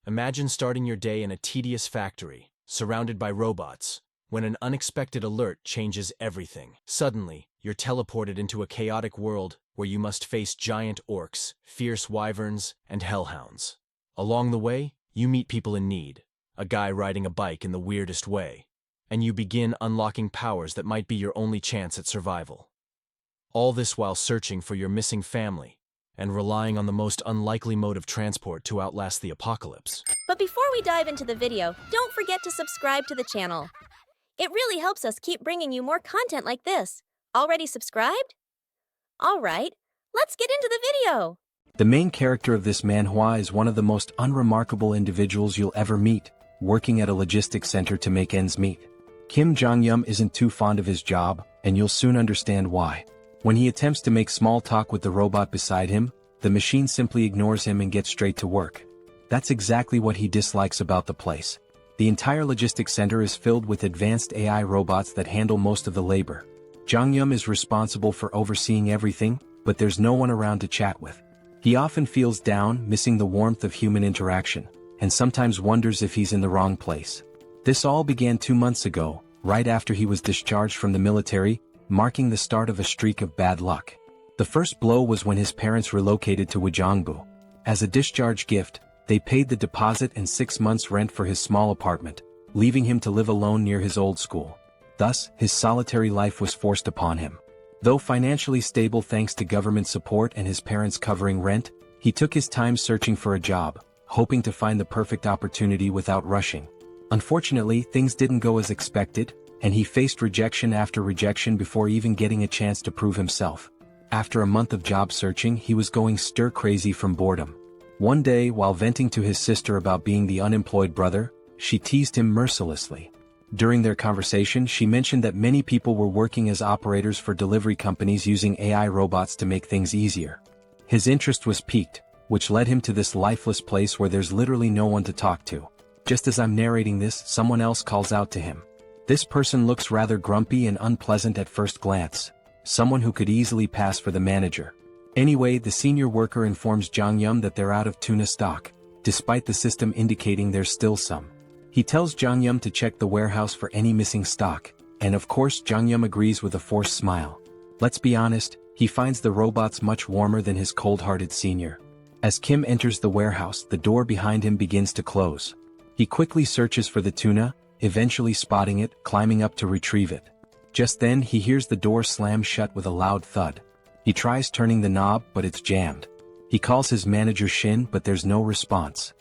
Imagine starting your day in a tedious factory, surrounded by robots, when an unexpected alert changes everything. Suddenly, you're teleported into a chaotic world where you must face giant orcs, fierce wyverns, and hellhounds. Along the way, you meet people in need, a guy riding a bike in the weirdest way, and you begin unlocking powers that might be your only chance at survival. All this while searching for your missing family and relying on the most unlikely mode of transport to outlast the apocalypse. But before we dive into the video, don't forget to subscribe to the channel. It really helps us keep bringing you more content like this. Already subscribed? Alright, let's get into the video! The main character of this manhwa is one of the most unremarkable individuals you'll ever meet, working at a logistics center to make ends meet. Kim Jeong-gyeom isn't too fond of his job, and you'll soon understand why. When he attempts to make small talk with the robot beside him, the machine simply ignores him and gets straight to work. That's exactly what he dislikes about the place. The entire logistics center is filled with advanced AI robots that handle most of the labor. Jeong-gyeom is responsible for overseeing everything, but there's no one around to chat with. He often feels down, missing the warmth of human interaction, and sometimes wonders if he's in the wrong place. This all began 2 months ago, right after he was discharged from the military, marking the start of a streak of bad luck. The first blow was when his parents relocated to Wojongbu. As a discharge gift, they paid the deposit and 6 months' rent for his small apartment, leaving him to live alone near his old school. Thus, his solitary life was forced upon him. Though financially stable thanks to government support and his parents covering rent, he took his time searching for a job, hoping to find the perfect opportunity without rushing. Unfortunately, things didn't go as expected, and he faced rejection after rejection before even getting a chance to prove himself. After a month of job searching, he was going stir-crazy from boredom. One day, while venting to his sister about being the unemployed brother, she teased him mercilessly. During their conversation, she mentioned that many people were working as operators for delivery companies using AI robots to make things easier. His interest was piqued, which led him to this lifeless place where there's literally no one to talk to. Just as I'm narrating this, someone else calls out to him. This person looks rather grumpy and unpleasant at first glance. Someone who could easily pass for the manager. Anyway, the senior worker informs Jeong-gyeom that they're out of tuna stock, despite the system indicating there's still some. He tells Jeong-gyeom to check the warehouse for any missing stock, and of course Jeong-gyeom agrees with a forced smile. Let's be honest, he finds the robots much warmer than his cold-hearted senior. As Kim enters the warehouse, the door behind him begins to close. He quickly searches for the tuna, eventually spotting it, climbing up to retrieve it. Just then he hears the door slam shut with a loud thud. He tries turning the knob, but it's jammed. He calls his manager Shin, but there's no response.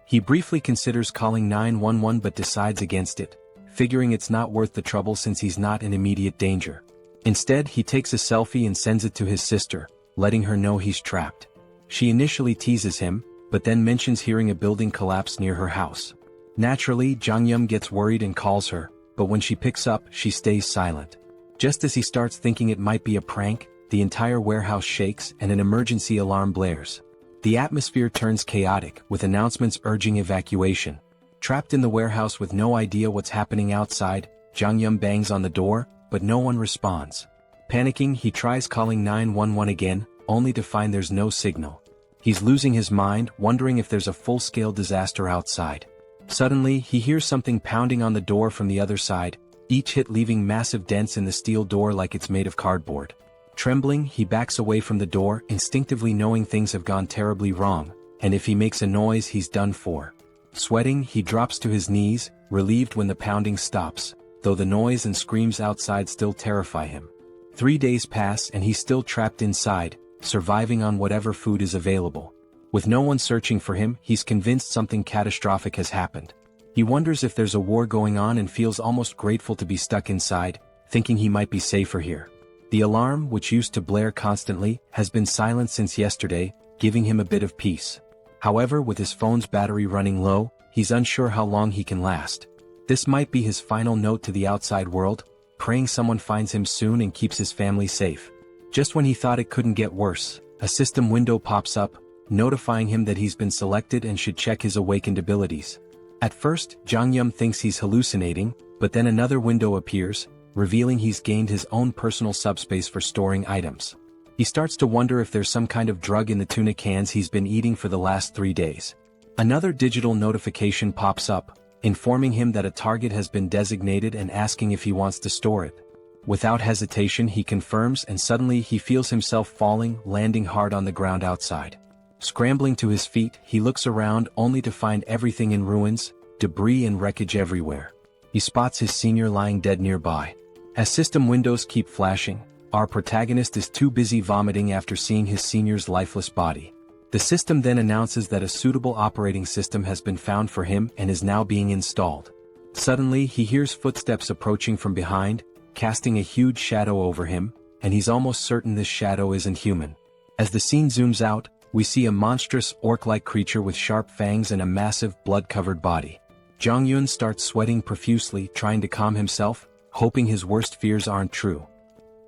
He briefly considers calling 911 but decides against it, figuring it's not worth the trouble since he's not in immediate danger. Instead, he takes a selfie and sends it to his sister, letting her know he's trapped. She initially teases him, but then mentions hearing a building collapse near her house. Naturally, Jeong-gyeom gets worried and calls her, but when she picks up, she stays silent. Just as he starts thinking it might be a prank, the entire warehouse shakes and an emergency alarm blares. The atmosphere turns chaotic, with announcements urging evacuation. Trapped in the warehouse with no idea what's happening outside, Jeong-gyeom bangs on the door, but no one responds. Panicking, he tries calling 911 again, only to find there's no signal. He's losing his mind, wondering if there's a full-scale disaster outside. Suddenly, he hears something pounding on the door from the other side, each hit leaving massive dents in the steel door like it's made of cardboard. Trembling, he backs away from the door, instinctively knowing things have gone terribly wrong, and if he makes a noise he's done for. Sweating, he drops to his knees, relieved when the pounding stops, though the noise and screams outside still terrify him. 3 days pass and he's still trapped inside, surviving on whatever food is available. With no one searching for him, he's convinced something catastrophic has happened. He wonders if there's a war going on and feels almost grateful to be stuck inside, thinking he might be safer here. The alarm, which used to blare constantly, has been silent since yesterday, giving him a bit of peace. However, with his phone's battery running low, he's unsure how long he can last. This might be his final note to the outside world, praying someone finds him soon and keeps his family safe. Just when he thought it couldn't get worse, a system window pops up, notifying him that he's been selected and should check his awakened abilities. At first, Jeong-gyeom thinks he's hallucinating, but then another window appears, revealing he's gained his own personal subspace for storing items. He starts to wonder if there's some kind of drug in the tuna cans he's been eating for the last 3 days. Another digital notification pops up, informing him that a target has been designated and asking if he wants to store it. Without hesitation he confirms, and suddenly he feels himself falling, landing hard on the ground outside. Scrambling to his feet, he looks around only to find everything in ruins, debris and wreckage everywhere. He spots his senior lying dead nearby. As system windows keep flashing, our protagonist is too busy vomiting after seeing his senior's lifeless body. The system then announces that a suitable operating system has been found for him and is now being installed. Suddenly he hears footsteps approaching from behind, casting a huge shadow over him, and he's almost certain this shadow isn't human. As the scene zooms out, we see a monstrous orc-like creature with sharp fangs and a massive blood-covered body. Jong-yun starts sweating profusely, trying to calm himself, hoping his worst fears aren't true.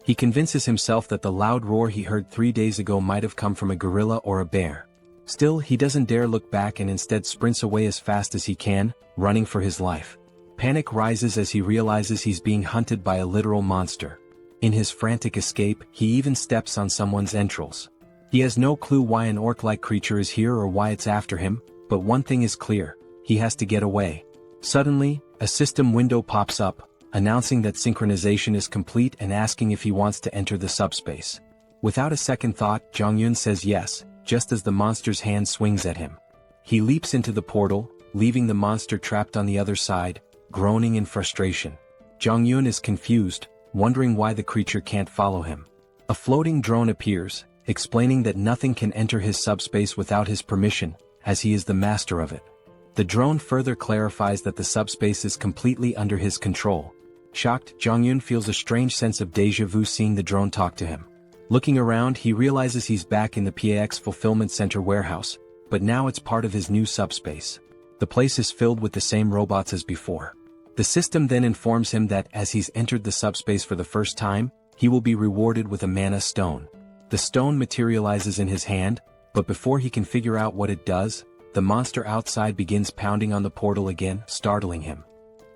He convinces himself that the loud roar he heard 3 days ago might have come from a gorilla or a bear. Still, he doesn't dare look back and instead sprints away as fast as he can, running for his life. Panic rises as he realizes he's being hunted by a literal monster. In his frantic escape, he even steps on someone's entrails. He has no clue why an orc-like creature is here or why it's after him, but one thing is clear: he has to get away. Suddenly, a system window pops up, announcing that synchronization is complete and asking if he wants to enter the subspace. Without a second thought, Jong-yun says yes, just as the monster's hand swings at him. He leaps into the portal, leaving the monster trapped on the other side, groaning in frustration. Jong-yun is confused, wondering why the creature can't follow him. A floating drone appears, explaining that nothing can enter his subspace without his permission, as he is the master of it. The drone further clarifies that the subspace is completely under his control. Shocked, Jong-yun feels a strange sense of déjà vu seeing the drone talk to him. Looking around, he realizes he's back in the PAX Fulfillment Center warehouse, but now it's part of his new subspace. The place is filled with the same robots as before. The system then informs him that as he's entered the subspace for the first time, he will be rewarded with a mana stone. The stone materializes in his hand, but before he can figure out what it does, the monster outside begins pounding on the portal again, startling him.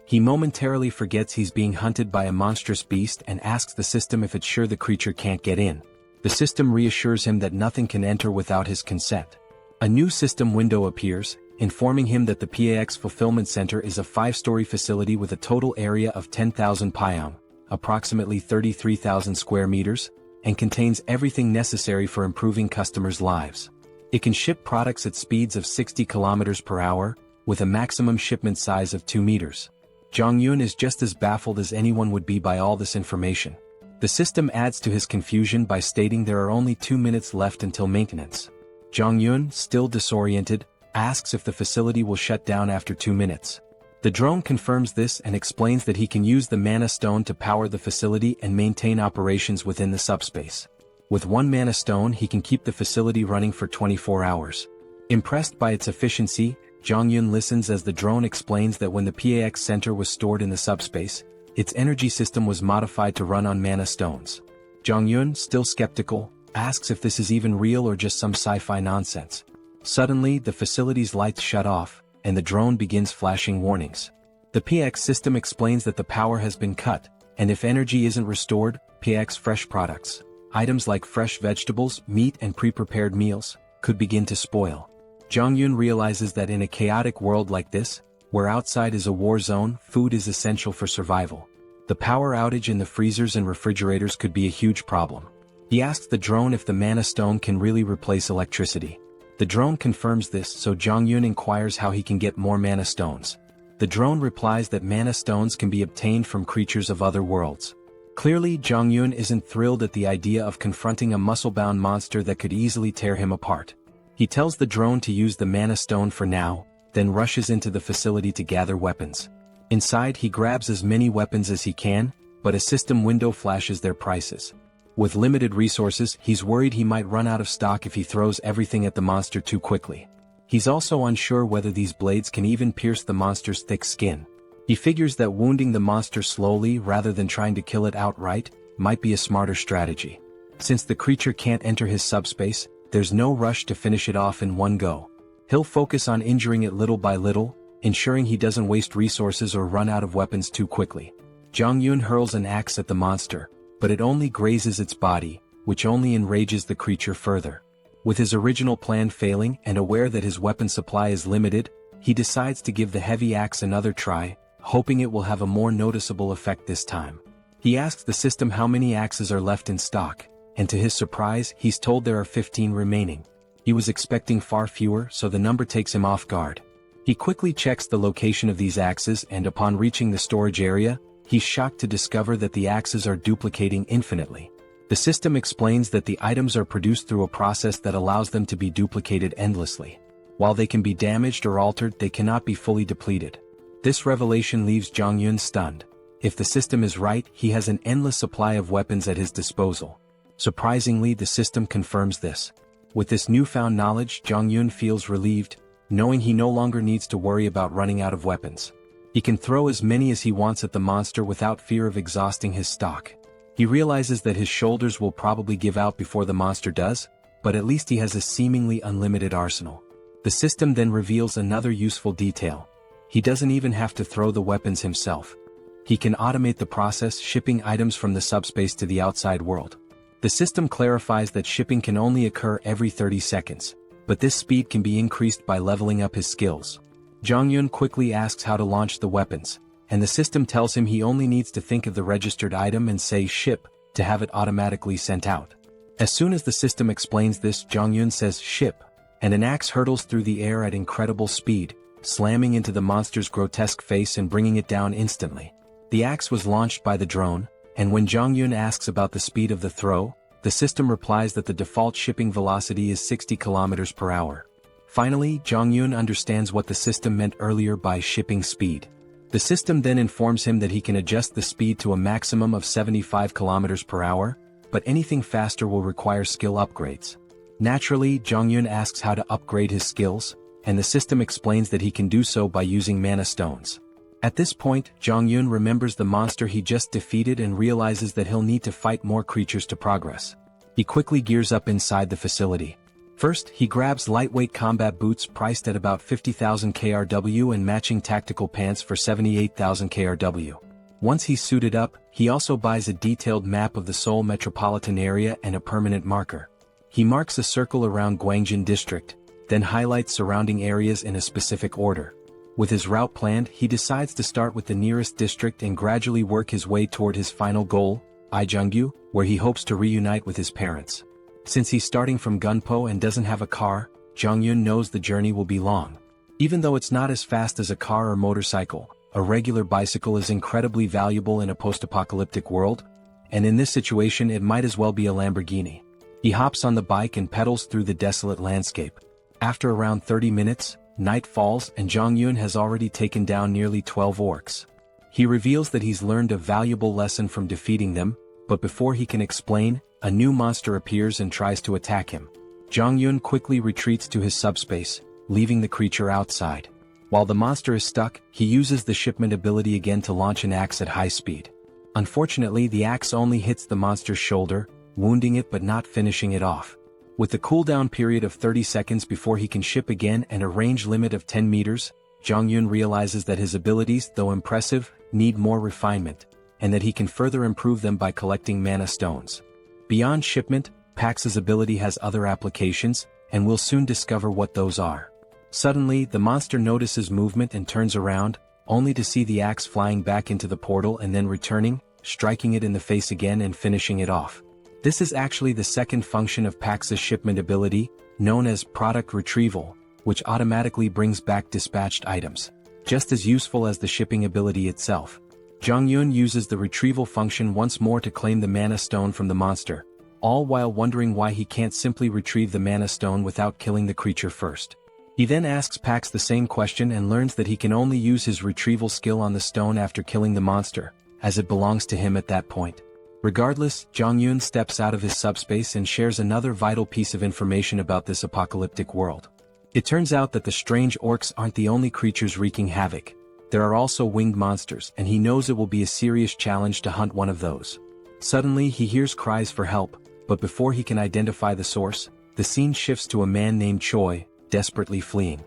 He momentarily forgets he's being hunted by a monstrous beast and asks the system if it's sure the creature can't get in. The system reassures him that nothing can enter without his consent. A new system window appears, informing him that the PAX Fulfillment Center is a 5-story facility with a total area of 10,000 pyeong, approximately 33,000 square meters, and contains everything necessary for improving customers' lives. It can ship products at speeds of 60 kilometers per hour, with a maximum shipment size of 2 meters. Jong-yun is just as baffled as anyone would be by all this information. The system adds to his confusion by stating there are only 2 minutes left until maintenance. Jong-yun, still disoriented, asks if the facility will shut down after 2 minutes. The drone confirms this and explains that he can use the mana stone to power the facility and maintain operations within the subspace. With 1 mana stone he can keep the facility running for 24 hours. Impressed by its efficiency, Jong-yun listens as the drone explains that when the PAX Center was stored in the subspace, its energy system was modified to run on mana stones. Jong-yun, still skeptical, asks if this is even real or just some sci-fi nonsense. Suddenly, the facility's lights shut off, and the drone begins flashing warnings. The PX system explains that the power has been cut, and if energy isn't restored, PX fresh products, items like fresh vegetables, meat and pre-prepared meals, could begin to spoil. Jong-yun realizes that in a chaotic world like this, where outside is a war zone, food is essential for survival. The power outage in the freezers and refrigerators could be a huge problem. He asks the drone if the mana stone can really replace electricity. The drone confirms this, so Jong-yun inquires how he can get more mana stones. The drone replies that mana stones can be obtained from creatures of other worlds. Clearly, Jong-yun isn't thrilled at the idea of confronting a muscle-bound monster that could easily tear him apart. He tells the drone to use the mana stone for now, then rushes into the facility to gather weapons. Inside he grabs as many weapons as he can, but a system window flashes their prices. With limited resources, he's worried he might run out of stock if he throws everything at the monster too quickly. He's also unsure whether these blades can even pierce the monster's thick skin. He figures that wounding the monster slowly rather than trying to kill it outright might be a smarter strategy. Since the creature can't enter his subspace, there's no rush to finish it off in one go. He'll focus on injuring it little by little, ensuring he doesn't waste resources or run out of weapons too quickly. Jong-yun hurls an axe at the monster, but it only grazes its body, which only enrages the creature further. With his original plan failing and aware that his weapon supply is limited, he decides to give the heavy axe another try, hoping it will have a more noticeable effect this time. He asks the system how many axes are left in stock, and to his surprise, he's told there are 15 remaining. He was expecting far fewer, so the number takes him off guard. He quickly checks the location of these axes, and upon reaching the storage area, he's shocked to discover that the axes are duplicating infinitely. The system explains that the items are produced through a process that allows them to be duplicated endlessly. While they can be damaged or altered, they cannot be fully depleted. This revelation leaves Jeong-gyeom stunned. If the system is right, he has an endless supply of weapons at his disposal. Surprisingly, the system confirms this. With this newfound knowledge, Jeong-gyeom feels relieved, knowing he no longer needs to worry about running out of weapons. He can throw as many as he wants at the monster without fear of exhausting his stock. He realizes that his shoulders will probably give out before the monster does, but at least he has a seemingly unlimited arsenal. The system then reveals another useful detail. He doesn't even have to throw the weapons himself. He can automate the process, shipping items from the subspace to the outside world. The system clarifies that shipping can only occur every 30 seconds, but this speed can be increased by leveling up his skills. Jeong-gyeom quickly asks how to launch the weapons, and the system tells him he only needs to think of the registered item and say ship to have it automatically sent out. As soon as the system explains this, Jeong-gyeom says ship, and an axe hurtles through the air at incredible speed, slamming into the monster's grotesque face and bringing it down instantly. The axe was launched by the drone, and when Jeong-gyeom asks about the speed of the throw, the system replies that the default shipping velocity is 60 km per hour. Finally, Jeong-gyeom understands what the system meant earlier by shipping speed. The system then informs him that he can adjust the speed to a maximum of 75 km per hour, but anything faster will require skill upgrades. Naturally, Jeong-gyeom asks how to upgrade his skills, and the system explains that he can do so by using mana stones. At this point, Jeong-gyeom remembers the monster he just defeated and realizes that he'll need to fight more creatures to progress. He quickly gears up inside the facility. First, he grabs lightweight combat boots priced at about 50,000 KRW and matching tactical pants for 78,000 KRW. Once he's suited up, he also buys a detailed map of the Seoul metropolitan area and a permanent marker. He marks a circle around Gwangjin district, then highlights surrounding areas in a specific order. With his route planned, he decides to start with the nearest district and gradually work his way toward his final goal, Ijeonggu, where he hopes to reunite with his parents. Since he's starting from Gunpo and doesn't have a car, Jeong-gyeom knows the journey will be long. Even though it's not as fast as a car or motorcycle, a regular bicycle is incredibly valuable in a post-apocalyptic world, and in this situation it might as well be a Lamborghini. He hops on the bike and pedals through the desolate landscape. After around 30 minutes, night falls and Jeong-gyeom has already taken down nearly 12 orcs. He reveals that he's learned a valuable lesson from defeating them, but before he can explain, a new monster appears and tries to attack him. Jeong-gyeom quickly retreats to his subspace, leaving the creature outside. While the monster is stuck, he uses the shipment ability again to launch an axe at high speed. Unfortunately, the axe only hits the monster's shoulder, wounding it but not finishing it off. With the cooldown period of 30 seconds before he can ship again and a range limit of 10 meters, Jeong-gyeom realizes that his abilities, though impressive, need more refinement, and that he can further improve them by collecting mana stones. Beyond shipment, Pax's ability has other applications, and we'll soon discover what those are. Suddenly, the monster notices movement and turns around, only to see the axe flying back into the portal and then returning, striking it in the face again and finishing it off. This is actually the second function of Pax's shipment ability, known as product retrieval, which automatically brings back dispatched items, just as useful as the shipping ability itself. Jeong-gyeom uses the retrieval function once more to claim the mana stone from the monster, all while wondering why he can't simply retrieve the mana stone without killing the creature first. He then asks Pax the same question and learns that he can only use his retrieval skill on the stone after killing the monster, as it belongs to him at that point. Regardless, Jeong-gyeom steps out of his subspace and shares another vital piece of information about this apocalyptic world. It turns out that the strange orcs aren't the only creatures wreaking havoc. There are also winged monsters, and he knows it will be a serious challenge to hunt one of those. Suddenly, he hears cries for help, but before he can identify the source, the scene shifts to a man named Choi, desperately fleeing.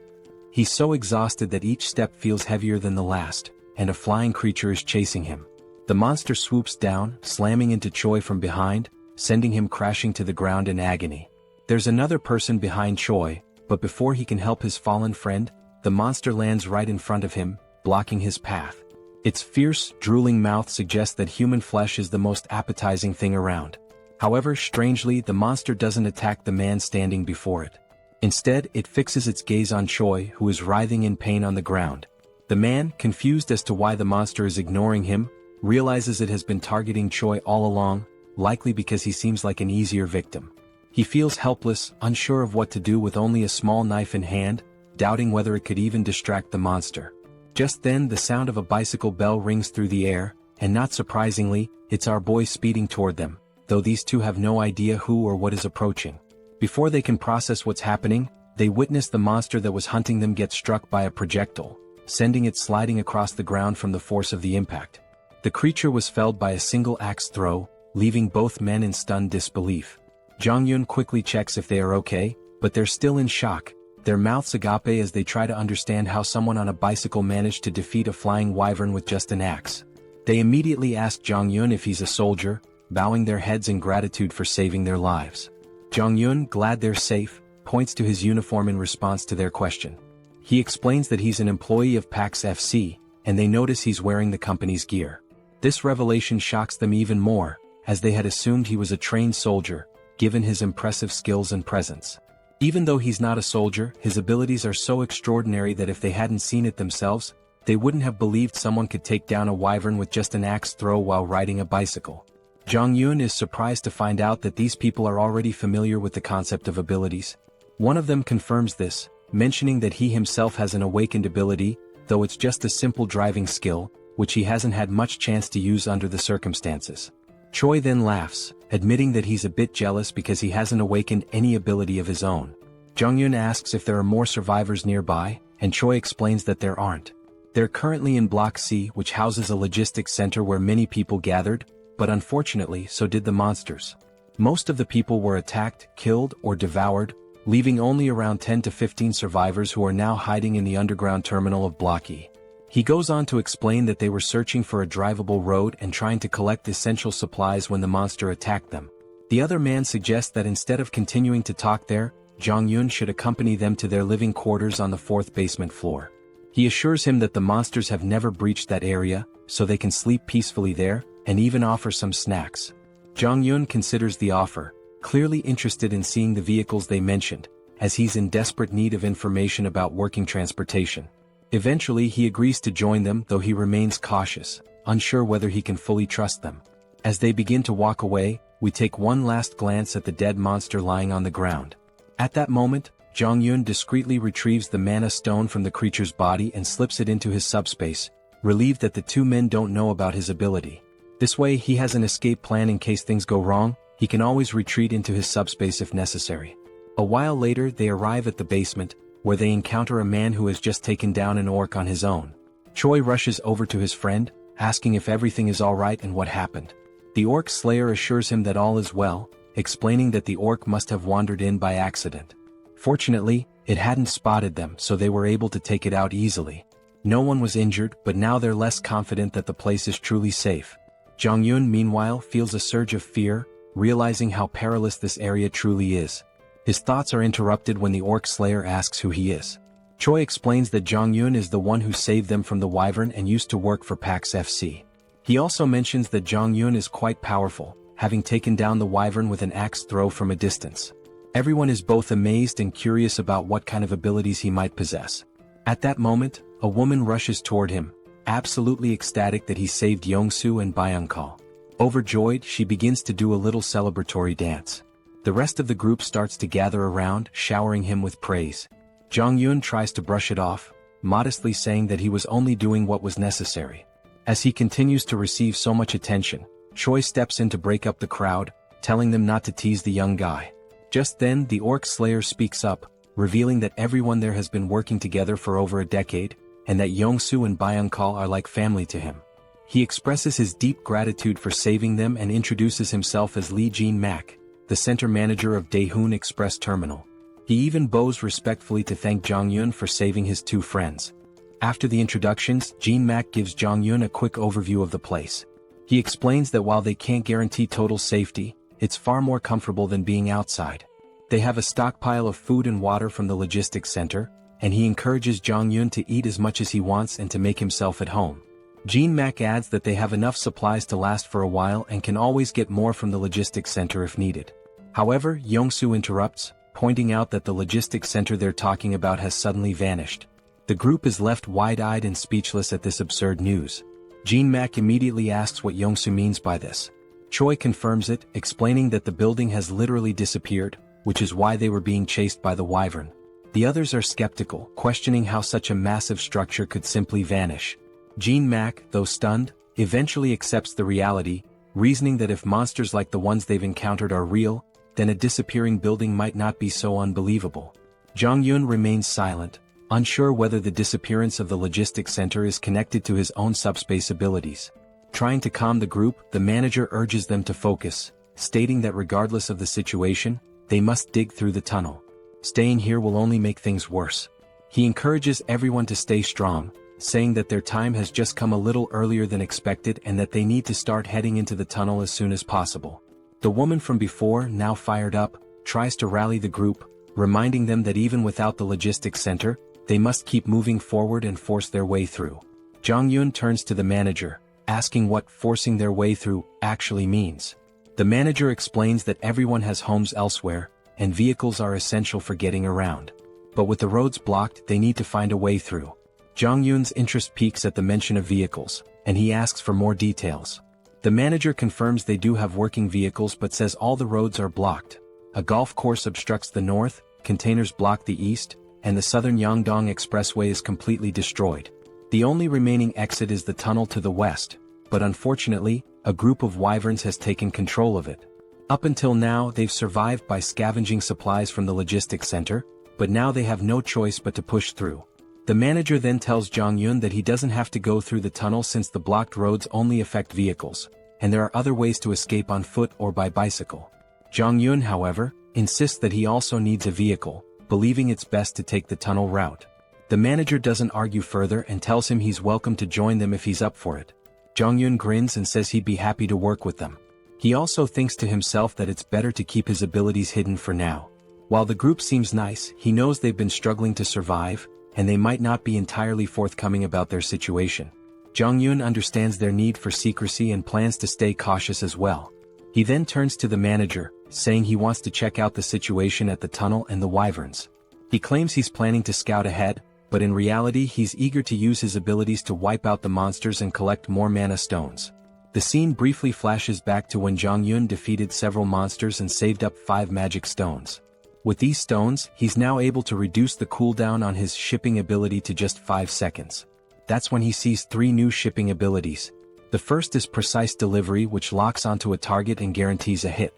He's so exhausted that each step feels heavier than the last, and a flying creature is chasing him. The monster swoops down, slamming into Choi from behind, sending him crashing to the ground in agony. There's another person behind Choi, but before he can help his fallen friend, the monster lands right in front of him, blocking his path. Its fierce, drooling mouth suggests that human flesh is the most appetizing thing around. However, strangely, the monster doesn't attack the man standing before it. Instead, it fixes its gaze on Choi, who is writhing in pain on the ground. The man, confused as to why the monster is ignoring him, realizes it has been targeting Choi all along, likely because he seems like an easier victim. He feels helpless, unsure of what to do with only a small knife in hand, doubting whether it could even distract the monster. Just then, the sound of a bicycle bell rings through the air, and not surprisingly, it's our boy speeding toward them, though these two have no idea who or what is approaching. Before they can process what's happening, they witness the monster that was hunting them get struck by a projectile, sending it sliding across the ground from the force of the impact. The creature was felled by a single axe throw, leaving both men in stunned disbelief. Jong-yeon quickly checks if they are okay, but they're still in shock, their mouths agape as they try to understand how someone on a bicycle managed to defeat a flying wyvern with just an axe. They immediately ask Jong-yeon if he's a soldier, bowing their heads in gratitude for saving their lives. Jong-yeon, glad they're safe, points to his uniform in response to their question. He explains that he's an employee of PAX FC, and they notice he's wearing the company's gear. This revelation shocks them even more, as they had assumed he was a trained soldier, given his impressive skills and presence. Even though he's not a soldier, his abilities are so extraordinary that if they hadn't seen it themselves, they wouldn't have believed someone could take down a wyvern with just an axe throw while riding a bicycle. Jong-yeon is surprised to find out that these people are already familiar with the concept of abilities. One of them confirms this, mentioning that he himself has an awakened ability, though it's just a simple driving skill, which he hasn't had much chance to use under the circumstances. Choi then laughs, admitting that he's a bit jealous because he hasn't awakened any ability of his own. Jong-yeon asks if there are more survivors nearby, and Choi explains that there aren't. They're currently in Block C, which houses a logistics center where many people gathered, but unfortunately so did the monsters. Most of the people were attacked, killed, or devoured, leaving only around 10 to 15 survivors who are now hiding in the underground terminal of Block E. He goes on to explain that they were searching for a drivable road and trying to collect essential supplies when the monster attacked them. The other man suggests that instead of continuing to talk there, Jong-yeon should accompany them to their living quarters on the 4th basement floor. He assures him that the monsters have never breached that area, so they can sleep peacefully there, and even offer some snacks. Jong-yeon considers the offer, clearly interested in seeing the vehicles they mentioned, as he's in desperate need of information about working transportation. Eventually he agrees to join them, though he remains cautious, unsure whether he can fully trust them. As they begin to walk away, we take one last glance at the dead monster lying on the ground. At that moment, Jong-yeon discreetly retrieves the mana stone from the creature's body and slips it into his subspace, relieved that the two men don't know about his ability. This way he has an escape plan in case things go wrong. He can always retreat into his subspace if necessary. A while later they arrive at the basement, where they encounter a man who has just taken down an orc on his own. Choi rushes over to his friend, asking if everything is alright and what happened. The orc slayer assures him that all is well, explaining that the orc must have wandered in by accident. Fortunately, it hadn't spotted them, so they were able to take it out easily. No one was injured, but now they're less confident that the place is truly safe. Jong-yeon meanwhile feels a surge of fear, realizing how perilous this area truly is. His thoughts are interrupted when the orc slayer asks who he is. Choi explains that Jong-yeon is the one who saved them from the wyvern and used to work for PAX FC. He also mentions that Jong-yeon is quite powerful, having taken down the wyvern with an axe throw from a distance. Everyone is both amazed and curious about what kind of abilities he might possess. At that moment, a woman rushes toward him, absolutely ecstatic that he saved Yongsoo and Byung-kal. Overjoyed, she begins to do a little celebratory dance. The rest of the group starts to gather around, showering him with praise. Jong-yeon tries to brush it off, modestly saying that he was only doing what was necessary. As he continues to receive so much attention, Choi steps in to break up the crowd, telling them not to tease the young guy. Just then, the orc slayer speaks up, revealing that everyone there has been working together for over a decade, and that Yongsoo and Byung-kal are like family to him. He expresses his deep gratitude for saving them and introduces himself as Lee Jin-mak, the center manager of Daehoon Express Terminal. He even bows respectfully to thank Jong-yeon for saving his two friends. After the introductions, Jin-mak gives Jong-yeon a quick overview of the place. He explains that while they can't guarantee total safety, it's far more comfortable than being outside. They have a stockpile of food and water from the logistics center, and he encourages Jong-yun to eat as much as he wants and to make himself at home. Jin-mak adds that they have enough supplies to last for a while and can always get more from the logistics center if needed. However, Yong-soo interrupts, pointing out that the logistics center they're talking about has suddenly vanished. The group is left wide-eyed and speechless at this absurd news. Jin-mak immediately asks what Yong-soo means by this. Choi confirms it, explaining that the building has literally disappeared, which is why they were being chased by the wyvern. The others are skeptical, questioning how such a massive structure could simply vanish. Jin-mak, though stunned, eventually accepts the reality, reasoning that if monsters like the ones they've encountered are real, then a disappearing building might not be so unbelievable. Jong-yun remains silent, unsure whether the disappearance of the logistics center is connected to his own subspace abilities. Trying to calm the group, the manager urges them to focus, stating that regardless of the situation, they must dig through the tunnel. Staying here will only make things worse. He encourages everyone to stay strong, saying that their time has just come a little earlier than expected and that they need to start heading into the tunnel as soon as possible. The woman from before, now fired up, tries to rally the group, reminding them that even without the logistics center, they must keep moving forward and force their way through. Jong-yun turns to the manager, asking what forcing their way through actually means. The manager explains that everyone has homes elsewhere, and vehicles are essential for getting around. But with the roads blocked, they need to find a way through. Jong-yun's interest peaks at the mention of vehicles, and he asks for more details. The manager confirms they do have working vehicles but says all the roads are blocked. A golf course obstructs the north, containers block the east, and the southern Yangdong Expressway is completely destroyed. The only remaining exit is the tunnel to the west, but unfortunately, a group of wyverns has taken control of it. Up until now, they've survived by scavenging supplies from the logistics center, but now they have no choice but to push through. The manager then tells Jong-yun that he doesn't have to go through the tunnel since the blocked roads only affect vehicles, and there are other ways to escape on foot or by bicycle. Jong-yun, however, insists that he also needs a vehicle, believing it's best to take the tunnel route. The manager doesn't argue further and tells him he's welcome to join them if he's up for it. Jong-yun grins and says he'd be happy to work with them. He also thinks to himself that it's better to keep his abilities hidden for now. While the group seems nice, he knows they've been struggling to survive, and they might not be entirely forthcoming about their situation. Jong-yun understands their need for secrecy and plans to stay cautious as well. He then turns to the manager, saying he wants to check out the situation at the tunnel and the wyverns. He claims he's planning to scout ahead, but in reality he's eager to use his abilities to wipe out the monsters and collect more mana stones. The scene briefly flashes back to when Jong-yun defeated several monsters and saved up 5 magic stones. With these stones, he's now able to reduce the cooldown on his shipping ability to just 5 seconds. That's when he sees 3 new shipping abilities. The first is precise delivery, which locks onto a target and guarantees a hit.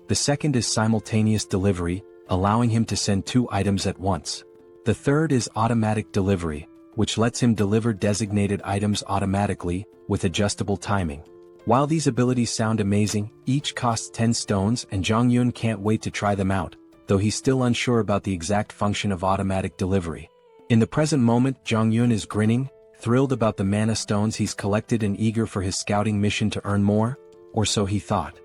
The second is simultaneous delivery, allowing him to send 2 items at once. The third is automatic delivery, which lets him deliver designated items automatically, with adjustable timing. While these abilities sound amazing, each costs 10 stones and Jong-yun can't wait to try them out, though he's still unsure about the exact function of automatic delivery. In the present moment, Jong-yun is grinning, thrilled about the mana stones he's collected and eager for his scouting mission to earn more, or so he thought.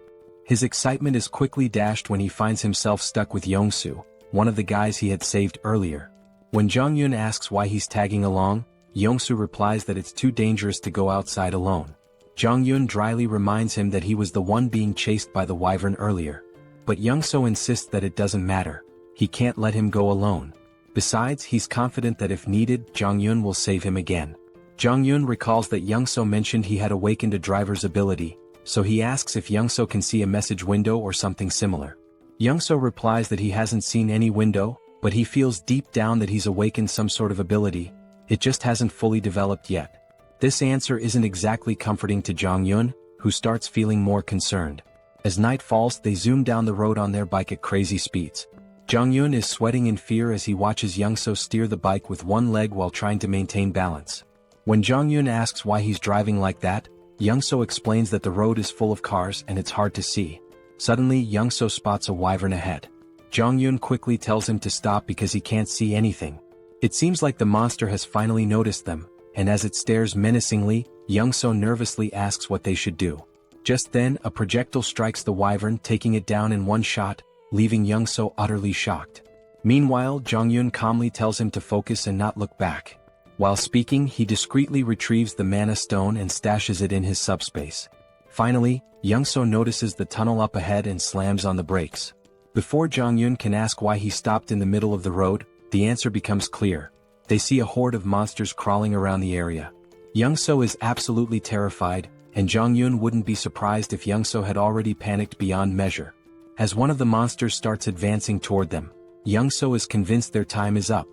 His excitement is quickly dashed when he finds himself stuck with Yong-soo, one of the guys he had saved earlier. When Jong-yun asks why he's tagging along, Yong-soo replies that it's too dangerous to go outside alone. Jong-yun dryly reminds him that he was the one being chased by the wyvern earlier. But Yong-soo insists that it doesn't matter. He can't let him go alone. Besides, he's confident that if needed, Jong-yun will save him again. Jong-yun recalls that Yong-soo mentioned he had awakened a driver's ability, so he asks if Yong-soo can see a message window or something similar. Yong-soo replies that he hasn't seen any window, but he feels deep down that he's awakened some sort of ability. It just hasn't fully developed yet. This answer isn't exactly comforting to Jong-yun, who starts feeling more concerned. As night falls, they zoom down the road on their bike at crazy speeds. Jong-yun is sweating in fear as he watches Yong-soo steer the bike with one leg while trying to maintain balance. When Jong-yun asks why he's driving like that, Yong-soo explains that the road is full of cars and it's hard to see. Suddenly, Yong-soo spots a wyvern ahead. Jong-yun quickly tells him to stop because he can't see anything. It seems like the monster has finally noticed them, and as it stares menacingly, Yong-soo nervously asks what they should do. Just then, a projectile strikes the wyvern, taking it down in one shot, leaving Young-so utterly shocked. Meanwhile, Jong-yun calmly tells him to focus and not look back. While speaking, he discreetly retrieves the mana stone and stashes it in his subspace. Finally, Young-so notices the tunnel up ahead and slams on the brakes. Before Jong-yun can ask why he stopped in the middle of the road, the answer becomes clear. They see a horde of monsters crawling around the area. Young-so is absolutely terrified, and Jong-yun wouldn't be surprised if Young-so had already panicked beyond measure. As one of the monsters starts advancing toward them, Young-so is convinced their time is up.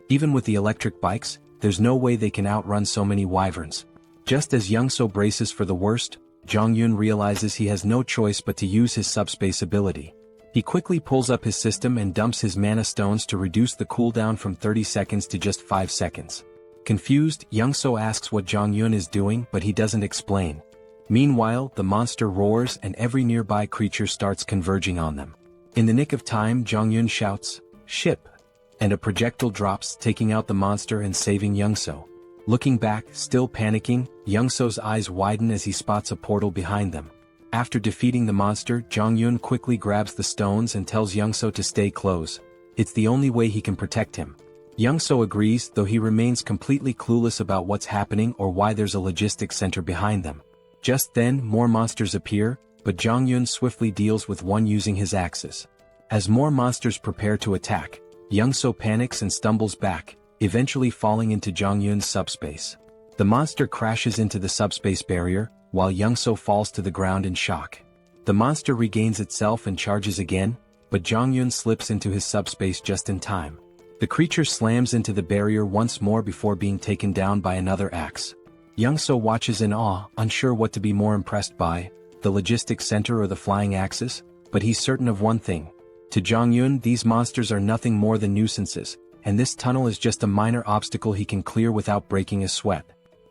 Even with the electric bikes, there's no way they can outrun so many wyverns. Just as Young-so braces for the worst, Jong-yun realizes he has no choice but to use his subspace ability. He quickly pulls up his system and dumps his mana stones to reduce the cooldown from 30 seconds to just 5 seconds. Confused, Young-so asks what Jong-yun is doing, but he doesn't explain. Meanwhile, the monster roars and every nearby creature starts converging on them. In the nick of time, Jong-yun shouts, "Ship!" and a projectile drops, taking out the monster and saving Young-so. Looking back, still panicking, Young-so's eyes widen as he spots a portal behind them. After defeating the monster, Jong-yun quickly grabs the stones and tells Young-so to stay close. It's the only way he can protect him. Young-so agrees, though he remains completely clueless about what's happening or why there's a logistics center behind them. Just then, more monsters appear, but Jong-yun swiftly deals with one using his axes. As more monsters prepare to attack, Young-so panics and stumbles back, eventually falling into Jong-yun's subspace. The monster crashes into the subspace barrier, while Young-so falls to the ground in shock. The monster regains itself and charges again, but Jong-yun slips into his subspace just in time. The creature slams into the barrier once more before being taken down by another axe. Young-so watches in awe, unsure what to be more impressed by, the logistics center or the flying axes, but he's certain of one thing. To Jong-yun, these monsters are nothing more than nuisances, and this tunnel is just a minor obstacle he can clear without breaking a sweat.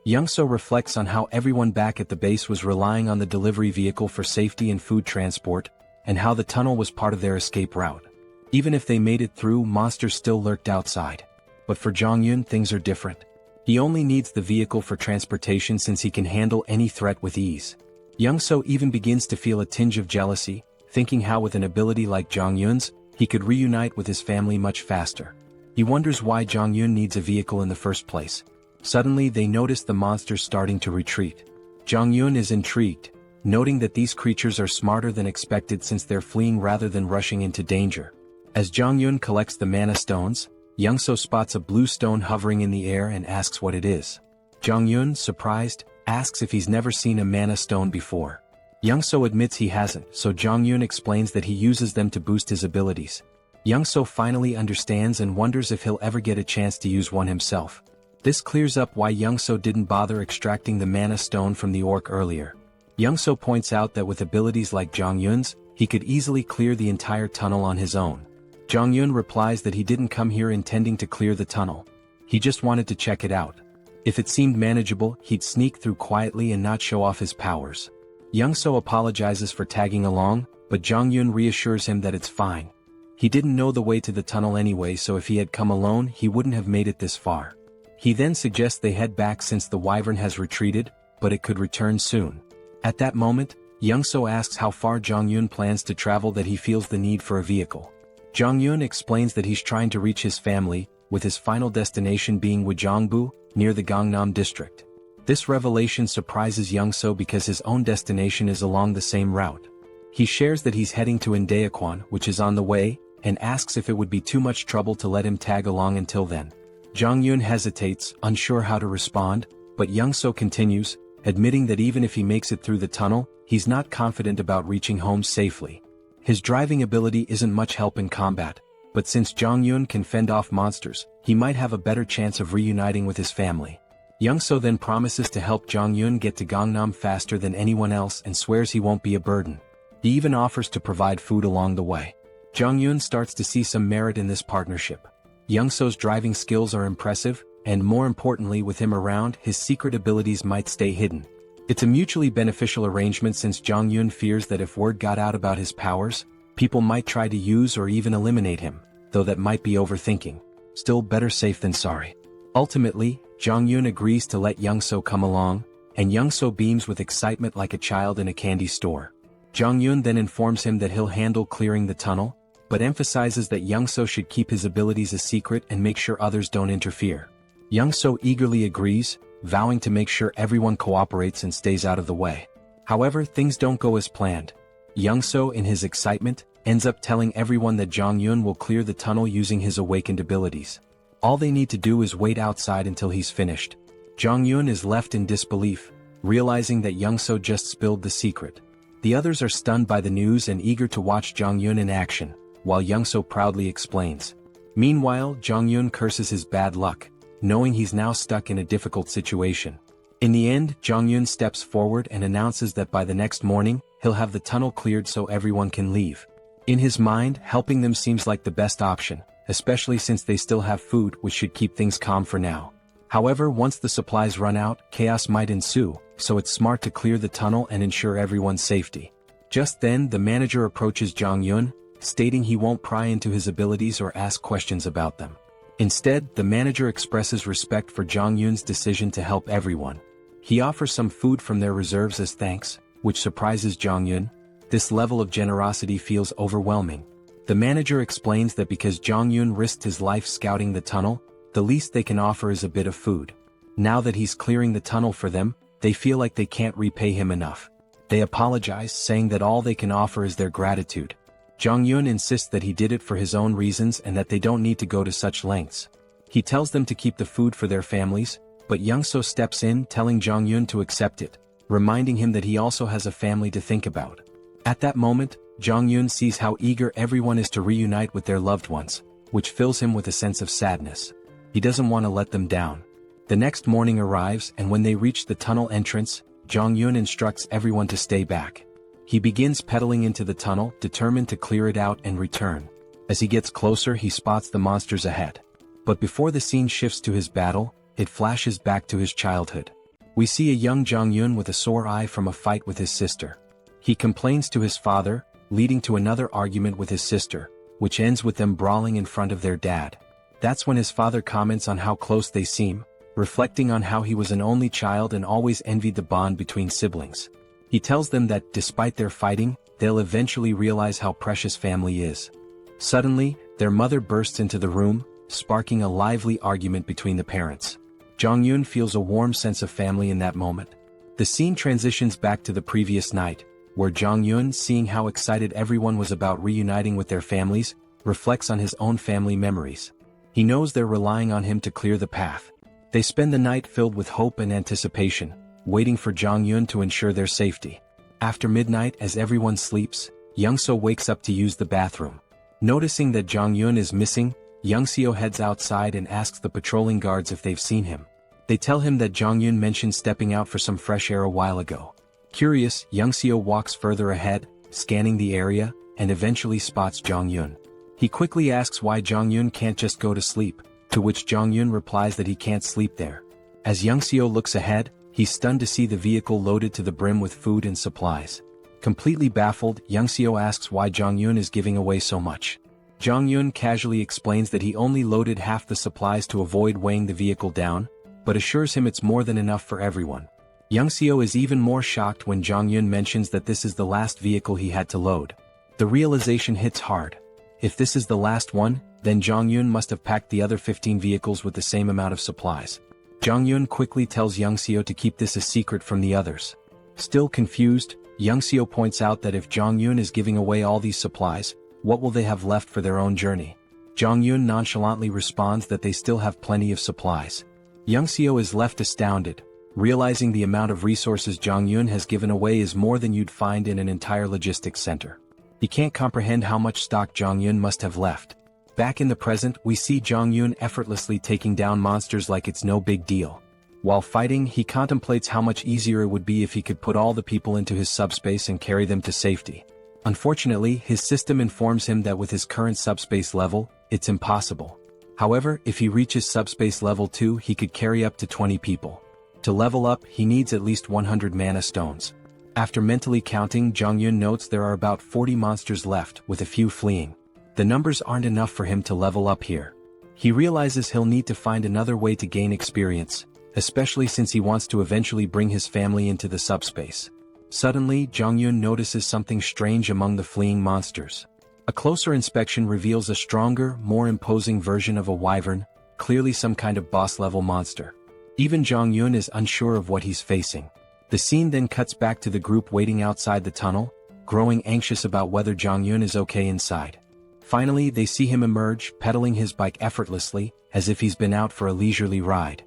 Young-so reflects on how everyone back at the base was relying on the delivery vehicle for safety and food transport, and how the tunnel was part of their escape route. Even if they made it through, monsters still lurked outside. But for Jong-yun, things are different. He only needs the vehicle for transportation since he can handle any threat with ease. Young-so even begins to feel a tinge of jealousy, thinking how with an ability like Jong-yun's, he could reunite with his family much faster. He wonders why Jong-yun needs a vehicle in the first place. Suddenly they notice the monsters starting to retreat. Jong-yun is intrigued, noting that these creatures are smarter than expected since they're fleeing rather than rushing into danger. As Jong-yun collects the mana stones, Young-so spots a blue stone hovering in the air and asks what it is. Jong-yun, surprised, asks if he's never seen a mana stone before. Young-so admits he hasn't, so Jong-yun explains that he uses them to boost his abilities. Young-so finally understands and wonders if he'll ever get a chance to use one himself. This clears up why Young-so didn't bother extracting the mana stone from the orc earlier. Young-so points out that with abilities like Jong-yun's, he could easily clear the entire tunnel on his own. Jong-yun replies that he didn't come here intending to clear the tunnel. He just wanted to check it out. If it seemed manageable, he'd sneak through quietly and not show off his powers. Young-so apologizes for tagging along, but Jong-yun reassures him that it's fine. He didn't know the way to the tunnel anyway, so if he had come alone, he wouldn't have made it this far. He then suggests they head back since the wyvern has retreated, but it could return soon. At that moment, Young-so asks how far Jong-yun plans to travel that he feels the need for a vehicle. Jong-yun explains that he's trying to reach his family, with his final destination being Wojongbu, near the Gangnam district. This revelation surprises Young-so because his own destination is along the same route. He shares that he's heading to Indaequan, which is on the way, and asks if it would be too much trouble to let him tag along until then. Jong-yun hesitates, unsure how to respond, but Young-so continues, admitting that even if he makes it through the tunnel, he's not confident about reaching home safely. His driving ability isn't much help in combat, but since Jong-yun can fend off monsters, he might have a better chance of reuniting with his family. Young-so then promises to help Jong-yun get to Gangnam faster than anyone else and swears he won't be a burden. He even offers to provide food along the way. Jong-yun starts to see some merit in this partnership. Young-so's driving skills are impressive, and more importantly, with him around, his secret abilities might stay hidden. It's a mutually beneficial arrangement since Jong-yun fears that if word got out about his powers, people might try to use or even eliminate him, though that might be overthinking. Still, better safe than sorry. Ultimately, Jong-yun agrees to let Young-so come along, and Young-so beams with excitement like a child in a candy store. Jong-yun then informs him that he'll handle clearing the tunnel, but emphasizes that Young-so should keep his abilities a secret and make sure others don't interfere. Young-so eagerly agrees, vowing to make sure everyone cooperates and stays out of the way. However, things don't go as planned. Young-so, in his excitement, ends up telling everyone that Jong-yun will clear the tunnel using his awakened abilities. All they need to do is wait outside until he's finished. Jong-yun is left in disbelief, realizing that Young-so just spilled the secret. The others are stunned by the news and eager to watch Jong-yun in action, while Young-so proudly explains. Meanwhile, Jong-yun curses his bad luck, knowing he's now stuck in a difficult situation. In the end, Jong-yun steps forward and announces that by the next morning, he'll have the tunnel cleared so everyone can leave. In his mind, helping them seems like the best option, especially since they still have food, which should keep things calm for now. However, once the supplies run out, chaos might ensue, so it's smart to clear the tunnel and ensure everyone's safety. Just then, the manager approaches Jong-yun, stating he won't pry into his abilities or ask questions about them. Instead, the manager expresses respect for Jong-yun's decision to help everyone. He offers some food from their reserves as thanks, which surprises Jong-yun. This level of generosity feels overwhelming. The manager explains that because Jong-yun risked his life scouting the tunnel, the least they can offer is a bit of food. Now that he's clearing the tunnel for them, they feel like they can't repay him enough. They apologize, saying that all they can offer is their gratitude. Jong-yun insists that he did it for his own reasons and that they don't need to go to such lengths. He tells them to keep the food for their families, but Young-so steps in, telling Jong-yun to accept it, reminding him that he also has a family to think about. At that moment, Jong-yun sees how eager everyone is to reunite with their loved ones, which fills him with a sense of sadness. He doesn't want to let them down. The next morning arrives, and when they reach the tunnel entrance, Jong-yun instructs everyone to stay back. He begins pedaling into the tunnel, determined to clear it out and return. As he gets closer, he spots the monsters ahead. But before the scene shifts to his battle, it flashes back to his childhood. We see a young Jong-yun with a sore eye from a fight with his sister. He complains to his father, leading to another argument with his sister, which ends with them brawling in front of their dad. That's when his father comments on how close they seem, reflecting on how he was an only child and always envied the bond between siblings. He tells them that, despite their fighting, they'll eventually realize how precious family is. Suddenly, their mother bursts into the room, sparking a lively argument between the parents. Jong-yun feels a warm sense of family in that moment. The scene transitions back to the previous night, where Jong-yun, seeing how excited everyone was about reuniting with their families, reflects on his own family memories. He knows they're relying on him to clear the path. They spend the night filled with hope and anticipation, waiting for Jong-yun to ensure their safety. After midnight, as everyone sleeps, Young-so wakes up to use the bathroom. Noticing that Jong-yun is missing, Young-seo heads outside and asks the patrolling guards if they've seen him. They tell him that Jong-yun mentioned stepping out for some fresh air a while ago. Curious, Young-seo walks further ahead, scanning the area, and eventually spots Jong-yun. He quickly asks why Jong-yun can't just go to sleep, to which Jong-yun replies that he can't sleep there. As Young-seo looks ahead, he's stunned to see the vehicle loaded to the brim with food and supplies. Completely baffled, Young-seo asks why Jong-yun is giving away so much. Jong-yun casually explains that he only loaded half the supplies to avoid weighing the vehicle down, but assures him it's more than enough for everyone. Young-seo is even more shocked when Jong-yun mentions that this is the last vehicle he had to load. The realization hits hard. If this is the last one, then Jong-yun must have packed the other 15 vehicles with the same amount of supplies. Jong-yun quickly tells Young-seo to keep this a secret from the others. Still confused, Young-seo points out that if Jong-yun is giving away all these supplies, what will they have left for their own journey? Jong-yun nonchalantly responds that they still have plenty of supplies. Young-seo is left astounded, realizing the amount of resources Jong-yun has given away is more than you'd find in an entire logistics center. He can't comprehend how much stock Jong-yun must have left. Back in the present, we see Jong-yun effortlessly taking down monsters like it's no big deal. While fighting, he contemplates how much easier it would be if he could put all the people into his subspace and carry them to safety. Unfortunately, his system informs him that with his current subspace level, it's impossible. However, if he reaches subspace level 2, he could carry up to 20 people. To level up, he needs at least 100 mana stones. After mentally counting, Jong-yun notes there are about 40 monsters left, with a few fleeing. The numbers aren't enough for him to level up here. He realizes he'll need to find another way to gain experience, especially since he wants to eventually bring his family into the subspace. Suddenly, Jong-yun notices something strange among the fleeing monsters. A closer inspection reveals a stronger, more imposing version of a wyvern, clearly some kind of boss-level monster. Even Jeong-gyeom is unsure of what he's facing. The scene then cuts back to the group waiting outside the tunnel, growing anxious about whether Jeong-gyeom is okay inside. Finally, they see him emerge, pedaling his bike effortlessly, as if he's been out for a leisurely ride.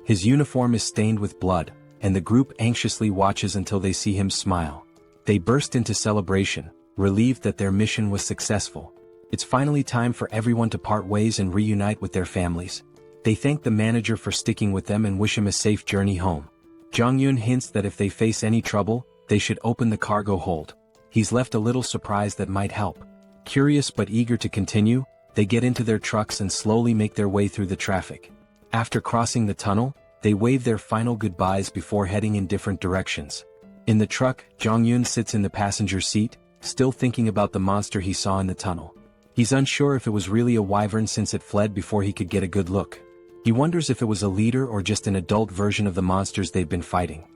His uniform is stained with blood, and the group anxiously watches until they see him smile. They burst into celebration, relieved that their mission was successful. It's finally time for everyone to part ways and reunite with their families. They thank the manager for sticking with them and wish him a safe journey home. Jeong-gyeom hints that if they face any trouble, they should open the cargo hold. He's left a little surprise that might help. Curious but eager to continue, they get into their trucks and slowly make their way through the traffic. After crossing the tunnel, they wave their final goodbyes before heading in different directions. In the truck, Jeong-gyeom sits in the passenger seat, still thinking about the monster he saw in the tunnel. He's unsure if it was really a wyvern since it fled before he could get a good look. He wonders if it was a leader or just an adult version of the monsters they've been fighting.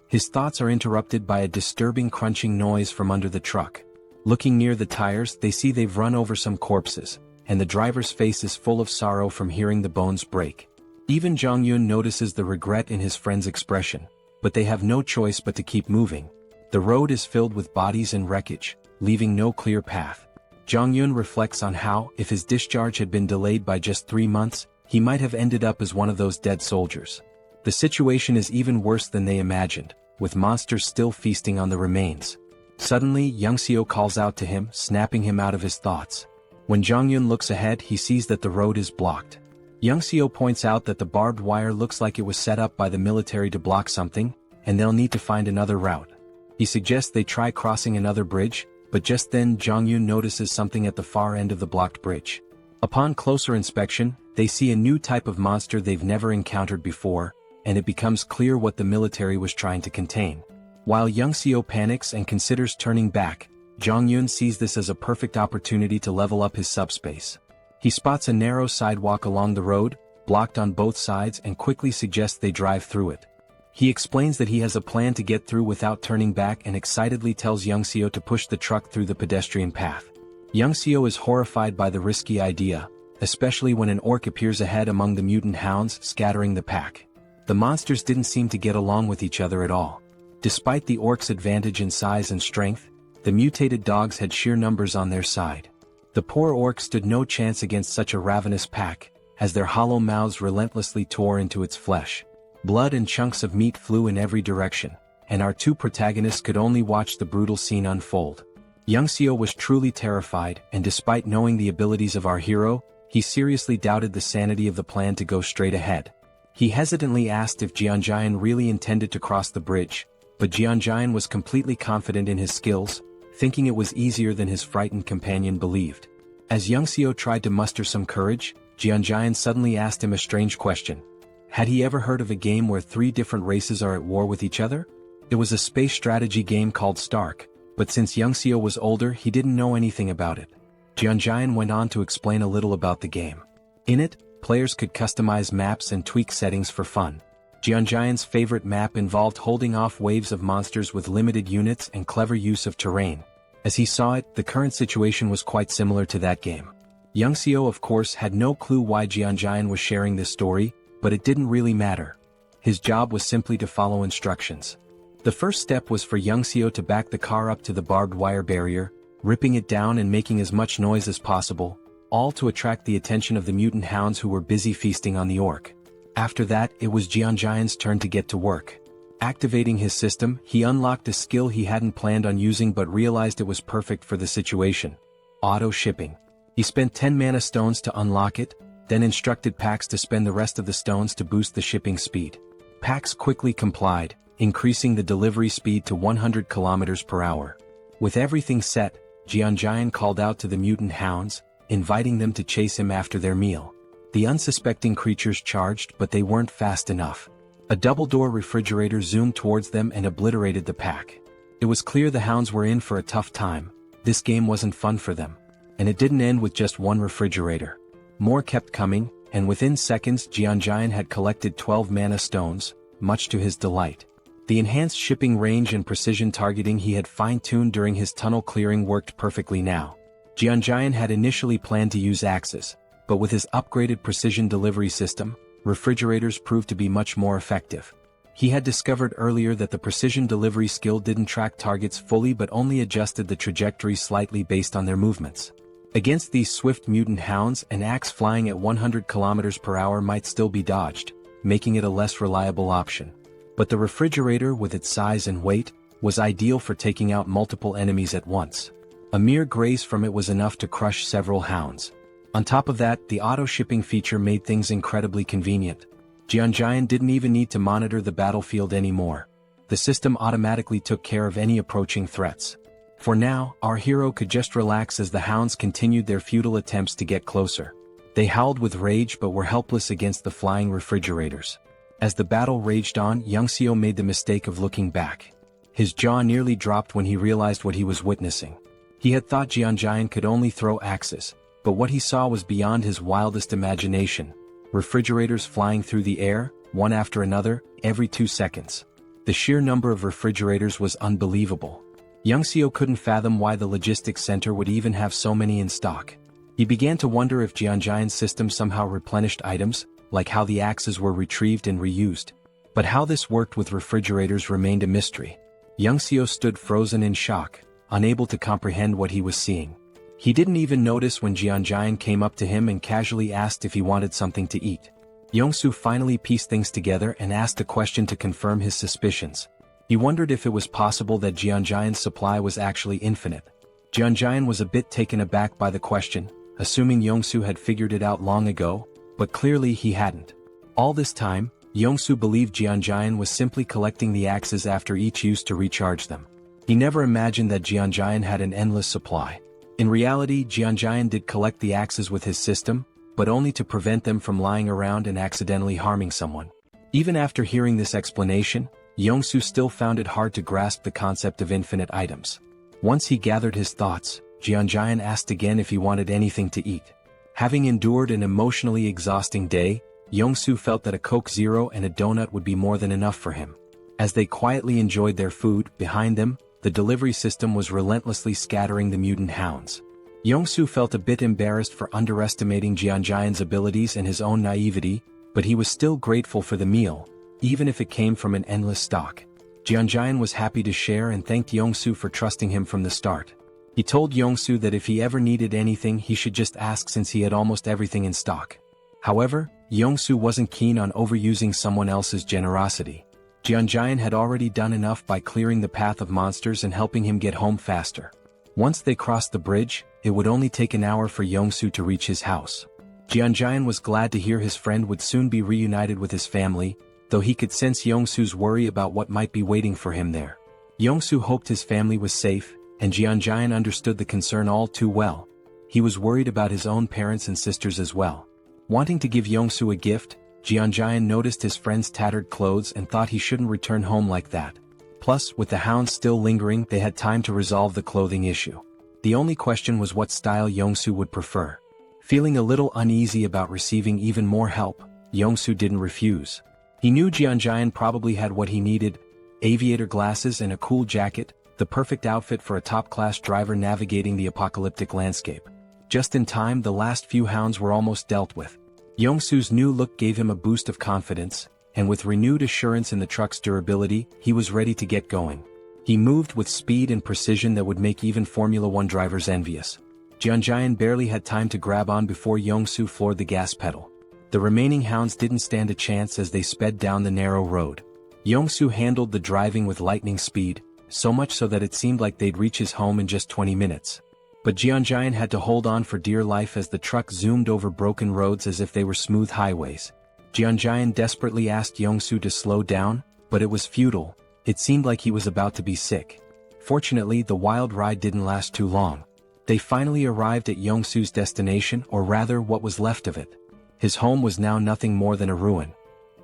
His thoughts are interrupted by a disturbing crunching noise from under the truck. Looking near the tires, they see they've run over some corpses, and the driver's face is full of sorrow from hearing the bones break. Even Jeong-gyeom notices the regret in his friend's expression, but they have no choice but to keep moving. The road is filled with bodies and wreckage, leaving no clear path. Jeong-gyeom reflects on how, if his discharge had been delayed by just 3 months, he might have ended up as one of those dead soldiers. The situation is even worse than they imagined, with monsters still feasting on the remains. Suddenly, Young-seo calls out to him, snapping him out of his thoughts. When Jeong-gyeom looks ahead, he sees that the road is blocked. Young-seo points out that the barbed wire looks like it was set up by the military to block something, and they'll need to find another route. He suggests they try crossing another bridge, but just then Jeong-gyeom notices something at the far end of the blocked bridge. Upon closer inspection, they see a new type of monster they've never encountered before, and it becomes clear what the military was trying to contain. While Young-seo panics and considers turning back, Jeong-gyeom sees this as a perfect opportunity to level up his subspace. He spots a narrow sidewalk along the road, blocked on both sides, and quickly suggests they drive through it. He explains that he has a plan to get through without turning back and excitedly tells Young-seo to push the truck through the pedestrian path. Young-seo is horrified by the risky idea, especially when an orc appears ahead among the mutant hounds, scattering the pack. The monsters didn't seem to get along with each other at all. Despite the orcs' advantage in size and strength, the mutated dogs had sheer numbers on their side. The poor orcs stood no chance against such a ravenous pack, as their hollow mouths relentlessly tore into its flesh. Blood and chunks of meat flew in every direction, and our two protagonists could only watch the brutal scene unfold. Young-seo was truly terrified, and despite knowing the abilities of our hero, he seriously doubted the sanity of the plan to go straight ahead. He hesitantly asked if Jeong-gyeom really intended to cross the bridge, but Jeong-gyeom was completely confident in his skills, thinking it was easier than his frightened companion believed. As Young-seo tried to muster some courage, Jeong-gyeom suddenly asked him a strange question. Had he ever heard of a game where 3 different races are at war with each other? It was a space strategy game called Stark, but since Young-seo was older, he didn't know anything about it. Jeong-gyeom went on to explain a little about the game. In it, players could customize maps and tweak settings for fun. Jeong-gyeom's favorite map involved holding off waves of monsters with limited units and clever use of terrain. As he saw it, the current situation was quite similar to that game. Young-seo of course had no clue why Jeong-gyeom was sharing this story, but it didn't really matter. His job was simply to follow instructions. The first step was for Young-seo to back the car up to the barbed wire barrier, ripping it down and making as much noise as possible, all to attract the attention of the mutant hounds who were busy feasting on the orc. After that, it was Jeong-gyeom's turn to get to work. Activating his system, he unlocked a skill he hadn't planned on using but realized it was perfect for the situation. Auto shipping. He spent 10 mana stones to unlock it, then instructed Pax to spend the rest of the stones to boost the shipping speed. Pax quickly complied, increasing the delivery speed to 100 km per hour. With everything set, Jeong-gyeom called out to the mutant hounds, inviting them to chase him after their meal. The unsuspecting creatures charged, but they weren't fast enough. A double-door refrigerator zoomed towards them and obliterated the pack. It was clear the hounds were in for a tough time. This game wasn't fun for them. And it didn't end with just one refrigerator. More kept coming, and within seconds Jeong-gyeom had collected 12 mana stones, much to his delight. The enhanced shipping range and precision targeting he had fine-tuned during his tunnel clearing worked perfectly now. Jeonjaen had initially planned to use axes, but with his upgraded precision delivery system, refrigerators proved to be much more effective. He had discovered earlier that the precision delivery skill didn't track targets fully but only adjusted the trajectory slightly based on their movements. Against these swift mutant hounds, an axe flying at 100 kilometers per hour might still be dodged, making it a less reliable option. But the refrigerator, with its size and weight, was ideal for taking out multiple enemies at once. A mere graze from it was enough to crush several hounds. On top of that, the auto-shipping feature made things incredibly convenient. Jeonjaen didn't even need to monitor the battlefield anymore. The system automatically took care of any approaching threats. For now, our hero could just relax as the hounds continued their futile attempts to get closer. They howled with rage but were helpless against the flying refrigerators. As the battle raged on, Youngseo made the mistake of looking back. His jaw nearly dropped when he realized what he was witnessing. He had thought Jeonjaen could only throw axes, but what he saw was beyond his wildest imagination. Refrigerators flying through the air, one after another, every 2 seconds. The sheer number of refrigerators was unbelievable. Youngseo couldn't fathom why the logistics center would even have so many in stock. He began to wonder if Jeonjaen's system somehow replenished items, like how the axes were retrieved and reused. But how this worked with refrigerators remained a mystery. Youngseo stood frozen in shock, unable to comprehend what he was seeing. He didn't even notice when Jeonjaen came up to him and casually asked if he wanted something to eat. Yongsoo finally pieced things together and asked a question to confirm his suspicions. He wondered if it was possible that Jeonjaen's supply was actually infinite. Jeonjaen was a bit taken aback by the question, assuming Yongsoo had figured it out long ago, but clearly he hadn't. All this time, Yongsoo believed Jeonjaen was simply collecting the axes after each use to recharge them. He never imagined that Jeonjaen had an endless supply. In reality, Jeonjaen did collect the axes with his system, but only to prevent them from lying around and accidentally harming someone. Even after hearing this explanation, Yongsoo still found it hard to grasp the concept of infinite items. Once he gathered his thoughts, Jeonjaen asked again if he wanted anything to eat. Having endured an emotionally exhausting day, Yongsoo felt that a Coke Zero and a donut would be more than enough for him. As they quietly enjoyed their food, behind them, the delivery system was relentlessly scattering the mutant hounds. Yongsoo felt a bit embarrassed for underestimating Jeonjaen's abilities and his own naivety, but he was still grateful for the meal, even if it came from an endless stock. Jeonjaen was happy to share and thanked Yongsoo for trusting him from the start. He told Yongsoo that if he ever needed anything he should just ask since he had almost everything in stock. However, Yongsoo wasn't keen on overusing someone else's generosity. Jeonjaen had already done enough by clearing the path of monsters and helping him get home faster. Once they crossed the bridge, it would only take an hour for Yongsoo to reach his house. Jeonjaen was glad to hear his friend would soon be reunited with his family, though he could sense Yongsoo's worry about what might be waiting for him there. Yongsoo hoped his family was safe, and Jeonjaen understood the concern all too well. He was worried about his own parents and sisters as well. Wanting to give Yongsoo a gift, Jeonjaen noticed his friend's tattered clothes and thought he shouldn't return home like that. Plus, with the hounds still lingering, they had time to resolve the clothing issue. The only question was what style Yongsoo would prefer. Feeling a little uneasy about receiving even more help, Yongsoo didn't refuse. He knew Jeonjaen probably had what he needed: aviator glasses and a cool jacket, the perfect outfit for a top-class driver navigating the apocalyptic landscape. Just in time, the last few hounds were almost dealt with. Yongsoo's new look gave him a boost of confidence, and with renewed assurance in the truck's durability, he was ready to get going. He moved with speed and precision that would make even Formula One drivers envious. Jeonjaen barely had time to grab on before Yongsoo floored the gas pedal. The remaining hounds didn't stand a chance as they sped down the narrow road. Yongsoo handled the driving with lightning speed, so much so that it seemed like they'd reach his home in just 20 minutes. But Jeonjaen had to hold on for dear life as the truck zoomed over broken roads as if they were smooth highways. Jeonjaen desperately asked Yongsoo to slow down, but it was futile. It seemed like he was about to be sick. Fortunately, the wild ride didn't last too long. They finally arrived at Yongsoo's destination, or rather what was left of it. His home was now nothing more than a ruin.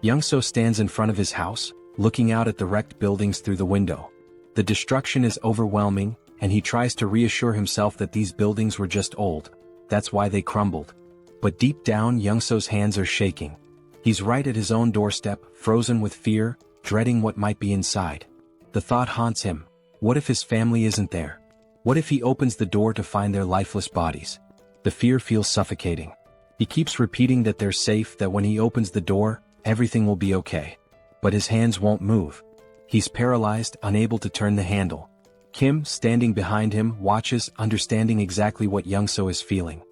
Yongsoo stands in front of his house, looking out at the wrecked buildings through the window. The destruction is overwhelming, and he tries to reassure himself that these buildings were just old. That's why they crumbled. But deep down, Yongsoo's hands are shaking. He's right at his own doorstep, frozen with fear, dreading what might be inside. The thought haunts him: what if his family isn't there? What if he opens the door to find their lifeless bodies? The fear feels suffocating. He keeps repeating that they're safe, that when he opens the door, everything will be okay. But his hands won't move. He's paralyzed, unable to turn the handle. Kim, standing behind him, watches, understanding exactly what Young-so is feeling.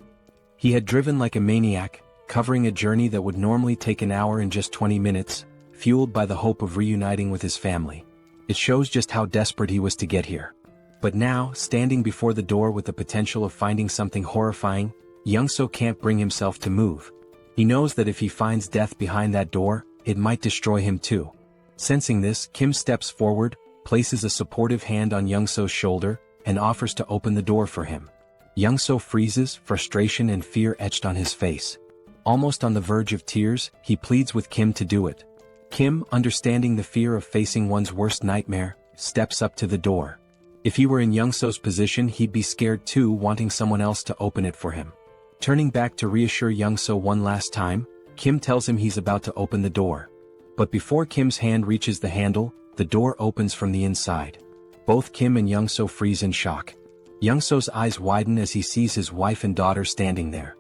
He had driven like a maniac, covering a journey that would normally take an hour in just 20 minutes, fueled by the hope of reuniting with his family. It shows just how desperate he was to get here. But now, standing before the door with the potential of finding something horrifying, Young-so can't bring himself to move. He knows that if he finds death behind that door, it might destroy him too. Sensing this, Kim steps forward, places a supportive hand on Young-so's shoulder, and offers to open the door for him. Young-so freezes, frustration and fear etched on his face. Almost on the verge of tears, he pleads with Kim to do it. Kim, understanding the fear of facing one's worst nightmare, steps up to the door. If he were in Young-so's position, he'd be scared too, wanting someone else to open it for him. Turning back to reassure Young-so one last time, Kim tells him he's about to open the door. But before Kim's hand reaches the handle, the door opens from the inside. Both Kim and Young-so freeze in shock. Young-so's eyes widen as he sees his wife and daughter standing there.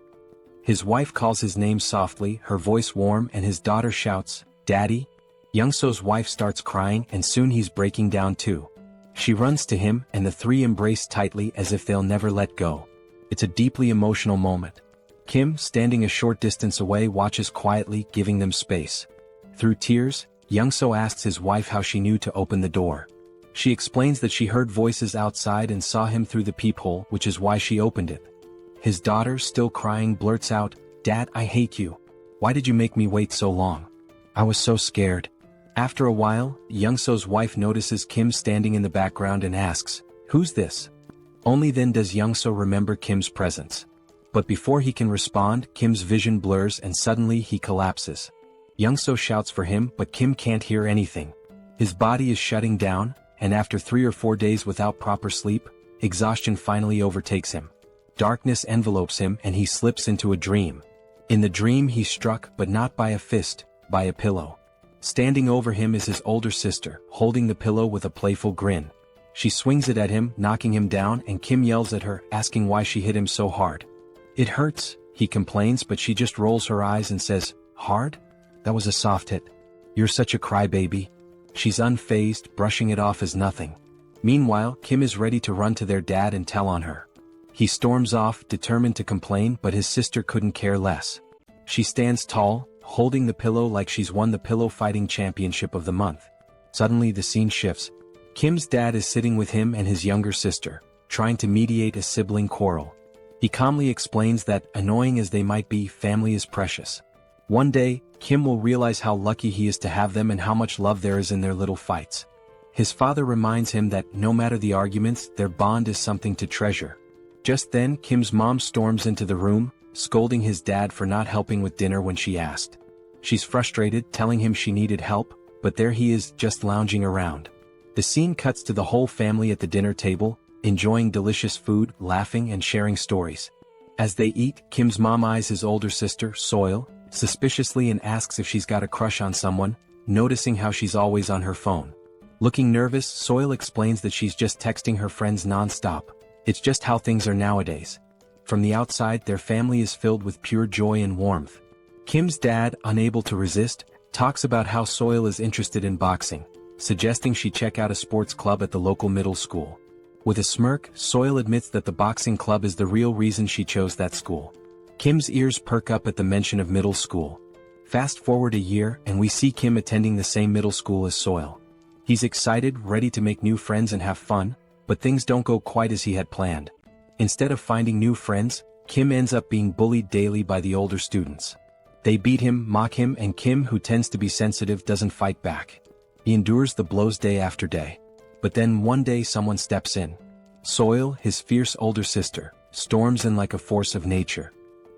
His wife calls his name softly, her voice warm, and his daughter shouts, "Daddy?" Young-so's wife starts crying, and soon he's breaking down too. She runs to him, and the three embrace tightly as if they'll never let go. It's a deeply emotional moment. Kim, standing a short distance away, watches quietly, giving them space. Through tears, Young-so asks his wife how she knew to open the door. She explains that she heard voices outside and saw him through the peephole, which is why she opened it. His daughter, still crying, blurts out, "Dad, I hate you. Why did you make me wait so long? I was so scared." After a while, Young-so's wife notices Kim standing in the background and asks, "Who's this?" Only then does Young-so remember Kim's presence. But before he can respond, Kim's vision blurs and suddenly he collapses. Young-so shouts for him, but Kim can't hear anything. His body is shutting down, and after 3 or 4 days without proper sleep, exhaustion finally overtakes him. Darkness envelopes him and he slips into a dream. In the dream he's struck, but not by a fist, by a pillow. Standing over him is his older sister, holding the pillow with a playful grin. She swings it at him, knocking him down, and Kim yells at her, asking why she hit him so hard. "It hurts," he complains, but she just rolls her eyes and says, "Hard? That was a soft hit. You're such a crybaby." She's unfazed, brushing it off as nothing. Meanwhile, Kim is ready to run to their dad and tell on her. He storms off, determined to complain, but his sister couldn't care less. She stands tall, holding the pillow like she's won the pillow fighting championship of the month. Suddenly the scene shifts. Kim's dad is sitting with him and his younger sister, trying to mediate a sibling quarrel. He calmly explains that, annoying as they might be, family is precious. One day, Kim will realize how lucky he is to have them and how much love there is in their little fights. His father reminds him that, no matter the arguments, their bond is something to treasure. Just then, Kim's mom storms into the room, scolding his dad for not helping with dinner when she asked. She's frustrated, telling him she needed help, but there he is, just lounging around. The scene cuts to the whole family at the dinner table, enjoying delicious food, laughing and sharing stories. As they eat, Kim's mom eyes his older sister, Seoul, suspiciously and asks if she's got a crush on someone, noticing how she's always on her phone. Looking nervous, Seoul explains that she's just texting her friends non-stop. It's just how things are nowadays. From the outside, their family is filled with pure joy and warmth. Kim's dad, unable to resist, talks about how Seoul is interested in boxing, suggesting she check out a sports club at the local middle school. With a smirk, Seoul admits that the boxing club is the real reason she chose that school. Kim's ears perk up at the mention of middle school. Fast forward a year, and we see Kim attending the same middle school as Seoul. He's excited, ready to make new friends and have fun, but things don't go quite as he had planned. Instead of finding new friends, Kim ends up being bullied daily by the older students. They beat him, mock him, and Kim, who tends to be sensitive, doesn't fight back. He endures the blows day after day. But then one day someone steps in. Seoul, his fierce older sister, storms in like a force of nature.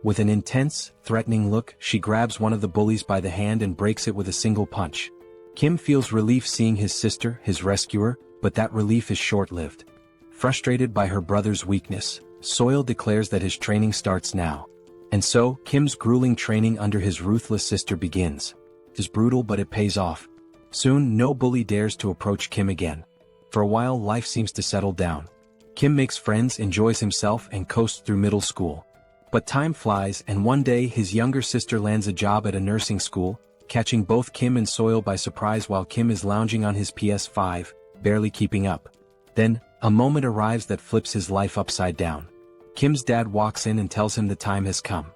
With an intense, threatening look, she grabs one of the bullies by the hand and breaks it with a single punch. Kim feels relief seeing his sister, his rescuer, but that relief is short-lived. Frustrated by her brother's weakness, Seoul declares that his training starts now. And so, Kim's grueling training under his ruthless sister begins. It's brutal, but it pays off. Soon, no bully dares to approach Kim again. For a while, life seems to settle down. Kim makes friends, enjoys himself, and coasts through middle school. But time flies, and one day his younger sister lands a job at a nursing school, catching both Kim and Seoul by surprise while Kim is lounging on his PS5, barely keeping up. Then, a moment arrives that flips his life upside down. Kim's dad walks in and tells him the time has come.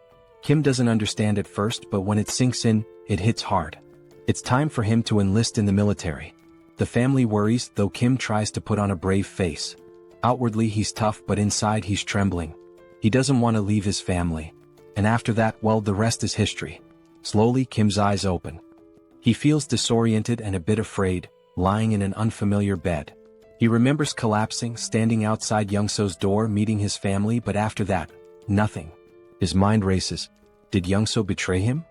Kim doesn't understand at first, but when it sinks in, it hits hard. It's time for him to enlist in the military. The family worries, though Kim tries to put on a brave face. Outwardly he's tough, but inside he's trembling. He doesn't want to leave his family. And after that, well, the rest is history. Slowly, Kim's eyes open. He feels disoriented and a bit afraid, lying in an unfamiliar bed. He remembers collapsing, standing outside Youngso's door, meeting his family, but after that, nothing. His mind races. Did Youngso betray him?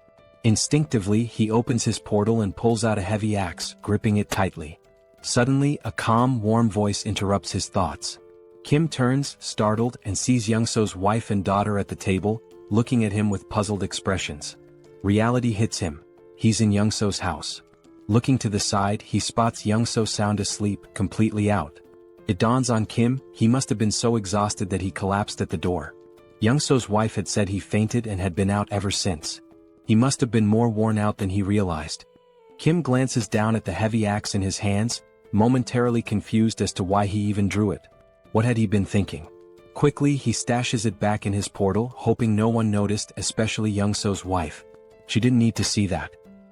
Instinctively, he opens his portal and pulls out a heavy axe, gripping it tightly. Suddenly, a calm, warm voice interrupts his thoughts. Kim turns, startled, and sees Youngso's wife and daughter at the table, looking at him with puzzled expressions. Reality hits him. He's in Youngso's house. Looking to the side, he spots Youngso sound asleep, completely out. It dawns on Kim, he must have been so exhausted that he collapsed at the door. Youngso's wife had said he fainted and had been out ever since. He must have been more worn out than he realized. Kim glances down at the heavy axe in his hands, momentarily confused as to why he even drew it. What had he been thinking? Quickly, he stashes it back in his portal, hoping no one noticed, especially Youngso's wife. She didn't need to see that.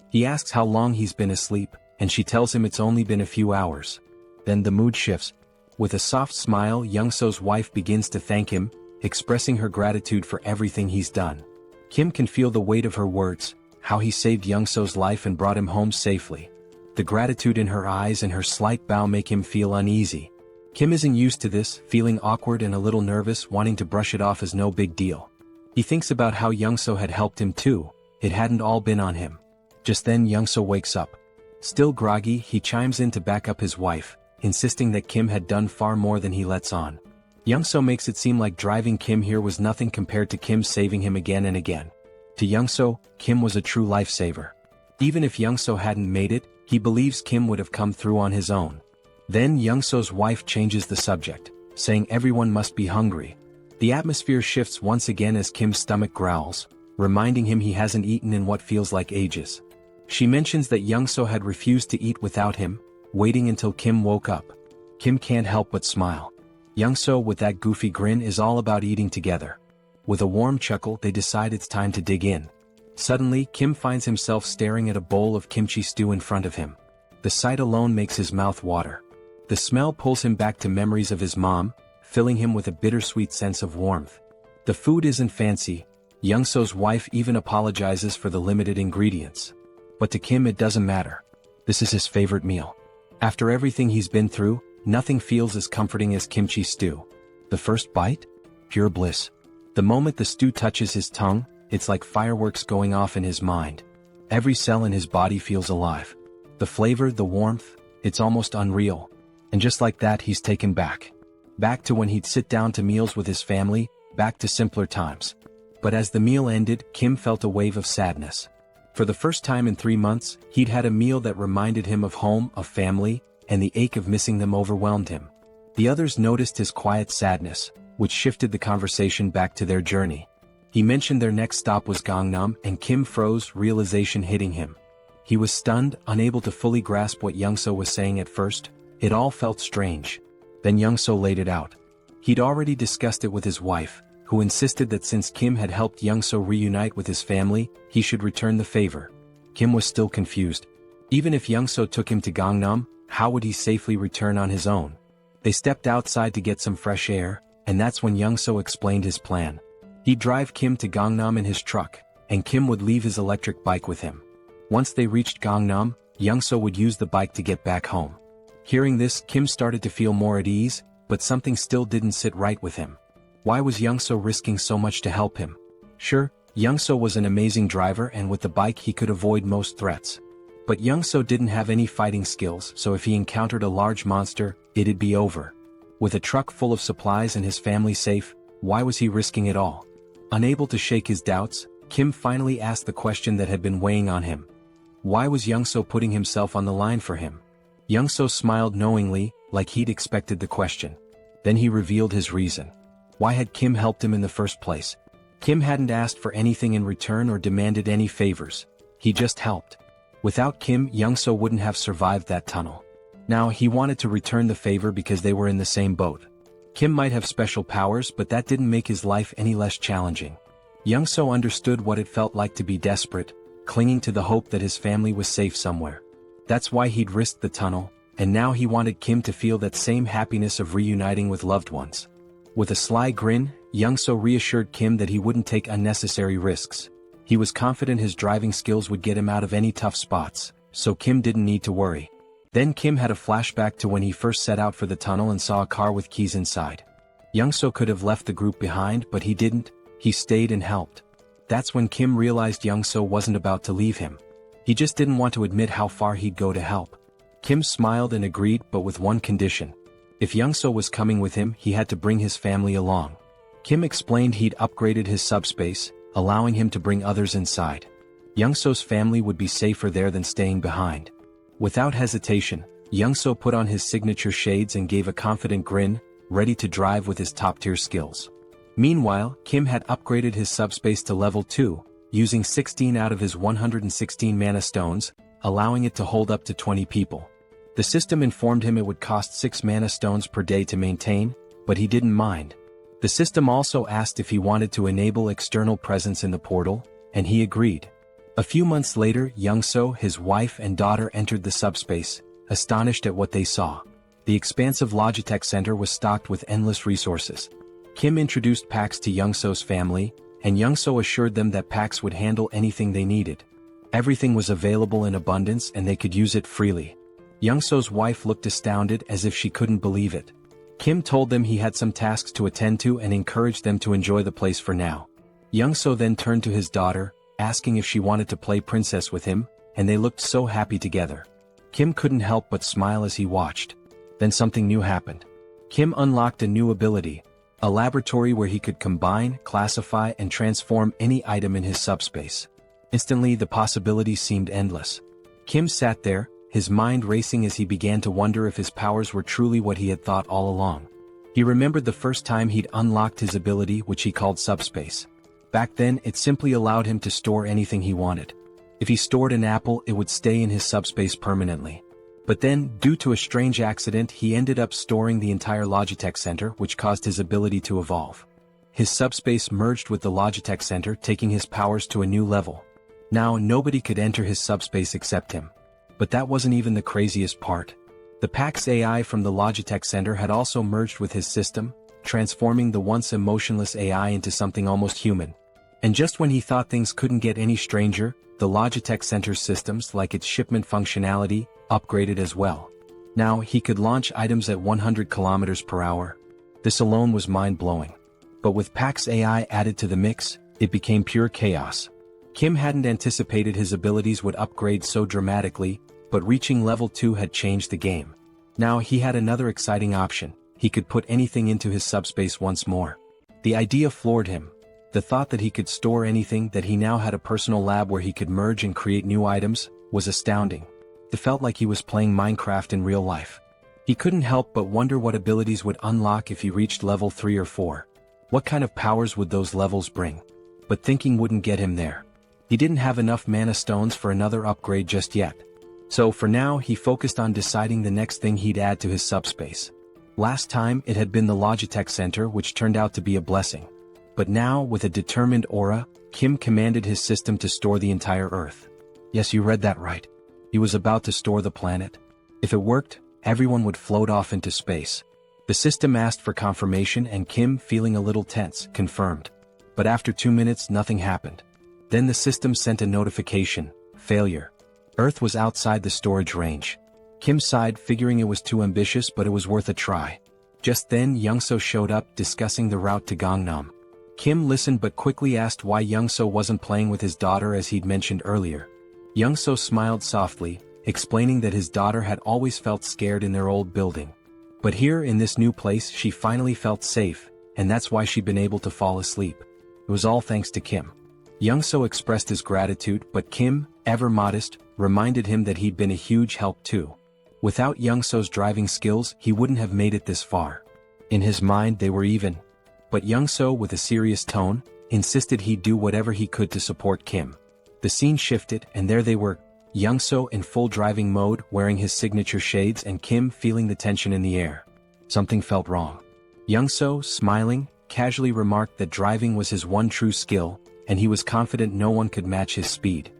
He asks how long he's been asleep, and she tells him it's only been a few hours. Then the mood shifts. With a soft smile, Youngso's wife begins to thank him, expressing her gratitude for everything he's done. Kim can feel the weight of her words, how he saved Youngso's life and brought him home safely. The gratitude in her eyes and her slight bow make him feel uneasy. Kim isn't used to this, feeling awkward and a little nervous, wanting to brush it off as no big deal. He thinks about how Youngso had helped him too. It hadn't all been on him. Just then Youngso wakes up. Still groggy, he chimes in to back up his wife, insisting that Kim had done far more than he lets on. Youngso makes it seem like driving Kim here was nothing compared to Kim saving him again and again. To Youngso, Kim was a true lifesaver. Even if Youngso hadn't made it, he believes Kim would have come through on his own. Then Youngso's wife changes the subject, saying everyone must be hungry. The atmosphere shifts once again as Kim's stomach growls, reminding him he hasn't eaten in what feels like ages. She mentions that Youngso had refused to eat without him, waiting until Kim woke up. Kim can't help but smile. Youngso, with that goofy grin, is all about eating together. With a warm chuckle, they decide it's time to dig in. Suddenly, Kim finds himself staring at a bowl of kimchi stew in front of him. The sight alone makes his mouth water. The smell pulls him back to memories of his mom, filling him with a bittersweet sense of warmth. The food isn't fancy. Youngso's wife even apologizes for the limited ingredients. But to Kim it doesn't matter. This is his favorite meal. After everything he's been through, nothing feels as comforting as kimchi stew. The first bite? Pure bliss. The moment the stew touches his tongue, it's like fireworks going off in his mind. Every cell in his body feels alive. The flavor, the warmth, it's almost unreal. And just like that, he's taken back. Back to when he'd sit down to meals with his family, back to simpler times. But as the meal ended, Kim felt a wave of sadness. For the first time in 3 months, he'd had a meal that reminded him of home, of family, and the ache of missing them overwhelmed him. The others noticed his quiet sadness, which shifted the conversation back to their journey. He mentioned their next stop was Gangnam, and Kim froze, realization hitting him. He was stunned, unable to fully grasp what Youngso was saying at first. It all felt strange. Then Youngso laid it out. He'd already discussed it with his wife, who insisted that since Kim had helped Youngso reunite with his family, he should return the favor. Kim was still confused. Even if Youngso took him to Gangnam, how would he safely return on his own? They stepped outside to get some fresh air, and that's when Youngso explained his plan. He'd drive Kim to Gangnam in his truck, and Kim would leave his electric bike with him. Once they reached Gangnam, Youngso would use the bike to get back home. Hearing this, Kim started to feel more at ease, but something still didn't sit right with him. Why was Youngso risking so much to help him? Sure, Youngso was an amazing driver, and with the bike he could avoid most threats. But Youngso didn't have any fighting skills, so if he encountered a large monster, it'd be over. With a truck full of supplies and his family safe, why was he risking it all? Unable to shake his doubts, Kim finally asked the question that had been weighing on him. Why was Youngso putting himself on the line for him? Youngso smiled knowingly, like he'd expected the question. Then he revealed his reason. Why had Kim helped him in the first place? Kim hadn't asked for anything in return or demanded any favors. He just helped. Without Kim, Young-so wouldn't have survived that tunnel. Now, he wanted to return the favor because they were in the same boat. Kim might have special powers, but that didn't make his life any less challenging. Young-so understood what it felt like to be desperate, clinging to the hope that his family was safe somewhere. That's why he'd risked the tunnel, and now he wanted Kim to feel that same happiness of reuniting with loved ones. With a sly grin, Young-so reassured Kim that he wouldn't take unnecessary risks. He was confident his driving skills would get him out of any tough spots, so Kim didn't need to worry. Then Kim had a flashback to when he first set out for the tunnel and saw a car with keys inside. Young-so could have left the group behind, but he didn't. He stayed and helped. That's when Kim realized Young-so wasn't about to leave him. He just didn't want to admit how far he'd go to help. Kim smiled and agreed, but with one condition. If Young-so was coming with him, he had to bring his family along. Kim explained he'd upgraded his subspace, allowing him to bring others inside. Young-so's family would be safer there than staying behind. Without hesitation, Young-so put on his signature shades and gave a confident grin, ready to drive with his top-tier skills. Meanwhile, Kim had upgraded his subspace to level 2, using 16 out of his 116 mana stones, allowing it to hold up to 20 people. The system informed him it would cost 6 mana stones per day to maintain, but he didn't mind. The system also asked if he wanted to enable external presence in the portal, and he agreed. A few months later, Young-so, his wife and daughter entered the subspace, astonished at what they saw. The expansive Logitech Center was stocked with endless resources. Kim introduced PAX to Young-so's family, and Young-so assured them that PAX would handle anything they needed. Everything was available in abundance and they could use it freely. Young-so's wife looked astounded as if she couldn't believe it. Kim told them he had some tasks to attend to and encouraged them to enjoy the place for now. Young-so then turned to his daughter, asking if she wanted to play princess with him, and they looked so happy together. Kim couldn't help but smile as he watched. Then something new happened. Kim unlocked a new ability, a laboratory where he could combine, classify, and transform any item in his subspace. Instantly, the possibilities seemed endless. Kim sat there, his mind racing as he began to wonder if his powers were truly what he had thought all along. He remembered the first time he'd unlocked his ability, which he called subspace. Back then, it simply allowed him to store anything he wanted. If he stored an apple, it would stay in his subspace permanently. But then, due to a strange accident, he ended up storing the entire Logitech Center, which caused his ability to evolve. His subspace merged with the Logitech Center, taking his powers to a new level. Now, nobody could enter his subspace except him. But that wasn't even the craziest part. The PAX AI from the Logitech Center had also merged with his system, transforming the once emotionless AI into something almost human. And just when he thought things couldn't get any stranger, the Logitech Center's systems, like its shipment functionality, upgraded as well. Now, he could launch items at 100 kilometers per hour. This alone was mind-blowing. But with PAX AI added to the mix, it became pure chaos. Kim hadn't anticipated his abilities would upgrade so dramatically, but reaching level 2 had changed the game. Now he had another exciting option. He could put anything into his subspace once more. The idea floored him. The thought that he could store anything, that he now had a personal lab where he could merge and create new items, was astounding. It felt like he was playing Minecraft in real life. He couldn't help but wonder what abilities would unlock if he reached level 3 or 4. What kind of powers would those levels bring? But thinking wouldn't get him there. He didn't have enough mana stones for another upgrade just yet. So for now, he focused on deciding the next thing he'd add to his subspace. Last time, it had been the Logitech Center, which turned out to be a blessing. But now, with a determined aura, Kim commanded his system to store the entire Earth. Yes, you read that right. He was about to store the planet. If it worked, everyone would float off into space. The system asked for confirmation and Kim, feeling a little tense, confirmed. But after 2 minutes, nothing happened. Then the system sent a notification: failure. Earth was outside the storage range. Kim sighed, figuring it was too ambitious, but it was worth a try. Just then, Young-so showed up, discussing the route to Gangnam. Kim listened but quickly asked why Young-so wasn't playing with his daughter as he'd mentioned earlier. Young-so smiled softly, explaining that his daughter had always felt scared in their old building. But here in this new place she finally felt safe, and that's why she'd been able to fall asleep. It was all thanks to Kim. Young-so expressed his gratitude, but Kim, ever modest, reminded him that he'd been a huge help too. Without Young-so's driving skills, he wouldn't have made it this far. In his mind they were even. But Young-so, with a serious tone, insisted he'd do whatever he could to support Kim. The scene shifted, and there they were, Young-so in full driving mode, wearing his signature shades, and Kim feeling the tension in the air. Something felt wrong. Young-so, smiling, casually remarked that driving was his one true skill, and he was confident no one could match his speed.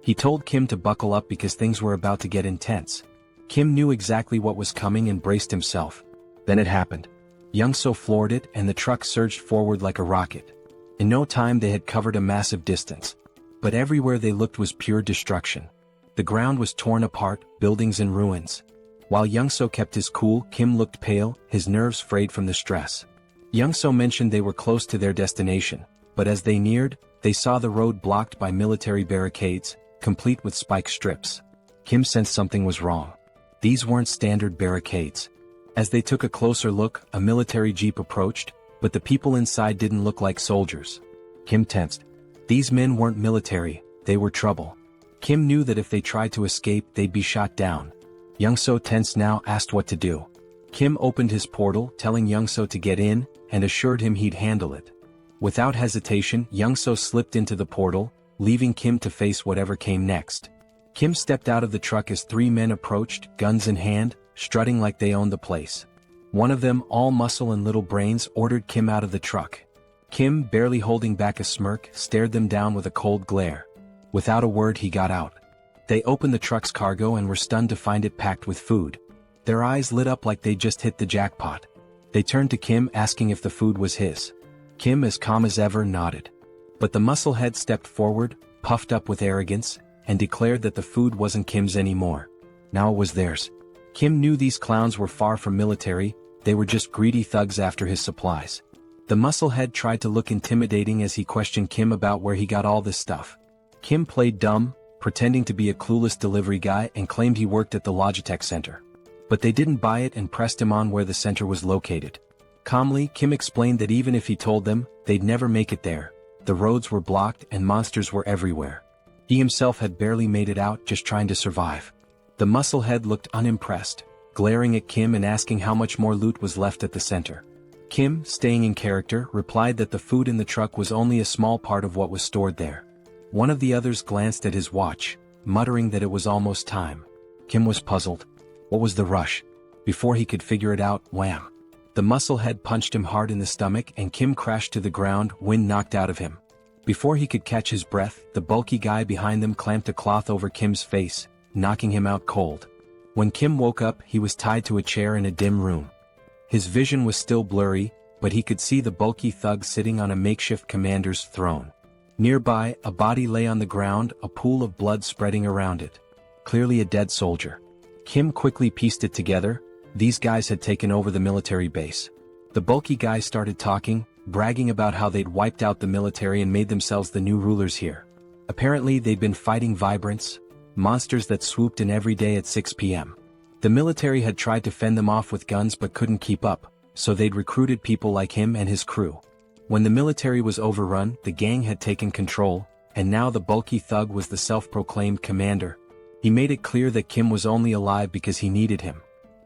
He told Kim to buckle up because things were about to get intense. Kim knew exactly what was coming and braced himself. Then it happened. Young-so floored it, and the truck surged forward like a rocket. In no time they had covered a massive distance. But everywhere they looked was pure destruction. The ground was torn apart, buildings in ruins. While Young-so kept his cool, Kim looked pale, his nerves frayed from the stress. Young-so mentioned they were close to their destination, but as they neared, they saw the road blocked by military barricades, complete with spike strips. Kim sensed something was wrong. These weren't standard barricades. As they took a closer look, a military jeep approached, but the people inside didn't look like soldiers. Kim tensed. These men weren't military, they were trouble. Kim knew that if they tried to escape they'd be shot down. Young-so, tense now, asked what to do. Kim opened his portal, telling Young-so to get in, and assured him he'd handle it. Without hesitation, Young-so slipped into the portal, leaving Kim to face whatever came next. Kim stepped out of the truck as three men approached, guns in hand, strutting like they owned the place. One of them, all muscle and little brains, ordered Kim out of the truck. Kim, barely holding back a smirk, stared them down with a cold glare. Without a word he got out. They opened the truck's cargo and were stunned to find it packed with food. Their eyes lit up like they'd just hit the jackpot. They turned to Kim, asking if the food was his. Kim, as calm as ever, nodded. But the musclehead stepped forward, puffed up with arrogance, and declared that the food wasn't Kim's anymore. Now it was theirs. Kim knew these clowns were far from military, they were just greedy thugs after his supplies. The musclehead tried to look intimidating as he questioned Kim about where he got all this stuff. Kim played dumb, pretending to be a clueless delivery guy, and claimed he worked at the Logitech Center. But they didn't buy it and pressed him on where the center was located. Calmly, Kim explained that even if he told them, they'd never make it there. The roads were blocked and monsters were everywhere. He himself had barely made it out, just trying to survive. The musclehead looked unimpressed, glaring at Kim and asking how much more loot was left at the center. Kim, staying in character, replied that the food in the truck was only a small part of what was stored there. One of the others glanced at his watch, muttering that it was almost time. Kim was puzzled. What was the rush? Before he could figure it out, wham! The musclehead punched him hard in the stomach and Kim crashed to the ground, wind knocked out of him. Before he could catch his breath, the bulky guy behind them clamped a cloth over Kim's face, knocking him out cold. When Kim woke up, he was tied to a chair in a dim room. His vision was still blurry, but he could see the bulky thug sitting on a makeshift commander's throne. Nearby, a body lay on the ground, a pool of blood spreading around it. Clearly a dead soldier. Kim quickly pieced it together. These guys had taken over the military base. The bulky guy started talking, bragging about how they'd wiped out the military and made themselves the new rulers here. Apparently they'd been fighting vibrants, monsters that swooped in every day at 6 p.m. The military had tried to fend them off with guns but couldn't keep up, so they'd recruited people like him and his crew. When the military was overrun, the gang had taken control, and now the bulky thug was the self-proclaimed commander. He made it clear that Kim was only alive because he needed him.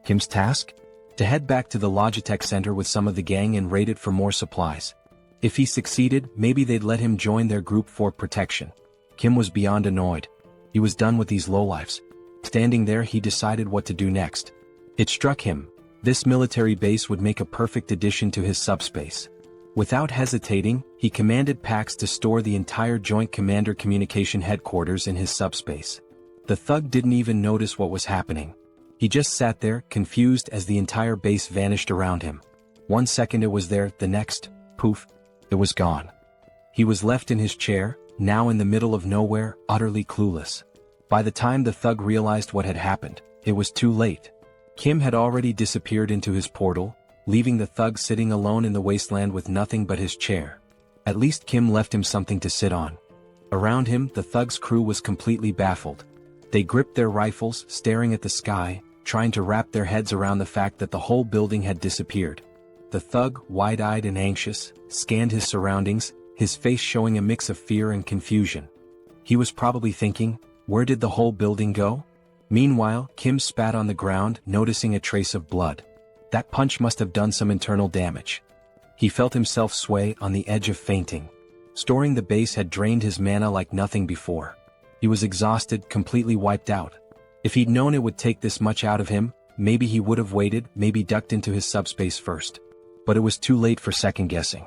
Kim's task? To head back to the Logitech Center with some of the gang and raid it for more supplies. If he succeeded, maybe they'd let him join their group for protection. Kim was beyond annoyed. He was done with these lowlifes. Standing there, he decided what to do next. It struck him. This military base would make a perfect addition to his subspace. Without hesitating, he commanded Pax to store the entire Joint Commander Communication Headquarters in his subspace. The thug didn't even notice what was happening. He just sat there, confused as the entire base vanished around him. 1 second it was there, the next, poof, it was gone. He was left in his chair, now in the middle of nowhere, utterly clueless. By the time the thug realized what had happened, it was too late. Kim had already disappeared into his portal, leaving the thug sitting alone in the wasteland with nothing but his chair. At least Kim left him something to sit on. Around him, the thug's crew was completely baffled. They gripped their rifles, staring at the sky, trying to wrap their heads around the fact that the whole building had disappeared. The thug, wide-eyed and anxious, scanned his surroundings, his face showing a mix of fear and confusion. He was probably thinking, where did the whole building go? Meanwhile, Kim spat on the ground, noticing a trace of blood. That punch must have done some internal damage. He felt himself sway on the edge of fainting. Storing the base had drained his mana like nothing before. He was exhausted, completely wiped out. If he'd known it would take this much out of him, maybe he would have waited, maybe ducked into his subspace first. But it was too late for second-guessing.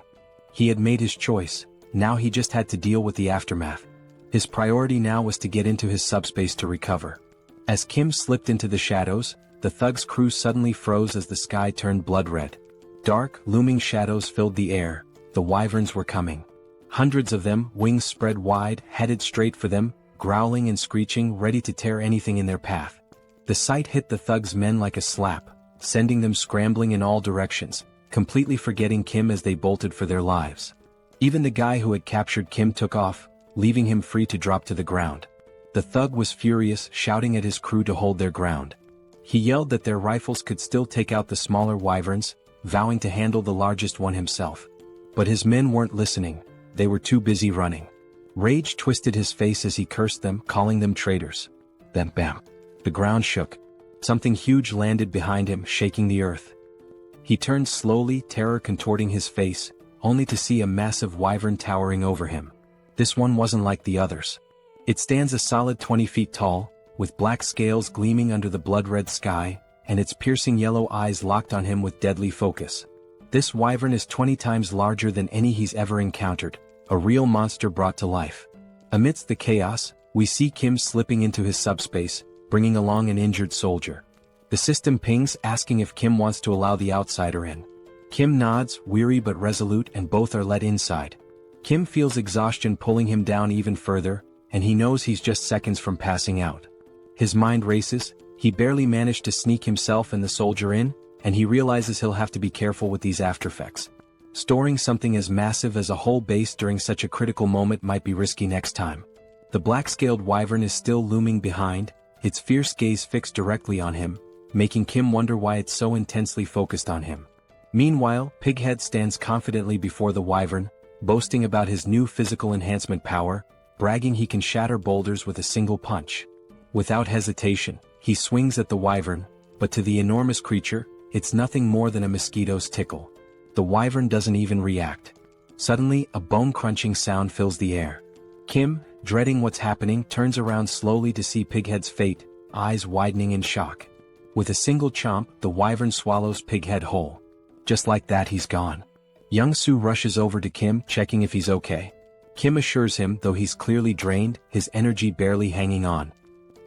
He had made his choice, now he just had to deal with the aftermath. His priority now was to get into his subspace to recover. As Kim slipped into the shadows, the thug's crew suddenly froze as the sky turned blood-red. Dark, looming shadows filled the air. The wyverns were coming. Hundreds of them, wings spread wide, headed straight for them, growling and screeching, ready to tear anything in their path. The sight hit the thug's men like a slap, sending them scrambling in all directions, completely forgetting Kim as they bolted for their lives. Even the guy who had captured Kim took off, leaving him free to drop to the ground. The thug was furious, shouting at his crew to hold their ground. He yelled that their rifles could still take out the smaller wyverns, vowing to handle the largest one himself. But his men weren't listening, they were too busy running. Rage twisted his face as he cursed them, calling them traitors. Then bam. The ground shook. Something huge landed behind him, shaking the earth. He turned slowly, terror contorting his face, only to see a massive wyvern towering over him. This one wasn't like the others. It stands a solid 20 feet tall, with black scales gleaming under the blood-red sky, and its piercing yellow eyes locked on him with deadly focus. This wyvern is 20 times larger than any he's ever encountered, a real monster brought to life. Amidst the chaos, we see Kim slipping into his subspace, bringing along an injured soldier. The system pings asking if Kim wants to allow the outsider in. Kim nods, weary but resolute, and both are let inside. Kim feels exhaustion pulling him down even further, and he knows he's just seconds from passing out. His mind races, he barely managed to sneak himself and the soldier in, and he realizes he'll have to be careful with these aftereffects. Storing something as massive as a whole base during such a critical moment might be risky next time. The black-scaled wyvern is still looming behind, its fierce gaze fixed directly on him, making Kim wonder why it's so intensely focused on him. Meanwhile, Pighead stands confidently before the wyvern, boasting about his new physical enhancement power, bragging he can shatter boulders with a single punch. Without hesitation, he swings at the wyvern, but to the enormous creature, it's nothing more than a mosquito's tickle. The wyvern doesn't even react. Suddenly, a bone-crunching sound fills the air. Kim, dreading what's happening, turns around slowly to see Pighead's fate, eyes widening in shock. With a single chomp, the wyvern swallows Pighead whole. Just like that, he's gone. Young-soo rushes over to Kim, checking if he's okay. Kim assures him, though he's clearly drained, his energy barely hanging on.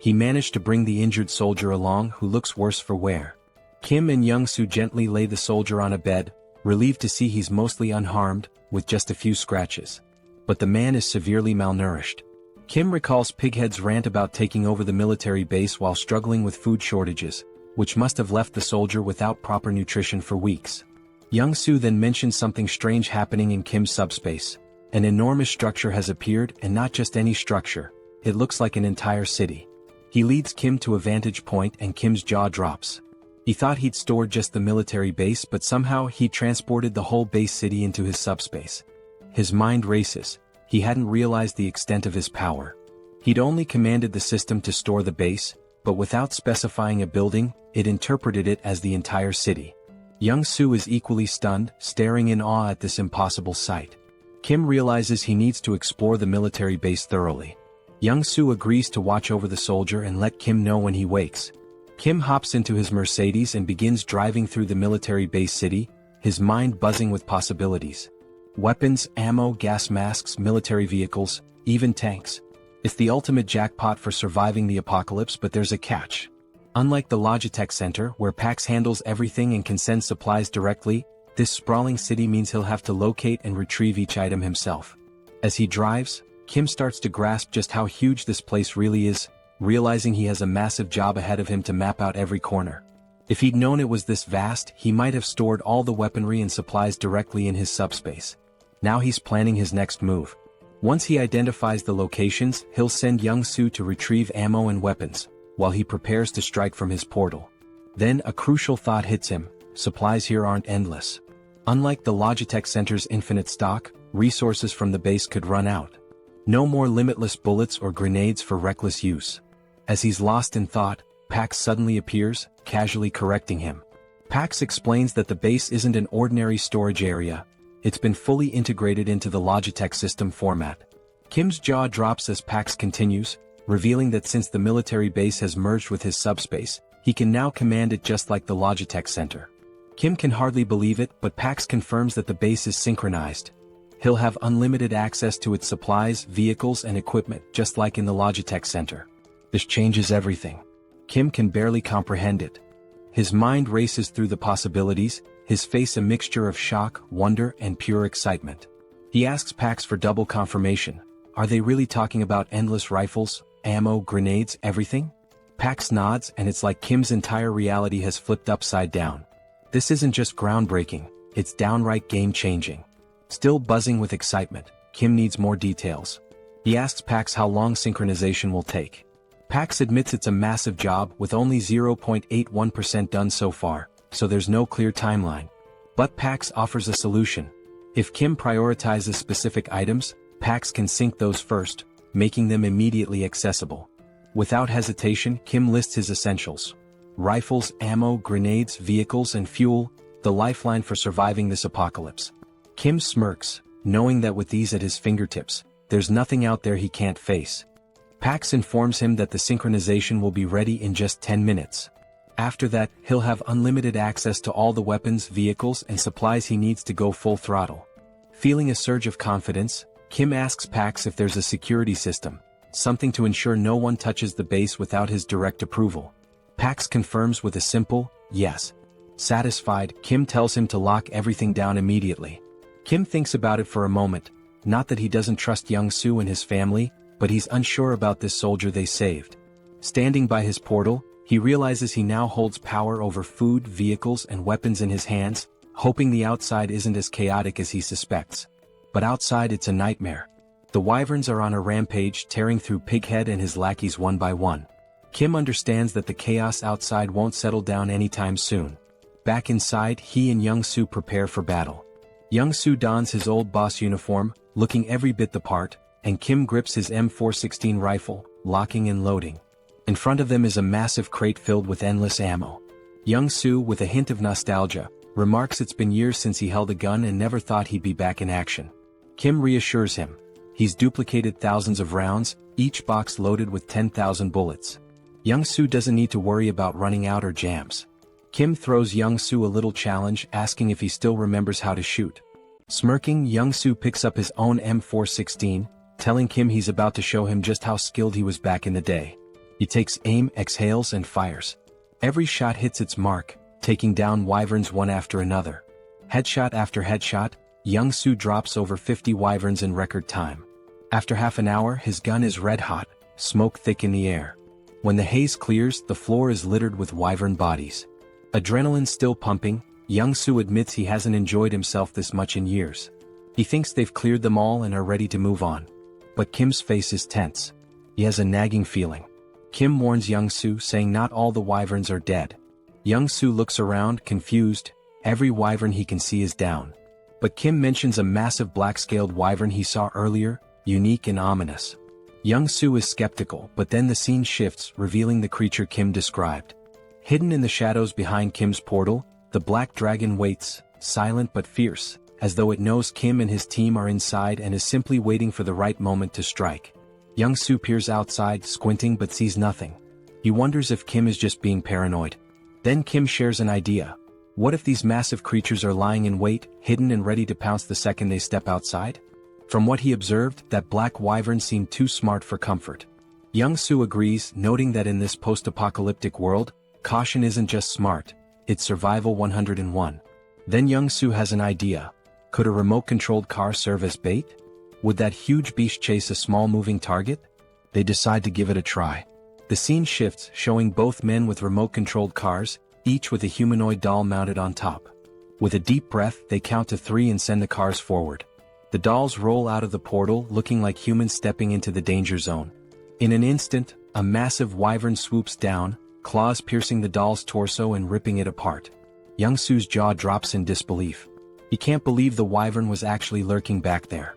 He managed to bring the injured soldier along, who looks worse for wear. Kim and Young-soo gently lay the soldier on a bed, relieved to see he's mostly unharmed, with just a few scratches. But the man is severely malnourished. Kim recalls Pighead's rant about taking over the military base while struggling with food shortages, which must have left the soldier without proper nutrition for weeks. Young-soo then mentions something strange happening in Kim's subspace. An enormous structure has appeared, and not just any structure. It looks like an entire city. He leads Kim to a vantage point and Kim's jaw drops. He thought he'd stored just the military base, but somehow he transported the whole base city into his subspace. His mind races. He hadn't realized the extent of his power. He'd only commanded the system to store the base, but without specifying a building, it interpreted it as the entire city. Young-soo is equally stunned, staring in awe at this impossible sight. Kim realizes he needs to explore the military base thoroughly. Young-soo agrees to watch over the soldier and let Kim know when he wakes. Kim hops into his Mercedes and begins driving through the military base city, his mind buzzing with possibilities. Weapons, ammo, gas masks, military vehicles, even tanks. It's the ultimate jackpot for surviving the apocalypse, but there's a catch. Unlike the Logitech Center, where PAX handles everything and can send supplies directly, this sprawling city means he'll have to locate and retrieve each item himself. As he drives, Kim starts to grasp just how huge this place really is, realizing he has a massive job ahead of him to map out every corner. If he'd known it was this vast, he might have stored all the weaponry and supplies directly in his subspace. Now he's planning his next move. Once he identifies the locations, he'll send Young-soo to retrieve ammo and weapons, while he prepares to strike from his portal. Then a crucial thought hits him: supplies here aren't endless. Unlike the Logitech Center's infinite stock, resources from the base could run out. No more limitless bullets or grenades for reckless use. As he's lost in thought, Pax suddenly appears, casually correcting him. Pax explains that the base isn't an ordinary storage area. It's been fully integrated into the Logitech system format. Kim's jaw drops as Pax continues, revealing that since the military base has merged with his subspace, he can now command it just like the Logitech center. Kim can hardly believe it, but Pax confirms that the base is synchronized. He'll have unlimited access to its supplies, vehicles, and equipment, just like in the Logitech center. This changes everything. Kim can barely comprehend it. His mind races through the possibilities, his face a mixture of shock, wonder, and pure excitement. He asks Pax for double confirmation. Are they really talking about endless rifles, ammo, grenades, everything? Pax nods, and it's like Kim's entire reality has flipped upside down. This isn't just groundbreaking, it's downright game-changing. Still buzzing with excitement, Kim needs more details. He asks Pax how long synchronization will take. Pax admits it's a massive job with only 0.81% done so far, so there's no clear timeline. But Pax offers a solution. If Kim prioritizes specific items, Pax can sync those first, making them immediately accessible. Without hesitation, Kim lists his essentials. Rifles, ammo, grenades, vehicles, and fuel, the lifeline for surviving this apocalypse. Kim smirks, knowing that with these at his fingertips, there's nothing out there he can't face. Pax informs him that the synchronization will be ready in just 10 minutes. After that, he'll have unlimited access to all the weapons, vehicles, and supplies he needs to go full throttle. Feeling a surge of confidence, Kim asks Pax if there's a security system, something to ensure no one touches the base without his direct approval. Pax confirms with a simple, yes. Satisfied, Kim tells him to lock everything down immediately. Kim thinks about it for a moment, not that he doesn't trust Young-soo and his family, but he's unsure about this soldier they saved. Standing by his portal, he realizes he now holds power over food, vehicles, and weapons in his hands, hoping the outside isn't as chaotic as he suspects. But outside it's a nightmare. The wyverns are on a rampage, tearing through Pighead and his lackeys one by one. Kim understands that the chaos outside won't settle down anytime soon. Back inside, he and Young-soo prepare for battle. Young-soo dons his old boss uniform, looking every bit the part, and Kim grips his M416 rifle, locking and loading. In front of them is a massive crate filled with endless ammo. Young-soo, with a hint of nostalgia, remarks it's been years since he held a gun and never thought he'd be back in action. Kim reassures him. He's duplicated thousands of rounds, each box loaded with 10,000 bullets. Young-soo doesn't need to worry about running out or jams. Kim throws Young-soo a little challenge, asking if he still remembers how to shoot. Smirking, Young-soo picks up his own M416, telling Kim he's about to show him just how skilled he was back in the day. He takes aim, exhales, and fires. Every shot hits its mark, taking down wyverns one after another. Headshot after headshot, Young-soo drops over 50 wyverns in record time. After half an hour, his gun is red hot, smoke thick in the air. When the haze clears, the floor is littered with wyvern bodies. Adrenaline still pumping, Young-soo admits he hasn't enjoyed himself this much in years. He thinks they've cleared them all and are ready to move on. But Kim's face is tense. He has a nagging feeling. Kim warns Young-soo, saying not all the wyverns are dead. Young-soo looks around, confused. Every wyvern he can see is down. But Kim mentions a massive black-scaled wyvern he saw earlier, unique and ominous. Young-soo is skeptical, but then the scene shifts, revealing the creature Kim described. Hidden in the shadows behind Kim's portal, the black dragon waits, silent but fierce, as though it knows Kim and his team are inside and is simply waiting for the right moment to strike. Young-soo peers outside, squinting but sees nothing. He wonders if Kim is just being paranoid. Then Kim shares an idea. What if these massive creatures are lying in wait, hidden and ready to pounce the second they step outside? From what he observed, that black wyvern seemed too smart for comfort. Young-soo agrees, noting that in this post-apocalyptic world, caution isn't just smart, it's survival 101. Then Young-soo has an idea. Could a remote-controlled car serve as bait? Would that huge beast chase a small moving target? They decide to give it a try. The scene shifts, showing both men with remote-controlled cars, each with a humanoid doll mounted on top. With a deep breath, they count to 3 and send the cars forward. The dolls roll out of the portal, looking like humans stepping into the danger zone. In an instant, a massive wyvern swoops down, claws piercing the doll's torso and ripping it apart. Young-soo's jaw drops in disbelief. He can't believe the wyvern was actually lurking back there.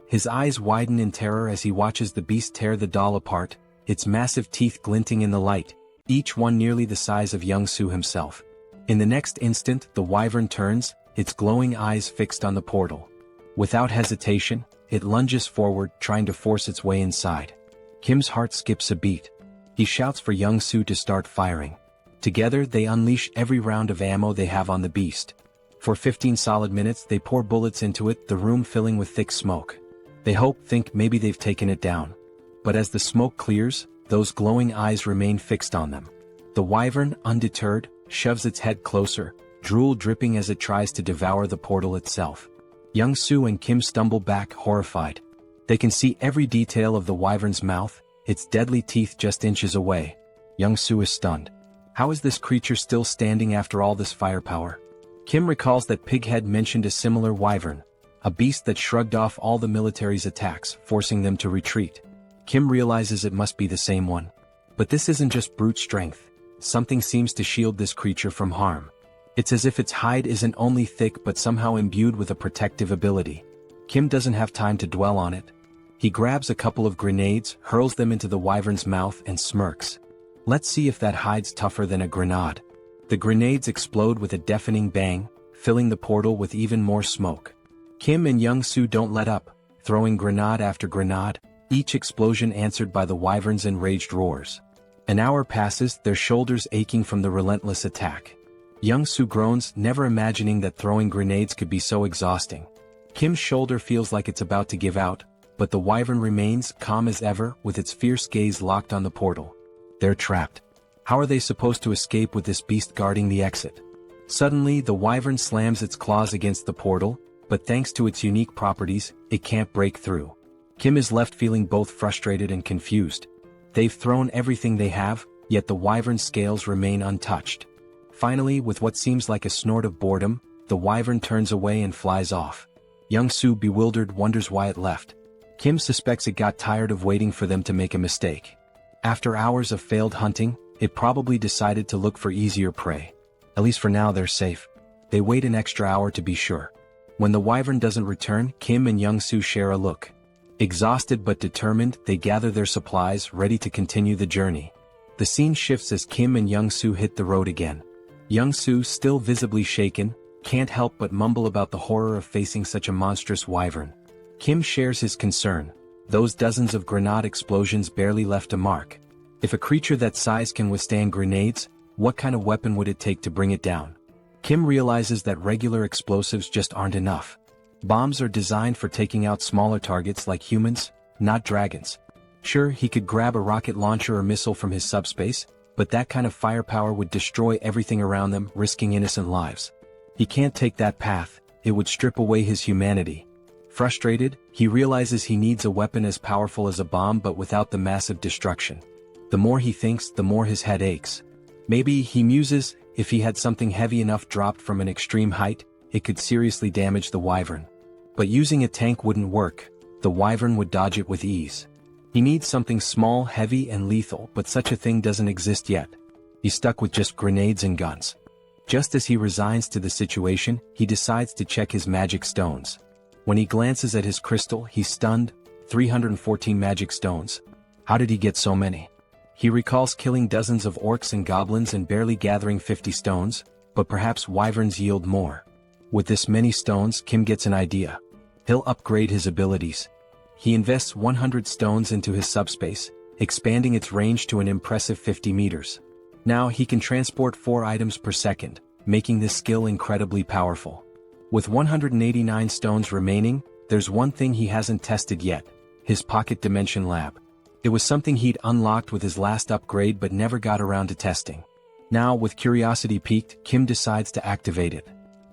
His eyes widen in terror as he watches the beast tear the doll apart, its massive teeth glinting in the light, each one nearly the size of Young-soo himself. In the next instant, the wyvern turns, its glowing eyes fixed on the portal. Without hesitation, it lunges forward, trying to force its way inside. Kim's heart skips a beat. He shouts for Young-soo to start firing. Together, they unleash every round of ammo they have on the beast. For 15 solid minutes, they pour bullets into it, the room filling with thick smoke. They think maybe they've taken it down. But as the smoke clears, those glowing eyes remain fixed on them. The wyvern, undeterred, shoves its head closer, drool dripping as it tries to devour the portal itself. Young-soo and Kim stumble back, horrified. They can see every detail of the wyvern's mouth, its deadly teeth just inches away. Young-soo is stunned. How is this creature still standing after all this firepower? Kim recalls that Pighead mentioned a similar wyvern, a beast that shrugged off all the military's attacks, forcing them to retreat. Kim realizes it must be the same one. But this isn't just brute strength. Something seems to shield this creature from harm. It's as if its hide isn't only thick but somehow imbued with a protective ability. Kim doesn't have time to dwell on it. He grabs a couple of grenades, hurls them into the wyvern's mouth and smirks. Let's see if that hide's tougher than a grenade. The grenades explode with a deafening bang, filling the portal with even more smoke. Kim and Young-soo don't let up, throwing grenade after grenade, each explosion answered by the wyvern's enraged roars. An hour passes, their shoulders aching from the relentless attack. Young-soo groans, never imagining that throwing grenades could be so exhausting. Kim's shoulder feels like it's about to give out, but the wyvern remains calm as ever, with its fierce gaze locked on the portal. They're trapped. How are they supposed to escape with this beast guarding the exit? Suddenly, the wyvern slams its claws against the portal, but thanks to its unique properties, it can't break through. Kim is left feeling both frustrated and confused. They've thrown everything they have, yet the wyvern's scales remain untouched. Finally, with what seems like a snort of boredom, the wyvern turns away and flies off. Young-soo, bewildered, wonders why it left. Kim suspects it got tired of waiting for them to make a mistake. After hours of failed hunting, it probably decided to look for easier prey. At least for now they're safe. They wait an extra hour to be sure. When the wyvern doesn't return, Kim and Young-soo share a look. Exhausted but determined, they gather their supplies, ready to continue the journey. The scene shifts as Kim and Young-soo hit the road again. Young-soo, still visibly shaken, can't help but mumble about the horror of facing such a monstrous wyvern. Kim shares his concern. Those dozens of grenade explosions barely left a mark. If a creature that size can withstand grenades, what kind of weapon would it take to bring it down? Kim realizes that regular explosives just aren't enough. Bombs are designed for taking out smaller targets like humans, not dragons. Sure, he could grab a rocket launcher or missile from his subspace, but that kind of firepower would destroy everything around them, risking innocent lives. He can't take that path, it would strip away his humanity. Frustrated, he realizes he needs a weapon as powerful as a bomb but without the massive destruction. The more he thinks, the more his head aches. Maybe, he muses, if he had something heavy enough dropped from an extreme height, it could seriously damage the wyvern. But using a tank wouldn't work, the wyvern would dodge it with ease. He needs something small, heavy and lethal, but such a thing doesn't exist yet. He's stuck with just grenades and guns. Just as he resigns to the situation, he decides to check his magic stones. When he glances at his crystal, he's stunned. 314 magic stones. How did he get so many? He recalls killing dozens of orcs and goblins and barely gathering 50 stones, but perhaps wyverns yield more. With this many stones, Kim gets an idea. He'll upgrade his abilities. He invests 100 stones into his subspace, expanding its range to an impressive 50 meters. Now he can transport 4 items per second, making this skill incredibly powerful. With 189 stones remaining, there's one thing he hasn't tested yet: his pocket dimension lab. It was something he'd unlocked with his last upgrade but never got around to testing. Now, with curiosity piqued, Kim decides to activate it.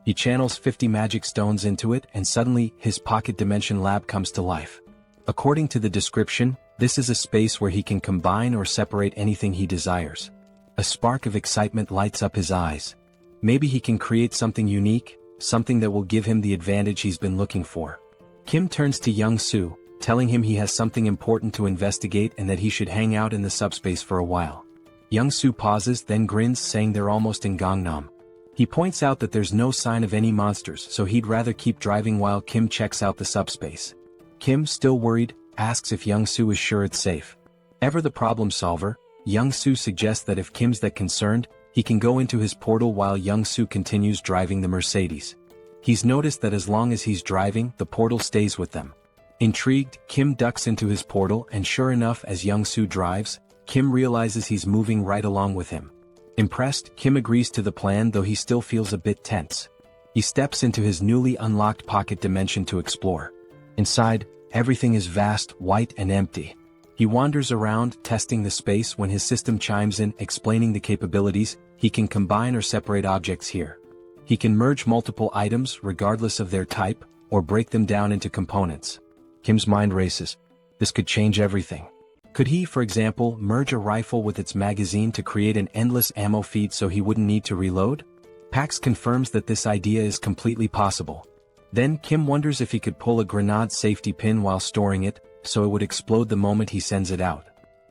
He channels 50 magic stones into it and suddenly, his pocket dimension lab comes to life. According to the description, this is a space where he can combine or separate anything he desires. A spark of excitement lights up his eyes. Maybe he can create something unique, something that will give him the advantage he's been looking for. Kim turns to Young-soo, telling him he has something important to investigate and that he should hang out in the subspace for a while. Young-soo pauses, then grins, saying they're almost in Gangnam. He points out that there's no sign of any monsters, so he'd rather keep driving while Kim checks out the subspace. Kim, still worried, asks if Young-soo is sure it's safe. Ever the problem solver, Young-soo suggests that if Kim's that concerned, He can go into his portal while Young-soo continues driving the Mercedes. He's noticed that as long as he's driving, the portal stays with them. Intrigued, Kim ducks into his portal and sure enough, as Young-soo drives, Kim realizes he's moving right along with him. Impressed, Kim agrees to the plan, though he still feels a bit tense. He steps into his newly unlocked pocket dimension to explore. Inside, everything is vast, white and empty. He wanders around, testing the space, when his system chimes in, explaining the capabilities. He can combine or separate objects here. He can merge multiple items, regardless of their type, or break them down into components. Kim's mind races. This could change everything. Could he, for example, merge a rifle with its magazine to create an endless ammo feed so he wouldn't need to reload? Pax confirms that this idea is completely possible. Then Kim wonders if he could pull a grenade safety pin while storing it, so it would explode the moment he sends it out.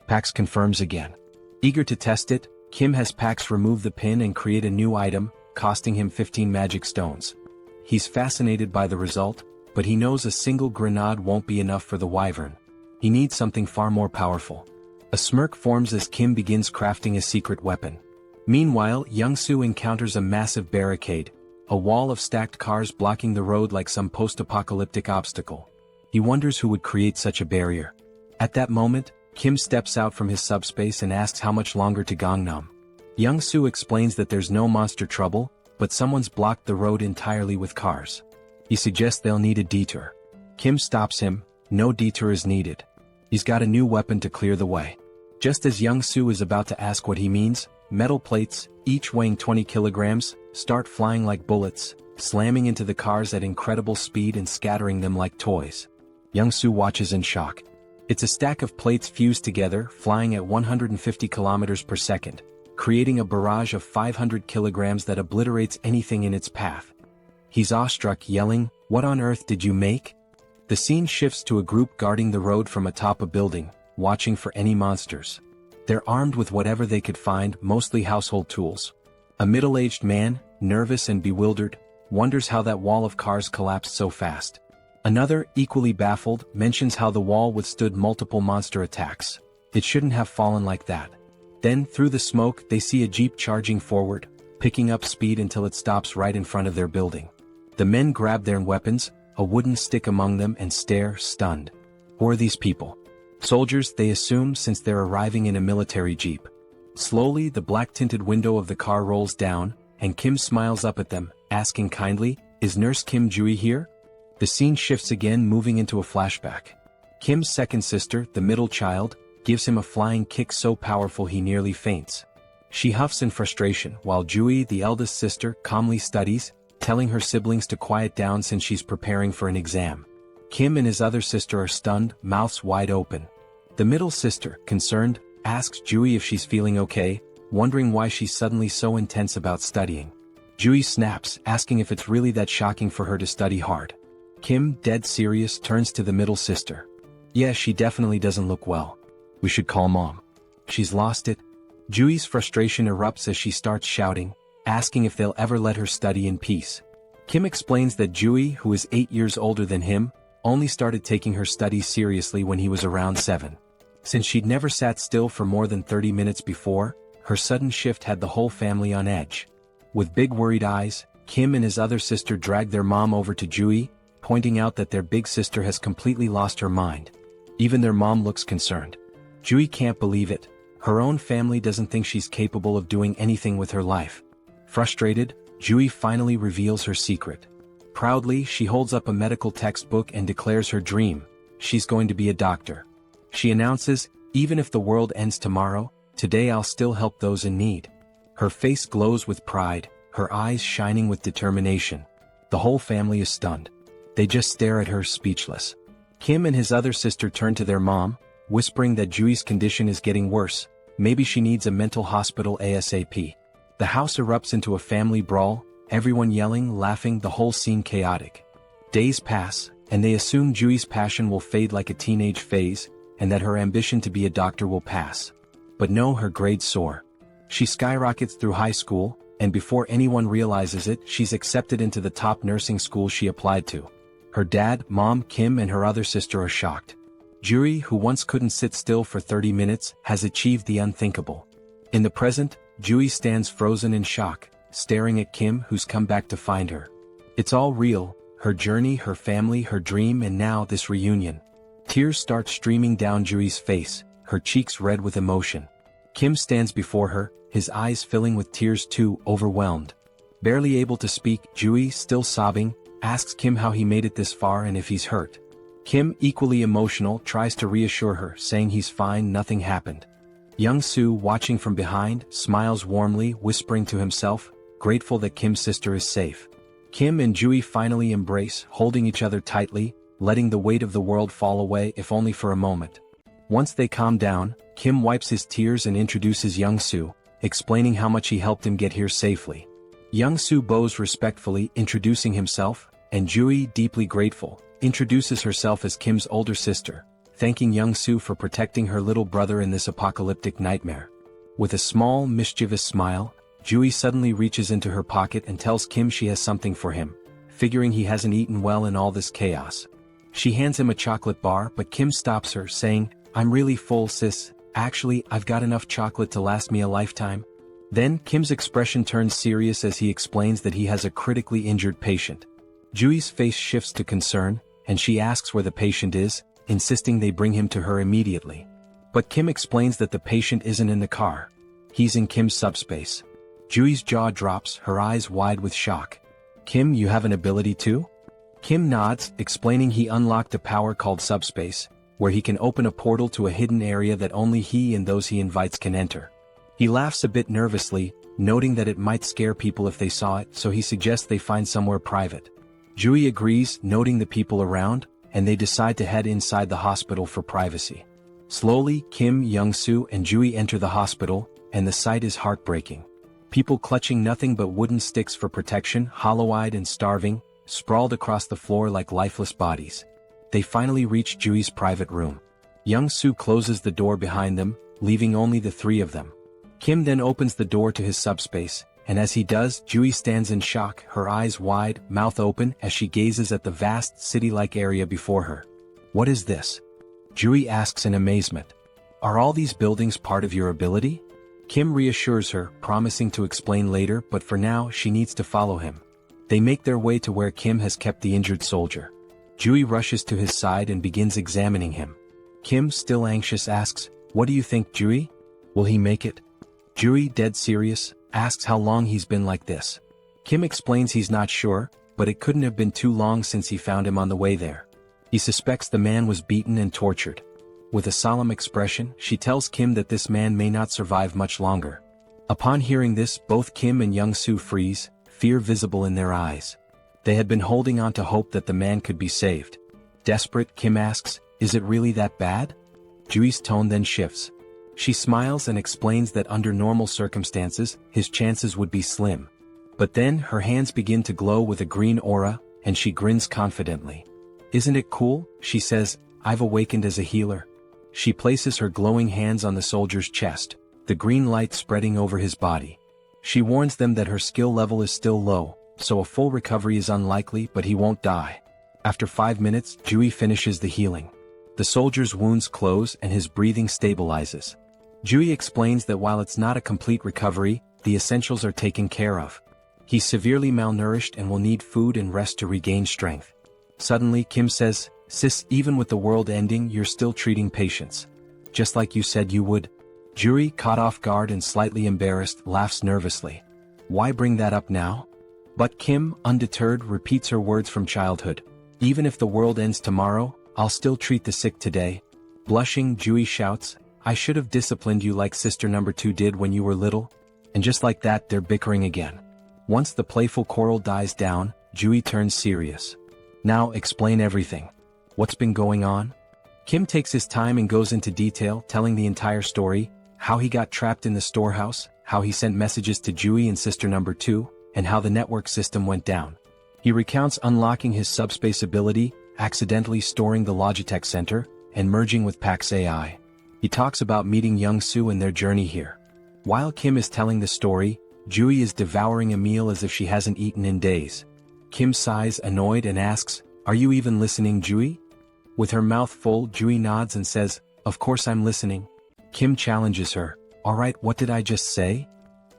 Pax confirms again. Eager to test it, Kim has Pax remove the pin and create a new item, costing him 15 magic stones. He's fascinated by the result, but he knows a single grenade won't be enough for the wyvern. He needs something far more powerful. A smirk forms as Kim begins crafting a secret weapon. Meanwhile, Young-soo encounters a massive barricade, a wall of stacked cars blocking the road like some post-apocalyptic obstacle. He wonders who would create such a barrier. At that moment, Kim steps out from his subspace and asks how much longer to Gangnam. Young-soo explains that there's no monster trouble, but someone's blocked the road entirely with cars. He suggests they'll need a detour. Kim stops him. No detour is needed. He's got a new weapon to clear the way. Just as Young-soo is about to ask what he means, metal plates, each weighing 20 kilograms, start flying like bullets, slamming into the cars at incredible speed and scattering them like toys. Young-soo watches in shock. It's a stack of plates fused together, flying at 150 kilometers per second, creating a barrage of 500 kilograms that obliterates anything in its path. He's awestruck, yelling, "What on earth did you make?" The scene shifts to a group guarding the road from atop a building, watching for any monsters. They're armed with whatever they could find, mostly household tools. A middle-aged man, nervous and bewildered, wonders how that wall of cars collapsed so fast. Another, equally baffled, mentions how the wall withstood multiple monster attacks. It shouldn't have fallen like that. Then, through the smoke, they see a jeep charging forward, picking up speed until it stops right in front of their building. The men grab their weapons, a wooden stick among them, and stare, stunned. Who are these people? Soldiers, they assume, since they're arriving in a military jeep. Slowly, the black-tinted window of the car rolls down, and Kim smiles up at them, asking kindly, "Is Nurse Kim Jui here?" The scene shifts again, moving into a flashback. Kim's second sister, the middle child, gives him a flying kick so powerful he nearly faints. She huffs in frustration, while Jui, the eldest sister, calmly studies, telling her siblings to quiet down since she's preparing for an exam. Kim and his other sister are stunned, mouths wide open. The middle sister, concerned, asks Jui if she's feeling okay, wondering why she's suddenly so intense about studying. Jui snaps, asking if it's really that shocking for her to study hard. Kim, dead serious, turns to the middle sister. "Yeah, she definitely doesn't look well. We should call Mom. She's lost it." Jui's frustration erupts as she starts shouting, asking if they'll ever let her study in peace. Kim explains that Jui, who is 8 years older than him, only started taking her studies seriously when he was around 7. Since she'd never sat still for more than 30 minutes before, her sudden shift had the whole family on edge. With big worried eyes, Kim and his other sister drag their mom over to Jui, pointing out that their big sister has completely lost her mind. Even their mom looks concerned. Jui can't believe it. Her own family doesn't think she's capable of doing anything with her life. Frustrated, Jui finally reveals her secret. Proudly, she holds up a medical textbook and declares her dream: she's going to be a doctor. She announces, "Even if the world ends tomorrow, today I'll still help those in need." Her face glows with pride, her eyes shining with determination. The whole family is stunned. They just stare at her, speechless. Kim and his other sister turn to their mom, whispering that Jui's condition is getting worse. Maybe she needs a mental hospital ASAP. The house erupts into a family brawl, everyone yelling, laughing, the whole scene chaotic. Days pass, and they assume Jui's passion will fade like a teenage phase, and that her ambition to be a doctor will pass. But no, her grades soar. She skyrockets through high school, and before anyone realizes it, she's accepted into the top nursing school she applied to. Her dad, mom, Kim, and her other sister are shocked. Juri, who once couldn't sit still for 30 minutes, has achieved the unthinkable. In the present, Jui stands frozen in shock, staring at Kim, who's come back to find her. It's all real, her journey, her family, her dream, and now this reunion. Tears start streaming down Jui's face, her cheeks red with emotion. Kim stands before her, his eyes filling with tears too, overwhelmed. Barely able to speak, Jui, still sobbing, asks Kim how he made it this far and if he's hurt. Kim, equally emotional, tries to reassure her, saying he's fine, nothing happened. Young-soo, watching from behind, smiles warmly, whispering to himself, grateful that Kim's sister is safe. Kim and Jui finally embrace, holding each other tightly, letting the weight of the world fall away, if only for a moment. Once they calm down, Kim wipes his tears and introduces Young-soo, explaining how much he helped him get here safely. Young-soo bows respectfully, introducing himself, and Jui, deeply grateful, introduces herself as Kim's older sister, thanking Young-soo for protecting her little brother in this apocalyptic nightmare. With a small, mischievous smile, Jui suddenly reaches into her pocket and tells Kim she has something for him, figuring he hasn't eaten well in all this chaos. She hands him a chocolate bar, but Kim stops her, saying, "I'm really full, sis. Actually, I've got enough chocolate to last me a lifetime." Then, Kim's expression turns serious as he explains that he has a critically injured patient. Jui's face shifts to concern, and she asks where the patient is, insisting they bring him to her immediately. But Kim explains that the patient isn't in the car. He's in Kim's subspace. Jui's jaw drops, her eyes wide with shock. "Kim, you have an ability too?" Kim nods, explaining he unlocked a power called subspace, where he can open a portal to a hidden area that only he and those he invites can enter. He laughs a bit nervously, noting that it might scare people if they saw it, so he suggests they find somewhere private. Jui agrees, noting the people around, and they decide to head inside the hospital for privacy. Slowly, Kim, Young-soo, and Jui enter the hospital, and the sight is heartbreaking. People clutching nothing but wooden sticks for protection, hollow-eyed and starving, sprawled across the floor like lifeless bodies. They finally reach Jui's private room. Young-soo closes the door behind them, leaving only the three of them. Kim then opens the door to his subspace, and as he does, Jui stands in shock, her eyes wide, mouth open, as she gazes at the vast, city-like area before her. "What is this?" Jui asks in amazement. "Are all these buildings part of your ability?" Kim reassures her, promising to explain later, but for now she needs to follow him. They make their way to where Kim has kept the injured soldier. Jui rushes to his side and begins examining him. Kim, still anxious, asks, "What do you think, Jui? Will he make it?" Jui, dead serious, asks how long he's been like this. Kim explains he's not sure, but it couldn't have been too long since he found him on the way there. He suspects the man was beaten and tortured. With a solemn expression, she tells Kim that this man may not survive much longer. Upon hearing this, both Kim and Young-soo freeze, fear visible in their eyes. They had been holding on to hope that the man could be saved. Desperate, Kim asks, "Is it really that bad?" Jui's tone then shifts. She smiles and explains that under normal circumstances, his chances would be slim. But then, her hands begin to glow with a green aura, and she grins confidently. "Isn't it cool?" she says, "I've awakened as a healer." She places her glowing hands on the soldier's chest, the green light spreading over his body. She warns them that her skill level is still low, so a full recovery is unlikely, but he won't die. After 5 minutes, Jui finishes the healing. The soldier's wounds close and his breathing stabilizes. Jui explains that while it's not a complete recovery, the essentials are taken care of. He's severely malnourished and will need food and rest to regain strength. Suddenly, Kim says, "Sis, even with the world ending, you're still treating patients. Just like you said you would." Jui, caught off guard and slightly embarrassed, laughs nervously. "Why bring that up now?" But Kim, undeterred, repeats her words from childhood. "Even if the world ends tomorrow, I'll still treat the sick today." Blushing, Jui shouts, "I should have disciplined you like sister number 2 did when you were little." And just like that, they're bickering again. Once the playful quarrel dies down, Jui turns serious. "Now, explain everything. What's been going on?" Kim takes his time and goes into detail, telling the entire story, how he got trapped in the storehouse, how he sent messages to Jui and sister number 2, and how the network system went down. He recounts unlocking his subspace ability, accidentally storing the Logitech Center, and merging with Pax AI. He talks about meeting Young-soo and their journey here. While Kim is telling the story, Jui is devouring a meal as if she hasn't eaten in days. Kim sighs, annoyed, and asks, "Are you even listening, Jui?" With her mouth full, Jui nods and says, "Of course I'm listening." Kim challenges her, "Alright, what did I just say?"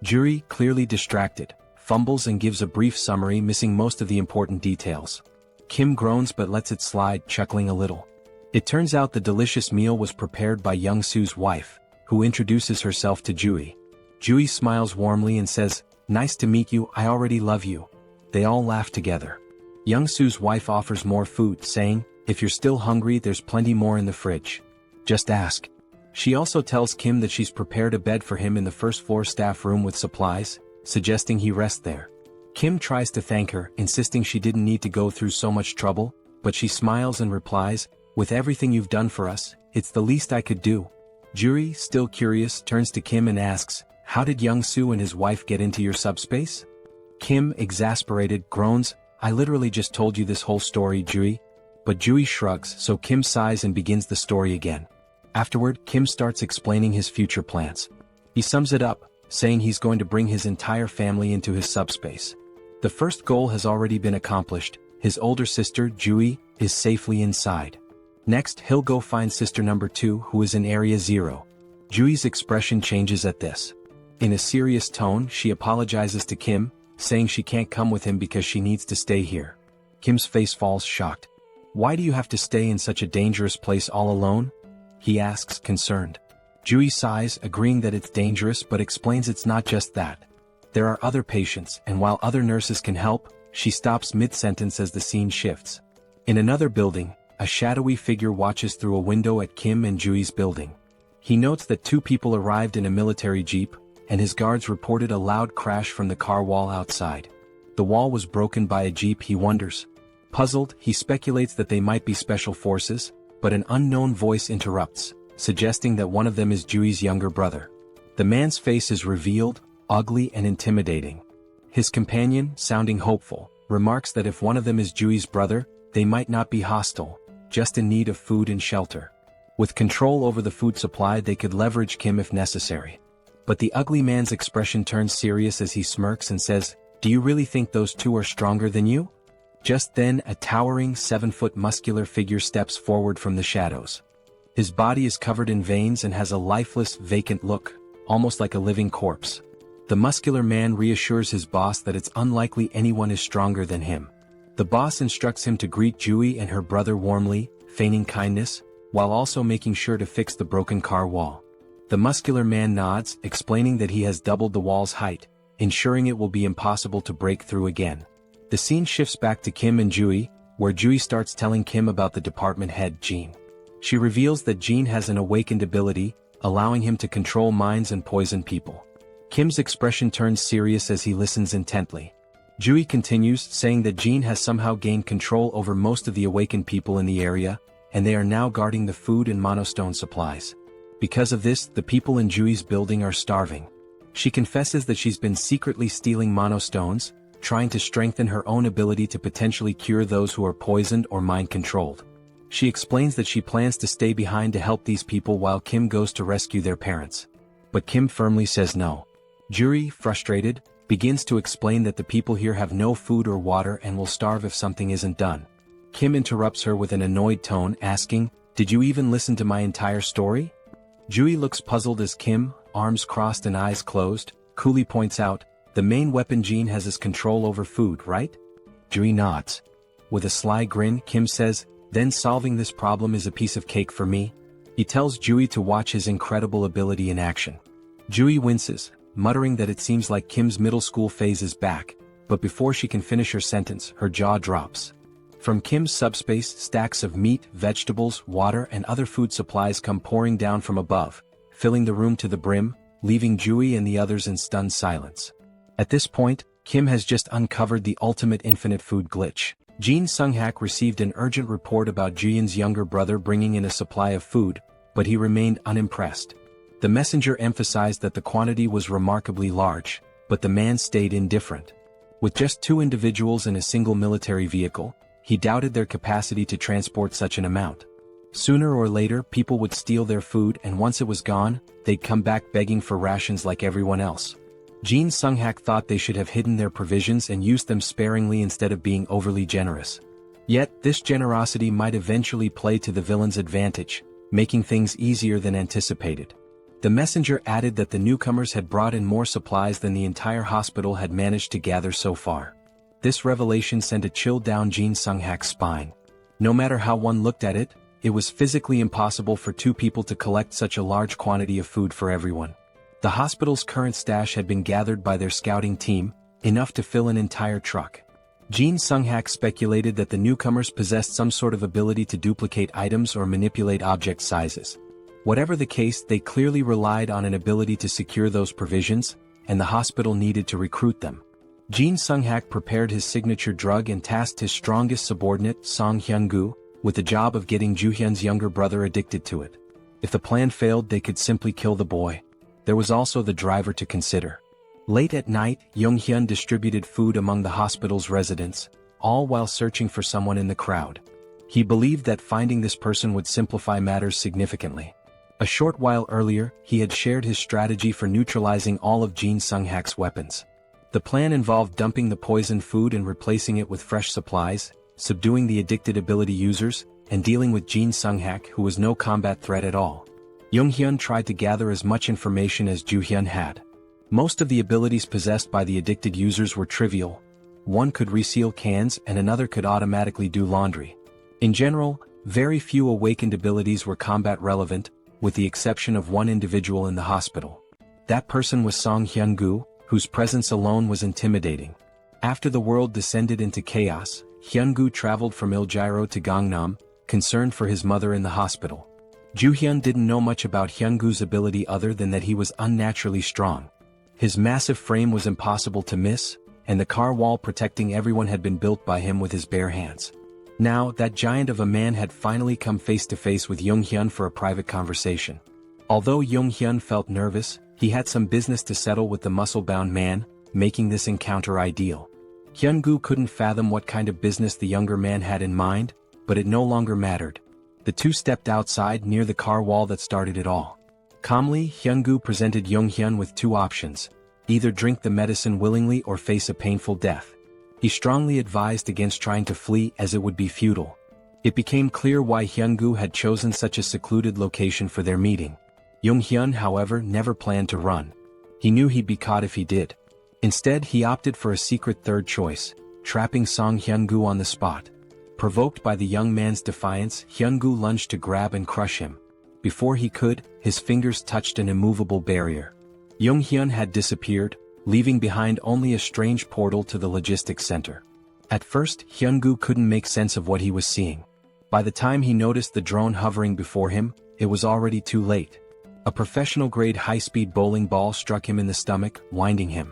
Juri, clearly distracted, fumbles and gives a brief summary missing most of the important details. Kim groans but lets it slide, chuckling a little. It turns out the delicious meal was prepared by Young-soo's wife, who introduces herself to Juri. Juri smiles warmly and says, "Nice to meet you, I already love you." They all laugh together. Young-soo's wife offers more food, saying, "If you're still hungry, there's plenty more in the fridge. Just ask." She also tells Kim that she's prepared a bed for him in the first-floor staff room with supplies, suggesting he rest there. Kim tries to thank her, insisting she didn't need to go through so much trouble, but she smiles and replies, "With everything you've done for us, it's the least I could do." Juri, still curious, turns to Kim and asks, "How did Young-soo and his wife get into your subspace?" Kim, exasperated, groans, "I literally just told you this whole story, Juri." But Juri shrugs, so Kim sighs and begins the story again. Afterward, Kim starts explaining his future plans. He sums it up, saying he's going to bring his entire family into his subspace. The first goal has already been accomplished. His older sister, Juri, is safely inside. Next, he'll go find sister number 2, who is in Area 0. Juri's expression changes at this. In a serious tone, she apologizes to Kim, saying she can't come with him because she needs to stay here. Kim's face falls, shocked. "Why do you have to stay in such a dangerous place all alone?" he asks, concerned. Juri sighs, agreeing that it's dangerous, but explains it's not just that. There are other patients, and while other nurses can help, she stops mid-sentence as the scene shifts. In another building, a shadowy figure watches through a window at Kim and Juri's building. He notes that 2 people arrived in a military jeep, and his guards reported a loud crash from the car wall outside. The wall was broken by a jeep, he wonders. Puzzled, he speculates that they might be special forces, but an unknown voice interrupts, suggesting that one of them is Juri's younger brother. The man's face is revealed, ugly and intimidating. His companion, sounding hopeful, remarks that if one of them is Juri's brother, they might not be hostile, just in need of food and shelter. With control over the food supply, they could leverage Kim if necessary. But the ugly man's expression turns serious as he smirks and says, "Do you really think those 2 are stronger than you?" Just then, a towering 7-foot muscular figure steps forward from the shadows. His body is covered in veins and has a lifeless, vacant look, almost like a living corpse. The muscular man reassures his boss that it's unlikely anyone is stronger than him. The boss instructs him to greet Juri and her brother warmly, feigning kindness, while also making sure to fix the broken car wall. The muscular man nods, explaining that he has doubled the wall's height, ensuring it will be impossible to break through again. The scene shifts back to Kim and Juri, where Juri starts telling Kim about the department head, Jean. She reveals that Jean has an awakened ability, allowing him to control minds and poison people. Kim's expression turns serious as he listens intently. Juri continues, saying that Jean has somehow gained control over most of the awakened people in the area, and they are now guarding the food and monostone supplies. Because of this, the people in Juri's building are starving. She confesses that she's been secretly stealing monostones, trying to strengthen her own ability to potentially cure those who are poisoned or mind-controlled. She explains that she plans to stay behind to help these people while Kim goes to rescue their parents. But Kim firmly says no. Juri, frustrated, begins to explain that the people here have no food or water and will starve if something isn't done. Kim interrupts her with an annoyed tone, asking, "Did you even listen to my entire story?" Juri looks puzzled as Kim, arms crossed and eyes closed, coolly points out, "The main weapon Jean has is control over food, right?" Juri nods. With a sly grin, Kim says, "Then solving this problem is a piece of cake for me." He tells Juri to watch his incredible ability in action. Juri winces, muttering that it seems like Kim's middle school phase is back, but before she can finish her sentence, her jaw drops. From Kim's subspace, stacks of meat, vegetables, water and other food supplies come pouring down from above, filling the room to the brim, leaving Juri and the others in stunned silence. At this point, Kim has just uncovered the ultimate infinite food glitch. Jean Sung-hak received an urgent report about Jian's younger brother bringing in a supply of food, but he remained unimpressed. The messenger emphasized that the quantity was remarkably large, but the man stayed indifferent. With just 2 individuals in a single military vehicle, he doubted their capacity to transport such an amount. Sooner or later, people would steal their food, and once it was gone, they'd come back begging for rations like everyone else. Jean Sung-hak thought they should have hidden their provisions and used them sparingly instead of being overly generous. Yet, this generosity might eventually play to the villain's advantage, making things easier than anticipated. The messenger added that the newcomers had brought in more supplies than the entire hospital had managed to gather so far. This revelation sent a chill down Jin Sung-hak's spine. No matter how one looked at it, it was physically impossible for two people to collect such a large quantity of food for everyone. The hospital's current stash had been gathered by their scouting team, enough to fill an entire truck. Jin Sung-hak speculated that the newcomers possessed some sort of ability to duplicate items or manipulate object sizes. Whatever the case, they clearly relied on an ability to secure those provisions, and the hospital needed to recruit them. Jin Sung-hak prepared his signature drug and tasked his strongest subordinate, Song Hyun-gu, with the job of getting Joo-hyun's younger brother addicted to it. If the plan failed, they could simply kill the boy. There was also the driver to consider. Late at night, Yong-hyun distributed food among the hospital's residents, all while searching for someone in the crowd. He believed that finding this person would simplify matters significantly. A short while earlier, he had shared his strategy for neutralizing all of Jin Sung-hak's weapons. The plan involved dumping the poisoned food and replacing it with fresh supplies, subduing the addicted ability users, and dealing with Jin Sung-hak, who was no combat threat at all. Yong-hyun tried to gather as much information as Joo-hyun had. Most of the abilities possessed by the addicted users were trivial. One could reseal cans and another could automatically do laundry. In general, very few awakened abilities were combat relevant, with the exception of one individual in the hospital. That person was Song Hyun-gu, whose presence alone was intimidating. After the world descended into chaos, Hyun-gu traveled from Iljiro to Gangnam, concerned for his mother in the hospital. Joo-hyun didn't know much about Hyun-gu's ability other than that he was unnaturally strong. His massive frame was impossible to miss, and the car wall protecting everyone had been built by him with his bare hands. Now, that giant of a man had finally come face to face with Yong-hyun for a private conversation. Although Yong-hyun felt nervous, he had some business to settle with the muscle-bound man, making this encounter ideal. Hyun-gu couldn't fathom what kind of business the younger man had in mind, but it no longer mattered. The two stepped outside near the car wall that started it all. Calmly, Hyun-gu presented Yong-hyun with two options: either drink the medicine willingly or face a painful death. He strongly advised against trying to flee as it would be futile. It became clear why Hyun-gu had chosen such a secluded location for their meeting. Yong-hyun, however, never planned to run. He knew he'd be caught if he did. Instead, he opted for a secret third choice, trapping Song Hyun-gu on the spot. Provoked by the young man's defiance, Hyun-gu lunged to grab and crush him. Before he could, his fingers touched an immovable barrier. Yong-hyun had disappeared, leaving behind only a strange portal to the logistics center. At first, Hyun-gu couldn't make sense of what he was seeing. By the time he noticed the drone hovering before him, it was already too late. A professional-grade high-speed bowling ball struck him in the stomach, winding him.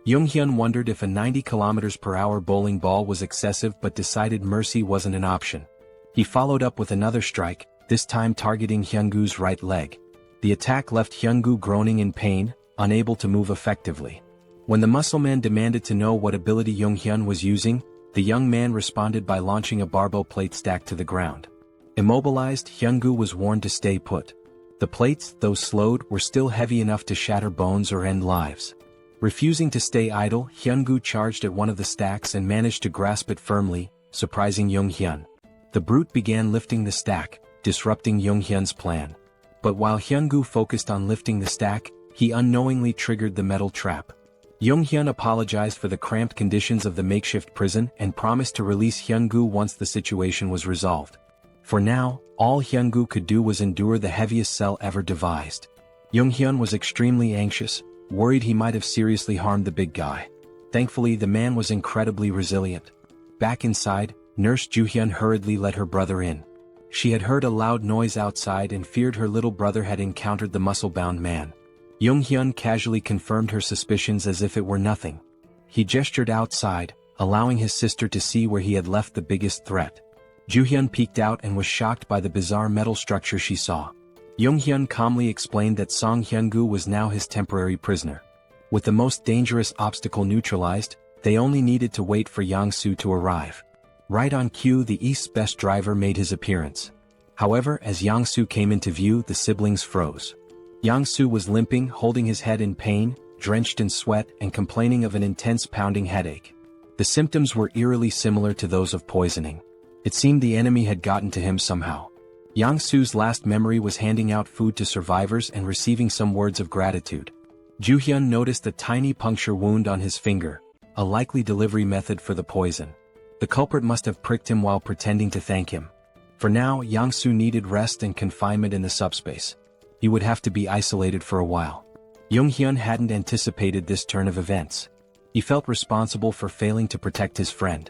Yong-hyun wondered if a 90 km/h bowling ball was excessive but decided mercy wasn't an option. He followed up with another strike, this time targeting Hyun-gu's right leg. The attack left Hyun-gu groaning in pain, unable to move effectively. When the muscleman demanded to know what ability Yong-hyun was using, the young man responded by launching a barbell plate stack to the ground. Immobilized, Hyun-gu was warned to stay put. The plates, though slowed, were still heavy enough to shatter bones or end lives. Refusing to stay idle, Hyun-gu charged at one of the stacks and managed to grasp it firmly, surprising Yong-hyun. The brute began lifting the stack, disrupting Yong-hyun's plan. But while Hyun-gu focused on lifting the stack, he unknowingly triggered the metal trap. Yong-hyun apologized for the cramped conditions of the makeshift prison and promised to release Hyun-gu once the situation was resolved. For now, all Hyun-gu could do was endure the heaviest cell ever devised. Yong-hyun was extremely anxious, worried he might have seriously harmed the big guy. Thankfully, the man was incredibly resilient. Back inside, Nurse Joo-hyun hurriedly let her brother in. She had heard a loud noise outside and feared her little brother had encountered the muscle-bound man. Yong-hyun casually confirmed her suspicions as if it were nothing. He gestured outside, allowing his sister to see where he had left the biggest threat. Joo-hyun peeked out and was shocked by the bizarre metal structure she saw. Yong-hyun calmly explained that Song Hyun-gu was now his temporary prisoner. With the most dangerous obstacle neutralized, they only needed to wait for Yang-soo to arrive. Right on cue, the East's best driver made his appearance. However, as Yang-soo came into view, the siblings froze. Yang-soo was limping, holding his head in pain, drenched in sweat, and complaining of an intense pounding headache. The symptoms were eerily similar to those of poisoning. It seemed the enemy had gotten to him somehow. Yang-soo's last memory was handing out food to survivors and receiving some words of gratitude. Joo-hyun noticed a tiny puncture wound on his finger, a likely delivery method for the poison. The culprit must have pricked him while pretending to thank him. For now, Yang-soo needed rest and confinement in the subspace. He would have to be isolated for a while. Jung-hyun hadn't anticipated this turn of events. He felt responsible for failing to protect his friend.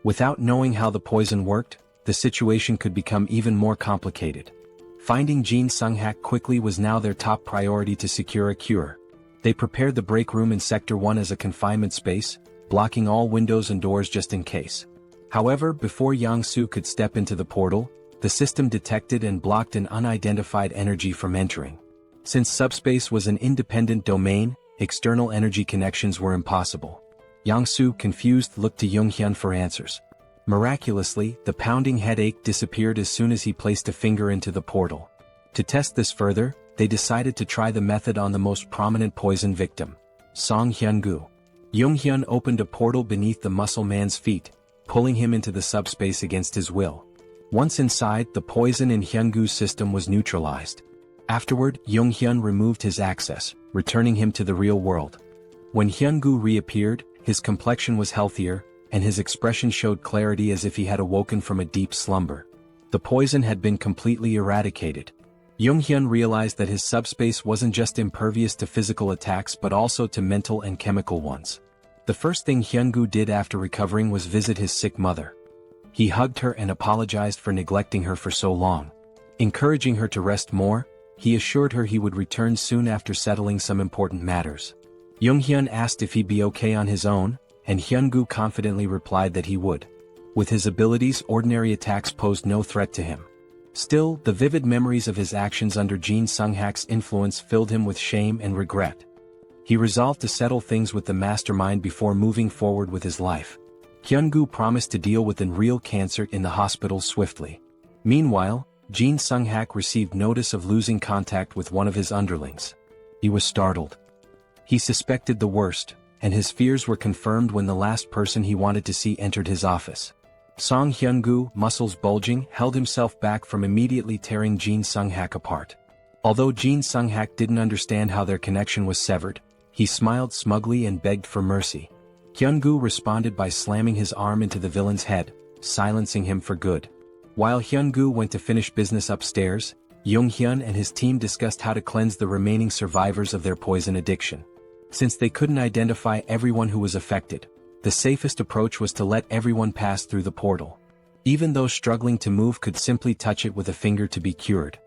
Without knowing how the poison worked, the situation could become even more complicated. Finding Jin Sung-hak quickly was now their top priority to secure a cure. They prepared the break room in Sector 1 as a confinement space, blocking all windows and doors just in case. However, before Yang-soo could step into the portal, the system detected and blocked an unidentified energy from entering. Since subspace was an independent domain, external energy connections were impossible. Yang-soo, confused, looked to Jung-hyun for answers. Miraculously, the pounding headache disappeared as soon as he placed a finger into the portal. To test this further, they decided to try the method on the most prominent poison victim, Song Hyun-gu. Jung-hyun opened a portal beneath the muscle man's feet, pulling him into the subspace against his will. Once inside, the poison in Hyun-gu's system was neutralized. Afterward, Jung-hyun removed his access, returning him to the real world. When Hyun-gu reappeared, his complexion was healthier, and his expression showed clarity as if he had awoken from a deep slumber. The poison had been completely eradicated. Jung-hyun realized that his subspace wasn't just impervious to physical attacks but also to mental and chemical ones. The first thing Hyun-gu did after recovering was visit his sick mother. He hugged her and apologized for neglecting her for so long. Encouraging her to rest more, he assured her he would return soon after settling some important matters. Jung-hyun asked if he'd be okay on his own, and Hyun-gu confidently replied that he would. With his abilities, ordinary attacks posed no threat to him. Still, the vivid memories of his actions under Jin Sung-hak's influence filled him with shame and regret. He resolved to settle things with the mastermind before moving forward with his life. Hyun-gu promised to deal with real cancer in the hospital swiftly. Meanwhile, Jin Sung-hak received notice of losing contact with one of his underlings. He was startled. He suspected the worst, and his fears were confirmed when the last person he wanted to see entered his office. Song Hyun-gu, muscles bulging, held himself back from immediately tearing Jin Sung-hak apart. Although Jin Sung-hak didn't understand how their connection was severed, he smiled smugly and begged for mercy. Hyun-gu responded by slamming his arm into the villain's head, silencing him for good. While Hyun-gu went to finish business upstairs, Jung-hyun and his team discussed how to cleanse the remaining survivors of their poison addiction. Since they couldn't identify everyone who was affected, the safest approach was to let everyone pass through the portal. Even those struggling to move could simply touch it with a finger to be cured.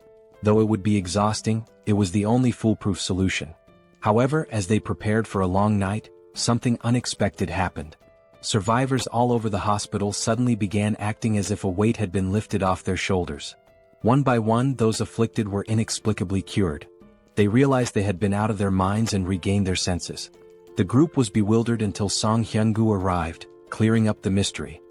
Though it would be exhausting, it was the only foolproof solution. However, as they prepared for a long night, something unexpected happened. Survivors all over the hospital suddenly began acting as if a weight had been lifted off their shoulders. One by one, those afflicted were inexplicably cured. They realized they had been out of their minds and regained their senses. The group was bewildered until Song Hyun-gu arrived, clearing up the mystery.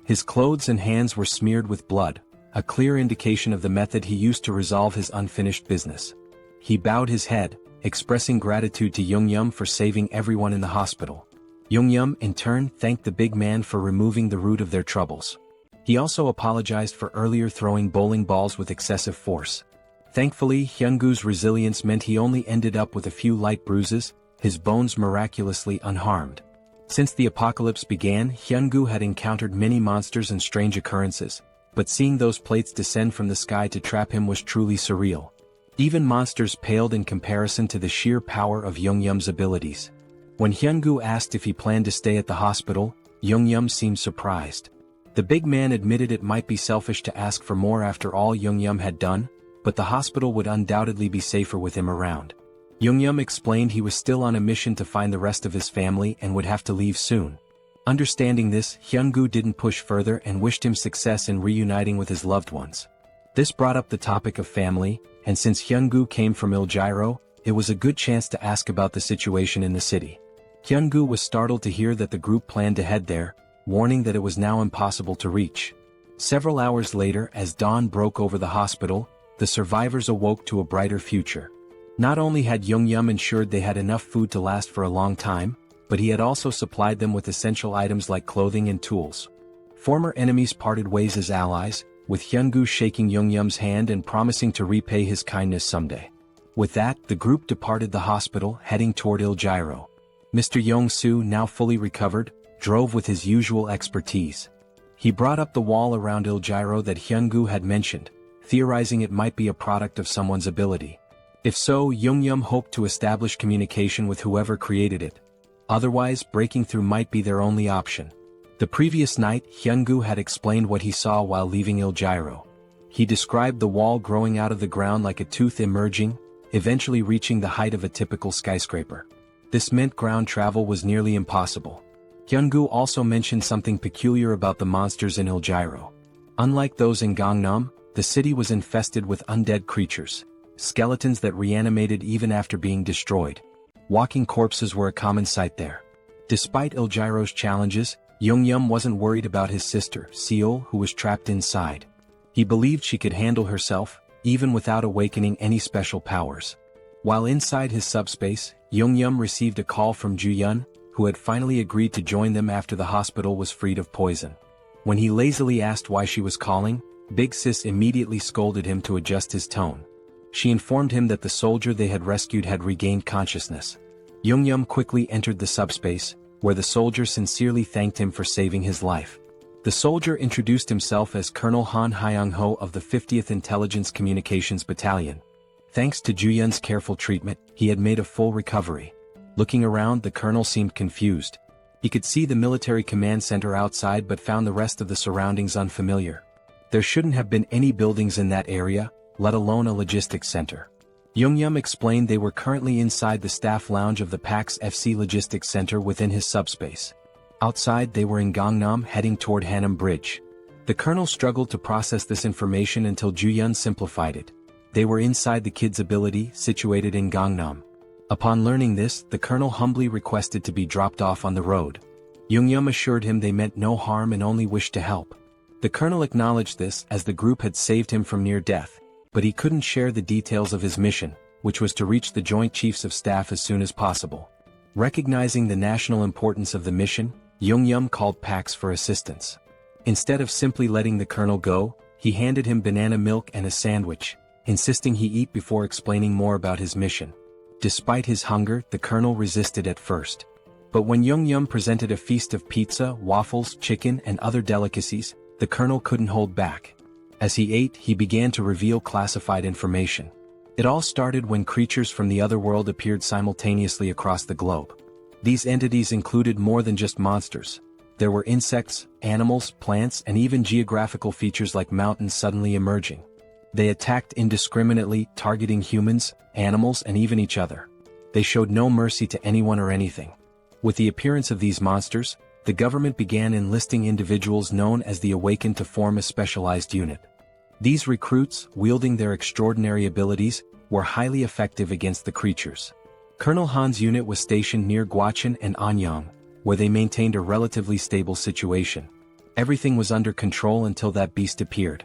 His clothes and hands were smeared with blood, a clear indication of the method he used to resolve his unfinished business. He bowed his head, expressing gratitude to Jung-hyun for saving everyone in the hospital. Jung-hyun, in turn, thanked the big man for removing the root of their troubles. He also apologized for earlier throwing bowling balls with excessive force. Thankfully, Hyun-gu's resilience meant he only ended up with a few light bruises, his bones miraculously unharmed. Since the apocalypse began, Hyun-gu had encountered many monsters and strange occurrences, but seeing those plates descend from the sky to trap him was truly surreal. Even monsters paled in comparison to the sheer power of Jung-hyun's abilities. When Hyun-gu asked if he planned to stay at the hospital, Jung-hyun seemed surprised. The big man admitted it might be selfish to ask for more after all Jung-hyun had done, but the hospital would undoubtedly be safer with him around. Jung-hyun explained he was still on a mission to find the rest of his family and would have to leave soon. Understanding this, Hyun-gu didn't push further and wished him success in reuniting with his loved ones. This brought up the topic of family, and since Hyun-gu came from Iljiro, it was a good chance to ask about the situation in the city. Hyun-gu was startled to hear that the group planned to head there, warning that it was now impossible to reach. Several hours later, as dawn broke over the hospital, the survivors awoke to a brighter future. Not only had Jung-hyun ensured they had enough food to last for a long time, but he had also supplied them with essential items like clothing and tools. Former enemies parted ways as allies, with Hyun-gu shaking Young-yeom's hand and promising to repay his kindness someday. With that, the group departed the hospital, heading toward Il-gyro. Mr. Yong-soo, now fully recovered, drove with his usual expertise. He brought up the wall around Il-gyro that Hyun-gu had mentioned, theorizing it might be a product of someone's ability. If so, Young-yeom hoped to establish communication with whoever created it. Otherwise, breaking through might be their only option. The previous night, Hyun-gu had explained what he saw while leaving Il-gyro. He described the wall growing out of the ground like a tooth emerging, eventually reaching the height of a typical skyscraper. This meant ground travel was nearly impossible. Hyun-gu also mentioned something peculiar about the monsters in Il-gyro. Unlike those in Gangnam, the city was infested with undead creatures, skeletons that reanimated even after being destroyed. Walking corpses were a common sight there. Despite Il-gyro's challenges, Young-yeom wasn't worried about his sister, Seoul, who was trapped inside. He believed she could handle herself, even without awakening any special powers. While inside his subspace, Young-yeom received a call from Ju-yeon, who had finally agreed to join them after the hospital was freed of poison. When he lazily asked why she was calling, Big Sis immediately scolded him to adjust his tone. She informed him that the soldier they had rescued had regained consciousness. Young-yeom quickly entered the subspace, where the soldier sincerely thanked him for saving his life. The soldier introduced himself as Colonel Han Hyung-ho of the 50th Intelligence Communications Battalion. Thanks to Ju-yeon's careful treatment, he had made a full recovery. Looking around, the colonel seemed confused. He could see the military command center outside but found the rest of the surroundings unfamiliar. There shouldn't have been any buildings in that area, let alone a logistics center. Young-yeom explained they were currently inside the staff lounge of the PAX FC Logistics Center within his subspace. Outside, they were in Gangnam, heading toward Hanam Bridge. The colonel struggled to process this information until Ju-yeon simplified it. They were inside the kid's ability, situated in Gangnam. Upon learning this, the colonel humbly requested to be dropped off on the road. Young-yeom assured him they meant no harm and only wished to help. The colonel acknowledged this as the group had saved him from near death, but he couldn't share the details of his mission, which was to reach the Joint Chiefs of Staff as soon as possible. Recognizing the national importance of the mission, Young-yeom called PAX for assistance. Instead of simply letting the colonel go, he handed him banana milk and a sandwich, insisting he eat before explaining more about his mission. Despite his hunger, the colonel resisted at first. But when Young-yeom presented a feast of pizza, waffles, chicken, and other delicacies, the colonel couldn't hold back. As he ate, he began to reveal classified information. It all started when creatures from the other world appeared simultaneously across the globe. These entities included more than just monsters. There were insects, animals, plants, and even geographical features like mountains suddenly emerging. They attacked indiscriminately, targeting humans, animals, and even each other. They showed no mercy to anyone or anything. With the appearance of these monsters, the government began enlisting individuals known as the Awakened to form a specialized unit. These recruits, wielding their extraordinary abilities, were highly effective against the creatures. Colonel Han's unit was stationed near Gwacheon and Anyang, where they maintained a relatively stable situation. Everything was under control until that beast appeared.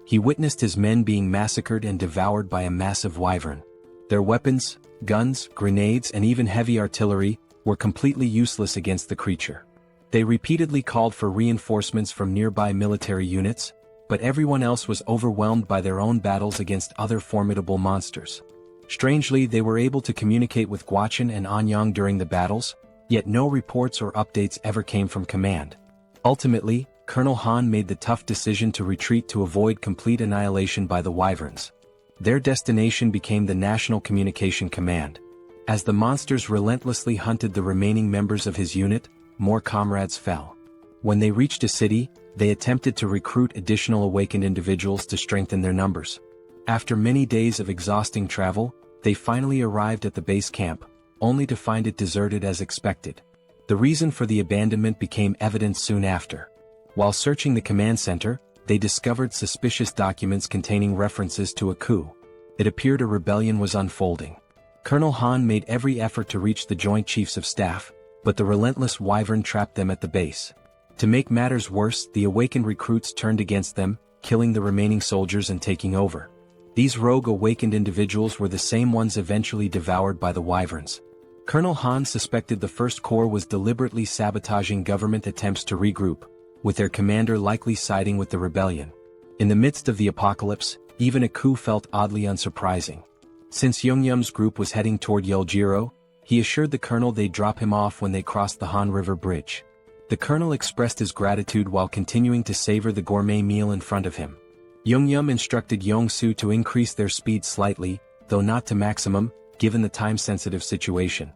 He witnessed his men being massacred and devoured by a massive wyvern. Their weapons, guns, grenades, and even heavy artillery were completely useless against the creature. They repeatedly called for reinforcements from nearby military units, but everyone else was overwhelmed by their own battles against other formidable monsters. Strangely, they were able to communicate with Gwacheon and Anyang during the battles, yet no reports or updates ever came from command. Ultimately, Colonel Han made the tough decision to retreat to avoid complete annihilation by the wyverns. Their destination became the National Communication Command. As the monsters relentlessly hunted the remaining members of his unit, more comrades fell. When they reached a city, they attempted to recruit additional awakened individuals to strengthen their numbers. After many days of exhausting travel, they finally arrived at the base camp, only to find it deserted as expected. The reason for the abandonment became evident soon after. While searching the command center, they discovered suspicious documents containing references to a coup. It appeared a rebellion was unfolding. Colonel Han made every effort to reach the Joint Chiefs of Staff, but the relentless wyvern trapped them at the base. To make matters worse, the awakened recruits turned against them, killing the remaining soldiers and taking over. These rogue awakened individuals were the same ones eventually devoured by the wyverns. Colonel Han suspected the First Corps was deliberately sabotaging government attempts to regroup, with their commander likely siding with the rebellion. In the midst of the apocalypse, even a coup felt oddly unsurprising. Since Jeong-gyeom's group was heading toward Yeoljiro, he assured the colonel they'd drop him off when they crossed the Han River Bridge. The colonel expressed his gratitude while continuing to savor the gourmet meal in front of him. Jeong-gyeom instructed Yong-soo to increase their speed slightly, though not to maximum, given the time-sensitive situation.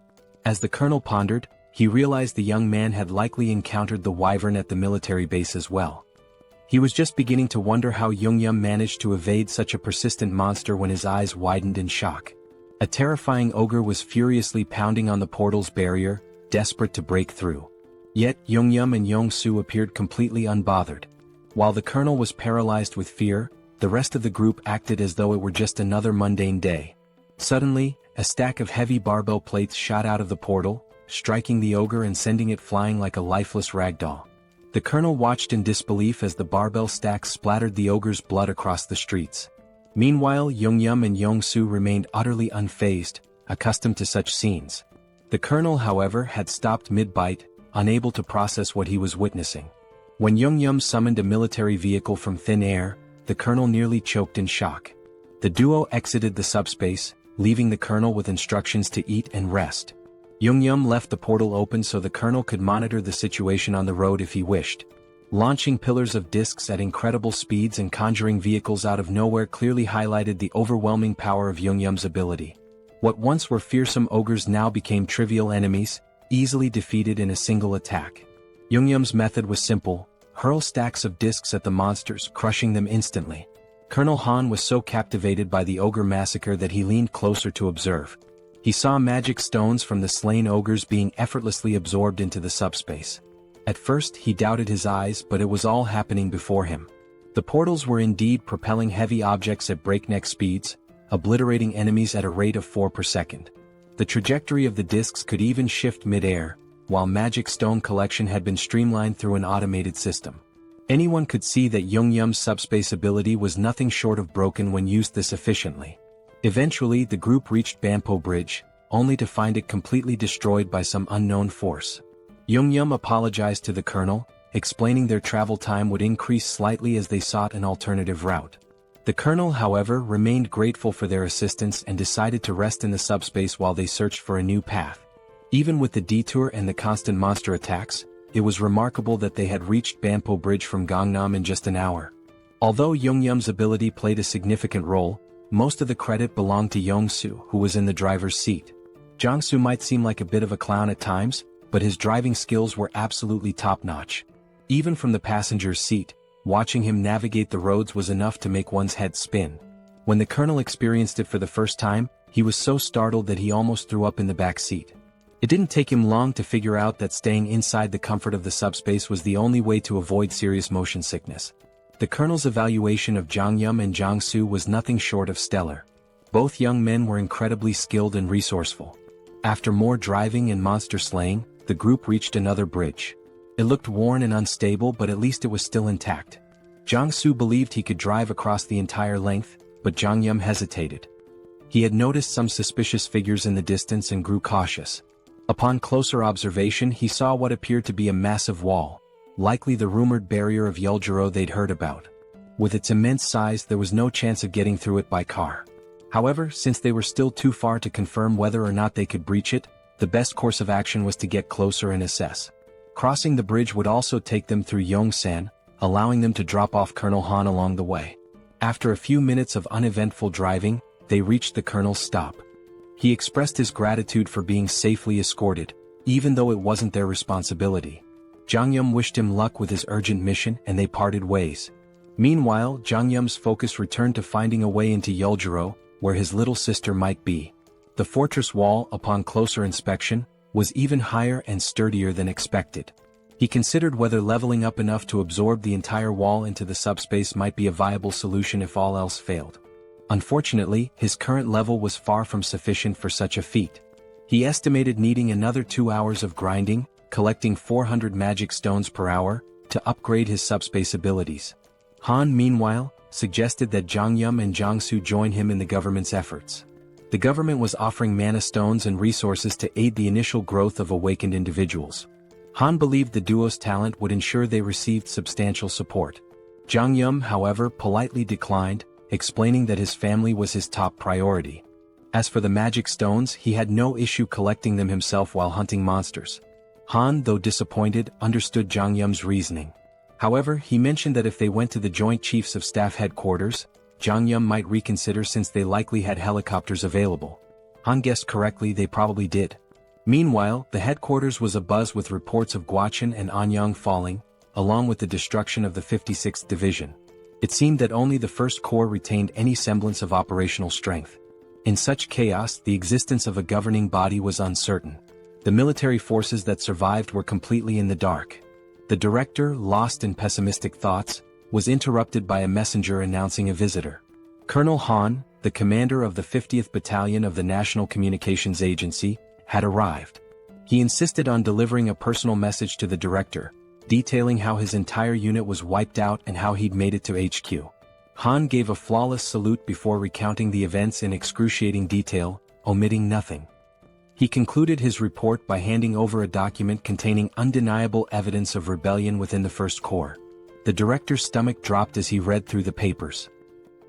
As the colonel pondered, he realized the young man had likely encountered the wyvern at the military base as well. He was just beginning to wonder how Jeong-gyeom managed to evade such a persistent monster when his eyes widened in shock. A terrifying ogre was furiously pounding on the portal's barrier, desperate to break through. Yet Jeong-gyeom and Yong-soo appeared completely unbothered. While the colonel was paralyzed with fear, the rest of the group acted as though it were just another mundane day. Suddenly, a stack of heavy barbell plates shot out of the portal, striking the ogre and sending it flying like a lifeless ragdoll. The colonel watched in disbelief as the barbell stacks splattered the ogre's blood across the streets. Meanwhile, Jeong-gyeom and Yong-soo remained utterly unfazed, accustomed to such scenes. The colonel, however, had stopped mid-bite, unable to process what he was witnessing. When Jeong-gyeom summoned a military vehicle from thin air, the colonel nearly choked in shock. The duo exited the subspace, leaving the colonel with instructions to eat and rest. Jeong-gyeom left the portal open so the colonel could monitor the situation on the road if he wished. Launching pillars of discs at incredible speeds and conjuring vehicles out of nowhere clearly highlighted the overwhelming power of Jeong-gyeom's ability. What once were fearsome ogres now became trivial enemies, easily defeated in a single attack. Jeong-gyeom's method was simple: hurl stacks of discs at the monsters, crushing them instantly. Colonel Han was so captivated by the ogre massacre that he leaned closer to observe. He saw magic stones from the slain ogres being effortlessly absorbed into the subspace. At first he doubted his eyes, but it was all happening before him. The portals were indeed propelling heavy objects at breakneck speeds, obliterating enemies at a rate of 4 per second. The trajectory of the discs could even shift mid-air, while magic stone collection had been streamlined through an automated system. Anyone could see that Jeong-gyeom's subspace ability was nothing short of broken when used this efficiently. Eventually the group reached Banpo Bridge, only to find it completely destroyed by some unknown force. Jeong-gyeom apologized to the colonel, explaining their travel time would increase slightly as they sought an alternative route. The colonel, however, remained grateful for their assistance and decided to rest in the subspace while they searched for a new path. Even with the detour and the constant monster attacks, it was remarkable that they had reached Banpo Bridge from Gangnam in just an hour. Although Jeong-gyeom's ability played a significant role, most of the credit belonged to Yong-soo, who was in the driver's seat. Jong-soo might seem like a bit of a clown at times, but his driving skills were absolutely top-notch. Even from the passenger's seat, watching him navigate the roads was enough to make one's head spin. When the colonel experienced it for the first time, he was so startled that he almost threw up in the back seat. It didn't take him long to figure out that staying inside the comfort of the subspace was the only way to avoid serious motion sickness. The colonel's evaluation of Jeong-gyeom and Jong-soo was nothing short of stellar. Both young men were incredibly skilled and resourceful. After more driving and monster slaying, the group reached another bridge. It looked worn and unstable, but at least it was still intact. Jong-soo believed he could drive across the entire length, but Jeong-gyeom hesitated. He had noticed some suspicious figures in the distance and grew cautious. Upon closer observation, he saw what appeared to be a massive wall, likely the rumored barrier of Yeoljiro they'd heard about. With its immense size, there was no chance of getting through it by car. However, since they were still too far to confirm whether or not they could breach it, the best course of action was to get closer and assess. Crossing the bridge would also take them through Yongsan, allowing them to drop off Colonel Han along the way. After a few minutes of uneventful driving, they reached the colonel's stop. He expressed his gratitude for being safely escorted, even though it wasn't their responsibility. Jeong-gyeom wished him luck with his urgent mission and they parted ways. Meanwhile, Jeong-gyeom's focus returned to finding a way into Yeoljiro, where his little sister might be. The fortress wall, upon closer inspection, was even higher and sturdier than expected. He considered whether leveling up enough to absorb the entire wall into the subspace might be a viable solution if all else failed. Unfortunately, his current level was far from sufficient for such a feat. He estimated needing another 2 hours of grinding, collecting 400 magic stones per hour, to upgrade his subspace abilities. Han, meanwhile, suggested that Jeong-gyeom and Jong-soo join him in the government's efforts. The government was offering mana stones and resources to aid the initial growth of awakened individuals. Han believed the duo's talent would ensure they received substantial support. Jeong-gyeom, however, politely declined, explaining that his family was his top priority. As for the magic stones, he had no issue collecting them himself while hunting monsters. Han, though disappointed, understood Jeong-gyeom's reasoning. However, he mentioned that if they went to the Joint Chiefs of Staff headquarters, Jeong-gyeom might reconsider since they likely had helicopters available. Han guessed correctly, they probably did. Meanwhile, the headquarters was abuzz with reports of Gwacheon and Anyang falling, along with the destruction of the 56th Division. It seemed that only the 1st Corps retained any semblance of operational strength. In such chaos, the existence of a governing body was uncertain. The military forces that survived were completely in the dark. The director, lost in pessimistic thoughts, was interrupted by a messenger announcing a visitor. Colonel Han, the commander of the 50th Battalion of the National Communications Agency, had arrived. He insisted on delivering a personal message to the director, detailing how his entire unit was wiped out and how he'd made it to HQ. Han gave a flawless salute before recounting the events in excruciating detail, omitting nothing. He concluded his report by handing over a document containing undeniable evidence of rebellion within the 1st Corps. The director's stomach dropped as he read through the papers.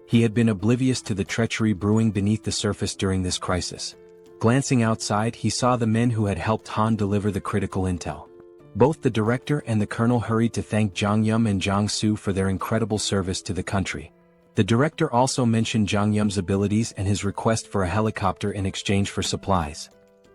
He had been oblivious to the treachery brewing beneath the surface during this crisis. Glancing outside, he saw the men who had helped Han deliver the critical intel. Both the director and the colonel hurried to thank Jeong-gyeom and Jong-soo for their incredible service to the country. The director also mentioned Jeong-gyeom's abilities and his request for a helicopter in exchange for supplies.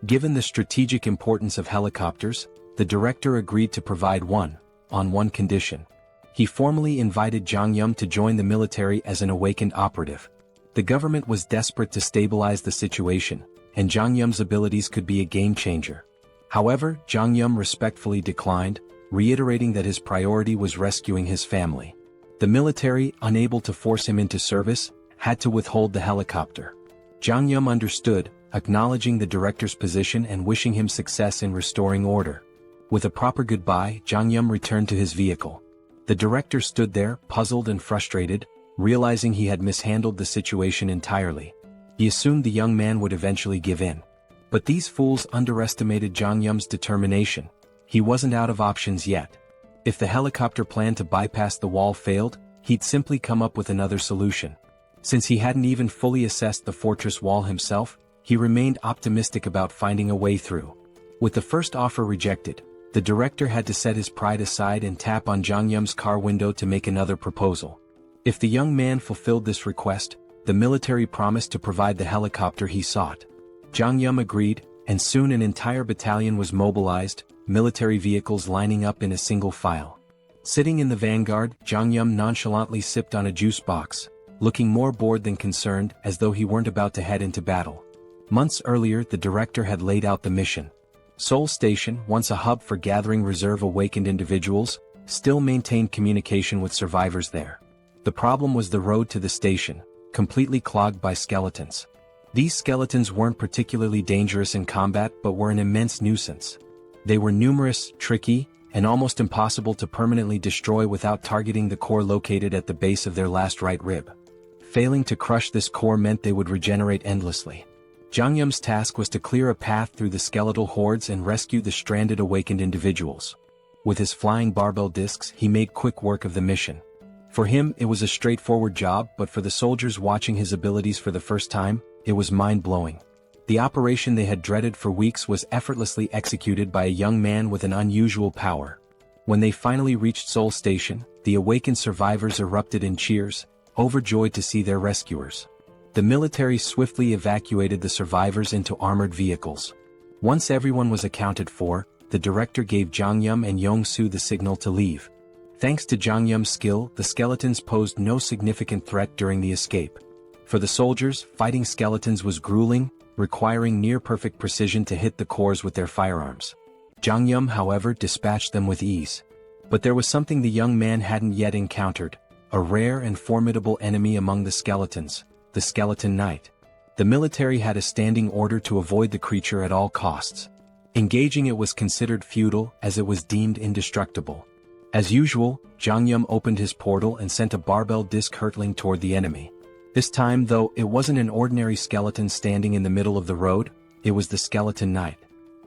Given the strategic importance of helicopters, the director agreed to provide one, on one condition. He formally invited Jeong-gyeom to join the military as an awakened operative. The government was desperate to stabilize the situation, and Jeong-gyeom's abilities could be a game-changer. However, Jeong-gyeom respectfully declined, reiterating that his priority was rescuing his family. The military, unable to force him into service, had to withhold the helicopter. Jeong-gyeom understood, acknowledging the director's position and wishing him success in restoring order. With a proper goodbye, Jeong-gyeom returned to his vehicle. The director stood there, puzzled and frustrated, realizing he had mishandled the situation entirely. He assumed the young man would eventually give in. But these fools underestimated Jeong-gyeom's determination. He wasn't out of options yet. If the helicopter plan to bypass the wall failed, he'd simply come up with another solution. Since he hadn't even fully assessed the fortress wall himself, he remained optimistic about finding a way through. With the first offer rejected, the director had to set his pride aside and tap on Jeong-gyeom's car window to make another proposal. If the young man fulfilled this request, the military promised to provide the helicopter he sought. Jeong-gyeom agreed, and soon an entire battalion was mobilized, military vehicles lining up in a single file. Sitting in the vanguard, Jeong-gyeom nonchalantly sipped on a juice box, looking more bored than concerned, as though he weren't about to head into battle. Months earlier, the director had laid out the mission. Seoul Station, once a hub for gathering reserve awakened individuals, still maintained communication with survivors there. The problem was the road to the station, completely clogged by skeletons. These skeletons weren't particularly dangerous in combat but were an immense nuisance. They were numerous, tricky, and almost impossible to permanently destroy without targeting the core located at the base of their last right rib. Failing to crush this core meant they would regenerate endlessly. Jeong-gyeom's task was to clear a path through the skeletal hordes and rescue the stranded awakened individuals. With his flying barbell discs, he made quick work of the mission. For him, it was a straightforward job, but for the soldiers watching his abilities for the first time, it was mind-blowing. The operation they had dreaded for weeks was effortlessly executed by a young man with an unusual power. When they finally reached Seoul Station, the awakened survivors erupted in cheers, overjoyed to see their rescuers. The military swiftly evacuated the survivors into armored vehicles. Once everyone was accounted for, the director gave Jeong-gyeom and Jong-soo the signal to leave. Thanks to Jeong-gyeom's skill, the skeletons posed no significant threat during the escape. For the soldiers, fighting skeletons was grueling, requiring near-perfect precision to hit the cores with their firearms. Jeong-gyeom, however, dispatched them with ease. But there was something the young man hadn't yet encountered, a rare and formidable enemy among the skeletons, the Skeleton Knight. The military had a standing order to avoid the creature at all costs. Engaging it was considered futile as it was deemed indestructible. As usual, Jeong-gyeom opened his portal and sent a barbell disc hurtling toward the enemy. This time, though, it wasn't an ordinary skeleton standing in the middle of the road, it was the Skeleton Knight.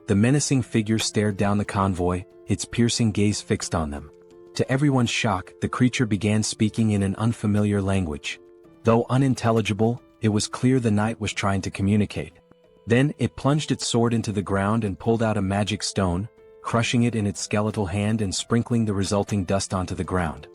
The menacing figure stared down the convoy, its piercing gaze fixed on them. To everyone's shock, the creature began speaking in an unfamiliar language. Though unintelligible, it was clear the knight was trying to communicate. Then, it plunged its sword into the ground and pulled out a magic stone, crushing it in its skeletal hand and sprinkling the resulting dust onto the ground.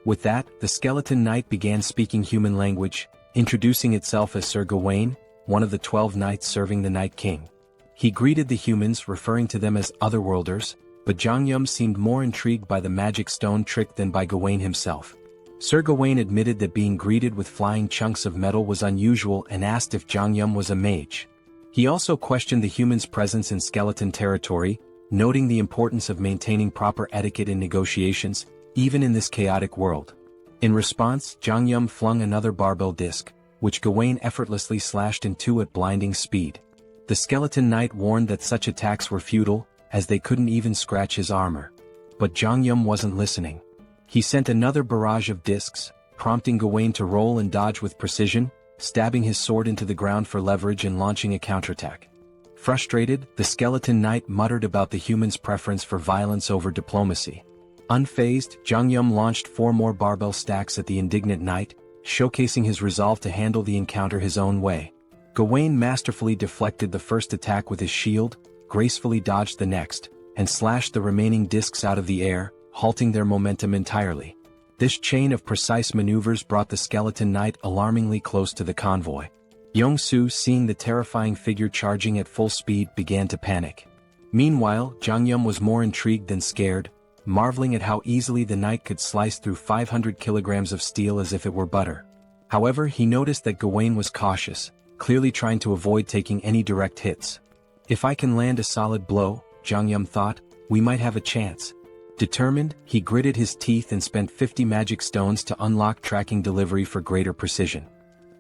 With that, the skeleton knight began speaking human language, introducing itself as Sir Gawain, one of the 12 knights serving the Night King. He greeted the humans, referring to them as otherworlders, but Jeong-gyeom seemed more intrigued by the magic stone trick than by Gawain himself. Sir Gawain admitted that being greeted with flying chunks of metal was unusual and asked if Jeong-gyeom was a mage. He also questioned the humans' presence in skeleton territory, noting the importance of maintaining proper etiquette in negotiations, even in this chaotic world. In response, Jeong-gyeom flung another barbell disc, which Gawain effortlessly slashed in two at blinding speed. The skeleton knight warned that such attacks were futile, as they couldn't even scratch his armor. But Jeong-gyeom wasn't listening. He sent another barrage of discs, prompting Gawain to roll and dodge with precision, stabbing his sword into the ground for leverage and launching a counterattack. Frustrated, the skeleton knight muttered about the human's preference for violence over diplomacy. Unfazed, Jeong-gyeom launched 4 more barbell stacks at the indignant knight, showcasing his resolve to handle the encounter his own way. Gawain masterfully deflected the first attack with his shield, gracefully dodged the next, and slashed the remaining discs out of the air, halting their momentum entirely. This chain of precise maneuvers brought the skeleton knight alarmingly close to the convoy. Yong-soo, seeing the terrifying figure charging at full speed, began to panic. Meanwhile, Jeong-gyeom was more intrigued than scared, marveling at how easily the knight could slice through 500 kilograms of steel as if it were butter. However, he noticed that Gawain was cautious, clearly trying to avoid taking any direct hits. If I can land a solid blow, Jeong-gyeom thought, we might have a chance. Determined, he gritted his teeth and spent 50 magic stones to unlock tracking delivery for greater precision.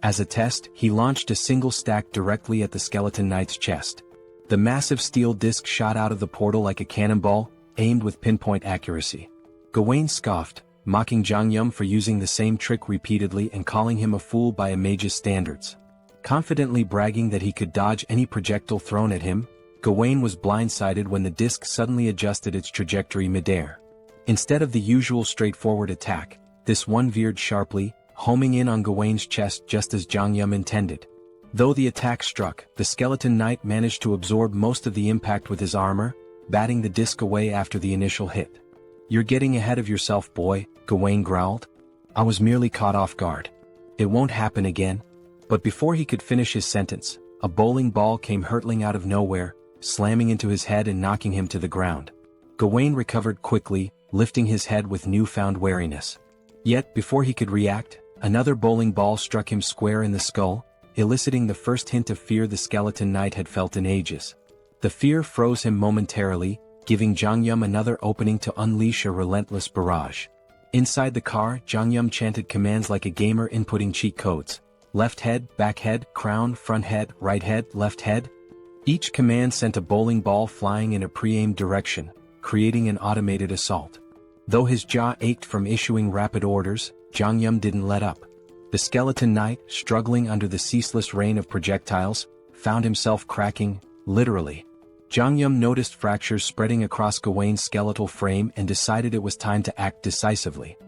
As a test, he launched a single stack directly at the skeleton knight's chest. The massive steel disc shot out of the portal like a cannonball, aimed with pinpoint accuracy. Gawain scoffed, mocking Jeong-gyeom for using the same trick repeatedly and calling him a fool by a mage's standards. Confidently bragging that he could dodge any projectile thrown at him, Gawain was blindsided when the disc suddenly adjusted its trajectory midair. Instead of the usual straightforward attack, this one veered sharply, homing in on Gawain's chest just as Jeong-gyeom intended. Though the attack struck, the skeleton knight managed to absorb most of the impact with his armor, batting the disc away after the initial hit. "You're getting ahead of yourself, boy," Gawain growled. "I was merely caught off guard. It won't happen again." But before he could finish his sentence, a bowling ball came hurtling out of nowhere, slamming into his head and knocking him to the ground. Gawain recovered quickly, lifting his head with newfound wariness. Yet, before he could react, another bowling ball struck him square in the skull, eliciting the first hint of fear the skeleton knight had felt in ages. The fear froze him momentarily, giving Jeong-gyeom another opening to unleash a relentless barrage. Inside the car, Jeong-gyeom chanted commands like a gamer inputting cheat codes. Left head, back head, crown, front head, right head, left head. Each command sent a bowling ball flying in a pre-aimed direction, creating an automated assault. Though his jaw ached from issuing rapid orders, Jeong-gyeom didn't let up. The skeleton knight, struggling under the ceaseless rain of projectiles, found himself cracking, literally. Jeong-gyeom noticed fractures spreading across Gawain's skeletal frame and decided it was time to act decisively.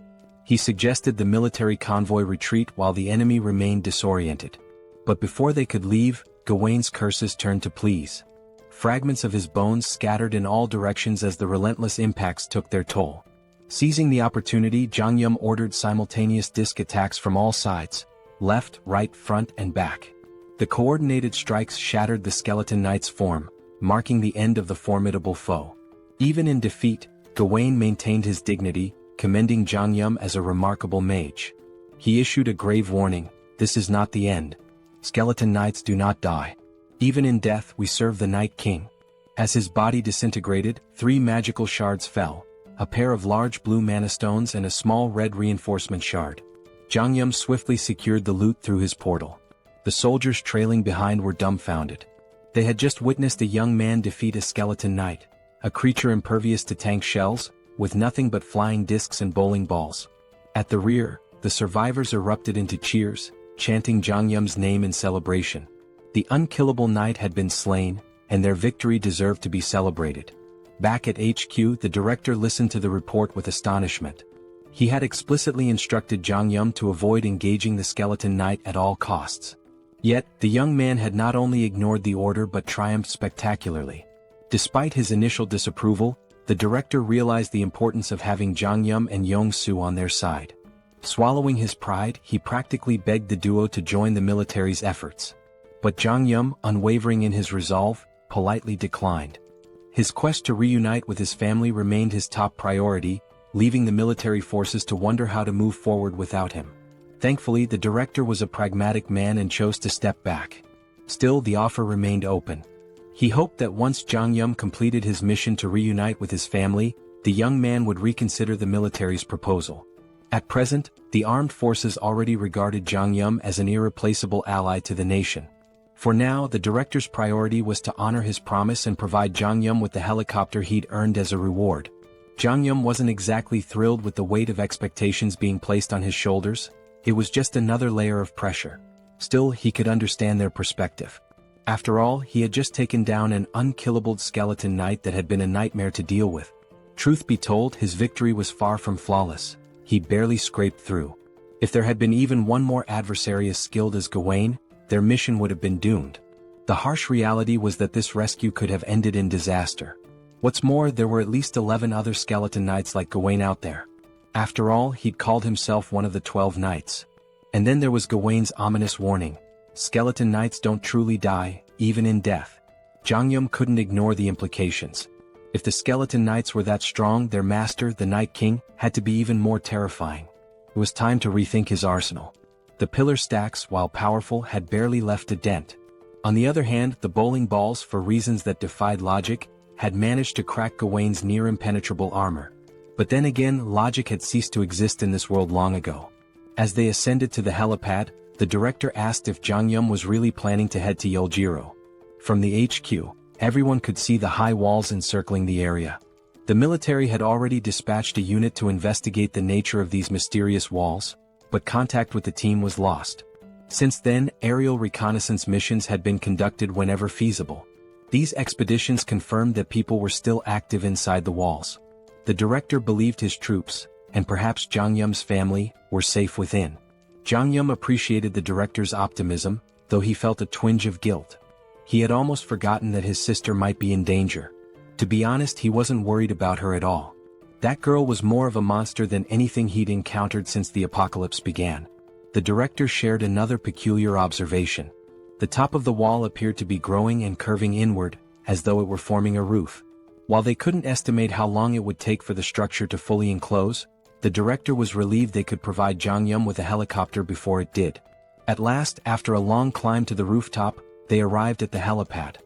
He suggested the military convoy retreat while the enemy remained disoriented. But before they could leave, Gawain's curses turned to pleas. Fragments of his bones scattered in all directions as the relentless impacts took their toll. Seizing the opportunity, Jeong-gyeom ordered simultaneous disc attacks from all sides, left, right, front, and back. The coordinated strikes shattered the skeleton knight's form, marking the end of the formidable foe. Even in defeat, Gawain maintained his dignity, commending Jeong-gyeom as a remarkable mage. He issued a grave warning: "This is not the end. Skeleton knights do not die. Even in death we serve the Night King." As his body disintegrated, 3 magical shards fell, a pair of large blue mana stones and a small red reinforcement shard. Jeong-gyeom swiftly secured the loot through his portal. The soldiers trailing behind were dumbfounded. They had just witnessed a young man defeat a skeleton knight, a creature impervious to tank shells, with nothing but flying discs and bowling balls. At the rear, the survivors erupted into cheers, chanting Jeong-gyeom's name in celebration. The unkillable knight had been slain, and their victory deserved to be celebrated. Back at HQ, the director listened to the report with astonishment. He had explicitly instructed Jeong-gyeom to avoid engaging the skeleton knight at all costs. Yet, the young man had not only ignored the order but triumphed spectacularly. Despite his initial disapproval, the director realized the importance of having Jeong-gyeom and Yong-soo on their side. Swallowing his pride, he practically begged the duo to join the military's efforts. But Jeong-gyeom, unwavering in his resolve, politely declined. His quest to reunite with his family remained his top priority, leaving the military forces to wonder how to move forward without him. Thankfully, the director was a pragmatic man and chose to step back. Still, the offer remained open. He hoped that once Jeong-gyeom completed his mission to reunite with his family, the young man would reconsider the military's proposal. At present, the armed forces already regarded Jeong-gyeom as an irreplaceable ally to the nation. For now, the director's priority was to honor his promise and provide Jeong-gyeom with the helicopter he'd earned as a reward. Jeong-gyeom wasn't exactly thrilled with the weight of expectations being placed on his shoulders. It was just another layer of pressure. Still, he could understand their perspective. After all, he had just taken down an unkillable skeleton knight that had been a nightmare to deal with. Truth be told, his victory was far from flawless. He barely scraped through. If there had been even one more adversary as skilled as Gawain, their mission would have been doomed. The harsh reality was that this rescue could have ended in disaster. What's more, there were at least 11 other skeleton knights like Gawain out there. After all, he'd called himself one of the 12 knights. And then there was Gawain's ominous warning. Skeleton knights don't truly die, even in death. Jeong-gyeom couldn't ignore the implications. If the skeleton knights were that strong, their master, the Night King, had to be even more terrifying. It was time to rethink his arsenal. The pillar stacks, while powerful, had barely left a dent. On the other hand, the bowling balls, for reasons that defied logic, had managed to crack Gawain's near-impenetrable armor. But then again, logic had ceased to exist in this world long ago. As they ascended to the helipad, the director asked if Jeong-gyeom was really planning to head to Yeoljiro. From the HQ, everyone could see the high walls encircling the area. The military had already dispatched a unit to investigate the nature of these mysterious walls, but contact with the team was lost. Since then, aerial reconnaissance missions had been conducted whenever feasible. These expeditions confirmed that people were still active inside the walls. The director believed his troops, and perhaps Jeong-gyeom's family, were safe within. Jeong-gyeom appreciated the director's optimism, though he felt a twinge of guilt. He had almost forgotten that his sister might be in danger. To be honest, he wasn't worried about her at all. That girl was more of a monster than anything he'd encountered since the apocalypse began. The director shared another peculiar observation. The top of the wall appeared to be growing and curving inward, as though it were forming a roof. While they couldn't estimate how long it would take for the structure to fully enclose, the director was relieved they could provide Jeong-gyeom with a helicopter before it did. At last, after a long climb to the rooftop, they arrived at the helipad.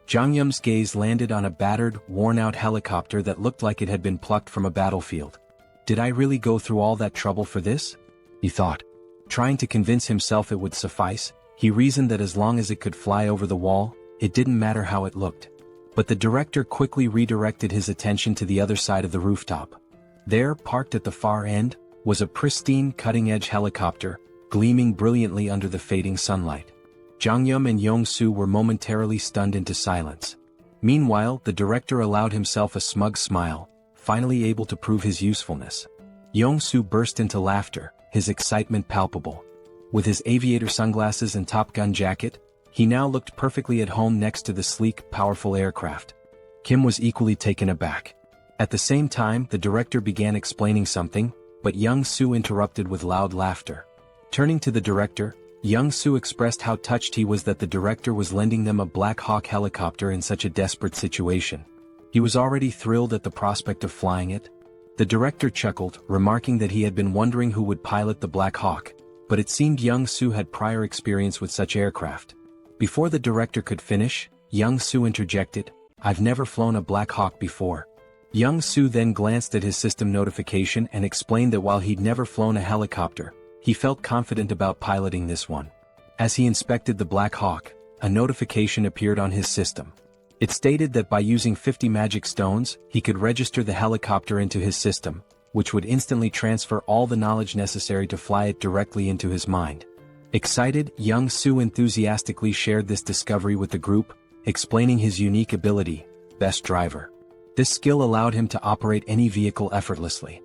Jeong-gyeom's gaze landed on a battered, worn-out helicopter that looked like it had been plucked from a battlefield. Did I really go through all that trouble for this? He thought. Trying to convince himself it would suffice, he reasoned that as long as it could fly over the wall, it didn't matter how it looked. But the director quickly redirected his attention to the other side of the rooftop. There, parked at the far end, was a pristine cutting-edge helicopter, gleaming brilliantly under the fading sunlight. Jeong-gyeom and Yong-soo were momentarily stunned into silence. Meanwhile, the director allowed himself a smug smile, finally able to prove his usefulness. Yong-soo burst into laughter, his excitement palpable. With his aviator sunglasses and Top Gun jacket, he now looked perfectly at home next to the sleek, powerful aircraft. Kim was equally taken aback. At the same time, the director began explaining something, but Young-soo interrupted with loud laughter. Turning to the director, Young-soo expressed how touched he was that the director was lending them a Black Hawk helicopter in such a desperate situation. He was already thrilled at the prospect of flying it. The director chuckled, remarking that he had been wondering who would pilot the Black Hawk, but it seemed Young-soo had prior experience with such aircraft. Before the director could finish, Young-soo interjected, "I've never flown a Black Hawk before." Young-soo then glanced at his system notification and explained that while he'd never flown a helicopter, he felt confident about piloting this one. As he inspected the Black Hawk, a notification appeared on his system. It stated that by using 50 magic stones, he could register the helicopter into his system, which would instantly transfer all the knowledge necessary to fly it directly into his mind. Excited, Young-soo enthusiastically shared this discovery with the group, explaining his unique ability, Best Driver. This skill allowed him to operate any vehicle effortlessly.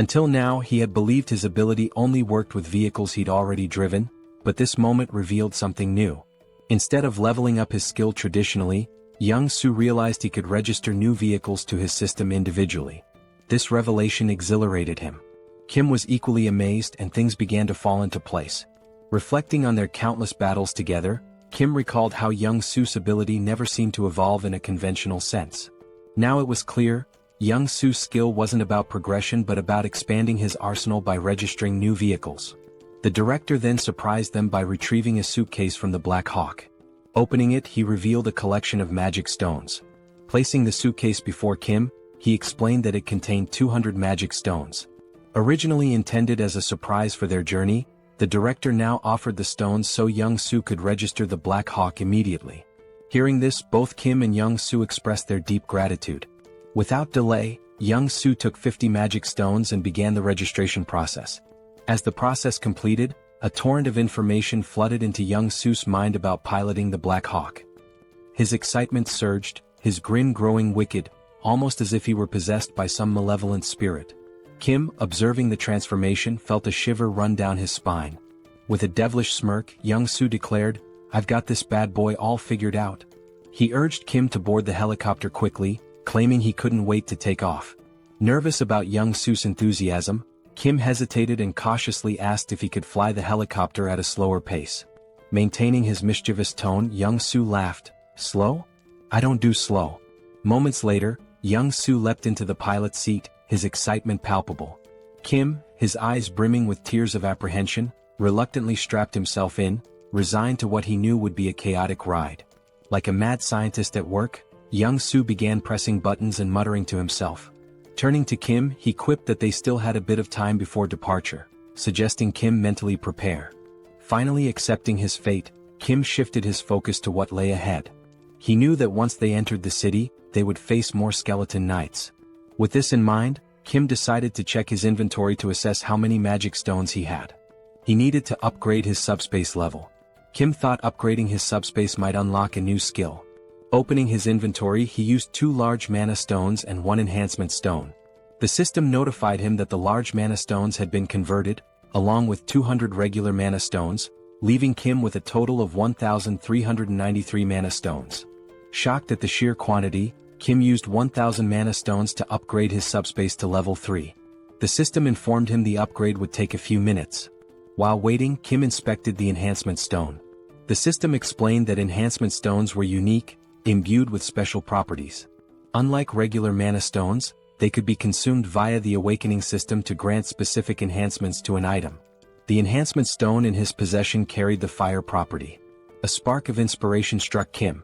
Until now he had believed his ability only worked with vehicles he'd already driven, but this moment revealed something new. Instead of leveling up his skill traditionally, Young-soo realized he could register new vehicles to his system individually. This revelation exhilarated him. Kim was equally amazed and things began to fall into place. Reflecting on their countless battles together, Kim recalled how Young-soo's ability never seemed to evolve in a conventional sense. Now it was clear, Young-soo's skill wasn't about progression but about expanding his arsenal by registering new vehicles. The director then surprised them by retrieving a suitcase from the Black Hawk. Opening it, he revealed a collection of magic stones. Placing the suitcase before Kim, he explained that it contained 200 magic stones. Originally intended as a surprise for their journey, the director now offered the stones so Young-soo could register the Black Hawk immediately. Hearing this, both Kim and Young-soo expressed their deep gratitude. Without delay, Young-soo took 50 magic stones and began the registration process. As the process completed, a torrent of information flooded into Young-soo's mind about piloting the Black Hawk. His excitement surged, his grin growing wicked, almost as if he were possessed by some malevolent spirit. Kim, observing the transformation, felt a shiver run down his spine. With a devilish smirk, Young-soo declared, "I've got this bad boy all figured out." He urged Kim to board the helicopter quickly, claiming he couldn't wait to take off. Nervous about Young-soo's enthusiasm, Kim hesitated and cautiously asked if he could fly the helicopter at a slower pace. Maintaining his mischievous tone, Young-soo laughed. "Slow? I don't do slow." Moments later, Young-soo leapt into the pilot's seat, his excitement palpable. Kim, his eyes brimming with tears of apprehension, reluctantly strapped himself in, resigned to what he knew would be a chaotic ride. Like a mad scientist at work, Young-soo began pressing buttons and muttering to himself. Turning to Kim, he quipped that they still had a bit of time before departure, suggesting Kim mentally prepare. Finally accepting his fate, Kim shifted his focus to what lay ahead. He knew that once they entered the city, they would face more skeleton knights. With this in mind, Kim decided to check his inventory to assess how many magic stones he had. He needed to upgrade his subspace level. Kim thought upgrading his subspace might unlock a new skill. Opening his inventory, he used 2 large mana stones and 1 enhancement stone. The system notified him that the large mana stones had been converted, along with 200 regular mana stones, leaving Kim with a total of 1,393 mana stones. Shocked at the sheer quantity, Kim used 1,000 mana stones to upgrade his subspace to level 3. The system informed him the upgrade would take a few minutes. While waiting, Kim inspected the enhancement stone. The system explained that enhancement stones were unique, imbued with special properties. Unlike regular mana stones, they could be consumed via the awakening system to grant specific enhancements to an item. The enhancement stone in his possession carried the fire property. A spark of inspiration struck Kim.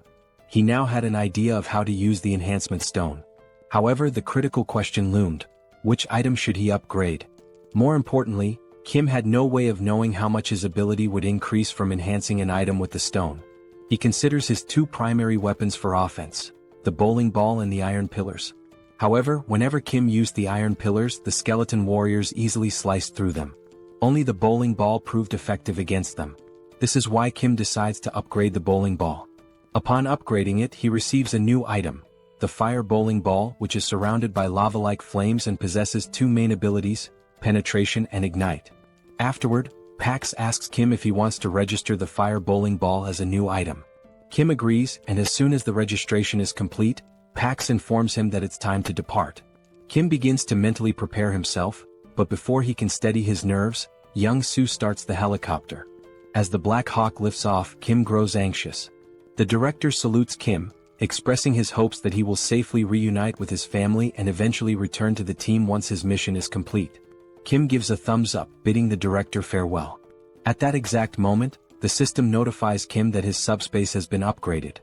He now had an idea of how to use the enhancement stone. However, the critical question loomed: which item should he upgrade? More importantly, Kim had no way of knowing how much his ability would increase from enhancing an item with the stone. He considers his 2 primary weapons for offense, the bowling ball and the iron pillars. However, whenever Kim used the iron pillars, the skeleton warriors easily sliced through them. Only the bowling ball proved effective against them. This is why Kim decides to upgrade the bowling ball. Upon upgrading it, he receives a new item, the fire bowling ball, which is surrounded by lava-like flames and possesses 2 main abilities, penetration and ignite. Afterward, Pax asks Kim if he wants to register the fire bowling ball as a new item. Kim agrees, and as soon as the registration is complete, Pax informs him that it's time to depart. Kim begins to mentally prepare himself, but before he can steady his nerves, Young-soo starts the helicopter. As the Black Hawk lifts off, Kim grows anxious. The director salutes Kim, expressing his hopes that he will safely reunite with his family and eventually return to the team once his mission is complete. Kim gives a thumbs up, bidding the director farewell. At that exact moment, the system notifies Kim that his subspace has been upgraded.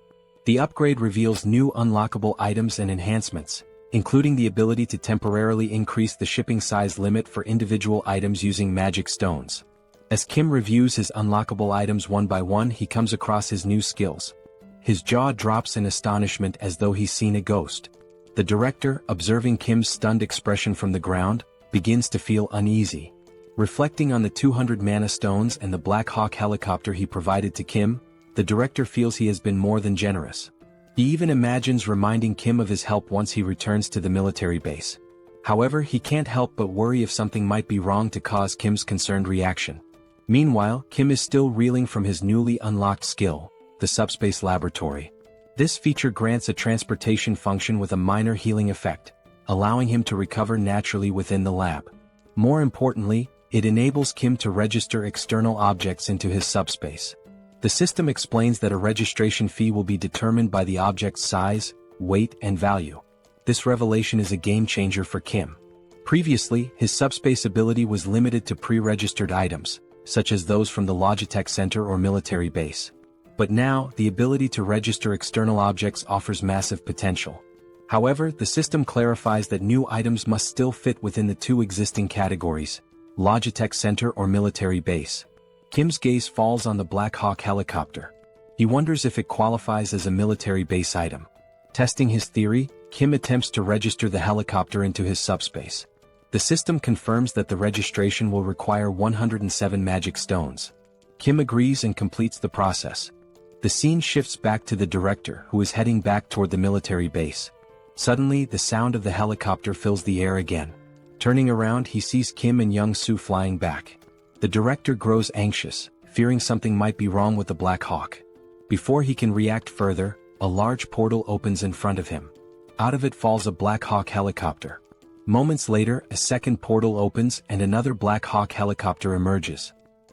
The upgrade reveals new unlockable items and enhancements, including the ability to temporarily increase the shipping size limit for individual items using magic stones. As Kim reviews his unlockable items one by one, he comes across his new skills. His jaw drops in astonishment as though he's seen a ghost. The director, observing Kim's stunned expression from the ground, begins to feel uneasy. Reflecting on the 200 mana stones and the Black Hawk helicopter he provided to Kim, the director feels he has been more than generous. He even imagines reminding Kim of his help once he returns to the military base. However, he can't help but worry if something might be wrong to cause Kim's concerned reaction. Meanwhile, Kim is still reeling from his newly unlocked skill, the SUBSPACE laboratory. This feature grants a transportation function with a minor healing effect, allowing him to recover naturally within the lab. More importantly, it enables Kim to register external objects into his subspace. The system explains that a registration fee will be determined by the object's size, weight, and value. This revelation is a game-changer for Kim. Previously, his subspace ability was limited to pre-registered items, such as those from the Logitech Center or military base. But now, the ability to register external objects offers massive potential. However, the system clarifies that new items must still fit within the two existing categories, Logitech Center or military base. Kim's gaze falls on the Black Hawk helicopter. He wonders if it qualifies as a military base item. Testing his theory, Kim attempts to register the helicopter into his subspace. The system confirms that the registration will require 107 magic stones. Kim agrees and completes the process. The scene shifts back to the director, who is heading back toward the military base. Suddenly, the sound of the helicopter fills the air again. Turning around, he sees Kim and Young-soo flying back. The director grows anxious, fearing something might be wrong with the Black Hawk. Before he can react further, a large portal opens in front of him. Out of it falls a Black Hawk helicopter. Moments later, a second portal opens and another Black Hawk helicopter emerges.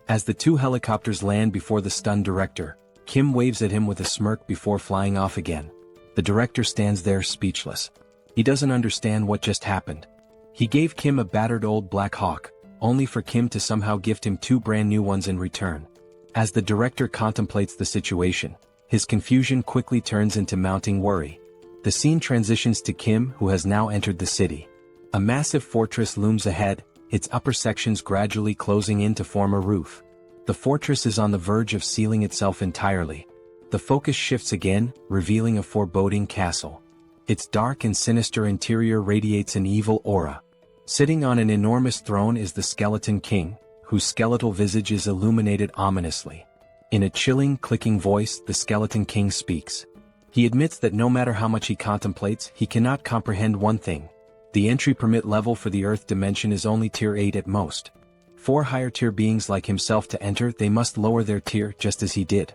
As the two helicopters land before the stunned director, Kim waves at him with a smirk before flying off again. The director stands there speechless. He doesn't understand what just happened. He gave Kim a battered old Black Hawk, only for Kim to somehow gift him two brand new ones in return. As the director contemplates the situation, his confusion quickly turns into mounting worry. The scene transitions to Kim, who has now entered the city. A massive fortress looms ahead, its upper sections gradually closing in to form a roof. The fortress is on the verge of sealing itself entirely. The focus shifts again, revealing a foreboding castle. Its dark and sinister interior radiates an evil aura. Sitting on an enormous throne is the Skeleton King, whose skeletal visage is illuminated ominously. In a chilling, clicking voice, the Skeleton King speaks. He admits that no matter how much he contemplates, he cannot comprehend one thing. The entry permit level for the Earth dimension is only tier 8 at most. For higher tier beings like himself to enter, they must lower their tier just as he did.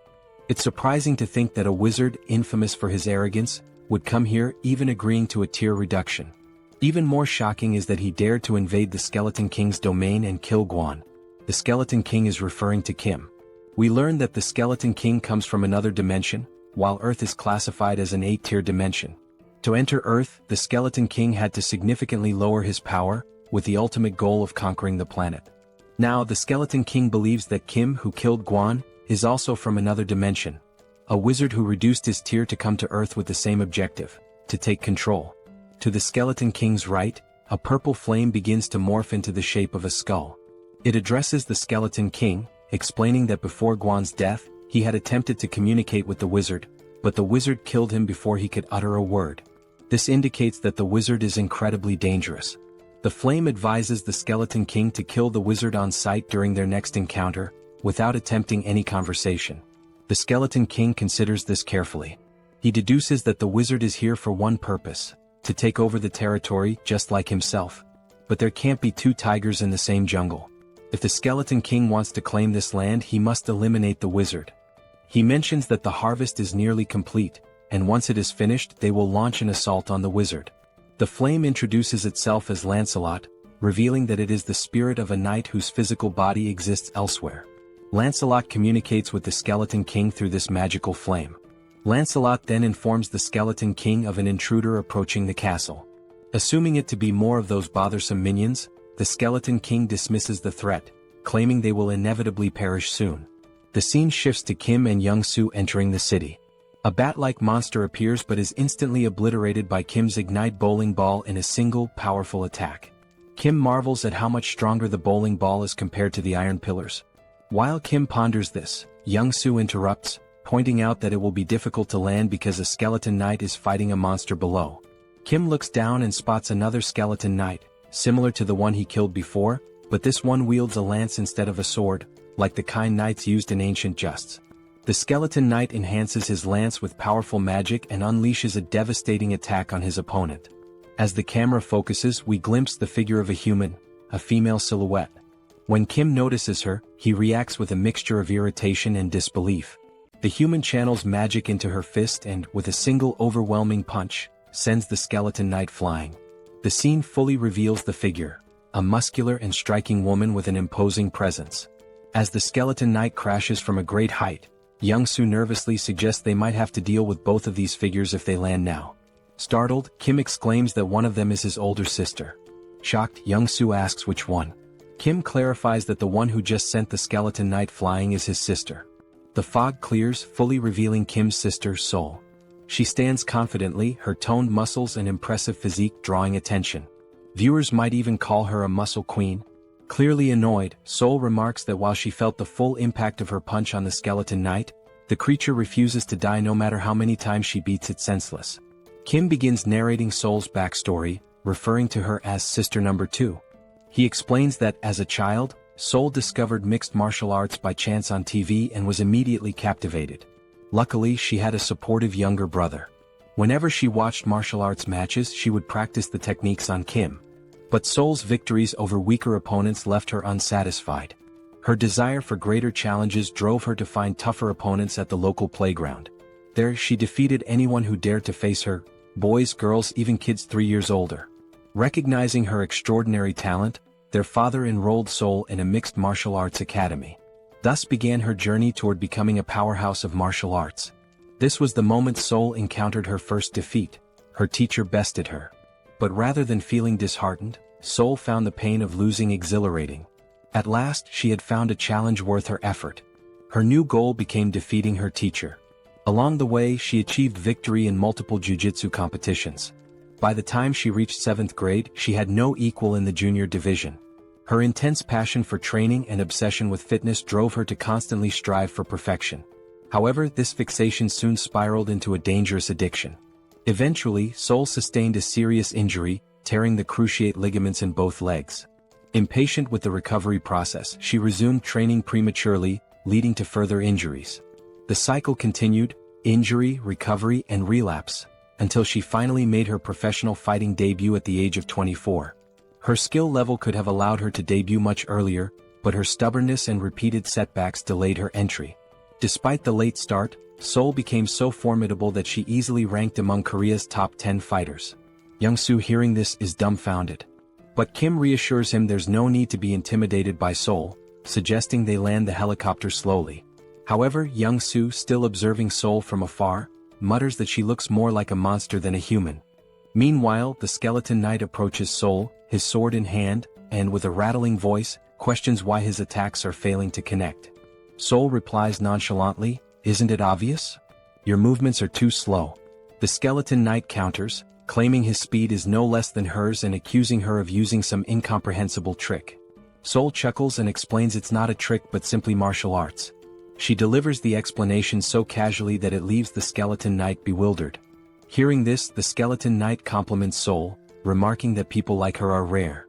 It's surprising to think that a wizard, infamous for his arrogance, would come here, even agreeing to a tier reduction. Even more shocking is that he dared to invade the Skeleton King's domain and kill Guan. The Skeleton King is referring to Kim. We learn that the Skeleton King comes from another dimension, while Earth is classified as an 8-tier dimension. To enter Earth, the Skeleton King had to significantly lower his power, with the ultimate goal of conquering the planet. Now, the Skeleton King believes that Kim, who killed Guan, is also from another dimension. A wizard who reduced his tier to come to Earth with the same objective, to take control. To the Skeleton King's right, a purple flame begins to morph into the shape of a skull. It addresses the Skeleton King, explaining that before Guan's death, he had attempted to communicate with the wizard, but the wizard killed him before he could utter a word. This indicates that the wizard is incredibly dangerous. The flame advises the Skeleton King to kill the wizard on sight during their next encounter, without attempting any conversation. The Skeleton King considers this carefully. He deduces that the wizard is here for one purpose, to take over the territory just like himself. But there can't be two tigers in the same jungle. If the Skeleton King wants to claim this land, he must eliminate the wizard. He mentions that the harvest is nearly complete, and once it is finished they will launch an assault on the wizard. The flame introduces itself as Lancelot, revealing that it is the spirit of a knight whose physical body exists elsewhere. Lancelot communicates with the Skeleton King through this magical flame. Lancelot then informs the Skeleton King of an intruder approaching the castle. Assuming it to be more of those bothersome minions, the Skeleton King dismisses the threat, claiming they will inevitably perish soon. The scene shifts to Kim and Young-soo entering the city. A bat-like monster appears but is instantly obliterated by Kim's Ignite bowling ball in a single, powerful attack. Kim marvels at how much stronger the bowling ball is compared to the iron pillars. While Kim ponders this, Young-soo interrupts, pointing out that it will be difficult to land because a skeleton knight is fighting a monster below. Kim looks down and spots another skeleton knight, similar to the one he killed before, but this one wields a lance instead of a sword, like the kind knights used in ancient justs. The skeleton knight enhances his lance with powerful magic and unleashes a devastating attack on his opponent. As the camera focuses, we glimpse the figure of a human, a female silhouette. When Kim notices her, he reacts with a mixture of irritation and disbelief. The human channels magic into her fist and, with a single overwhelming punch, sends the skeleton knight flying. The scene fully reveals the figure, a muscular and striking woman with an imposing presence. As the skeleton knight crashes from a great height, Young-soo nervously suggests they might have to deal with both of these figures if they land now. Startled, Kim exclaims that one of them is his older sister. Shocked, Young-soo asks which one. Kim clarifies that the one who just sent the skeleton knight flying is his sister. The fog clears, fully revealing Kim's sister, Seoul. She stands confidently, her toned muscles and impressive physique drawing attention. Viewers might even call her a muscle queen. Clearly annoyed, Seoul remarks that while she felt the full impact of her punch on the skeleton knight, the creature refuses to die no matter how many times she beats it senseless. Kim begins narrating Seoul's backstory, referring to her as Sister Number 2. He explains that, as a child, Seoul discovered mixed martial arts by chance on TV and was immediately captivated. Luckily, she had a supportive younger brother. Whenever she watched martial arts matches, she would practice the techniques on Kim. But Seoul's victories over weaker opponents left her unsatisfied. Her desire for greater challenges drove her to find tougher opponents at the local playground. There, she defeated anyone who dared to face her, boys, girls, even kids 3 years older. Recognizing her extraordinary talent, their father enrolled Seoul in a mixed martial arts academy. Thus began her journey toward becoming a powerhouse of martial arts. This was the moment Seoul encountered her first defeat. Her teacher bested her. But rather than feeling disheartened, Seoul found the pain of losing exhilarating. At last, she had found a challenge worth her effort. Her new goal became defeating her teacher. Along the way, she achieved victory in multiple jiu-jitsu competitions. By the time she reached 7th grade, she had no equal in the junior division. Her intense passion for training and obsession with fitness drove her to constantly strive for perfection. However, this fixation soon spiraled into a dangerous addiction. Eventually, Seoul sustained a serious injury, tearing the cruciate ligaments in both legs. Impatient with the recovery process, she resumed training prematurely, leading to further injuries. The cycle continued, injury, recovery, and relapse, until she finally made her professional fighting debut at the age of 24. Her skill level could have allowed her to debut much earlier, but her stubbornness and repeated setbacks delayed her entry. Despite the late start, Seoul became so formidable that she easily ranked among Korea's top 10 fighters. Young-soo, hearing this, is dumbfounded. But Kim reassures him there's no need to be intimidated by Seoul, suggesting they land the helicopter slowly. However, Young-soo, still observing Seoul from afar, mutters that she looks more like a monster than a human. Meanwhile, the skeleton knight approaches Seoul, his sword in hand, and with a rattling voice, questions why his attacks are failing to connect. Seoul replies nonchalantly, "Isn't it obvious? Your movements are too slow." The skeleton knight counters, claiming his speed is no less than hers and accusing her of using some incomprehensible trick. Seoul chuckles and explains it's not a trick but simply martial arts. She delivers the explanation so casually that it leaves the skeleton knight bewildered. Hearing this, the skeleton knight compliments Seoul, remarking that people like her are rare.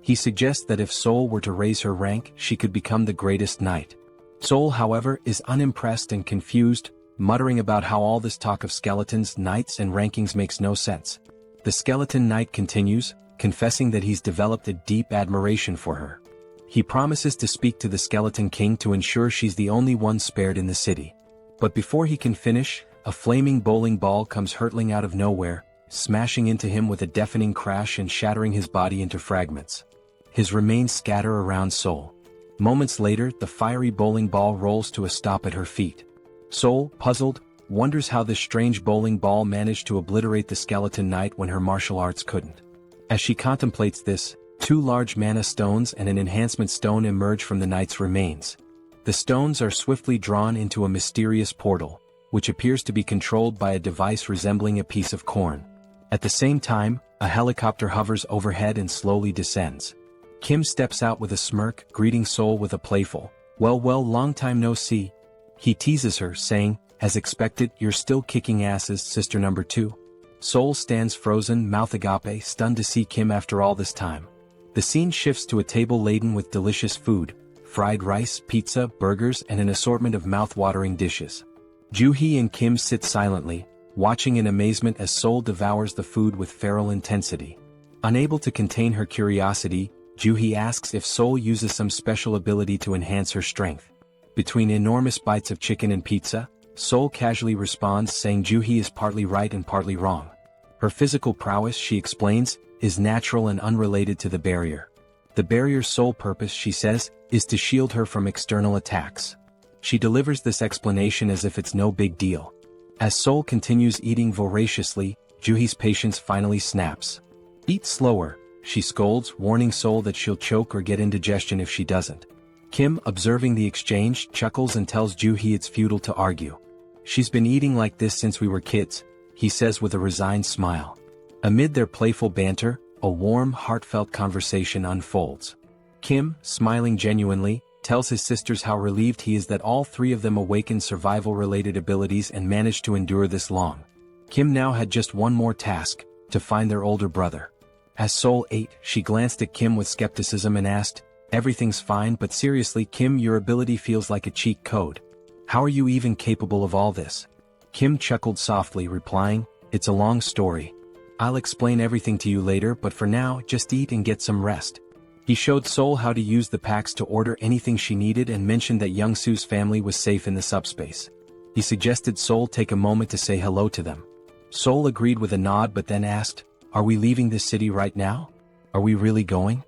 He suggests that if Seoul were to raise her rank, she could become the greatest knight. Seoul, however, is unimpressed and confused, muttering about how all this talk of skeletons, knights, and rankings makes no sense. The skeleton knight continues, confessing that he's developed a deep admiration for her. He promises to speak to the Skeleton King to ensure she's the only one spared in the city. But before he can finish, a flaming bowling ball comes hurtling out of nowhere, smashing into him with a deafening crash and shattering his body into fragments. His remains scatter around Seoul. Moments later, the fiery bowling ball rolls to a stop at her feet. Seoul, puzzled, wonders how this strange bowling ball managed to obliterate the skeleton knight when her martial arts couldn't. As she contemplates this, 2 large mana stones and an enhancement stone emerge from the knight's remains. The stones are swiftly drawn into a mysterious portal, which appears to be controlled by a device resembling a piece of corn. At the same time, a helicopter hovers overhead and slowly descends. Kim steps out with a smirk, greeting Seoul with a playful, well, long time no see." He teases her, saying, "As expected, you're still kicking asses, sister number 2. Seoul stands frozen, mouth agape, stunned to see Kim after all this time. The scene shifts to a table laden with delicious food, fried rice, pizza, burgers, and an assortment of mouth-watering dishes. Joo-hee and Kim sit silently, watching in amazement as Seoul devours the food with feral intensity. Unable to contain her curiosity, Joo-hee asks if Seoul uses some special ability to enhance her strength. Between enormous bites of chicken and pizza, Seoul casually responds saying Joo-hee is partly right and partly wrong. Her physical prowess, she explains, is natural and unrelated to the barrier. The barrier's sole purpose, she says, is to shield her from external attacks. She delivers this explanation as if it's no big deal. As Seoul continues eating voraciously, Joo-hee's patience finally snaps. "Eat slower," she scolds, warning Seoul that she'll choke or get indigestion if she doesn't. Kim, observing the exchange, chuckles and tells Joo-hee it's futile to argue. "She's been eating like this since we were kids," he says with a resigned smile. Amid their playful banter, a warm, heartfelt conversation unfolds. Kim, smiling genuinely, tells his sisters how relieved he is that all three of them awakened survival-related abilities and managed to endure this long. Kim now had just one more task, to find their older brother. As Seoul ate, she glanced at Kim with skepticism and asked, "Everything's fine, but seriously, Kim, your ability feels like a cheat code. How are you even capable of all this?" Kim chuckled softly, replying, "It's a long story. I'll explain everything to you later, but for now, just eat and get some rest." He showed Seoul how to use the packs to order anything she needed and mentioned that Young-soo's family was safe in the subspace. He suggested Seoul take a moment to say hello to them. Seoul agreed with a nod but then asked, "Are we leaving this city right now? Are we really going?"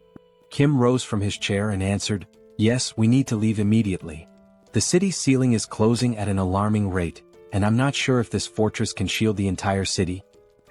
Kim rose from his chair and answered, "Yes, we need to leave immediately. The city's ceiling is closing at an alarming rate, and I'm not sure if this fortress can shield the entire city."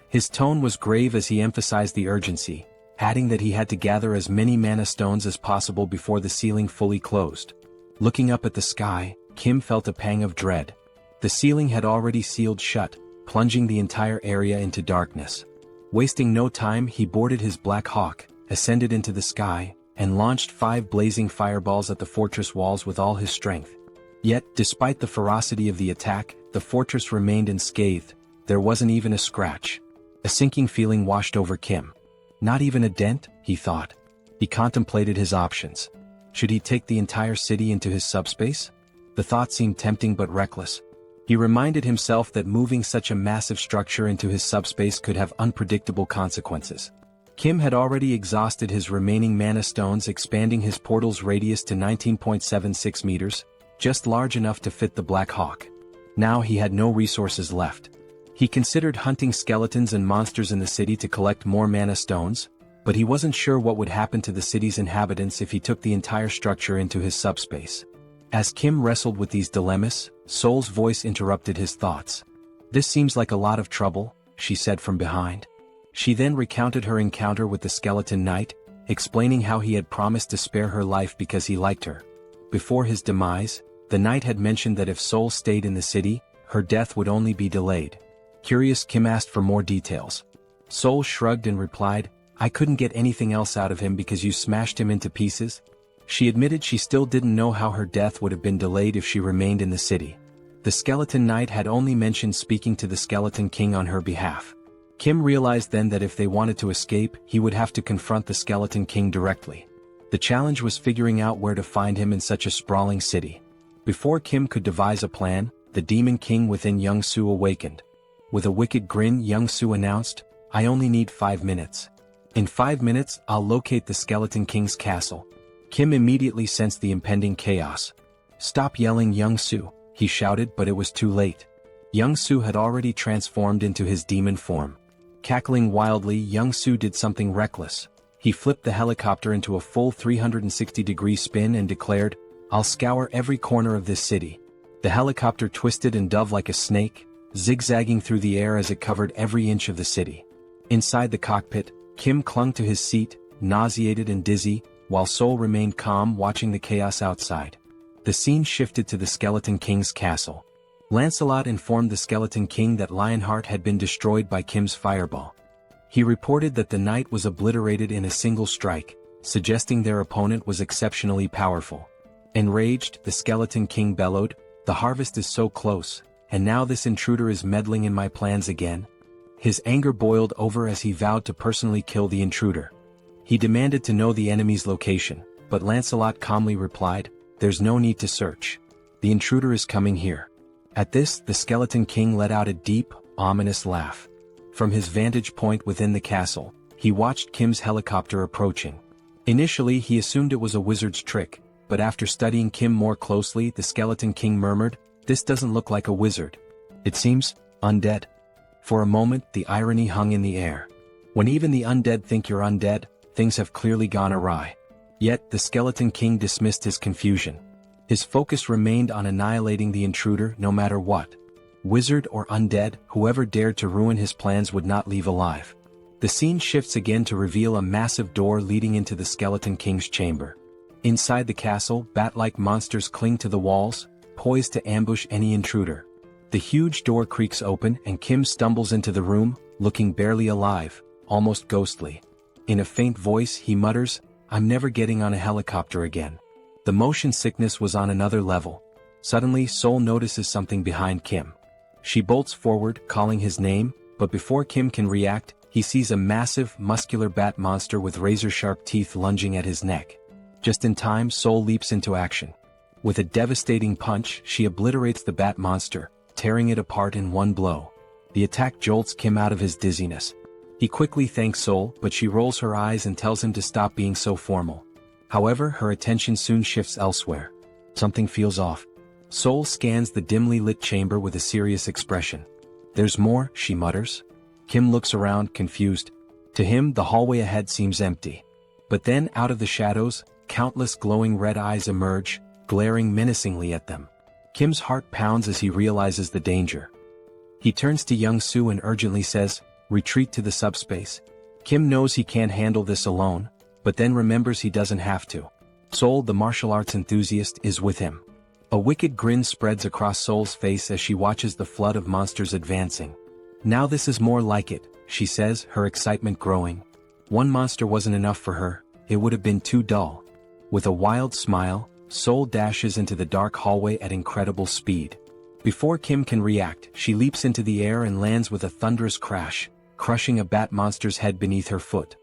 His tone was grave as he emphasized the urgency, adding that he had to gather as many mana stones as possible before the ceiling fully closed. Looking up at the sky, Kim felt a pang of dread. The ceiling had already sealed shut, plunging the entire area into darkness. Wasting no time, he boarded his Black Hawk, ascended into the sky, and launched 5 blazing fireballs at the fortress walls with all his strength. Yet, despite the ferocity of the attack, the fortress remained unscathed. There wasn't even a scratch. A sinking feeling washed over Kim. Not even a dent, he thought. He contemplated his options. Should he take the entire city into his subspace? The thought seemed tempting but reckless. He reminded himself that moving such a massive structure into his subspace could have unpredictable consequences. Kim had already exhausted his remaining mana stones, expanding his portal's radius to 19.76 meters, just large enough to fit the Black Hawk. Now he had no resources left. He considered hunting skeletons and monsters in the city to collect more mana stones, but he wasn't sure what would happen to the city's inhabitants if he took the entire structure into his subspace. As Kim wrestled with these dilemmas, Seoul's voice interrupted his thoughts. "This seems like a lot of trouble," she said from behind. She then recounted her encounter with the skeleton knight, explaining how he had promised to spare her life because he liked her. Before his demise, the knight had mentioned that if Seoul stayed in the city, her death would only be delayed. Curious, Kim asked for more details. Seoul shrugged and replied, "I couldn't get anything else out of him because you smashed him into pieces." She admitted she still didn't know how her death would have been delayed if she remained in the city. The skeleton knight had only mentioned speaking to the skeleton king on her behalf. Kim realized then that if they wanted to escape, he would have to confront the skeleton king directly. The challenge was figuring out where to find him in such a sprawling city. Before Kim could devise a plan, the demon king within Young-soo awakened. With a wicked grin, Young-soo announced, "I only need 5 minutes. In 5 minutes, I'll locate the Skeleton King's castle." Kim immediately sensed the impending chaos. "Stop yelling, Young-soo," he shouted, but it was too late. Young-soo had already transformed into his demon form. Cackling wildly, Young-soo did something reckless. He flipped the helicopter into a full 360-degree spin and declared, "I'll scour every corner of this city." The helicopter twisted and dove like a snake, zigzagging through the air as it covered every inch of the city. Inside the cockpit, Kim clung to his seat, nauseated and dizzy, while Seoul remained calm watching the chaos outside. The scene shifted to the Skeleton King's castle. Lancelot informed the Skeleton King that Lionheart had been destroyed by Kim's fireball. He reported that the knight was obliterated in a single strike, suggesting their opponent was exceptionally powerful. Enraged, the Skeleton King bellowed, "The harvest is so close, and now this intruder is meddling in my plans again." His anger boiled over as he vowed to personally kill the intruder. He demanded to know the enemy's location, but Lancelot calmly replied, "There's no need to search. The intruder is coming here." At this, the Skeleton King let out a deep, ominous laugh. From his vantage point within the castle, he watched Kim's helicopter approaching. Initially he assumed it was a wizard's trick, but after studying Kim more closely the Skeleton King murmured, "This doesn't look like a wizard. It seems undead." For a moment the irony hung in the air. When even the undead think you're undead, things have clearly gone awry. Yet the Skeleton King dismissed his confusion. His focus remained on annihilating the intruder no matter what. Wizard or undead, whoever dared to ruin his plans would not leave alive. The scene shifts again to reveal a massive door leading into the Skeleton King's chamber. Inside the castle, bat-like monsters cling to the walls, poised to ambush any intruder. The huge door creaks open and Kim stumbles into the room, looking barely alive, almost ghostly. In a faint voice he mutters, "I'm never getting on a helicopter again." The motion sickness was on another level. Suddenly Seoul notices something behind Kim. She bolts forward, calling his name, but before Kim can react, he sees a massive, muscular bat monster with razor-sharp teeth lunging at his neck. Just in time Seoul leaps into action. With a devastating punch she obliterates the bat monster, tearing it apart in one blow. The attack jolts Kim out of his dizziness. He quickly thanks Seoul, but she rolls her eyes and tells him to stop being so formal. However, her attention soon shifts elsewhere. Something feels off. Seoul scans the dimly lit chamber with a serious expression. "There's more," she mutters. Kim looks around, confused. To him the hallway ahead seems empty. But then out of the shadows, countless glowing red eyes emerge, glaring menacingly at them. Kim's heart pounds as he realizes the danger. He turns to Young Soo and urgently says, "Retreat to the subspace." Kim knows he can't handle this alone, but then remembers he doesn't have to. Seoul, the martial arts enthusiast, is with him. A wicked grin spreads across Seoul's face as she watches the flood of monsters advancing. "Now this is more like it," she says, her excitement growing. One monster wasn't enough for her, it would have been too dull. With a wild smile, Seoul dashes into the dark hallway at incredible speed. Before Kim can react, she leaps into the air and lands with a thunderous crash, crushing a bat monster's head beneath her foot.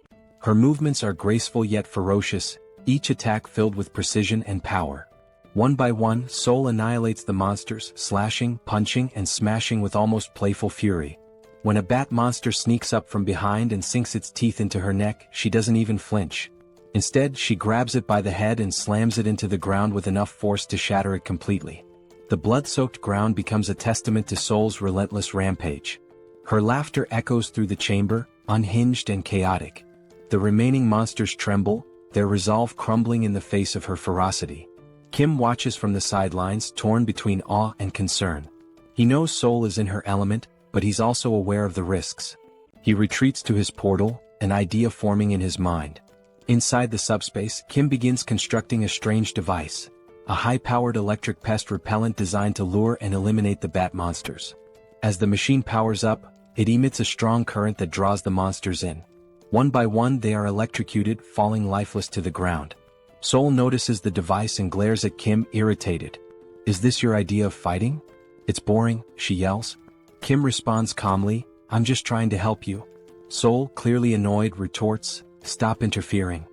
Her movements are graceful yet ferocious, each attack filled with precision and power. One by one, Seoul annihilates the monsters, slashing, punching, and smashing with almost playful fury. When a bat monster sneaks up from behind and sinks its teeth into her neck, she doesn't even flinch. Instead, she grabs it by the head and slams it into the ground with enough force to shatter it completely. The blood-soaked ground becomes a testament to Seoul's relentless rampage. Her laughter echoes through the chamber, unhinged and chaotic. The remaining monsters tremble, their resolve crumbling in the face of her ferocity. Kim watches from the sidelines, torn between awe and concern. He knows Seoul is in her element, but he's also aware of the risks. He retreats to his portal, an idea forming in his mind. Inside the subspace, Kim begins constructing a strange device, a high-powered electric pest repellent designed to lure and eliminate the bat monsters. As the machine powers up, it emits a strong current that draws the monsters in. One by one they are electrocuted, falling lifeless to the ground. Seoul notices the device and glares at Kim, irritated. "Is this your idea of fighting? It's boring," she yells. Kim responds calmly, "I'm just trying to help you." Seoul, clearly annoyed, retorts, "Stop interfering.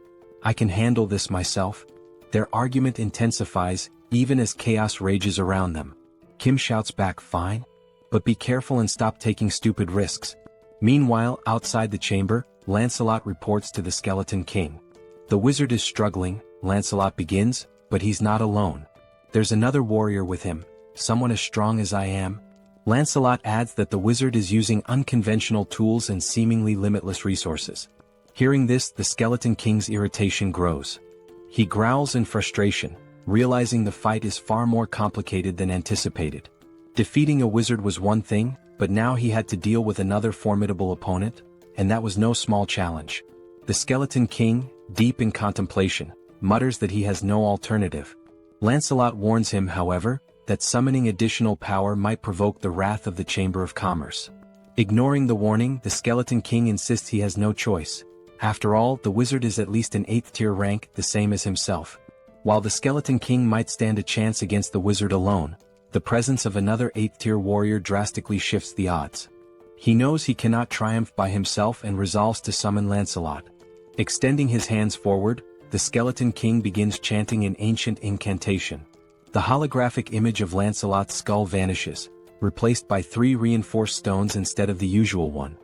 I can handle this myself." Their argument intensifies, even as chaos rages around them. Kim shouts back, "Fine. But be careful and stop taking stupid risks." Meanwhile, outside the chamber, Lancelot reports to the Skeleton King. The wizard is struggling, Lancelot begins, but he's not alone. "There's another warrior with him, someone as strong as I am." Lancelot adds that the wizard is using unconventional tools and seemingly limitless resources. Hearing this, the Skeleton King's irritation grows. He growls in frustration, realizing the fight is far more complicated than anticipated. Defeating a wizard was one thing, but now he had to deal with another formidable opponent, and that was no small challenge. The Skeleton King, deep in contemplation, mutters that he has no alternative. Lancelot warns him, however, that summoning additional power might provoke the wrath of the Chamber of Commerce. Ignoring the warning, the Skeleton King insists he has no choice. After all, the wizard is at least an 8th-tier rank, the same as himself. While the Skeleton King might stand a chance against the wizard alone, the presence of another 8th-tier warrior drastically shifts the odds. He knows he cannot triumph by himself and resolves to summon Lancelot. Extending his hands forward, the Skeleton King begins chanting an ancient incantation. The holographic image of Lancelot's skull vanishes, replaced by 3 reinforced stones instead of the usual one.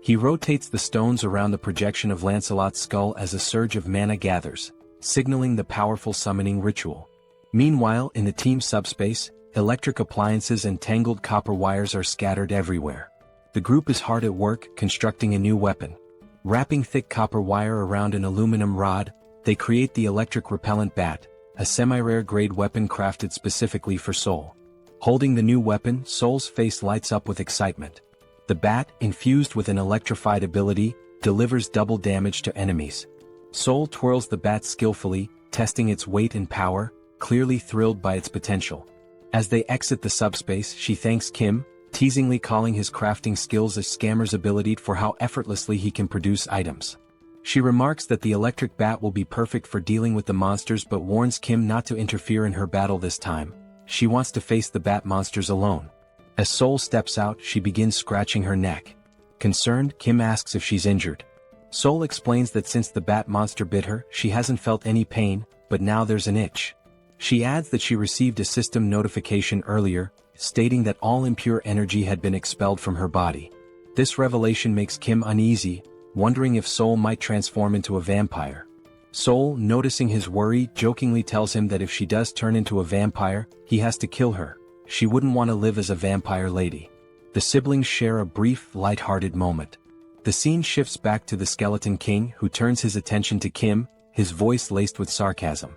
He rotates the stones around the projection of Lancelot's skull as a surge of mana gathers, signaling the powerful summoning ritual. Meanwhile, in the team subspace, electric appliances and tangled copper wires are scattered everywhere. The group is hard at work constructing a new weapon. Wrapping thick copper wire around an aluminum rod, they create the electric repellent bat, a semi-rare grade weapon crafted specifically for Seoul. Holding the new weapon, Seoul's face lights up with excitement. The bat, infused with an electrified ability, delivers double damage to enemies. Seoul twirls the bat skillfully, testing its weight and power, clearly thrilled by its potential. As they exit the subspace, she thanks Kim, teasingly calling his crafting skills a scammer's ability for how effortlessly he can produce items. She remarks that the electric bat will be perfect for dealing with the monsters but warns Kim not to interfere in her battle this time. She wants to face the bat monsters alone. As Seoul steps out, she begins scratching her neck. Concerned, Kim asks if she's injured. Seoul explains that since the bat monster bit her, she hasn't felt any pain, but now there's an itch. She adds that she received a system notification earlier, stating that all impure energy had been expelled from her body. This revelation makes Kim uneasy, wondering if Seoul might transform into a vampire. Seoul, noticing his worry, jokingly tells him that if she does turn into a vampire, he has to kill her. She wouldn't want to live as a vampire lady. The siblings share a brief, light-hearted moment. The scene shifts back to the Skeleton King, who turns his attention to Kim, his voice laced with sarcasm.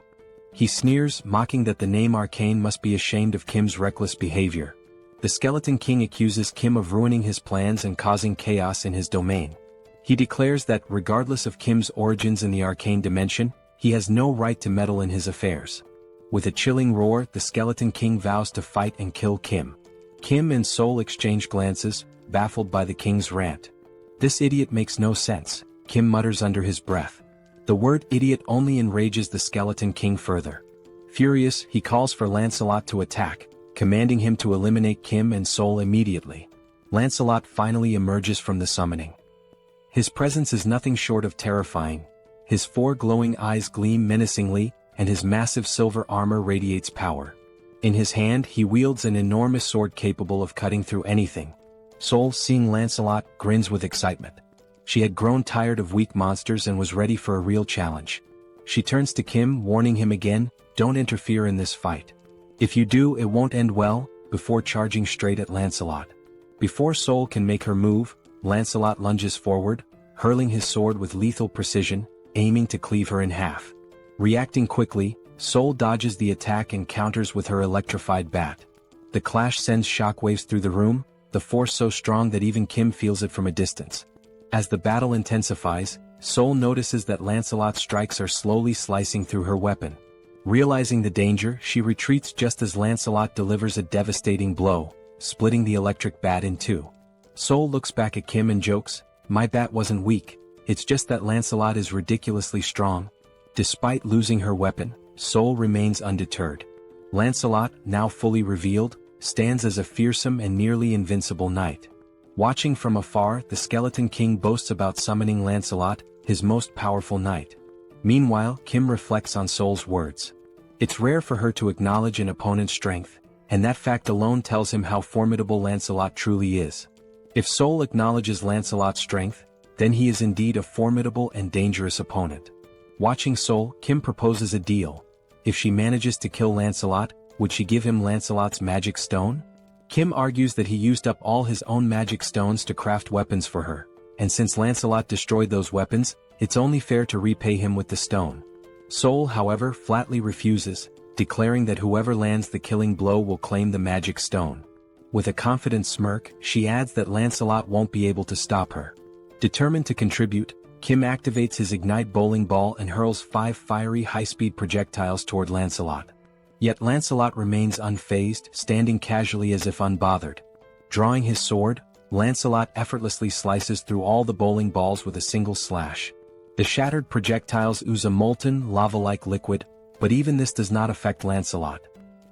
He sneers, mocking that the name Arcane must be ashamed of Kim's reckless behavior. The Skeleton King accuses Kim of ruining his plans and causing chaos in his domain. He declares that, regardless of Kim's origins in the arcane dimension, he has no right to meddle in his affairs. With a chilling roar, the Skeleton King vows to fight and kill Kim. Kim and Seoul exchange glances, baffled by the king's rant. "This idiot makes no sense," Kim mutters under his breath. The word idiot only enrages the Skeleton King further. Furious, he calls for Lancelot to attack, commanding him to eliminate Kim and Seoul immediately. Lancelot finally emerges from the summoning. His presence is nothing short of terrifying. His 4 glowing eyes gleam menacingly, and his massive silver armor radiates power. In his hand, he wields an enormous sword capable of cutting through anything. Seoul, seeing Lancelot, grins with excitement. She had grown tired of weak monsters and was ready for a real challenge. She turns to Kim, warning him again, "Don't interfere in this fight. If you do, it won't end well," before charging straight at Lancelot. Before Seoul can make her move, Lancelot lunges forward, hurling his sword with lethal precision, aiming to cleave her in half. Reacting quickly, Seoul dodges the attack and counters with her electrified bat. The clash sends shockwaves through the room, the force so strong that even Kim feels it from a distance. As the battle intensifies, Seoul notices that Lancelot's strikes are slowly slicing through her weapon. Realizing the danger, she retreats just as Lancelot delivers a devastating blow, splitting the electric bat in two. Seoul looks back at Kim and jokes, "My bat wasn't weak, it's just that Lancelot is ridiculously strong." Despite losing her weapon, Seoul remains undeterred. Lancelot, now fully revealed, stands as a fearsome and nearly invincible knight. Watching from afar, the Skeleton King boasts about summoning Lancelot, his most powerful knight. Meanwhile, Kim reflects on Seoul's words. It's rare for her to acknowledge an opponent's strength, and that fact alone tells him how formidable Lancelot truly is. If Seoul acknowledges Lancelot's strength, then he is indeed a formidable and dangerous opponent. Watching Seoul, Kim proposes a deal. If she manages to kill Lancelot, would she give him Lancelot's magic stone? Kim argues that he used up all his own magic stones to craft weapons for her, and since Lancelot destroyed those weapons, it's only fair to repay him with the stone. Seoul, however, flatly refuses, declaring that whoever lands the killing blow will claim the magic stone. With a confident smirk, she adds that Lancelot won't be able to stop her. Determined to contribute, Kim activates his Ignite bowling ball and hurls 5 fiery high-speed projectiles toward Lancelot. Yet Lancelot remains unfazed, standing casually as if unbothered. Drawing his sword, Lancelot effortlessly slices through all the bowling balls with a single slash. The shattered projectiles ooze a molten, lava-like liquid, but even this does not affect Lancelot.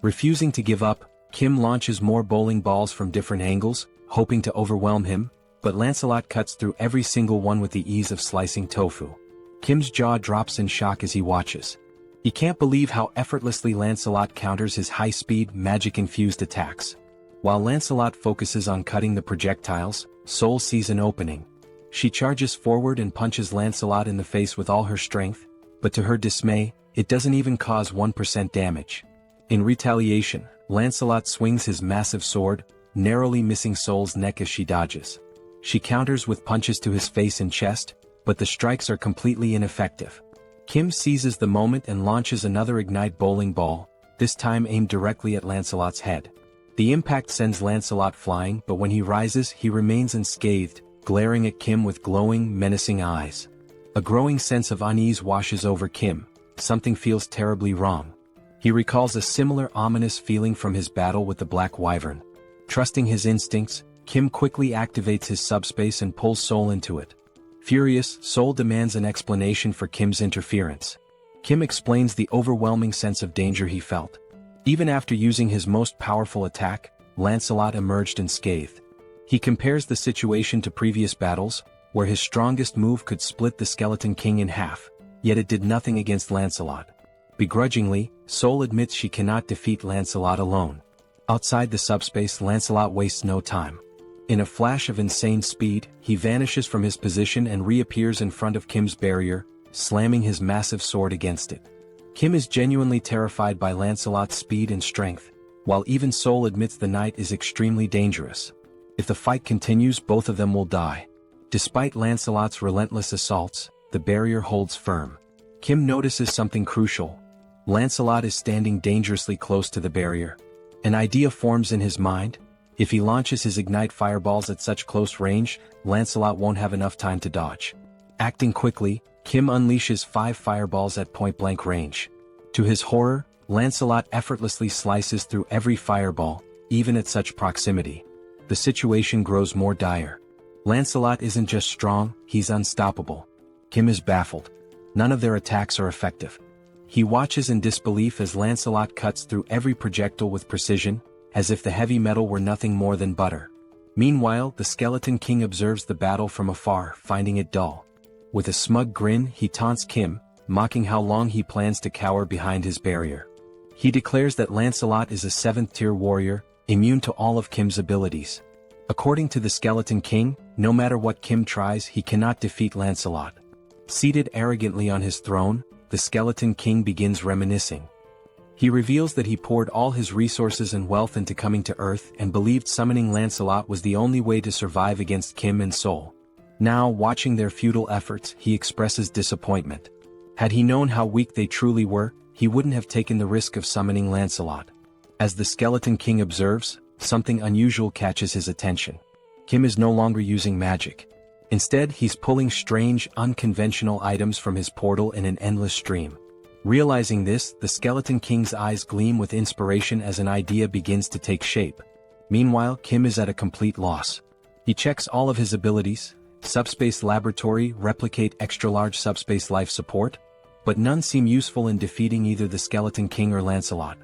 Refusing to give up, Kim launches more bowling balls from different angles, hoping to overwhelm him, but Lancelot cuts through every single one with the ease of slicing tofu. Kim's jaw drops in shock as he watches. He can't believe how effortlessly Lancelot counters his high-speed, magic-infused attacks. While Lancelot focuses on cutting the projectiles, Seoul sees an opening. She charges forward and punches Lancelot in the face with all her strength, but to her dismay, it doesn't even cause 1% damage. In retaliation, Lancelot swings his massive sword, narrowly missing Seoul's neck as she dodges. She counters with punches to his face and chest, but the strikes are completely ineffective. Kim seizes the moment and launches another ignite bowling ball, this time aimed directly at Lancelot's head. The impact sends Lancelot flying, but when he rises he remains unscathed, glaring at Kim with glowing, menacing eyes. A growing sense of unease washes over Kim. Something feels terribly wrong. He recalls a similar ominous feeling from his battle with the Black Wyvern. Trusting his instincts, Kim quickly activates his subspace and pulls Seoul into it. Furious, Seoul demands an explanation for Kim's interference. Kim explains the overwhelming sense of danger he felt. Even after using his most powerful attack, Lancelot emerged unscathed. He compares the situation to previous battles, where his strongest move could split the Skeleton King in half, yet it did nothing against Lancelot. Begrudgingly, Seoul admits she cannot defeat Lancelot alone. Outside the subspace, Lancelot wastes no time. In a flash of insane speed, he vanishes from his position and reappears in front of Kim's barrier, slamming his massive sword against it. Kim is genuinely terrified by Lancelot's speed and strength, while even Seoul admits the knight is extremely dangerous. If the fight continues, both of them will die. Despite Lancelot's relentless assaults, the barrier holds firm. Kim notices something crucial. Lancelot is standing dangerously close to the barrier. An idea forms in his mind. If he launches his ignite fireballs at such close range, Lancelot won't have enough time to dodge. Acting quickly, Kim unleashes 5 fireballs at point-blank range. To his horror, Lancelot effortlessly slices through every fireball, even at such proximity. The situation grows more dire. Lancelot isn't just strong, he's unstoppable. Kim is baffled. None of their attacks are effective. He watches in disbelief as Lancelot cuts through every projectile with precision, as if the heavy metal were nothing more than butter. Meanwhile, the Skeleton King observes the battle from afar, finding it dull. With a smug grin, he taunts Kim, mocking how long he plans to cower behind his barrier. He declares that Lancelot is a 7th-tier warrior, immune to all of Kim's abilities. According to the Skeleton King, no matter what Kim tries, he cannot defeat Lancelot. Seated arrogantly on his throne, the Skeleton King begins reminiscing. He reveals that he poured all his resources and wealth into coming to Earth and believed summoning Lancelot was the only way to survive against Kim and Seoul. Now, watching their futile efforts, he expresses disappointment. Had he known how weak they truly were, he wouldn't have taken the risk of summoning Lancelot. As the Skeleton King observes, something unusual catches his attention. Kim is no longer using magic. Instead, he's pulling strange, unconventional items from his portal in an endless stream. Realizing this, the Skeleton King's eyes gleam with inspiration as an idea begins to take shape. Meanwhile, Kim is at a complete loss. He checks all of his abilities: Subspace Laboratory, Replicate, Extra-Large Subspace Life Support, but none seem useful in defeating either the Skeleton King or Lancelot.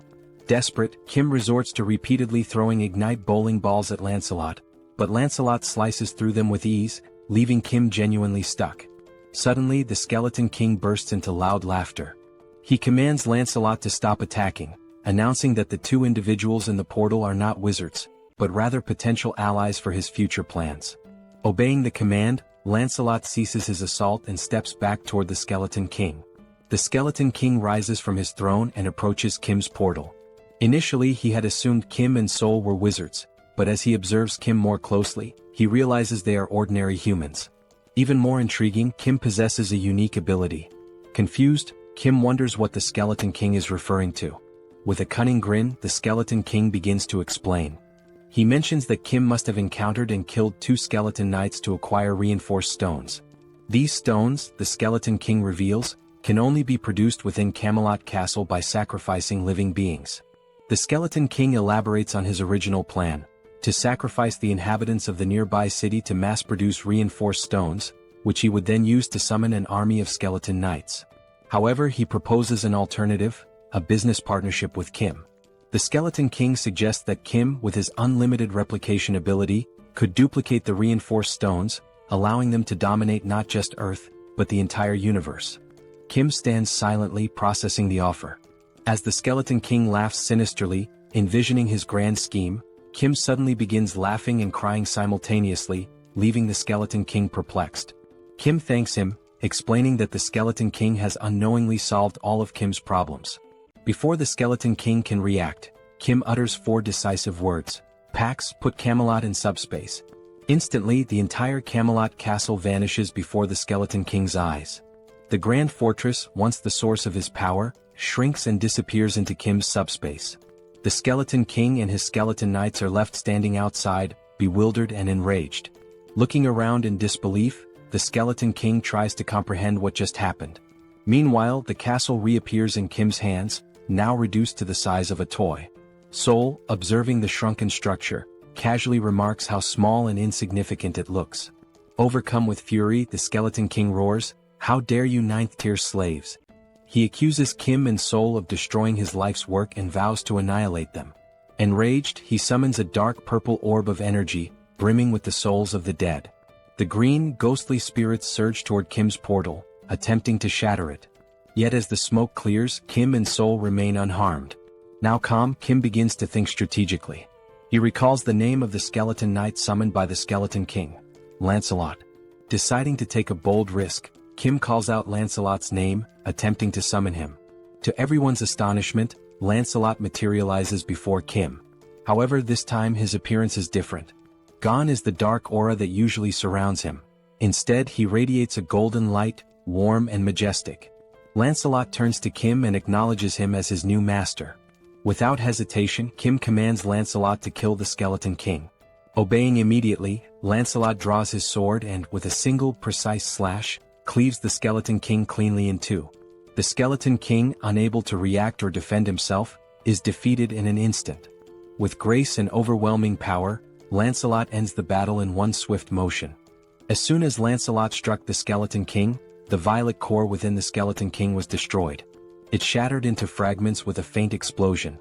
Desperate, Kim resorts to repeatedly throwing ignite bowling balls at Lancelot, but Lancelot slices through them with ease, leaving Kim genuinely stuck. Suddenly, the Skeleton King bursts into loud laughter. He commands Lancelot to stop attacking, announcing that the 2 individuals in the portal are not wizards, but rather potential allies for his future plans. Obeying the command, Lancelot ceases his assault and steps back toward the Skeleton King. The Skeleton King rises from his throne and approaches Kim's portal. Initially, he had assumed Kim and Seoul were wizards, but as he observes Kim more closely, he realizes they are ordinary humans. Even more intriguing, Kim possesses a unique ability. Confused, Kim wonders what the Skeleton King is referring to. With a cunning grin, the Skeleton King begins to explain. He mentions that Kim must have encountered and killed 2 skeleton knights to acquire reinforced stones. These stones, the Skeleton King reveals, can only be produced within Camelot Castle by sacrificing living beings. The Skeleton King elaborates on his original plan: to sacrifice the inhabitants of the nearby city to mass-produce reinforced stones, which he would then use to summon an army of skeleton knights. However, he proposes an alternative: a business partnership with Kim. The Skeleton King suggests that Kim, with his unlimited replication ability, could duplicate the reinforced stones, allowing them to dominate not just Earth, but the entire universe. Kim stands silently processing the offer. As the Skeleton King laughs sinisterly, envisioning his grand scheme, Kim suddenly begins laughing and crying simultaneously, leaving the Skeleton King perplexed. Kim thanks him, explaining that the Skeleton King has unknowingly solved all of Kim's problems. Before the Skeleton King can react, Kim utters 4 decisive words. Pax, put Camelot in subspace. Instantly, the entire Camelot castle vanishes before the Skeleton King's eyes. The Grand Fortress, once the source of his power, shrinks and disappears into Kim's subspace. The Skeleton King and his skeleton knights are left standing outside, bewildered and enraged. Looking around in disbelief, the Skeleton King tries to comprehend what just happened. Meanwhile, the castle reappears in Kim's hands, now reduced to the size of a toy. Seoul, observing the shrunken structure, casually remarks how small and insignificant it looks. Overcome with fury, the Skeleton King roars, "How dare you 9th-tier slaves!" He accuses Kim and Seoul of destroying his life's work and vows to annihilate them. Enraged, he summons a dark purple orb of energy, brimming with the souls of the dead. The green, ghostly spirits surge toward Kim's portal, attempting to shatter it. Yet as the smoke clears, Kim and Seoul remain unharmed. Now calm, Kim begins to think strategically. He recalls the name of the skeleton knight summoned by the Skeleton King, Lancelot. Deciding to take a bold risk, Kim calls out Lancelot's name, attempting to summon him. To everyone's astonishment, Lancelot materializes before Kim. However, this time his appearance is different. Gone is the dark aura that usually surrounds him. Instead, he radiates a golden light, warm and majestic. Lancelot turns to Kim and acknowledges him as his new master. Without hesitation, Kim commands Lancelot to kill the Skeleton King. Obeying immediately, Lancelot draws his sword and, with a single, precise slash, cleaves the Skeleton King cleanly in two. The Skeleton King, unable to react or defend himself, is defeated in an instant. With grace and overwhelming power, Lancelot ends the battle in one swift motion. As soon as Lancelot struck the Skeleton King, the violet core within the Skeleton King was destroyed. It shattered into fragments with a faint explosion.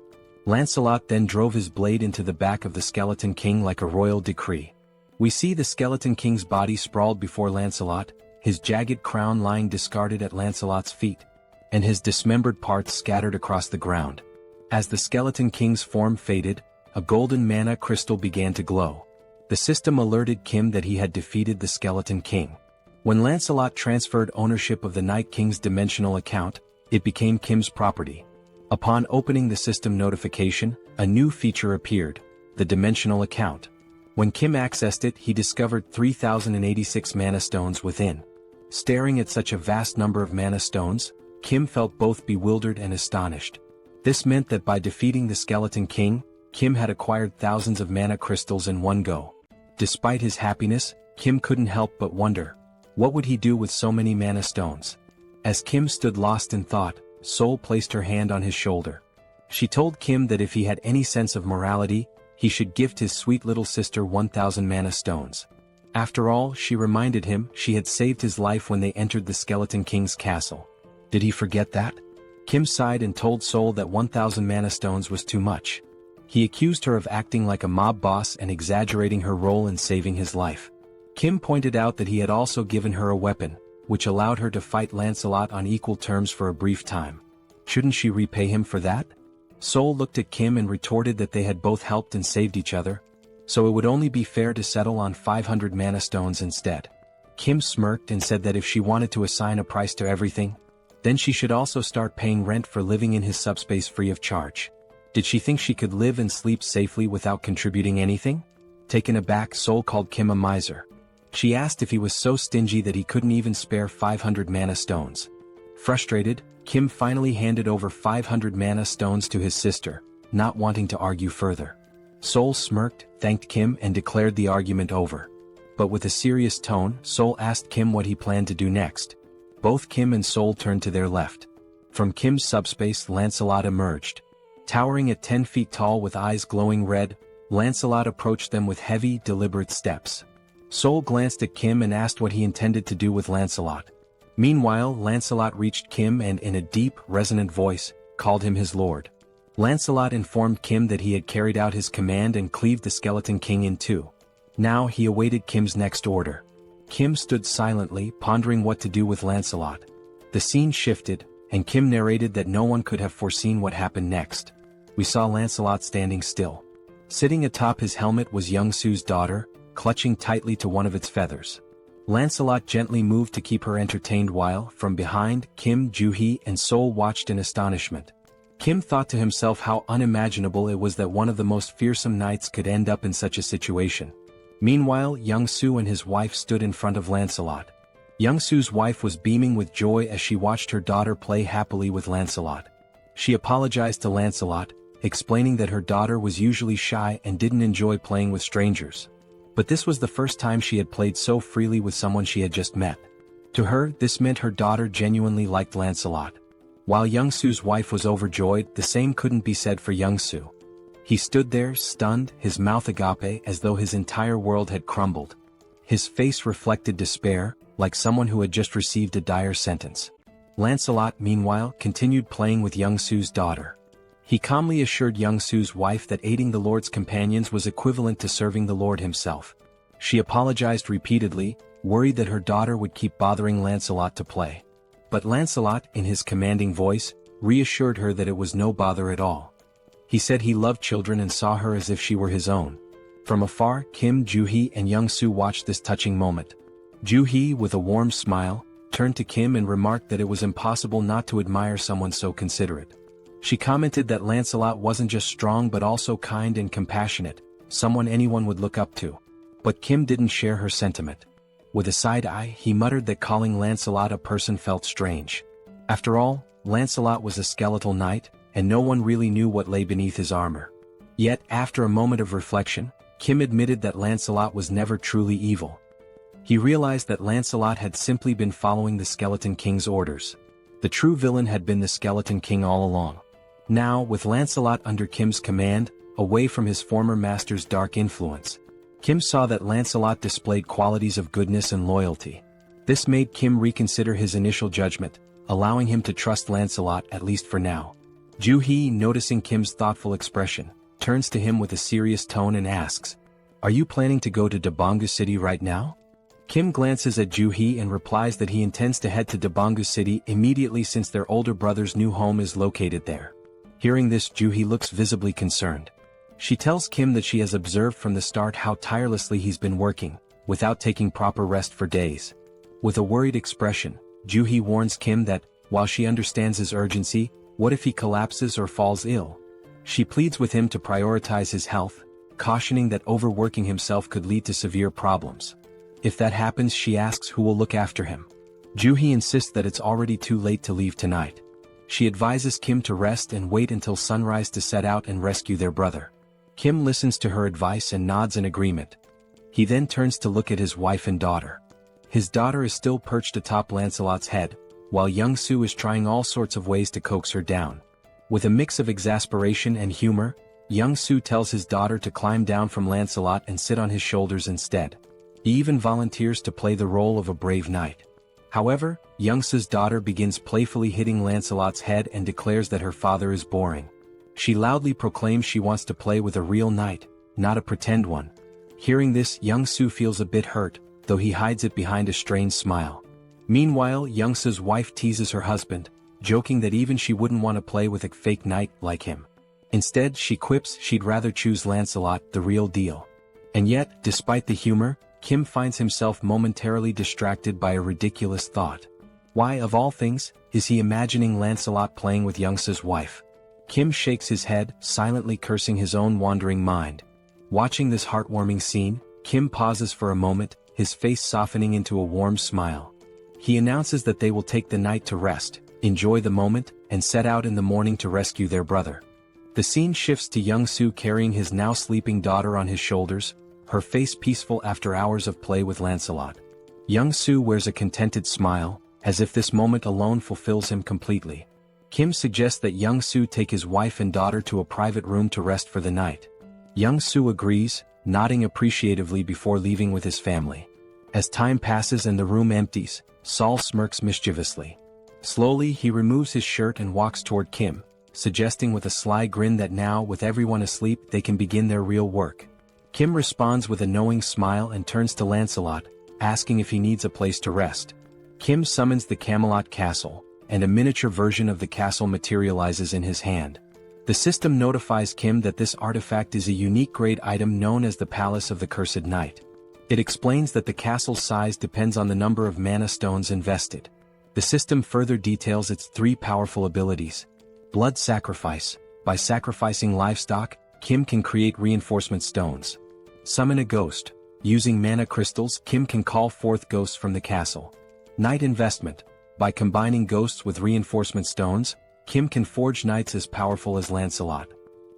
Lancelot then drove his blade into the back of the Skeleton King like a royal decree. We see the Skeleton King's body sprawled before Lancelot, his jagged crown lying discarded at Lancelot's feet, and his dismembered parts scattered across the ground. As the Skeleton King's form faded, a golden mana crystal began to glow. The system alerted Kim that he had defeated the Skeleton King. When Lancelot transferred ownership of the Night King's dimensional account, it became Kim's property. Upon opening the system notification, a new feature appeared, the dimensional account. When Kim accessed it, he discovered 3,086 mana stones within. Staring at such a vast number of mana stones, Kim felt both bewildered and astonished. This meant that by defeating the Skeleton King, Kim had acquired thousands of mana crystals in one go. Despite his happiness, Kim couldn't help but wonder, what would he do with so many mana stones? As Kim stood lost in thought, Seoul placed her hand on his shoulder. She told Kim that if he had any sense of morality, he should gift his sweet little sister 1,000 mana stones. After all, she reminded him, she had saved his life when they entered the Skeleton King's castle. Did he forget that? Kim sighed and told Seoul that 1,000 mana stones was too much. He accused her of acting like a mob boss and exaggerating her role in saving his life. Kim pointed out that he had also given her a weapon, which allowed her to fight Lancelot on equal terms for a brief time. Shouldn't she repay him for that? Seoul looked at Kim and retorted that they had both helped and saved each other, so it would only be fair to settle on 500 mana stones instead. Kim smirked and said that if she wanted to assign a price to everything, then she should also start paying rent for living in his subspace free of charge. Did she think she could live and sleep safely without contributing anything? Taken aback, Seoul called Kim a miser. She asked if he was so stingy that he couldn't even spare 500 mana stones. Frustrated, Kim finally handed over 500 mana stones to his sister, not wanting to argue further. Seoul smirked, thanked Kim and declared the argument over. But with a serious tone, Seoul asked Kim what he planned to do next. Both Kim and Seoul turned to their left. From Kim's subspace, Lancelot emerged. Towering at 10 feet tall with eyes glowing red, Lancelot approached them with heavy, deliberate steps. Seoul glanced at Kim and asked what he intended to do with Lancelot. Meanwhile, Lancelot reached Kim and in a deep, resonant voice, called him his lord. Lancelot informed Kim that he had carried out his command and cleaved the Skeleton King in two. Now he awaited Kim's next order. Kim stood silently, pondering what to do with Lancelot. The scene shifted, and Kim narrated that no one could have foreseen what happened next. We saw Lancelot standing still. Sitting atop his helmet was Young-soo's daughter, clutching tightly to one of its feathers. Lancelot gently moved to keep her entertained while, from behind, Kim, Joo-hee, and Seoul watched in astonishment. Kim thought to himself how unimaginable it was that one of the most fearsome knights could end up in such a situation. Meanwhile, Young-soo and his wife stood in front of Lancelot. Young-soo's wife was beaming with joy as she watched her daughter play happily with Lancelot. She apologized to Lancelot, explaining that her daughter was usually shy and didn't enjoy playing with strangers. But this was the first time she had played so freely with someone she had just met. To her, this meant her daughter genuinely liked Lancelot. While Young-soo's wife was overjoyed, the same couldn't be said for Young-soo. He stood there, stunned, his mouth agape as though his entire world had crumbled. His face reflected despair, like someone who had just received a dire sentence. Lancelot, meanwhile, continued playing with Young-soo's daughter. He calmly assured Young-soo's wife that aiding the Lord's companions was equivalent to serving the Lord himself. She apologized repeatedly, worried that her daughter would keep bothering Lancelot to play. But Lancelot, in his commanding voice, reassured her that it was no bother at all. He said he loved children and saw her as if she were his own. From afar, Kim, Joo-hee, and Young-soo watched this touching moment. Joo-hee, with a warm smile, turned to Kim and remarked that it was impossible not to admire someone so considerate. She commented that Lancelot wasn't just strong but also kind and compassionate, someone anyone would look up to. But Kim didn't share her sentiment. With a side eye, he muttered that calling Lancelot a person felt strange. After all, Lancelot was a skeletal knight, and no one really knew what lay beneath his armor. Yet, after a moment of reflection, Kim admitted that Lancelot was never truly evil. He realized that Lancelot had simply been following the Skeleton King's orders. The true villain had been the Skeleton King all along. Now, with Lancelot under Kim's command, away from his former master's dark influence, Kim saw that Lancelot displayed qualities of goodness and loyalty. This made Kim reconsider his initial judgment, allowing him to trust Lancelot at least for now. Joo-hee, noticing Kim's thoughtful expression, turns to him with a serious tone and asks, "Are you planning to go to Daebongu City right now?" Kim glances at Joo-hee and replies that he intends to head to Daebongu City immediately since their older brother's new home is located there. Hearing this, Joo-hee looks visibly concerned. She tells Kim that she has observed from the start how tirelessly he's been working, without taking proper rest for days. With a worried expression, Joo-hee warns Kim that, while she understands his urgency, what if he collapses or falls ill? She pleads with him to prioritize his health, cautioning that overworking himself could lead to severe problems. If that happens, she asks who will look after him. Joo-hee insists that it's already too late to leave tonight. She advises Kim to rest and wait until sunrise to set out and rescue their brother. Kim listens to her advice and nods in agreement. He then turns to look at his wife and daughter. His daughter is still perched atop Lancelot's head, while Young-soo is trying all sorts of ways to coax her down. With a mix of exasperation and humor, Young-soo tells his daughter to climb down from Lancelot and sit on his shoulders instead. He even volunteers to play the role of a brave knight. However, Young-soo's daughter begins playfully hitting Lancelot's head and declares that her father is boring. She loudly proclaims she wants to play with a real knight, not a pretend one. Hearing this, Young-soo feels a bit hurt, though he hides it behind a strained smile. Meanwhile, Young-soo's wife teases her husband, joking that even she wouldn't want to play with a fake knight like him. Instead, she quips she'd rather choose Lancelot, the real deal. And yet, despite the humor, Kim finds himself momentarily distracted by a ridiculous thought. Why, of all things, is he imagining Lancelot playing with Young-soo's wife? Kim shakes his head, silently cursing his own wandering mind. Watching this heartwarming scene, Kim pauses for a moment, his face softening into a warm smile. He announces that they will take the night to rest, enjoy the moment, and set out in the morning to rescue their brother. The scene shifts to Young-soo carrying his now sleeping daughter on his shoulders, her face peaceful after hours of play with Lancelot. Young-soo wears a contented smile, as if this moment alone fulfills him completely. Kim suggests that Young-soo take his wife and daughter to a private room to rest for the night. Young-soo agrees, nodding appreciatively before leaving with his family. As time passes and the room empties, Saul smirks mischievously. Slowly, he removes his shirt and walks toward Kim, suggesting with a sly grin that now, with everyone asleep, they can begin their real work. Kim responds with a knowing smile and turns to Lancelot, asking if he needs a place to rest. Kim summons the Camelot Castle, and a miniature version of the castle materializes in his hand. The system notifies Kim that this artifact is a unique grade item known as the Palace of the Cursed Knight. It explains that the castle's size depends on the number of mana stones invested. The system further details its 3 powerful abilities. Blood Sacrifice. By sacrificing livestock, Kim can create reinforcement stones. Summon a Ghost. Using mana crystals, Kim can call forth ghosts from the castle. Knight Investment. By combining ghosts with reinforcement stones, Kim can forge knights as powerful as Lancelot.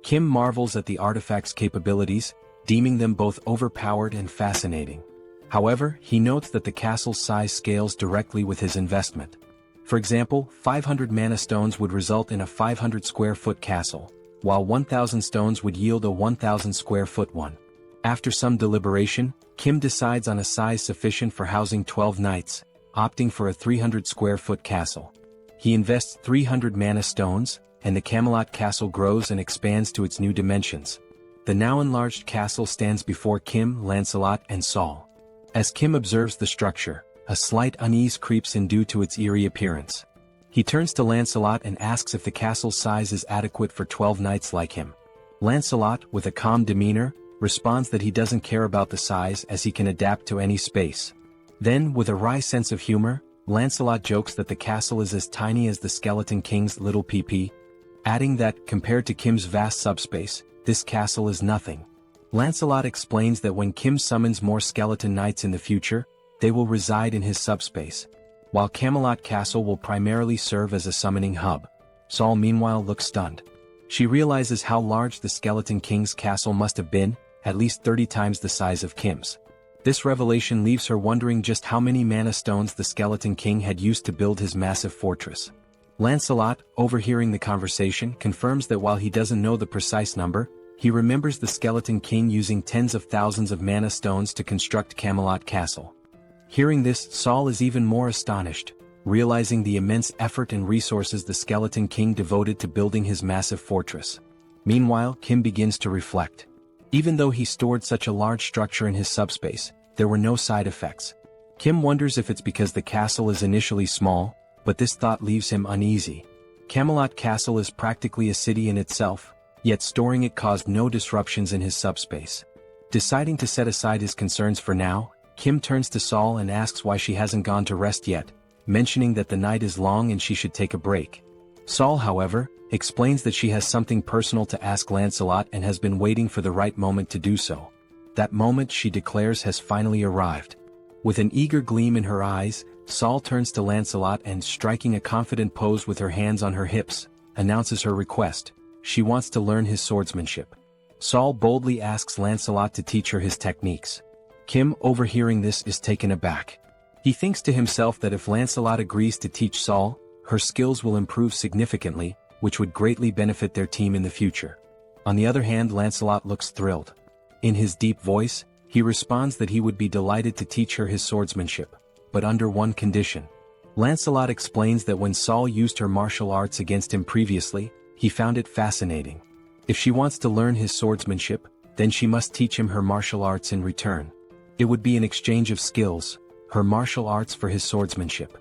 Kim marvels at the artifact's capabilities, deeming them both overpowered and fascinating. However, he notes that the castle's size scales directly with his investment. For example, 500 mana stones would result in a 500 square foot castle, while 1,000 stones would yield a 1,000 square foot one. After some deliberation, Kim decides on a size sufficient for housing 12 knights, opting for a 300 square foot castle. He invests 300 mana stones, and the Camelot castle grows and expands to its new dimensions. The now enlarged castle stands before Kim, Lancelot, and Saul. As Kim observes the structure, a slight unease creeps in due to its eerie appearance. He turns to Lancelot and asks if the castle's size is adequate for 12 knights like him. Lancelot, with a calm demeanor, responds that he doesn't care about the size as he can adapt to any space. Then, with a wry sense of humor, Lancelot jokes that the castle is as tiny as the Skeleton King's little PP, adding that, compared to Kim's vast subspace, this castle is nothing. Lancelot explains that when Kim summons more skeleton knights in the future, they will reside in his subspace, while Camelot Castle will primarily serve as a summoning hub. Saul meanwhile looks stunned. She realizes how large the Skeleton King's castle must have been, at least 30 times the size of Kim's. This revelation leaves her wondering just how many mana stones the Skeleton King had used to build his massive fortress. Lancelot, overhearing the conversation, confirms that while he doesn't know the precise number, he remembers the Skeleton King using tens of thousands of mana stones to construct Camelot Castle. Hearing this, Saul is even more astonished, realizing the immense effort and resources the Skeleton King devoted to building his massive fortress. Meanwhile, Kim begins to reflect. Even though he stored such a large structure in his subspace, there were no side effects. Kim wonders if it's because the castle is initially small, but this thought leaves him uneasy. Camelot Castle is practically a city in itself, yet storing it caused no disruptions in his subspace. Deciding to set aside his concerns for now, Kim turns to Saul and asks why she hasn't gone to rest yet, mentioning that the night is long and she should take a break. Saul, however, explains that she has something personal to ask Lancelot and has been waiting for the right moment to do so. That moment, she declares, has finally arrived. With an eager gleam in her eyes, Saul turns to Lancelot and, striking a confident pose with her hands on her hips, announces her request. She wants to learn his swordsmanship. Saul boldly asks Lancelot to teach her his techniques. Kim, overhearing this, is taken aback. He thinks to himself that if Lancelot agrees to teach Saul, her skills will improve significantly, which would greatly benefit their team in the future. On the other hand, Lancelot looks thrilled. In his deep voice, he responds that he would be delighted to teach her his swordsmanship, but under one condition. Lancelot explains that when Saul used her martial arts against him previously, he found it fascinating. If she wants to learn his swordsmanship, then she must teach him her martial arts in return. It would be an exchange of skills, her martial arts for his swordsmanship.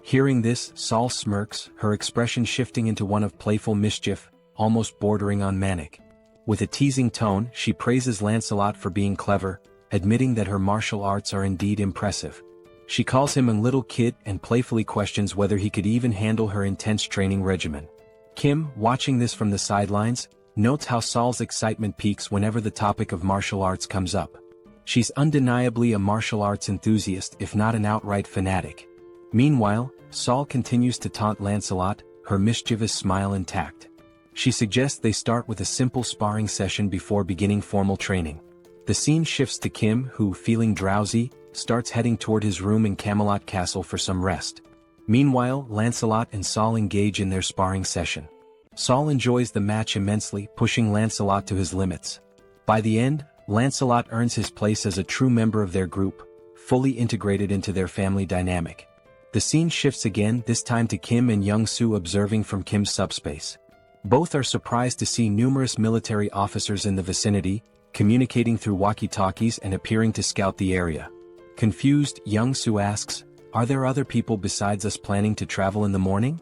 Hearing this, Saul smirks, her expression shifting into one of playful mischief, almost bordering on manic. With a teasing tone, she praises Lancelot for being clever, admitting that her martial arts are indeed impressive. She calls him a little kid and playfully questions whether he could even handle her intense training regimen. Kim, watching this from the sidelines, notes how Saul's excitement peaks whenever the topic of martial arts comes up. She's undeniably a martial arts enthusiast, if not an outright fanatic. Meanwhile, Saul continues to taunt Lancelot, her mischievous smile intact. She suggests they start with a simple sparring session before beginning formal training. The scene shifts to Kim, who, feeling drowsy, starts heading toward his room in Camelot Castle for some rest. Meanwhile, Lancelot and Saul engage in their sparring session. Saul enjoys the match immensely, pushing Lancelot to his limits. By the end, Lancelot earns his place as a true member of their group, fully integrated into their family dynamic. The scene shifts again, this time to Kim and Young-soo observing from Kim's subspace. Both are surprised to see numerous military officers in the vicinity, communicating through walkie-talkies and appearing to scout the area. Confused, Young-soo asks, "Are there other people besides us planning to travel in the morning?"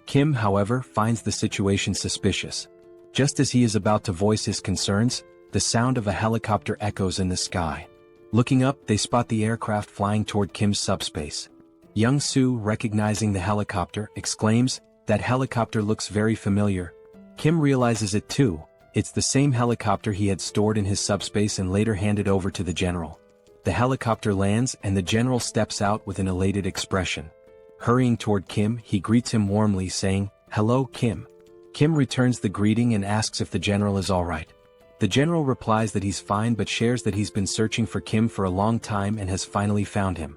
Kim, however, finds the situation suspicious. Just as he is about to voice his concerns, the sound of a helicopter echoes in the sky. Looking up, they spot the aircraft flying toward Kim's subspace. Young-soo, recognizing the helicopter, exclaims, "That helicopter looks very familiar." Kim realizes it too. It's the same helicopter he had stored in his subspace and later handed over to the general. The helicopter lands and the general steps out with an elated expression. Hurrying toward Kim, he greets him warmly, saying, "Hello, Kim." Kim returns the greeting and asks if the general is alright. The general replies that he's fine but shares that he's been searching for Kim for a long time and has finally found him.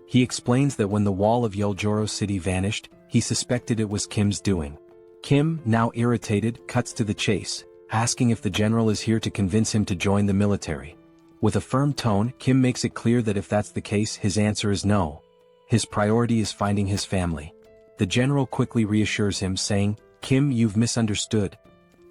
He explains that when the wall of Yeoljoro City vanished, he suspected it was Kim's doing. Kim, now irritated, cuts to the chase, asking if the general is here to convince him to join the military. With a firm tone, Kim makes it clear that if that's the case, his answer is no. His priority is finding his family. The general quickly reassures him, saying, "Kim, you've misunderstood."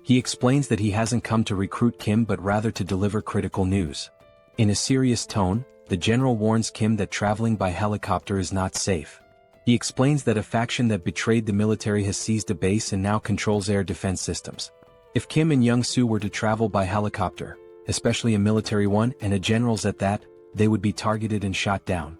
He explains that he hasn't come to recruit Kim but rather to deliver critical news. In a serious tone, the general warns Kim that traveling by helicopter is not safe. He explains that a faction that betrayed the military has seized a base and now controls air defense systems. If Kim and Young-soo were to travel by helicopter, especially a military one and a general's at that, they would be targeted and shot down.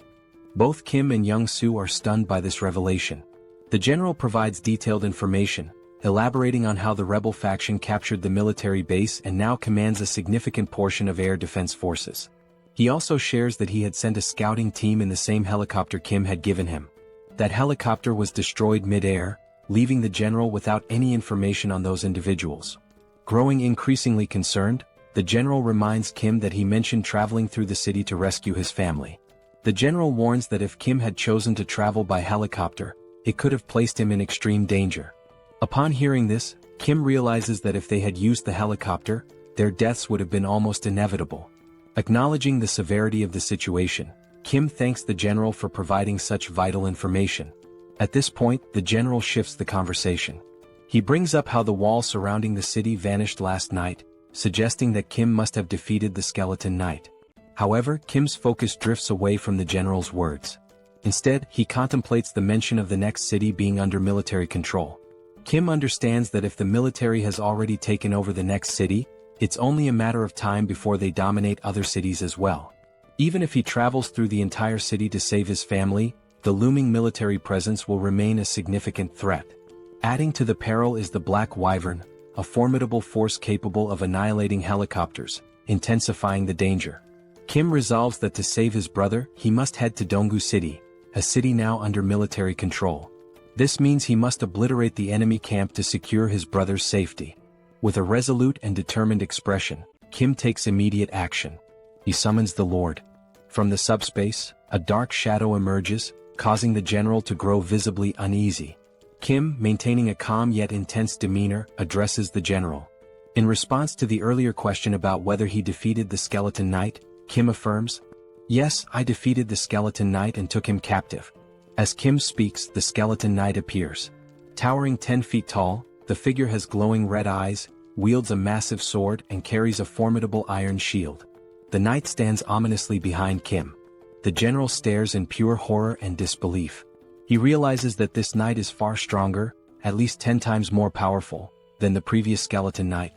Both Kim and Young-soo are stunned by this revelation. The general provides detailed information, elaborating on how the rebel faction captured the military base and now commands a significant portion of air defense forces. He also shares that he had sent a scouting team in the same helicopter Kim had given him. That helicopter was destroyed mid-air, leaving the general without any information on those individuals. Growing increasingly concerned, the general reminds Kim that he mentioned traveling through the city to rescue his family. The general warns that if Kim had chosen to travel by helicopter, it could have placed him in extreme danger. Upon hearing this, Kim realizes that if they had used the helicopter, their deaths would have been almost inevitable. Acknowledging the severity of the situation, Kim thanks the general for providing such vital information. At this point, the general shifts the conversation. He brings up how the wall surrounding the city vanished last night, suggesting that Kim must have defeated the Skeleton Knight. However, Kim's focus drifts away from the general's words. Instead, he contemplates the mention of the next city being under military control. Kim understands that if the military has already taken over the next city, it's only a matter of time before they dominate other cities as well. Even if he travels through the entire city to save his family, the looming military presence will remain a significant threat. Adding to the peril is the Black Wyvern, a formidable force capable of annihilating helicopters, intensifying the danger. Kim resolves that to save his brother, he must head to Donggu City, a city now under military control. This means he must obliterate the enemy camp to secure his brother's safety. With a resolute and determined expression, Kim takes immediate action. He summons the Lord. From the subspace, a dark shadow emerges, causing the general to grow visibly uneasy. Kim, maintaining a calm yet intense demeanor, addresses the general. In response to the earlier question about whether he defeated the Skeleton Knight, Kim affirms, "Yes, I defeated the Skeleton Knight and took him captive." As Kim speaks, the Skeleton Knight appears. Towering 10 feet tall, the figure has glowing red eyes, wields a massive sword and carries a formidable iron shield. The knight stands ominously behind Kim. The general stares in pure horror and disbelief. He realizes that this knight is far stronger, at least 10 times more powerful, than the previous Skeleton Knight.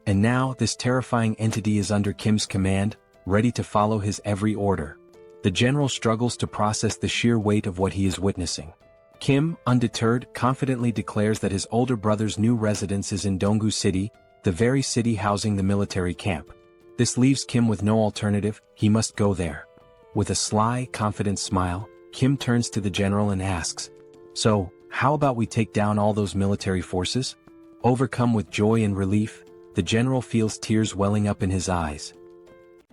And now, this terrifying entity is under Kim's command, ready to follow his every order. The general struggles to process the sheer weight of what he is witnessing. Kim, undeterred, confidently declares that his older brother's new residence is in Donggu City, the very city housing the military camp. This leaves Kim with no alternative, he must go there. With a sly, confident smile, Kim turns to the general and asks, "So, how about we take down all those military forces?" Overcome with joy and relief, the general feels tears welling up in his eyes.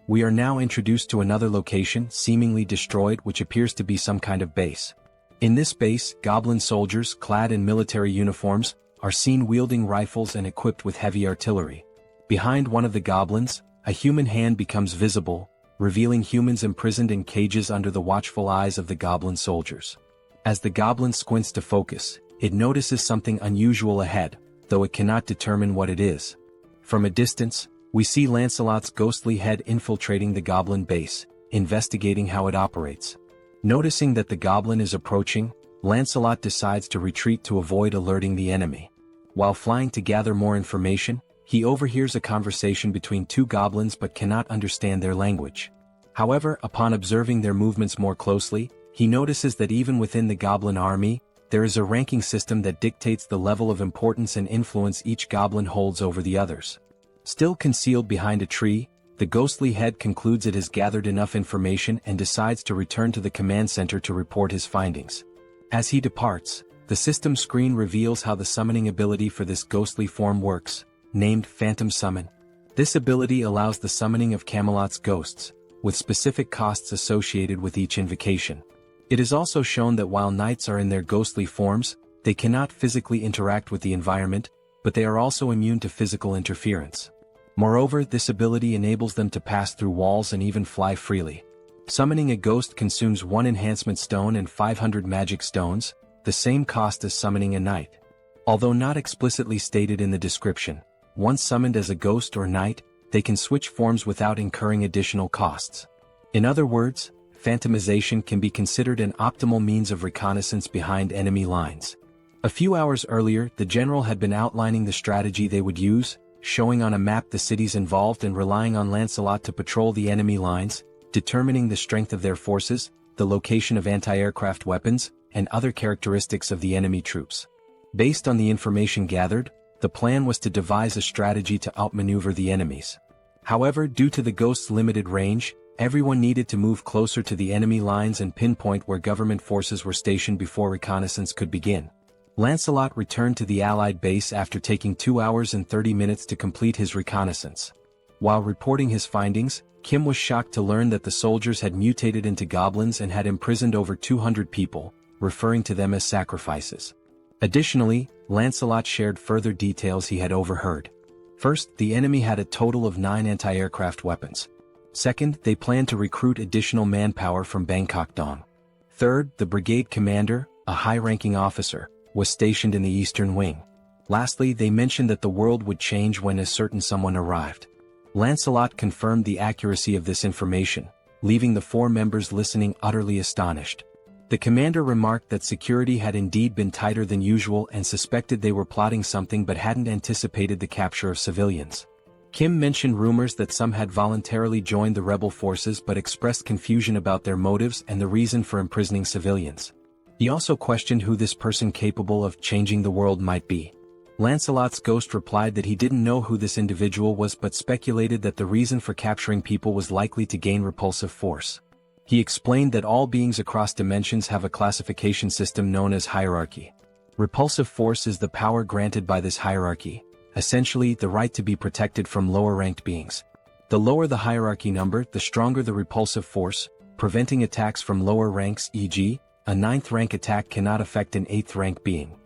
We are now introduced to another location, seemingly destroyed, which appears to be some kind of base. In this base, goblin soldiers, clad in military uniforms, are seen wielding rifles and equipped with heavy artillery. Behind one of the goblins, a human hand becomes visible, revealing humans imprisoned in cages under the watchful eyes of the goblin soldiers. As the goblin squints to focus, it notices something unusual ahead, though it cannot determine what it is. From a distance, we see Lancelot's ghostly head infiltrating the goblin base, investigating how it operates. Noticing that the goblin is approaching, Lancelot decides to retreat to avoid alerting the enemy. While flying to gather more information, he overhears a conversation between two goblins but cannot understand their language. However, upon observing their movements more closely, he notices that even within the goblin army, there is a ranking system that dictates the level of importance and influence each goblin holds over the others. Still concealed behind a tree, the ghostly head concludes it has gathered enough information and decides to return to the command center to report his findings. As he departs, the system screen reveals how the summoning ability for this ghostly form works, named Phantom Summon. This ability allows the summoning of Camelot's ghosts, with specific costs associated with each invocation. It is also shown that while knights are in their ghostly forms, they cannot physically interact with the environment, but they are also immune to physical interference. Moreover, this ability enables them to pass through walls and even fly freely. Summoning a ghost consumes 1 enhancement stone and 500 magic stones, the same cost as summoning a knight. Although not explicitly stated in the description, once summoned as a ghost or knight, they can switch forms without incurring additional costs. In other words, phantomization can be considered an optimal means of reconnaissance behind enemy lines. A few hours earlier, the general had been outlining the strategy they would use, showing on a map the cities involved and relying on Lancelot to patrol the enemy lines, determining the strength of their forces, the location of anti-aircraft weapons, and other characteristics of the enemy troops. Based on the information gathered, the plan was to devise a strategy to outmaneuver the enemies. However, due to the ghost's limited range, everyone needed to move closer to the enemy lines and pinpoint where government forces were stationed before reconnaissance could begin. Lancelot returned to the Allied base after taking 2 hours and 30 minutes to complete his reconnaissance. While reporting his findings, Kim was shocked to learn that the soldiers had mutated into goblins and had imprisoned over 200 people, referring to them as sacrifices. Additionally, Lancelot shared further details he had overheard. First, the enemy had a total of 9 anti-aircraft weapons. Second, they planned to recruit additional manpower from Bangkok Dong. Third, the brigade commander, a high-ranking officer, was stationed in the eastern wing. Lastly, they mentioned that the world would change when a certain someone arrived. Lancelot confirmed the accuracy of this information, leaving the 4 members listening utterly astonished. The commander remarked that security had indeed been tighter than usual and suspected they were plotting something but hadn't anticipated the capture of civilians. Kim mentioned rumors that some had voluntarily joined the rebel forces but expressed confusion about their motives and the reason for imprisoning civilians. He also questioned who this person capable of changing the world might be. Lancelot's ghost replied that he didn't know who this individual was but speculated that the reason for capturing people was likely to gain repulsive force. He explained that all beings across dimensions have a classification system known as hierarchy. Repulsive force is the power granted by this hierarchy, essentially the right to be protected from lower-ranked beings. The lower the hierarchy number, the stronger the repulsive force, preventing attacks from lower ranks, e.g., a 9th rank attack cannot affect an 8th rank being.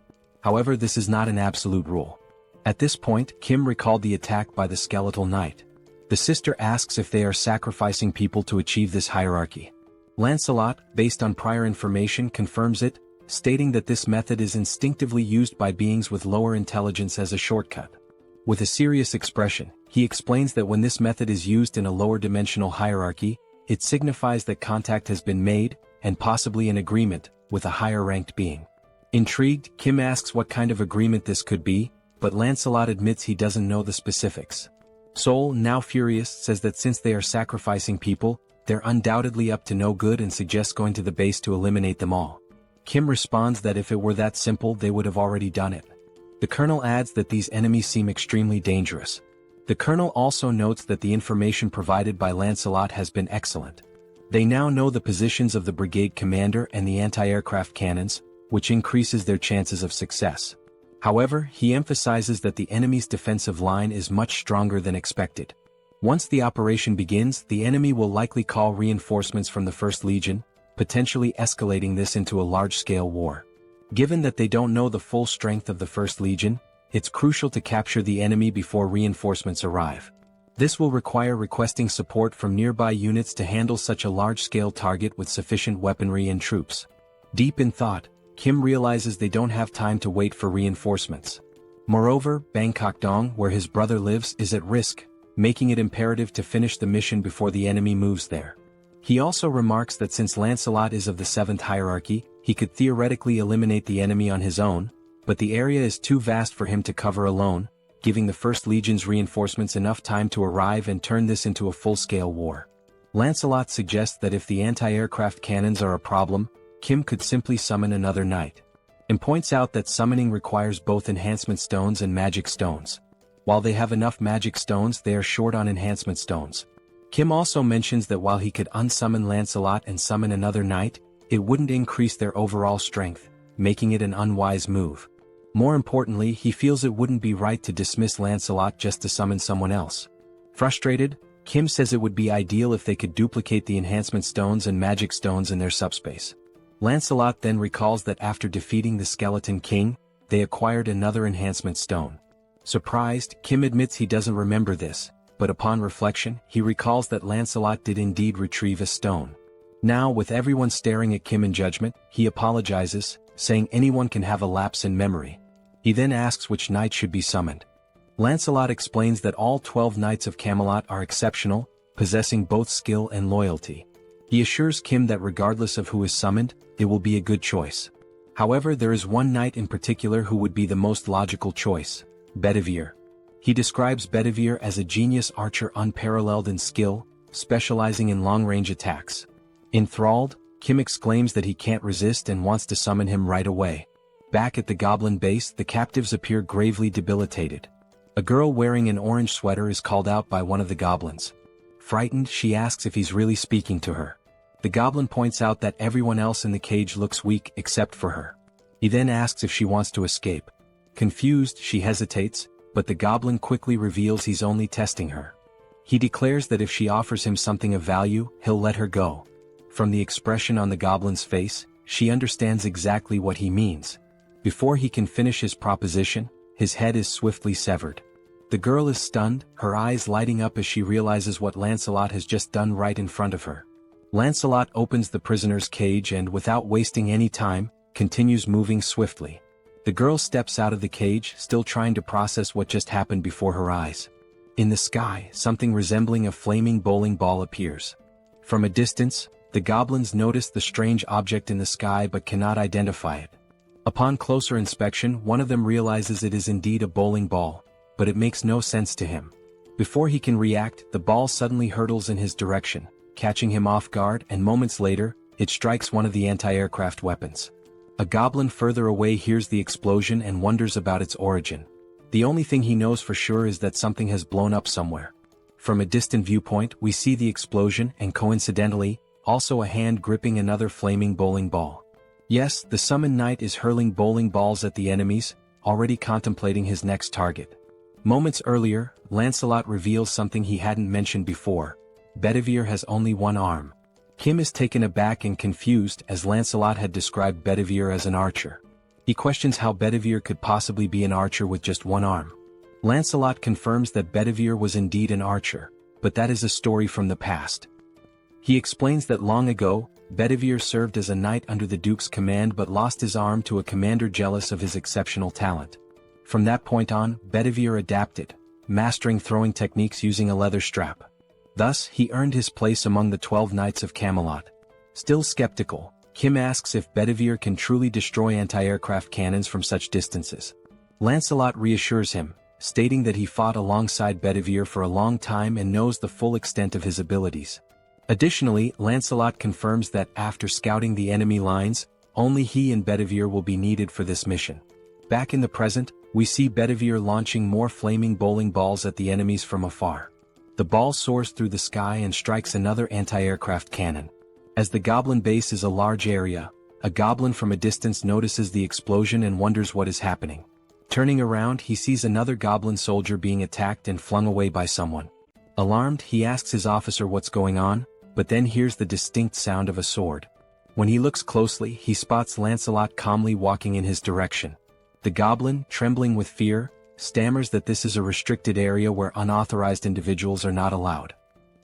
However, this is not an absolute rule. At this point, Kim recalled the attack by the skeletal knight. The sister asks if they are sacrificing people to achieve this hierarchy. Lancelot, based on prior information, confirms it, stating that this method is instinctively used by beings with lower intelligence as a shortcut. With a serious expression, he explains that when this method is used in a lower dimensional hierarchy, it signifies that contact has been made, and possibly an agreement, with a higher-ranked being. Intrigued, Kim asks what kind of agreement this could be, but Lancelot admits he doesn't know the specifics. Seoul, now furious, says that since they are sacrificing people, they're undoubtedly up to no good and suggests going to the base to eliminate them all. Kim responds that if it were that simple they would have already done it. The colonel adds that these enemies seem extremely dangerous. The colonel also notes that the information provided by Lancelot has been excellent. They now know the positions of the brigade commander and the anti-aircraft cannons, which increases their chances of success. However, he emphasizes that the enemy's defensive line is much stronger than expected. Once the operation begins, the enemy will likely call reinforcements from the 1st Legion, potentially escalating this into a large-scale war. Given that they don't know the full strength of the 1st Legion, it's crucial to capture the enemy before reinforcements arrive. This will require requesting support from nearby units to handle such a large-scale target with sufficient weaponry and troops. Deep in thought, Kim realizes they don't have time to wait for reinforcements. Moreover, Bangkok Dong, where his brother lives, is at risk, making it imperative to finish the mission before the enemy moves there. He also remarks that since Lancelot is of the 7th hierarchy, he could theoretically eliminate the enemy on his own, but the area is too vast for him to cover alone, giving the First Legion's reinforcements enough time to arrive and turn this into a full-scale war. Lancelot suggests that if the anti-aircraft cannons are a problem, Kim could simply summon another knight, and points out that summoning requires both enhancement stones and magic stones. While they have enough magic stones, they are short on enhancement stones. Kim also mentions that while he could unsummon Lancelot and summon another knight, it wouldn't increase their overall strength, making it an unwise move. More importantly, he feels it wouldn't be right to dismiss Lancelot just to summon someone else. Frustrated, Kim says it would be ideal if they could duplicate the enhancement stones and magic stones in their subspace. Lancelot then recalls that after defeating the Skeleton King, they acquired another enhancement stone. Surprised, Kim admits he doesn't remember this, but upon reflection, he recalls that Lancelot did indeed retrieve a stone. Now, with everyone staring at Kim in judgment, he apologizes, saying anyone can have a lapse in memory. He then asks which knight should be summoned. Lancelot explains that all 12 knights of Camelot are exceptional, possessing both skill and loyalty. He assures Kim that regardless of who is summoned, it will be a good choice. However, there is one knight in particular who would be the most logical choice: Bedivere. He describes Bedivere as a genius archer unparalleled in skill, specializing in long-range attacks. Enthralled, Kim exclaims that he can't resist and wants to summon him right away. Back at the goblin base, the captives appear gravely debilitated. A girl wearing an orange sweater is called out by one of the goblins. Frightened, she asks if he's really speaking to her. The goblin points out that everyone else in the cage looks weak except for her. He then asks if she wants to escape. Confused, she hesitates, but the goblin quickly reveals he's only testing her. He declares that if she offers him something of value, he'll let her go. From the expression on the goblin's face, she understands exactly what he means. Before he can finish his proposition, his head is swiftly severed. The girl is stunned, her eyes lighting up as she realizes what Lancelot has just done right in front of her. Lancelot opens the prisoner's cage and, without wasting any time, continues moving swiftly. The girl steps out of the cage, still trying to process what just happened before her eyes. In the sky, something resembling a flaming bowling ball appears. From a distance, the goblins notice the strange object in the sky but cannot identify it. Upon closer inspection, one of them realizes it is indeed a bowling ball, but it makes no sense to him. Before he can react, the ball suddenly hurtles in his direction, catching him off guard, and moments later, it strikes one of the anti-aircraft weapons. A goblin further away hears the explosion and wonders about its origin. The only thing he knows for sure is that something has blown up somewhere. From a distant viewpoint, we see the explosion and, coincidentally, also a hand gripping another flaming bowling ball. Yes, the summoned knight is hurling bowling balls at the enemies, already contemplating his next target. Moments earlier, Lancelot reveals something he hadn't mentioned before: Bedivere has only one arm. Kim is taken aback and confused, as Lancelot had described Bedivere as an archer. He questions how Bedivere could possibly be an archer with just one arm. Lancelot confirms that Bedivere was indeed an archer, but that is a story from the past. He explains that long ago, Bedivere served as a knight under the Duke's command but lost his arm to a commander jealous of his exceptional talent. From that point on, Bedivere adapted, mastering throwing techniques using a leather strap. Thus, he earned his place among the 12 knights of Camelot. Still skeptical, Kim asks if Bedivere can truly destroy anti-aircraft cannons from such distances. Lancelot reassures him, stating that he fought alongside Bedivere for a long time and knows the full extent of his abilities. Additionally, Lancelot confirms that after scouting the enemy lines, only he and Bedivere will be needed for this mission. Back in the present, we see Bedivere launching more flaming bowling balls at the enemies from afar. The ball soars through the sky and strikes another anti-aircraft cannon. As the goblin base is a large area, a goblin from a distance notices the explosion and wonders what is happening. Turning around, he sees another goblin soldier being attacked and flung away by someone. Alarmed, he asks his officer what's going on, but then hears the distinct sound of a sword. When he looks closely, he spots Lancelot calmly walking in his direction. The goblin, trembling with fear, stammers that this is a restricted area where unauthorized individuals are not allowed.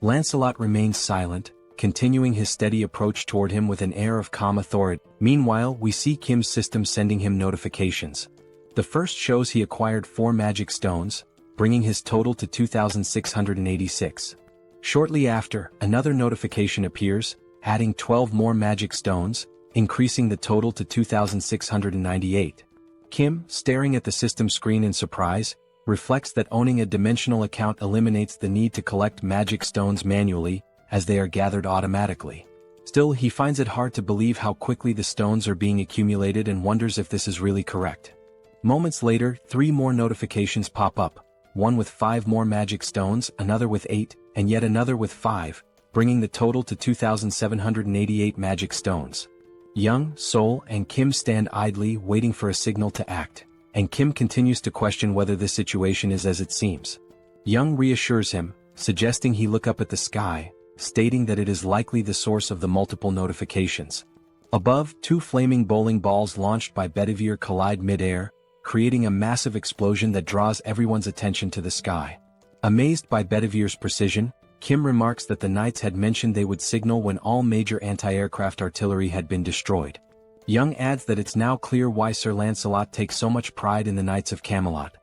Lancelot remains silent, continuing his steady approach toward him with an air of calm authority. Meanwhile, we see Kim's system sending him notifications. The first shows he acquired 4 magic stones, bringing his total to 2,686. Shortly after, another notification appears, adding 12 more magic stones, increasing the total to 2,698. Kim, staring at the system screen in surprise, reflects that owning a dimensional account eliminates the need to collect magic stones manually, as they are gathered automatically. Still, he finds it hard to believe how quickly the stones are being accumulated and wonders if this is really correct. Moments later, 3 more notifications pop up, one with 5 more magic stones, another with 8, and yet another with 5, bringing the total to 2,788 magic stones. Young, Seoul, and Kim stand idly waiting for a signal to act, and Kim continues to question whether this situation is as it seems. Young reassures him, suggesting he look up at the sky, stating that it is likely the source of the multiple notifications. Above, 2 flaming bowling balls launched by Bedivere collide mid-air, creating a massive explosion that draws everyone's attention to the sky. Amazed by Bedivere's precision, Kim remarks that the knights had mentioned they would signal when all major anti-aircraft artillery had been destroyed. Young adds that it's now clear why Sir Lancelot takes so much pride in the Knights of Camelot.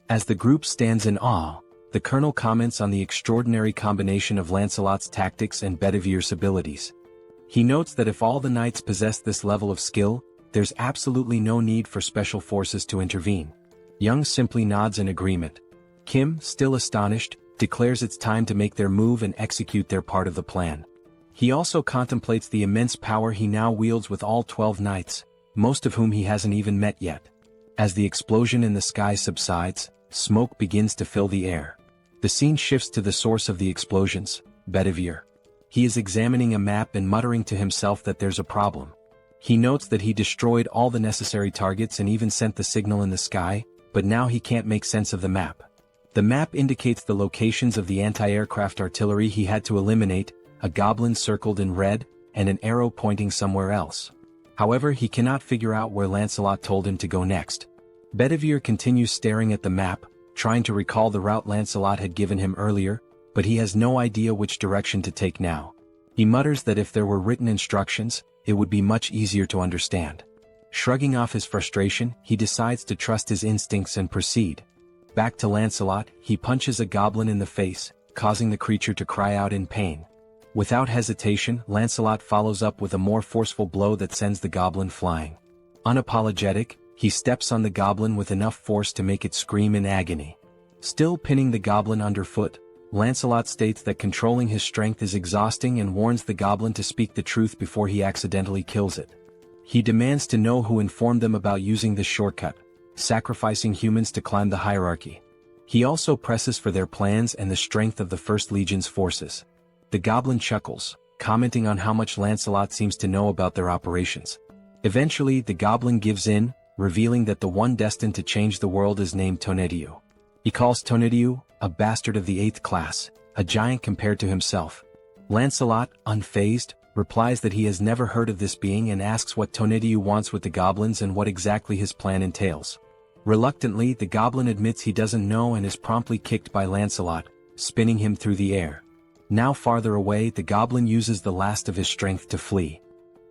As the group stands in awe, the colonel comments on the extraordinary combination of Lancelot's tactics and Bedivere's abilities. He notes that if all the knights possess this level of skill, there's absolutely no need for special forces to intervene. Young simply nods in agreement. Kim, still astonished, declares it's time to make their move and execute their part of the plan. He also contemplates the immense power he now wields with all 12 knights, most of whom he hasn't even met yet. As the explosion in the sky subsides, smoke begins to fill the air. The scene shifts to the source of the explosions, Bedivere. He is examining a map and muttering to himself that there's a problem. He notes that he destroyed all the necessary targets and even sent the signal in the sky, but now he can't make sense of the map. The map indicates the locations of the anti-aircraft artillery he had to eliminate, a goblin circled in red, and an arrow pointing somewhere else. However, he cannot figure out where Lancelot told him to go next. Bedivere continues staring at the map, trying to recall the route Lancelot had given him earlier, but he has no idea which direction to take now. He mutters that if there were written instructions, it would be much easier to understand. Shrugging off his frustration, he decides to trust his instincts and proceed. Back to Lancelot, he punches a goblin in the face, causing the creature to cry out in pain. Without hesitation, Lancelot follows up with a more forceful blow that sends the goblin flying. Unapologetic, he steps on the goblin with enough force to make it scream in agony. Still pinning the goblin underfoot, Lancelot states that controlling his strength is exhausting and warns the goblin to speak the truth before he accidentally kills it. He demands to know who informed them about using this shortcut, sacrificing humans to climb the hierarchy. He also presses for their plans and the strength of the First Legion's forces. The goblin chuckles, commenting on how much Lancelot seems to know about their operations. Eventually, the goblin gives in, revealing that the one destined to change the world is named Tonetiuh. He calls Tonetiuh a bastard of the 8th class, a giant compared to himself. Lancelot, unfazed, replies that he has never heard of this being and asks what Tonetiuh wants with the goblins and what exactly his plan entails. Reluctantly, the goblin admits he doesn't know and is promptly kicked by Lancelot, spinning him through the air. Now farther away, the goblin uses the last of his strength to flee.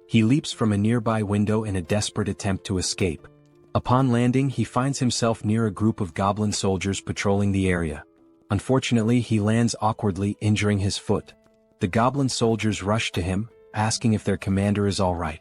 He leaps from a nearby window in a desperate attempt to escape. Upon landing, he finds himself near a group of goblin soldiers patrolling the area. Unfortunately, he lands awkwardly, injuring his foot. The goblin soldiers rush to him, asking if their commander is all right.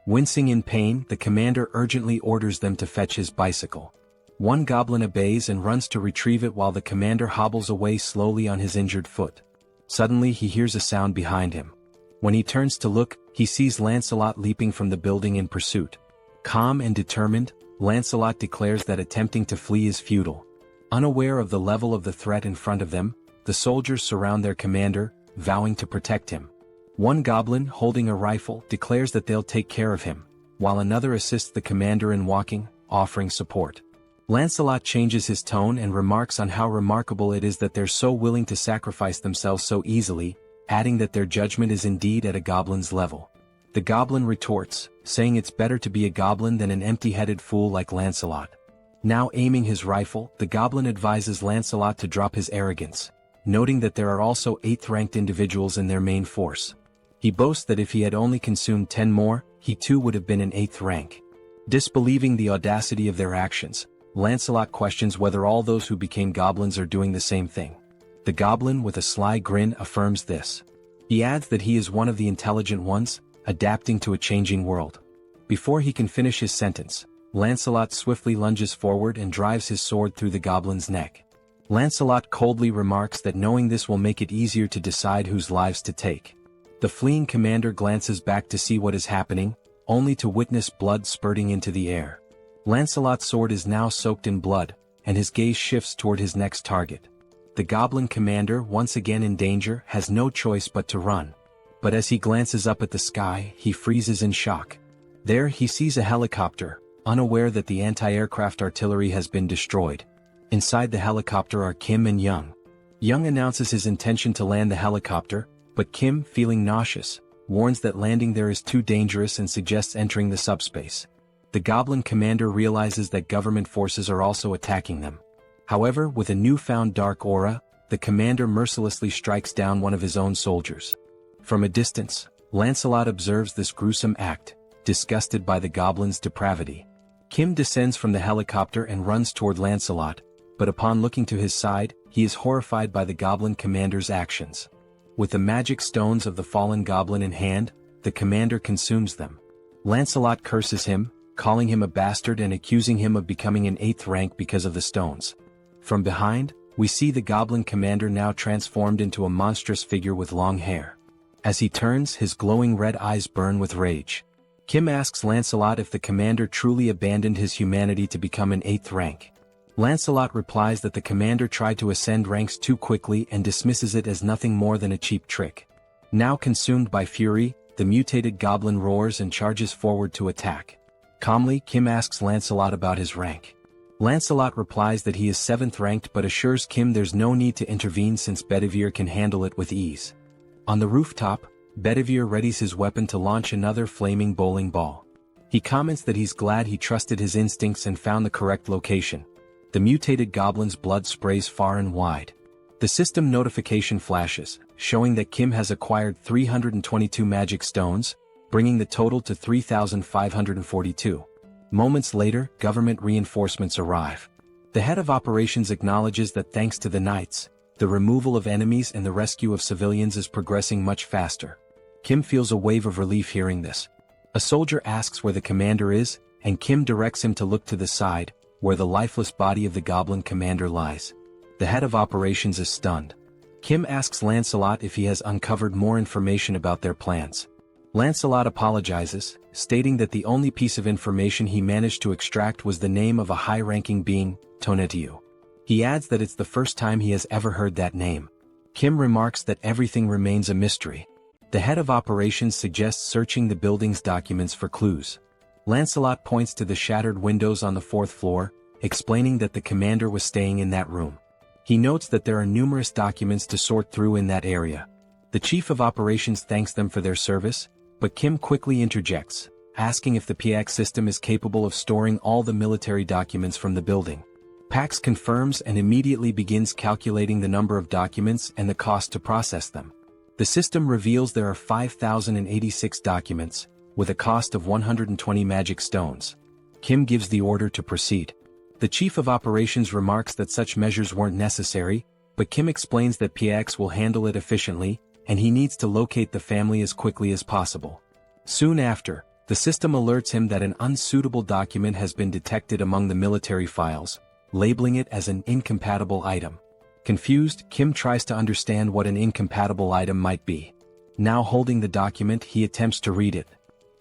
Wincing in pain, the commander urgently orders them to fetch his bicycle. One goblin obeys and runs to retrieve it while the commander hobbles away slowly on his injured foot. Suddenly, he hears a sound behind him. When he turns to look, he sees Lancelot leaping from the building in pursuit. Calm and determined, Lancelot declares that attempting to flee is futile. Unaware of the level of the threat in front of them, the soldiers surround their commander, vowing to protect him. One goblin, holding a rifle, declares that they'll take care of him, while another assists the commander in walking, offering support. Lancelot changes his tone and remarks on how remarkable it is that they're so willing to sacrifice themselves so easily, adding that their judgment is indeed at a goblin's level. The goblin retorts, saying it's better to be a goblin than an empty-headed fool like Lancelot. Now aiming his rifle, the goblin advises Lancelot to drop his arrogance, noting that there are also 8th-ranked individuals in their main force. He boasts that if he had only consumed 10 more, he too would have been in 8th rank. Disbelieving the audacity of their actions, Lancelot questions whether all those who became goblins are doing the same thing. The goblin, with a sly grin, affirms this. He adds that he is one of the intelligent ones, adapting to a changing world. Before he can finish his sentence, Lancelot swiftly lunges forward and drives his sword through the goblin's neck. Lancelot coldly remarks that knowing this will make it easier to decide whose lives to take. The fleeing commander glances back to see what is happening, only to witness blood spurting into the air. Lancelot's sword is now soaked in blood, and his gaze shifts toward his next target. The goblin commander, once again in danger, has no choice but to run. But as he glances up at the sky, he freezes in shock. There he sees a helicopter, unaware that the anti-aircraft artillery has been destroyed. Inside the helicopter are Kim and Young. Young announces his intention to land the helicopter, but Kim, feeling nauseous, warns that landing there is too dangerous and suggests entering the subspace. The goblin commander realizes that government forces are also attacking them. However, with a newfound dark aura, the commander mercilessly strikes down one of his own soldiers. From a distance, Lancelot observes this gruesome act, disgusted by the goblin's depravity. Kim descends from the helicopter and runs toward Lancelot, but upon looking to his side, he is horrified by the goblin commander's actions. With the magic stones of the fallen goblin in hand, the commander consumes them. Lancelot curses him, calling him a bastard and accusing him of becoming an 8th rank because of the stones. From behind, we see the goblin commander now transformed into a monstrous figure with long hair. As he turns, his glowing red eyes burn with rage. Kim asks Lancelot if the commander truly abandoned his humanity to become an 8th rank. Lancelot replies that the commander tried to ascend ranks too quickly and dismisses it as nothing more than a cheap trick. Now consumed by fury, the mutated goblin roars and charges forward to attack. Calmly, Kim asks Lancelot about his rank. Lancelot replies that he is 7th ranked but assures Kim there's no need to intervene since Bedivere can handle it with ease. On the rooftop, Bedivere readies his weapon to launch another flaming bowling ball. He comments that he's glad he trusted his instincts and found the correct location. The mutated goblin's blood sprays far and wide. The system notification flashes, showing that Kim has acquired 322 magic stones, bringing the total to 3,542. Moments later, government reinforcements arrive. The head of operations acknowledges that thanks to the knights, the removal of enemies and the rescue of civilians is progressing much faster. Kim feels a wave of relief hearing this. A soldier asks where the commander is, and Kim directs him to look to the side, where the lifeless body of the goblin commander lies. The head of operations is stunned. Kim asks Lancelot if he has uncovered more information about their plans. Lancelot apologizes, stating that the only piece of information he managed to extract was the name of a high-ranking being, Tonatiuh. He adds that it's the first time he has ever heard that name. Kim remarks that everything remains a mystery. The head of operations suggests searching the building's documents for clues. Lancelot points to the shattered windows on the 4th floor, explaining that the commander was staying in that room. He notes that there are numerous documents to sort through in that area. The chief of operations thanks them for their service, but Kim quickly interjects, asking if the PX system is capable of storing all the military documents from the building. Pax confirms and immediately begins calculating the number of documents and the cost to process them. The system reveals there are 5,086 documents, with a cost of 120 magic stones. Kim gives the order to proceed. The chief of operations remarks that such measures weren't necessary, but Kim explains that PX will handle it efficiently, and he needs to locate the family as quickly as possible. Soon after, the system alerts him that an unsuitable document has been detected among the military files, labeling it as an incompatible item. Confused, Kim tries to understand what an incompatible item might be. Now holding the document, he attempts to read it.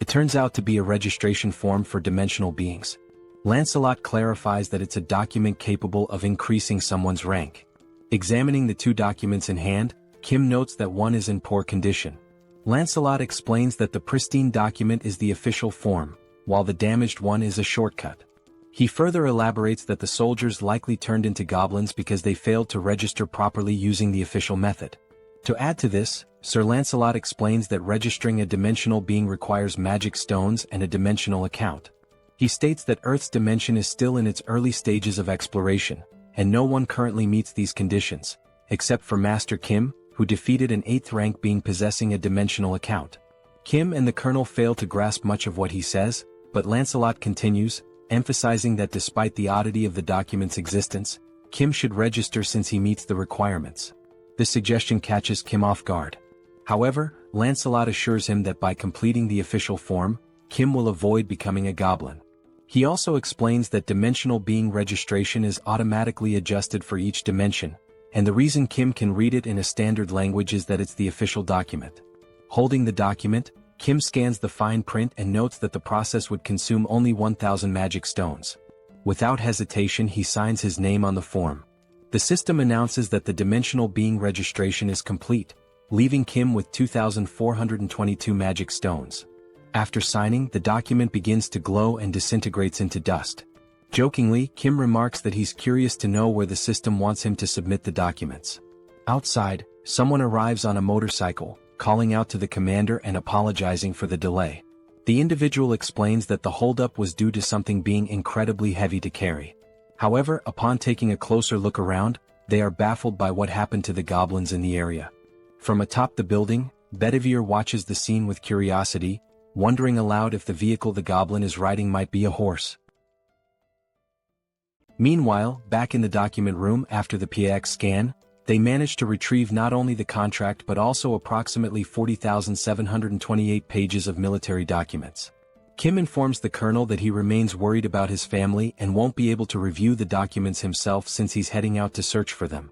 It turns out to be a registration form for dimensional beings. Lancelot clarifies that it's a document capable of increasing someone's rank. Examining the two documents in hand, Kim notes that one is in poor condition. Lancelot explains that the pristine document is the official form, while the damaged one is a shortcut. He further elaborates that the soldiers likely turned into goblins because they failed to register properly using the official method. To add to this, Sir Lancelot explains that registering a dimensional being requires magic stones and a dimensional account. He states that Earth's dimension is still in its early stages of exploration, and no one currently meets these conditions, except for Master Kim, who defeated an 8th rank being possessing a dimensional account. Kim and the Colonel fail to grasp much of what he says, but Lancelot continues, emphasizing that despite the oddity of the document's existence, Kim should register since he meets the requirements. This suggestion catches Kim off guard. However, Lancelot assures him that by completing the official form, Kim will avoid becoming a goblin. He also explains that dimensional being registration is automatically adjusted for each dimension, and the reason Kim can read it in a standard language is that it's the official document. Holding the document, Kim scans the fine print and notes that the process would consume only 1,000 magic stones. Without hesitation, he signs his name on the form. The system announces that the dimensional being registration is complete, leaving Kim with 2,422 magic stones. After signing, the document begins to glow and disintegrates into dust. Jokingly, Kim remarks that he's curious to know where the system wants him to submit the documents. Outside, someone arrives on a motorcycle, calling out to the commander and apologizing for the delay. The individual explains that the holdup was due to something being incredibly heavy to carry. However, upon taking a closer look around, they are baffled by what happened to the goblins in the area. From atop the building, Bedivere watches the scene with curiosity, wondering aloud if the vehicle the goblin is riding might be a horse. Meanwhile, back in the document room after the PX scan, they manage to retrieve not only the contract but also approximately 40,728 pages of military documents. Kim informs the colonel that he remains worried about his family and won't be able to review the documents himself since he's heading out to search for them.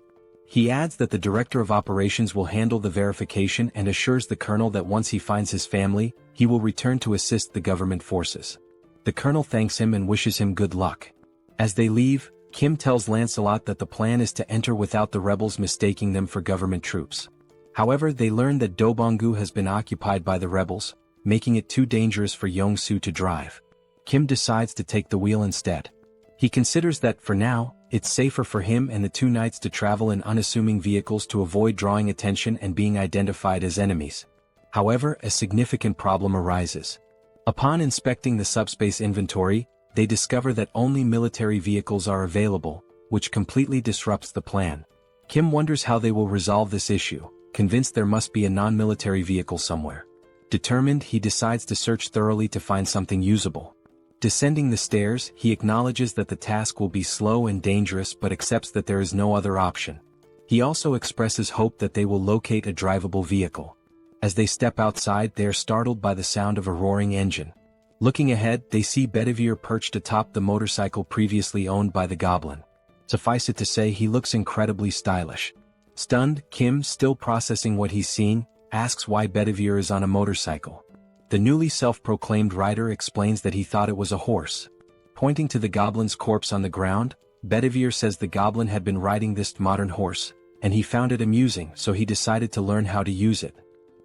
He adds that the director of operations will handle the verification and assures the colonel that once he finds his family, he will return to assist the government forces. The colonel thanks him and wishes him good luck. As they leave, Kim tells Lancelot that the plan is to enter without the rebels mistaking them for government troops. However, they learn that Dobonggu has been occupied by the rebels, making it too dangerous for Yong-soo to drive. Kim decides to take the wheel instead. He considers that, for now, it's safer for him and the two knights to travel in unassuming vehicles to avoid drawing attention and being identified as enemies. However, a significant problem arises. Upon inspecting the subspace inventory, they discover that only military vehicles are available, which completely disrupts the plan. Kim wonders how they will resolve this issue, convinced there must be a non-military vehicle somewhere. Determined, he decides to search thoroughly to find something usable. Descending the stairs, he acknowledges that the task will be slow and dangerous but accepts that there is no other option. He also expresses hope that they will locate a drivable vehicle. As they step outside, they are startled by the sound of a roaring engine. Looking ahead, they see Bedivere perched atop the motorcycle previously owned by the goblin. Suffice it to say, he looks incredibly stylish. Stunned, Kim, still processing what he's seen, asks why Bedivere is on a motorcycle. The newly self-proclaimed rider explains that he thought it was a horse. Pointing to the goblin's corpse on the ground, Bedivere says the goblin had been riding this modern horse, and he found it amusing, so he decided to learn how to use it.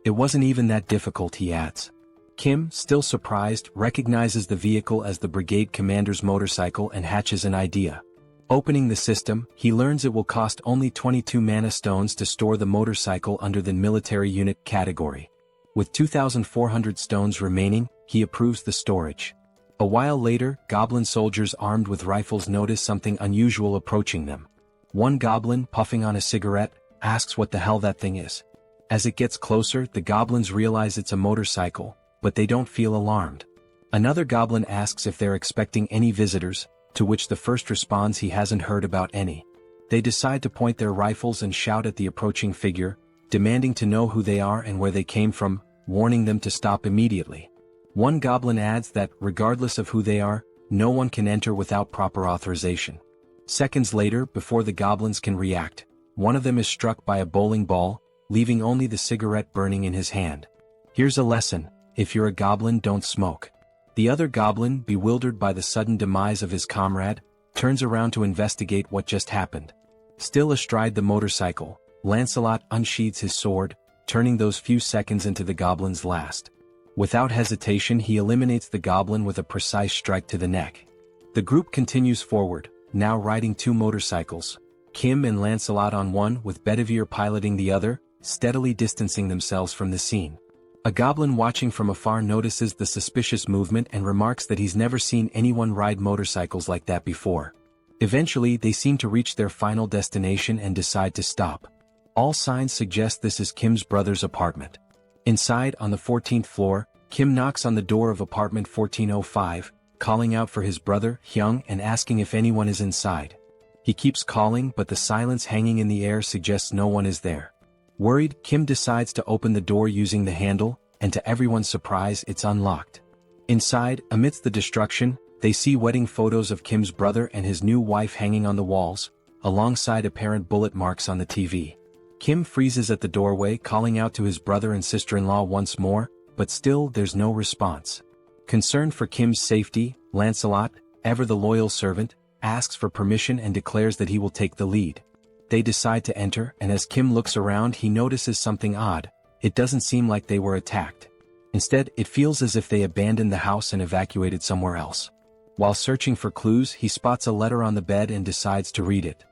It wasn't even that difficult, he adds. Kim, still surprised, recognizes the vehicle as the brigade commander's motorcycle and hatches an idea. Opening the system, he learns it will cost only 22 mana stones to store the motorcycle under the military unit category. With 2,400 stones remaining, he approves the storage. A while later, goblin soldiers armed with rifles notice something unusual approaching them. One goblin, puffing on a cigarette, asks what the hell that thing is. As it gets closer, the goblins realize it's a motorcycle, but they don't feel alarmed. Another goblin asks if they're expecting any visitors, to which the first responds he hasn't heard about any. They decide to point their rifles and shout at the approaching figure, demanding to know who they are and where they came from, warning them to stop immediately. One goblin adds that, regardless of who they are, no one can enter without proper authorization. Seconds later, before the goblins can react, one of them is struck by a bowling ball, leaving only the cigarette burning in his hand. Here's a lesson: if you're a goblin, don't smoke. The other goblin, bewildered by the sudden demise of his comrade, turns around to investigate what just happened. Still astride the motorcycle, Lancelot unsheathes his sword, turning those few seconds into the goblin's last. Without hesitation, he eliminates the goblin with a precise strike to the neck. The group continues forward, now riding two motorcycles, Kim and Lancelot on one with Bedivere piloting the other, steadily distancing themselves from the scene. A goblin watching from afar notices the suspicious movement and remarks that he's never seen anyone ride motorcycles like that before. Eventually, they seem to reach their final destination and decide to stop. All signs suggest this is Kim's brother's apartment. Inside, on the 14th floor, Kim knocks on the door of apartment 1405, calling out for his brother, Hyung, and asking if anyone is inside. He keeps calling, but the silence hanging in the air suggests no one is there. Worried, Kim decides to open the door using the handle, and to everyone's surprise, it's unlocked. Inside, amidst the destruction, They see wedding photos of Kim's brother and his new wife hanging on the walls, alongside apparent bullet marks on the TV. Kim freezes at the doorway, calling out to his brother and sister-in-law once more, but still there's no response. Concerned for Kim's safety, Lancelot, ever the loyal servant, asks for permission and declares that he will take the lead. They decide to enter, and as Kim looks around he notices something odd. It doesn't seem like they were attacked. Instead, it feels as if they abandoned the house and evacuated somewhere else. While searching for clues, he spots a letter on the bed and decides to read it.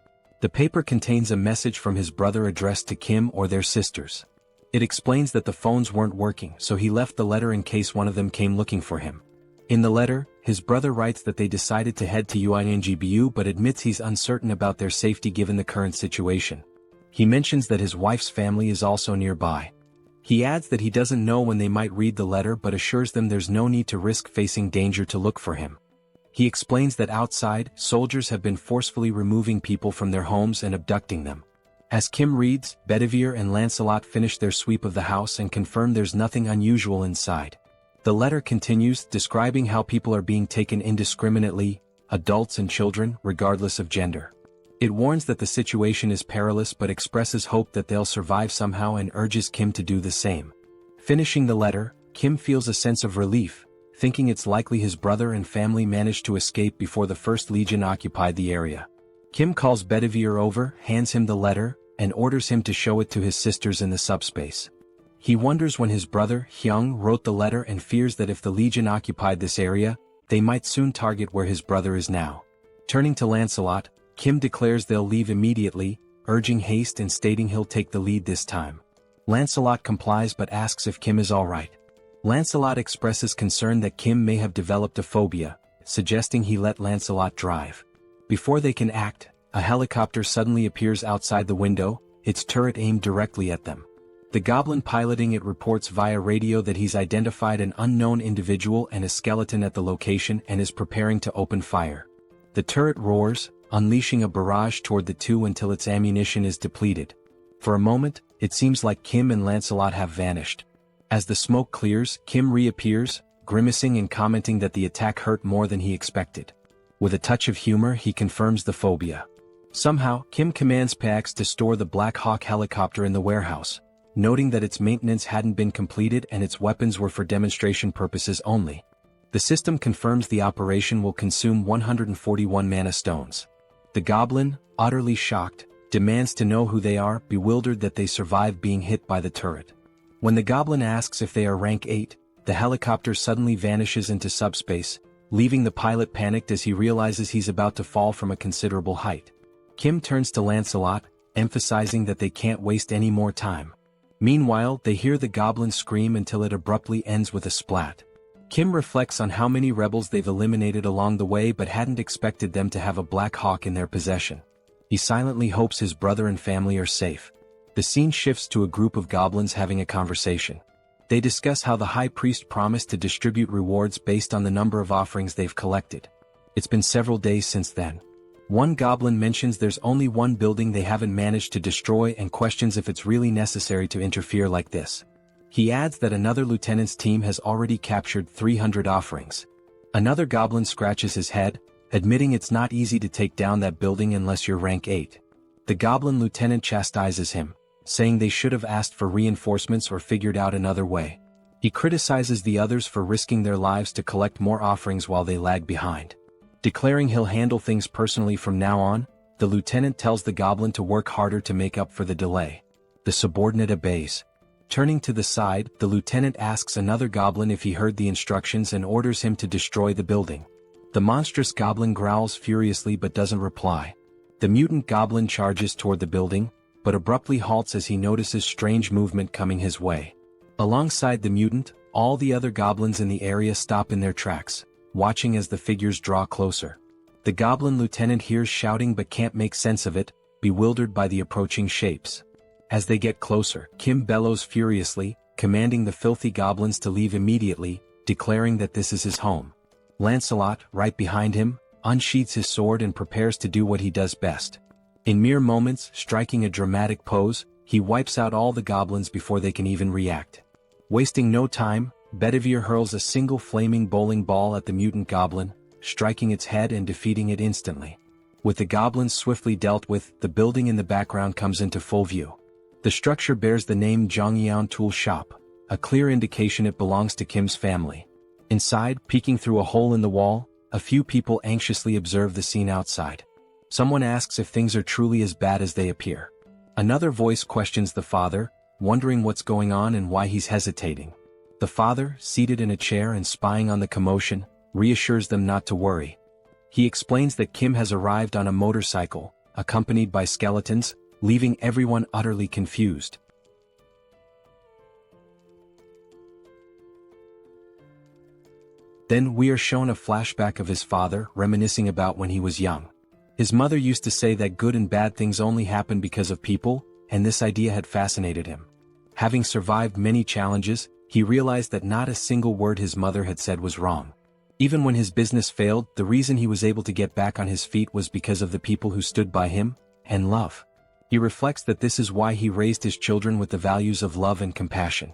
The paper contains a message from his brother addressed to Kim or their sisters. It explains that the phones weren't working, so he left the letter in case one of them came looking for him. In the letter, his brother writes that they decided to head to UINGBU but admits he's uncertain about their safety given the current situation. He mentions that his wife's family is also nearby. He adds that he doesn't know when they might read the letter but assures them there's no need to risk facing danger to look for him. He explains that outside, soldiers have been forcefully removing people from their homes and abducting them. As Kim reads, Bedivere and Lancelot finish their sweep of the house and confirm there's nothing unusual inside. The letter continues, describing how people are being taken indiscriminately, adults and children, regardless of gender. It warns that the situation is perilous but expresses hope that they'll survive somehow and urges Kim to do the same. Finishing the letter, Kim feels a sense of relief, thinking it's likely his brother and family managed to escape before the First Legion occupied the area. Kim calls Bedivere over, hands him the letter, and orders him to show it to his sisters in the subspace. He wonders when his brother, Hyung, wrote the letter and fears that if the Legion occupied this area, they might soon target where his brother is now. Turning to Lancelot, Kim declares they'll leave immediately, urging haste and stating he'll take the lead this time. Lancelot complies but asks if Kim is alright. Lancelot expresses concern that Kim may have developed a phobia, suggesting he let Lancelot drive. Before they can act, a helicopter suddenly appears outside the window, its turret aimed directly at them. The goblin piloting it reports via radio that he's identified an unknown individual and a skeleton at the location and is preparing to open fire. The turret roars, unleashing a barrage toward the two until its ammunition is depleted. For a moment, it seems like Kim and Lancelot have vanished. As the smoke clears, Kim reappears, grimacing and commenting that the attack hurt more than he expected. With a touch of humor, he confirms the phobia. Somehow, Kim commands Pax to store the Black Hawk helicopter in the warehouse, noting that its maintenance hadn't been completed and its weapons were for demonstration purposes only. The system confirms the operation will consume 141 mana stones. The goblin, utterly shocked, demands to know who they are, bewildered that they survived being hit by the turret. When the goblin asks if they are rank 8, the helicopter suddenly vanishes into subspace, leaving the pilot panicked as he realizes he's about to fall from a considerable height. Kim turns to Lancelot, emphasizing that they can't waste any more time. Meanwhile, they hear the goblin scream until it abruptly ends with a splat. Kim reflects on how many rebels they've eliminated along the way but hadn't expected them to have a Black Hawk in their possession. He silently hopes his brother and family are safe. The scene shifts to a group of goblins having a conversation. They discuss how the high priest promised to distribute rewards based on the number of offerings they've collected. It's been several days since then. One goblin mentions there's only one building they haven't managed to destroy and questions if it's really necessary to interfere like this. He adds that another lieutenant's team has already captured 300 offerings. Another goblin scratches his head, admitting it's not easy to take down that building unless you're rank 8. The goblin lieutenant chastises him, saying they should have asked for reinforcements or figured out another way. He criticizes the others for risking their lives to collect more offerings while they lag behind. Declaring he'll handle things personally from now on, the lieutenant tells the goblin to work harder to make up for the delay. The subordinate obeys. Turning to the side, the lieutenant asks another goblin if he heard the instructions and orders him to destroy the building. The monstrous goblin growls furiously but doesn't reply. The mutant goblin charges toward the building, but abruptly halts as he notices strange movement coming his way. Alongside the mutant, all the other goblins in the area stop in their tracks, watching as the figures draw closer. The goblin lieutenant hears shouting but can't make sense of it, bewildered by the approaching shapes. As they get closer, Kim bellows furiously, commanding the filthy goblins to leave immediately, declaring that this is his home. Lancelot, right behind him, unsheathes his sword and prepares to do what he does best. In mere moments, striking a dramatic pose, he wipes out all the goblins before they can even react. Wasting no time, Bedivere hurls a single flaming bowling ball at the mutant goblin, striking its head and defeating it instantly. With the goblins swiftly dealt with, the building in the background comes into full view. The structure bears the name Jeong-gyeom Tool Shop, a clear indication it belongs to Kim's family. Inside, peeking through a hole in the wall, a few people anxiously observe the scene outside. Someone asks if things are truly as bad as they appear. Another voice questions the father, wondering what's going on and why he's hesitating. The father, seated in a chair and spying on the commotion, reassures them not to worry. He explains that Kim has arrived on a motorcycle, accompanied by skeletons, leaving everyone utterly confused. Then we are shown a flashback of his father reminiscing about when he was young. His mother used to say that good and bad things only happen because of people, and this idea had fascinated him. Having survived many challenges, he realized that not a single word his mother had said was wrong. Even when his business failed, the reason he was able to get back on his feet was because of the people who stood by him, and love. He reflects that this is why he raised his children with the values of love and compassion.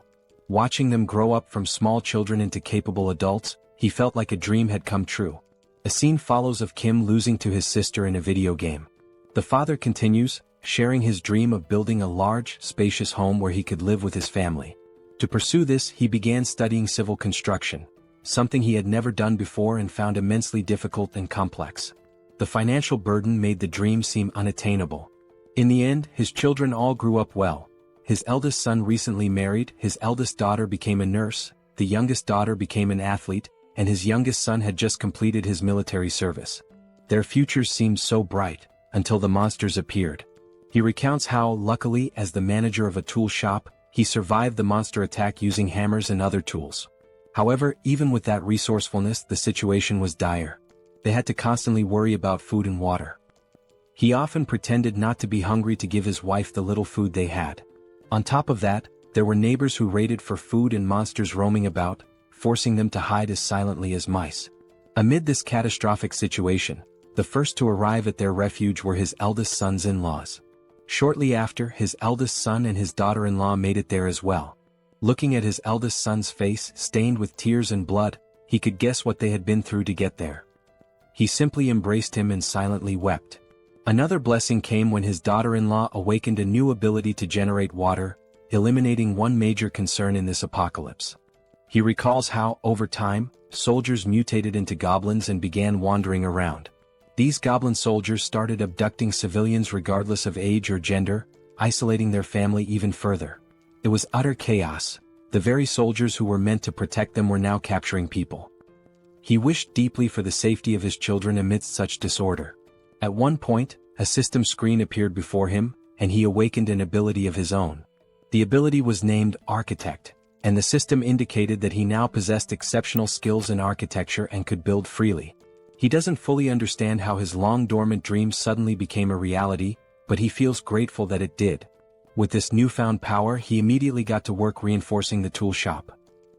Watching them grow up from small children into capable adults, he felt like a dream had come true. A scene follows of Kim losing to his sister in a video game. The father continues, sharing his dream of building a large, spacious home where he could live with his family. To pursue this, he began studying civil construction, something he had never done before and found immensely difficult and complex. The financial burden made the dream seem unattainable. In the end, his children all grew up well. His eldest son recently married, his eldest daughter became a nurse, the youngest daughter became an athlete, and his youngest son had just completed his military service. Their futures seemed so bright, until the monsters appeared. He recounts how, luckily, as the manager of a tool shop, he survived the monster attack using hammers and other tools. However, even with that resourcefulness, the situation was dire. They had to constantly worry about food and water. He often pretended not to be hungry to give his wife the little food they had. On top of that, there were neighbors who raided for food and monsters roaming about, forcing them to hide as silently as mice. Amid this catastrophic situation, the first to arrive at their refuge were his eldest son's in-laws. Shortly after, his eldest son and his daughter-in-law made it there as well. Looking at his eldest son's face, stained with tears and blood, he could guess what they had been through to get there. He simply embraced him and silently wept. Another blessing came when his daughter-in-law awakened a new ability to generate water, eliminating one major concern in this apocalypse. He recalls how, over time, soldiers mutated into goblins and began wandering around. These goblin soldiers started abducting civilians regardless of age or gender, isolating their family even further. It was utter chaos. The very soldiers who were meant to protect them were now capturing people. He wished deeply for the safety of his children amidst such disorder. At one point, a system screen appeared before him, and he awakened an ability of his own. The ability was named Architect, and the system indicated that he now possessed exceptional skills in architecture and could build freely. He doesn't fully understand how his long-dormant dream suddenly became a reality, but he feels grateful that it did. With this newfound power, he immediately got to work reinforcing the tool shop.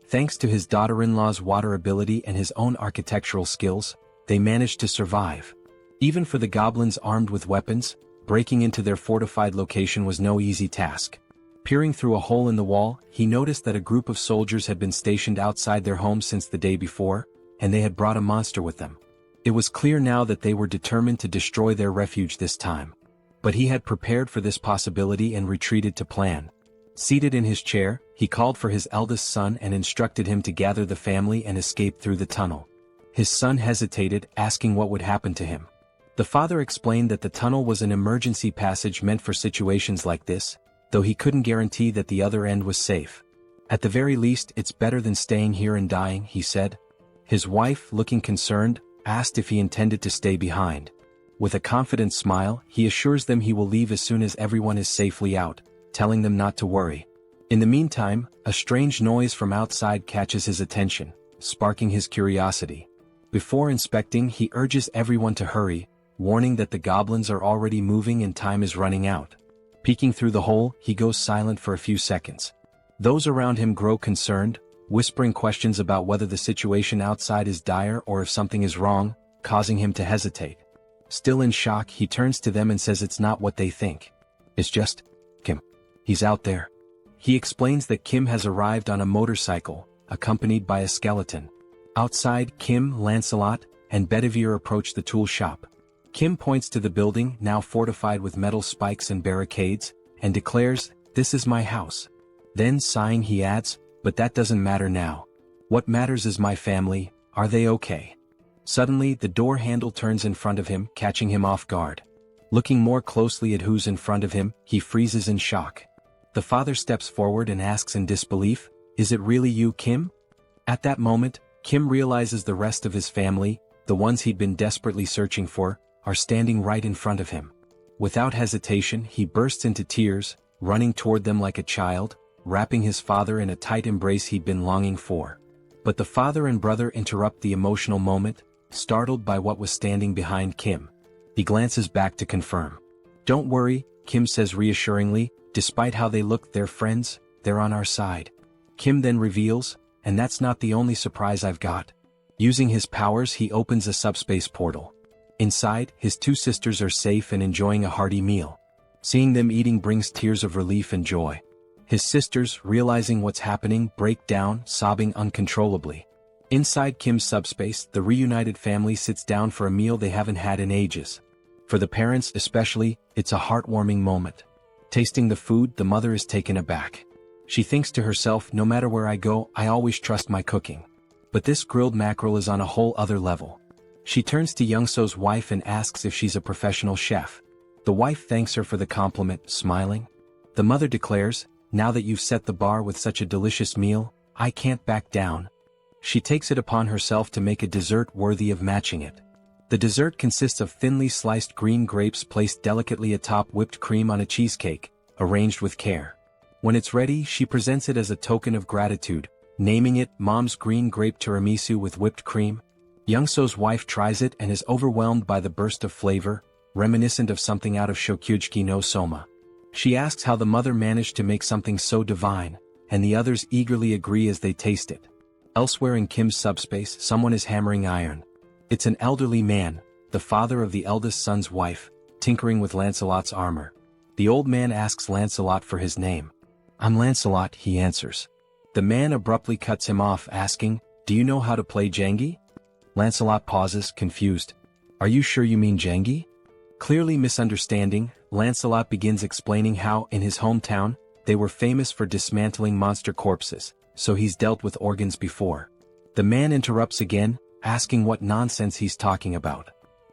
Thanks to his daughter-in-law's water ability and his own architectural skills, they managed to survive. Even for the goblins armed with weapons, breaking into their fortified location was no easy task. Peering through a hole in the wall, he noticed that a group of soldiers had been stationed outside their home since the day before, and they had brought a monster with them. It was clear now that they were determined to destroy their refuge this time. But he had prepared for this possibility and retreated to plan. Seated in his chair, he called for his eldest son and instructed him to gather the family and escape through the tunnel. His son hesitated, asking what would happen to him. The father explained that the tunnel was an emergency passage meant for situations like this, though he couldn't guarantee that the other end was safe. At the very least, it's better than staying here and dying, he said. His wife, looking concerned, asked if he intended to stay behind. With a confident smile, he assures them he will leave as soon as everyone is safely out, telling them not to worry. In the meantime, a strange noise from outside catches his attention, sparking his curiosity. Before inspecting, he urges everyone to hurry, warning that the goblins are already moving and time is running out. Peeking through the hole, he goes silent for a few seconds. Those around him grow concerned, whispering questions about whether the situation outside is dire or if something is wrong, causing him to hesitate. Still in shock, he turns to them and says it's not what they think. It's just Kim. He's out there. He explains that Kim has arrived on a motorcycle, accompanied by a skeleton. Outside, Kim, Lancelot, and Bedivere approach the tool shop. Kim points to the building, now fortified with metal spikes and barricades, and declares, "This is my house." Then sighing he adds, "But that doesn't matter now. What matters is my family, are they okay?" Suddenly the door handle turns in front of him, catching him off guard. Looking more closely at who's in front of him, he freezes in shock. The father steps forward and asks in disbelief, "Is it really you, Kim?" At that moment, Kim realizes the rest of his family, the ones he'd been desperately searching for, are standing right in front of him. Without hesitation, he bursts into tears, running toward them like a child, wrapping his father in a tight embrace he'd been longing for. But the father and brother interrupt the emotional moment, startled by what was standing behind Kim. He glances back to confirm. "Don't worry," Kim says reassuringly, "despite how they look, they're friends, they're on our side." Kim then reveals, "And that's not the only surprise I've got." Using his powers, he opens a subspace portal. Inside, his two sisters are safe and enjoying a hearty meal. Seeing them eating brings tears of relief and joy. His sisters, realizing what's happening, break down, sobbing uncontrollably. Inside Kim's subspace, the reunited family sits down for a meal they haven't had in ages. For the parents especially, it's a heartwarming moment. Tasting the food, the mother is taken aback. She thinks to herself, "No matter where I go, I always trust my cooking. But this grilled mackerel is on a whole other level." She turns to Young-so's wife and asks if she's a professional chef. The wife thanks her for the compliment, smiling. The mother declares, "Now that you've set the bar with such a delicious meal, I can't back down." She takes it upon herself to make a dessert worthy of matching it. The dessert consists of thinly sliced green grapes placed delicately atop whipped cream on a cheesecake, arranged with care. When it's ready, she presents it as a token of gratitude, naming it Mom's Green Grape Tiramisu with whipped cream. Young-so's wife tries it and is overwhelmed by the burst of flavor, reminiscent of something out of Shokyuji no Soma. She asks how the mother managed to make something so divine, and the others eagerly agree as they taste it. Elsewhere in Kim's subspace, someone is hammering iron. It's an elderly man, the father of the eldest son's wife, tinkering with Lancelot's armor. The old man asks Lancelot for his name. "I'm Lancelot," he answers. The man abruptly cuts him off, asking, "Do you know how to play Jengi?" Lancelot pauses, confused. "Are you sure you mean Jengi?" Clearly misunderstanding, Lancelot begins explaining how, in his hometown, they were famous for dismantling monster corpses, so he's dealt with organs before. The man interrupts again, asking what nonsense he's talking about.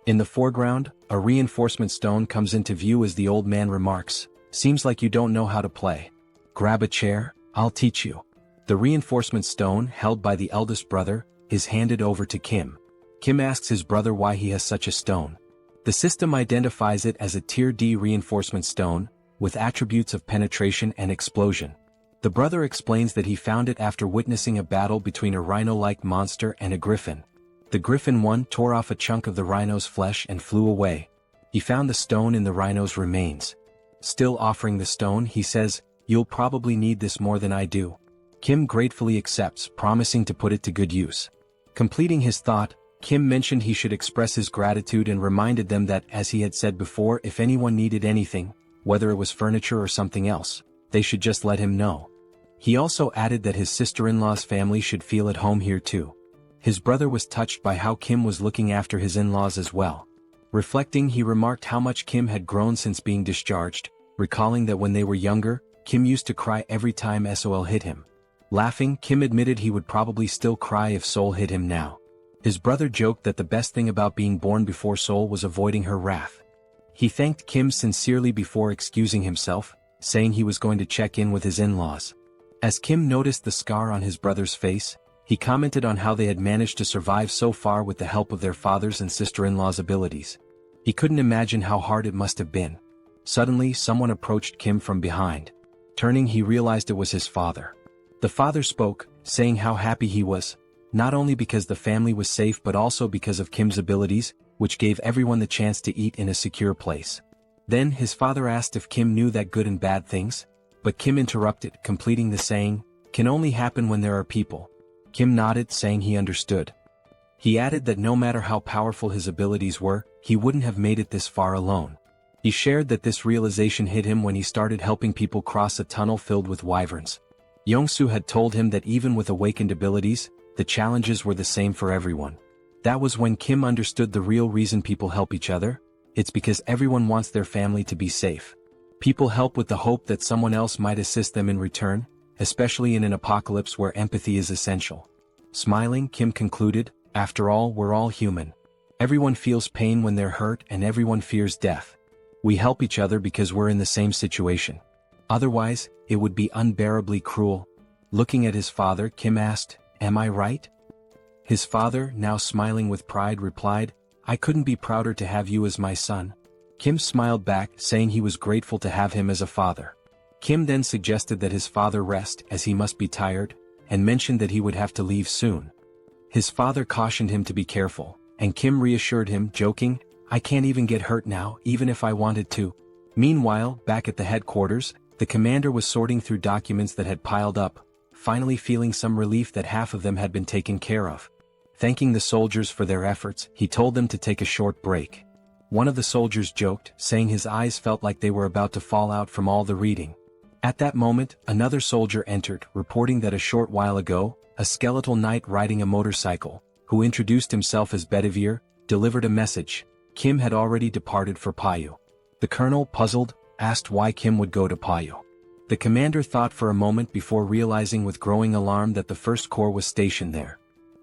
In the foreground, a reinforcement stone comes into view as the old man remarks, "Seems like you don't know how to play. Grab a chair, I'll teach you." The reinforcement stone, held by the eldest brother, is handed over to Kim. Kim asks his brother why he has such a stone. The system identifies it as a Tier D reinforcement stone, with attributes of penetration and explosion. The brother explains that he found it after witnessing a battle between a rhino-like monster and a griffin. The griffin one tore off a chunk of the rhino's flesh and flew away. He found the stone in the rhino's remains. Still offering the stone, he says, "You'll probably need this more than I do." Kim gratefully accepts, promising to put it to good use. Completing his thought, Kim mentioned he should express his gratitude and reminded them that, as he had said before, if anyone needed anything, whether it was furniture or something else, they should just let him know. He also added that his sister-in-law's family should feel at home here too. His brother was touched by how Kim was looking after his in-laws as well. Reflecting, he remarked how much Kim had grown since being discharged, recalling that when they were younger, Kim used to cry every time Seoul hit him. Laughing, Kim admitted he would probably still cry if Seoul hit him now. His brother joked that the best thing about being born before Seoul was avoiding her wrath. He thanked Kim sincerely before excusing himself, saying he was going to check in with his in-laws. As Kim noticed the scar on his brother's face, he commented on how they had managed to survive so far with the help of their father's and sister-in-law's abilities. He couldn't imagine how hard it must have been. Suddenly, someone approached Kim from behind. Turning, he realized it was his father. The father spoke, saying how happy he was, not only because the family was safe but also because of Kim's abilities, which gave everyone the chance to eat in a secure place. Then his father asked if Kim knew that good and bad things, but Kim interrupted, completing the saying, "Can only happen when there are people." Kim nodded, saying he understood. He added that no matter how powerful his abilities were, he wouldn't have made it this far alone. He shared that this realization hit him when he started helping people cross a tunnel filled with wyverns. Young-soo had told him that even with awakened abilities, the challenges were the same for everyone. That was when Kim understood the real reason people help each other. It's because everyone wants their family to be safe. People help with the hope that someone else might assist them in return, especially in an apocalypse where empathy is essential. Smiling, Kim concluded, after all, we're all human. Everyone feels pain when they're hurt and everyone fears death. We help each other because we're in the same situation. Otherwise, it would be unbearably cruel. Looking at his father, Kim asked, "Am I right?" His father, now smiling with pride, replied, "I couldn't be prouder to have you as my son." Kim smiled back, saying he was grateful to have him as a father. Kim then suggested that his father rest as he must be tired, and mentioned that he would have to leave soon. His father cautioned him to be careful, and Kim reassured him, joking, "I can't even get hurt now, even if I wanted to." Meanwhile, back at the headquarters, the commander was sorting through documents that had piled up, finally feeling some relief that half of them had been taken care of. Thanking the soldiers for their efforts, he told them to take a short break. One of the soldiers joked, saying his eyes felt like they were about to fall out from all the reading. At that moment, another soldier entered, reporting that a short while ago, a skeletal knight riding a motorcycle, who introduced himself as Bedivere, delivered a message. Kim had already departed for Payu. The colonel, puzzled, asked why Kim would go to Payu. The commander thought for a moment before realizing with growing alarm that the First Corps was stationed there.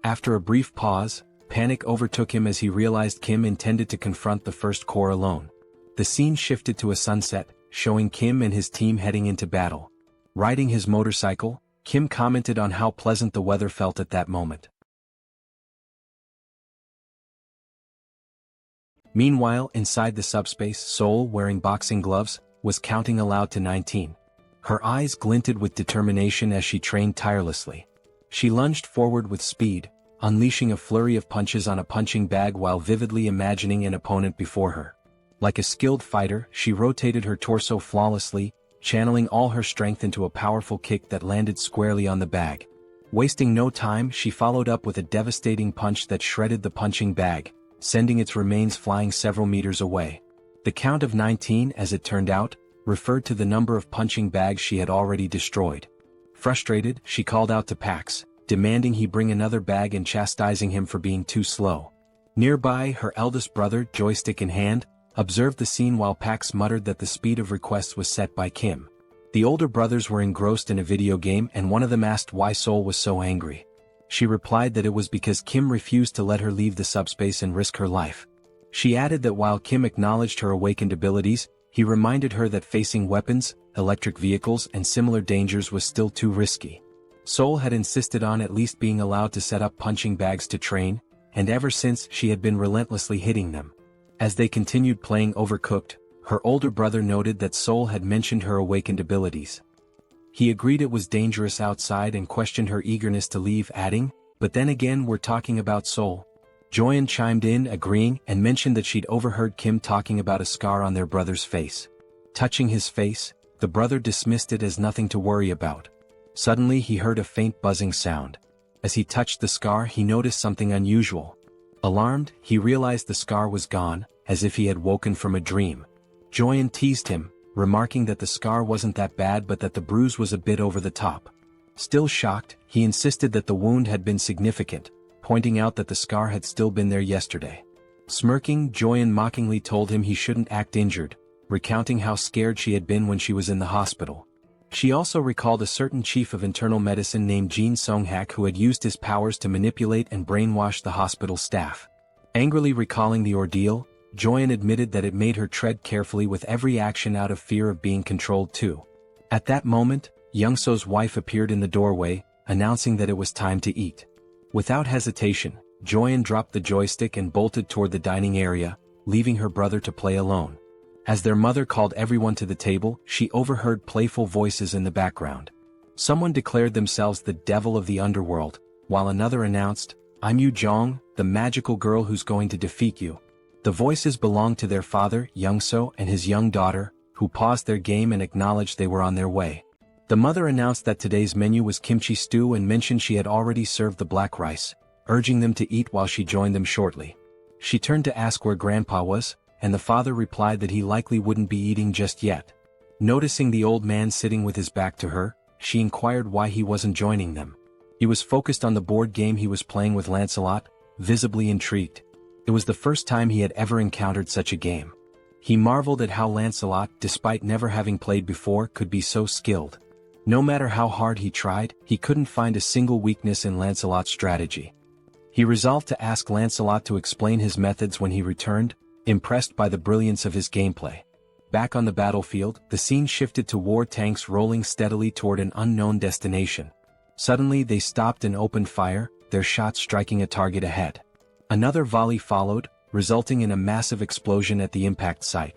After a brief pause, panic overtook him as he realized Kim intended to confront the First Corps alone. The scene shifted to a sunset, showing Kim and his team heading into battle. Riding his motorcycle, Kim commented on how pleasant the weather felt at that moment. Meanwhile, inside the subspace, Seoul, wearing boxing gloves, was counting aloud to 19. Her eyes glinted with determination as she trained tirelessly. She lunged forward with speed, unleashing a flurry of punches on a punching bag while vividly imagining an opponent before her. Like a skilled fighter, she rotated her torso flawlessly, channeling all her strength into a powerful kick that landed squarely on the bag. Wasting no time, she followed up with a devastating punch that shredded the punching bag, sending its remains flying several meters away. The count of 19, as it turned out, referred to the number of punching bags she had already destroyed. Frustrated, she called out to Pax, demanding he bring another bag and chastising him for being too slow. Nearby, her eldest brother, joystick in hand, observed the scene while Pax muttered that the speed of requests was set by Kim. The older brothers were engrossed in a video game and one of them asked why Seoul was so angry. She replied that it was because Kim refused to let her leave the subspace and risk her life. She added that while Kim acknowledged her awakened abilities, he reminded her that facing weapons, electric vehicles and similar dangers was still too risky. Seoul had insisted on at least being allowed to set up punching bags to train, and ever since she had been relentlessly hitting them. As they continued playing Overcooked, her older brother noted that Seoul had mentioned her awakened abilities. He agreed it was dangerous outside and questioned her eagerness to leave, adding, "But then again, we're talking about Seoul." Joyeon chimed in, agreeing, and mentioned that she'd overheard Kim talking about a scar on their brother's face. Touching his face, the brother dismissed it as nothing to worry about. Suddenly he heard a faint buzzing sound. As he touched the scar, he noticed something unusual. Alarmed, he realized the scar was gone, as if he had woken from a dream. Joyeon teased him, remarking that the scar wasn't that bad but that the bruise was a bit over the top. Still shocked, he insisted that the wound had been significant, pointing out that the scar had still been there yesterday. Smirking, Joyeon mockingly told him he shouldn't act injured, recounting how scared she had been when she was in the hospital. She also recalled a certain chief of internal medicine named Jin Sung-hak who had used his powers to manipulate and brainwash the hospital staff. Angrily recalling the ordeal, Joyeon admitted that it made her tread carefully with every action out of fear of being controlled too. At that moment, Young-so's wife appeared in the doorway, announcing that it was time to eat. Without hesitation, Joyeon dropped the joystick and bolted toward the dining area, leaving her brother to play alone. As their mother called everyone to the table, she overheard playful voices in the background. Someone declared themselves the devil of the underworld, while another announced, "I'm Yu Jong, the magical girl who's going to defeat you." The voices belonged to their father, Young-so, and his young daughter, who paused their game and acknowledged they were on their way. The mother announced that today's menu was kimchi stew and mentioned she had already served the black rice, urging them to eat while she joined them shortly. She turned to ask where Grandpa was, and the father replied that he likely wouldn't be eating just yet. Noticing the old man sitting with his back to her, she inquired why he wasn't joining them. He was focused on the board game he was playing with Lancelot, visibly intrigued. It was the first time he had ever encountered such a game. He marveled at how Lancelot, despite never having played before, could be so skilled. No matter how hard he tried, he couldn't find a single weakness in Lancelot's strategy. He resolved to ask Lancelot to explain his methods when he returned, impressed by the brilliance of his gameplay. Back on the battlefield, the scene shifted to war tanks rolling steadily toward an unknown destination. Suddenly they stopped and opened fire, their shots striking a target ahead. Another volley followed, resulting in a massive explosion at the impact site.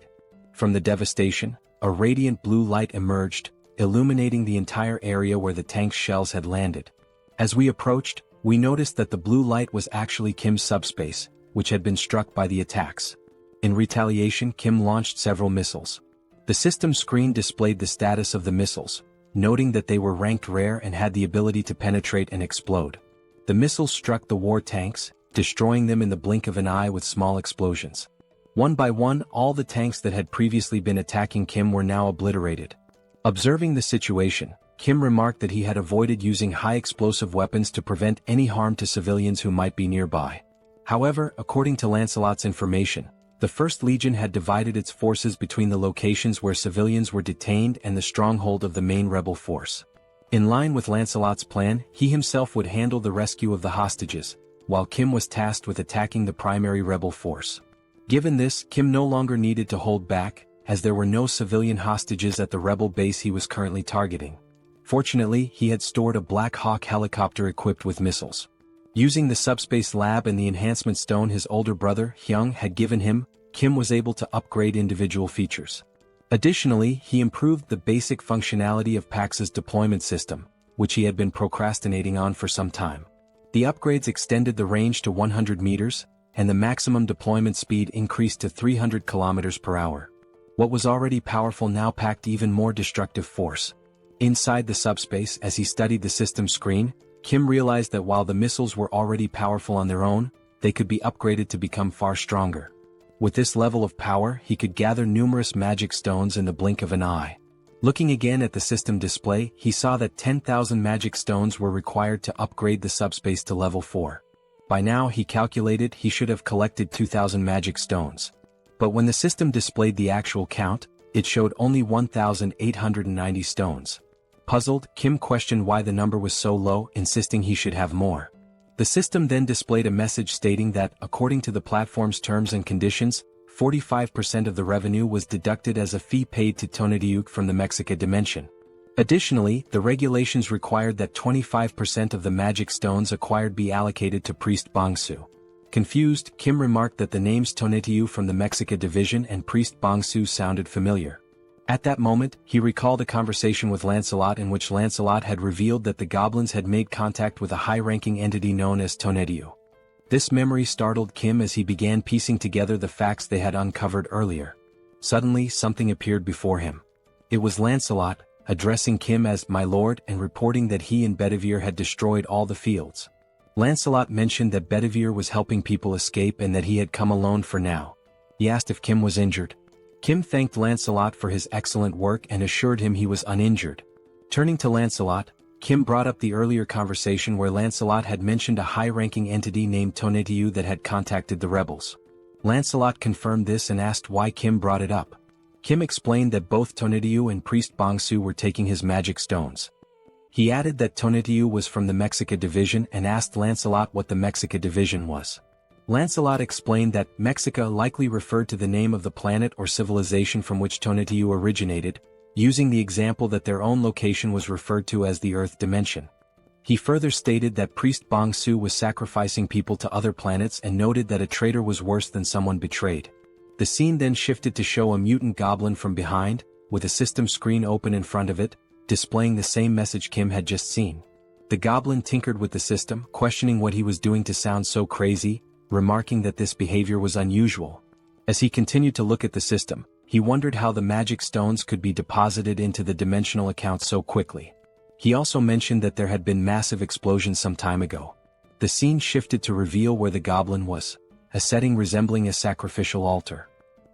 From the devastation, a radiant blue light emerged, illuminating the entire area where the tank's shells had landed. As we approached, we noticed that the blue light was actually Kim's subspace, which had been struck by the attacks. In retaliation, Kim launched several missiles. The system screen displayed the status of the missiles, noting that they were ranked rare and had the ability to penetrate and explode. The missiles struck the war tanks, destroying them in the blink of an eye with small explosions. One by one, all the tanks that had previously been attacking Kim were now obliterated. Observing the situation, Kim remarked that he had avoided using high-explosive weapons to prevent any harm to civilians who might be nearby. However, according to Lancelot's information, the First Legion had divided its forces between the locations where civilians were detained and the stronghold of the main rebel force. In line with Lancelot's plan, he himself would handle the rescue of the hostages, while Kim was tasked with attacking the primary rebel force. Given this, Kim no longer needed to hold back, as there were no civilian hostages at the rebel base he was currently targeting. Fortunately, he had stored a Black Hawk helicopter equipped with missiles. Using the subspace lab and the enhancement stone his older brother, Hyung, had given him, Kim was able to upgrade individual features. Additionally, he improved the basic functionality of Pax's deployment system, which he had been procrastinating on for some time. The upgrades extended the range to 100 meters, and the maximum deployment speed increased to 300 kilometers per hour. What was already powerful now packed even more destructive force. Inside the subspace, as he studied the system screen, Kim realized that while the missiles were already powerful on their own, they could be upgraded to become far stronger. With this level of power, he could gather numerous magic stones in the blink of an eye. Looking again at the system display, he saw that 10,000 magic stones were required to upgrade the subspace to level 4. By now, he calculated he should have collected 2,000 magic stones. But when the system displayed the actual count, it showed only 1,890 stones. Puzzled, Kim questioned why the number was so low, insisting he should have more. The system then displayed a message stating that, according to the platform's terms and conditions, 45% of the revenue was deducted as a fee paid to Tonatiuh from the Mexica dimension. Additionally, the regulations required that 25% of the magic stones acquired be allocated to Priest Bongsu. Confused, Kim remarked that the names Tonatiuh from the Mexica division and Priest Bongsu sounded familiar. At that moment, he recalled a conversation with Lancelot in which Lancelot had revealed that the goblins had made contact with a high-ranking entity known as Tonatiuh. This memory startled Kim as he began piecing together the facts they had uncovered earlier. Suddenly, something appeared before him. It was Lancelot, addressing Kim as "my lord" and reporting that he and Bedivere had destroyed all the fields. Lancelot mentioned that Bedivere was helping people escape and that he had come alone for now. He asked if Kim was injured. Kim thanked Lancelot for his excellent work and assured him he was uninjured. Turning to Lancelot, Kim brought up the earlier conversation where Lancelot had mentioned a high-ranking entity named Tonatiuh that had contacted the rebels. Lancelot confirmed this and asked why Kim brought it up. Kim explained that both Tonatiuh and Priest Bongsu were taking his magic stones. He added that Tonatiuh was from the Mexica division and asked Lancelot what the Mexica division was. Lancelot explained that Mexica likely referred to the name of the planet or civilization from which Tonatiuh originated, using the example that their own location was referred to as the Earth dimension. He further stated that Priest Bongsu was sacrificing people to other planets and noted that a traitor was worse than someone betrayed. The scene then shifted to show a mutant goblin from behind, with a system screen open in front of it, displaying the same message Kim had just seen. The goblin tinkered with the system, questioning what he was doing to sound so crazy, remarking that this behavior was unusual. As he continued to look at the system, he wondered how the magic stones could be deposited into the dimensional account so quickly. He also mentioned that there had been massive explosions some time ago. The scene shifted to reveal where the goblin was, a setting resembling a sacrificial altar.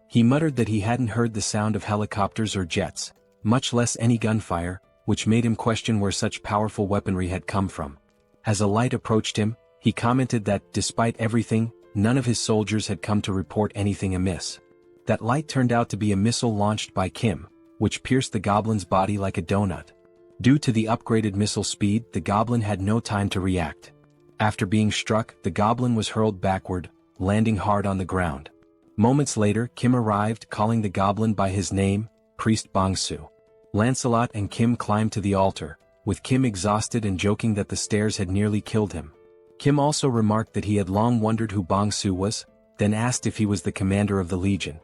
He muttered that he hadn't heard the sound of helicopters or jets, much less any gunfire, which made him question where such powerful weaponry had come from. As a light approached him, He commented that, despite everything, none of his soldiers had come to report anything amiss. That light turned out to be a missile launched by Kim, which pierced the goblin's body like a donut. Due to the upgraded missile speed, the goblin had no time to react. After being struck, the goblin was hurled backward, landing hard on the ground. Moments later, Kim arrived, calling the goblin by his name, Priest Bongsu. Lancelot and Kim climbed to the altar, with Kim exhausted and joking that the stairs had nearly killed him. Kim also remarked that he had long wondered who Bongsu was, then asked if he was the commander of the legion.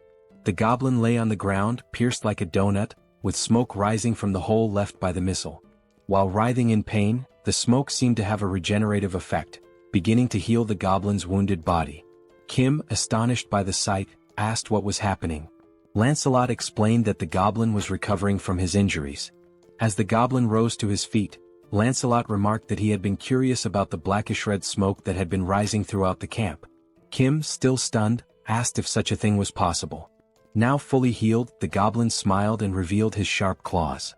The goblin lay on the ground, pierced like a donut, with smoke rising from the hole left by the missile. While writhing in pain, the smoke seemed to have a regenerative effect, beginning to heal the goblin's wounded body. Kim, astonished by the sight, asked what was happening. Lancelot explained that the goblin was recovering from his injuries. As the goblin rose to his feet, Lancelot remarked that he had been curious about the blackish red smoke that had been rising throughout the camp. Kim, still stunned, asked if such a thing was possible. Now fully healed, the goblin smiled and revealed his sharp claws.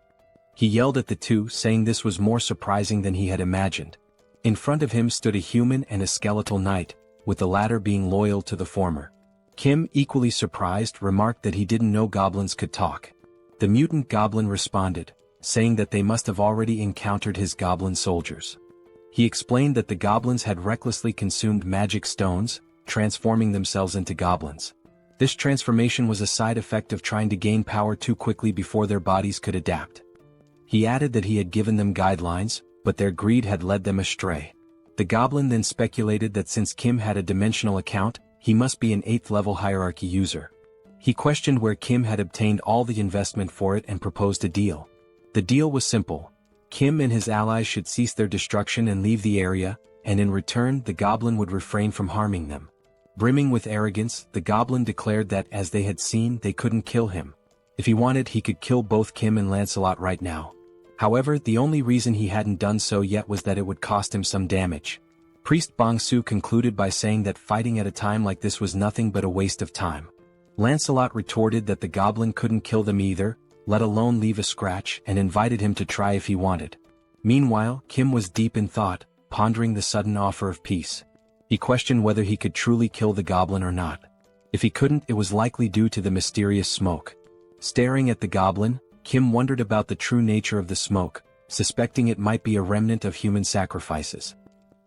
He yelled at the two, saying this was more surprising than he had imagined. In front of him stood a human and a skeletal knight, with the latter being loyal to the former. Kim, equally surprised, remarked that he didn't know goblins could talk. The mutant goblin responded, saying that they must have already encountered his goblin soldiers. He explained that the goblins had recklessly consumed magic stones, transforming themselves into goblins. This transformation was a side effect of trying to gain power too quickly before their bodies could adapt. He added that he had given them guidelines, but their greed had led them astray. The goblin then speculated that since Kim had a dimensional account, he must be an 8th level hierarchy user. He questioned where Kim had obtained all the investment for it and proposed a deal. The deal was simple. Kim and his allies should cease their destruction and leave the area, and in return the goblin would refrain from harming them. Brimming with arrogance, the goblin declared that, as they had seen, they couldn't kill him. If he wanted, he could kill both Kim and Lancelot right now. However, the only reason he hadn't done so yet was that it would cost him some damage. Priest Bongsu concluded by saying that fighting at a time like this was nothing but a waste of time. Lancelot retorted that the goblin couldn't kill them either, let alone leave a scratch, and invited him to try if he wanted. Meanwhile, Kim was deep in thought, pondering the sudden offer of peace. He questioned whether he could truly kill the goblin or not. If he couldn't, it was likely due to the mysterious smoke. Staring at the goblin, Kim wondered about the true nature of the smoke, suspecting it might be a remnant of human sacrifices.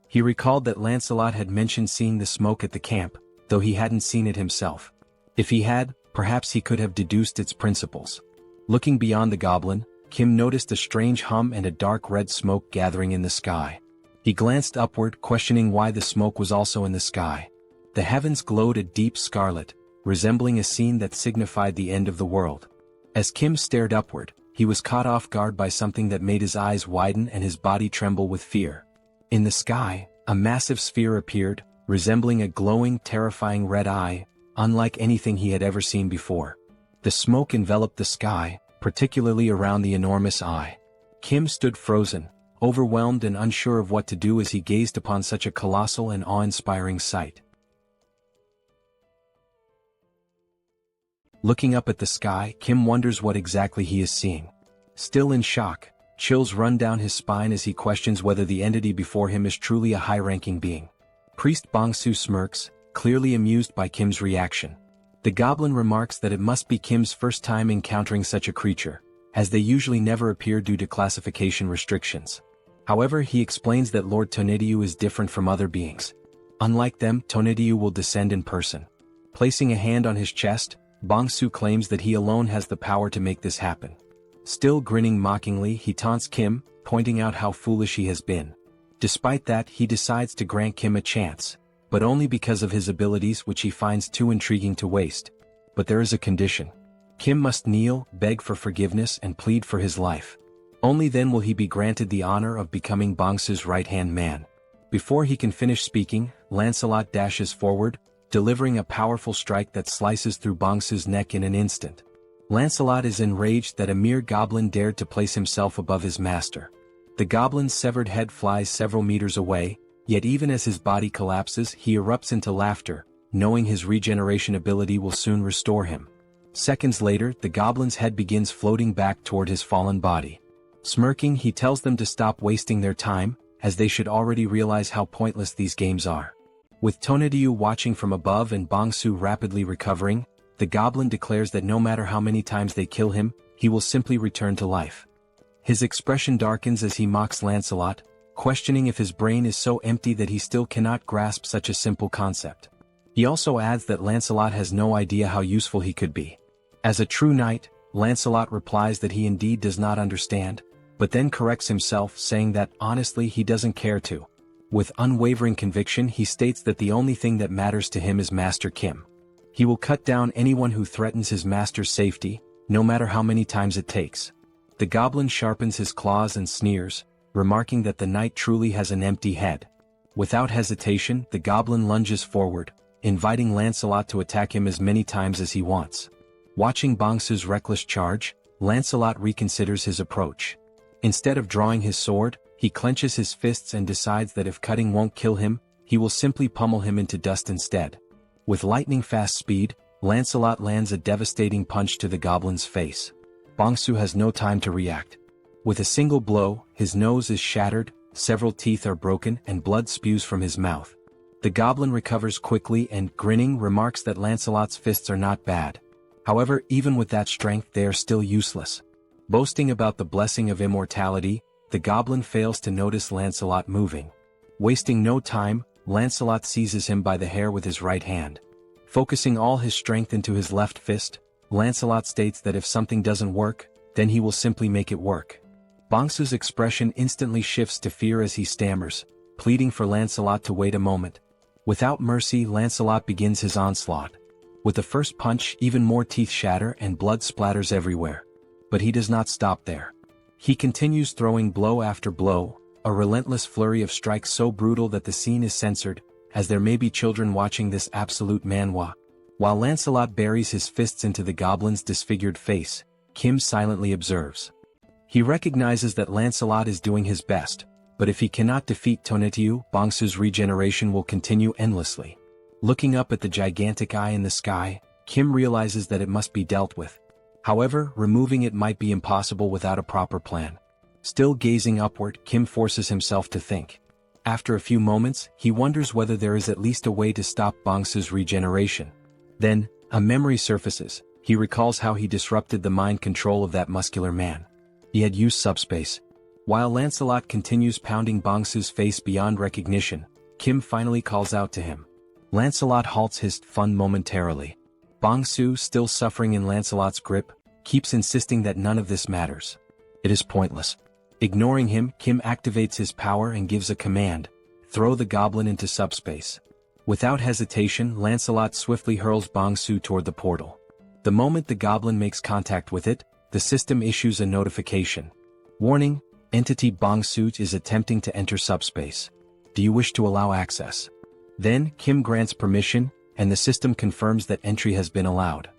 He recalled that Lancelot had mentioned seeing the smoke at the camp, though he hadn't seen it himself. If he had, perhaps he could have deduced its principles. Looking beyond the goblin, Kim noticed a strange hum and a dark red smoke gathering in the sky. He glanced upward, questioning why the smoke was also in the sky. The heavens glowed a deep scarlet, resembling a scene that signified the end of the world. As Kim stared upward, he was caught off guard by something that made his eyes widen and his body tremble with fear. In the sky, a massive sphere appeared, resembling a glowing, terrifying red eye, unlike anything he had ever seen before. The smoke enveloped the sky, particularly around the enormous eye. Kim stood frozen, overwhelmed and unsure of what to do as he gazed upon such a colossal and awe-inspiring sight. Looking up at the sky, Kim wonders what exactly he is seeing. Still in shock, chills run down his spine as he questions whether the entity before him is truly a high-ranking being. Priest Bongsu smirks, clearly amused by Kim's reaction. The goblin remarks that it must be Kim's first time encountering such a creature, as they usually never appear due to classification restrictions. However, he explains that Lord Tonediu is different from other beings. Unlike them, Tonediu will descend in person. Placing a hand on his chest, Bongsu claims that he alone has the power to make this happen. Still grinning mockingly, he taunts Kim, pointing out how foolish he has been. Despite that, he decides to grant Kim a chance, but only because of his abilities, which he finds too intriguing to waste. But there is a condition. Kim must kneel, beg for forgiveness and plead for his life. Only then will he be granted the honor of becoming Bongsu's right-hand man. Before he can finish speaking, Lancelot dashes forward, delivering a powerful strike that slices through Bongsu's neck in an instant. Lancelot is enraged that a mere goblin dared to place himself above his master. The goblin's severed head flies several meters away, yet even as his body collapses, he erupts into laughter, knowing his regeneration ability will soon restore him. Seconds later, the goblin's head begins floating back toward his fallen body. Smirking, he tells them to stop wasting their time, as they should already realize how pointless these games are. With Tonatiuh watching from above and Bong-soo rapidly recovering, the goblin declares that no matter how many times they kill him, he will simply return to life. His expression darkens as he mocks Lancelot, questioning if his brain is so empty that he still cannot grasp such a simple concept. He also adds that Lancelot has no idea how useful he could be. As a true knight, Lancelot replies that he indeed does not understand, but then corrects himself, saying that honestly he doesn't care to. With unwavering conviction, he states that the only thing that matters to him is Master Kim. He will cut down anyone who threatens his master's safety, no matter how many times it takes. The goblin sharpens his claws and sneers, remarking that the knight truly has an empty head. Without hesitation, the goblin lunges forward, inviting Lancelot to attack him as many times as he wants. Watching Bong-soo's reckless charge, Lancelot reconsiders his approach. Instead of drawing his sword, he clenches his fists and decides that if cutting won't kill him, he will simply pummel him into dust instead. With lightning-fast speed, Lancelot lands a devastating punch to the goblin's face. Bong-soo has no time to react. With a single blow, his nose is shattered, several teeth are broken, and blood spews from his mouth. The goblin recovers quickly and, grinning, remarks that Lancelot's fists are not bad. However, even with that strength, they are still useless. Boasting about the blessing of immortality, the goblin fails to notice Lancelot moving. Wasting no time, Lancelot seizes him by the hair with his right hand. Focusing all his strength into his left fist, Lancelot states that if something doesn't work, then he will simply make it work. Bong-soo's expression instantly shifts to fear as he stammers, pleading for Lancelot to wait a moment. Without mercy, Lancelot begins his onslaught. With the first punch, even more teeth shatter and blood splatters everywhere. But he does not stop there. He continues throwing blow after blow, a relentless flurry of strikes so brutal that the scene is censored, as there may be children watching this absolute manhwa. While Lancelot buries his fists into the goblin's disfigured face, Kim silently observes. He recognizes that Lancelot is doing his best, but if he cannot defeat Tonatiuh, Bong-soo's regeneration will continue endlessly. Looking up at the gigantic eye in the sky, Kim realizes that it must be dealt with. However, removing it might be impossible without a proper plan. Still gazing upward, Kim forces himself to think. After a few moments, he wonders whether there is at least a way to stop Bong-soo's regeneration. Then, a memory surfaces. He recalls how he disrupted the mind control of that muscular man. He had used SUBSPACE. While Lancelot continues pounding Bong-soo's face beyond recognition, Kim finally calls out to him. Lancelot halts his fun momentarily. Bong-soo, still suffering in Lancelot's grip, keeps insisting that none of this matters. It is pointless. Ignoring him, Kim activates his power and gives a command. Throw the goblin into SUBSPACE. Without hesitation, Lancelot swiftly hurls Bong-soo toward the portal. The moment the goblin makes contact with it, the system issues a notification. Warning, entity Bong-soo is attempting to enter SUBSPACE. Do you wish to allow access? Then, Kim grants permission, and the system confirms that entry has been allowed.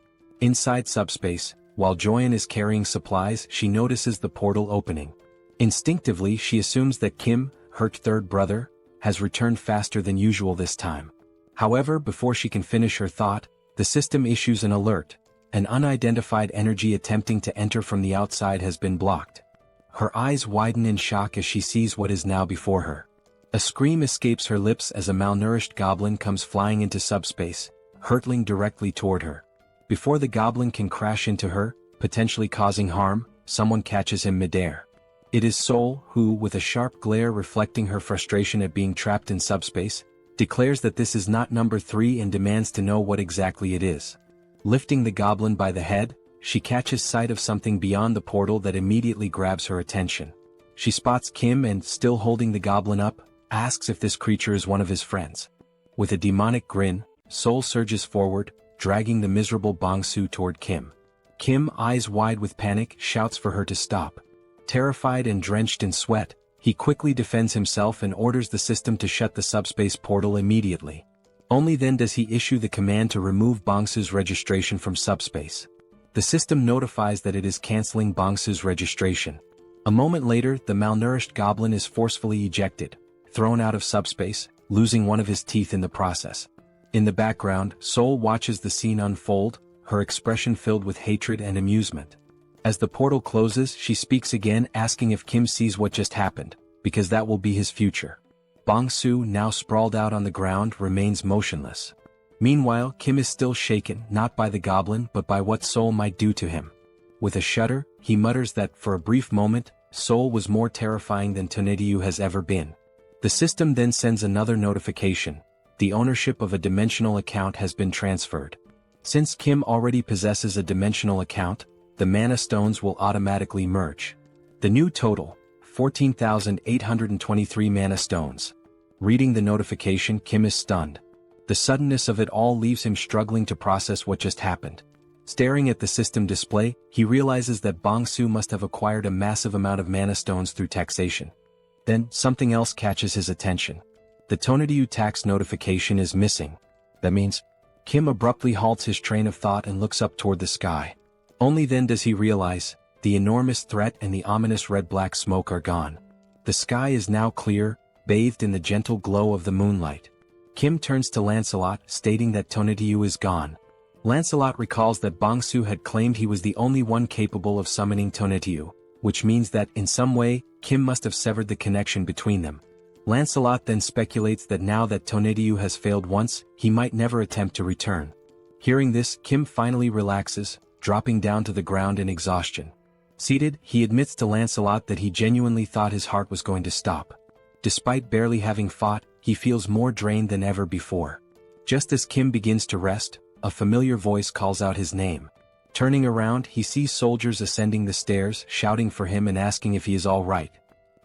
Inside SUBSPACE, while Joyeon is carrying supplies, she notices the portal opening. Instinctively, she assumes that Kim, her third brother, has returned faster than usual this time. However, before she can finish her thought, the system issues an alert. An unidentified energy attempting to enter from the outside has been blocked. Her eyes widen in shock as she sees what is now before her. A scream escapes her lips as a malnourished goblin comes flying into SUBSPACE, hurtling directly toward her. Before the goblin can crash into her, potentially causing harm, someone catches him midair. It is Seoul who, with a sharp glare reflecting her frustration at being trapped in SUBSPACE, declares that this is not number 3 and demands to know what exactly it is. Lifting the goblin by the head, she catches sight of something beyond the portal that immediately grabs her attention. She spots Kim and, still holding the goblin up, asks if this creature is one of his friends. With a demonic grin, Seoul surges forward, dragging the miserable Bong-soo toward Kim. Kim, eyes wide with panic, shouts for her to stop. Terrified and drenched in sweat, he quickly defends himself and orders the system to shut the SUBSPACE portal immediately. Only then does he issue the command to remove Bong-soo's registration from SUBSPACE. The system notifies that it is canceling Bong-soo's registration. A moment later, the malnourished goblin is forcefully ejected, thrown out of SUBSPACE, losing one of his teeth in the process. In the background, Seoul watches the scene unfold, her expression filled with hatred and amusement. As the portal closes, she speaks again, asking if Kim sees what just happened. because that will be his future. Bong-soo, now sprawled out on the ground, remains motionless. Meanwhile, Kim is still shaken, not by the goblin but by what Seoul might do to him. With a shudder, he mutters that, for a brief moment, Seoul was more terrifying than Tonetiyu has ever been. The system then sends another notification. The ownership of a dimensional account has been transferred. Since Kim already possesses a dimensional account, the mana stones will automatically merge. The new total, 14,823 mana stones. Reading the notification, Kim is stunned. The suddenness of it all leaves him struggling to process what just happened. Staring at the system display, he realizes that Bong-soo must have acquired a massive amount of mana stones through taxation. Then, something else catches his attention. The Tonetiyu tax notification is missing. That means, Kim abruptly halts his train of thought and looks up toward the sky. Only then does he realize, the enormous threat and the ominous red-black smoke are gone. The sky is now clear, bathed in the gentle glow of the moonlight. Kim turns to Lancelot, stating that Tonetiyu is gone. Lancelot recalls that Bong-soo had claimed he was the only one capable of summoning Tonetiyu, which means that, in some way, Kim must have severed the connection between them. Lancelot then speculates that now that Tonetiyu has failed once, he might never attempt to return. Hearing this, Kim finally relaxes, dropping down to the ground in exhaustion. Seated, he admits to Lancelot that he genuinely thought his heart was going to stop. Despite barely having fought, he feels more drained than ever before. Just as Kim begins to rest, a familiar voice calls out his name. Turning around, he sees soldiers ascending the stairs, shouting for him and asking if he is all right.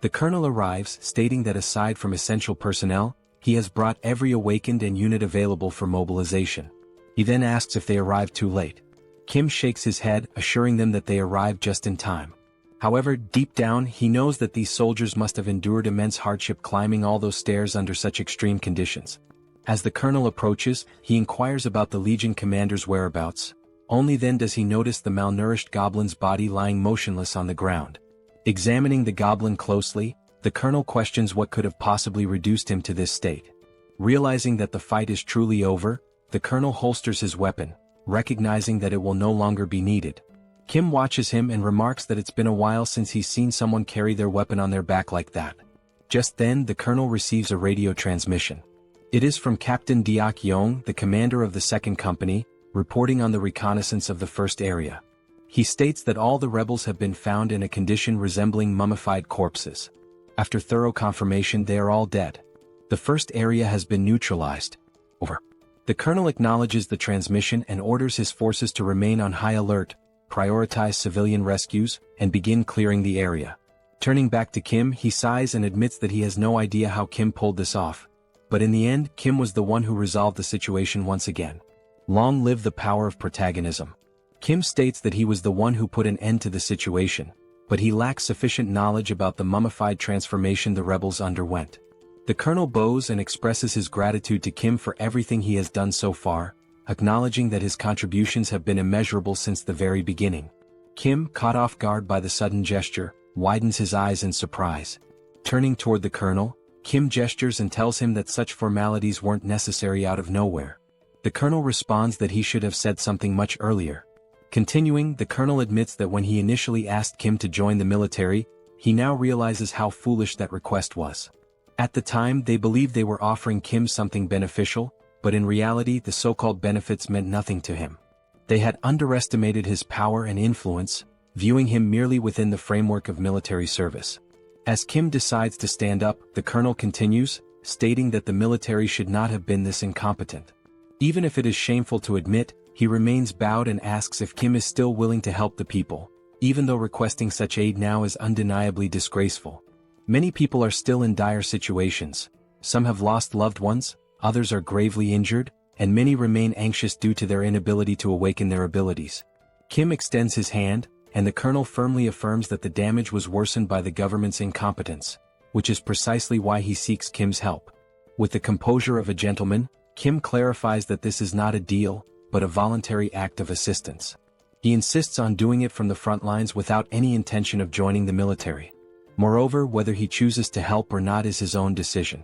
The colonel arrives, stating that aside from essential personnel, he has brought every awakened and unit available for mobilization. He then asks if they arrived too late. Kim shakes his head, assuring them that they arrived just in time. However, deep down, he knows that these soldiers must have endured immense hardship climbing all those stairs under such extreme conditions. As the colonel approaches, he inquires about the Legion commander's whereabouts. Only then does he notice the malnourished goblin's body lying motionless on the ground. Examining the goblin closely, the colonel questions what could have possibly reduced him to this state. Realizing that the fight is truly over, the colonel holsters his weapon, recognizing that it will no longer be needed. Kim watches him and remarks that it's been a while since he's seen someone carry their weapon on their back like that. Just then, the colonel receives a radio transmission. It is from Captain Deok-yeong, the commander of the second company, reporting on the reconnaissance of the first area. He states that all the rebels have been found in a condition resembling mummified corpses. After thorough confirmation, they are all dead. The first area has been neutralized. Over. The colonel acknowledges the transmission and orders his forces to remain on high alert, prioritize civilian rescues, and begin clearing the area. Turning back to Kim, he sighs and admits that he has no idea how Kim pulled this off. But in the end, Kim was the one who resolved the situation once again. Long live the power of protagonism. Kim states that he was the one who put an end to the situation, but he lacks sufficient knowledge about the mummified transformation the rebels underwent. The colonel bows and expresses his gratitude to Kim for everything he has done so far, acknowledging that his contributions have been immeasurable since the very beginning. Kim, caught off guard by the sudden gesture, widens his eyes in surprise. Turning toward the colonel, Kim gestures and tells him that such formalities weren't necessary out of nowhere. The colonel responds that he should have said something much earlier. Continuing, the colonel admits that when he initially asked Kim to join the military, he now realizes how foolish that request was. At the time, they believed they were offering Kim something beneficial, but in reality the so-called benefits meant nothing to him. They had underestimated his power and influence, viewing him merely within the framework of military service. As Kim decides to stand up, the colonel continues, stating that the military should not have been this incompetent. Even if it is shameful to admit, he remains bowed and asks if Kim is still willing to help the people, even though requesting such aid now is undeniably disgraceful. Many people are still in dire situations. Some have lost loved ones, others are gravely injured, and many remain anxious due to their inability to awaken their abilities. Kim extends his hand, and the colonel firmly affirms that the damage was worsened by the government's incompetence, which is precisely why he seeks Kim's help. With the composure of a gentleman, Kim clarifies that this is not a deal, but a voluntary act of assistance. He insists on doing it from the front lines without any intention of joining the military. Moreover, whether he chooses to help or not is his own decision.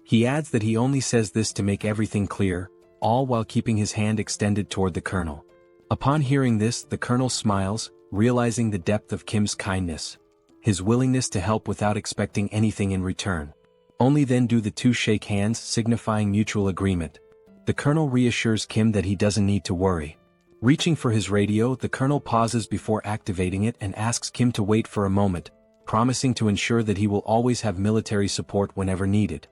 He adds that he only says this to make everything clear, all while keeping his hand extended toward the colonel. Upon hearing this, the colonel smiles, realizing the depth of Kim's kindness. his willingness to help without expecting anything in return. Only then do the two shake hands, signifying mutual agreement. The colonel reassures Kim that he doesn't need to worry. Reaching for his radio, the colonel pauses before activating it and asks Kim to wait for a moment, promising to ensure that he will always have military support whenever needed.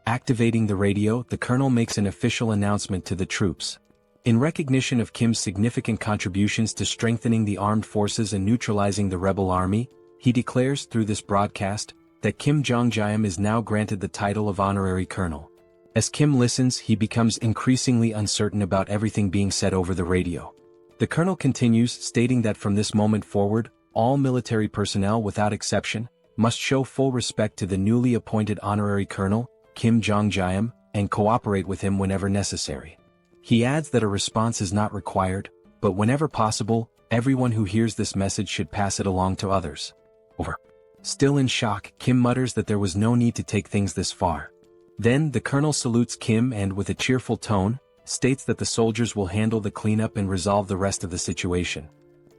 Activating the radio, the colonel makes an official announcement to the troops. In recognition of Kim's significant contributions to strengthening the armed forces and neutralizing the rebel army, he declares through this broadcast that Kim Jeong-gyeom is now granted the title of honorary colonel. As Kim listens, he becomes increasingly uncertain about everything being said over the radio. The colonel continues, stating that from this moment forward, all military personnel without exception must show full respect to the newly appointed honorary colonel, Kim Jeong-gyeom, and cooperate with him whenever necessary. He adds that a response is not required, but whenever possible, everyone who hears this message should pass it along to others. Over. Still in shock, Kim mutters that there was no need to take things this far. Then the colonel salutes Kim and, with a cheerful tone, states that the soldiers will handle the cleanup and resolve the rest of the situation.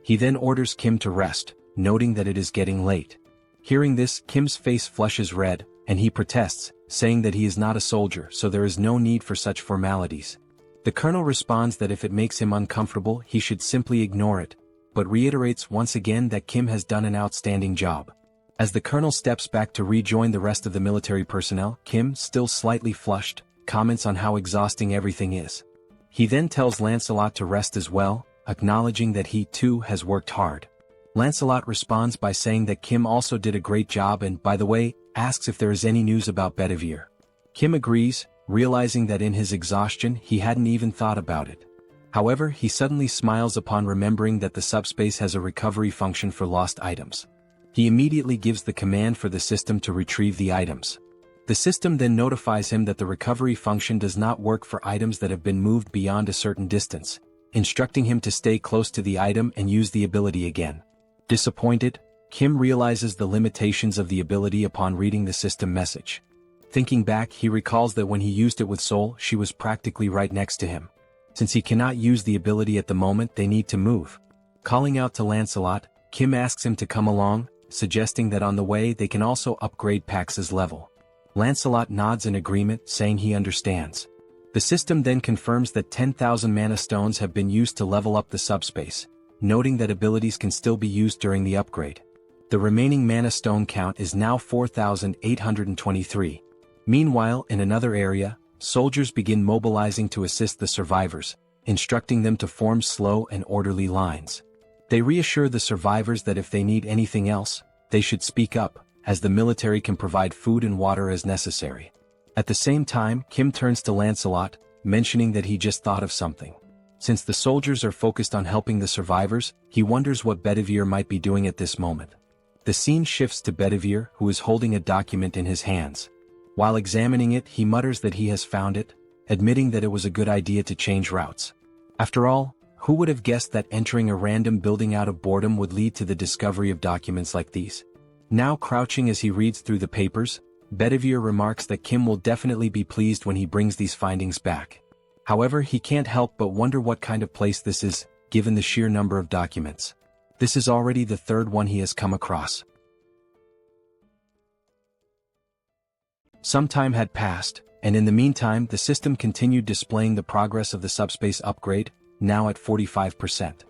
He then orders Kim to rest, noting that it is getting late. Hearing this, Kim's face flushes red, and he protests, saying that he is not a soldier, so there is no need for such formalities. The colonel responds that if it makes him uncomfortable, he should simply ignore it, but reiterates once again that Kim has done an outstanding job. As the colonel steps back to rejoin the rest of the military personnel, Kim, still slightly flushed, comments on how exhausting everything is. He then tells Lancelot to rest as well, acknowledging that he too has worked hard. Lancelot responds by saying that Kim also did a great job and, by the way, asks if there is any news about Bedivere. Kim agrees, realizing that in his exhaustion he hadn't even thought about it. However, he suddenly smiles upon remembering that the subspace has a recovery function for lost items. He immediately gives the command for the system to retrieve the items. The system then notifies him that the recovery function does not work for items that have been moved beyond a certain distance, instructing him to stay close to the item and use the ability again. Disappointed, Kim realizes the limitations of the ability upon reading the system message. Thinking back, he recalls that when he used it with Seoul, she was practically right next to him. Since he cannot use the ability at the moment, they need to move. Calling out to Lancelot, Kim asks him to come along, suggesting that on the way they can also upgrade Pax's level. Lancelot nods in agreement, saying he understands. The system then confirms that 10,000 mana stones have been used to level up the subspace, noting that abilities can still be used during the upgrade. The remaining mana stone count is now 4,823. Meanwhile, in another area, soldiers begin mobilizing to assist the survivors, instructing them to form slow and orderly lines. They reassure the survivors that if they need anything else, they should speak up, as the military can provide food and water as necessary. At the same time, Kim turns to Lancelot, mentioning that he just thought of something. Since the soldiers are focused on helping the survivors, he wonders what Bedivere might be doing at this moment. The scene shifts to Bedivere, who is holding a document in his hands. While examining it, he mutters that he has found it, admitting that it was a good idea to change routes. After all, who would have guessed that entering a random building out of boredom would lead to the discovery of documents like these? Now crouching as he reads through the papers, Bedivere remarks that Kim will definitely be pleased when he brings these findings back. However, he can't help but wonder what kind of place this is, given the sheer number of documents. This is already the third one he has come across. Some time had passed, and in the meantime the system continued displaying the progress of the subspace upgrade, now at 45%.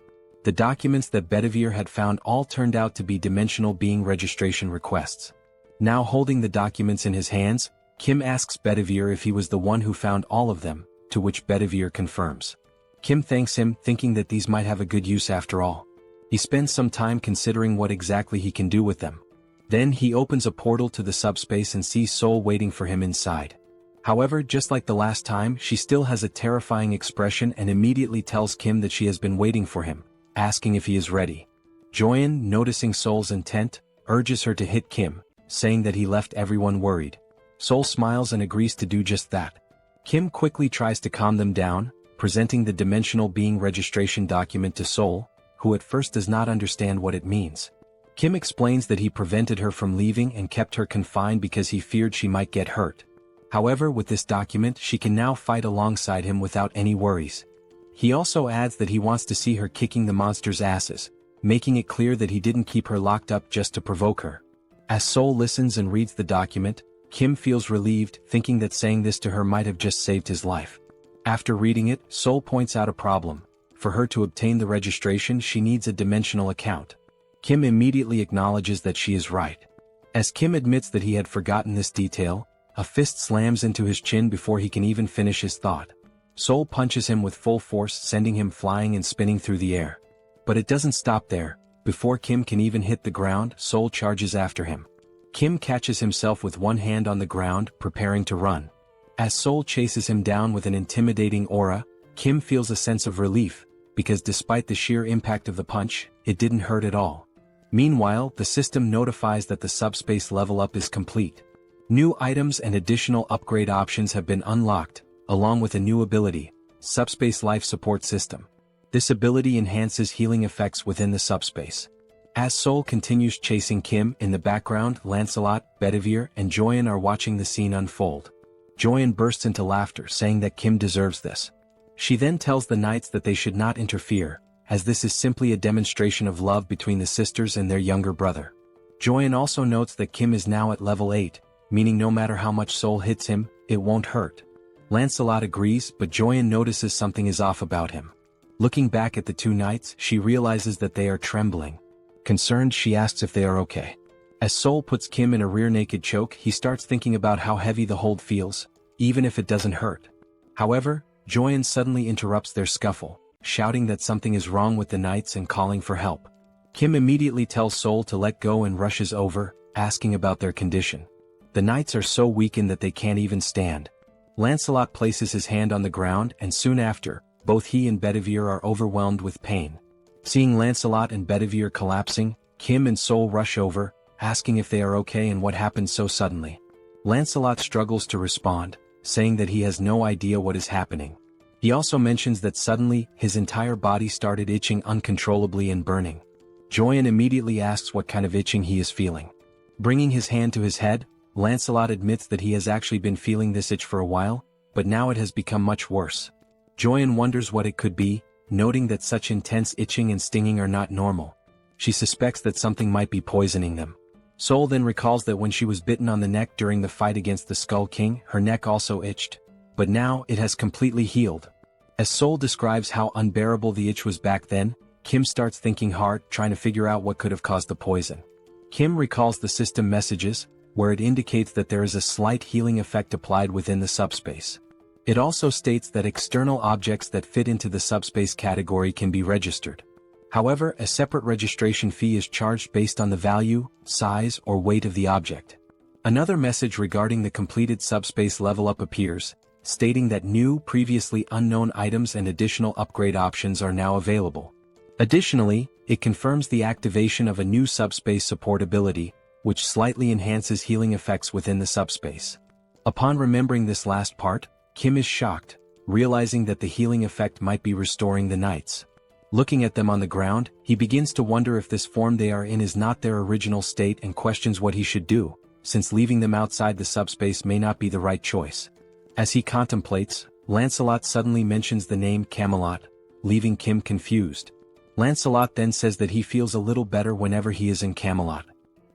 The documents that Bedivere had found all turned out to be dimensional being registration requests. Now holding the documents in his hands, Kim asks Bedivere if he was the one who found all of them, to which Bedivere confirms. Kim thanks him, thinking that these might have a good use after all. He spends some time considering what exactly he can do with them. Then he opens a portal to the subspace and sees Seoul waiting for him inside. However, just like the last time, she still has a terrifying expression and immediately tells Kim that she has been waiting for him, asking if he is ready. Joyeon, noticing Seoul's intent, urges her to hit Kim, saying that he left everyone worried. Seoul smiles and agrees to do just that. Kim quickly tries to calm them down, presenting the dimensional being registration document to Seoul, who at first does not understand what it means. Kim explains that he prevented her from leaving and kept her confined because he feared she might get hurt. However, with this document she can now fight alongside him without any worries. He also adds that he wants to see her kicking the monster's asses, making it clear that he didn't keep her locked up just to provoke her. As Seoul listens and reads the document, Kim feels relieved, thinking that saying this to her might have just saved his life. After reading it, Seoul points out a problem. For her to obtain the registration, she needs a dimensional account. Kim immediately acknowledges that she is right. As Kim admits that he had forgotten this detail, a fist slams into his chin before he can even finish his thought. Seoul punches him with full force, sending him flying and spinning through the air. But it doesn't stop there. Before Kim can even hit the ground, Seoul charges after him. Kim catches himself with one hand on the ground, preparing to run. As Seoul chases him down with an intimidating aura, Kim feels a sense of relief, because despite the sheer impact of the punch, it didn't hurt at all. Meanwhile, the system notifies that the subspace level up is complete. New items and additional upgrade options have been unlocked, along with a new ability, Subspace Life Support System. This ability enhances healing effects within the subspace. As Seoul continues chasing Kim, in the background, Lancelot, Bedivere, and Joyeon are watching the scene unfold. Joyeon bursts into laughter, saying that Kim deserves this. She then tells the knights that they should not interfere, as this is simply a demonstration of love between the sisters and their younger brother. Joyeon also notes that Kim is now at level 8, meaning no matter how much Seoul hits him, it won't hurt. Lancelot agrees, but Joyeon notices something is off about him. Looking back at the two knights, she realizes that they are trembling. Concerned, she asks if they are okay. As Seoul puts Kim in a rear naked choke, he starts thinking about how heavy the hold feels, even if it doesn't hurt. However, Joyeon suddenly interrupts their scuffle, shouting that something is wrong with the knights and calling for help. Kim immediately tells Seoul to let go and rushes over, asking about their condition. The knights are so weakened that they can't even stand. Lancelot places his hand on the ground, and soon after, both he and Bedivere are overwhelmed with pain. Seeing Lancelot and Bedivere collapsing, Kim and Seoul rush over, asking if they are okay and what happened so suddenly. Lancelot struggles to respond, saying that he has no idea what is happening. He also mentions that suddenly, his entire body started itching uncontrollably and burning. Joyeon immediately asks what kind of itching he is feeling. Bringing his hand to his head, Lancelot admits that he has actually been feeling this itch for a while, but now it has become much worse. Joyeon wonders what it could be, noting that such intense itching and stinging are not normal. She suspects that something might be poisoning them. Seoul then recalls that when she was bitten on the neck during the fight against the Skull King, her neck also itched. But now, it has completely healed. As Seoul describes how unbearable the itch was back then, Kim starts thinking hard, trying to figure out what could have caused the poison. Kim recalls the system messages, where it indicates that there is a slight healing effect applied within the subspace. It also states that external objects that fit into the subspace category can be registered. However, a separate registration fee is charged based on the value, size, or weight of the object. Another message regarding the completed subspace level up appears, stating that new, previously unknown items and additional upgrade options are now available. Additionally, it confirms the activation of a new subspace support ability, which slightly enhances healing effects within the subspace. Upon remembering this last part, Kim is shocked, realizing that the healing effect might be restoring the knights. Looking at them on the ground, he begins to wonder if this form they are in is not their original state and questions what he should do, since leaving them outside the subspace may not be the right choice. As he contemplates, Lancelot suddenly mentions the name Camelot, leaving Kim confused. Lancelot then says that he feels a little better whenever he is in Camelot.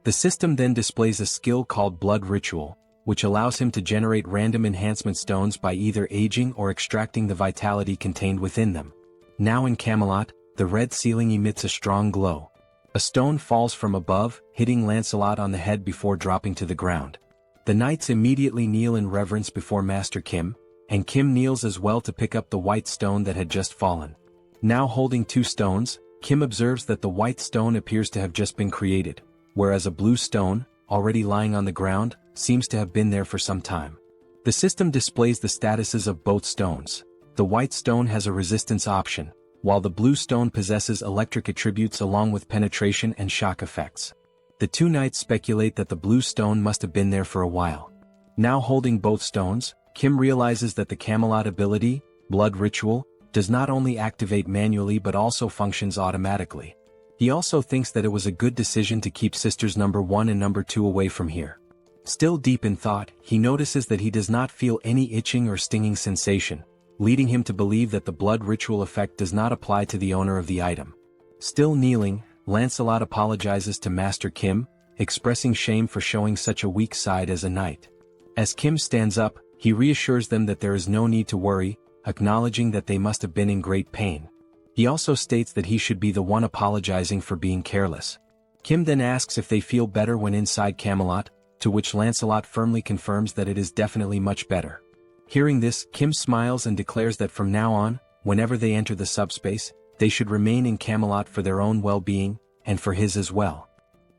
The system then displays a skill called Blood Ritual, which allows him to generate random enhancement stones by either aging or extracting the vitality contained within them. Now in Camelot, the red ceiling emits a strong glow. A stone falls from above, hitting Lancelot on the head before dropping to the ground. The knights immediately kneel in reverence before Master Kim, and Kim kneels as well to pick up the white stone that had just fallen. Now holding two stones, Kim observes that the white stone appears to have just been created, whereas a blue stone, already lying on the ground, seems to have been there for some time. The system displays the statuses of both stones. The white stone has a resistance option, while the blue stone possesses electric attributes along with penetration and shock effects. The two knights speculate that the blue stone must have been there for a while. Now holding both stones, Kim realizes that the Camelot ability, Blood Ritual, does not only activate manually but also functions automatically. He also thinks that it was a good decision to keep sisters number 1 and number 2 away from here. Still deep in thought, he notices that he does not feel any itching or stinging sensation, leading him to believe that the blood ritual effect does not apply to the owner of the item. Still kneeling, Lancelot apologizes to Master Kim, expressing shame for showing such a weak side as a knight. As Kim stands up, he reassures them that there is no need to worry, acknowledging that they must have been in great pain. He also states that he should be the one apologizing for being careless. Kim then asks if they feel better when inside Camelot, to which Lancelot firmly confirms that it is definitely much better. Hearing this, Kim smiles and declares that from now on, whenever they enter the subspace, they should remain in Camelot for their own well-being, and for his as well.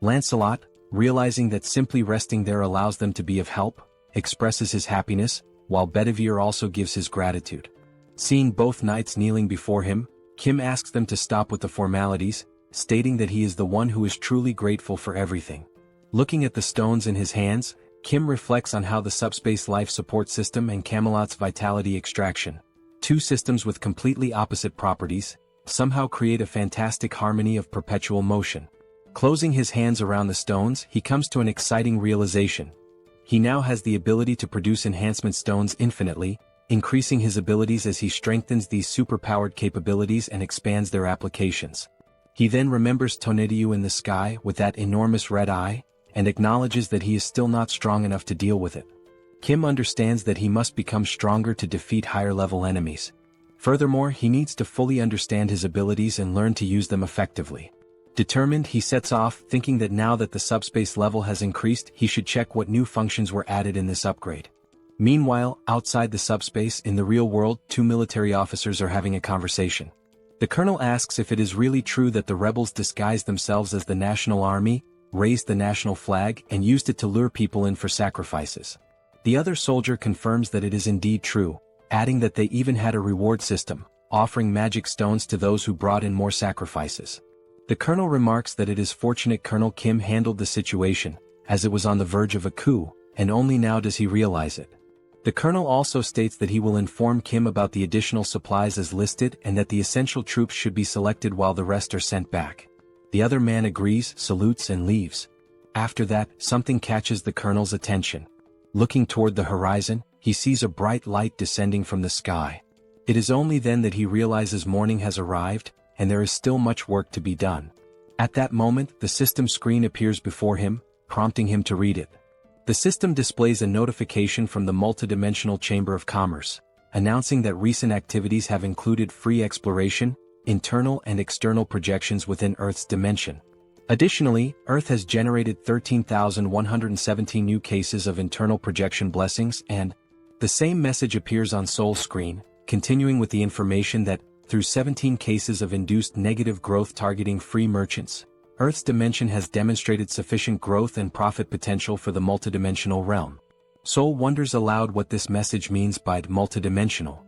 Lancelot, realizing that simply resting there allows them to be of help, expresses his happiness, while Bedivere also gives his gratitude. Seeing both knights kneeling before him, Kim asks them to stop with the formalities, stating that he is the one who is truly grateful for everything. Looking at the stones in his hands, Kim reflects on how the subspace life support system and Camelot's vitality extraction, two systems with completely opposite properties, somehow create a fantastic harmony of perpetual motion. Closing his hands around the stones, he comes to an exciting realization. He now has the ability to produce enhancement stones infinitely, increasing his abilities as he strengthens these superpowered capabilities and expands their applications. He then remembers Tonediu in the sky with that enormous red eye, and acknowledges that he is still not strong enough to deal with it. Kim understands that he must become stronger to defeat higher-level enemies. Furthermore, he needs to fully understand his abilities and learn to use them effectively. Determined, he sets off, thinking that now that the subspace level has increased, he should check what new functions were added in this upgrade. Meanwhile, outside the subspace, in the real world, two military officers are having a conversation. The colonel asks if it is really true that the rebels disguised themselves as the national army, raised the national flag, and used it to lure people in for sacrifices. The other soldier confirms that it is indeed true, adding that they even had a reward system, offering magic stones to those who brought in more sacrifices. The colonel remarks that it is fortunate Colonel Kim handled the situation, as it was on the verge of a coup, and only now does he realize it. The colonel also states that he will inform Kim about the additional supplies as listed and that the essential troops should be selected while the rest are sent back. The other man agrees, salutes and leaves. After that, something catches the colonel's attention. Looking toward the horizon, he sees a bright light descending from the sky. It is only then that he realizes morning has arrived, and there is still much work to be done. At that moment, the system screen appears before him, prompting him to read it. The system displays a notification from the multidimensional Chamber of Commerce, announcing that recent activities have included free exploration, internal and external projections within Earth's dimension. Additionally, Earth has generated 13,117 new cases of internal projection blessings, and the same message appears on Seoul's screen, continuing with the information that, through 17 cases of induced negative growth targeting free merchants, Earth's dimension has demonstrated sufficient growth and profit potential for the multidimensional realm. Seoul wonders aloud what this message means by multidimensional.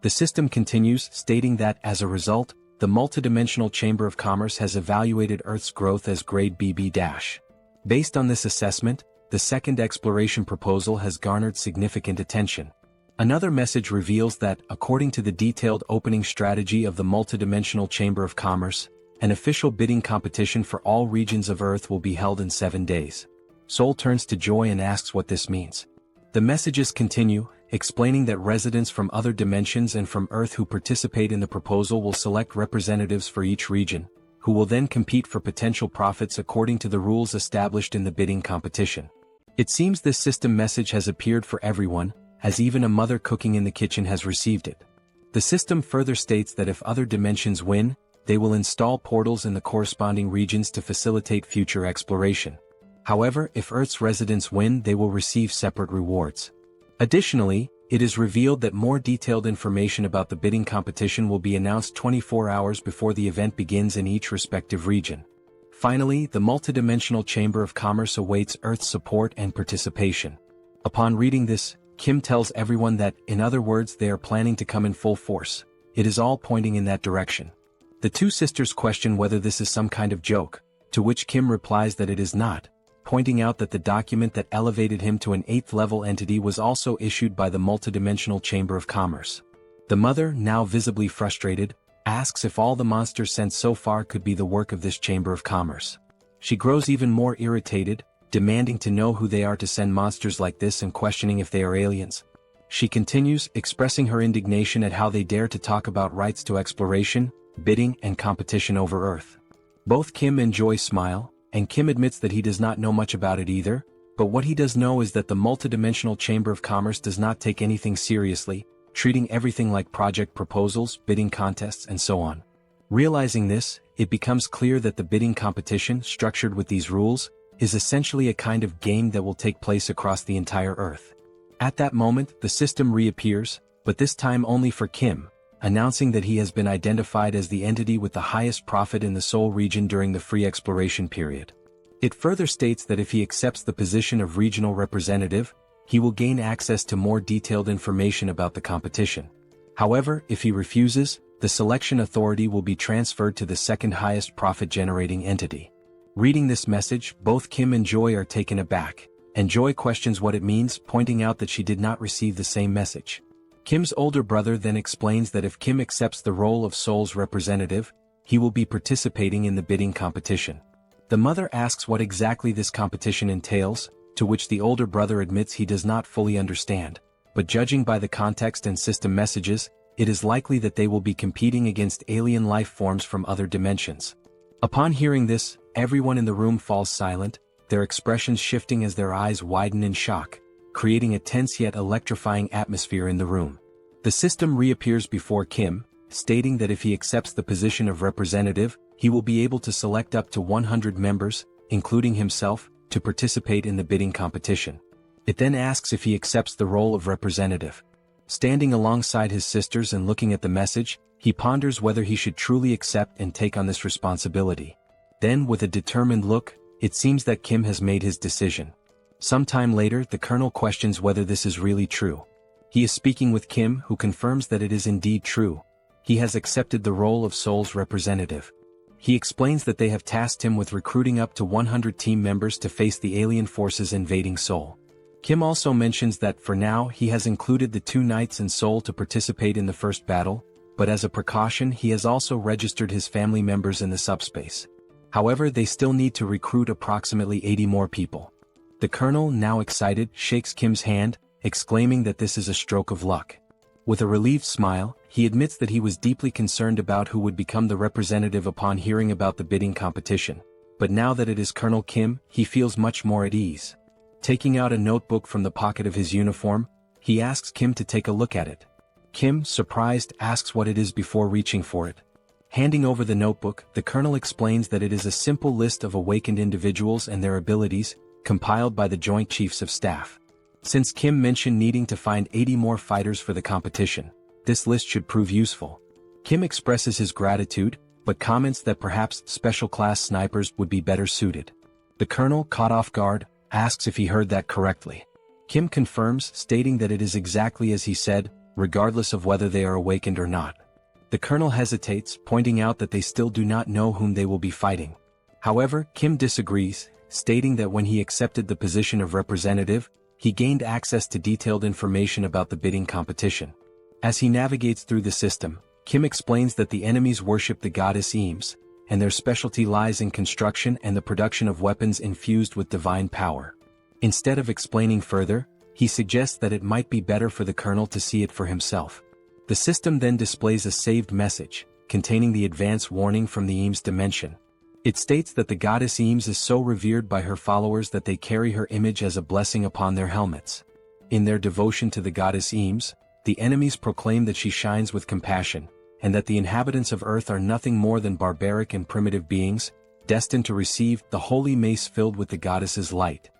The system continues, stating that, as a result, the multidimensional Chamber of Commerce has evaluated Earth's growth as grade BB-. Based on this assessment, the second exploration proposal has garnered significant attention. Another message reveals that, according to the detailed opening strategy of the multidimensional Chamber of Commerce, an official bidding competition for all regions of Earth will be held in 7 days. Seoul turns to Joy and asks what this means. The messages continue, explaining that residents from other dimensions and from Earth who participate in the proposal will select representatives for each region, who will then compete for potential profits according to the rules established in the bidding competition. It seems this system message has appeared for everyone, as even a mother cooking in the kitchen has received it. The system further states that if other dimensions win, they will install portals in the corresponding regions to facilitate future exploration. However, if Earth's residents win, they will receive separate rewards. Additionally, it is revealed that more detailed information about the bidding competition will be announced 24 hours before the event begins in each respective region. Finally, the multidimensional Chamber of Commerce awaits Earth's support and participation. Upon reading this, Kim tells everyone that, in other words, they are planning to come in full force. It is all pointing in that direction. The two sisters question whether this is some kind of joke, to which Kim replies that it is not, pointing out that the document that elevated him to an 8th-level entity was also issued by the multidimensional Chamber of Commerce. The mother, now visibly frustrated, asks if all the monsters sent so far could be the work of this Chamber of Commerce. She grows even more irritated, demanding to know who they are to send monsters like this and questioning if they are aliens. She continues, expressing her indignation at how they dare to talk about rights to exploration, bidding and competition over Earth. Both Kim and Joy smile, and Kim admits that he does not know much about it either, but what he does know is that the multidimensional Chamber of Commerce does not take anything seriously, treating everything like project proposals, bidding contests, and so on. Realizing this, it becomes clear that the bidding competition, structured with these rules, is essentially a kind of game that will take place across the entire Earth. At that moment, the system reappears, but this time only for Kim, announcing that he has been identified as the entity with the highest profit in the Seoul region during the free exploration period. It further states that if he accepts the position of regional representative, he will gain access to more detailed information about the competition. However, if he refuses, the selection authority will be transferred to the second highest profit-generating entity. Reading this message, both Kim and Joy are taken aback, and Joy questions what it means, pointing out that she did not receive the same message. Kim's older brother then explains that if Kim accepts the role of Seoul's representative, he will be participating in the bidding competition. The mother asks what exactly this competition entails, to which the older brother admits he does not fully understand, but judging by the context and system messages, it is likely that they will be competing against alien life forms from other dimensions. Upon hearing this, everyone in the room falls silent, their expressions shifting as their eyes widen in shock, creating a tense yet electrifying atmosphere in the room. The system reappears before Kim, stating that if he accepts the position of representative, he will be able to select up to 100 members, including himself, to participate in the bidding competition. It then asks if he accepts the role of representative. Standing alongside his sisters and looking at the message, he ponders whether he should truly accept and take on this responsibility. Then, with a determined look, it seems that Kim has made his decision. Sometime later, the colonel questions whether this is really true. He is speaking with Kim, who confirms that it is indeed true. He has accepted the role of Seoul's representative. He explains that they have tasked him with recruiting up to 100 team members to face the alien forces invading Seoul. Kim also mentions that for now he has included the 2 knights in Seoul to participate in the first battle, but as a precaution he has also registered his family members in the SUBSPACE. However, they still need to recruit approximately 80 more people. The colonel, now excited, shakes Kim's hand, exclaiming that this is a stroke of luck. With a relieved smile, he admits that he was deeply concerned about who would become the representative upon hearing about the bidding competition, but now that it is Colonel Kim, he feels much more at ease. Taking out a notebook from the pocket of his uniform, he asks Kim to take a look at it. Kim, surprised, asks what it is before reaching for it. Handing over the notebook, the colonel explains that it is a simple list of awakened individuals and their abilities, compiled by the Joint Chiefs of Staff. Since Kim mentioned needing to find 80 more fighters for the competition, this list should prove useful. Kim expresses his gratitude, but comments that perhaps special-class snipers would be better suited. The colonel, caught off guard, asks if he heard that correctly. Kim confirms, stating that it is exactly as he said, regardless of whether they are awakened or not. The colonel hesitates, pointing out that they still do not know whom they will be fighting. However, Kim disagrees, stating that when he accepted the position of representative, he gained access to detailed information about the bidding competition. As he navigates through the system, Kim explains that the enemies worship the goddess Eames, and their specialty lies in construction and the production of weapons infused with divine power. Instead of explaining further, he suggests that it might be better for the colonel to see it for himself. The system then displays a saved message, containing the advance warning from the Eames dimension. It states that the goddess Eames is so revered by her followers that they carry her image as a blessing upon their helmets. In their devotion to the goddess Eames, the enemies proclaim that she shines with compassion, and that the inhabitants of Earth are nothing more than barbaric and primitive beings, destined to receive the holy mace filled with the goddess's light.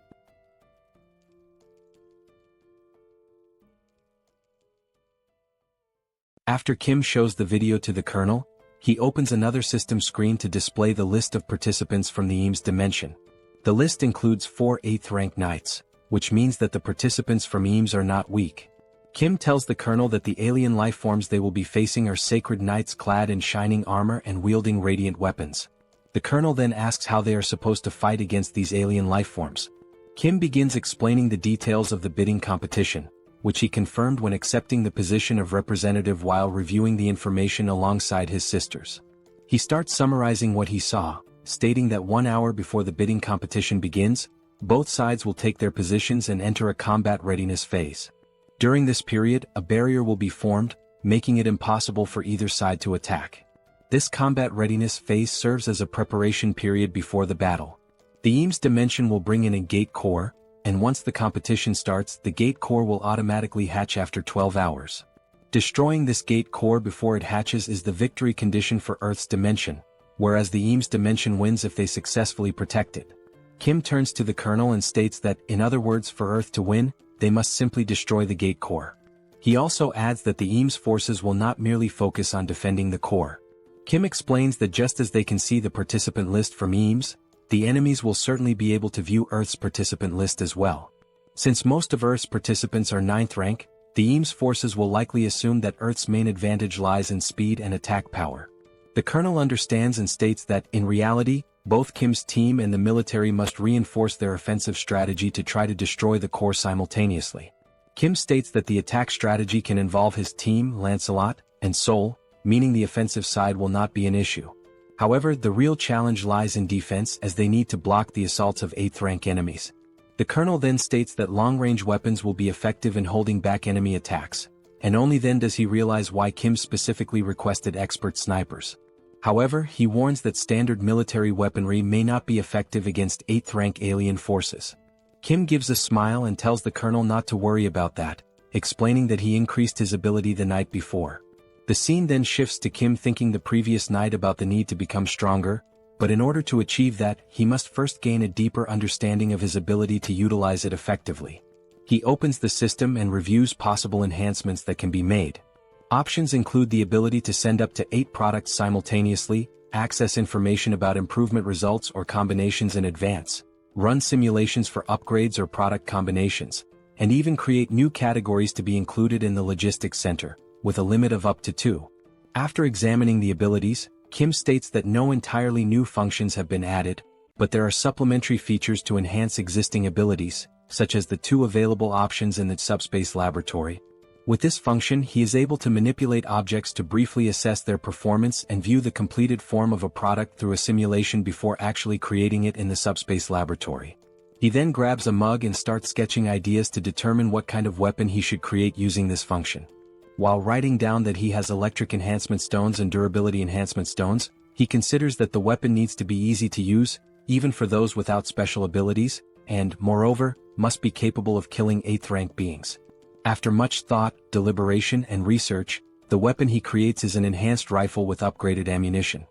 After Kim shows the video to the colonel, he opens another system screen to display the list of participants from the Eames dimension. The list includes 4 8th-rank knights, which means that the participants from Eames are not weak. Kim tells the colonel that the alien lifeforms they will be facing are sacred knights clad in shining armor and wielding radiant weapons. The colonel then asks how they are supposed to fight against these alien lifeforms. Kim begins explaining the details of the bidding competition, which he confirmed when accepting the position of representative while reviewing the information alongside his sisters. He starts summarizing what he saw, stating that 1 hour before the bidding competition begins, both sides will take their positions and enter a combat readiness phase. During this period, a barrier will be formed, making it impossible for either side to attack. This combat readiness phase serves as a preparation period before the battle. The Eames dimension will bring in a gate core, and once the competition starts, the gate core will automatically hatch after 12 hours. Destroying this gate core before it hatches is the victory condition for Earth's dimension, whereas the Eames dimension wins if they successfully protect it. Kim turns to the Colonel and states that, in other words, for Earth to win, they must simply destroy the gate core. He also adds that the Eames forces will not merely focus on defending the core. Kim explains that just as they can see the participant list from Eames, the enemies will certainly be able to view Earth's participant list as well. Since most of Earth's participants are 9th rank, the Eames forces will likely assume that Earth's main advantage lies in speed and attack power. The Colonel understands and states that, in reality, both Kim's team and the military must reinforce their offensive strategy to try to destroy the core simultaneously. Kim states that the attack strategy can involve his team, Lancelot, and Seoul, meaning the offensive side will not be an issue. However, the real challenge lies in defense as they need to block the assaults of 8th rank enemies. The Colonel then states that long-range weapons will be effective in holding back enemy attacks, and only then does he realize why Kim specifically requested expert snipers. However, he warns that standard military weaponry may not be effective against 8th rank alien forces. Kim gives a smile and tells the Colonel not to worry about that, explaining that he increased his ability the night before. The scene then shifts to Kim thinking the previous night about the need to become stronger, but in order to achieve that, he must first gain a deeper understanding of his ability to utilize it effectively. He opens the system and reviews possible enhancements that can be made. Options include the ability to send up to 8 products simultaneously, access information about improvement results or combinations in advance, run simulations for upgrades or product combinations, and even create new categories to be included in the logistics center, with a limit of up to 2. After examining the abilities, Kim states that no entirely new functions have been added, but there are supplementary features to enhance existing abilities, such as the 2 available options in the SUBSPACE laboratory. With this function, he is able to manipulate objects to briefly assess their performance and view the completed form of a product through a simulation before actually creating it in the SUBSPACE laboratory. He then grabs a mug and starts sketching ideas to determine what kind of weapon he should create using this function. While writing down that he has electric enhancement stones and durability enhancement stones, he considers that the weapon needs to be easy to use, even for those without special abilities, and, moreover, must be capable of killing 8th rank beings. After much thought, deliberation, and research, the weapon he creates is an enhanced rifle with upgraded ammunition.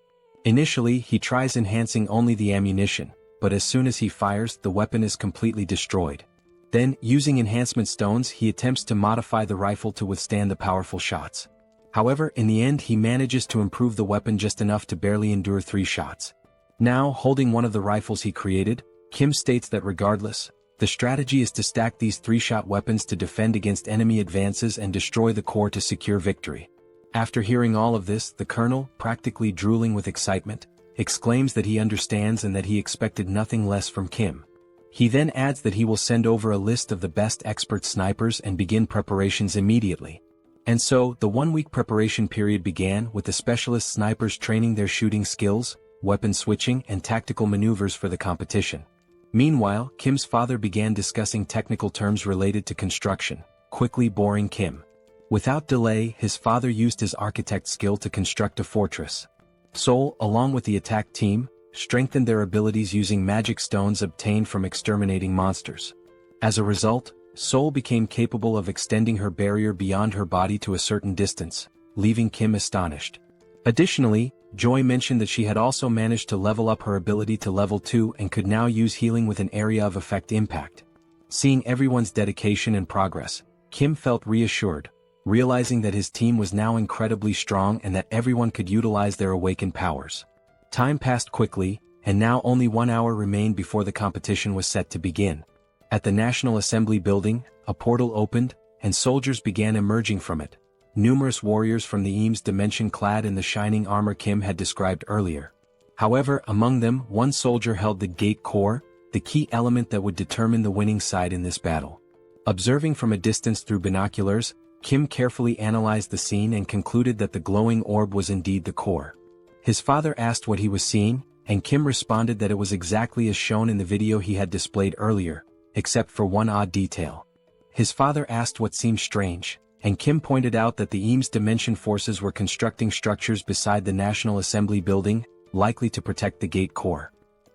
Initially, he tries enhancing only the ammunition, but as soon as he fires, the weapon is completely destroyed. Then, using enhancement stones, he attempts to modify the rifle to withstand the powerful shots. However, in the end he manages to improve the weapon just enough to barely endure 3 shots. Now, holding one of the rifles he created, Kim states that regardless, the strategy is to stack these 3-shot weapons to defend against enemy advances and destroy the core to secure victory. After hearing all of this, the Colonel, practically drooling with excitement, exclaims that he understands and that he expected nothing less from Kim. He then adds that he will send over a list of the best expert snipers and begin preparations immediately. And so, the 1-week preparation period began with the specialist snipers training their shooting skills, weapon switching, and tactical maneuvers for the competition. Meanwhile, Kim's father began discussing technical terms related to construction, quickly boring Kim. Without delay, his father used his architect skill to construct a fortress. Seoul, along with the attack team, strengthened their abilities using magic stones obtained from exterminating monsters. As a result, Seoul became capable of extending her barrier beyond her body to a certain distance, leaving Kim astonished. Additionally, Joy mentioned that she had also managed to level up her ability to level 2 and could now use healing with an area of effect impact. Seeing everyone's dedication and progress, Kim felt reassured, realizing that his team was now incredibly strong and that everyone could utilize their awakened powers. Time passed quickly, and now only 1 hour remained before the competition was set to begin. At the National Assembly building, a portal opened, and soldiers began emerging from it. Numerous warriors from the Eames dimension clad in the shining armor Kim had described earlier. However, among them, one soldier held the gate core, the key element that would determine the winning side in this battle. Observing from a distance through binoculars, Kim carefully analyzed the scene and concluded that the glowing orb was indeed the core. His father asked what he was seeing, and Kim responded that it was exactly as shown in the video he had displayed earlier, except for one odd detail. His father asked what seemed strange, and Kim pointed out that the Eames Dimension forces were constructing structures beside the National Assembly building, likely to protect the gate core.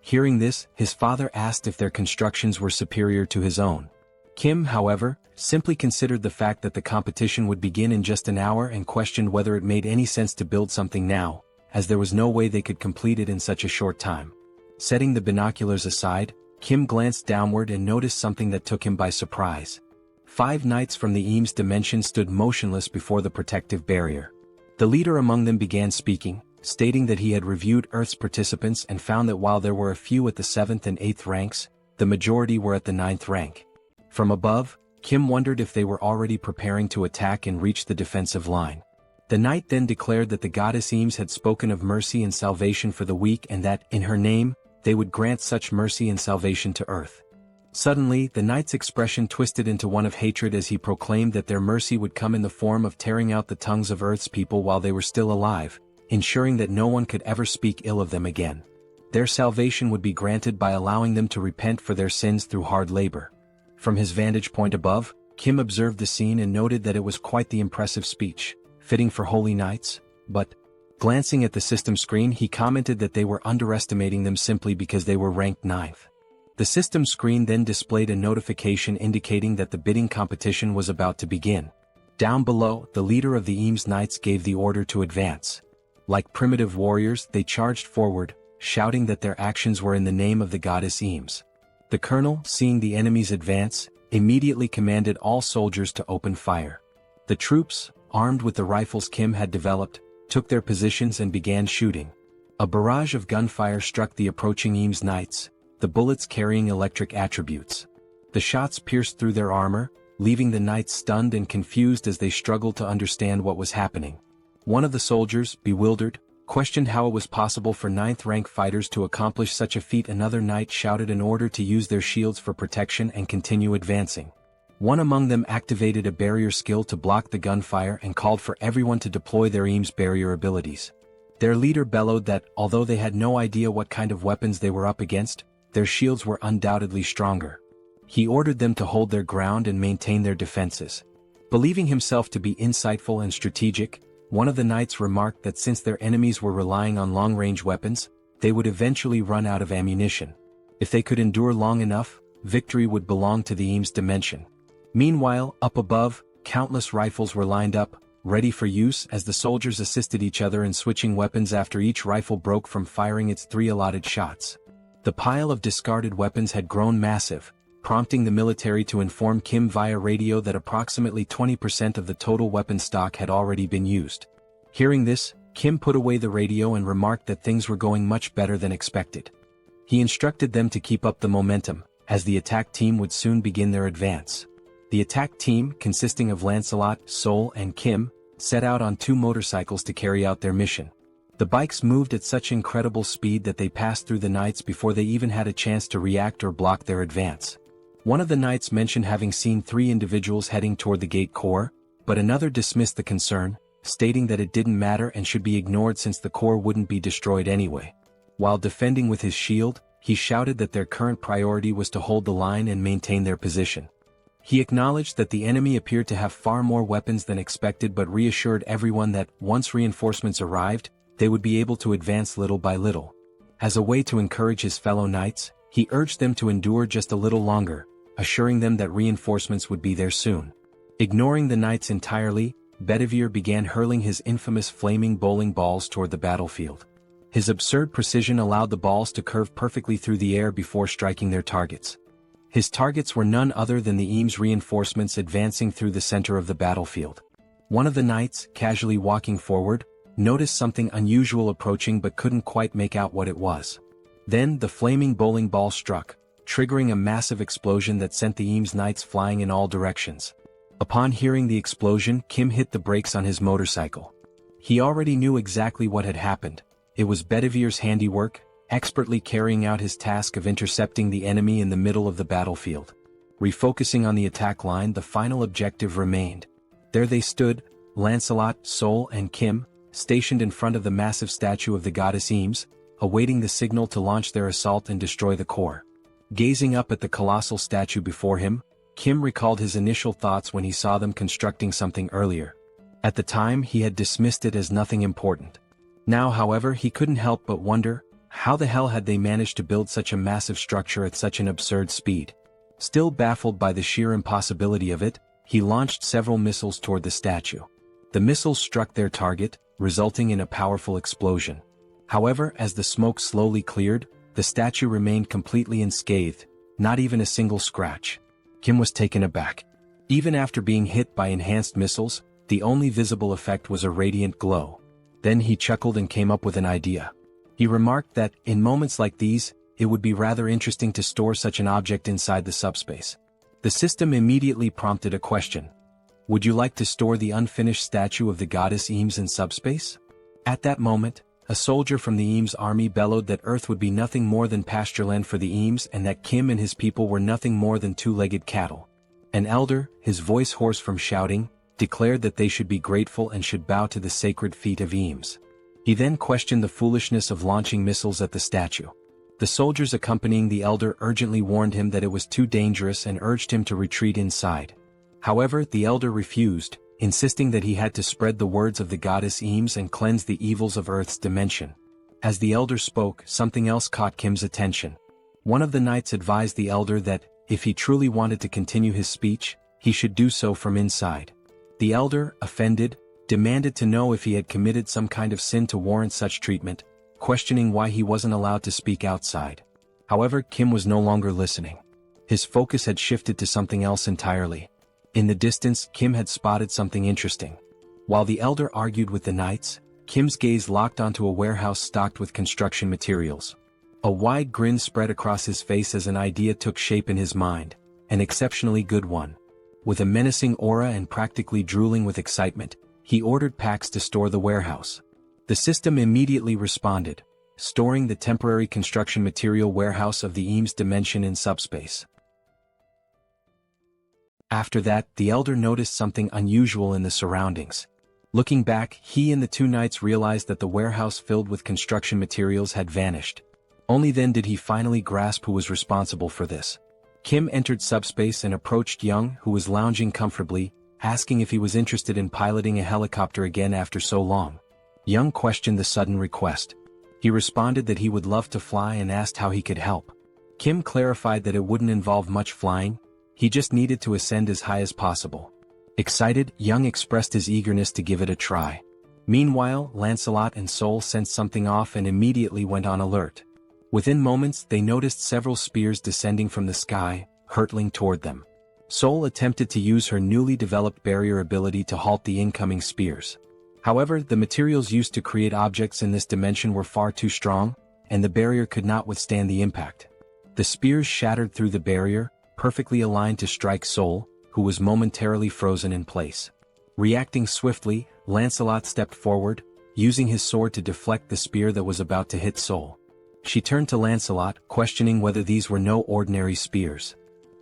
Hearing this, his father asked if their constructions were superior to his own. Kim, however, simply considered the fact that the competition would begin in just an hour and questioned whether it made any sense to build something now, as there was no way they could complete it in such a short time. Setting the binoculars aside, Kim glanced downward and noticed something that took him by surprise. 5 knights from the Eames dimension stood motionless before the protective barrier. The leader among them began speaking, stating that he had reviewed Earth's participants and found that while there were a few at the 7th and 8th ranks, the majority were at the 9th rank. From above, Kim wondered if they were already preparing to attack and reach the defensive line. The knight then declared that the goddess Eames had spoken of mercy and salvation for the weak and that, in her name, they would grant such mercy and salvation to Earth. Suddenly, the knight's expression twisted into one of hatred as he proclaimed that their mercy would come in the form of tearing out the tongues of Earth's people while they were still alive, ensuring that no one could ever speak ill of them again. Their salvation would be granted by allowing them to repent for their sins through hard labor. From his vantage point above, Kim observed the scene and noted that it was quite the impressive speech, fitting for holy knights, but, glancing at the system screen, he commented that they were underestimating them simply because they were ranked 9th. The system screen then displayed a notification indicating that the bidding competition was about to begin. Down below, the leader of the Eames Knights gave the order to advance. Like primitive warriors, they charged forward, shouting that their actions were in the name of the goddess Eames. The colonel, seeing the enemies advance, immediately commanded all soldiers to open fire. The troops, armed with the rifles Kim had developed, took their positions and began shooting. A barrage of gunfire struck the approaching Eames Knights, the bullets carrying electric attributes. The shots pierced through their armor, leaving the knights stunned and confused as they struggled to understand what was happening. One of the soldiers, bewildered, questioned how it was possible for 9th-rank fighters to accomplish such a feat. Another knight shouted an order to use their shields for protection and continue advancing. One among them activated a barrier skill to block the gunfire and called for everyone to deploy their Eames barrier abilities. Their leader bellowed that, although they had no idea what kind of weapons they were up against, their shields were undoubtedly stronger. He ordered them to hold their ground and maintain their defenses. Believing himself to be insightful and strategic, one of the knights remarked that since their enemies were relying on long-range weapons, they would eventually run out of ammunition. If they could endure long enough, victory would belong to the Eames dimension. Meanwhile, up above, countless rifles were lined up, ready for use as the soldiers assisted each other in switching weapons after each rifle broke from firing its 3 allotted shots. The pile of discarded weapons had grown massive, prompting the military to inform Kim via radio that approximately 20% of the total weapon stock had already been used. Hearing this, Kim put away the radio and remarked that things were going much better than expected. He instructed them to keep up the momentum, as the attack team would soon begin their advance. The attack team, consisting of Lancelot, Seoul, and Kim, set out on 2 motorcycles to carry out their mission. The bikes moved at such incredible speed that they passed through the knights before they even had a chance to react or block their advance. One of the knights mentioned having seen 3 individuals heading toward the gate core, but another dismissed the concern, stating that it didn't matter and should be ignored since the core wouldn't be destroyed anyway. While defending with his shield, he shouted that their current priority was to hold the line and maintain their position. He acknowledged that the enemy appeared to have far more weapons than expected but reassured everyone that, once reinforcements arrived, they would be able to advance little by little. As a way to encourage his fellow knights, he urged them to endure just a little longer, assuring them that reinforcements would be there soon. Ignoring the knights entirely, Bedivere began hurling his infamous flaming bowling balls toward the battlefield. His absurd precision allowed the balls to curve perfectly through the air before striking their targets. His targets were none other than the Eames reinforcements advancing through the center of the battlefield. One of the knights, casually walking forward, noticed something unusual approaching but couldn't quite make out what it was. Then the flaming bowling ball struck, triggering a massive explosion that sent the Eames Knights flying in all directions. Upon hearing the explosion, Kim hit the brakes on his motorcycle. He already knew exactly what had happened. It was Bedivere's handiwork, expertly carrying out his task of intercepting the enemy in the middle of the battlefield. Refocusing on the attack line, the final objective remained. There they stood, Lancelot, Seoul, and Kim, stationed in front of the massive statue of the goddess Eames, awaiting the signal to launch their assault and destroy the core. Gazing up at the colossal statue before him, Kim recalled his initial thoughts when he saw them constructing something earlier. At the time, he had dismissed it as nothing important. Now, however, he couldn't help but wonder, How the hell had they managed to build such a massive structure at such an absurd speed? Still baffled by the sheer impossibility of it, he launched several missiles toward the statue. The missiles struck their target, resulting in a powerful explosion. However, as the smoke slowly cleared, the statue remained completely unscathed, not even a single scratch. Kim was taken aback. Even after being hit by enhanced missiles, the only visible effect was a radiant glow. Then he chuckled and came up with an idea. He remarked that, in moments like these, it would be rather interesting to store such an object inside the subspace. The system immediately prompted a question. Would you like to store the unfinished statue of the goddess Eames in subspace? At that moment, a soldier from the Eames army bellowed that Earth would be nothing more than pastureland for the Eames and that Kim and his people were nothing more than two-legged cattle. An elder, his voice hoarse from shouting, declared that they should be grateful and should bow to the sacred feet of Eames. He then questioned the foolishness of launching missiles at the statue. The soldiers accompanying the elder urgently warned him that it was too dangerous and urged him to retreat inside. However, the elder refused, insisting that he had to spread the words of the goddess Eames and cleanse the evils of Earth's dimension. As the elder spoke, something else caught Kim's attention. One of the knights advised the elder that, if he truly wanted to continue his speech, he should do so from inside. The elder, offended, demanded to know if he had committed some kind of sin to warrant such treatment, questioning why he wasn't allowed to speak outside. However, Kim was no longer listening. His focus had shifted to something else entirely. In the distance, Kim had spotted something interesting. While the elder argued with the knights, Kim's gaze locked onto a warehouse stocked with construction materials. A wide grin spread across his face as an idea took shape in his mind, an exceptionally good one. With a menacing aura and practically drooling with excitement, he ordered packs to store the warehouse. The system immediately responded, storing the temporary construction material warehouse of the Eames dimension in subspace. After that, the elder noticed something unusual in the surroundings. Looking back, he and the two knights realized that the warehouse filled with construction materials had vanished. Only then did he finally grasp who was responsible for this. Kim entered subspace and approached Young, who was lounging comfortably, asking if he was interested in piloting a helicopter again after so long. Young questioned the sudden request. He responded that he would love to fly and asked how he could help. Kim clarified that it wouldn't involve much flying, he just needed to ascend as high as possible. Excited, Young expressed his eagerness to give it a try. Meanwhile, Lancelot and Seoul sensed something off and immediately went on alert. Within moments, they noticed several spears descending from the sky, hurtling toward them. Seoul attempted to use her newly developed barrier ability to halt the incoming spears. However, the materials used to create objects in this dimension were far too strong, and the barrier could not withstand the impact. The spears shattered through the barrier, perfectly aligned to strike Seoul, who was momentarily frozen in place. Reacting swiftly, Lancelot stepped forward, using his sword to deflect the spear that was about to hit Seoul. She turned to Lancelot, questioning whether these were no ordinary spears.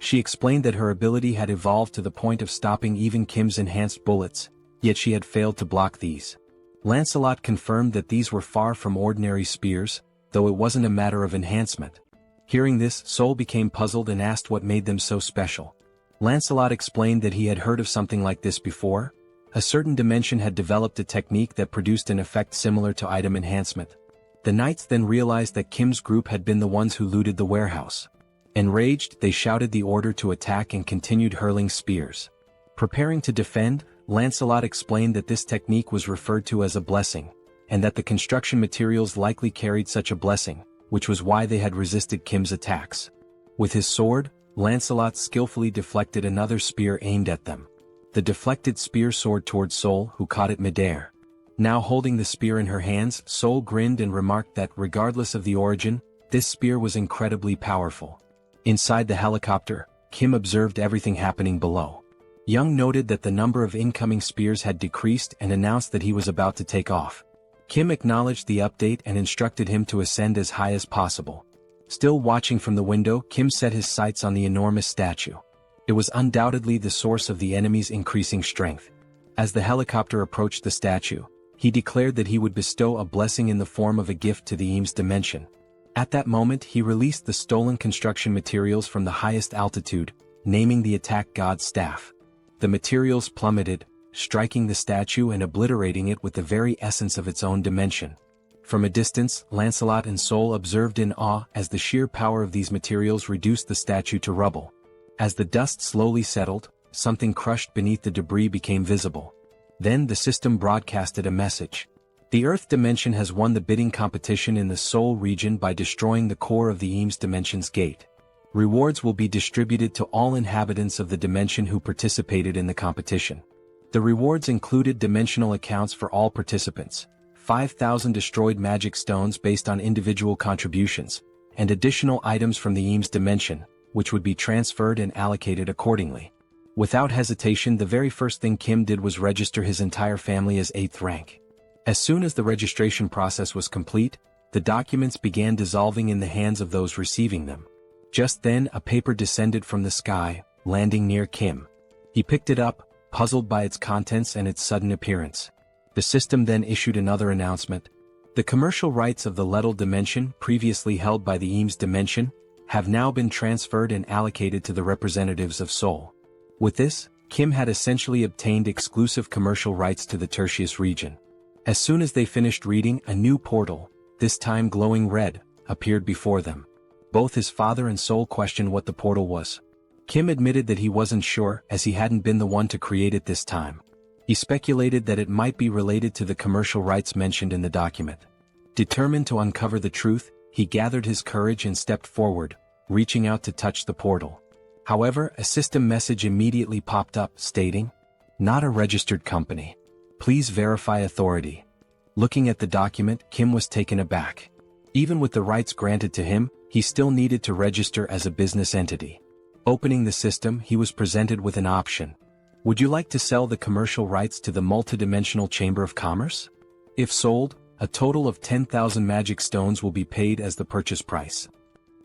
She explained that her ability had evolved to the point of stopping even Kim's enhanced bullets, yet she had failed to block these. Lancelot confirmed that these were far from ordinary spears, though it wasn't a matter of enhancement. Hearing this, Seoul became puzzled and asked what made them so special. Lancelot explained that he had heard of something like this before. A certain dimension had developed a technique that produced an effect similar to item enhancement. The knights then realized that Kim's group had been the ones who looted the warehouse. Enraged, they shouted the order to attack and continued hurling spears. Preparing to defend, Lancelot explained that this technique was referred to as a blessing, and that the construction materials likely carried such a blessing, which was why they had resisted Kim's attacks. With his sword, Lancelot skillfully deflected another spear aimed at them. The deflected spear soared towards Seoul, who caught it midair. Now holding the spear in her hands, Seoul grinned and remarked that, regardless of the origin, this spear was incredibly powerful. Inside the helicopter, Kim observed everything happening below. Young noted that the number of incoming spears had decreased and announced that he was about to take off. Kim acknowledged the update and instructed him to ascend as high as possible. Still watching from the window, Kim set his sights on the enormous statue. It was undoubtedly the source of the enemy's increasing strength. As the helicopter approached the statue, he declared that he would bestow a blessing in the form of a gift to the Eames dimension. At that moment, he released the stolen construction materials from the highest altitude, naming the attack god's staff. The materials plummeted, striking the statue and obliterating it with the very essence of its own dimension. From a distance, Lancelot and Seoul observed in awe as the sheer power of these materials reduced the statue to rubble. As the dust slowly settled, something crushed beneath the debris became visible. Then the system broadcasted a message. The Earth dimension has won the bidding competition in the Seoul region by destroying the core of the Eames dimension's gate. Rewards will be distributed to all inhabitants of the dimension who participated in the competition. The rewards included dimensional accounts for all participants, 5,000 destroyed magic stones based on individual contributions, and additional items from the Eames dimension, which would be transferred and allocated accordingly. Without hesitation, the very first thing Kim did was register his entire family as 8th rank. As soon as the registration process was complete, the documents began dissolving in the hands of those receiving them. Just then, a paper descended from the sky, landing near Kim. He picked it up, puzzled by its contents and its sudden appearance. The system then issued another announcement. The commercial rights of the Lettal dimension, previously held by the Eames dimension, have now been transferred and allocated to the representatives of Seoul. With this, Kim had essentially obtained exclusive commercial rights to the Tertius region. As soon as they finished reading, a new portal, this time glowing red, appeared before them. Both his father and Seoul questioned what the portal was. Kim admitted that he wasn't sure, as he hadn't been the one to create it this time. He speculated that it might be related to the commercial rights mentioned in the document. Determined to uncover the truth, he gathered his courage and stepped forward, reaching out to touch the portal. However, a system message immediately popped up, stating, "Not a registered company. Please verify authority." Looking at the document, Kim was taken aback. Even with the rights granted to him, he still needed to register as a business entity. Opening the system, he was presented with an option. Would you like to sell the commercial rights to the multidimensional Chamber of Commerce? If sold, a total of 10,000 magic stones will be paid as the purchase price.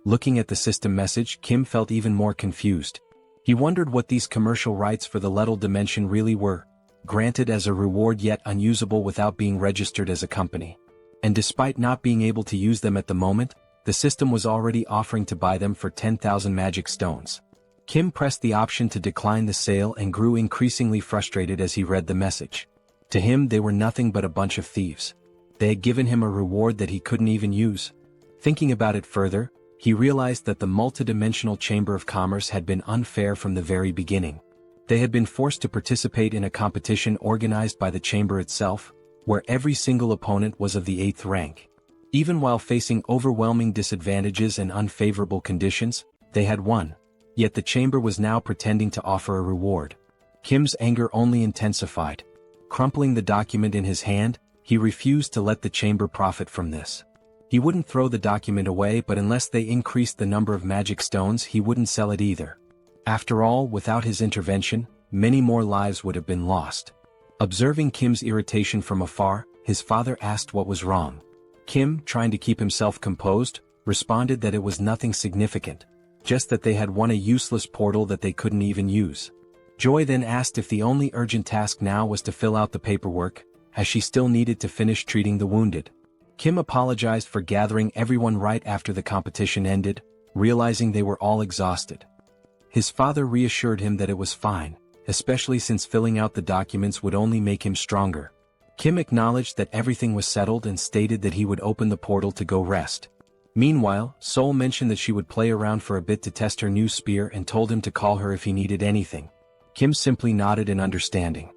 Looking at the system message, Kim felt even more confused. He wondered what these commercial rights for the Lettal dimension really were, granted as a reward yet unusable without being registered as a company. And despite not being able to use them at the moment, the system was already offering to buy them for 10,000 magic stones. Kim pressed the option to decline the sale and grew increasingly frustrated as he read the message. To him, they were nothing but a bunch of thieves. They had given him a reward that he couldn't even use. Thinking about it further, he realized that the multidimensional Chamber of Commerce had been unfair from the very beginning. They had been forced to participate in a competition organized by the chamber itself, where every single opponent was of the 8th rank. Even while facing overwhelming disadvantages and unfavorable conditions, they had won. Yet the chamber was now pretending to offer a reward. Kim's anger only intensified. Crumpling the document in his hand, he refused to let the chamber profit from this. He wouldn't throw the document away, but unless they increased the number of magic stones, he wouldn't sell it either. After all, without his intervention, many more lives would have been lost. Observing Kim's irritation from afar, his father asked what was wrong. Kim, trying to keep himself composed, responded that it was nothing significant, just that they had won a useless portal that they couldn't even use. Joy then asked if the only urgent task now was to fill out the paperwork, as she still needed to finish treating the wounded. Kim apologized for gathering everyone right after the competition ended, realizing they were all exhausted. His father reassured him that it was fine, especially since filling out the documents would only make him stronger. Kim acknowledged that everything was settled and stated that he would open the portal to go rest. Meanwhile, Seoul mentioned that she would play around for a bit to test her new spear and told him to call her if he needed anything. Kim simply nodded in understanding.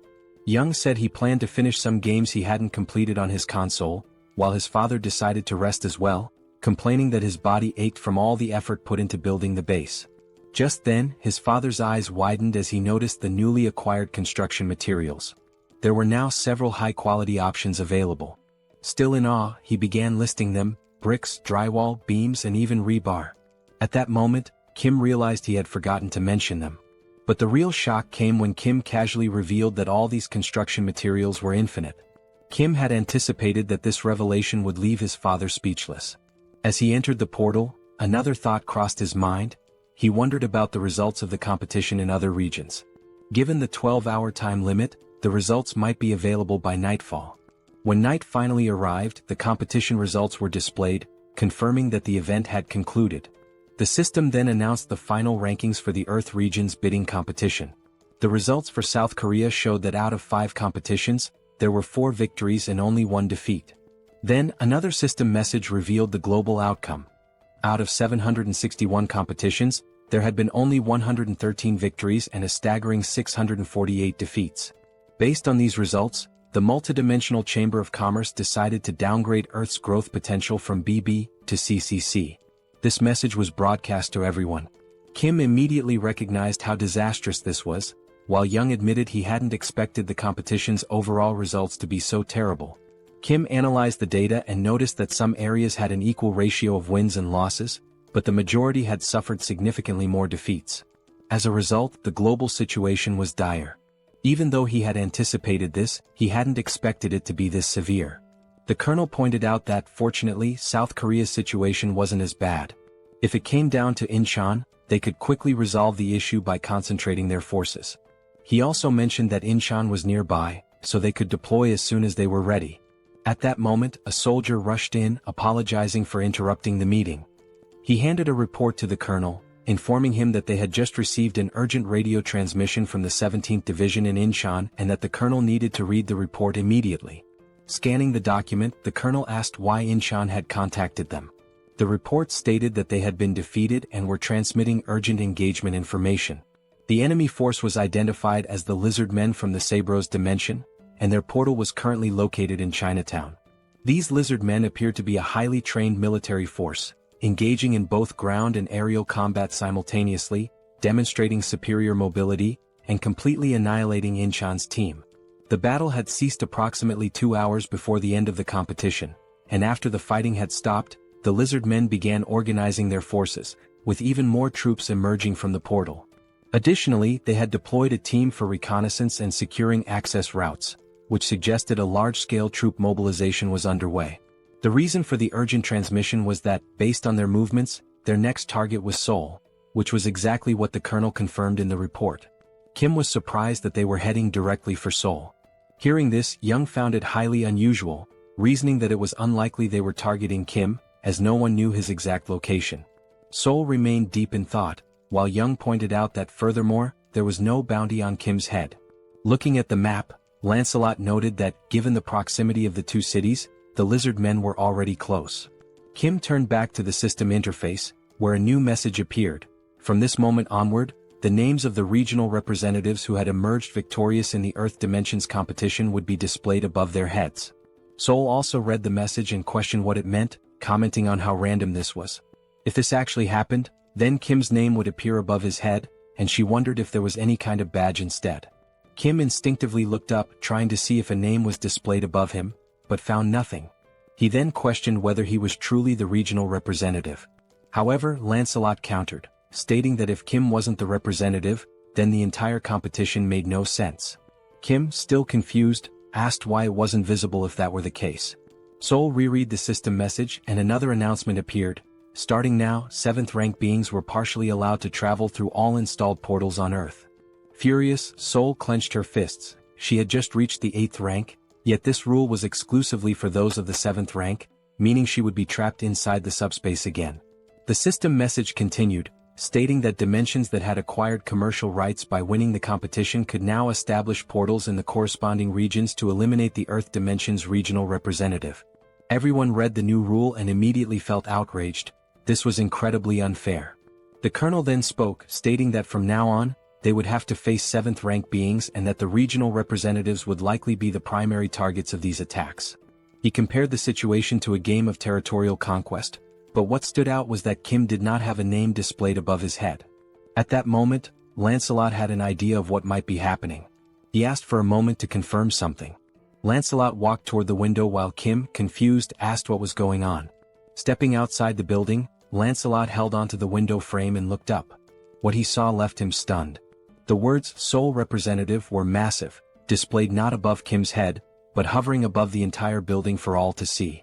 Young said he planned to finish some games he hadn't completed on his console, while his father decided to rest as well, complaining that his body ached from all the effort put into building the base. Just then, his father's eyes widened as he noticed the newly acquired construction materials. There were now several high-quality options available. Still in awe, he began listing them: bricks, drywall, beams, and even rebar. At that moment, Kim realized he had forgotten to mention them. But the real shock came when Kim casually revealed that all these construction materials were infinite. Kim had anticipated that this revelation would leave his father speechless. As he entered the portal, another thought crossed his mind. He wondered about the results of the competition in other regions. Given the 12-hour time limit, the results might be available by nightfall. When night finally arrived, the competition results were displayed, confirming that the event had concluded. The system then announced the final rankings for the Earth region's bidding competition. The results for South Korea showed that out of 5 competitions, there were 4 victories and only 1 defeat. Then, another system message revealed the global outcome. Out of 761 competitions, there had been only 113 victories and a staggering 648 defeats. Based on these results, the multidimensional Chamber of Commerce decided to downgrade Earth's growth potential from BB to CCC. This message was broadcast to everyone. Kim immediately recognized how disastrous this was, while Young admitted he hadn't expected the competition's overall results to be so terrible. Kim analyzed the data and noticed that some areas had an equal ratio of wins and losses, but the majority had suffered significantly more defeats. As a result, the global situation was dire. Even though he had anticipated this, he hadn't expected it to be this severe. The colonel pointed out that, fortunately, South Korea's situation wasn't as bad. If it came down to Incheon, they could quickly resolve the issue by concentrating their forces. He also mentioned that Incheon was nearby, so they could deploy as soon as they were ready. At that moment, a soldier rushed in, apologizing for interrupting the meeting. He handed a report to the colonel, informing him that they had just received an urgent radio transmission from the 17th Division in Incheon and that the colonel needed to read the report immediately. Scanning the document, the colonel asked why Incheon had contacted them. The report stated that they had been defeated and were transmitting urgent engagement information. The enemy force was identified as the Lizard Men from the Sabros dimension, and their portal was currently located in Chinatown. These Lizard Men appeared to be a highly trained military force, engaging in both ground and aerial combat simultaneously, demonstrating superior mobility, and completely annihilating Incheon's team. The battle had ceased approximately 2 hours before the end of the competition, and after the fighting had stopped, the Lizard Men began organizing their forces, with even more troops emerging from the portal. Additionally, they had deployed a team for reconnaissance and securing access routes, which suggested a large-scale troop mobilization was underway. The reason for the urgent transmission was that, based on their movements, their next target was Seoul, which was exactly what the colonel confirmed in the report. Kim was surprised that they were heading directly for Seoul. Hearing this, Young found it highly unusual, reasoning that it was unlikely they were targeting Kim, as no one knew his exact location. Seoul remained deep in thought, while Young pointed out that furthermore, there was no bounty on Kim's head. Looking at the map, Lancelot noted that, given the proximity of the two cities, the Lizard Men were already close. Kim turned back to the system interface, where a new message appeared. From this moment onward, the names of the regional representatives who had emerged victorious in the Earth Dimensions competition would be displayed above their heads. Seoul also read the message and questioned what it meant, commenting on how random this was. If this actually happened, then Kim's name would appear above his head, and she wondered if there was any kind of badge instead. Kim instinctively looked up, trying to see if a name was displayed above him, but found nothing. He then questioned whether he was truly the regional representative. However, Lancelot countered, stating that if Kim wasn't the representative, then the entire competition made no sense. Kim, still confused, asked why it wasn't visible if that were the case. Seoul reread the system message and another announcement appeared. Starting now, 7th rank beings were partially allowed to travel through all installed portals on Earth. Furious, Seoul clenched her fists. She had just reached the 8th rank, yet this rule was exclusively for those of the 7th rank, meaning she would be trapped inside the subspace again. The system message continued, stating that dimensions that had acquired commercial rights by winning the competition could now establish portals in the corresponding regions to eliminate the Earth Dimension's regional representative. Everyone read the new rule and immediately felt outraged. This was incredibly unfair. The colonel then spoke, stating that from now on, they would have to face 7th rank beings and that the regional representatives would likely be the primary targets of these attacks. He compared the situation to a game of territorial conquest, but what stood out was that Kim did not have a name displayed above his head. At that moment, Lancelot had an idea of what might be happening. He asked for a moment to confirm something. Lancelot walked toward the window while Kim, confused, asked what was going on. Stepping outside the building, Lancelot held onto the window frame and looked up. What he saw left him stunned. The words "Seoul Representative" were massive, displayed not above Kim's head, but hovering above the entire building for all to see.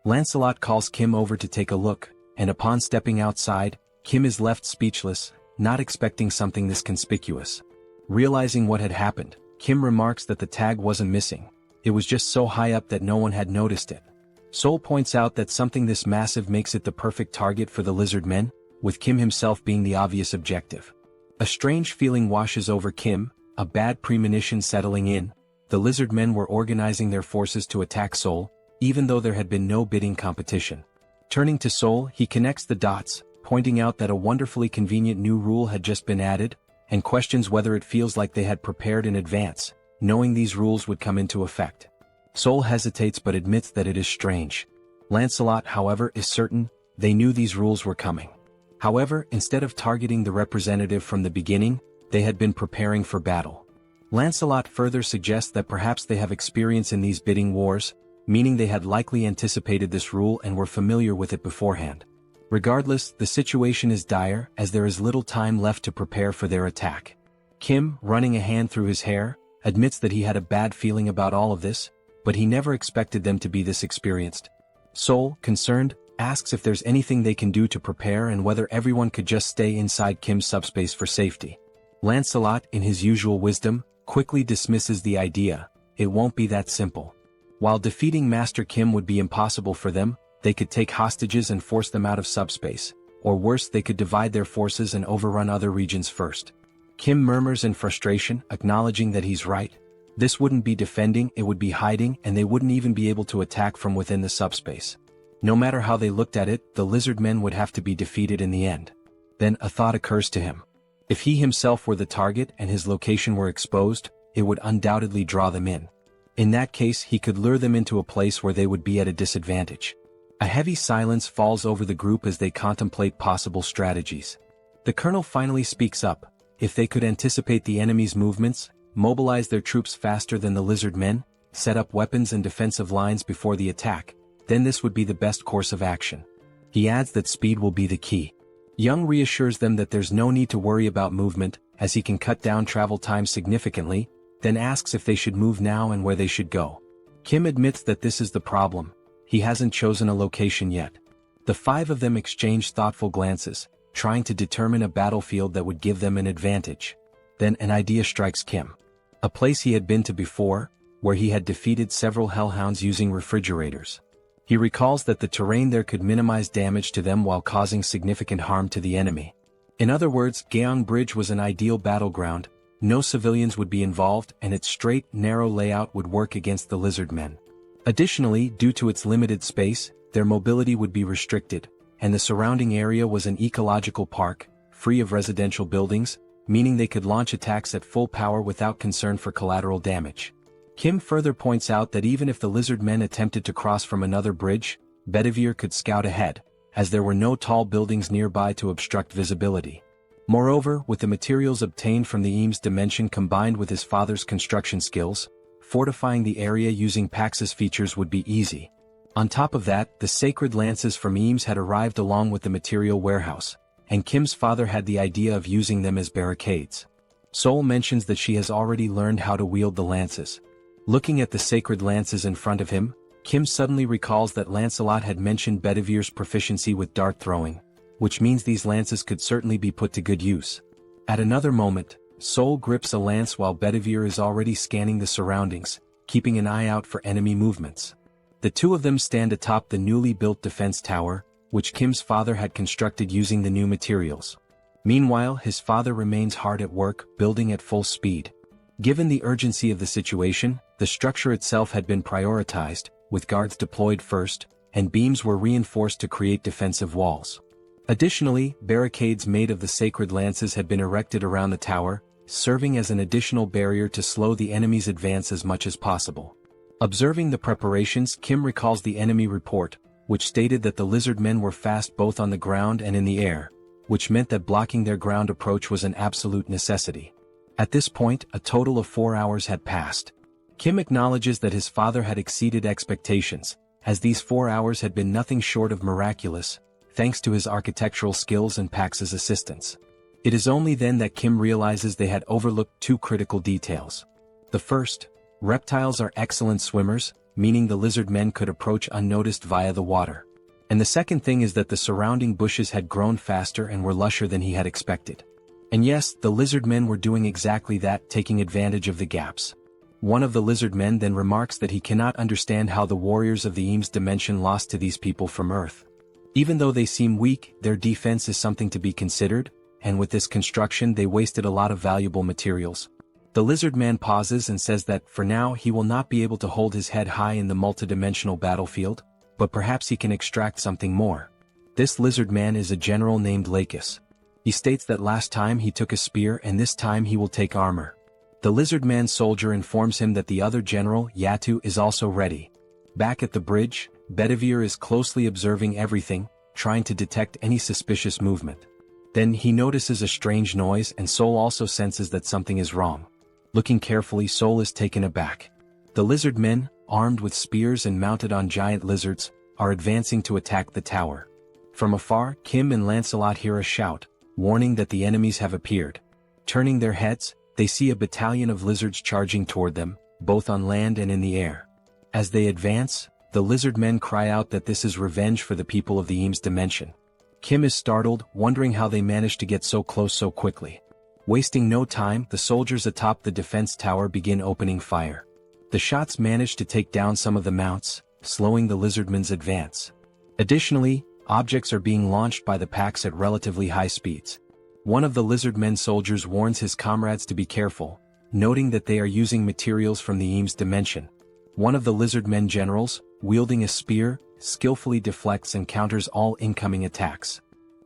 Lancelot calls Kim over to take a look, and upon stepping outside, Kim is left speechless, not expecting something this conspicuous. Realizing what had happened, Kim remarks that the tag wasn't missing. It was just so high up that no one had noticed it. Seoul points out that something this massive makes it the perfect target for the Lizard Men, with Kim himself being the obvious objective. A strange feeling washes over Kim, a bad premonition settling in. The Lizard Men were organizing their forces to attack Seoul, even though there had been no bidding competition. Turning to Seoul, he connects the dots, pointing out that a wonderfully convenient new rule had just been added, and questions whether it feels like they had prepared in advance, knowing these rules would come into effect. Seoul hesitates but admits that it is strange. Lancelot, however, is certain they knew these rules were coming. However, instead of targeting the representative from the beginning, they had been preparing for battle. Lancelot further suggests that perhaps they have experience in these bidding wars, meaning they had likely anticipated this rule and were familiar with it beforehand. Regardless, the situation is dire as there is little time left to prepare for their attack. Kim, running a hand through his hair, admits that he had a bad feeling about all of this, but he never expected them to be this experienced. Seoul, concerned, asks if there's anything they can do to prepare and whether everyone could just stay inside Kim's subspace for safety. Lancelot, in his usual wisdom, quickly dismisses the idea. It won't be that simple. While defeating Master Kim would be impossible for them, they could take hostages and force them out of subspace, or worse, they could divide their forces and overrun other regions first. Kim murmurs in frustration, acknowledging that he's right. This wouldn't be defending, it would be hiding, and they wouldn't even be able to attack from within the subspace. No matter how they looked at it, the lizard men would have to be defeated in the end. Then a thought occurs to him. If he himself were the target and his location were exposed, it would undoubtedly draw them in. In that case, he could lure them into a place where they would be at a disadvantage. A heavy silence falls over the group as they contemplate possible strategies. The colonel finally speaks up. If they could anticipate the enemy's movements, mobilize their troops faster than the lizard men, set up weapons and defensive lines before the attack, then this would be the best course of action. He adds that speed will be the key. Young reassures them that there's no need to worry about movement, as he can cut down travel time significantly, then asks if they should move now and where they should go. Kim admits that this is the problem. He hasn't chosen a location yet. The five of them exchange thoughtful glances, trying to determine a battlefield that would give them an advantage. Then an idea strikes Kim. A place he had been to before, where he had defeated several hellhounds using refrigerators. He recalls that the terrain there could minimize damage to them while causing significant harm to the enemy. In other words, Gyeong Bridge was an ideal battleground, no civilians would be involved and its straight, narrow layout would work against the lizard men. Additionally, due to its limited space, their mobility would be restricted, and the surrounding area was an ecological park, free of residential buildings, meaning they could launch attacks at full power without concern for collateral damage. Kim further points out that even if the lizard men attempted to cross from another bridge, Bedivere could scout ahead, as there were no tall buildings nearby to obstruct visibility. Moreover, with the materials obtained from the Eames dimension combined with his father's construction skills, fortifying the area using Pax's features would be easy. On top of that, the sacred lances from Eames had arrived along with the material warehouse, and Kim's father had the idea of using them as barricades. Seoul mentions that she has already learned how to wield the lances. Looking at the sacred lances in front of him, Kim suddenly recalls that Lancelot had mentioned Bedivere's proficiency with dart throwing, which means these lances could certainly be put to good use. At another moment, Seoul grips a lance while Bedivere is already scanning the surroundings, keeping an eye out for enemy movements. The two of them stand atop the newly built defense tower, which Kim's father had constructed using the new materials. Meanwhile, his father remains hard at work, building at full speed. Given the urgency of the situation, the structure itself had been prioritized, with guards deployed first, and beams were reinforced to create defensive walls. Additionally, barricades made of the sacred lances had been erected around the tower, serving as an additional barrier to slow the enemy's advance as much as possible. Observing the preparations, Kim recalls the enemy report, which stated that the lizard men were fast both on the ground and in the air, which meant that blocking their ground approach was an absolute necessity. At this point, a total of 4 hours had passed. Kim acknowledges that his father had exceeded expectations, as these 4 hours had been nothing short of miraculous, thanks to his architectural skills and Pax's assistance. It is only then that Kim realizes they had overlooked two critical details. The first, reptiles are excellent swimmers, meaning the lizard men could approach unnoticed via the water. And the second thing is that the surrounding bushes had grown faster and were lusher than he had expected. And yes, the lizard men were doing exactly that, taking advantage of the gaps. One of the lizard men then remarks that he cannot understand how the warriors of the Eames dimension lost to these people from Earth. Even though they seem weak, their defense is something to be considered, and with this construction they wasted a lot of valuable materials. The lizard man pauses and says that, for now, he will not be able to hold his head high in the multidimensional battlefield, but perhaps he can extract something more. This lizard man is a general named Lakis. He states that last time he took a spear and this time he will take armor. The lizard man soldier informs him that the other general, Yatu, is also ready. Back at the bridge, Bedivere is closely observing everything, trying to detect any suspicious movement. Then he notices a strange noise and Seoul also senses that something is wrong. Looking carefully, Seoul is taken aback. The lizard men, armed with spears and mounted on giant lizards, are advancing to attack the tower. From afar, Kim and Lancelot hear a shout, warning that the enemies have appeared. Turning their heads, they see a battalion of lizards charging toward them, both on land and in the air. As they advance, the lizard men cry out that this is revenge for the people of the Eames dimension. Kim is startled, wondering how they managed to get so close so quickly. Wasting no time, the soldiers atop the defense tower begin opening fire. The shots manage to take down some of the mounts, slowing the lizardmen's advance. Additionally, objects are being launched by the packs at relatively high speeds. One of the lizardmen soldiers warns his comrades to be careful, noting that they are using materials from the Eames dimension. One of the lizardmen generals, wielding a spear, skillfully deflects and counters all incoming attacks.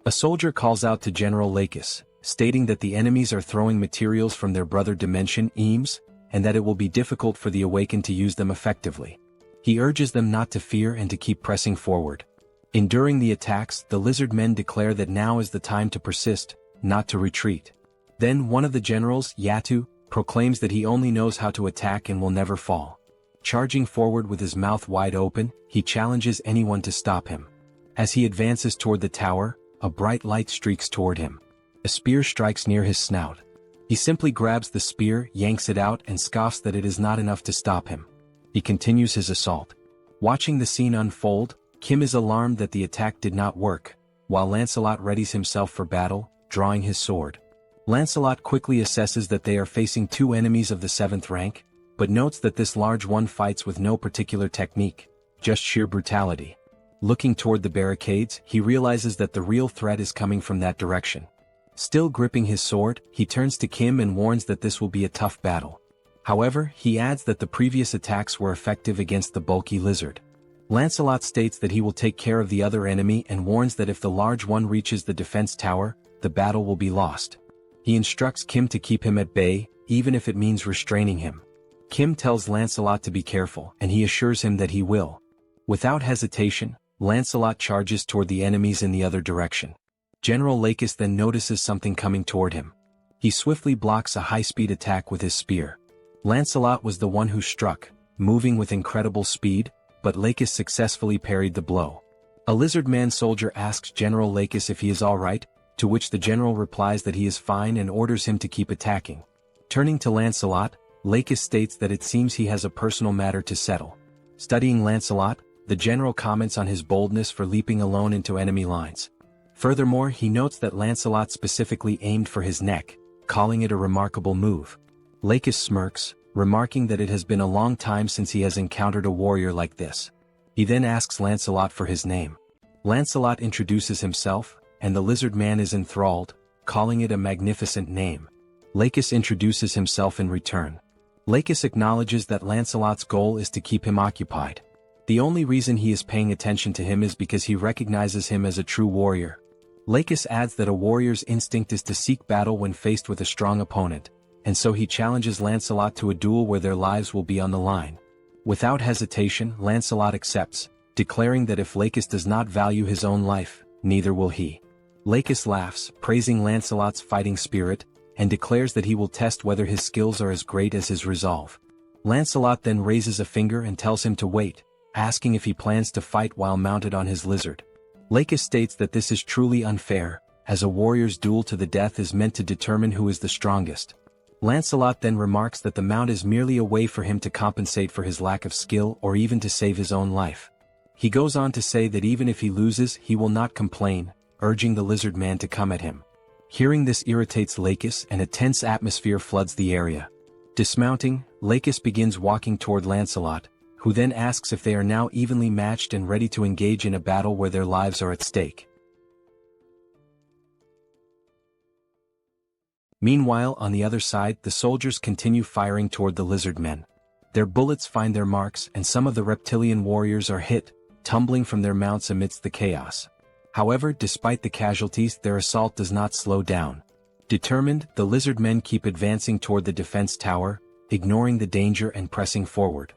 A soldier calls out to General Lakis, stating that the enemies are throwing materials from their brother dimension, Eames, and that it will be difficult for the awakened to use them effectively. He urges them not to fear and to keep pressing forward. Enduring the attacks, the lizard men declare that now is the time to persist, not to retreat. Then one of the generals, Yatu, proclaims that he only knows how to attack and will never fall. Charging forward with his mouth wide open, he challenges anyone to stop him. As he advances toward the tower, a bright light streaks toward him. A spear strikes near his snout. He simply grabs the spear, yanks it out, and scoffs that it is not enough to stop him. He continues his assault. Watching the scene unfold, Kim is alarmed that the attack did not work, while Lancelot readies himself for battle, drawing his sword. Lancelot quickly assesses that they are facing two enemies of the 7th rank, but notes that this large one fights with no particular technique, just sheer brutality. Looking toward the barricades, he realizes that the real threat is coming from that direction. Still gripping his sword, he turns to Kim and warns that this will be a tough battle. However, he adds that the previous attacks were effective against the bulky lizard. Lancelot states that he will take care of the other enemy and warns that if the large one reaches the defense tower, the battle will be lost. He instructs Kim to keep him at bay, even if it means restraining him. Kim tells Lancelot to be careful, and he assures him that he will. Without hesitation, Lancelot charges toward the enemies in the other direction. General Lakis then notices something coming toward him. He swiftly blocks a high-speed attack with his spear. Lancelot was the one who struck, moving with incredible speed, but Lakis successfully parried the blow. A lizard man soldier asks General Lakis if he is alright, to which the general replies that he is fine and orders him to keep attacking. Turning to Lancelot, Lakis states that it seems he has a personal matter to settle. Studying Lancelot, the general comments on his boldness for leaping alone into enemy lines. Furthermore, he notes that Lancelot specifically aimed for his neck, calling it a remarkable move. Lakis smirks, remarking that it has been a long time since he has encountered a warrior like this. He then asks Lancelot for his name. Lancelot introduces himself, and the lizard man is enthralled, calling it a magnificent name. Lakis introduces himself in return. Lakis acknowledges that Lancelot's goal is to keep him occupied. The only reason he is paying attention to him is because he recognizes him as a true warrior. Lakis adds that a warrior's instinct is to seek battle when faced with a strong opponent, and so he challenges Lancelot to a duel where their lives will be on the line. Without hesitation, Lancelot accepts, declaring that if Lakis does not value his own life, neither will he. Lakis laughs, praising Lancelot's fighting spirit, and declares that he will test whether his skills are as great as his resolve. Lancelot then raises a finger and tells him to wait, asking if he plans to fight while mounted on his lizard. Lakis states that this is truly unfair, as a warrior's duel to the death is meant to determine who is the strongest. Lancelot then remarks that the mount is merely a way for him to compensate for his lack of skill or even to save his own life. He goes on to say that even if he loses, he will not complain, urging the lizard man to come at him. Hearing this irritates Lakis and a tense atmosphere floods the area. Dismounting, Lakis begins walking toward Lancelot, who then asks if they are now evenly matched and ready to engage in a battle where their lives are at stake. Meanwhile, on the other side, the soldiers continue firing toward the lizard men. Their bullets find their marks, and some of the reptilian warriors are hit, tumbling from their mounts amidst the chaos. However, despite the casualties, their assault does not slow down. Determined, the lizard men keep advancing toward the defense tower, ignoring the danger and pressing forward.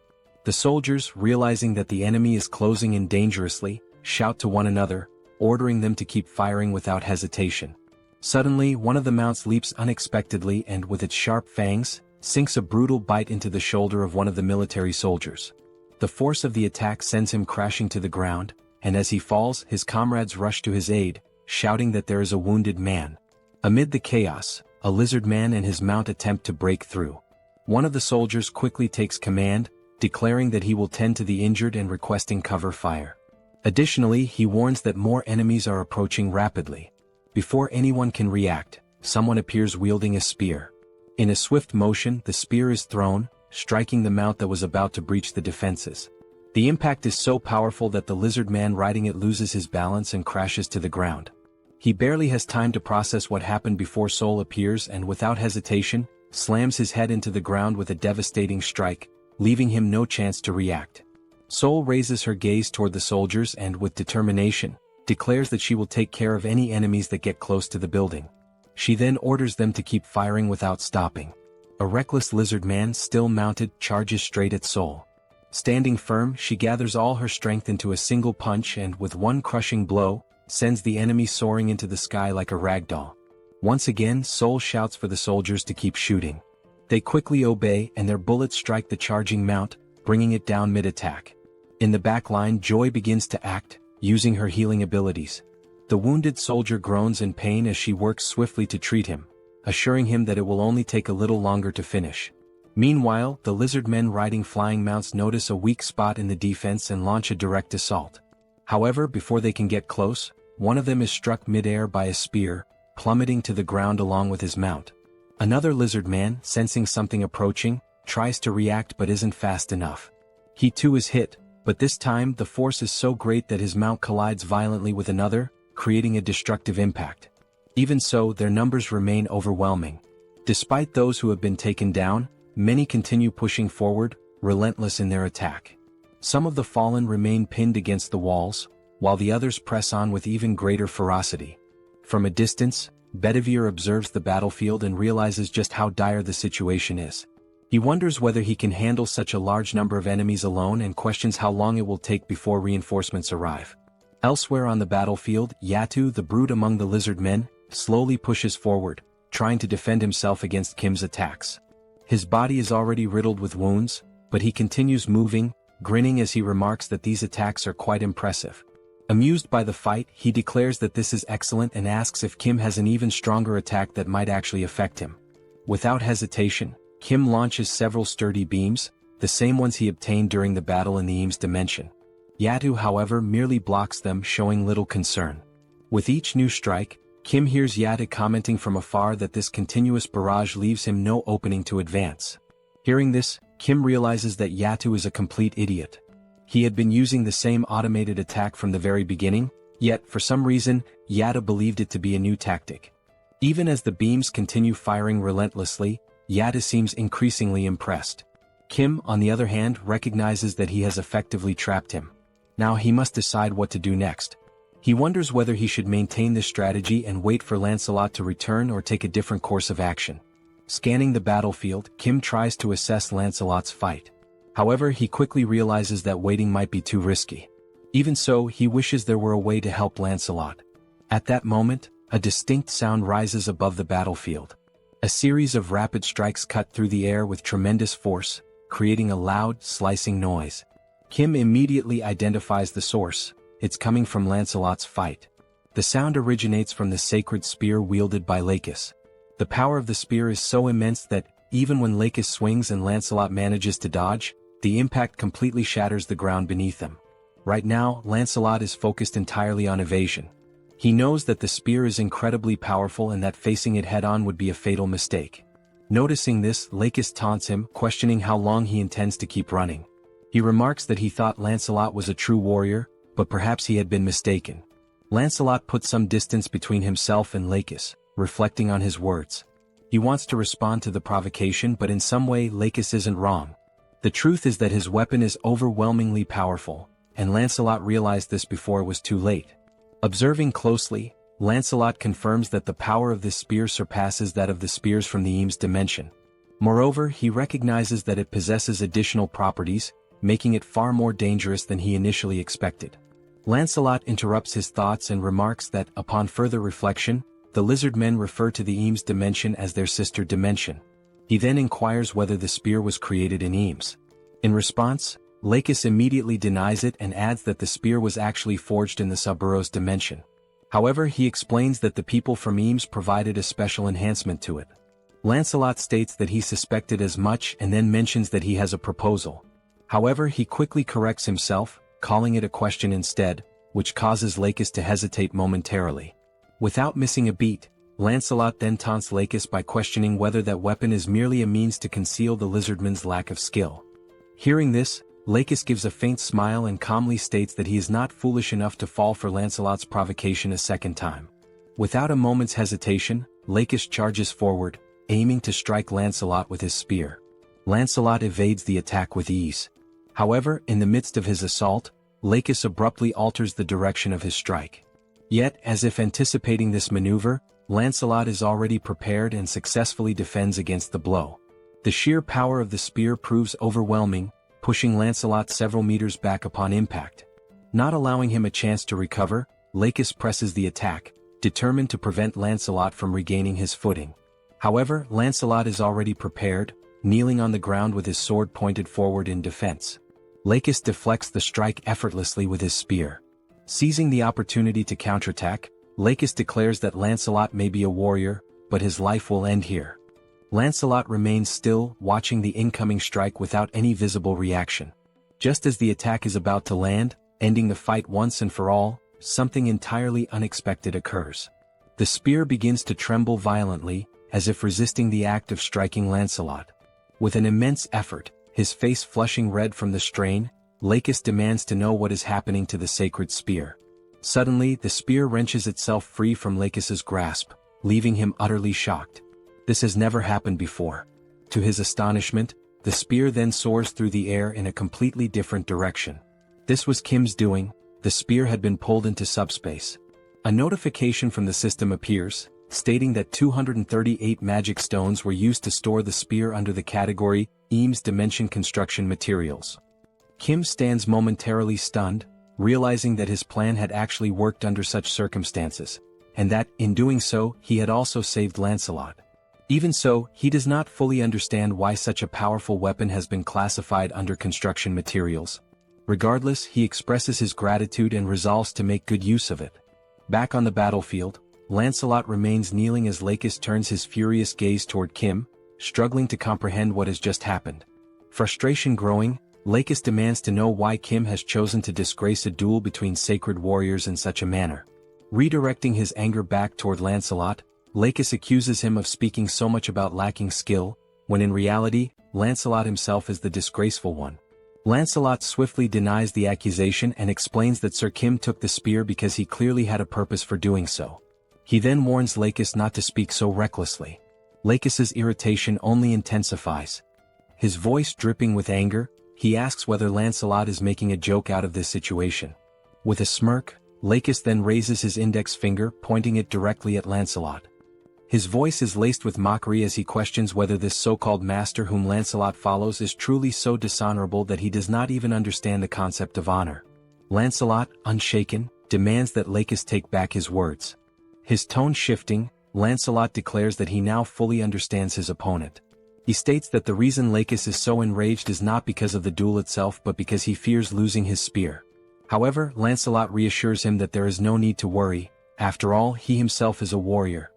The soldiers, realizing that the enemy is closing in dangerously, shout to one another, ordering them to keep firing without hesitation. Suddenly, one of the mounts leaps unexpectedly and, with its sharp fangs, sinks a brutal bite into the shoulder of one of the military soldiers. The force of the attack sends him crashing to the ground, and as he falls, his comrades rush to his aid, shouting that there is a wounded man. Amid the chaos, a lizard man and his mount attempt to break through. One of the soldiers quickly takes command, declaring that he will tend to the injured and requesting cover fire. Additionally, he warns that more enemies are approaching rapidly. Before anyone can react, someone appears wielding a spear. In a swift motion, the spear is thrown, striking the mount that was about to breach the defenses. The impact is so powerful that the lizard man riding it loses his balance and crashes to the ground. He barely has time to process what happened before Seoul appears and, without hesitation, slams his head into the ground with a devastating strike, leaving him no chance to react. Seoul raises her gaze toward the soldiers and, with determination, declares that she will take care of any enemies that get close to the building. She then orders them to keep firing without stopping. A reckless lizard man, still mounted, charges straight at Seoul. Standing firm, she gathers all her strength into a single punch and, with one crushing blow, sends the enemy soaring into the sky like a ragdoll. Once again, Seoul shouts for the soldiers to keep shooting. They quickly obey, and their bullets strike the charging mount, bringing it down mid-attack. In the back line, Joy begins to act, using her healing abilities. The wounded soldier groans in pain as she works swiftly to treat him, assuring him that it will only take a little longer to finish. Meanwhile, the lizard men riding flying mounts notice a weak spot in the defense and launch a direct assault. However, before they can get close, one of them is struck mid-air by a spear, plummeting to the ground along with his mount. Another lizard man, sensing something approaching, tries to react but isn't fast enough. He too is hit, but this time the force is so great that his mount collides violently with another, creating a destructive impact. Even so, their numbers remain overwhelming. Despite those who have been taken down, many continue pushing forward, relentless in their attack. Some of the fallen remain pinned against the walls, while the others press on with even greater ferocity. From a distance, Bedivere observes the battlefield and realizes just how dire the situation is. He wonders whether he can handle such a large number of enemies alone and questions how long it will take before reinforcements arrive. Elsewhere on the battlefield, Yatu, the brute among the lizard men, slowly pushes forward, trying to defend himself against Kim's attacks. His body is already riddled with wounds, but he continues moving, grinning as he remarks that these attacks are quite impressive. Amused by the fight, he declares that this is excellent and asks if Kim has an even stronger attack that might actually affect him. Without hesitation, Kim launches several sturdy beams, the same ones he obtained during the battle in the Eames dimension. Yatu, however, merely blocks them, showing little concern. With each new strike, Kim hears Yatu commenting from afar that this continuous barrage leaves him no opening to advance. Hearing this, Kim realizes that Yatu is a complete idiot. He had been using the same automated attack from the very beginning, yet, for some reason, Yatu believed it to be a new tactic. Even as the beams continue firing relentlessly, Yatu seems increasingly impressed. Kim, on the other hand, recognizes that he has effectively trapped him. Now he must decide what to do next. He wonders whether he should maintain this strategy and wait for Lancelot to return or take a different course of action. Scanning the battlefield, Kim tries to assess Lancelot's fight. However, he quickly realizes that waiting might be too risky. Even so, he wishes there were a way to help Lancelot. At that moment, a distinct sound rises above the battlefield. A series of rapid strikes cut through the air with tremendous force, creating a loud, slicing noise. Kim immediately identifies the source. It's coming from Lancelot's fight. The sound originates from the sacred spear wielded by Lakis. The power of the spear is so immense that, even when Lakis swings and Lancelot manages to dodge, the impact completely shatters the ground beneath them. Right now, Lancelot is focused entirely on evasion. He knows that the spear is incredibly powerful and that facing it head-on would be a fatal mistake. Noticing this, Lakis taunts him, questioning how long he intends to keep running. He remarks that he thought Lancelot was a true warrior, but perhaps he had been mistaken. Lancelot puts some distance between himself and Lakis, reflecting on his words. He wants to respond to the provocation, but in some way Lakis isn't wrong. The truth is that his weapon is overwhelmingly powerful, and Lancelot realized this before it was too late. Observing closely, Lancelot confirms that the power of this spear surpasses that of the spears from the Eames dimension. Moreover, he recognizes that it possesses additional properties, making it far more dangerous than he initially expected. Lancelot interrupts his thoughts and remarks that, upon further reflection, the lizard men refer to the Eames dimension as their sister dimension. He then inquires whether the spear was created in Eames. In response, Lakis immediately denies it and adds that the spear was actually forged in the SUBSPACE dimension. However, he explains that the people from Eames provided a special enhancement to it. Lancelot states that he suspected as much and then mentions that he has a proposal. However, he quickly corrects himself, calling it a question instead, which causes Lakis to hesitate momentarily. Without missing a beat, Lancelot then taunts Lakis by questioning whether that weapon is merely a means to conceal the lizardman's lack of skill. Hearing this, Lakis gives a faint smile and calmly states that he is not foolish enough to fall for Lancelot's provocation a second time. Without a moment's hesitation, Lakis charges forward, aiming to strike Lancelot with his spear. Lancelot evades the attack with ease. However, in the midst of his assault, Lakis abruptly alters the direction of his strike. Yet, as if anticipating this maneuver, Lancelot is already prepared and successfully defends against the blow. The sheer power of the spear proves overwhelming, pushing Lancelot several meters back upon impact. Not allowing him a chance to recover, Lakis presses the attack, determined to prevent Lancelot from regaining his footing. However, Lancelot is already prepared, kneeling on the ground with his sword pointed forward in defense. Lakis deflects the strike effortlessly with his spear. Seizing the opportunity to counterattack, Lakis declares that Lancelot may be a warrior, but his life will end here. Lancelot remains still, watching the incoming strike without any visible reaction. Just as the attack is about to land, ending the fight once and for all, something entirely unexpected occurs. The spear begins to tremble violently, as if resisting the act of striking Lancelot. With an immense effort, his face flushing red from the strain, Lakis demands to know what is happening to the sacred spear. Suddenly, the spear wrenches itself free from Lakis's grasp, leaving him utterly shocked. This has never happened before. To his astonishment, the spear then soars through the air in a completely different direction. This was Kim's doing. The spear had been pulled into subspace. A notification from the system appears, stating that 238 magic stones were used to store the spear under the category Eames Dimension Construction Materials. Kim stands momentarily stunned, realizing that his plan had actually worked under such circumstances, and that, in doing so, he had also saved Lancelot. Even so, he does not fully understand why such a powerful weapon has been classified under construction materials. Regardless, he expresses his gratitude and resolves to make good use of it. Back on the battlefield, Lancelot remains kneeling as Lakis turns his furious gaze toward Kim, struggling to comprehend what has just happened. Frustration growing, Lakis demands to know why Kim has chosen to disgrace a duel between sacred warriors in such a manner. Redirecting his anger back toward Lancelot, Lakis accuses him of speaking so much about lacking skill, when in reality, Lancelot himself is the disgraceful one. Lancelot swiftly denies the accusation and explains that Sir Kim took the spear because he clearly had a purpose for doing so. He then warns Lakis not to speak so recklessly. Lakis's irritation only intensifies. His voice dripping with anger, he asks whether Lancelot is making a joke out of this situation. With a smirk, Lakis then raises his index finger, pointing it directly at Lancelot. His voice is laced with mockery as he questions whether this so-called master whom Lancelot follows is truly so dishonorable that he does not even understand the concept of honor. Lancelot, unshaken, demands that Lakis take back his words. His tone shifting, Lancelot declares that he now fully understands his opponent. He states that the reason Lakis is so enraged is not because of the duel itself but because he fears losing his spear. However, Lancelot reassures him that there is no need to worry, after all he himself is a warrior.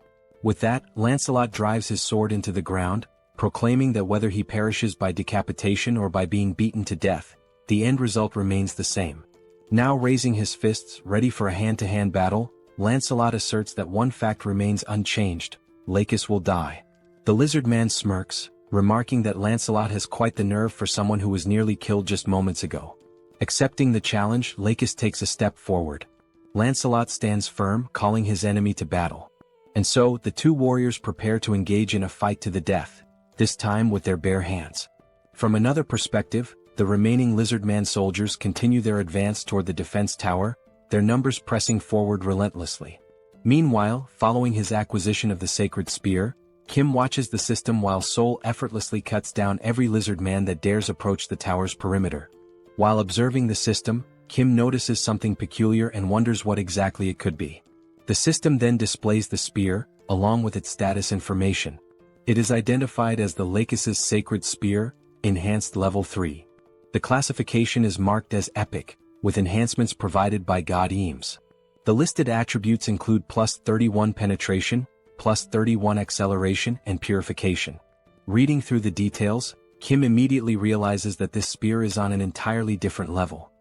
With that, Lancelot drives his sword into the ground, proclaiming that whether he perishes by decapitation or by being beaten to death, the end result remains the same. Now raising his fists, ready for a hand-to-hand battle, Lancelot asserts that one fact remains unchanged: Lakis will die. The lizard man smirks, remarking that Lancelot has quite the nerve for someone who was nearly killed just moments ago. Accepting the challenge, Lakis takes a step forward. Lancelot stands firm, calling his enemy to battle. And so, the two warriors prepare to engage in a fight to the death, this time with their bare hands. From another perspective, the remaining lizardman soldiers continue their advance toward the defense tower, their numbers pressing forward relentlessly. Meanwhile, following his acquisition of the sacred spear, Kim watches the system while Seoul effortlessly cuts down every lizardman that dares approach the tower's perimeter. While observing the system, Kim notices something peculiar and wonders what exactly it could be. The system then displays the spear, along with its status information. It is identified as the Lakis' Sacred Spear, Enhanced Level 3. The classification is marked as Epic, with enhancements provided by God Eames. The listed attributes include plus 31 penetration, plus 31 acceleration and purification. Reading through the details, Kim immediately realizes that this spear is on an entirely different level.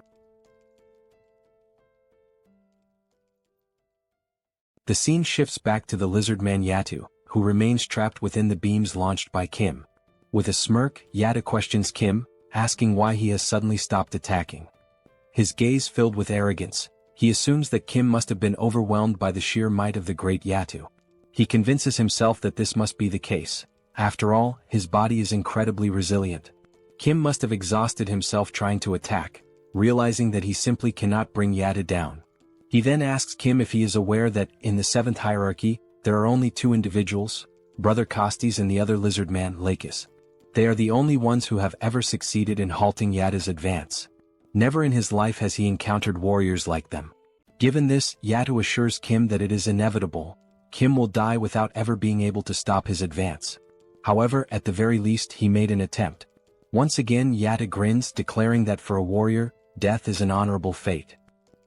The scene shifts back to the lizardman Yatu, who remains trapped within the beams launched by Kim. With a smirk, Yatu questions Kim, asking why he has suddenly stopped attacking. His gaze filled with arrogance, he assumes that Kim must have been overwhelmed by the sheer might of the great Yatu. He convinces himself that this must be the case. After all, his body is incredibly resilient. Kim must have exhausted himself trying to attack, realizing that he simply cannot bring Yatu down. He then asks Kim if he is aware that, in the 7th hierarchy, there are only two individuals, Brother Kostes and the other lizardman, Lakis. They are the only ones who have ever succeeded in halting Yatu's advance. Never in his life has he encountered warriors like them. Given this, Yatu assures Kim that it is inevitable. Kim will die without ever being able to stop his advance. However, at the very least he made an attempt. Once again Yatu grins, declaring that for a warrior, death is an honorable fate.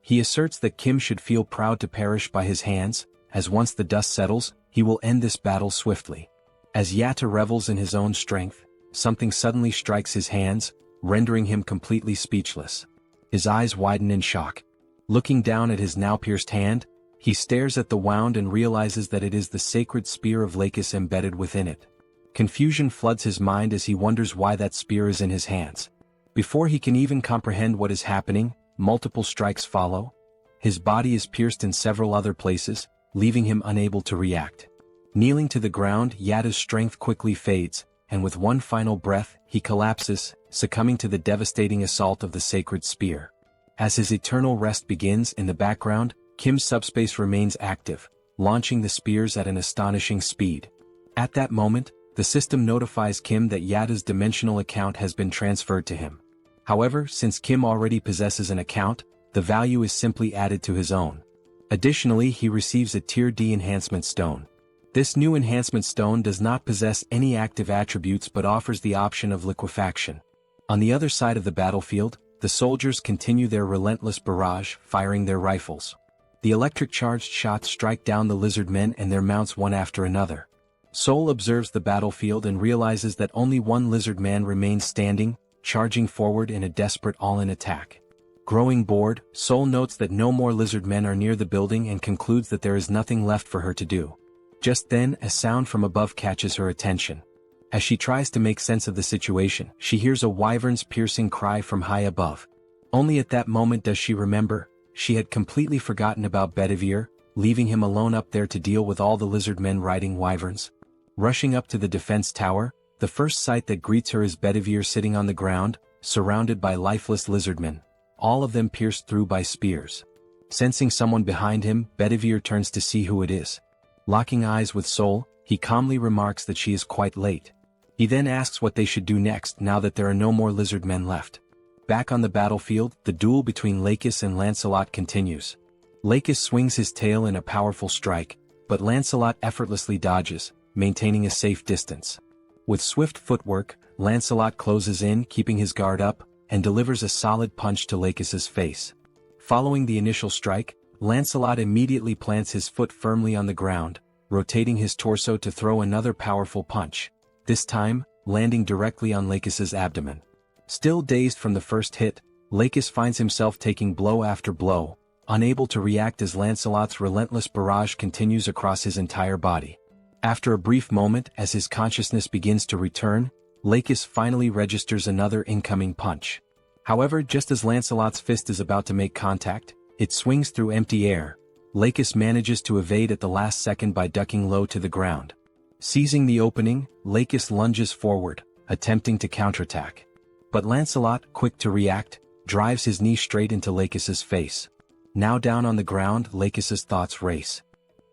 He asserts that Kim should feel proud to perish by his hands, as once the dust settles, he will end this battle swiftly. As Yatu revels in his own strength, something suddenly strikes his hands, rendering him completely speechless. His eyes widen in shock. Looking down at his now pierced hand, he stares at the wound and realizes that it is the sacred spear of Lakis embedded within it. Confusion floods his mind as he wonders why that spear is in his hands. Before he can even comprehend what is happening, multiple strikes follow. His body is pierced in several other places, leaving him unable to react. Kneeling to the ground, Yatu's strength quickly fades, and with one final breath, he collapses, succumbing to the devastating assault of the sacred spear. As his eternal rest begins in the background, Kim's subspace remains active, launching the spears at an astonishing speed. At that moment, the system notifies Kim that Yatu's dimensional account has been transferred to him. However, since Kim already possesses an account, the value is simply added to his own. Additionally, he receives a Tier D enhancement stone. This new enhancement stone does not possess any active attributes but offers the option of liquefaction. On the other side of the battlefield, the soldiers continue their relentless barrage, firing their rifles. The electric-charged shots strike down the lizardmen and their mounts one after another. Seoul observes the battlefield and realizes that only one lizardman remains standing, charging forward in a desperate all-in attack. Growing bored, Seoul notes that no more lizardmen are near the building and concludes that there is nothing left for her to do. Just then, a sound from above catches her attention. As she tries to make sense of the situation, she hears a wyvern's piercing cry from high above. Only at that moment does she remember, she had completely forgotten about Bedivere, leaving him alone up there to deal with all the lizardmen riding wyverns. Rushing up to the defense tower, the first sight that greets her is Bedivere sitting on the ground, surrounded by lifeless lizardmen, all of them pierced through by spears. Sensing someone behind him, Bedivere turns to see who it is. Locking eyes with Seoul, he calmly remarks that she is quite late. He then asks what they should do next now that there are no more lizardmen left. Back on the battlefield, the duel between Lakis and Lancelot continues. Lakis swings his tail in a powerful strike, but Lancelot effortlessly dodges, maintaining a safe distance. With swift footwork, Lancelot closes in, keeping his guard up, and delivers a solid punch to Lakis's face. Following the initial strike, Lancelot immediately plants his foot firmly on the ground, rotating his torso to throw another powerful punch, this time, landing directly on Lakis's abdomen. Still dazed from the first hit, Lakis finds himself taking blow after blow, unable to react as Lancelot's relentless barrage continues across his entire body. After a brief moment as his consciousness begins to return, Lakis finally registers another incoming punch. However, just as Lancelot's fist is about to make contact, it swings through empty air, Lakis manages to evade at the last second by ducking low to the ground. Seizing the opening, Lakis lunges forward, attempting to counterattack. But Lancelot, quick to react, drives his knee straight into Lakis's face. Now down on the ground, Lakis's thoughts race.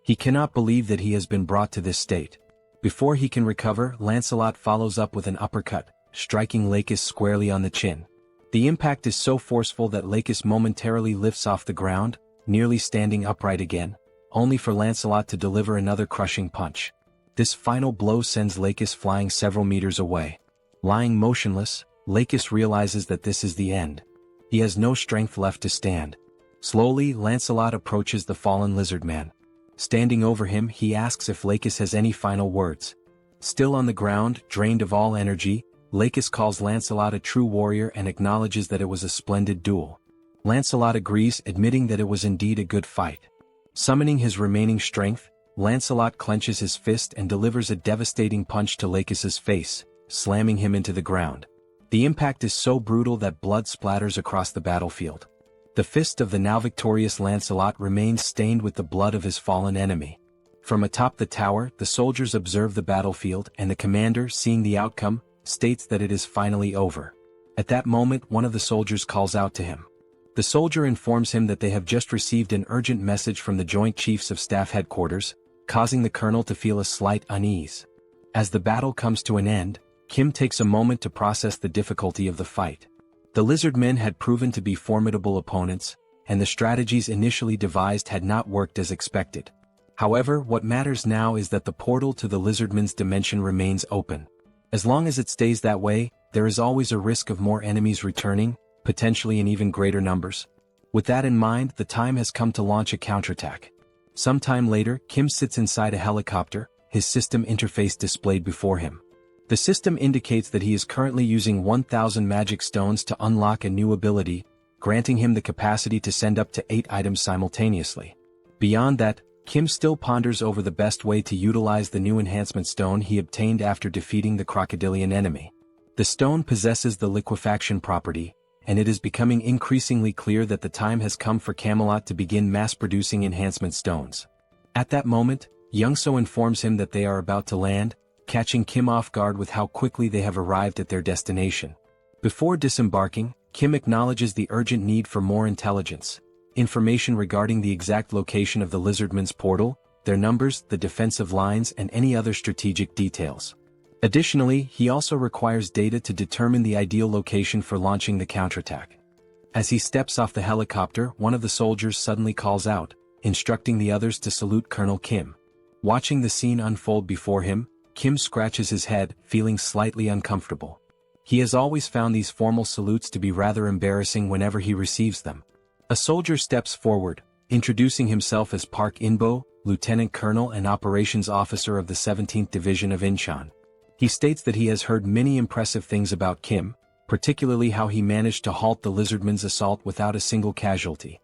He cannot believe that he has been brought to this state. Before he can recover, Lancelot follows up with an uppercut, striking Lakis squarely on the chin. The impact is so forceful that Lakis momentarily lifts off the ground, nearly standing upright again, only for Lancelot to deliver another crushing punch. This final blow sends Lakis flying several meters away. Lying motionless, Lakis realizes that this is the end. He has no strength left to stand. Slowly, Lancelot approaches the fallen lizard man. Standing over him, he asks if Lakis has any final words. Still on the ground, drained of all energy, Lakis calls Lancelot a true warrior and acknowledges that it was a splendid duel. Lancelot agrees, admitting that it was indeed a good fight. Summoning his remaining strength, Lancelot clenches his fist and delivers a devastating punch to Lakis's face, slamming him into the ground. The impact is so brutal that blood splatters across the battlefield. The fist of the now victorious Lancelot remains stained with the blood of his fallen enemy. From atop the tower, the soldiers observe the battlefield, and the commander, seeing the outcome, states that it is finally over. At that moment, one of the soldiers calls out to him. The soldier informs him that they have just received an urgent message from the Joint Chiefs of Staff headquarters, causing the colonel to feel a slight unease. As the battle comes to an end, Kim takes a moment to process the difficulty of the fight. The lizard men had proven to be formidable opponents, and the strategies initially devised had not worked as expected. However, what matters now is that the portal to the lizardmen's dimension remains open. As long as it stays that way, there is always a risk of more enemies returning, potentially in even greater numbers. With that in mind, the time has come to launch a counterattack. Sometime later, Kim sits inside a helicopter, his system interface displayed before him. The system indicates that he is currently using 1,000 magic stones to unlock a new ability, granting him the capacity to send up to 8 items simultaneously. Beyond that, Kim still ponders over the best way to utilize the new enhancement stone he obtained after defeating the crocodilian enemy. The stone possesses the liquefaction property, and it is becoming increasingly clear that the time has come for Camelot to begin mass-producing enhancement stones. At that moment, Youngso informs him that they are about to land, catching Kim off guard with how quickly they have arrived at their destination. Before disembarking, Kim acknowledges the urgent need for more intelligence, information regarding the exact location of the lizardmen's portal, their numbers, the defensive lines, and any other strategic details. Additionally, he also requires data to determine the ideal location for launching the counterattack. As he steps off the helicopter, one of the soldiers suddenly calls out, instructing the others to salute Colonel Kim. Watching the scene unfold before him, Kim scratches his head, feeling slightly uncomfortable. He has always found these formal salutes to be rather embarrassing whenever he receives them. A soldier steps forward, introducing himself as Park Inbo, Lieutenant Colonel and Operations Officer of the 17th Division of Incheon. He states that he has heard many impressive things about Kim, particularly how he managed to halt the lizardmen's assault without a single casualty.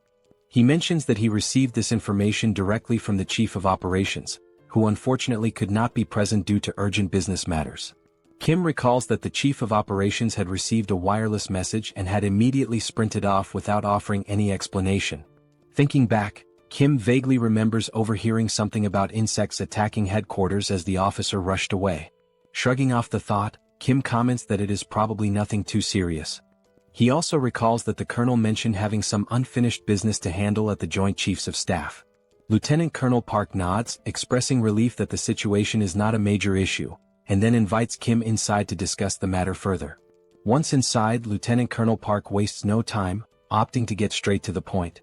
He mentions that he received this information directly from the Chief of Operations, who unfortunately could not be present due to urgent business matters. Kim recalls that the Chief of Operations had received a wireless message and had immediately sprinted off without offering any explanation. Thinking back, Kim vaguely remembers overhearing something about insects attacking headquarters as the officer rushed away. Shrugging off the thought, Kim comments that it is probably nothing too serious. He also recalls that the colonel mentioned having some unfinished business to handle at the Joint Chiefs of Staff. Lieutenant Colonel Park nods, expressing relief that the situation is not a major issue, and then invites Kim inside to discuss the matter further. Once inside, Lieutenant Colonel Park wastes no time, opting to get straight to the point.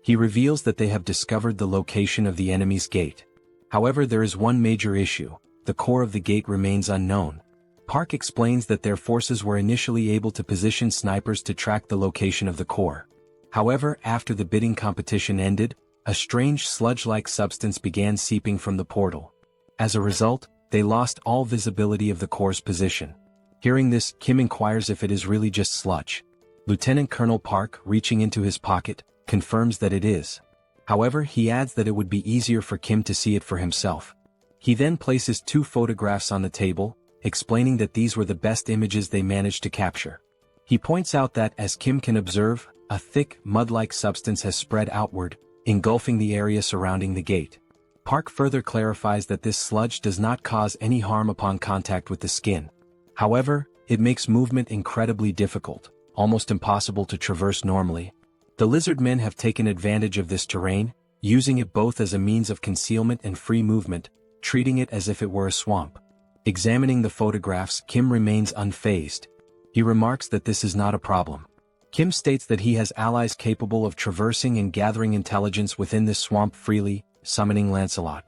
He reveals that they have discovered the location of the enemy's gate. However, there is one major issue: the core of the gate remains unknown. Park explains that their forces were initially able to position snipers to track the location of the core. However, after the bidding competition ended, a strange sludge-like substance began seeping from the portal. As a result, they lost all visibility of the core's position. Hearing this, Kim inquires if it is really just sludge. Lieutenant Colonel Park, reaching into his pocket, confirms that it is. However, he adds that it would be easier for Kim to see it for himself. He then places 2 photographs on the table, explaining that these were the best images they managed to capture. He points out that, as Kim can observe, a thick, mud-like substance has spread outward, engulfing the area surrounding the gate. Park further clarifies that this sludge does not cause any harm upon contact with the skin. However, it makes movement incredibly difficult, almost impossible to traverse normally. The lizard men have taken advantage of this terrain, using it both as a means of concealment and free movement, treating it as if it were a swamp. Examining the photographs, Kim remains unfazed. He remarks that this is not a problem. Kim states that he has allies capable of traversing and gathering intelligence within this swamp freely, summoning Lancelot.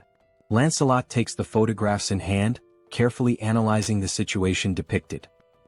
Lancelot takes the photographs in hand, carefully analyzing the situation depicted.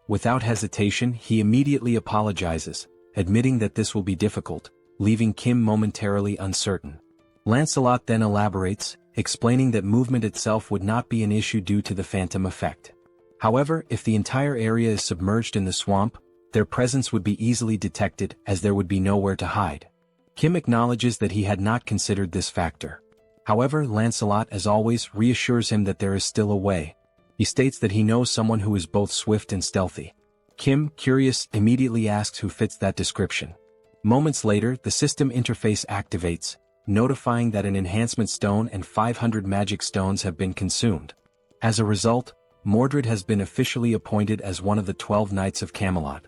Without hesitation, he immediately apologizes, admitting that this will be difficult, leaving Kim momentarily uncertain. Lancelot then elaborates, explaining that movement itself would not be an issue due to the phantom effect. However, if the entire area is submerged in the swamp, their presence would be easily detected as there would be nowhere to hide. Kim acknowledges that he had not considered this factor. However, Lancelot, as always, reassures him that there is still a way. He states that he knows someone who is both swift and stealthy. Kim, curious, immediately asks who fits that description. Moments later, the system interface activates, notifying that an enhancement stone and 500 magic stones have been consumed. As a result, Mordred has been officially appointed as one of the 12 Knights of Camelot.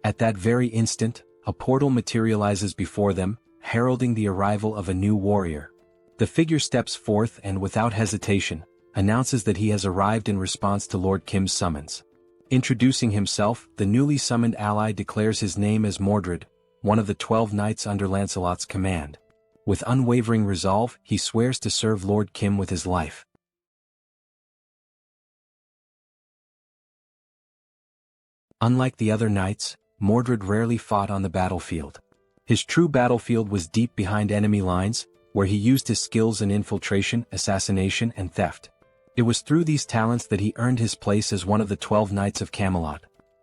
At that very instant, a portal materializes before them, heralding the arrival of a new warrior. The figure steps forth and, without hesitation, announces that he has arrived in response to Lord Kim's summons. Introducing himself, the newly summoned ally declares his name as Mordred, one of the 12 knights under Lancelot's command. With unwavering resolve, he swears to serve Lord Kim with his life. Unlike the other knights, Mordred rarely fought on the battlefield. His true battlefield was deep behind enemy lines, where he used his skills in infiltration, assassination, and theft. It was through these talents that he earned his place as one of the 12 Knights of Camelot.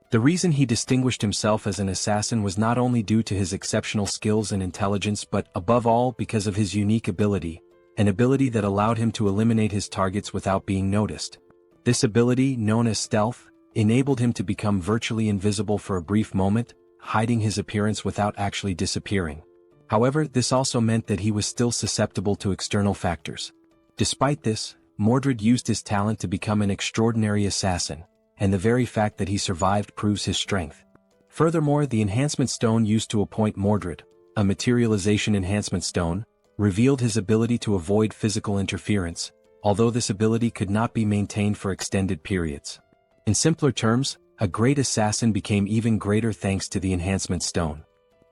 The reason he distinguished himself as an assassin was not only due to his exceptional skills and intelligence but, above all, because of his unique ability, an ability that allowed him to eliminate his targets without being noticed. This ability, known as stealth, enabled him to become virtually invisible for a brief moment, hiding his appearance without actually disappearing. However, this also meant that he was still susceptible to external factors. Despite this, Mordred used his talent to become an extraordinary assassin, and the very fact that he survived proves his strength. Furthermore, the enhancement stone used to appoint Mordred, a materialization enhancement stone, revealed his ability to avoid physical interference, although this ability could not be maintained for extended periods. In simpler terms, a great assassin became even greater thanks to the enhancement stone.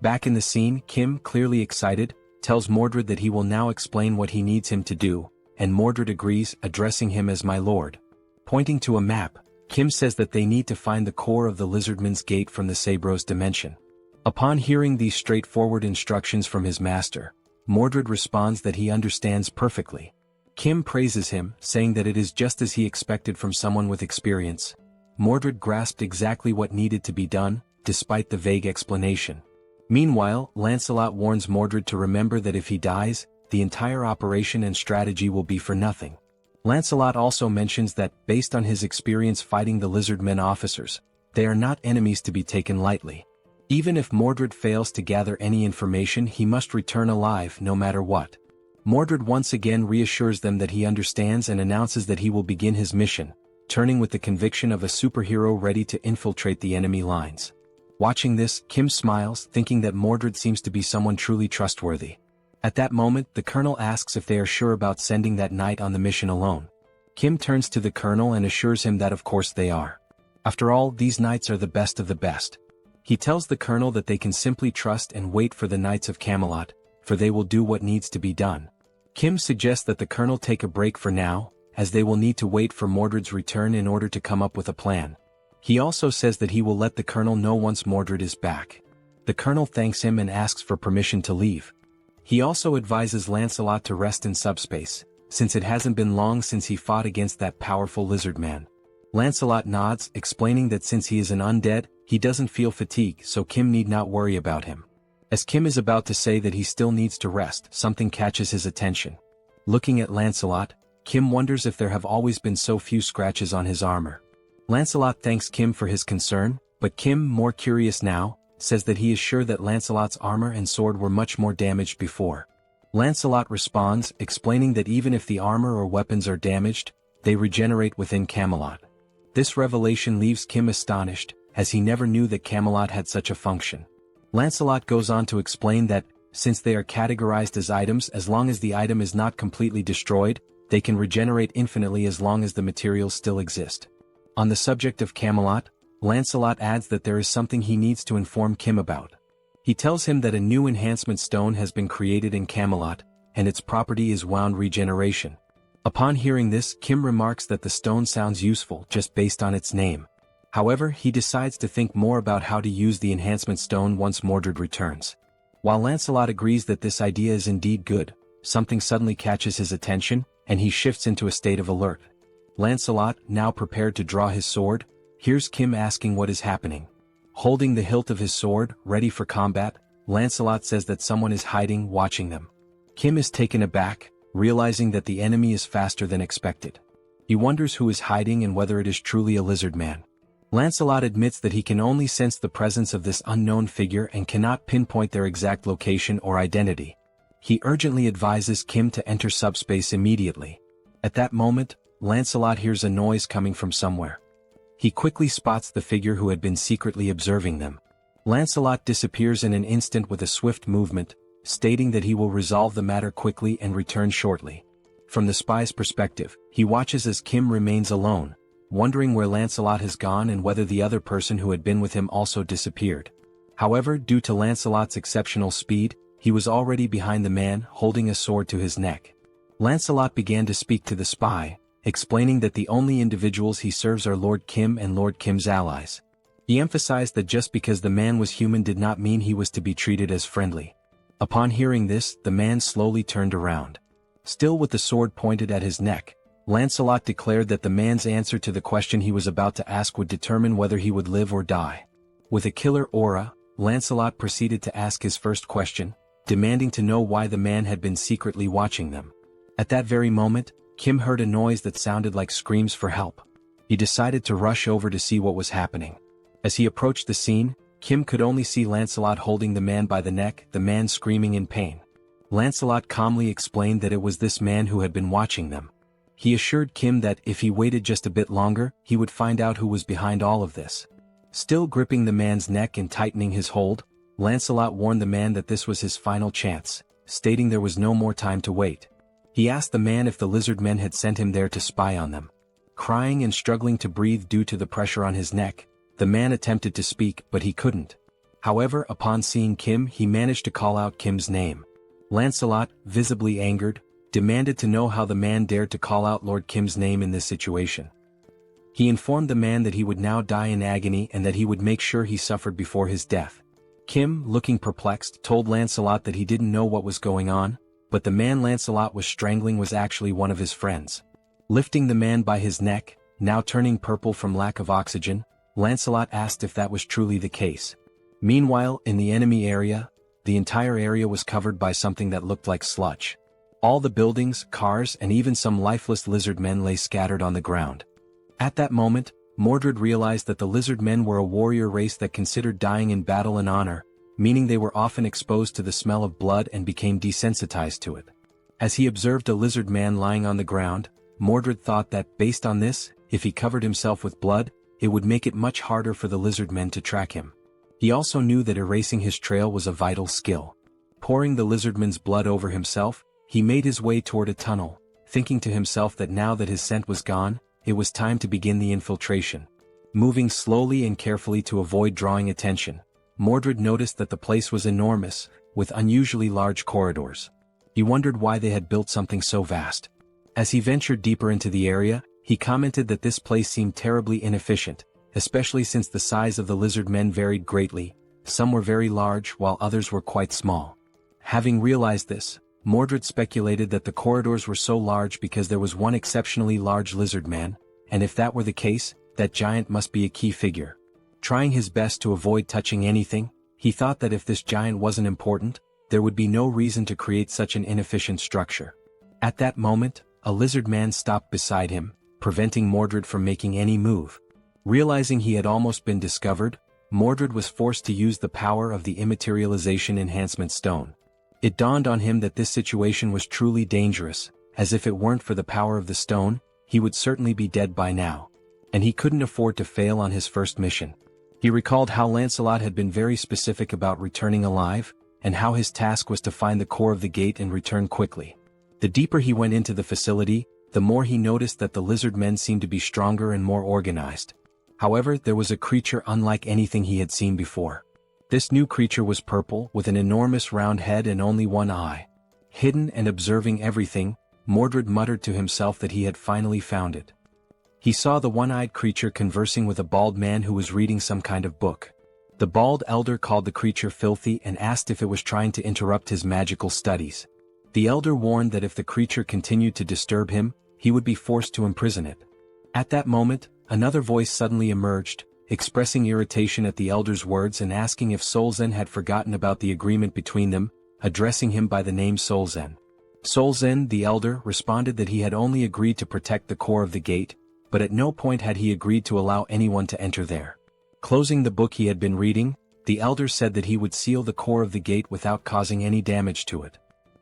Back in the scene, Kim, clearly excited, tells Mordred that he will now explain what he needs him to do, and Mordred agrees, addressing him as my lord. Pointing to a map, Kim says that they need to find the core of the Lizardman's Gate from the Sabros dimension. Upon hearing these straightforward instructions from his master, Mordred responds that he understands perfectly. Kim praises him, saying that it is just as he expected from someone with experience. Mordred grasped exactly what needed to be done, despite the vague explanation. Meanwhile, Lancelot warns Mordred to remember that if he dies, the entire operation and strategy will be for nothing. Lancelot also mentions that, based on his experience fighting the Lizardmen officers, they are not enemies to be taken lightly. Even if Mordred fails to gather any information, he must return alive no matter what. Mordred once again reassures them that he understands and announces that he will begin his mission, turning with the conviction of a superhero ready to infiltrate the enemy lines. Watching this, Kim smiles, thinking that Mordred seems to be someone truly trustworthy. At that moment, the colonel asks if they are sure about sending that knight on the mission alone. Kim turns to the colonel and assures him that of course they are. After all, these knights are the best of the best. He tells the colonel that they can simply trust and wait for the Knights of Camelot, for they will do what needs to be done. Kim suggests that the colonel take a break for now, as they will need to wait for Mordred's return in order to come up with a plan. He also says that he will let the colonel know once Mordred is back. The colonel thanks him and asks for permission to leave. He also advises Lancelot to rest in SUBSPACE, since it hasn't been long since he fought against that powerful lizard man. Lancelot nods, explaining that since he is an undead, he doesn't feel fatigue, so Kim need not worry about him. As Kim is about to say that he still needs to rest, something catches his attention. Looking at Lancelot, Kim wonders if there have always been so few scratches on his armor. Lancelot thanks Kim for his concern, but Kim, more curious now, says that he is sure that Lancelot's armor and sword were much more damaged before. Lancelot responds, explaining that even if the armor or weapons are damaged, they regenerate within Camelot. This revelation leaves Kim astonished, as he never knew that Camelot had such a function. Lancelot goes on to explain that, since they are categorized as items, as long as the item is not completely destroyed, they can regenerate infinitely as long as the materials still exist. On the subject of Camelot, Lancelot adds that there is something he needs to inform Kim about. He tells him that a new enhancement stone has been created in Camelot, and its property is wound regeneration. Upon hearing this, Kim remarks that the stone sounds useful just based on its name. However, he decides to think more about how to use the enhancement stone once Mordred returns. While Lancelot agrees that this idea is indeed good, something suddenly catches his attention, and he shifts into a state of alert. Lancelot, now prepared to draw his sword, hears Kim asking what is happening. Holding the hilt of his sword, ready for combat, Lancelot says that someone is hiding, watching them. Kim is taken aback, realizing that the enemy is faster than expected. He wonders who is hiding and whether it is truly a lizard man. Lancelot admits that he can only sense the presence of this unknown figure and cannot pinpoint their exact location or identity. He urgently advises Kim to enter SUBSPACE immediately. At that moment, Lancelot hears a noise coming from somewhere. He quickly spots the figure who had been secretly observing them. Lancelot disappears in an instant with a swift movement, stating that he will resolve the matter quickly and return shortly. From the spy's perspective, he watches as Kim remains alone, wondering where Lancelot has gone and whether the other person who had been with him also disappeared. However, due to Lancelot's exceptional speed, he was already behind the man, holding a sword to his neck. Lancelot began to speak to the spy, explaining that the only individuals he serves are Lord Kim and Lord Kim's allies. He emphasized that just because the man was human did not mean he was to be treated as friendly. Upon hearing this, the man slowly turned around. Still with the sword pointed at his neck, Lancelot declared that the man's answer to the question he was about to ask would determine whether he would live or die. With a killer aura, Lancelot proceeded to ask his first question, demanding to know why the man had been secretly watching them. At that very moment, Kim heard a noise that sounded like screams for help. He decided to rush over to see what was happening. As he approached the scene, Kim could only see Lancelot holding the man by the neck, the man screaming in pain. Lancelot calmly explained that it was this man who had been watching them. He assured Kim that if he waited just a bit longer, he would find out who was behind all of this. Still gripping the man's neck and tightening his hold, Lancelot warned the man that this was his final chance, stating there was no more time to wait. He asked the man if the lizard men had sent him there to spy on them. Crying and struggling to breathe due to the pressure on his neck, the man attempted to speak but he couldn't. However, upon seeing Kim, he managed to call out Kim's name. Lancelot, visibly angered, demanded to know how the man dared to call out Lord Kim's name in this situation. He informed the man that he would now die in agony and that he would make sure he suffered before his death. Kim, looking perplexed, told Lancelot that he didn't know what was going on, but the man Lancelot was strangling was actually one of his friends. Lifting the man by his neck, now turning purple from lack of oxygen, Lancelot asked if that was truly the case. Meanwhile, in the enemy area, the entire area was covered by something that looked like sludge. All the buildings, cars, and even some lifeless lizard men lay scattered on the ground. At that moment, Mordred realized that the lizard men were a warrior race that considered dying in battle an honor, meaning they were often exposed to the smell of blood and became desensitized to it. As he observed a lizard man lying on the ground, Mordred thought that, based on this, if he covered himself with blood, it would make it much harder for the lizard men to track him. He also knew that erasing his trail was a vital skill. Pouring the lizardman's blood over himself, he made his way toward a tunnel, thinking to himself that now that his scent was gone, it was time to begin the infiltration. Moving slowly and carefully to avoid drawing attention, Mordred noticed that the place was enormous, with unusually large corridors. He wondered why they had built something so vast. As he ventured deeper into the area, he commented that this place seemed terribly inefficient, especially since the size of the lizard men varied greatly. Some were very large while others were quite small. Having realized this, Mordred speculated that the corridors were so large because there was one exceptionally large lizard man, and if that were the case, that giant must be a key figure. Trying his best to avoid touching anything, he thought that if this giant wasn't important, there would be no reason to create such an inefficient structure. At that moment, a lizard man stopped beside him, preventing Mordred from making any move. Realizing he had almost been discovered, Mordred was forced to use the power of the immaterialization enhancement stone. It dawned on him that this situation was truly dangerous, as if it weren't for the power of the stone, he would certainly be dead by now. And he couldn't afford to fail on his first mission. He recalled how Lancelot had been very specific about returning alive, and how his task was to find the core of the gate and return quickly. The deeper he went into the facility, the more he noticed that the lizard men seemed to be stronger and more organized. However, there was a creature unlike anything he had seen before. This new creature was purple, with an enormous round head and only one eye. Hidden and observing everything, Mordred muttered to himself that he had finally found it. He saw the one-eyed creature conversing with a bald man who was reading some kind of book. The bald elder called the creature filthy and asked if it was trying to interrupt his magical studies. The elder warned that if the creature continued to disturb him, he would be forced to imprison it. At that moment, another voice suddenly emerged, expressing irritation at the elder's words and asking if Solzen had forgotten about the agreement between them, addressing him by the name Solzen. Solzen, the elder, responded that he had only agreed to protect the core of the gate, but at no point had he agreed to allow anyone to enter there. Closing the book he had been reading, the elder said that he would seal the core of the gate without causing any damage to it.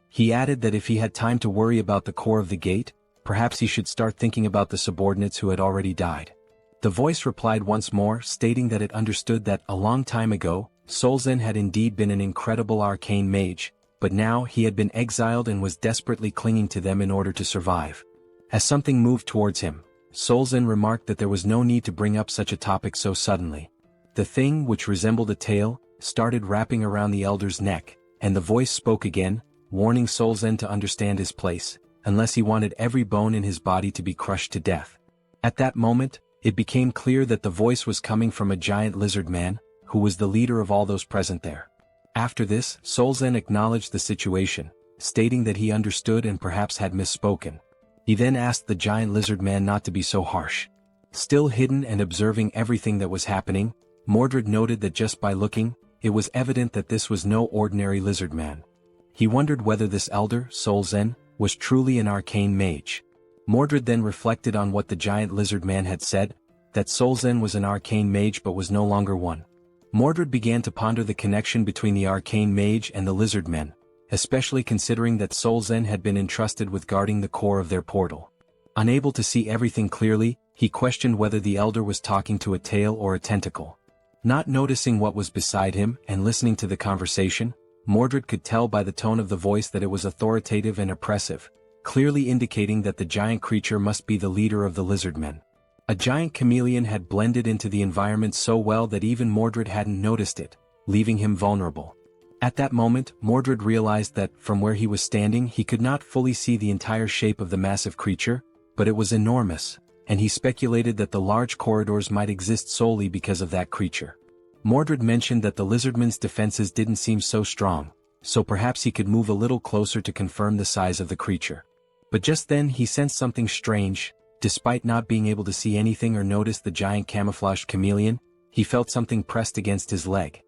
He added that if he had time to worry about the core of the gate, perhaps he should start thinking about the subordinates who had already died. The voice replied once more, stating that it understood that, a long time ago, Solzen had indeed been an incredible arcane mage, but now he had been exiled and was desperately clinging to them in order to survive. As something moved towards him, Solzen remarked that there was no need to bring up such a topic so suddenly. The thing, which resembled a tail, started wrapping around the elder's neck, and the voice spoke again, warning Solzen to understand his place, unless he wanted every bone in his body to be crushed to death. At that moment, it became clear that the voice was coming from a giant lizard man, who was the leader of all those present there. After this, Solzen acknowledged the situation, stating that he understood and perhaps had misspoken. He then asked the giant lizard man not to be so harsh. Still hidden and observing everything that was happening, Mordred noted that just by looking, it was evident that this was no ordinary lizard man. He wondered whether this elder, Solzen, was truly an arcane mage. Mordred then reflected on what the giant lizard man had said, that Solzen was an arcane mage but was no longer one. Mordred began to ponder the connection between the arcane mage and the lizard men, especially considering that Solzen had been entrusted with guarding the core of their portal. Unable to see everything clearly, he questioned whether the elder was talking to a tail or a tentacle. Not noticing what was beside him and listening to the conversation, Mordred could tell by the tone of the voice that it was authoritative and oppressive, clearly indicating that the giant creature must be the leader of the lizardmen. A giant chameleon had blended into the environment so well that even Mordred hadn't noticed it, leaving him vulnerable. At that moment, Mordred realized that, from where he was standing, he could not fully see the entire shape of the massive creature, but it was enormous, and he speculated that the large corridors might exist solely because of that creature. Mordred mentioned that the lizardman's defenses didn't seem so strong, so perhaps he could move a little closer to confirm the size of the creature. But just then he sensed something strange. Despite not being able to see anything or notice the giant camouflaged chameleon, he felt something pressed against his leg.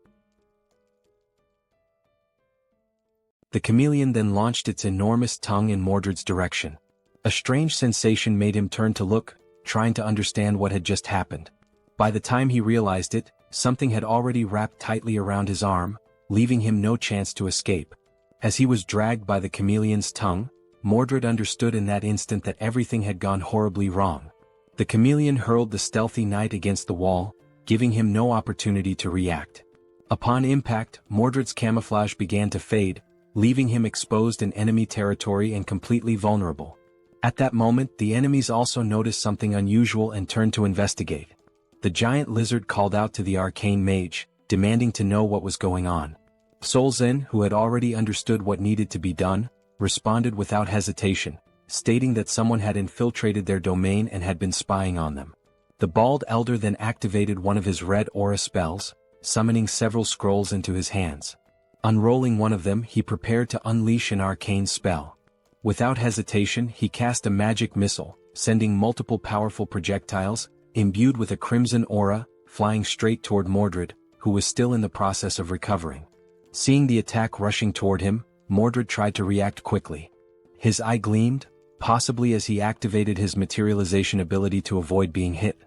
The chameleon then launched its enormous tongue in Mordred's direction. A strange sensation made him turn to look, trying to understand what had just happened. By the time he realized it, something had already wrapped tightly around his arm, leaving him no chance to escape. As he was dragged by the chameleon's tongue, Mordred understood in that instant that everything had gone horribly wrong. The chameleon hurled the stealthy knight against the wall, giving him no opportunity to react. Upon impact, Mordred's camouflage began to fade, leaving him exposed in enemy territory and completely vulnerable. At that moment, the enemies also noticed something unusual and turned to investigate. The giant lizard called out to the arcane mage, demanding to know what was going on. Solzen, who had already understood what needed to be done, responded without hesitation, stating that someone had infiltrated their domain and had been spying on them. The bald elder then activated one of his red aura spells, summoning several scrolls into his hands. Unrolling one of them, he prepared to unleash an arcane spell. Without hesitation, he cast a magic missile, sending multiple powerful projectiles, imbued with a crimson aura, flying straight toward Mordred, who was still in the process of recovering. Seeing the attack rushing toward him, Mordred tried to react quickly. His eye gleamed, possibly as he activated his materialization ability to avoid being hit.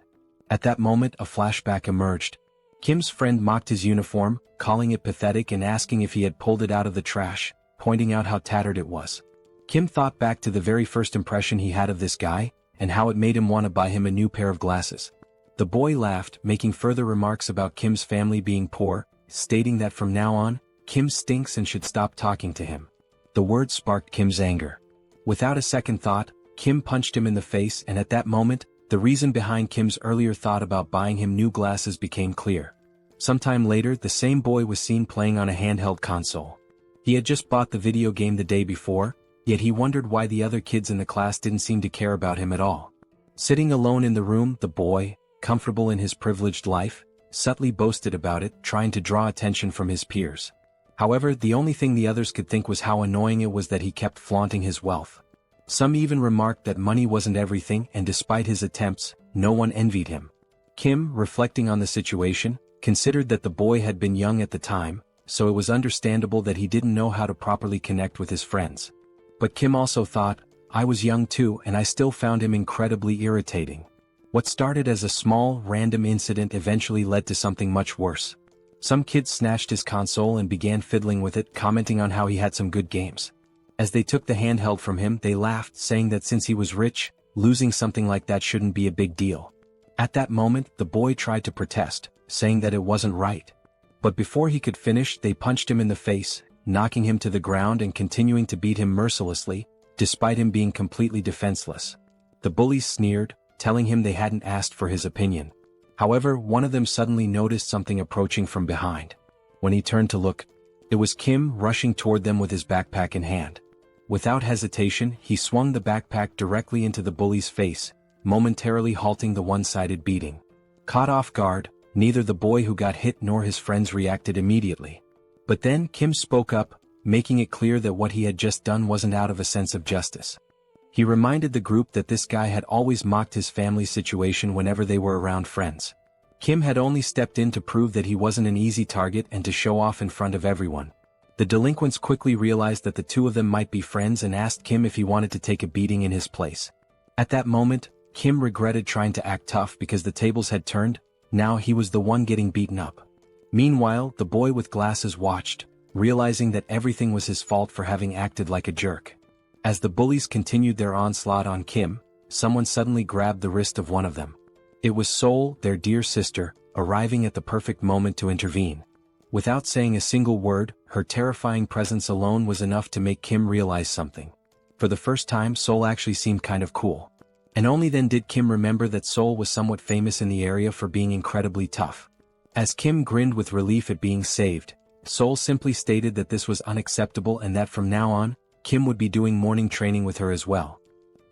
At that moment, a flashback emerged. Kim's friend mocked his uniform, calling it pathetic and asking if he had pulled it out of the trash, pointing out how tattered it was. Kim thought back to the very first impression he had of this guy, and how it made him want to buy him a new pair of glasses. The boy laughed, making further remarks about Kim's family being poor, stating that from now on, Kim stinks and should stop talking to him. The words sparked Kim's anger. Without a second thought, Kim punched him in the face, and at that moment, the reason behind Kim's earlier thought about buying him new glasses became clear. Sometime later, the same boy was seen playing on a handheld console. He had just bought the video game the day before, yet he wondered why the other kids in the class didn't seem to care about him at all. Sitting alone in the room, the boy, comfortable in his privileged life, subtly boasted about it, trying to draw attention from his peers. However, the only thing the others could think was how annoying it was that he kept flaunting his wealth. Some even remarked that money wasn't everything, and despite his attempts, no one envied him. Kim, reflecting on the situation, considered that the boy had been young at the time, so it was understandable that he didn't know how to properly connect with his friends. But Kim also thought, I was young too, and I still found him incredibly irritating. What started as a small, random incident eventually led to something much worse. Some kids snatched his console and began fiddling with it, commenting on how he had some good games. As they took the handheld from him, they laughed, saying that since he was rich, losing something like that shouldn't be a big deal. At that moment, the boy tried to protest, saying that it wasn't right. But before he could finish, they punched him in the face, knocking him to the ground and continuing to beat him mercilessly, despite him being completely defenseless. The bullies sneered, telling him they hadn't asked for his opinion. However, one of them suddenly noticed something approaching from behind. When he turned to look, it was Kim rushing toward them with his backpack in hand. Without hesitation, he swung the backpack directly into the bully's face, momentarily halting the one-sided beating. Caught off guard, neither the boy who got hit nor his friends reacted immediately. But then Kim spoke up, making it clear that what he had just done wasn't out of a sense of justice. He reminded the group that this guy had always mocked his family's situation whenever they were around friends. Kim had only stepped in to prove that he wasn't an easy target and to show off in front of everyone. The delinquents quickly realized that the two of them might be friends and asked Kim if he wanted to take a beating in his place. At that moment, Kim regretted trying to act tough because the tables had turned. Now he was the one getting beaten up. Meanwhile, the boy with glasses watched, realizing that everything was his fault for having acted like a jerk. As the bullies continued their onslaught on Kim, someone suddenly grabbed the wrist of one of them. It was Seoul, their dear sister, arriving at the perfect moment to intervene. Without saying a single word, her terrifying presence alone was enough to make Kim realize something. For the first time, Seoul actually seemed kind of cool. And only then did Kim remember that Seoul was somewhat famous in the area for being incredibly tough. As Kim grinned with relief at being saved, Seoul simply stated that this was unacceptable and that from now on, Kim would be doing morning training with her as well.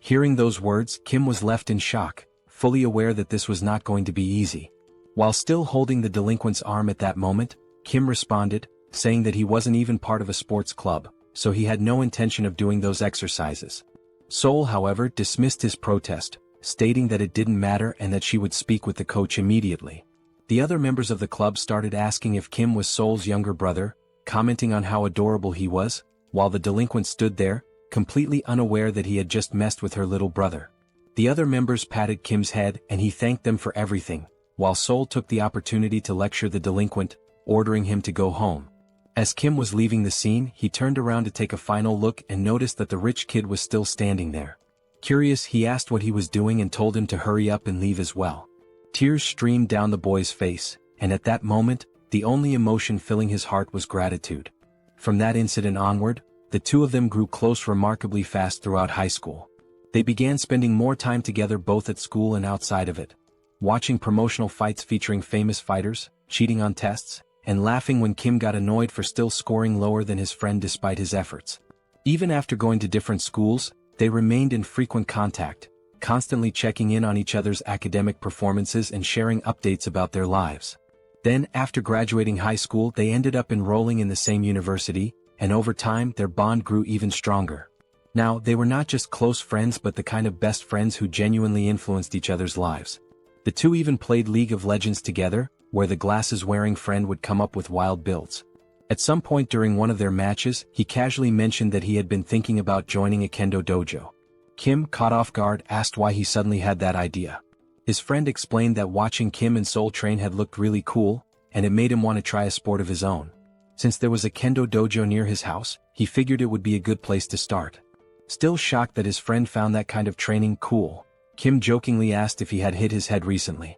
Hearing those words, Kim was left in shock, fully aware that this was not going to be easy. While still holding the delinquent's arm at that moment, Kim responded, saying that he wasn't even part of a sports club, so he had no intention of doing those exercises. Seoul, however, dismissed his protest, stating that it didn't matter and that she would speak with the coach immediately. The other members of the club started asking if Kim was Seoul's younger brother, commenting on how adorable he was, while the delinquent stood there, completely unaware that he had just messed with her little brother. The other members patted Kim's head and he thanked them for everything, while Seoul took the opportunity to lecture the delinquent, ordering him to go home. As Kim was leaving the scene, he turned around to take a final look and noticed that the rich kid was still standing there. Curious, he asked what he was doing and told him to hurry up and leave as well. Tears streamed down the boy's face, and at that moment, the only emotion filling his heart was gratitude. From that incident onward, the two of them grew close remarkably fast throughout high school. They began spending more time together both at school and outside of it, watching promotional fights featuring famous fighters, cheating on tests, and laughing when Kim got annoyed for still scoring lower than his friend despite his efforts. Even after going to different schools, they remained in frequent contact, constantly checking in on each other's academic performances and sharing updates about their lives. Then, after graduating high school, they ended up enrolling in the same university, and over time their bond grew even stronger. Now, they were not just close friends but the kind of best friends who genuinely influenced each other's lives. The two even played League of Legends together, where the glasses-wearing friend would come up with wild builds. At some point during one of their matches, he casually mentioned that he had been thinking about joining a kendo dojo. Kim, caught off guard, asked why he suddenly had that idea. His friend explained that watching Kim and Seoul train had looked really cool, and it made him want to try a sport of his own. Since there was a kendo dojo near his house, he figured it would be a good place to start. Still shocked that his friend found that kind of training cool, Kim jokingly asked if he had hit his head recently.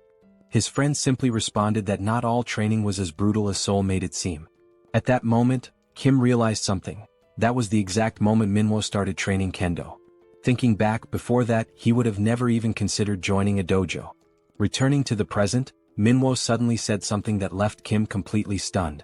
His friend simply responded that not all training was as brutal as Seoul made it seem. At that moment, Kim realized something. That was the exact moment Manhwa started training kendo. Thinking back, before that, he would have never even considered joining a dojo. Returning to the present, Manhwa suddenly said something that left Kim completely stunned.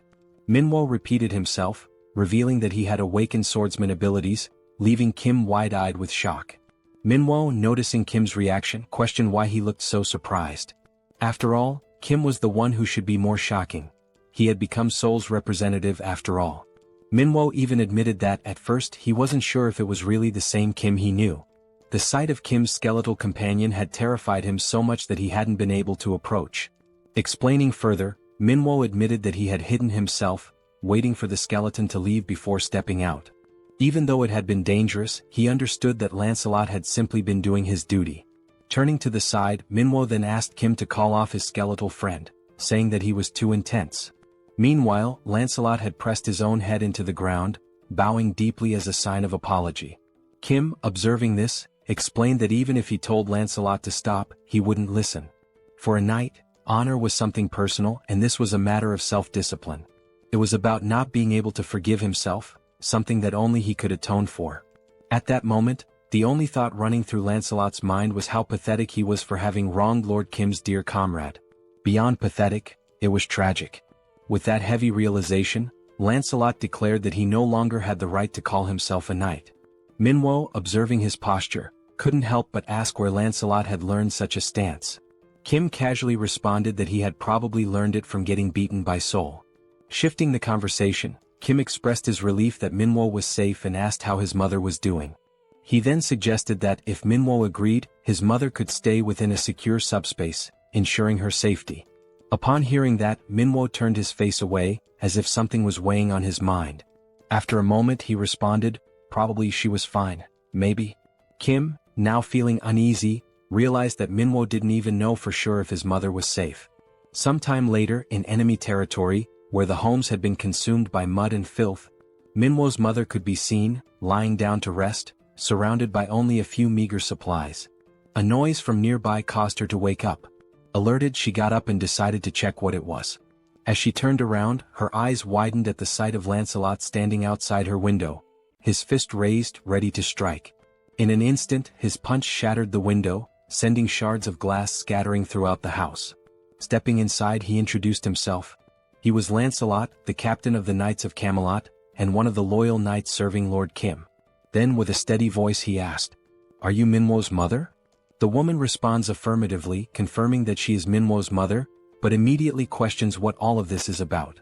Manhwa repeated himself, revealing that he had awakened swordsman abilities, leaving Kim wide-eyed with shock. Manhwa, noticing Kim's reaction, questioned why he looked so surprised. After all, Kim was the one who should be more shocking. He had become Seoul's representative after all. Manhwa even admitted that, at first, he wasn't sure if it was really the same Kim he knew. The sight of Kim's skeletal companion had terrified him so much that he hadn't been able to approach. Explaining further, Manhwa admitted that he had hidden himself, waiting for the skeleton to leave before stepping out. Even though it had been dangerous, he understood that Lancelot had simply been doing his duty. Turning to the side, Manhwa then asked Kim to call off his skeletal friend, saying that he was too intense. Meanwhile, Lancelot had pressed his own head into the ground, bowing deeply as a sign of apology. Kim, observing this, explained that even if he told Lancelot to stop, he wouldn't listen. For a knight, honor was something personal, and this was a matter of self-discipline. It was about not being able to forgive himself, something that only he could atone for. At that moment, the only thought running through Lancelot's mind was how pathetic he was for having wronged Lord Kim's dear comrade. Beyond pathetic, it was tragic. With that heavy realization, Lancelot declared that he no longer had the right to call himself a knight. Manhwa, observing his posture, couldn't help but ask where Lancelot had learned such a stance. Kim casually responded that he had probably learned it from getting beaten by Seoul. Shifting the conversation, Kim expressed his relief that Manhwa was safe and asked how his mother was doing. He then suggested that, if Manhwa agreed, his mother could stay within a secure subspace, ensuring her safety. Upon hearing that, Manhwa turned his face away, as if something was weighing on his mind. After a moment he responded, probably she was fine, maybe. Kim, now feeling uneasy, realized that Manhwa didn't even know for sure if his mother was safe. Sometime later, in enemy territory, where the homes had been consumed by mud and filth, Manhwa's mother could be seen, lying down to rest, surrounded by only a few meager supplies. A noise from nearby caused her to wake up. Alerted, she got up and decided to check what it was. As she turned around, her eyes widened at the sight of Lancelot standing outside her window, his fist raised, ready to strike. In an instant, his punch shattered the window, sending shards of glass scattering throughout the house. Stepping inside, he introduced himself. He was Lancelot, the captain of the Knights of Camelot, and one of the loyal knights serving Lord Kim. Then with a steady voice he asked, "Are you Manhwa's mother?" The woman responds affirmatively, confirming that she is Manhwa's mother, but immediately questions what all of this is about.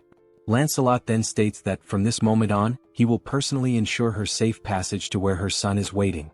Lancelot then states that, from this moment on, he will personally ensure her safe passage to where her son is waiting.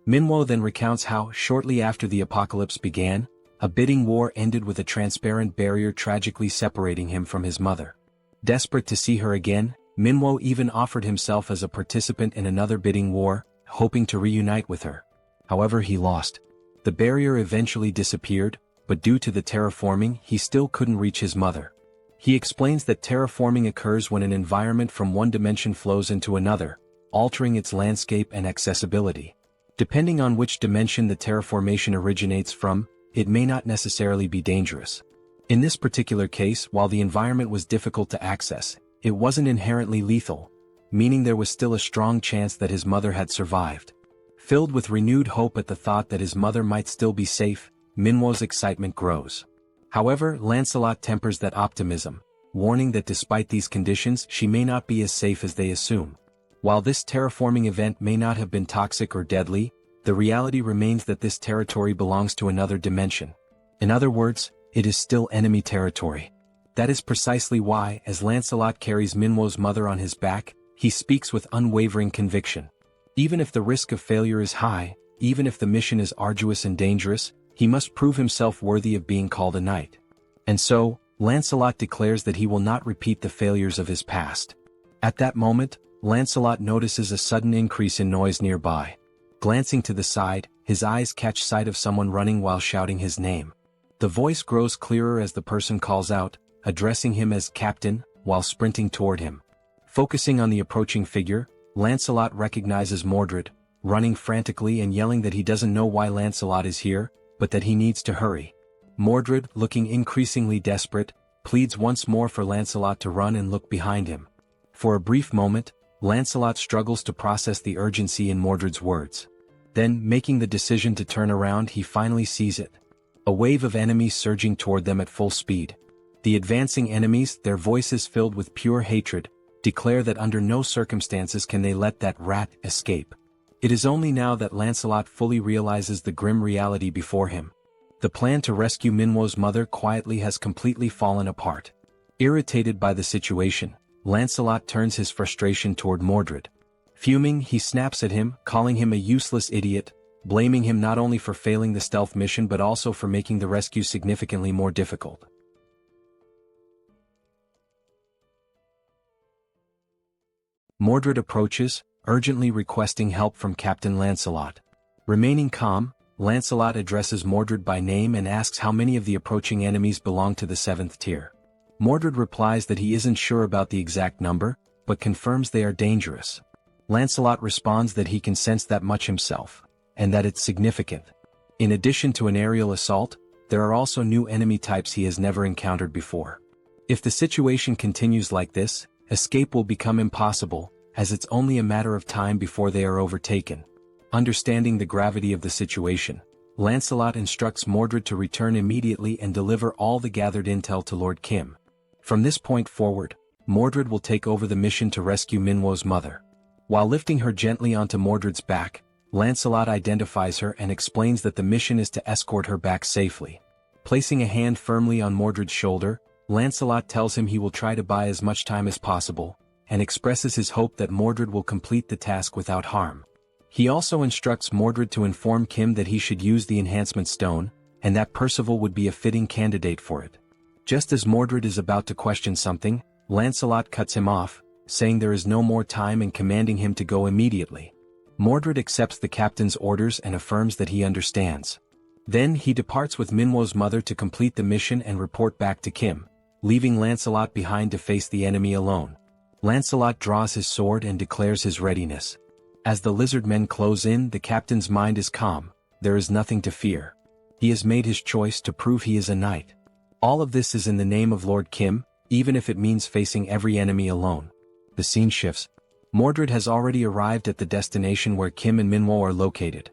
Manhwa then recounts how, shortly after the apocalypse began, a bidding war ended with a transparent barrier tragically separating him from his mother. Desperate to see her again, Manhwa even offered himself as a participant in another bidding war, hoping to reunite with her. However, he lost. The barrier eventually disappeared, but due to the terraforming, he still couldn't reach his mother. He explains that terraforming occurs when an environment from one dimension flows into another, altering its landscape and accessibility. Depending on which dimension the terraformation originates from, it may not necessarily be dangerous. In this particular case, while the environment was difficult to access, it wasn't inherently lethal, meaning there was still a strong chance that his mother had survived. Filled with renewed hope at the thought that his mother might still be safe, Manhwa's excitement grows. However, Lancelot tempers that optimism, warning that despite these conditions she may not be as safe as they assume. While this terraforming event may not have been toxic or deadly, the reality remains that this territory belongs to another dimension. In other words, it is still enemy territory. That is precisely why, as Lancelot carries Manhwa's mother on his back, he speaks with unwavering conviction. Even if the risk of failure is high, even if the mission is arduous and dangerous, he must prove himself worthy of being called a knight. And so, Lancelot declares that he will not repeat the failures of his past. At that moment, Lancelot notices a sudden increase in noise nearby. Glancing to the side, his eyes catch sight of someone running while shouting his name. The voice grows clearer as the person calls out, addressing him as Captain, while sprinting toward him. Focusing on the approaching figure, Lancelot recognizes Mordred, running frantically and yelling that he doesn't know why Lancelot is here, but that he needs to hurry. Mordred, looking increasingly desperate, pleads once more for Lancelot to run and look behind him. For a brief moment, Lancelot struggles to process the urgency in Mordred's words. Then, making the decision to turn around, he finally sees it. A wave of enemies surging toward them at full speed. The advancing enemies, their voices filled with pure hatred, declare that under no circumstances can they let that rat escape. It is only now that Lancelot fully realizes the grim reality before him. The plan to rescue Manhwa's mother quietly has completely fallen apart. Irritated by the situation, Lancelot turns his frustration toward Mordred. Fuming, he snaps at him, calling him a useless idiot, blaming him not only for failing the stealth mission but also for making the rescue significantly more difficult. Mordred approaches, urgently requesting help from Captain Lancelot. Remaining calm, Lancelot addresses Mordred by name and asks how many of the approaching enemies belong to the 7th tier. Mordred replies that he isn't sure about the exact number, but confirms they are dangerous. Lancelot responds that he can sense that much himself, and that it's significant. In addition to an aerial assault, there are also new enemy types he has never encountered before. If the situation continues like this, escape will become impossible, as it's only a matter of time before they are overtaken. Understanding the gravity of the situation, Lancelot instructs Mordred to return immediately and deliver all the gathered intel to Lord Kim. From this point forward, Mordred will take over the mission to rescue Manhwa's mother. While lifting her gently onto Mordred's back, Lancelot identifies her and explains that the mission is to escort her back safely. Placing a hand firmly on Mordred's shoulder, Lancelot tells him he will try to buy as much time as possible, and expresses his hope that Mordred will complete the task without harm. He also instructs Mordred to inform Kim that he should use the enhancement stone, and that Percival would be a fitting candidate for it. Just as Mordred is about to question something, Lancelot cuts him off, saying there is no more time and commanding him to go immediately. Mordred accepts the captain's orders and affirms that he understands. Then he departs with Manhwa's mother to complete the mission and report back to Kim, leaving Lancelot behind to face the enemy alone. Lancelot draws his sword and declares his readiness. As the lizard men close in, the captain's mind is calm. There is nothing to fear. He has made his choice to prove he is a knight. All of this is in the name of Lord Kim, even if it means facing every enemy alone. The scene shifts. Mordred has already arrived at the destination where Kim and Manhwa are located.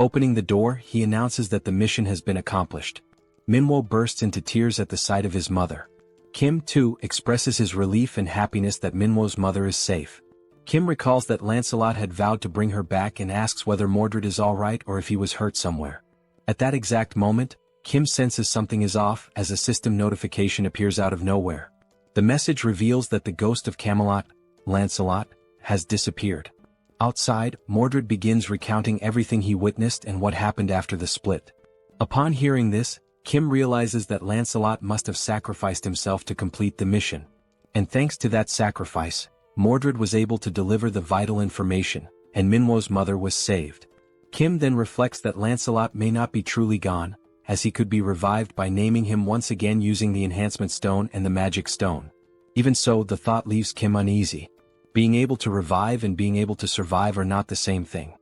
Opening the door, he announces that the mission has been accomplished. Manhwa bursts into tears at the sight of his mother. Kim, too, expresses his relief and happiness that Manhwa's mother is safe. Kim recalls that Lancelot had vowed to bring her back and asks whether Mordred is alright or if he was hurt somewhere. At that exact moment, Kim senses something is off as a system notification appears out of nowhere. The message reveals that the ghost of Camelot, Lancelot, has disappeared. Outside, Mordred begins recounting everything he witnessed and what happened after the split. Upon hearing this, Kim realizes that Lancelot must have sacrificed himself to complete the mission. And thanks to that sacrifice, Mordred was able to deliver the vital information, and Manhwa's mother was saved. Kim then reflects that Lancelot may not be truly gone, as he could be revived by naming him once again using the enhancement stone and the magic stone. Even so, the thought leaves Kim uneasy. Being able to revive and being able to survive are not the same thing.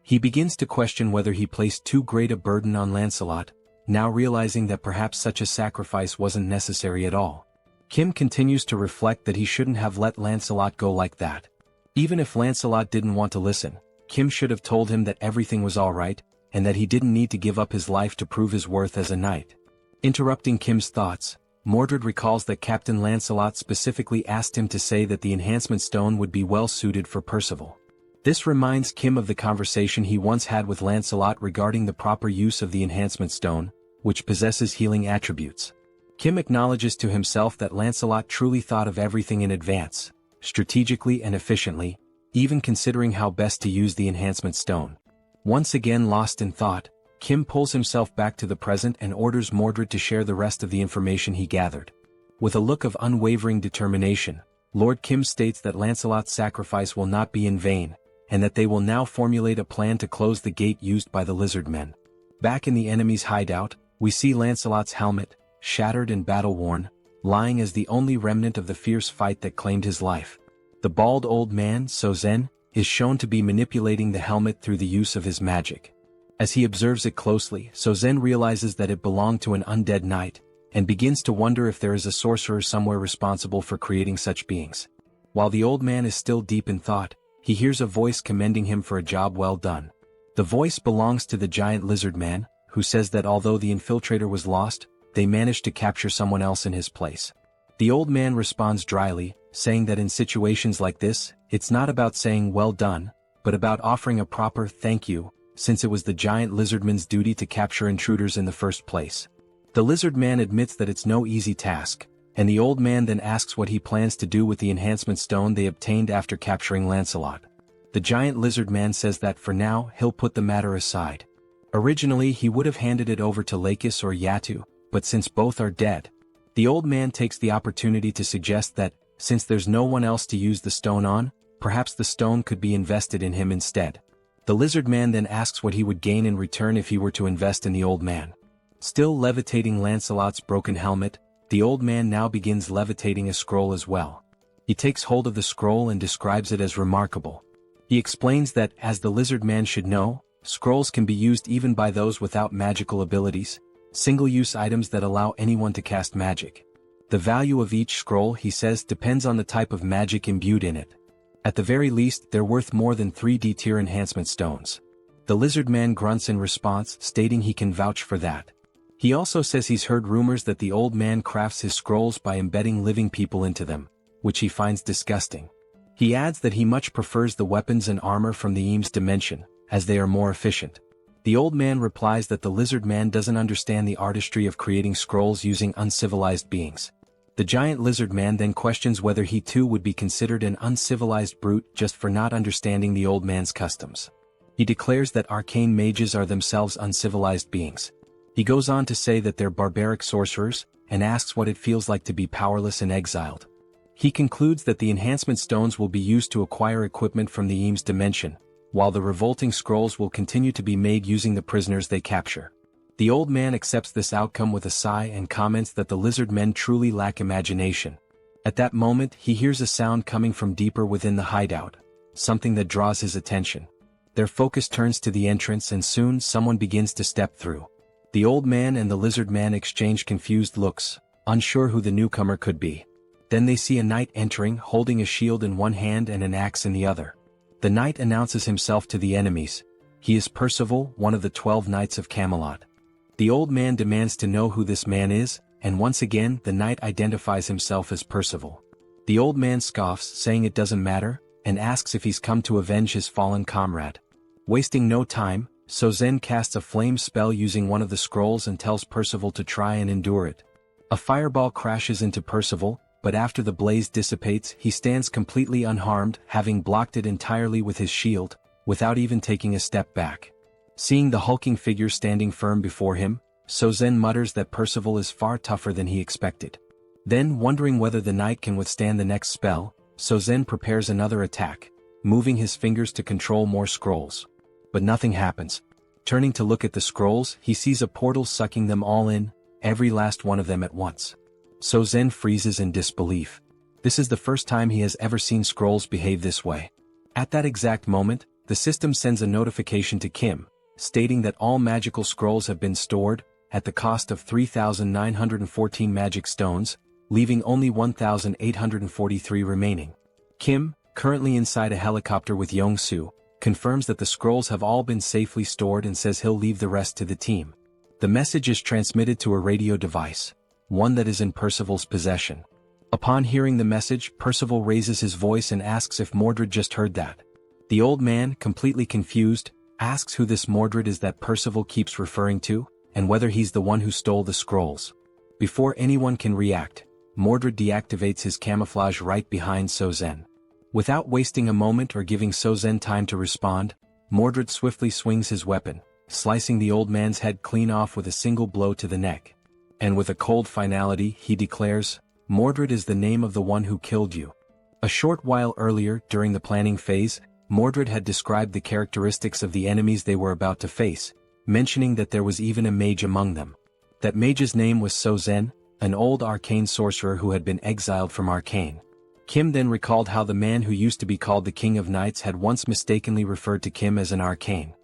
He begins to question whether he placed too great a burden on Lancelot, now realizing that perhaps such a sacrifice wasn't necessary at all. Kim continues to reflect that he shouldn't have let Lancelot go like that. Even if Lancelot didn't want to listen, Kim should have told him that everything was alright, and that he didn't need to give up his life to prove his worth as a knight. Interrupting Kim's thoughts, Mordred recalls that Captain Lancelot specifically asked him to say that the enhancement stone would be well suited for Percival. This reminds Kim of the conversation he once had with Lancelot regarding the proper use of the enhancement stone, which possesses healing attributes. Kim acknowledges to himself that Lancelot truly thought of everything in advance, strategically and efficiently, even considering how best to use the enhancement stone. Once again lost in thought, Kim pulls himself back to the present and orders Mordred to share the rest of the information he gathered. With a look of unwavering determination, Lord Kim states that Lancelot's sacrifice will not be in vain, and that they will now formulate a plan to close the gate used by the lizard men. Back in the enemy's hideout, we see Lancelot's helmet, shattered and battle-worn, lying as the only remnant of the fierce fight that claimed his life. The bald old man, Sozen, is shown to be manipulating the helmet through the use of his magic. As he observes it closely, Sozen realizes that it belonged to an undead knight, and begins to wonder if there is a sorcerer somewhere responsible for creating such beings. While the old man is still deep in thought, he hears a voice commending him for a job well done. The voice belongs to the giant lizard man, who says that although the infiltrator was lost, they managed to capture someone else in his place. The old man responds dryly, saying that in situations like this, it's not about saying well done, but about offering a proper thank you, since it was the giant lizardman's duty to capture intruders in the first place. The lizard man admits that it's no easy task, and the old man then asks what he plans to do with the enhancement stone they obtained after capturing Lancelot. The giant lizard man says that for now he'll put the matter aside. Originally he would have handed it over to Lakis or Yatu, but since both are dead, the old man takes the opportunity to suggest that, since there's no one else to use the stone on, perhaps the stone could be invested in him instead. The lizard man then asks what he would gain in return if he were to invest in the old man. Still levitating Lancelot's broken helmet, the old man now begins levitating a scroll as well. He takes hold of the scroll and describes it as remarkable. He explains that, as the lizard man should know, scrolls can be used even by those without magical abilities, single-use items that allow anyone to cast magic. The value of each scroll, he says, depends on the type of magic imbued in it. At the very least, they're worth more than 3D tier enhancement stones. The lizard man grunts in response, stating he can vouch for that. He also says he's heard rumors that the old man crafts his scrolls by embedding living people into them, which he finds disgusting. He adds that he much prefers the weapons and armor from the Eames dimension, as they are more efficient. The old man replies that the lizard man doesn't understand the artistry of creating scrolls using uncivilized beings. The giant lizard man then questions whether he too would be considered an uncivilized brute just for not understanding the old man's customs. He declares that arcane mages are themselves uncivilized beings. He goes on to say that they're barbaric sorcerers, and asks what it feels like to be powerless and exiled. He concludes that the enhancement stones will be used to acquire equipment from the Eames dimension, while the revolting scrolls will continue to be made using the prisoners they capture. The old man accepts this outcome with a sigh and comments that the lizard men truly lack imagination. At that moment, he hears a sound coming from deeper within the hideout, something that draws his attention. Their focus turns to the entrance and soon someone begins to step through. The old man and the lizard man exchange confused looks, unsure who the newcomer could be. Then they see a knight entering, holding a shield in one hand and an axe in the other. The knight announces himself to the enemies. He is Percival, one of the 12 knights of Camelot. The old man demands to know who this man is, and once again the knight identifies himself as Percival. The old man scoffs, saying it doesn't matter, and asks if he's come to avenge his fallen comrade. Wasting no time, Sozen casts a flame spell using one of the scrolls and tells Percival to try and endure it. A fireball crashes into Percival, but after the blaze dissipates he stands completely unharmed, having blocked it entirely with his shield, without even taking a step back. Seeing the hulking figure standing firm before him, Sozen mutters that Percival is far tougher than he expected. Then, wondering whether the knight can withstand the next spell, Sozen prepares another attack, moving his fingers to control more scrolls. But nothing happens. Turning to look at the scrolls, he sees a portal sucking them all in, every last one of them at once. Sozen freezes in disbelief. This is the first time he has ever seen scrolls behave this way. At that exact moment, the system sends a notification to Kim, stating that all magical scrolls have been stored, at the cost of 3,914 magic stones, leaving only 1,843 remaining. Kim, currently inside a helicopter with Yong-soo, confirms that the scrolls have all been safely stored and says he'll leave the rest to the team. The message is transmitted to a radio device, one that is in Percival's possession. Upon hearing the message, Percival raises his voice and asks if Mordred just heard that. The old man, completely confused, asks who this Mordred is that Percival keeps referring to, and whether he's the one who stole the scrolls. Before anyone can react, Mordred deactivates his camouflage right behind Sozen. Without wasting a moment or giving Sozen time to respond, Mordred swiftly swings his weapon, slicing the old man's head clean off with a single blow to the neck. And with a cold finality, he declares, "Mordred is the name of the one who killed you." A short while earlier, during the planning phase, Mordred had described the characteristics of the enemies they were about to face, mentioning that there was even a mage among them. That mage's name was Sozen, an old arcane sorcerer who had been exiled from Arcane. Kim then recalled how the man who used to be called the King of Knights had once mistakenly referred to Kim as an arcane.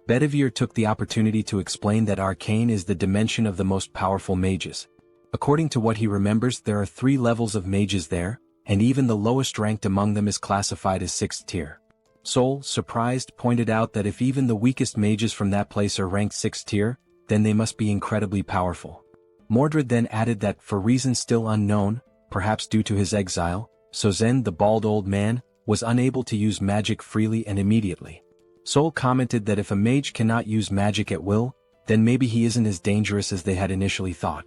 Bedivere took the opportunity to explain that arcane is the dimension of the most powerful mages. According to what he remembers, there are 3 levels of mages there, and even the lowest ranked among them is classified as 6th tier. Seoul, surprised, pointed out that if even the weakest mages from that place are ranked 6th tier, then they must be incredibly powerful. Mordred then added that, for reasons still unknown, perhaps due to his exile, Sozen, the bald old man, was unable to use magic freely and immediately. Seoul commented that if a mage cannot use magic at will, then maybe he isn't as dangerous as they had initially thought.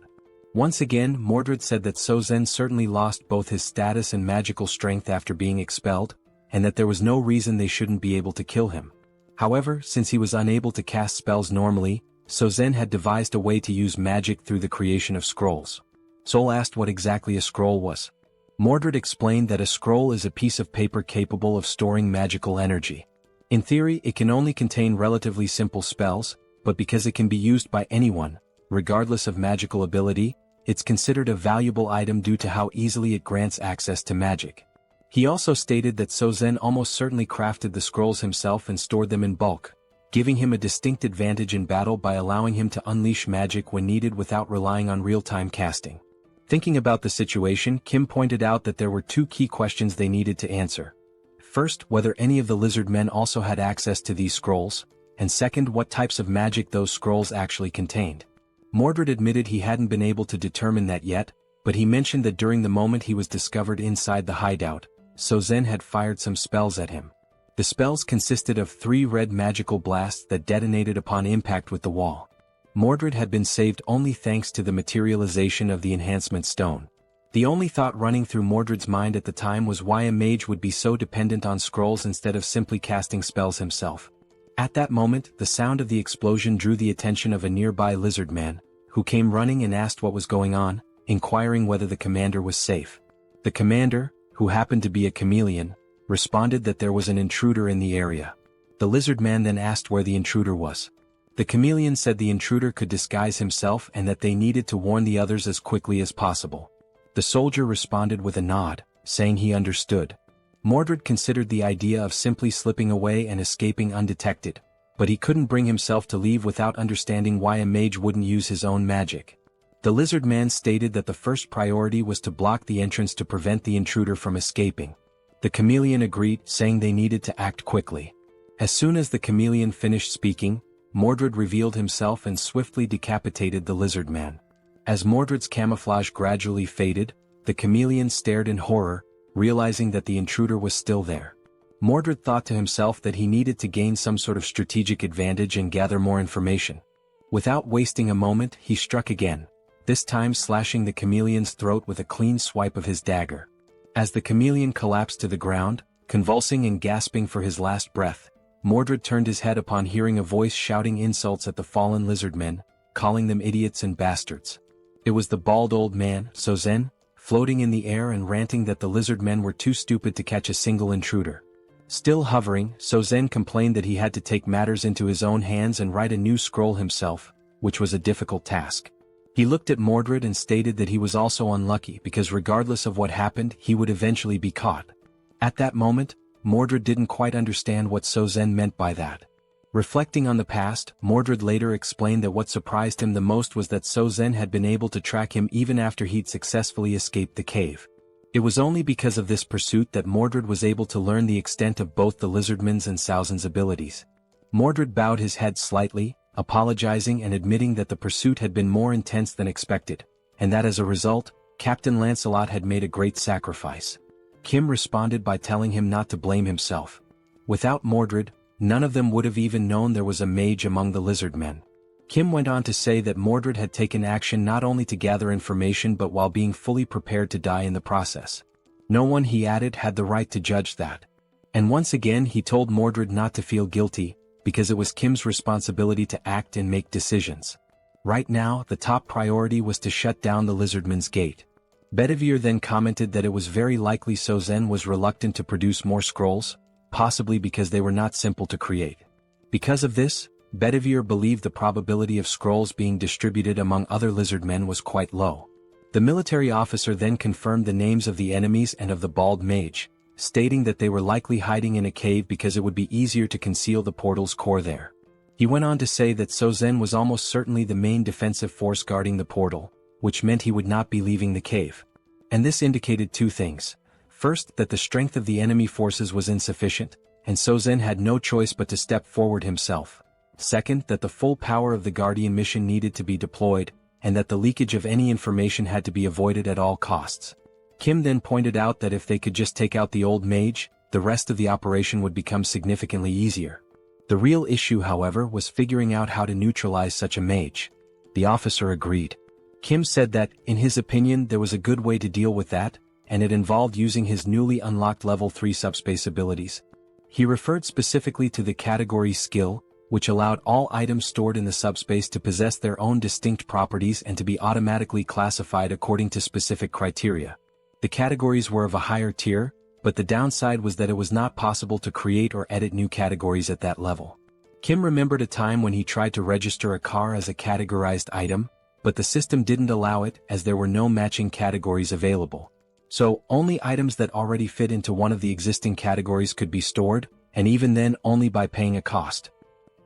Once again, Mordred said that Sozen certainly lost both his status and magical strength after being expelled, and that there was no reason they shouldn't be able to kill him. However, since he was unable to cast spells normally, Sozen had devised a way to use magic through the creation of scrolls. Seoul asked what exactly a scroll was. Mordred explained that a scroll is a piece of paper capable of storing magical energy. In theory, it can only contain relatively simple spells, but because it can be used by anyone, regardless of magical ability, it's considered a valuable item due to how easily it grants access to magic. He also stated that Sozen almost certainly crafted the scrolls himself and stored them in bulk, giving him a distinct advantage in battle by allowing him to unleash magic when needed without relying on real-time casting. Thinking about the situation, Kim pointed out that there were 2 key questions they needed to answer. First, whether any of the lizard men also had access to these scrolls, and second, what types of magic those scrolls actually contained. Mordred admitted he hadn't been able to determine that yet, but he mentioned that during the moment he was discovered inside the hideout, Sozen had fired some spells at him. The spells consisted of 3 red magical blasts that detonated upon impact with the wall. Mordred had been saved only thanks to the materialization of the enhancement stone. The only thought running through Mordred's mind at the time was why a mage would be so dependent on scrolls instead of simply casting spells himself. At that moment, the sound of the explosion drew the attention of a nearby lizard man, who came running and asked what was going on, inquiring whether the commander was safe. The commander, who happened to be a chameleon, responded that there was an intruder in the area. The lizard man then asked where the intruder was. The chameleon said the intruder could disguise himself and that they needed to warn the others as quickly as possible. The soldier responded with a nod, saying he understood. Mordred considered the idea of simply slipping away and escaping undetected, but he couldn't bring himself to leave without understanding why a mage wouldn't use his own magic. The lizard man stated that the first priority was to block the entrance to prevent the intruder from escaping. The chameleon agreed, saying they needed to act quickly. As soon as the chameleon finished speaking, Mordred revealed himself and swiftly decapitated the lizard man. As Mordred's camouflage gradually faded, the chameleon stared in horror, realizing that the intruder was still there. Mordred thought to himself that he needed to gain some sort of strategic advantage and gather more information. Without wasting a moment, he struck again, this time slashing the chameleon's throat with a clean swipe of his dagger. As the chameleon collapsed to the ground, convulsing and gasping for his last breath, Mordred turned his head upon hearing a voice shouting insults at the fallen lizardmen, calling them idiots and bastards. It was the bald old man, Sozen, floating in the air and ranting that the lizardmen were too stupid to catch a single intruder. Still hovering, Sozen complained that he had to take matters into his own hands and write a new scroll himself, which was a difficult task. He looked at Mordred and stated that he was also unlucky because regardless of what happened, he would eventually be caught. At that moment, Mordred didn't quite understand what Sozen meant by that. Reflecting on the past, Mordred later explained that what surprised him the most was that Sozen had been able to track him even after he'd successfully escaped the cave. It was only because of this pursuit that Mordred was able to learn the extent of both the lizardman's and Sauzen's abilities. Mordred bowed his head slightly, apologizing and admitting that the pursuit had been more intense than expected, and that as a result, Captain Lancelot had made a great sacrifice. Kim responded by telling him not to blame himself. Without Mordred, none of them would have even known there was a mage among the lizard men. Kim went on to say that Mordred had taken action not only to gather information but while being fully prepared to die in the process. No one, he added, had the right to judge that. And once again he told Mordred not to feel guilty, because it was Kim's responsibility to act and make decisions. Right now, the top priority was to shut down the lizardman's gate. Bedivere then commented that it was very likely Sozen was reluctant to produce more scrolls, possibly because they were not simple to create. Because of this, Bedivere believed the probability of scrolls being distributed among other lizardmen was quite low. The military officer then confirmed the names of the enemies and of the bald mage, stating that they were likely hiding in a cave because it would be easier to conceal the portal's core there. He went on to say that Sozen was almost certainly the main defensive force guarding the portal, which meant he would not be leaving the cave. And this indicated two things. First, that the strength of the enemy forces was insufficient, and Sozen had no choice but to step forward himself. Second, that the full power of the Guardian mission needed to be deployed, and that the leakage of any information had to be avoided at all costs. Kim then pointed out that if they could just take out the old mage, the rest of the operation would become significantly easier. The real issue, however, was figuring out how to neutralize such a mage. The officer agreed. Kim said that, in his opinion, there was a good way to deal with that, and it involved using his newly unlocked level 3 subspace abilities. He referred specifically to the category skill, which allowed all items stored in the subspace to possess their own distinct properties and to be automatically classified according to specific criteria. The categories were of a higher tier, but the downside was that it was not possible to create or edit new categories at that level. Kim remembered a time when he tried to register a car as a categorized item, but the system didn't allow it as there were no matching categories available. So, only items that already fit into one of the existing categories could be stored, and even then only by paying a cost.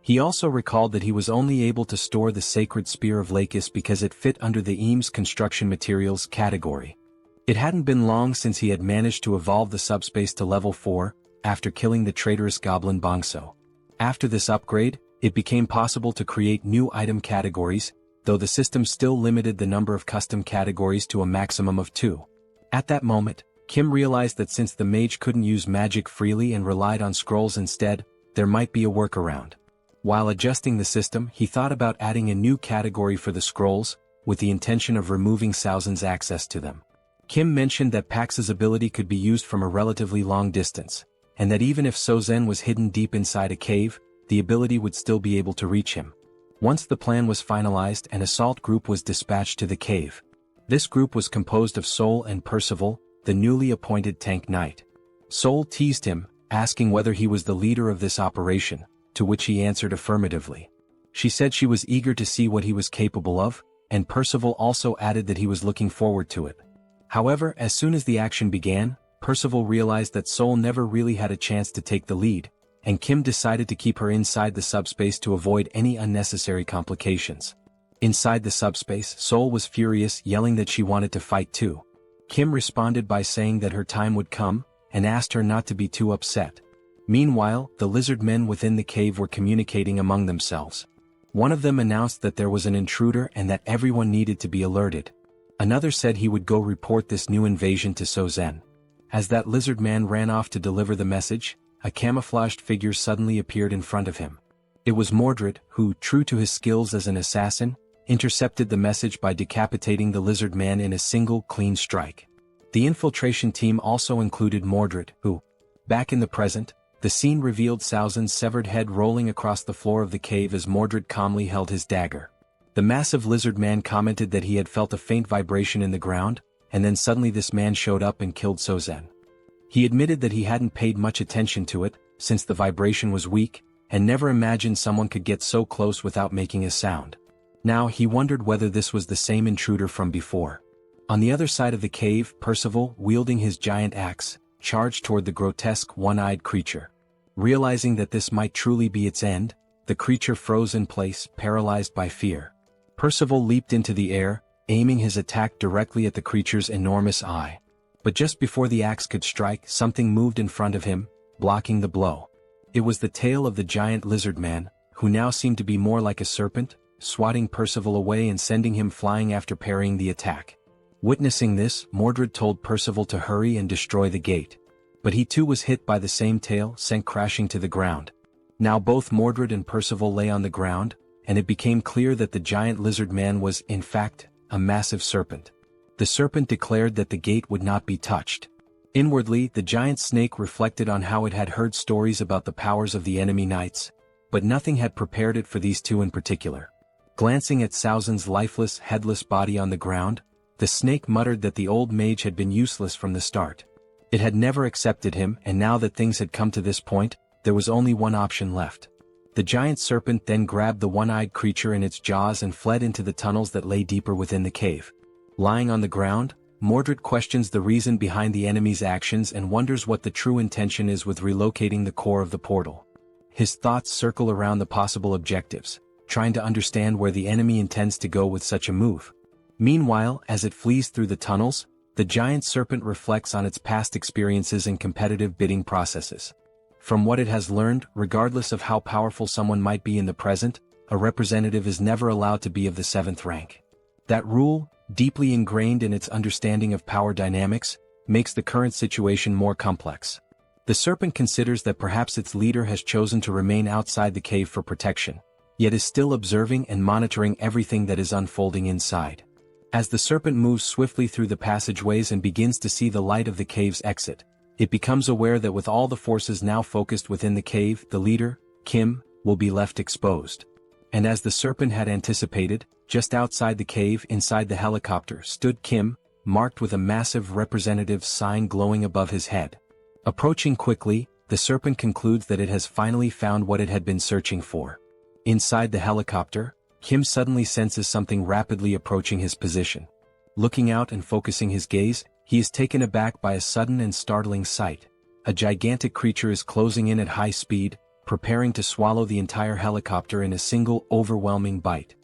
He also recalled that he was only able to store the Sacred Spear of Lakis because it fit under the Eames construction materials category. It hadn't been long since he had managed to evolve the subspace to level 4, after killing the traitorous goblin Bongso. After this upgrade, it became possible to create new item categories, though the system still limited the number of custom categories to a maximum of 2. At that moment, Kim realized that since the mage couldn't use magic freely and relied on scrolls instead, there might be a workaround. While adjusting the system, he thought about adding a new category for the scrolls, with the intention of removing Saozen's access to them. Kim mentioned that Pax's ability could be used from a relatively long distance, and that even if Sozen was hidden deep inside a cave, the ability would still be able to reach him. Once the plan was finalized, an assault group was dispatched to the cave. This group was composed of Seoul and Percival, the newly appointed tank knight. Seoul teased him, asking whether he was the leader of this operation, to which he answered affirmatively. She said she was eager to see what he was capable of, and Percival also added that he was looking forward to it. However, as soon as the action began, Percival realized that Seoul never really had a chance to take the lead, and Kim decided to keep her inside the subspace to avoid any unnecessary complications. Inside the subspace, Seoul was furious, yelling that she wanted to fight too. Kim responded by saying that her time would come, and asked her not to be too upset. Meanwhile, the lizard men within the cave were communicating among themselves. One of them announced that there was an intruder and that everyone needed to be alerted. Another said he would go report this new invasion to Sozen. As that lizard man ran off to deliver the message, a camouflaged figure suddenly appeared in front of him. It was Mordred, who, true to his skills as an assassin, intercepted the message by decapitating the lizard man in a single clean strike. The infiltration team also included Mordred, who, back in the present, the scene revealed Saozen's severed head rolling across the floor of the cave as Mordred calmly held his dagger. The massive lizard man commented that he had felt a faint vibration in the ground, and then suddenly this man showed up and killed Sozen. He admitted that he hadn't paid much attention to it, since the vibration was weak, and never imagined someone could get so close without making a sound. Now he wondered whether this was the same intruder from before. On the other side of the cave, Percival, wielding his giant axe, charged toward the grotesque one-eyed creature. Realizing that this might truly be its end, the creature froze in place, paralyzed by fear. Percival leaped into the air, aiming his attack directly at the creature's enormous eye. But just before the axe could strike, something moved in front of him, blocking the blow. It was the tail of the giant lizard man, who now seemed to be more like a serpent, swatting Percival away and sending him flying after parrying the attack. Witnessing this, Mordred told Percival to hurry and destroy the gate. But he too was hit by the same tail, sent crashing to the ground. Now both Mordred and Percival lay on the ground, and it became clear that the giant lizard man was, in fact, a massive serpent. The serpent declared that the gate would not be touched. Inwardly, the giant snake reflected on how it had heard stories about the powers of the enemy knights, but nothing had prepared it for these two in particular. Glancing at Saozen's lifeless, headless body on the ground, the snake muttered that the old mage had been useless from the start. It had never accepted him, and now that things had come to this point, there was only one option left. The giant serpent then grabbed the one-eyed creature in its jaws and fled into the tunnels that lay deeper within the cave. Lying on the ground, Mordred questions the reason behind the enemy's actions and wonders what the true intention is with relocating the core of the portal. His thoughts circle around the possible objectives, trying to understand where the enemy intends to go with such a move. Meanwhile, as it flees through the tunnels, the giant serpent reflects on its past experiences and competitive bidding processes. From what it has learned, regardless of how powerful someone might be in the present, a representative is never allowed to be of the 7th rank. That rule, deeply ingrained in its understanding of power dynamics, makes the current situation more complex. The serpent considers that perhaps its leader has chosen to remain outside the cave for protection, yet is still observing and monitoring everything that is unfolding inside. As the serpent moves swiftly through the passageways and begins to see the light of the cave's exit, it becomes aware that with all the forces now focused within the cave, the leader, Kim, will be left exposed. And as the serpent had anticipated, just outside the cave inside the helicopter stood Kim, marked with a massive representative sign glowing above his head. Approaching quickly, the serpent concludes that it has finally found what it had been searching for. Inside the helicopter, Kim suddenly senses something rapidly approaching his position. Looking out and focusing his gaze, he is taken aback by a sudden and startling sight. A gigantic creature is closing in at high speed, preparing to swallow the entire helicopter in a single, overwhelming bite.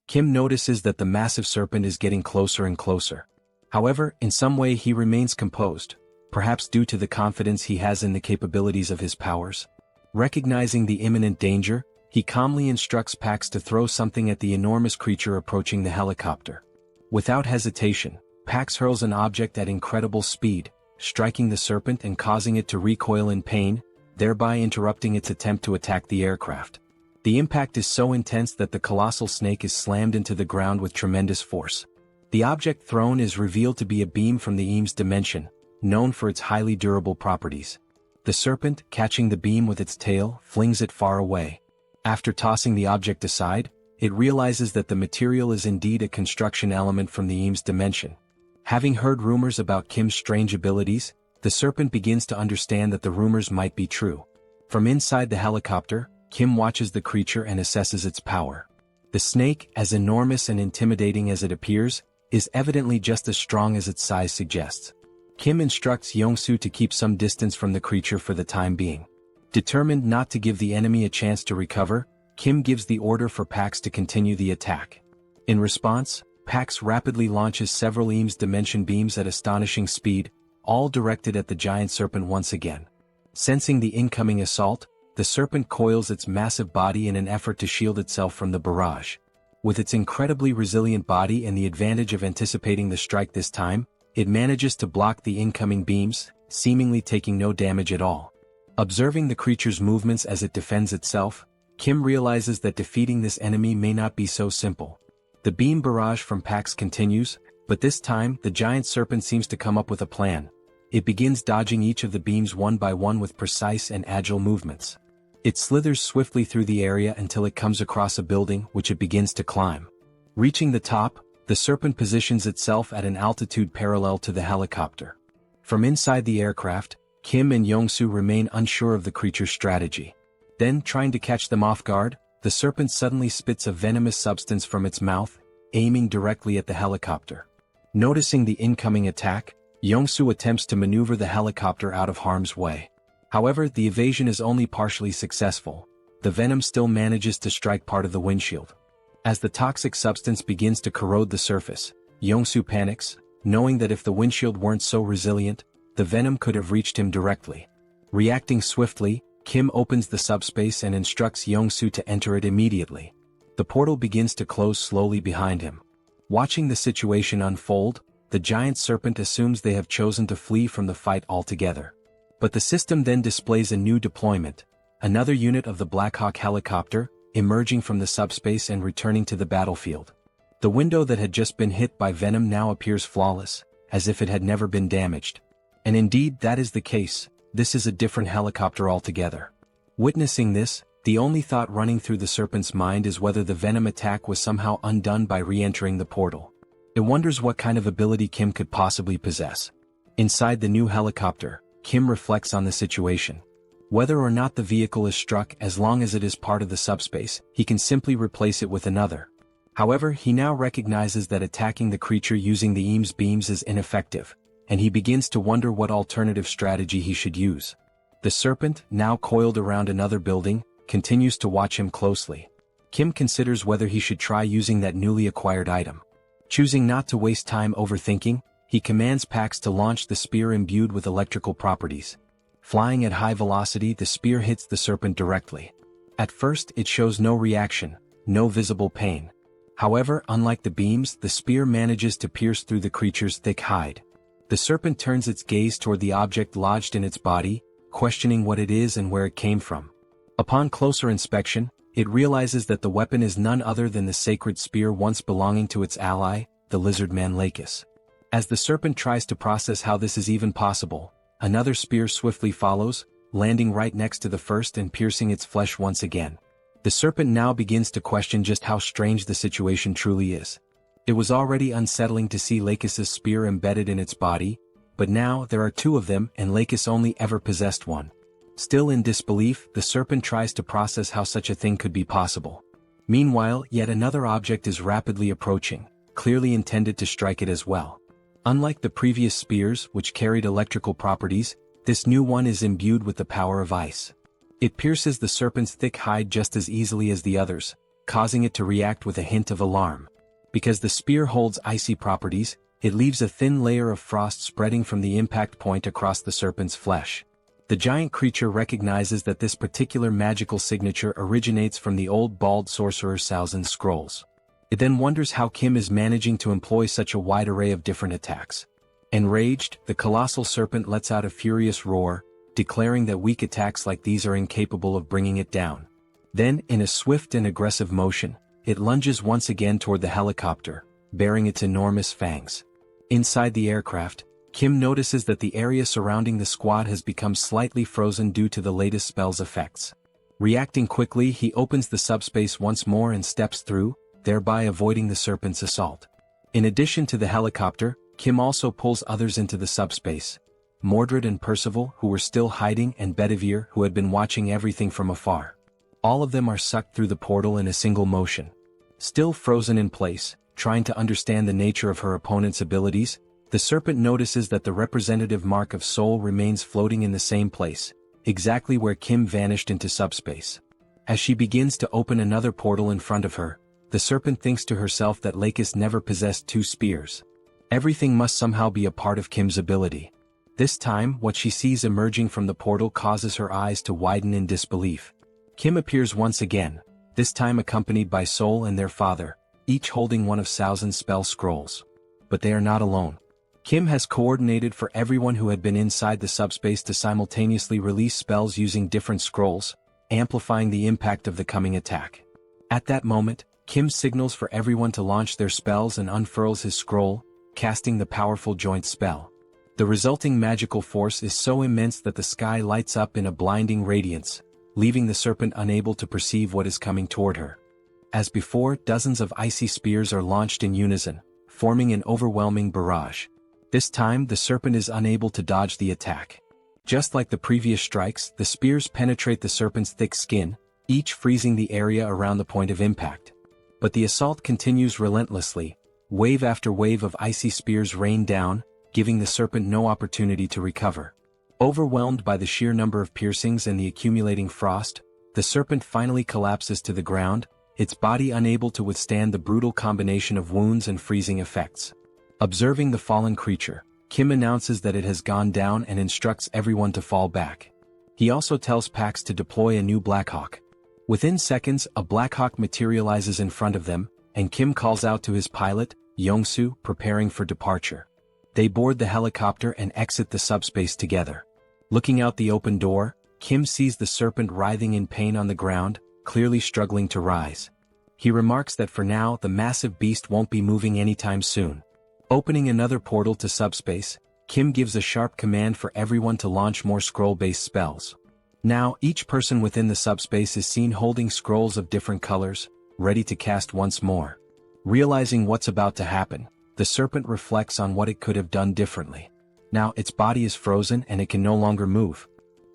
Kim notices that the massive serpent is getting closer and closer. However, in some way he remains composed, perhaps due to the confidence he has in the capabilities of his powers. Recognizing the imminent danger, he calmly instructs Pax to throw something at the enormous creature approaching the helicopter. Without hesitation, Pax hurls an object at incredible speed, striking the serpent and causing it to recoil in pain, thereby interrupting its attempt to attack the aircraft. The impact is so intense that the colossal snake is slammed into the ground with tremendous force. The object thrown is revealed to be a beam from the Eames dimension, known for its highly durable properties. The serpent, catching the beam with its tail, flings it far away. After tossing the object aside, it realizes that the material is indeed a construction element from the Eames dimension. Having heard rumors about Kim's strange abilities, the serpent begins to understand that the rumors might be true. From inside the helicopter, Kim watches the creature and assesses its power. The snake, as enormous and intimidating as it appears, is evidently just as strong as its size suggests. Kim instructs Young-soo to keep some distance from the creature for the time being. Determined not to give the enemy a chance to recover, Kim gives the order for Pax to continue the attack. In response, Pax rapidly launches several Eames dimension beams at astonishing speed, all directed at the giant serpent once again. Sensing the incoming assault, the serpent coils its massive body in an effort to shield itself from the barrage. With its incredibly resilient body and the advantage of anticipating the strike this time, it manages to block the incoming beams, seemingly taking no damage at all. Observing the creature's movements as it defends itself, Kim realizes that defeating this enemy may not be so simple. The beam barrage from Pax continues, but this time the giant serpent seems to come up with a plan. It begins dodging each of the beams one by one with precise and agile movements. It slithers swiftly through the area until it comes across a building which it begins to climb. Reaching the top, the serpent positions itself at an altitude parallel to the helicopter. From inside the aircraft, Kim and Young-soo remain unsure of the creature's strategy. Then, trying to catch them off guard, the serpent suddenly spits a venomous substance from its mouth, aiming directly at the helicopter. Noticing the incoming attack, Young-soo attempts to maneuver the helicopter out of harm's way. However, the evasion is only partially successful. The venom still manages to strike part of the windshield. As the toxic substance begins to corrode the surface, Young-soo panics, knowing that if the windshield weren't so resilient, the venom could have reached him directly. Reacting swiftly, Kim opens the subspace and instructs Young-soo to enter it immediately. The portal begins to close slowly behind him. Watching the situation unfold, the giant serpent assumes they have chosen to flee from the fight altogether. But the system then displays a new deployment, another unit of the Black Hawk helicopter, emerging from the subspace and returning to the battlefield. The window that had just been hit by venom now appears flawless, as if it had never been damaged. And indeed that is the case, this is a different helicopter altogether. Witnessing this, the only thought running through the serpent's mind is whether the venom attack was somehow undone by re-entering the portal. It wonders what kind of ability Kim could possibly possess. Inside the new helicopter, Kim reflects on the situation. Whether or not the vehicle is struck, as long as it is part of the subspace, he can simply replace it with another. However, he now recognizes that attacking the creature using the EAM's beams is ineffective, and he begins to wonder what alternative strategy he should use. The serpent, now coiled around another building, continues to watch him closely. Kim considers whether he should try using that newly acquired item. Choosing not to waste time overthinking, he commands Pax to launch the spear imbued with electrical properties. Flying at high velocity, the spear hits the serpent directly. At first, it shows no reaction, no visible pain. However, unlike the beams, the spear manages to pierce through the creature's thick hide. The serpent turns its gaze toward the object lodged in its body, questioning what it is and where it came from. Upon closer inspection, it realizes that the weapon is none other than the sacred spear once belonging to its ally, the lizard man Lakis. As the serpent tries to process how this is even possible, another spear swiftly follows, landing right next to the first and piercing its flesh once again. The serpent now begins to question just how strange the situation truly is. It was already unsettling to see Lakis's spear embedded in its body, but now there are two of them and Lakis only ever possessed one. Still in disbelief, the serpent tries to process how such a thing could be possible. Meanwhile, yet another object is rapidly approaching, clearly intended to strike it as well. Unlike the previous spears, which carried electrical properties, this new one is imbued with the power of ice. It pierces the serpent's thick hide just as easily as the others, causing it to react with a hint of alarm. Because the spear holds icy properties, it leaves a thin layer of frost spreading from the impact point across the serpent's flesh. The giant creature recognizes that this particular magical signature originates from the old bald sorcerer Saozin's scrolls. It then wonders how Kim is managing to employ such a wide array of different attacks. Enraged, the colossal serpent lets out a furious roar, declaring that weak attacks like these are incapable of bringing it down. Then, in a swift and aggressive motion, it lunges once again toward the helicopter, bearing its enormous fangs. Inside the aircraft, Kim notices that the area surrounding the squad has become slightly frozen due to the latest spell's effects. Reacting quickly, he opens the subspace once more and steps through, thereby avoiding the serpent's assault. In addition to the helicopter, Kim also pulls others into the subspace. Mordred and Percival, who were still hiding, and Bedivere, who had been watching everything from afar. All of them are sucked through the portal in a single motion. Still frozen in place, trying to understand the nature of her opponent's abilities, the serpent notices that the representative mark of Seoul remains floating in the same place, exactly where Kim vanished into subspace. As she begins to open another portal in front of her, the serpent thinks to herself that Lakis never possessed two spears. Everything must somehow be a part of Kim's ability. This time, what she sees emerging from the portal causes her eyes to widen in disbelief. Kim appears once again, this time accompanied by Seoul and their father, each holding one of Saozin's spell scrolls. But they are not alone. Kim has coordinated for everyone who had been inside the subspace to simultaneously release spells using different scrolls, amplifying the impact of the coming attack. At that moment, Kim signals for everyone to launch their spells and unfurls his scroll, casting the powerful joint spell. The resulting magical force is so immense that the sky lights up in a blinding radiance, leaving the serpent unable to perceive what is coming toward her. As before, dozens of icy spears are launched in unison, forming an overwhelming barrage. This time, the serpent is unable to dodge the attack. Just like the previous strikes, the spears penetrate the serpent's thick skin, each freezing the area around the point of impact. But the assault continues relentlessly. Wave after wave of icy spears rain down, giving the serpent no opportunity to recover. Overwhelmed by the sheer number of piercings and the accumulating frost, the serpent finally collapses to the ground, its body unable to withstand the brutal combination of wounds and freezing effects. Observing the fallen creature, Kim announces that it has gone down and instructs everyone to fall back. He also tells Pax to deploy a new Blackhawk. Within seconds, a Blackhawk materializes in front of them, and Kim calls out to his pilot, Yongsu, preparing for departure. They board the helicopter and exit the subspace together. Looking out the open door, Kim sees the serpent writhing in pain on the ground, clearly struggling to rise. He remarks that for now the massive beast won't be moving anytime soon. Opening another portal to subspace, Kim gives a sharp command for everyone to launch more scroll-based spells. Now each person within the subspace is seen holding scrolls of different colors, ready to cast once more. Realizing what's about to happen, the serpent reflects on what it could have done differently. Now its body is frozen and it can no longer move.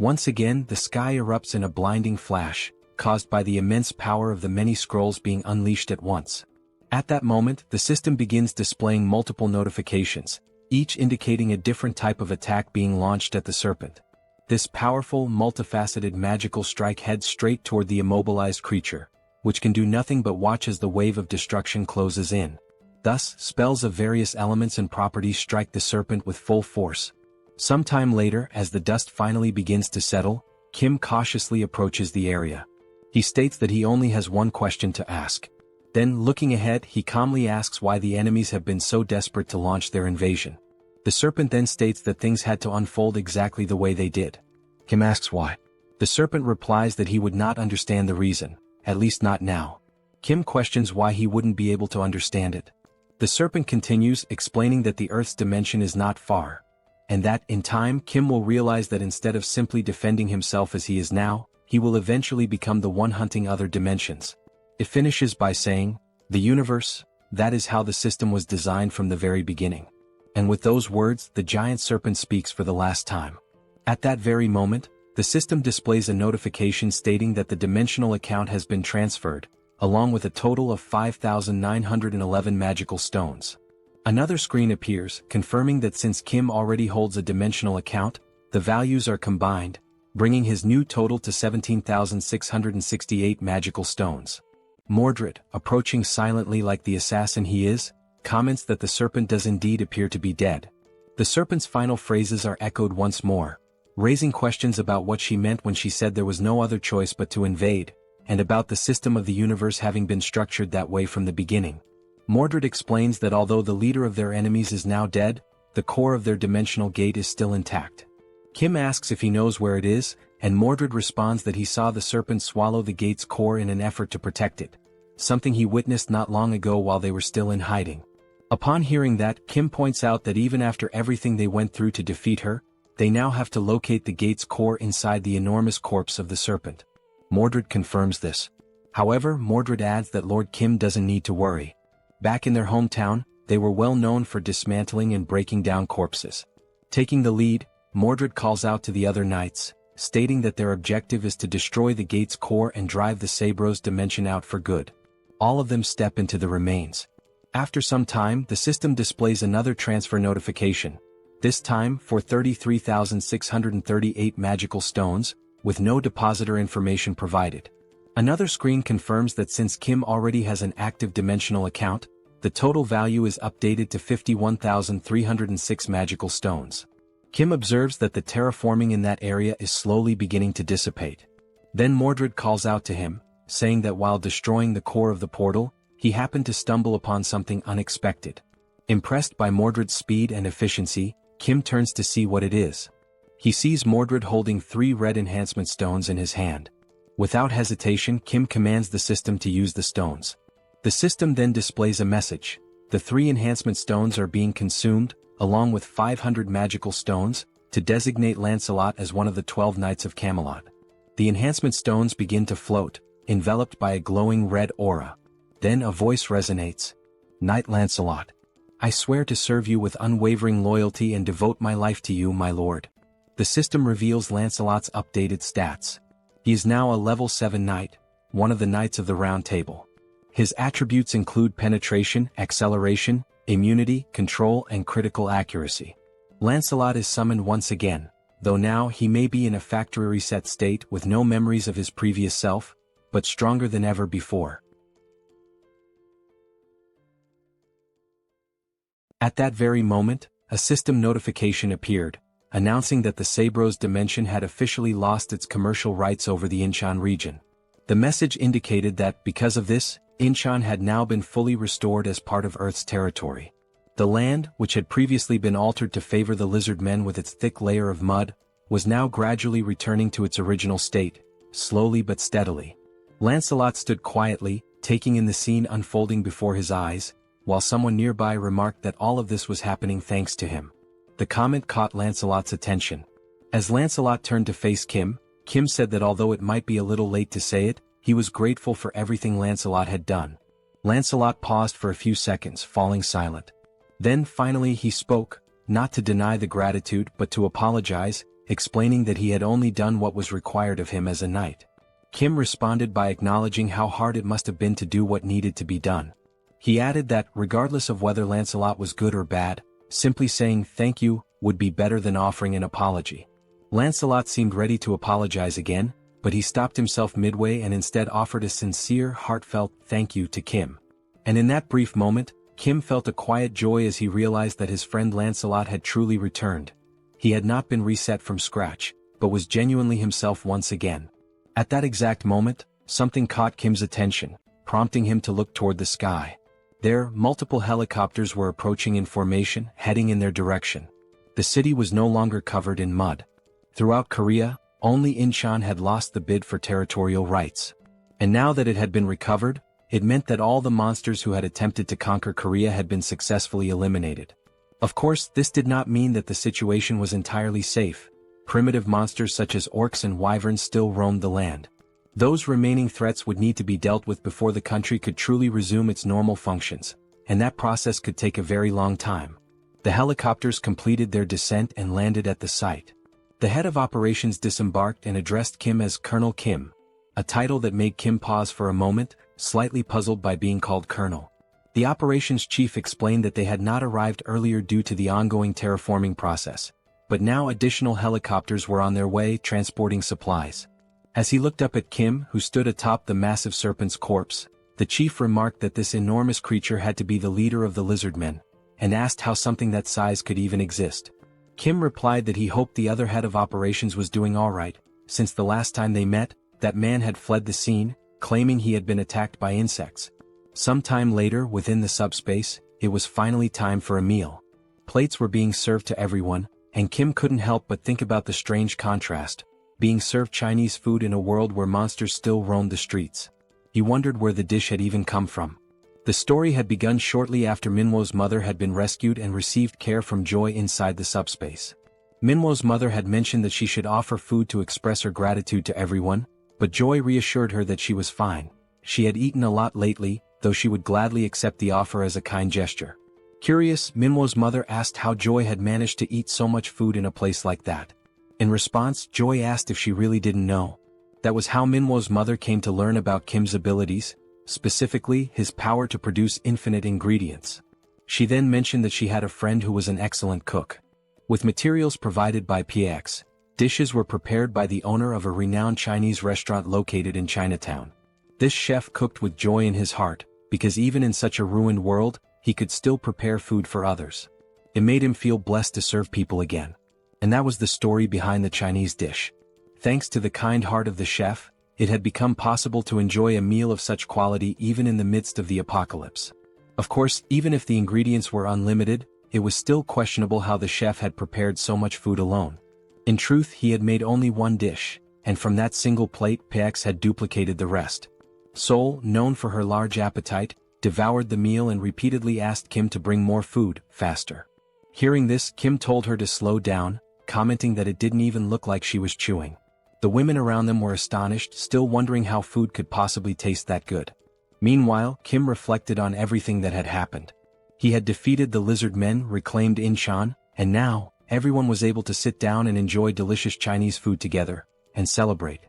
Once again, the sky erupts in a blinding flash, caused by the immense power of the many scrolls being unleashed at once. At that moment, the system begins displaying multiple notifications, each indicating a different type of attack being launched at the serpent. This powerful, multifaceted magical strike heads straight toward the immobilized creature, which can do nothing but watch as the wave of destruction closes in. Thus, spells of various elements and properties strike the serpent with full force. Sometime later, as the dust finally begins to settle, Kim cautiously approaches the area. He states that he only has one question to ask. Then, looking ahead, he calmly asks why the enemies have been so desperate to launch their invasion. The serpent then states that things had to unfold exactly the way they did. Kim asks why. The serpent replies that he would not understand the reason, at least not now. Kim questions why he wouldn't be able to understand it. The serpent continues, explaining that the Earth's dimension is not far, and that, in time, Kim will realize that instead of simply defending himself as he is now, he will eventually become the one hunting other dimensions. It finishes by saying, "The universe, that is how the system was designed from the very beginning." And with those words, the giant serpent speaks for the last time. At that very moment, the system displays a notification stating that the dimensional account has been transferred, along with a total of 5,911 magical stones. Another screen appears, confirming that since Kim already holds a dimensional account, the values are combined, bringing his new total to 17,668 magical stones. Mordred, approaching silently like the assassin he is, comments that the serpent does indeed appear to be dead. The serpent's final phrases are echoed once more, raising questions about what she meant when she said there was no other choice but to invade, and about the system of the universe having been structured that way from the beginning. Mordred explains that although the leader of their enemies is now dead, the core of their dimensional gate is still intact. Kim asks if he knows where it is, and Mordred responds that he saw the serpent swallow the gate's core in an effort to protect it, something he witnessed not long ago while they were still in hiding. Upon hearing that, Kim points out that even after everything they went through to defeat her, they now have to locate the gate's core inside the enormous corpse of the serpent. Mordred confirms this. However, Mordred adds that Lord Kim doesn't need to worry. Back in their hometown, they were well known for dismantling and breaking down corpses. Taking the lead, Mordred calls out to the other knights, stating that their objective is to destroy the gate's core and drive the Sabros dimension out for good. All of them step into the remains. After some time, the system displays another transfer notification, this time for 33,638 magical stones, with no depositor information provided. Another screen confirms that since Kim already has an active dimensional account, the total value is updated to 51,306 magical stones. Kim observes that the terraforming in that area is slowly beginning to dissipate. Then Mordred calls out to him, saying that while destroying the core of the portal, he happened to stumble upon something unexpected. Impressed by Mordred's speed and efficiency, Kim turns to see what it is. He sees Mordred holding 3 red enhancement stones in his hand. Without hesitation, Kim commands the system to use the stones. The system then displays a message. The 3 enhancement stones are being consumed, along with 500 magical stones, to designate Lancelot as one of the 12 Knights of Camelot. The enhancement stones begin to float, enveloped by a glowing red aura. Then a voice resonates. "Knight Lancelot, I swear to serve you with unwavering loyalty and devote my life to you, my lord." The system reveals Lancelot's updated stats. He is now a level 7 knight, one of the Knights of the Round Table. His attributes include penetration, acceleration, immunity, control, and critical accuracy. Lancelot is summoned once again, though now he may be in a factory reset state with no memories of his previous self, but stronger than ever before. At that very moment, a system notification appeared, announcing that the Sabros dimension had officially lost its commercial rights over the Incheon region. The message indicated that, because of this, Incheon had now been fully restored as part of Earth's territory. The land, which had previously been altered to favor the lizard men with its thick layer of mud, was now gradually returning to its original state, slowly but steadily. Lancelot stood quietly, taking in the scene unfolding before his eyes, while someone nearby remarked that all of this was happening thanks to him. The comment caught Lancelot's attention. As Lancelot turned to face Kim, Kim said that although it might be a little late to say it, he was grateful for everything Lancelot had done. Lancelot paused for a few seconds, falling silent. Then finally he spoke, not to deny the gratitude but to apologize, explaining that he had only done what was required of him as a knight. Kim responded by acknowledging how hard it must have been to do what needed to be done. He added that, regardless of whether Lancelot was good or bad, simply saying thank you would be better than offering an apology. Lancelot seemed ready to apologize again, but he stopped himself midway and instead offered a sincere, heartfelt thank you to Kim. And in that brief moment, Kim felt a quiet joy as he realized that his friend Lancelot had truly returned. He had not been reset from scratch, but was genuinely himself once again. At that exact moment, something caught Kim's attention, prompting him to look toward the sky. There, multiple helicopters were approaching in formation, heading in their direction. The city was no longer covered in mud. Throughout Korea, only Incheon had lost the bid for territorial rights. And now that it had been recovered, it meant that all the monsters who had attempted to conquer Korea had been successfully eliminated. Of course, this did not mean that the situation was entirely safe. Primitive monsters such as orcs and wyverns still roamed the land. Those remaining threats would need to be dealt with before the country could truly resume its normal functions, and that process could take a very long time. The helicopters completed their descent and landed at the site. The head of operations disembarked and addressed Kim as Colonel Kim, a title that made Kim pause for a moment, slightly puzzled by being called Colonel. The operations chief explained that they had not arrived earlier due to the ongoing terraforming process, but now additional helicopters were on their way transporting supplies. As he looked up at Kim, who stood atop the massive serpent's corpse, the chief remarked that this enormous creature had to be the leader of the lizardmen, and asked how something that size could even exist. Kim replied that he hoped the other head of operations was doing alright, since the last time they met, that man had fled the scene, claiming he had been attacked by insects. Sometime later, within the subspace, it was finally time for a meal. Plates were being served to everyone, and Kim couldn't help but think about the strange contrast, being served Chinese food in a world where monsters still roamed the streets. He wondered where the dish had even come from. The story had begun shortly after Minwo's mother had been rescued and received care from Joy inside the subspace. Minwo's mother had mentioned that she should offer food to express her gratitude to everyone, but Joy reassured her that she was fine. She had eaten a lot lately, though she would gladly accept the offer as a kind gesture. Curious, Minwo's mother asked how Joy had managed to eat so much food in a place like that. In response, Joy asked if she really didn't know. That was how Minwo's mother came to learn about Kim's abilities, specifically his power to produce infinite ingredients. She then mentioned that she had a friend who was an excellent cook. With materials provided by PX, dishes were prepared by the owner of a renowned Chinese restaurant located in Chinatown. This chef cooked with joy in his heart, because even in such a ruined world, he could still prepare food for others. It made him feel blessed to serve people again. And that was the story behind the Chinese dish. Thanks to the kind heart of the chef, it had become possible to enjoy a meal of such quality even in the midst of the apocalypse. Of course, even if the ingredients were unlimited, it was still questionable how the chef had prepared so much food alone. In truth, he had made only one dish, and from that single plate PX had duplicated the rest. Seoul, known for her large appetite, devoured the meal and repeatedly asked Kim to bring more food, faster. Hearing this, Kim told her to slow down, commenting that it didn't even look like she was chewing. The women around them were astonished, still wondering how food could possibly taste that good. Meanwhile, Kim reflected on everything that had happened. He had defeated the lizard men, reclaimed Incheon, and now, everyone was able to sit down and enjoy delicious Chinese food together, and celebrate.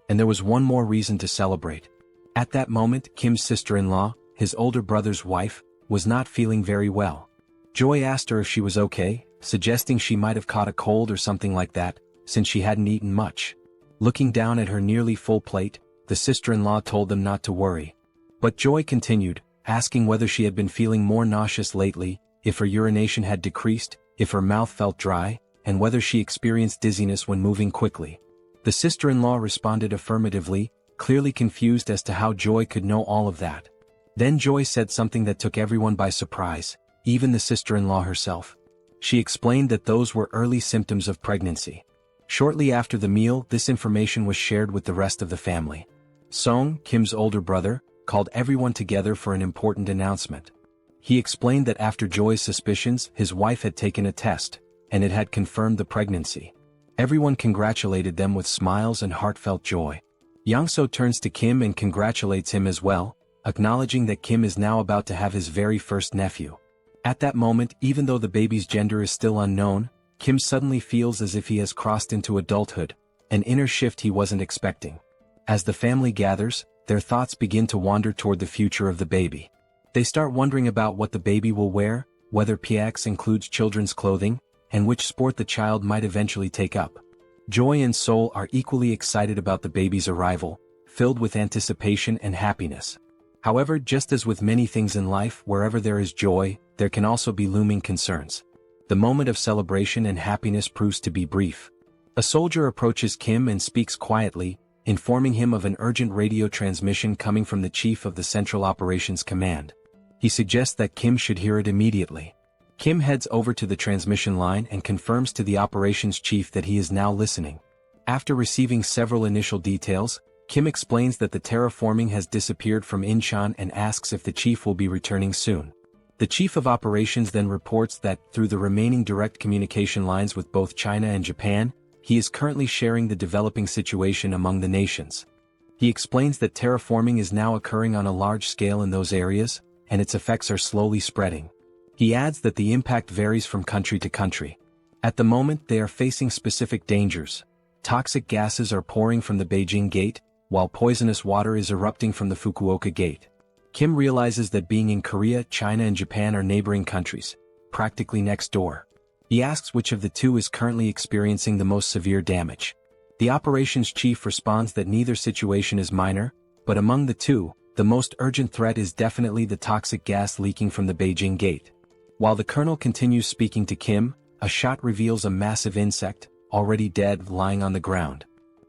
And there was one more reason to celebrate. At that moment, Kim's sister-in-law, his older brother's wife, was not feeling very well. Joy asked her if she was okay, suggesting she might have caught a cold or something like that, since she hadn't eaten much. Looking down at her nearly full plate, the sister-in-law told them not to worry. But Joy continued, asking whether she had been feeling more nauseous lately, if her urination had decreased, if her mouth felt dry, and whether she experienced dizziness when moving quickly. The sister-in-law responded affirmatively, clearly confused as to how Joy could know all of that. Then Joy said something that took everyone by surprise, even the sister-in-law herself. She explained that those were early symptoms of pregnancy. Shortly after the meal, this information was shared with the rest of the family. Song, Kim's older brother, called everyone together for an important announcement. He explained that after Joy's suspicions, his wife had taken a test, and it had confirmed the pregnancy. Everyone congratulated them with smiles and heartfelt joy. Yangso turns to Kim and congratulates him as well, acknowledging that Kim is now about to have his very first nephew. At that moment, even though the baby's gender is still unknown, Kim suddenly feels as if he has crossed into adulthood, an inner shift he wasn't expecting. As the family gathers, their thoughts begin to wander toward the future of the baby. They start wondering about what the baby will wear, whether PX includes children's clothing, and which sport the child might eventually take up. Joy and Seoul are equally excited about the baby's arrival, filled with anticipation and happiness. However, just as with many things in life, wherever there is joy, there can also be looming concerns. The moment of celebration and happiness proves to be brief. A soldier approaches Kim and speaks quietly, informing him of an urgent radio transmission coming from the chief of the Central Operations Command. He suggests that Kim should hear it immediately. Kim heads over to the transmission line and confirms to the operations chief that he is now listening. After receiving several initial details, Kim explains that the terraforming has disappeared from Incheon and asks if the chief will be returning soon. The chief of operations then reports that, through the remaining direct communication lines with both China and Japan, he is currently sharing the developing situation among the nations. He explains that terraforming is now occurring on a large scale in those areas, and its effects are slowly spreading. He adds that the impact varies from country to country. At the moment, they are facing specific dangers. Toxic gases are pouring from the Beijing Gate, while poisonous water is erupting from the Fukuoka Gate. Kim realizes that being in Korea, China and Japan are neighboring countries, practically next door. He asks which of the two is currently experiencing the most severe damage. The operations chief responds that neither situation is minor, but among the two, the most urgent threat is definitely the toxic gas leaking from the Beijing Gate. While the colonel continues speaking to Kim, a shot reveals a massive insect, already dead, lying on the ground.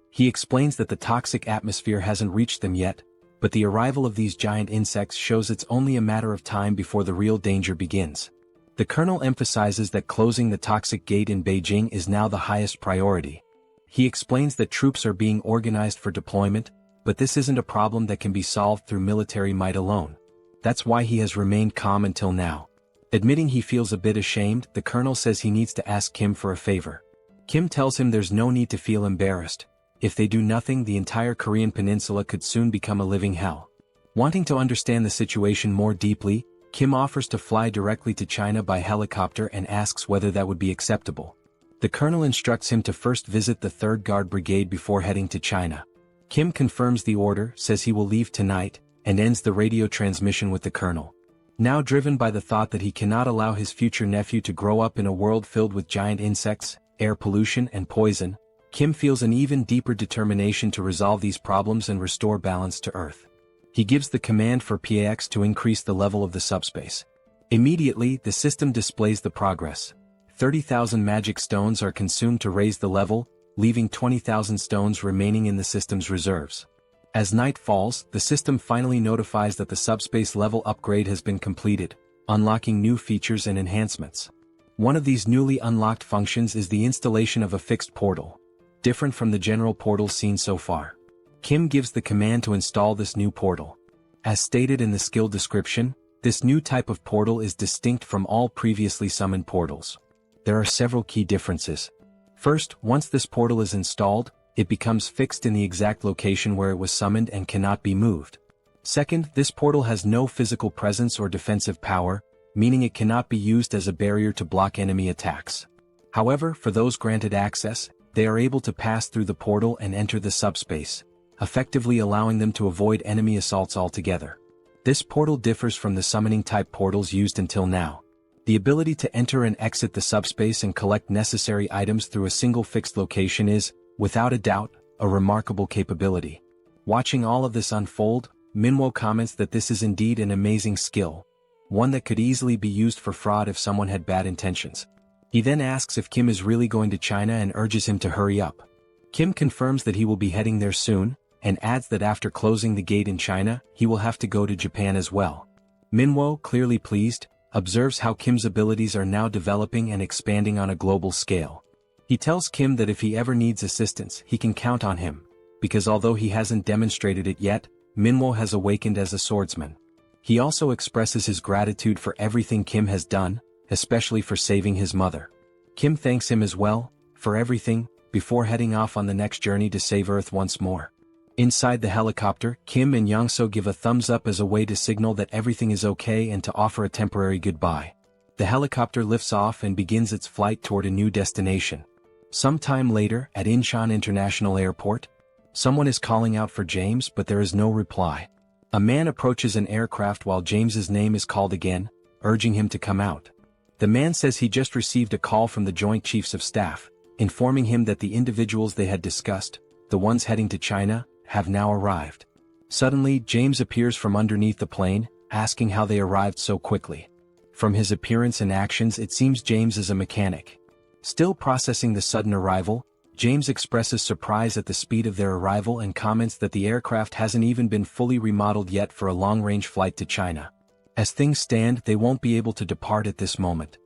He explains that the toxic atmosphere hasn't reached them yet, but the arrival of these giant insects shows it's only a matter of time before the real danger begins. The colonel emphasizes that closing the toxic gate in Beijing is now the highest priority. He explains that troops are being organized for deployment, but this isn't a problem that can be solved through military might alone. That's why he has remained calm until now. Admitting he feels a bit ashamed, the colonel says he needs to ask Kim for a favor. Kim tells him there's no need to feel embarrassed. If they do nothing, the entire Korean peninsula could soon become a living hell. Wanting to understand the situation more deeply, Kim offers to fly directly to China by helicopter and asks whether that would be acceptable. The colonel instructs him to first visit the 3rd Guard Brigade before heading to China. Kim confirms the order, says he will leave tonight, and ends the radio transmission with the colonel. Now driven by the thought that he cannot allow his future nephew to grow up in a world filled with giant insects, air pollution and poison, Kim feels an even deeper determination to resolve these problems and restore balance to Earth. He gives the command for PAX to increase the level of the subspace. Immediately, the system displays the progress. 30,000 magic stones are consumed to raise the level, leaving 20,000 stones remaining in the system's reserves. As night falls, the system finally notifies that the subspace level upgrade has been completed, unlocking new features and enhancements. One of these newly unlocked functions is the installation of a fixed portal, different from the general portals seen so far. Kim gives the command to install this new portal. As stated in the skill description, this new type of portal is distinct from all previously summoned portals. There are several key differences. First, once this portal is installed, it becomes fixed in the exact location where it was summoned and cannot be moved. Second, this portal has no physical presence or defensive power, meaning it cannot be used as a barrier to block enemy attacks. However, for those granted access, they are able to pass through the portal and enter the subspace, effectively allowing them to avoid enemy assaults altogether. This portal differs from the summoning-type portals used until now. The ability to enter and exit the subspace and collect necessary items through a single fixed location is, without a doubt, a remarkable capability. Watching all of this unfold, Manhwa comments that this is indeed an amazing skill, one that could easily be used for fraud if someone had bad intentions. He then asks if Kim is really going to China and urges him to hurry up. Kim confirms that he will be heading there soon, and adds that after closing the gate in China, he will have to go to Japan as well. Manhwa, clearly pleased, observes how Kim's abilities are now developing and expanding on a global scale. He tells Kim that if he ever needs assistance, he can count on him, because although he hasn't demonstrated it yet, Manhwa has awakened as a swordsman. He also expresses his gratitude for everything Kim has done, especially for saving his mother. Kim thanks him as well, for everything, before heading off on the next journey to save Earth once more. Inside the helicopter, Kim and Youngso give a thumbs up as a way to signal that everything is okay and to offer a temporary goodbye. The helicopter lifts off and begins its flight toward a new destination. Sometime later, at Incheon International Airport, someone is calling out for James, but there is no reply. A man approaches an aircraft while James's name is called again, urging him to come out. The man says he just received a call from the Joint Chiefs of Staff, informing him that the individuals they had discussed, the ones heading to China, have now arrived. Suddenly, James appears from underneath the plane, asking how they arrived so quickly. From his appearance and actions, it seems James is a mechanic. Still processing the sudden arrival, James expresses surprise at the speed of their arrival and comments that the aircraft hasn't even been fully remodeled yet for a long-range flight to China. As things stand, they won't be able to depart at this moment.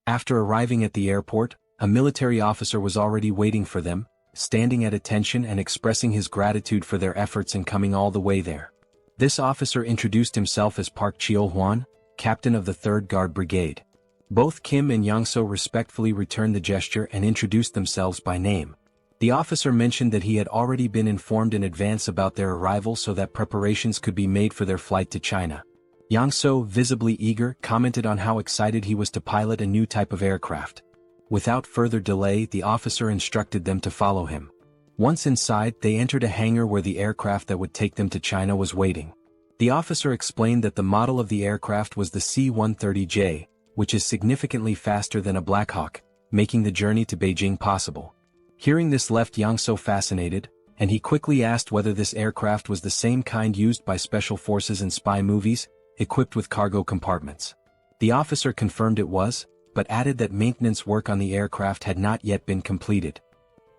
After arriving at the airport, a military officer was already waiting for them, standing at attention and expressing his gratitude for their efforts in coming all the way there. This officer introduced himself as Park Cheo-hwan, captain of the 3rd Guard Brigade. Both Kim and Young-so respectfully returned the gesture and introduced themselves by name. The officer mentioned that he had already been informed in advance about their arrival so that preparations could be made for their flight to China. Young-so, visibly eager, commented on how excited he was to pilot a new type of aircraft. Without further delay, the officer instructed them to follow him. Once inside, they entered a hangar where the aircraft that would take them to China was waiting. The officer explained that the model of the aircraft was the C-130J, which is significantly faster than a Black Hawk, making the journey to Beijing possible. Hearing this left Young-so fascinated, and he quickly asked whether this aircraft was the same kind used by special forces in spy movies, equipped with cargo compartments. The officer confirmed it was, but added that maintenance work on the aircraft had not yet been completed.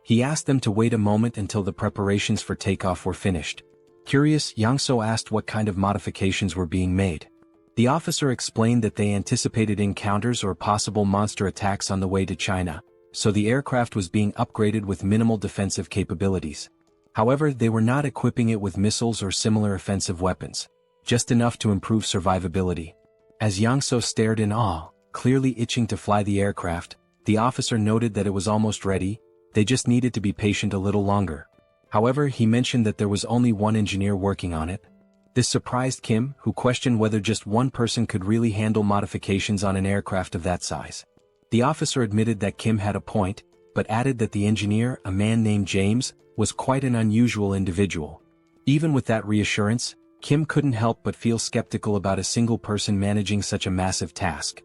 He asked them to wait a moment until the preparations for takeoff were finished. Curious, Young-so asked what kind of modifications were being made. The officer explained that they anticipated encounters or possible monster attacks on the way to China, so the aircraft was being upgraded with minimal defensive capabilities. However, they were not equipping it with missiles or similar offensive weapons, just enough to improve survivability. As Young-so stared in awe, clearly itching to fly the aircraft, the officer noted that it was almost ready, they just needed to be patient a little longer. However, he mentioned that there was only one engineer working on it. This surprised Kim, who questioned whether just one person could really handle modifications on an aircraft of that size. The officer admitted that Kim had a point, but added that the engineer, a man named James, was quite an unusual individual. Even with that reassurance, Kim couldn't help but feel skeptical about a single person managing such a massive task.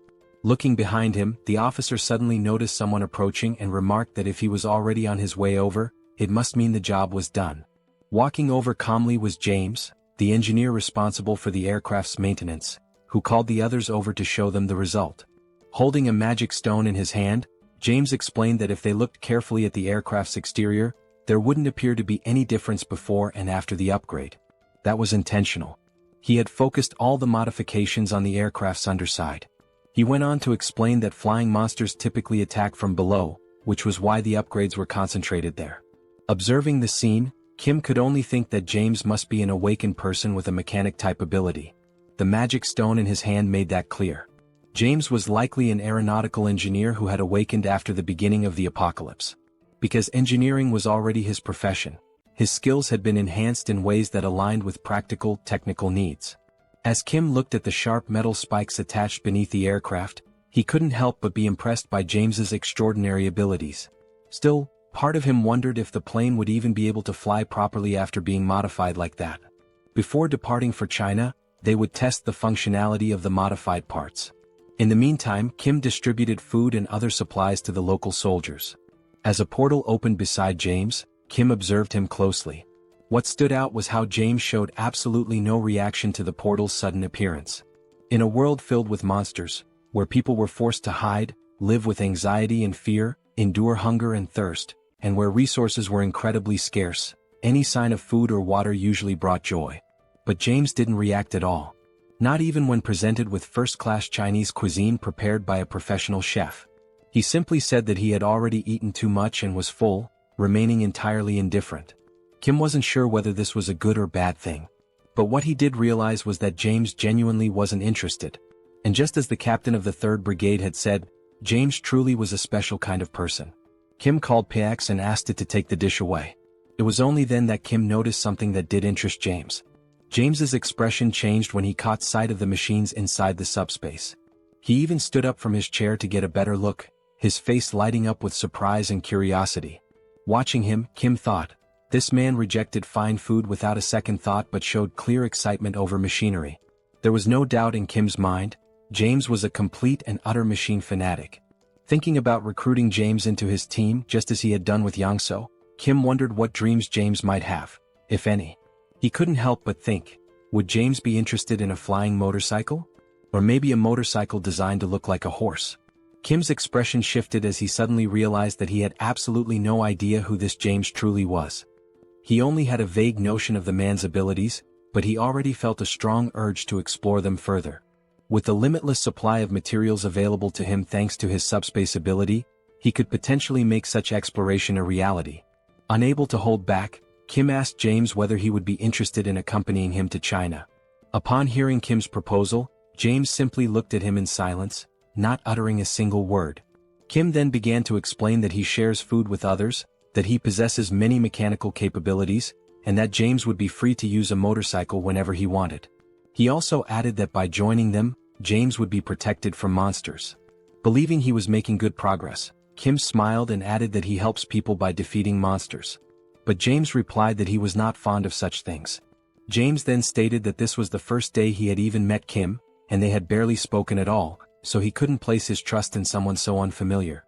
Looking behind him, the officer suddenly noticed someone approaching and remarked that if he was already on his way over, it must mean the job was done. Walking over calmly was James, the engineer responsible for the aircraft's maintenance, who called the others over to show them the result. Holding a magic stone in his hand, James explained that if they looked carefully at the aircraft's exterior, there wouldn't appear to be any difference before and after the upgrade. That was intentional. He had focused all the modifications on the aircraft's underside. He went on to explain that flying monsters typically attack from below, which was why the upgrades were concentrated there. Observing the scene, Kim could only think that James must be an awakened person with a mechanic-type ability. The magic stone in his hand made that clear. James was likely an aeronautical engineer who had awakened after the beginning of the apocalypse. Because engineering was already his profession, his skills had been enhanced in ways that aligned with practical, technical needs. As Kim looked at the sharp metal spikes attached beneath the aircraft, he couldn't help but be impressed by James's extraordinary abilities. Still, part of him wondered if the plane would even be able to fly properly after being modified like that. Before departing for China, they would test the functionality of the modified parts. In the meantime, Kim distributed food and other supplies to the local soldiers. As a portal opened beside James, Kim observed him closely. What stood out was how James showed absolutely no reaction to the portal's sudden appearance. In a world filled with monsters, where people were forced to hide, live with anxiety and fear, endure hunger and thirst, and where resources were incredibly scarce, any sign of food or water usually brought joy. But James didn't react at all. Not even when presented with first-class Chinese cuisine prepared by a professional chef. He simply said that he had already eaten too much and was full, remaining entirely indifferent. Kim wasn't sure whether this was a good or bad thing. But what he did realize was that James genuinely wasn't interested. And just as the captain of the 3rd Brigade had said, James truly was a special kind of person. Kim called Pax and asked it to take the dish away. It was only then that Kim noticed something that did interest James. James's expression changed when he caught sight of the machines inside the subspace. He even stood up from his chair to get a better look, his face lighting up with surprise and curiosity. Watching him, Kim thought, this man rejected fine food without a second thought but showed clear excitement over machinery. There was no doubt in Kim's mind, James was a complete and utter machine fanatic. Thinking about recruiting James into his team just as he had done with Yangso, Kim wondered what dreams James might have, if any. He couldn't help but think, would James be interested in a flying motorcycle? Or maybe a motorcycle designed to look like a horse? Kim's expression shifted as he suddenly realized that he had absolutely no idea who this James truly was. He only had a vague notion of the man's abilities, but he already felt a strong urge to explore them further. With the limitless supply of materials available to him thanks to his subspace ability, he could potentially make such exploration a reality. Unable to hold back, Kim asked James whether he would be interested in accompanying him to China. Upon hearing Kim's proposal, James simply looked at him in silence, not uttering a single word. Kim then began to explain that he shares food with others, that he possesses many mechanical capabilities, and that James would be free to use a motorcycle whenever he wanted. He also added that by joining them, James would be protected from monsters. Believing he was making good progress, Kim smiled and added that he helps people by defeating monsters. But James replied that he was not fond of such things. James then stated that this was the first day he had even met Kim, and they had barely spoken at all, so he couldn't place his trust in someone so unfamiliar.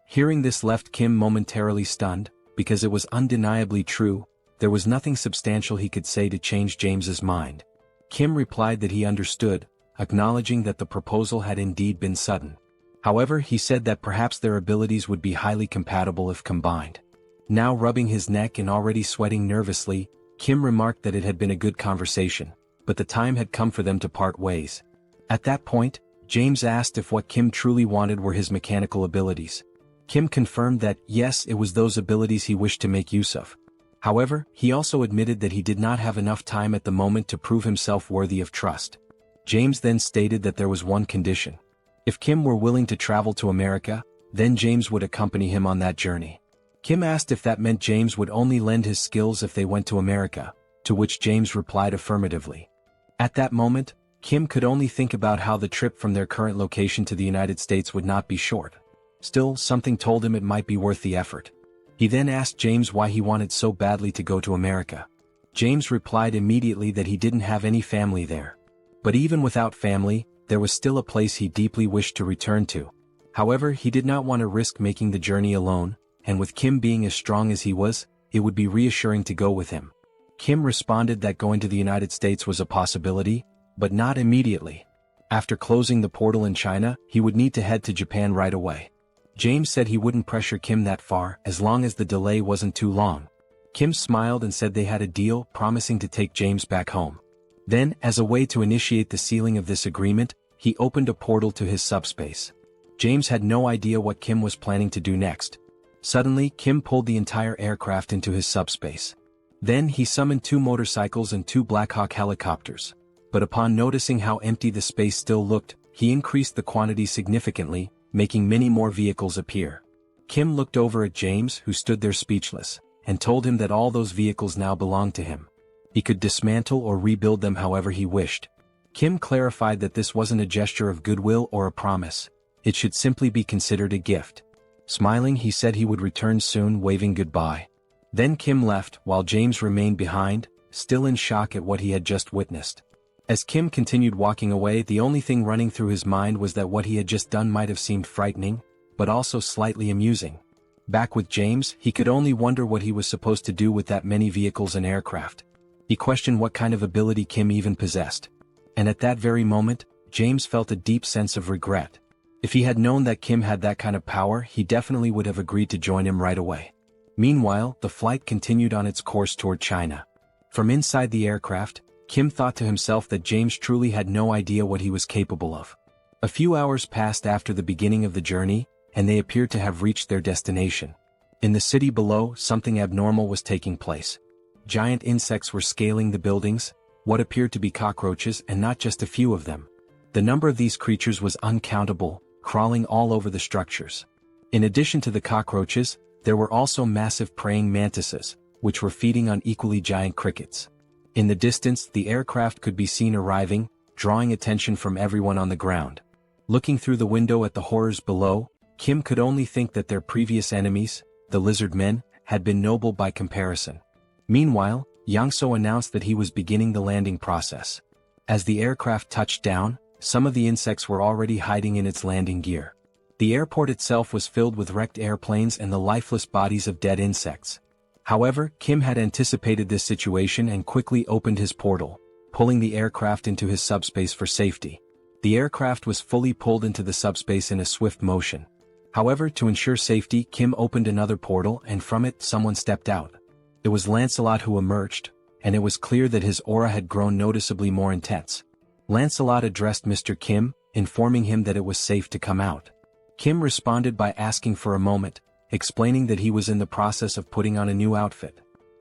Hearing this left Kim momentarily stunned, because it was undeniably true, there was nothing substantial he could say to change James's mind. Kim replied that he understood, acknowledging that the proposal had indeed been sudden. However, he said that perhaps their abilities would be highly compatible if combined. Now rubbing his neck and already sweating nervously, Kim remarked that it had been a good conversation, but the time had come for them to part ways. At that point, James asked if what Kim truly wanted were his mechanical abilities. Kim confirmed that, yes, it was those abilities he wished to make use of. However, he also admitted that he did not have enough time at the moment to prove himself worthy of trust. James then stated that there was one condition. If Kim were willing to travel to America, then James would accompany him on that journey. Kim asked if that meant James would only lend his skills if they went to America, to which James replied affirmatively. At that moment, Kim could only think about how the trip from their current location to the United States would not be short. Still, something told him it might be worth the effort. He then asked James why he wanted so badly to go to America. James replied immediately that he didn't have any family there. But even without family, there was still a place he deeply wished to return to. However, he did not want to risk making the journey alone, and with Kim being as strong as he was, it would be reassuring to go with him. Kim responded that going to the United States was a possibility, but not immediately. After closing the portal in China, he would need to head to Japan right away. James said he wouldn't pressure Kim that far as long as the delay wasn't too long. Kim smiled and said they had a deal, promising to take James back home. Then, as a way to initiate the sealing of this agreement, he opened a portal to his subspace. James had no idea what Kim was planning to do next. Suddenly, Kim pulled the entire aircraft into his subspace. Then he summoned 2 motorcycles and 2 Black Hawk helicopters. But upon noticing how empty the space still looked, he increased the quantity significantly, making many more vehicles appear. Kim looked over at James, who stood there speechless, and told him that all those vehicles now belonged to him. He could dismantle or rebuild them however he wished. Kim clarified that this wasn't a gesture of goodwill or a promise. It should simply be considered a gift. Smiling, he said he would return soon, waving goodbye. Then Kim left, while James remained behind, still in shock at what he had just witnessed. As Kim continued walking away, the only thing running through his mind was that what he had just done might have seemed frightening, but also slightly amusing. Back with James, he could only wonder what he was supposed to do with that many vehicles and aircraft. He questioned what kind of ability Kim even possessed. And at that very moment, James felt a deep sense of regret. If he had known that Kim had that kind of power, he definitely would have agreed to join him right away. Meanwhile, the flight continued on its course toward China. From inside the aircraft, Kim thought to himself that James truly had no idea what he was capable of. A few hours passed after the beginning of the journey, and they appeared to have reached their destination. In the city below, something abnormal was taking place. Giant insects were scaling the buildings, what appeared to be cockroaches, and not just a few of them. The number of these creatures was uncountable, crawling all over the structures. In addition to the cockroaches, there were also massive praying mantises, which were feeding on equally giant crickets. In the distance, the aircraft could be seen arriving, drawing attention from everyone on the ground. Looking through the window at the horrors below, Kim could only think that their previous enemies, the lizard men, had been noble by comparison. Meanwhile, Yang-so announced that he was beginning the landing process. As the aircraft touched down, some of the insects were already hiding in its landing gear. The airport itself was filled with wrecked airplanes and the lifeless bodies of dead insects. However, Kim had anticipated this situation and quickly opened his portal, pulling the aircraft into his subspace for safety. The aircraft was fully pulled into the subspace in a swift motion. However, to ensure safety, Kim opened another portal and from it someone stepped out. It was Lancelot who emerged, and it was clear that his aura had grown noticeably more intense. Lancelot addressed Mr. Kim, informing him that it was safe to come out. Kim responded by asking for a moment, explaining that he was in the process of putting on a new outfit.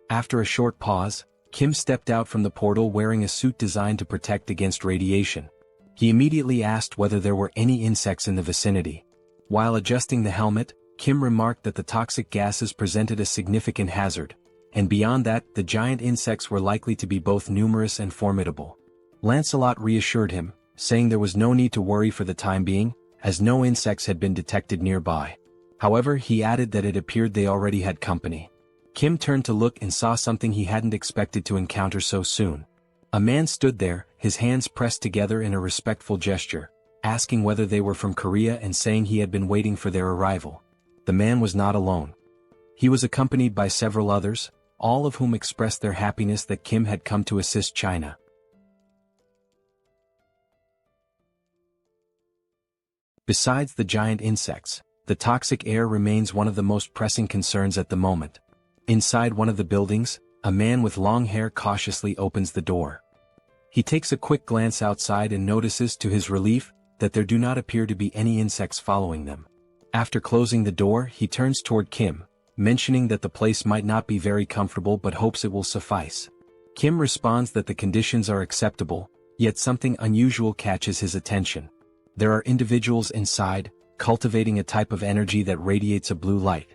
After a short pause, Kim stepped out from the portal wearing a suit designed to protect against radiation. He immediately asked whether there were any insects in the vicinity. While adjusting the helmet, Kim remarked that the toxic gases presented a significant hazard, and beyond that, the giant insects were likely to be both numerous and formidable. Lancelot reassured him, saying there was no need to worry for the time being, as no insects had been detected nearby. However, he added that it appeared they already had company. Kim turned to look and saw something he hadn't expected to encounter so soon. A man stood there, his hands pressed together in a respectful gesture, asking whether they were from Korea and saying he had been waiting for their arrival. The man was not alone. He was accompanied by several others, all of whom expressed their happiness that Kim had come to assist China. Besides the giant insects, the toxic air remains one of the most pressing concerns at the moment. Inside one of the buildings, a man with long hair cautiously opens the door. He takes a quick glance outside and notices to his relief that there do not appear to be any insects following them. After closing the door, he turns toward Kim, mentioning that the place might not be very comfortable but hopes it will suffice. Kim responds that the conditions are acceptable, yet something unusual catches his attention. There are individuals inside, cultivating a type of energy that radiates a blue light.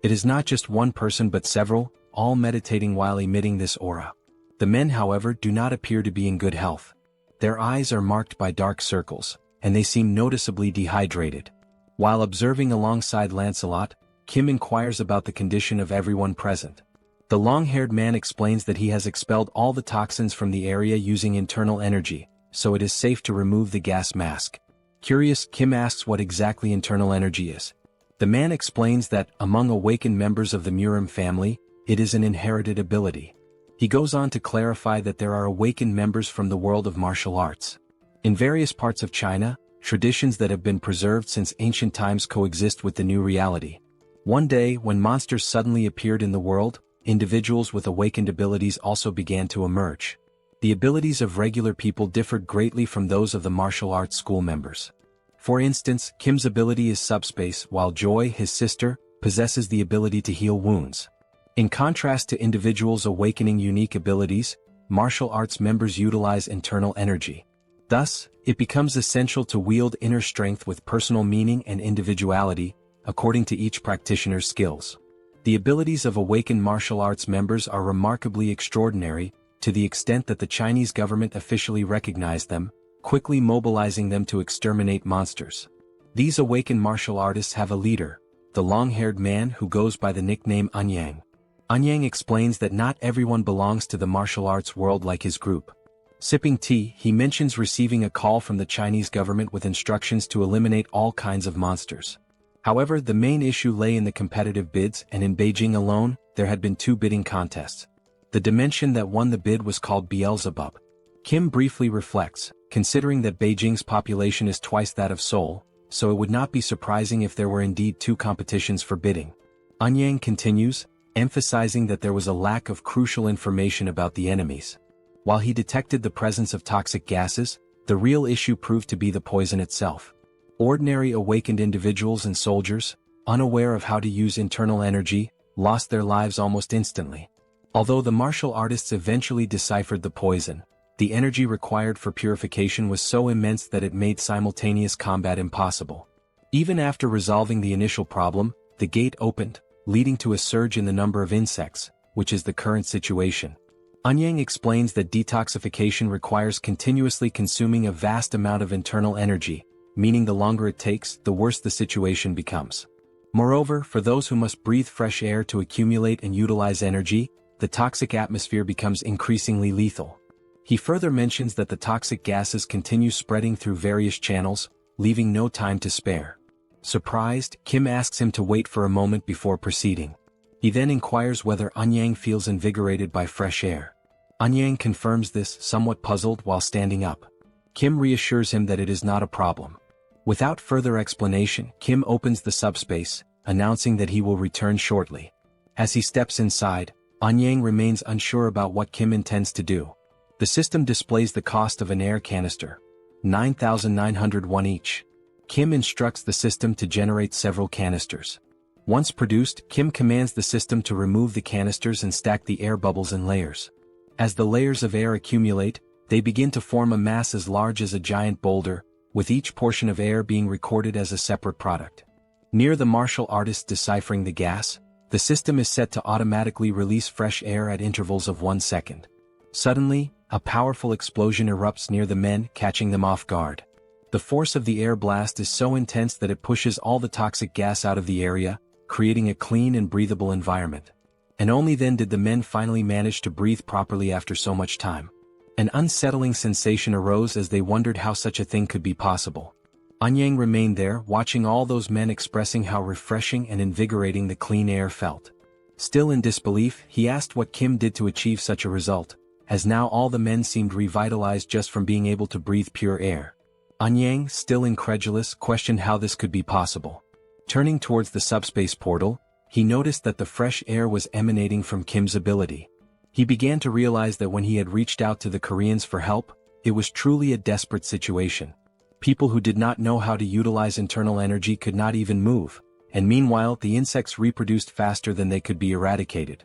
It is not just one person but several, all meditating while emitting this aura. The men, however, do not appear to be in good health. Their eyes are marked by dark circles, and they seem noticeably dehydrated. While observing alongside Lancelot, Kim inquires about the condition of everyone present. The long-haired man explains that he has expelled all the toxins from the area using internal energy, so it is safe to remove the gas mask. Curious, Kim asks what exactly internal energy is. The man explains that, among awakened members of the Murim family, it is an inherited ability. He goes on to clarify that there are awakened members from the world of martial arts. In various parts of China, traditions that have been preserved since ancient times coexist with the new reality. One day, when monsters suddenly appeared in the world, individuals with awakened abilities also began to emerge. The abilities of regular people differed greatly from those of the martial arts school members. For instance, Kim's ability is SUBSPACE, while Joy, his sister, possesses the ability to heal wounds. In contrast to individuals awakening unique abilities, martial arts members utilize internal energy. Thus, it becomes essential to wield inner strength with personal meaning and individuality, according to each practitioner's skills. The abilities of awakened martial arts members are remarkably extraordinary, to the extent that the Chinese government officially recognized them, quickly mobilizing them to exterminate monsters. These awakened martial artists have a leader, the long-haired man who goes by the nickname Anyang. Anyang explains that not everyone belongs to the martial arts world like his group. Sipping tea, he mentions receiving a call from the Chinese government with instructions to eliminate all kinds of monsters. However, the main issue lay in the competitive bids, and in Beijing alone, there had been 2 bidding contests. The dimension that won the bid was called Beelzebub. Kim briefly reflects, considering that Beijing's population is twice that of Seoul, so it would not be surprising if there were indeed 2 competitions for bidding. Anyang continues, emphasizing that there was a lack of crucial information about the enemies. While he detected the presence of toxic gases, the real issue proved to be the poison itself. Ordinary awakened individuals and soldiers, unaware of how to use internal energy, lost their lives almost instantly. Although the martial artists eventually deciphered the poison, the energy required for purification was so immense that it made simultaneous combat impossible. Even after resolving the initial problem, the gate opened, leading to a surge in the number of insects, which is the current situation. Anyang explains that detoxification requires continuously consuming a vast amount of internal energy, meaning the longer it takes, the worse the situation becomes. Moreover, for those who must breathe fresh air to accumulate and utilize energy, the toxic atmosphere becomes increasingly lethal. He further mentions that the toxic gases continue spreading through various channels, leaving no time to spare. Surprised, Kim asks him to wait for a moment before proceeding. He then inquires whether Anyang feels invigorated by fresh air. Anyang confirms this, somewhat puzzled while standing up. Kim reassures him that it is not a problem. Without further explanation, Kim opens the subspace, announcing that he will return shortly. As he steps inside, Anyang remains unsure about what Kim intends to do. The system displays the cost of an air canister, 9,901 each. Kim instructs the system to generate several canisters. Once produced, Kim commands the system to remove the canisters and stack the air bubbles in layers. As the layers of air accumulate, they begin to form a mass as large as a giant boulder, with each portion of air being recorded as a separate product. Near the martial artist deciphering the gas, the system is set to automatically release fresh air at intervals of 1 second. Suddenly, a powerful explosion erupts near the men, catching them off guard. The force of the air blast is so intense that it pushes all the toxic gas out of the area, creating a clean and breathable environment. And only then did the men finally manage to breathe properly after so much time. An unsettling sensation arose as they wondered how such a thing could be possible. Anyang remained there, watching all those men, expressing how refreshing and invigorating the clean air felt. Still in disbelief, he asked what Kim did to achieve such a result, as now all the men seemed revitalized just from being able to breathe pure air. Anyang, still incredulous, questioned how this could be possible. Turning towards the subspace portal, he noticed that the fresh air was emanating from Kim's ability. He began to realize that when he had reached out to the Koreans for help, it was truly a desperate situation. People who did not know how to utilize internal energy could not even move, and meanwhile the insects reproduced faster than they could be eradicated.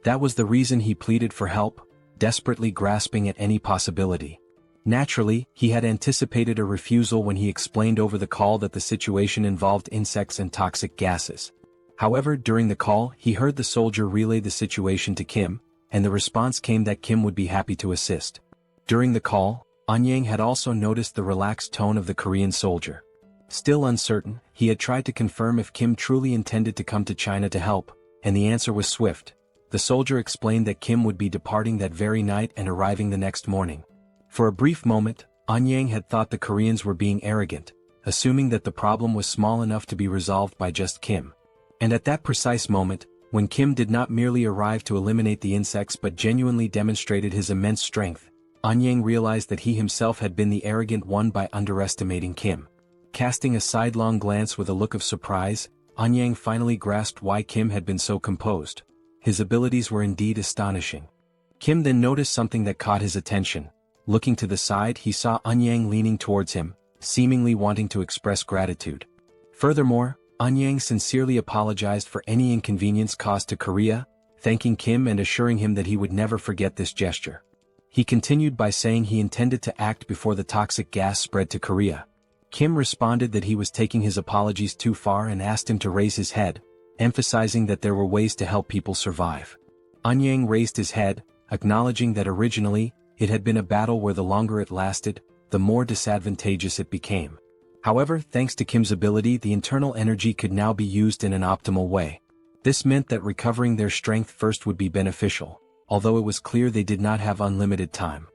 That was the reason he pleaded for help, desperately grasping at any possibility. Naturally, he had anticipated a refusal when he explained over the call that the situation involved insects and toxic gases. However, during the call, he heard the soldier relay the situation to Kim, and the response came that Kim would be happy to assist. During the call, Anyang had also noticed the relaxed tone of the Korean soldier. Still uncertain, he had tried to confirm if Kim truly intended to come to China to help, and the answer was swift. The soldier explained that Kim would be departing that very night and arriving the next morning. For a brief moment, Anyang had thought the Koreans were being arrogant, assuming that the problem was small enough to be resolved by just Kim. And at that precise moment, when Kim did not merely arrive to eliminate the insects but genuinely demonstrated his immense strength, Anyang realized that he himself had been the arrogant one by underestimating Kim. Casting a sidelong glance with a look of surprise, Anyang finally grasped why Kim had been so composed. His abilities were indeed astonishing. Kim then noticed something that caught his attention. Looking to the side, he saw Anyang leaning towards him, seemingly wanting to express gratitude. Furthermore, Anyang sincerely apologized for any inconvenience caused to Korea, thanking Kim and assuring him that he would never forget this gesture. He continued by saying he intended to act before the toxic gas spread to Korea. Kim responded that he was taking his apologies too far and asked him to raise his head, emphasizing that there were ways to help people survive. Anyang raised his head, acknowledging that originally, it had been a battle where the longer it lasted, the more disadvantageous it became. However, thanks to Kim's ability, the internal energy could now be used in an optimal way. This meant that recovering their strength first would be beneficial, although it was clear they did not have unlimited time.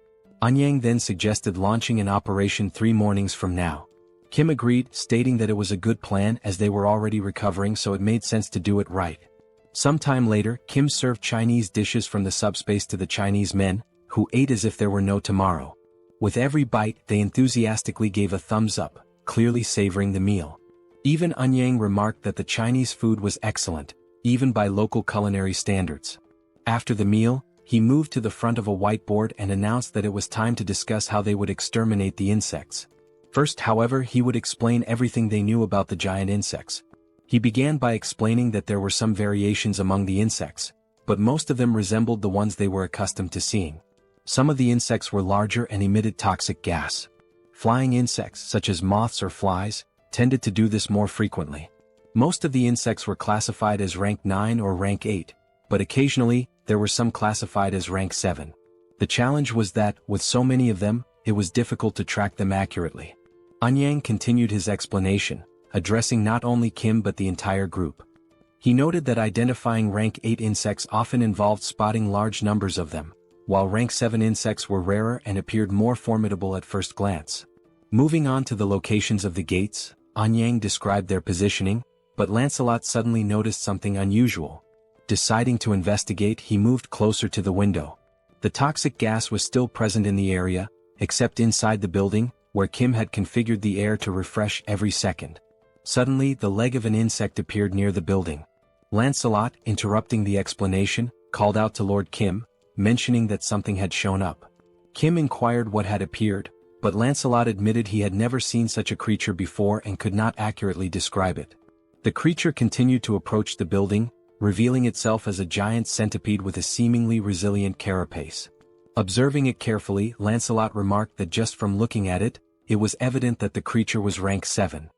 Anyang then suggested launching an operation 3 mornings from now. Kim agreed, stating that it was a good plan as they were already recovering, so it made sense to do it right. Sometime later, Kim served Chinese dishes from the subspace to the Chinese men, who ate as if there were no tomorrow. With every bite, they enthusiastically gave a thumbs up, clearly savoring the meal. Even Anyang remarked that the Chinese food was excellent, even by local culinary standards. After the meal, he moved to the front of a whiteboard and announced that it was time to discuss how they would exterminate the insects. First, however, he would explain everything they knew about the giant insects. He began by explaining that there were some variations among the insects, but most of them resembled the ones they were accustomed to seeing. Some of the insects were larger and emitted toxic gas. Flying insects, such as moths or flies, tended to do this more frequently. Most of the insects were classified as rank 9 or rank 8, but occasionally, there were some classified as rank 7. The challenge was that, with so many of them, it was difficult to track them accurately. Anyang continued his explanation, addressing not only Kim but the entire group. He noted that identifying rank 8 insects often involved spotting large numbers of them, while rank 7 insects were rarer and appeared more formidable at first glance. Moving on to the locations of the gates, Anyang described their positioning, but Lancelot suddenly noticed something unusual. Deciding to investigate, he moved closer to the window. The toxic gas was still present in the area, except inside the building, where Kim had configured the air to refresh every second. Suddenly, the leg of an insect appeared near the building. Lancelot, interrupting the explanation, called out to Lord Kim, mentioning that something had shown up. Kim inquired what had appeared, but Lancelot admitted he had never seen such a creature before and could not accurately describe it. The creature continued to approach the building, revealing itself as a giant centipede with a seemingly resilient carapace. Observing it carefully, Lancelot remarked that just from looking at it, it was evident that the creature was rank 7.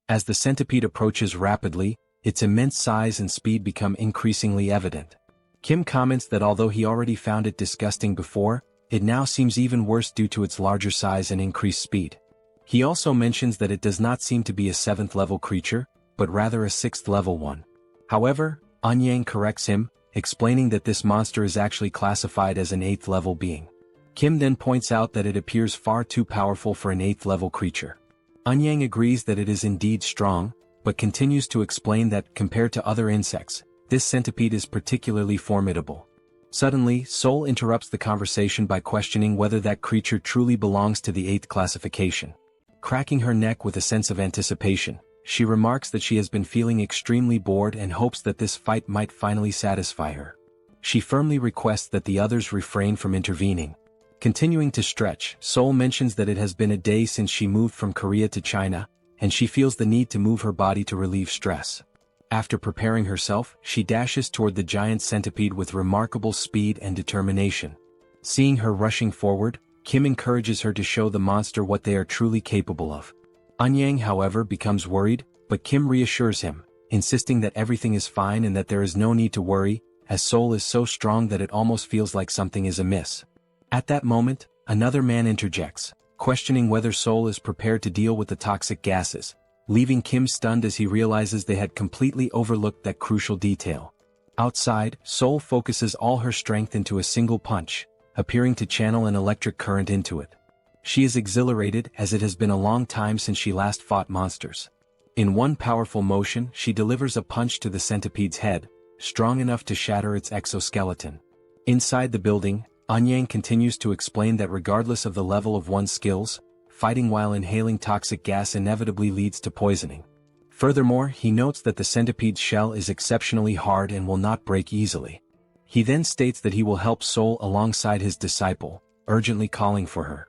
As the centipede approaches rapidly, its immense size and speed become increasingly evident. Kim comments that although he already found it disgusting before, it now seems even worse due to its larger size and increased speed. He also mentions that it does not seem to be a 7th level creature, but rather a 6th level one. However, Anyang corrects him, explaining that this monster is actually classified as an 8th level being. Kim then points out that it appears far too powerful for an 8th level creature. Anyang agrees that it is indeed strong, but continues to explain that, compared to other insects, this centipede is particularly formidable. Suddenly, Seoul interrupts the conversation by questioning whether that creature truly belongs to the 8th classification. Cracking her neck with a sense of anticipation, she remarks that she has been feeling extremely bored and hopes that this fight might finally satisfy her. She firmly requests that the others refrain from intervening. Continuing to stretch, Seoul mentions that it has been a day since she moved from Korea to China, and she feels the need to move her body to relieve stress. After preparing herself, she dashes toward the giant centipede with remarkable speed and determination. Seeing her rushing forward, Kim encourages her to show the monster what they are truly capable of. Anyang, however, becomes worried, but Kim reassures him, insisting that everything is fine and that there is no need to worry, as Seoul is so strong that it almost feels like something is amiss. At that moment, another man interjects, questioning whether Seoul is prepared to deal with the toxic gases, leaving Kim stunned as he realizes they had completely overlooked that crucial detail. Outside, Seoul focuses all her strength into a single punch, appearing to channel an electric current into it. She is exhilarated as it has been a long time since she last fought monsters. In one powerful motion, she delivers a punch to the centipede's head, strong enough to shatter its exoskeleton. Inside the building, Anyang continues to explain that regardless of the level of one's skills, fighting while inhaling toxic gas inevitably leads to poisoning. Furthermore, he notes that the centipede's shell is exceptionally hard and will not break easily. He then states that he will help Seoul alongside his disciple, urgently calling for her.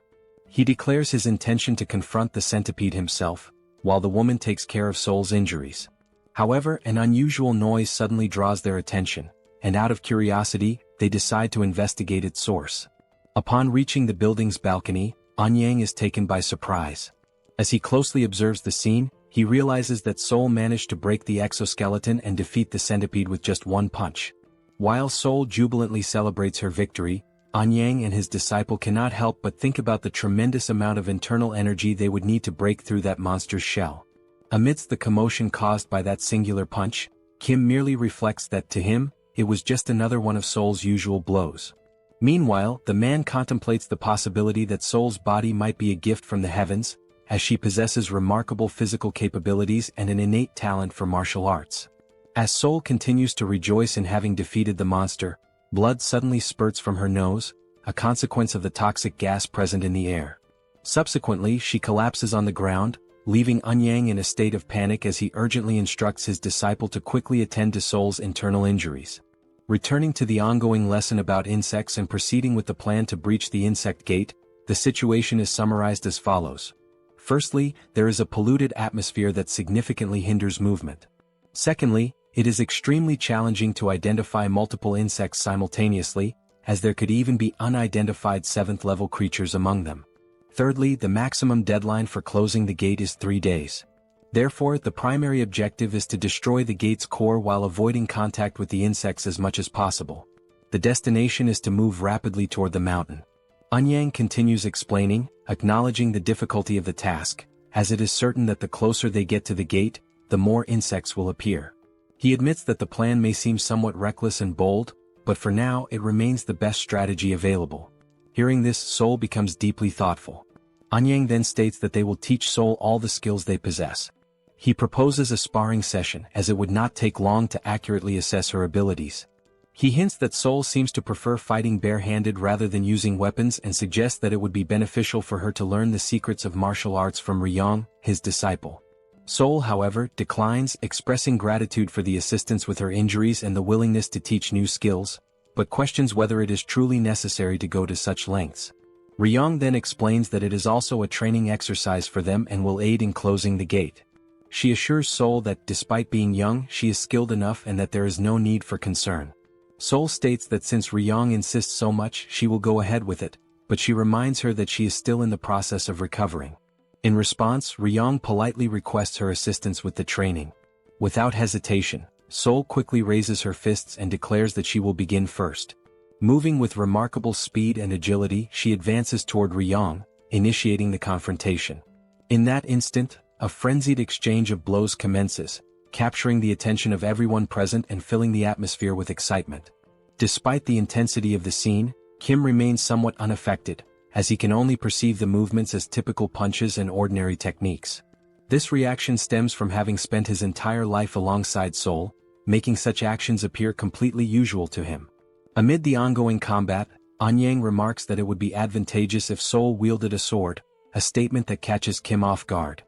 He declares his intention to confront the centipede himself, while the woman takes care of Seoul's injuries. However, an unusual noise suddenly draws their attention, and out of curiosity, they decide to investigate its source. Upon reaching the building's balcony, Anyang is taken by surprise. As he closely observes the scene, he realizes that Seoul managed to break the exoskeleton and defeat the centipede with just one punch. While Seoul jubilantly celebrates her victory, Anyang and his disciple cannot help but think about the tremendous amount of internal energy they would need to break through that monster's shell. Amidst the commotion caused by that singular punch, Kim merely reflects that to him, it was just another one of Seoul's usual blows. Meanwhile, the man contemplates the possibility that Seoul's body might be a gift from the heavens, as she possesses remarkable physical capabilities and an innate talent for martial arts. As Seoul continues to rejoice in having defeated the monster, blood suddenly spurts from her nose, a consequence of the toxic gas present in the air. Subsequently, she collapses on the ground, leaving Anyang in a state of panic as he urgently instructs his disciple to quickly attend to Seoul's internal injuries. Returning to the ongoing lesson about insects and proceeding with the plan to breach the insect gate, the situation is summarized as follows. Firstly, there is a polluted atmosphere that significantly hinders movement. Secondly, it is extremely challenging to identify multiple insects simultaneously, as there could even be unidentified 7th level creatures among them. Thirdly, the maximum deadline for closing the gate is 3 days. Therefore, the primary objective is to destroy the gate's core while avoiding contact with the insects as much as possible. The destination is to move rapidly toward the mountain. Eun-yang continues explaining, acknowledging the difficulty of the task, as it is certain that the closer they get to the gate, the more insects will appear. He admits that the plan may seem somewhat reckless and bold, but for now it remains the best strategy available. Hearing this, Seoul becomes deeply thoughtful. Eun-yang then states that they will teach Seoul all the skills they possess. He proposes a sparring session as it would not take long to accurately assess her abilities. He hints that Seoul seems to prefer fighting bare-handed rather than using weapons and suggests that it would be beneficial for her to learn the secrets of martial arts from Ryong, his disciple. Seoul, however, declines, expressing gratitude for the assistance with her injuries and the willingness to teach new skills, but questions whether it is truly necessary to go to such lengths. Ryong then explains that it is also a training exercise for them and will aid in closing the gate. She assures Seoul that despite being young, she is skilled enough and that there is no need for concern. Seoul states that since Ryong insists so much, she will go ahead with it, but she reminds her that she is still in the process of recovering. In response, Ryong politely requests her assistance with the training. Without hesitation, Seoul quickly raises her fists and declares that she will begin first. Moving with remarkable speed and agility, she advances toward Ryong, initiating the confrontation. In that instant, a frenzied exchange of blows commences, capturing the attention of everyone present and filling the atmosphere with excitement. Despite the intensity of the scene, Kim remains somewhat unaffected, as he can only perceive the movements as typical punches and ordinary techniques. This reaction stems from having spent his entire life alongside Seoul, making such actions appear completely usual to him. Amid the ongoing combat, Eun-yang remarks that it would be advantageous if Seoul wielded a sword, a statement that catches Kim off guard.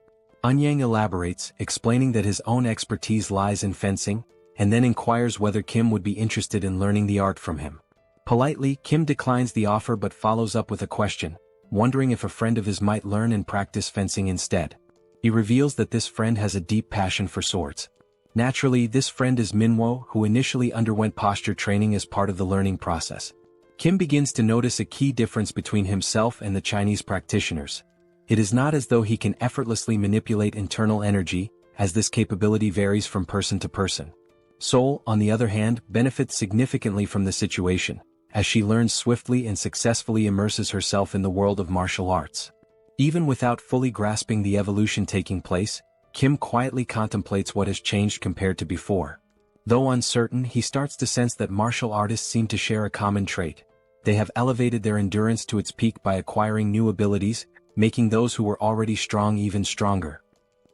Eun-yang elaborates, explaining that his own expertise lies in fencing, and then inquires whether Kim would be interested in learning the art from him. Politely, Kim declines the offer but follows up with a question, wondering if a friend of his might learn and practice fencing instead. He reveals that this friend has a deep passion for swords. Naturally, this friend is Manhwa, who initially underwent posture training as part of the learning process. Kim begins to notice a key difference between himself and the Chinese practitioners. It is not as though he can effortlessly manipulate internal energy, as this capability varies from person to person. Seoul, on the other hand, benefits significantly from the situation, as she learns swiftly and successfully immerses herself in the world of martial arts. Even without fully grasping the evolution taking place, Kim quietly contemplates what has changed compared to before. Though uncertain, he starts to sense that martial artists seem to share a common trait. They have elevated their endurance to its peak by acquiring new abilities, making those who were already strong even stronger.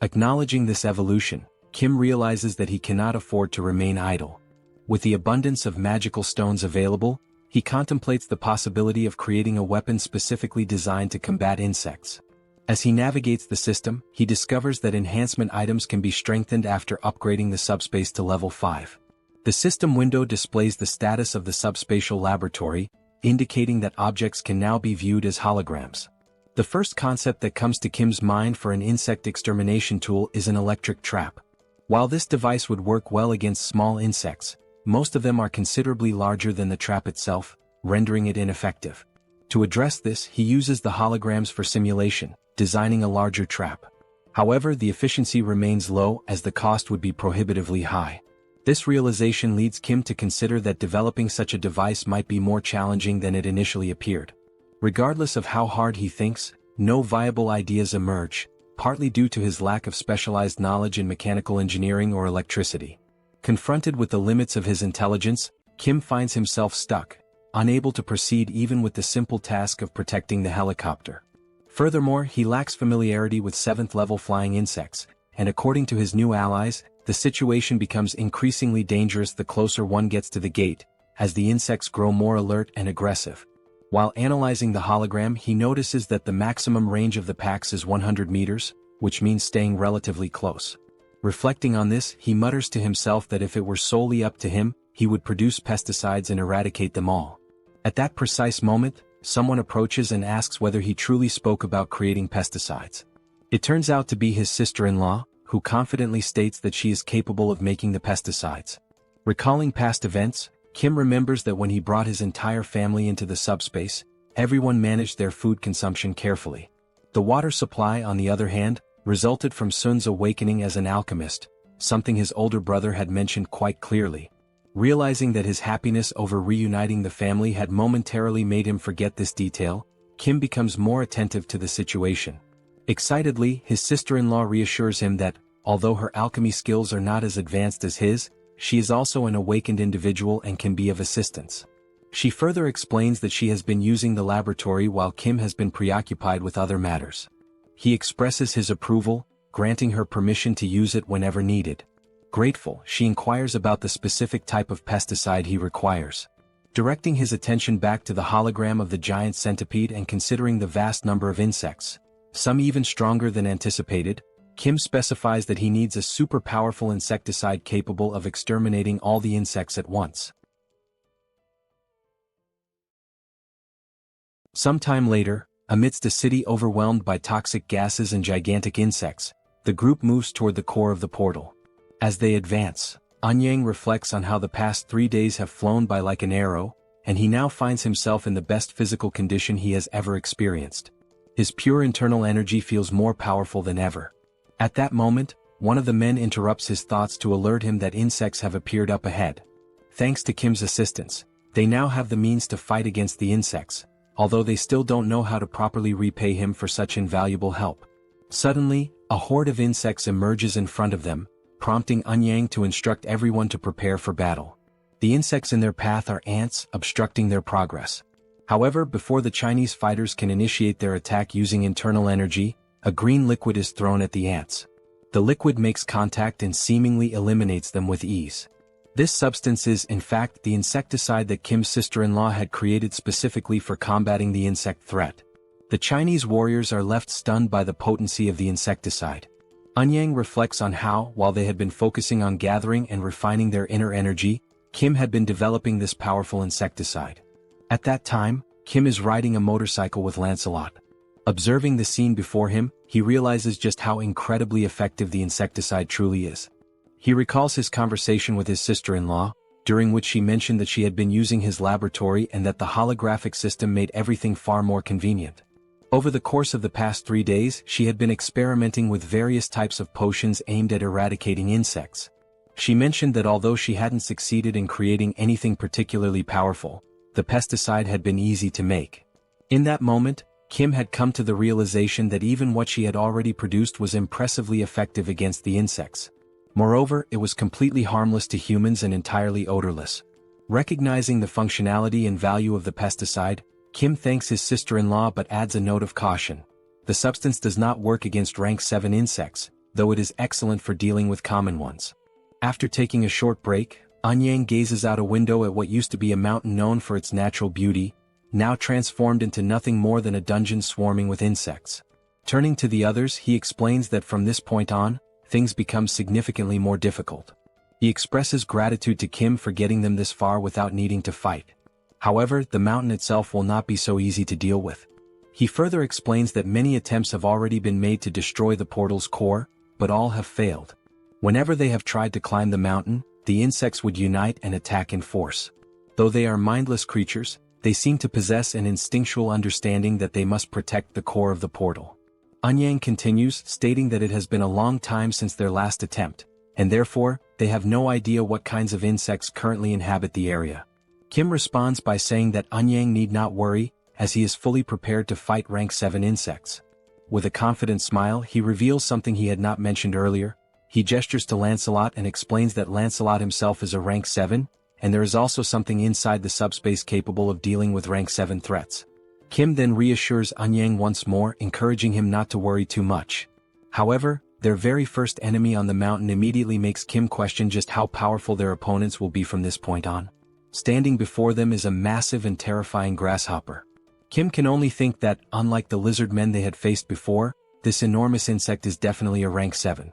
Acknowledging this evolution, Kim realizes that he cannot afford to remain idle. With the abundance of magical stones available, he contemplates the possibility of creating a weapon specifically designed to combat insects. As he navigates the system, he discovers that enhancement items can be strengthened after upgrading the subspace to level 5. The system window displays the status of the subspatial laboratory, indicating that objects can now be viewed as holograms. The first concept that comes to Kim's mind for an insect extermination tool is an electric trap. While this device would work well against small insects, most of them are considerably larger than the trap itself, rendering it ineffective. To address this, he uses the holograms for simulation, designing a larger trap. However, the efficiency remains low as the cost would be prohibitively high. This realization leads Kim to consider that developing such a device might be more challenging than it initially appeared. Regardless of how hard he thinks, no viable ideas emerge, partly due to his lack of specialized knowledge in mechanical engineering or electricity. Confronted with the limits of his intelligence, Kim finds himself stuck, unable to proceed even with the simple task of protecting the helicopter. Furthermore, he lacks familiarity with 7th-level flying insects, and according to his new allies, the situation becomes increasingly dangerous the closer one gets to the gate, as the insects grow more alert and aggressive. While analyzing the hologram, he notices that the maximum range of the packs is 100 meters, which means staying relatively close. Reflecting on this, he mutters to himself that if it were solely up to him, he would produce pesticides and eradicate them all. At that precise moment, someone approaches and asks whether he truly spoke about creating pesticides. It turns out to be his sister-in-law, who confidently states that she is capable of making the pesticides. Recalling past events, Kim remembers that when he brought his entire family into the subspace, everyone managed their food consumption carefully. The water supply, on the other hand, resulted from Sun's awakening as an alchemist, something his older brother had mentioned quite clearly. Realizing that his happiness over reuniting the family had momentarily made him forget this detail, Kim becomes more attentive to the situation. Excitedly, his sister-in-law reassures him that, although her alchemy skills are not as advanced as his, she is also an awakened individual and can be of assistance. She further explains that she has been using the laboratory while Kim has been preoccupied with other matters. He expresses his approval, granting her permission to use it whenever needed. Grateful, she inquires about the specific type of pesticide he requires. Directing his attention back to the hologram of the giant centipede and considering the vast number of insects, some even stronger than anticipated, Kim specifies that he needs a super powerful insecticide capable of exterminating all the insects at once. Sometime later, amidst a city overwhelmed by toxic gases and gigantic insects, the group moves toward the core of the portal. As they advance, Anyang reflects on how the past 3 days have flown by like an arrow, and he now finds himself in the best physical condition he has ever experienced. His pure internal energy feels more powerful than ever. At that moment, one of the men interrupts his thoughts to alert him that insects have appeared up ahead. Thanks to Kim's assistance, they now have the means to fight against the insects, although they still don't know how to properly repay him for such invaluable help. Suddenly, a horde of insects emerges in front of them, prompting Anyang to instruct everyone to prepare for battle. The insects in their path are ants, obstructing their progress. However, before the Chinese fighters can initiate their attack using internal energy, a green liquid is thrown at the ants. The liquid makes contact and seemingly eliminates them with ease. This substance is, in fact, the insecticide that Kim's sister-in-law had created specifically for combating the insect threat. The Chinese warriors are left stunned by the potency of the insecticide. Anyang reflects on how, while they had been focusing on gathering and refining their inner energy, Kim had been developing this powerful insecticide. At that time, Kim is riding a motorcycle with Lancelot. Observing the scene before him, he realizes just how incredibly effective the insecticide truly is. He recalls his conversation with his sister-in-law, during which she mentioned that she had been using his laboratory and that the holographic system made everything far more convenient. Over the course of the past 3 days, she had been experimenting with various types of potions aimed at eradicating insects. She mentioned that although she hadn't succeeded in creating anything particularly powerful, the pesticide had been easy to make. In that moment, Kim had come to the realization that even what she had already produced was impressively effective against the insects. Moreover, it was completely harmless to humans and entirely odorless. Recognizing the functionality and value of the pesticide, Kim thanks his sister-in-law but adds a note of caution. The substance does not work against rank 7 insects, though it is excellent for dealing with common ones. After taking a short break, Anyang gazes out a window at what used to be a mountain known for its natural beauty, now transformed into nothing more than a dungeon swarming with insects. Turning to the others, he explains that from this point on, things become significantly more difficult. He expresses gratitude to Kim for getting them this far without needing to fight. However, the mountain itself will not be so easy to deal with. He further explains that many attempts have already been made to destroy the portal's core, but all have failed. Whenever they have tried to climb the mountain, the insects would unite and attack in force. Though they are mindless creatures, they seem to possess an instinctual understanding that they must protect the core of the portal. Anyang continues, stating that it has been a long time since their last attempt, and therefore, they have no idea what kinds of insects currently inhabit the area. Kim responds by saying that Anyang need not worry, as he is fully prepared to fight rank 7 insects. With a confident smile, he reveals something he had not mentioned earlier. He gestures to Lancelot and explains that Lancelot himself is a rank 7, and there is also something inside the subspace capable of dealing with rank 7 threats. Kim then reassures Anyang once more, encouraging him not to worry too much. However, their very first enemy on the mountain immediately makes Kim question just how powerful their opponents will be from this point on. Standing before them is a massive and terrifying grasshopper. Kim can only think that, unlike the lizard men they had faced before, this enormous insect is definitely a rank 7.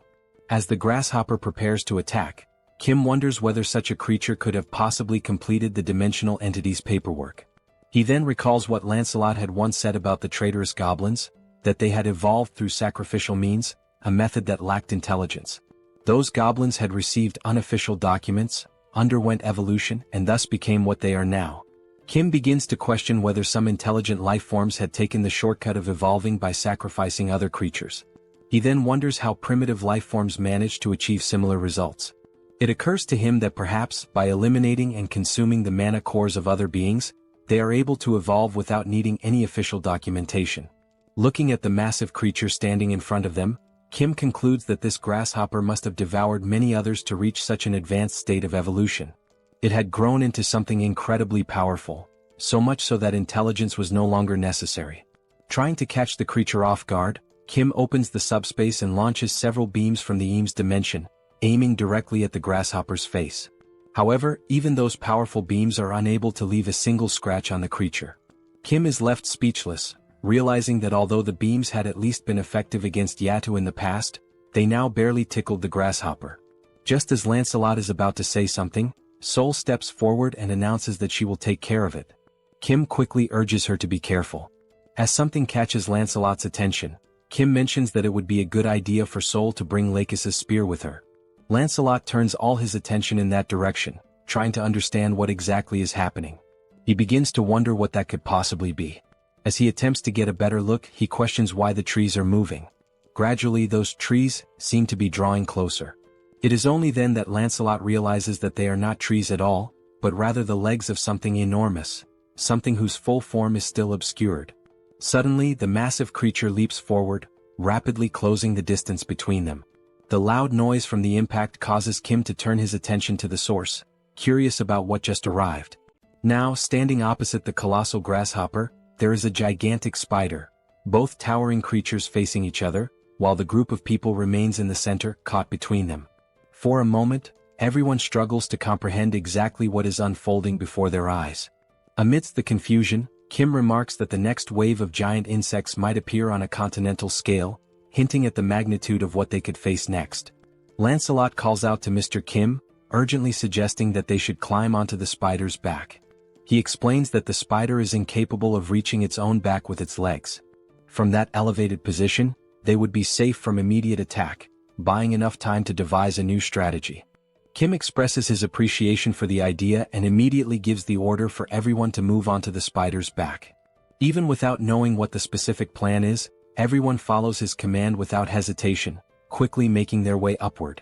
As the grasshopper prepares to attack, Kim wonders whether such a creature could have possibly completed the dimensional entity's paperwork. He then recalls what Lancelot had once said about the traitorous goblins, that they had evolved through sacrificial means, a method that lacked intelligence. Those goblins had received unofficial documents, underwent evolution, and thus became what they are now. Kim begins to question whether some intelligent life forms had taken the shortcut of evolving by sacrificing other creatures. He then wonders how primitive life forms managed to achieve similar results. It occurs to him that perhaps, by eliminating and consuming the mana cores of other beings, they are able to evolve without needing any official documentation. Looking at the massive creature standing in front of them, Kim concludes that this grasshopper must have devoured many others to reach such an advanced state of evolution. It had grown into something incredibly powerful, so much so that intelligence was no longer necessary. Trying to catch the creature off guard, Kim opens the subspace and launches several beams from the Eames dimension, aiming directly at the grasshopper's face. However, even those powerful beams are unable to leave a single scratch on the creature. Kim is left speechless, realizing that although the beams had at least been effective against Yatu in the past, they now barely tickled the grasshopper. Just as Lancelot is about to say something, Seoul steps forward and announces that she will take care of it. Kim quickly urges her to be careful. As something catches Lancelot's attention, Kim mentions that it would be a good idea for Seoul to bring Lakis's spear with her. Lancelot turns all his attention in that direction, trying to understand what exactly is happening. He begins to wonder what that could possibly be. As he attempts to get a better look, he questions why the trees are moving. Gradually, those trees seem to be drawing closer. It is only then that Lancelot realizes that they are not trees at all, but rather the legs of something enormous, something whose full form is still obscured. Suddenly, the massive creature leaps forward, rapidly closing the distance between them. The loud noise from the impact causes Kim to turn his attention to the source, curious about what just arrived. Now, standing opposite the colossal grasshopper, there is a gigantic spider, both towering creatures facing each other, while the group of people remains in the center, caught between them. For a moment, everyone struggles to comprehend exactly what is unfolding before their eyes. Amidst the confusion, Kim remarks that the next wave of giant insects might appear on a continental scale, hinting at the magnitude of what they could face next. Lancelot calls out to Mr. Kim, urgently suggesting that they should climb onto the spider's back. He explains that the spider is incapable of reaching its own back with its legs. From that elevated position, they would be safe from immediate attack, buying enough time to devise a new strategy. Kim expresses his appreciation for the idea and immediately gives the order for everyone to move onto the spider's back. Even without knowing what the specific plan is, everyone follows his command without hesitation, quickly making their way upward.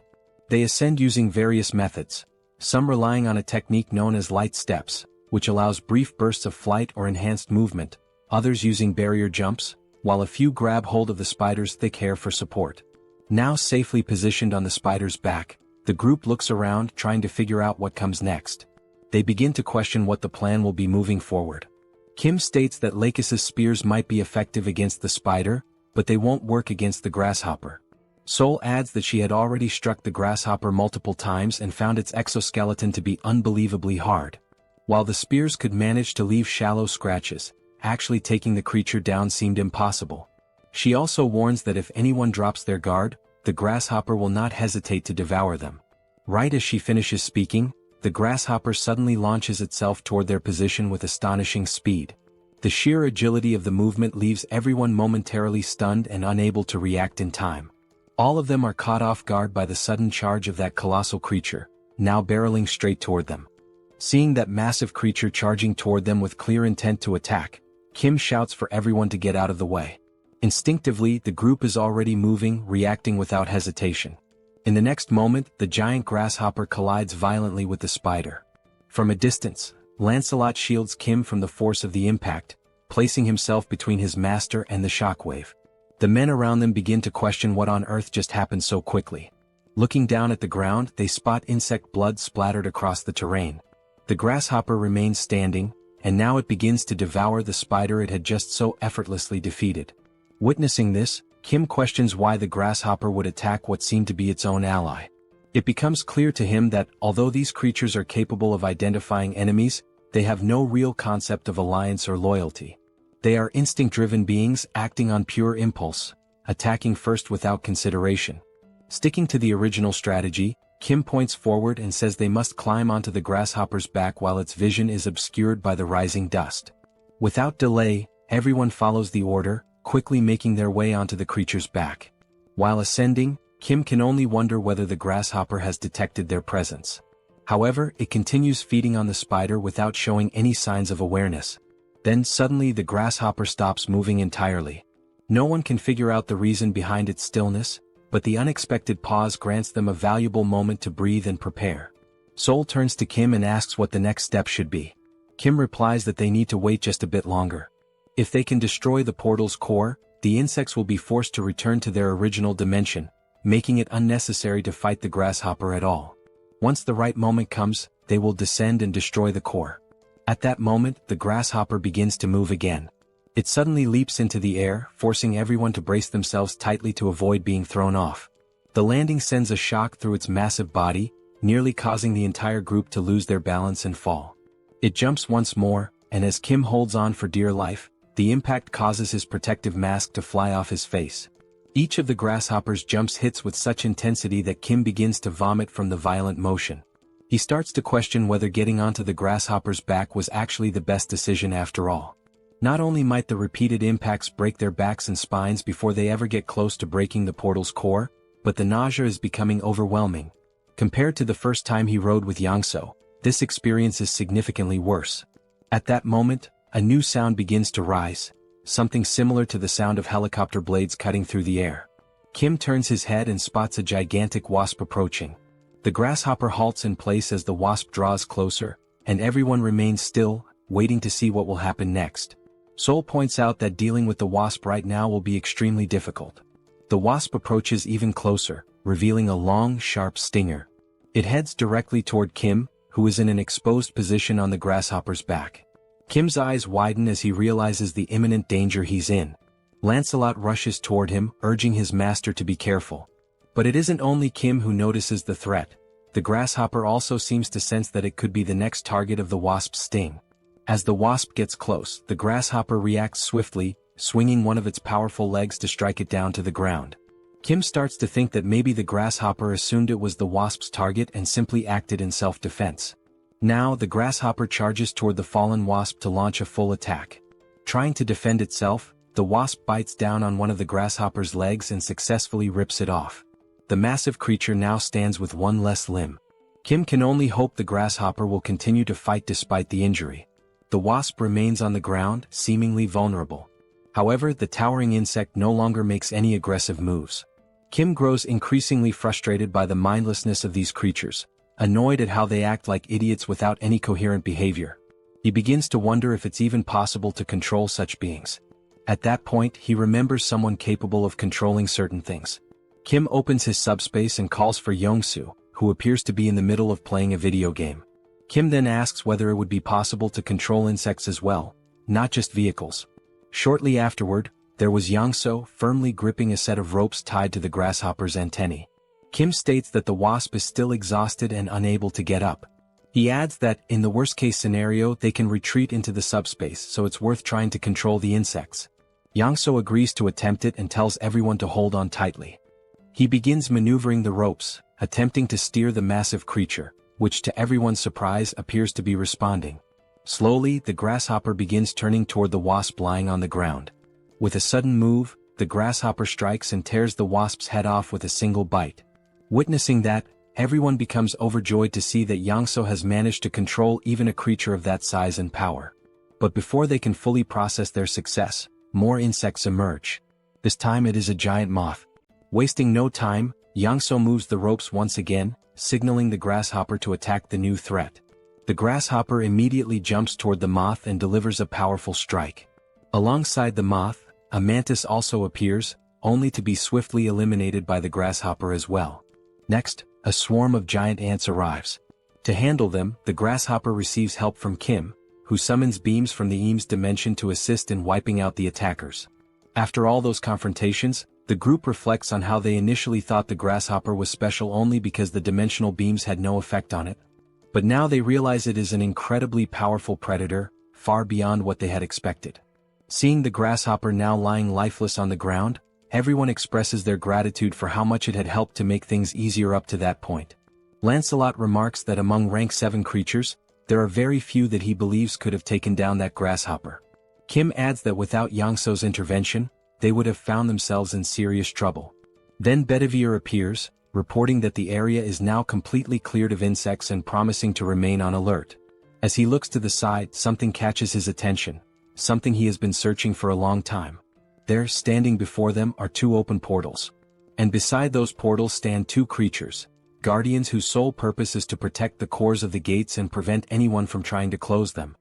They ascend using various methods, some relying on a technique known as light steps, which allows brief bursts of flight or enhanced movement, others using barrier jumps, while a few grab hold of the spider's thick hair for support. Now safely positioned on the spider's back, the group looks around trying to figure out what comes next. They begin to question what the plan will be moving forward. Kim states that Lakis's spears might be effective against the spider, but they won't work against the grasshopper. Seoul adds that she had already struck the grasshopper multiple times and found its exoskeleton to be unbelievably hard. While the spears could manage to leave shallow scratches, actually taking the creature down seemed impossible. She also warns that if anyone drops their guard, the grasshopper will not hesitate to devour them. Right as she finishes speaking, the grasshopper suddenly launches itself toward their position with astonishing speed. The sheer agility of the movement leaves everyone momentarily stunned and unable to react in time. All of them are caught off guard by the sudden charge of that colossal creature, now barreling straight toward them. Seeing that massive creature charging toward them with clear intent to attack, Kim shouts for everyone to get out of the way. Instinctively, the group is already moving, reacting without hesitation. In the next moment, the giant grasshopper collides violently with the spider. From a distance, Lancelot shields Kim from the force of the impact, placing himself between his master and the shockwave. The men around them begin to question what on earth just happened so quickly. Looking down at the ground, they spot insect blood splattered across the terrain. The grasshopper remains standing, and now it begins to devour the spider it had just so effortlessly defeated. Witnessing this, Kim questions why the grasshopper would attack what seemed to be its own ally. It becomes clear to him that, although these creatures are capable of identifying enemies, they have no real concept of alliance or loyalty. They are instinct-driven beings acting on pure impulse, attacking first without consideration. Sticking to the original strategy, Kim points forward and says they must climb onto the grasshopper's back while its vision is obscured by the rising dust. Without delay, everyone follows the order, quickly making their way onto the creature's back. While ascending, Kim can only wonder whether the grasshopper has detected their presence. However, it continues feeding on the spider without showing any signs of awareness. Then suddenly the grasshopper stops moving entirely. No one can figure out the reason behind its stillness, but the unexpected pause grants them a valuable moment to breathe and prepare. Seoul turns to Kim and asks what the next step should be. Kim replies that they need to wait just a bit longer. If they can destroy the portal's core, the insects will be forced to return to their original dimension, making it unnecessary to fight the grasshopper at all. Once the right moment comes, they will descend and destroy the core. At that moment, the grasshopper begins to move again. It suddenly leaps into the air, forcing everyone to brace themselves tightly to avoid being thrown off. The landing sends a shock through its massive body, nearly causing the entire group to lose their balance and fall. It jumps once more, and as Kim holds on for dear life, the impact causes his protective mask to fly off his face. Each of the grasshoppers jumps hits with such intensity that Kim begins to vomit from the violent motion. He starts to question whether getting onto the grasshopper's back was actually the best decision after all. Not only might the repeated impacts break their backs and spines before they ever get close to breaking the portal's core, but the nausea is becoming overwhelming. Compared to the first time he rode with Yangso, this experience is significantly worse. At that moment, a new sound begins to rise, something similar to the sound of helicopter blades cutting through the air. Kim turns his head and spots a gigantic wasp approaching. The grasshopper halts in place as the wasp draws closer, and everyone remains still, waiting to see what will happen next. Seoul points out that dealing with the wasp right now will be extremely difficult. The wasp approaches even closer, revealing a long, sharp stinger. It heads directly toward Kim, who is in an exposed position on the grasshopper's back. Kim's eyes widen as he realizes the imminent danger he's in. Lancelot rushes toward him, urging his master to be careful. But it isn't only Kim who notices the threat. The grasshopper also seems to sense that it could be the next target of the wasp's sting. As the wasp gets close, the grasshopper reacts swiftly, swinging one of its powerful legs to strike it down to the ground. Kim starts to think that maybe the grasshopper assumed it was the wasp's target and simply acted in self-defense. Now the grasshopper charges toward the fallen wasp to launch a full attack. Trying to defend itself, the wasp bites down on one of the grasshopper's legs and successfully rips it off. The massive creature now stands with one less limb. Kim can only hope the grasshopper will continue to fight despite the injury. The wasp remains on the ground, seemingly vulnerable. However, the towering insect no longer makes any aggressive moves. Kim grows increasingly frustrated by the mindlessness of these creatures, annoyed at how they act like idiots without any coherent behavior. He begins to wonder if it's even possible to control such beings. At that point, he remembers someone capable of controlling certain things. Kim opens his subspace and calls for Yongsoo, who appears to be in the middle of playing a video game. Kim then asks whether it would be possible to control insects as well, not just vehicles. Shortly afterward, there was Yangso firmly gripping a set of ropes tied to the grasshopper's antennae. Kim states that the wasp is still exhausted and unable to get up. He adds that, in the worst-case scenario, they can retreat into the subspace, so it's worth trying to control the insects. Yangso agrees to attempt it and tells everyone to hold on tightly. He begins maneuvering the ropes, attempting to steer the massive creature, which to everyone's surprise appears to be responding. Slowly, the grasshopper begins turning toward the wasp lying on the ground. With a sudden move, the grasshopper strikes and tears the wasp's head off with a single bite. Witnessing that, everyone becomes overjoyed to see that Yangso has managed to control even a creature of that size and power. But before they can fully process their success, more insects emerge. This time it is a giant moth. Wasting no time, Yangso moves the ropes once again, signaling the grasshopper to attack the new threat. The grasshopper immediately jumps toward the moth and delivers a powerful strike. Alongside the moth, a mantis also appears, only to be swiftly eliminated by the grasshopper as well. Next, a swarm of giant ants arrives. To handle them, the grasshopper receives help from Kim, who summons beams from the Eames dimension to assist in wiping out the attackers. After all those confrontations, the group reflects on how they initially thought the grasshopper was special only because the dimensional beams had no effect on it. But now they realize it is an incredibly powerful predator, far beyond what they had expected. Seeing the grasshopper now lying lifeless on the ground, everyone expresses their gratitude for how much it had helped to make things easier up to that point. Lancelot remarks that among rank 7 creatures, there are very few that he believes could have taken down that grasshopper. Kim adds that without Yangso's intervention, they would have found themselves in serious trouble. Then Bedivere appears, reporting that the area is now completely cleared of insects and promising to remain on alert. As he looks to the side, something catches his attention, something he has been searching for a long time. There, standing before them, are 2 open portals. And beside those portals stand two creatures, guardians whose sole purpose is to protect the cores of the gates and prevent anyone from trying to close them.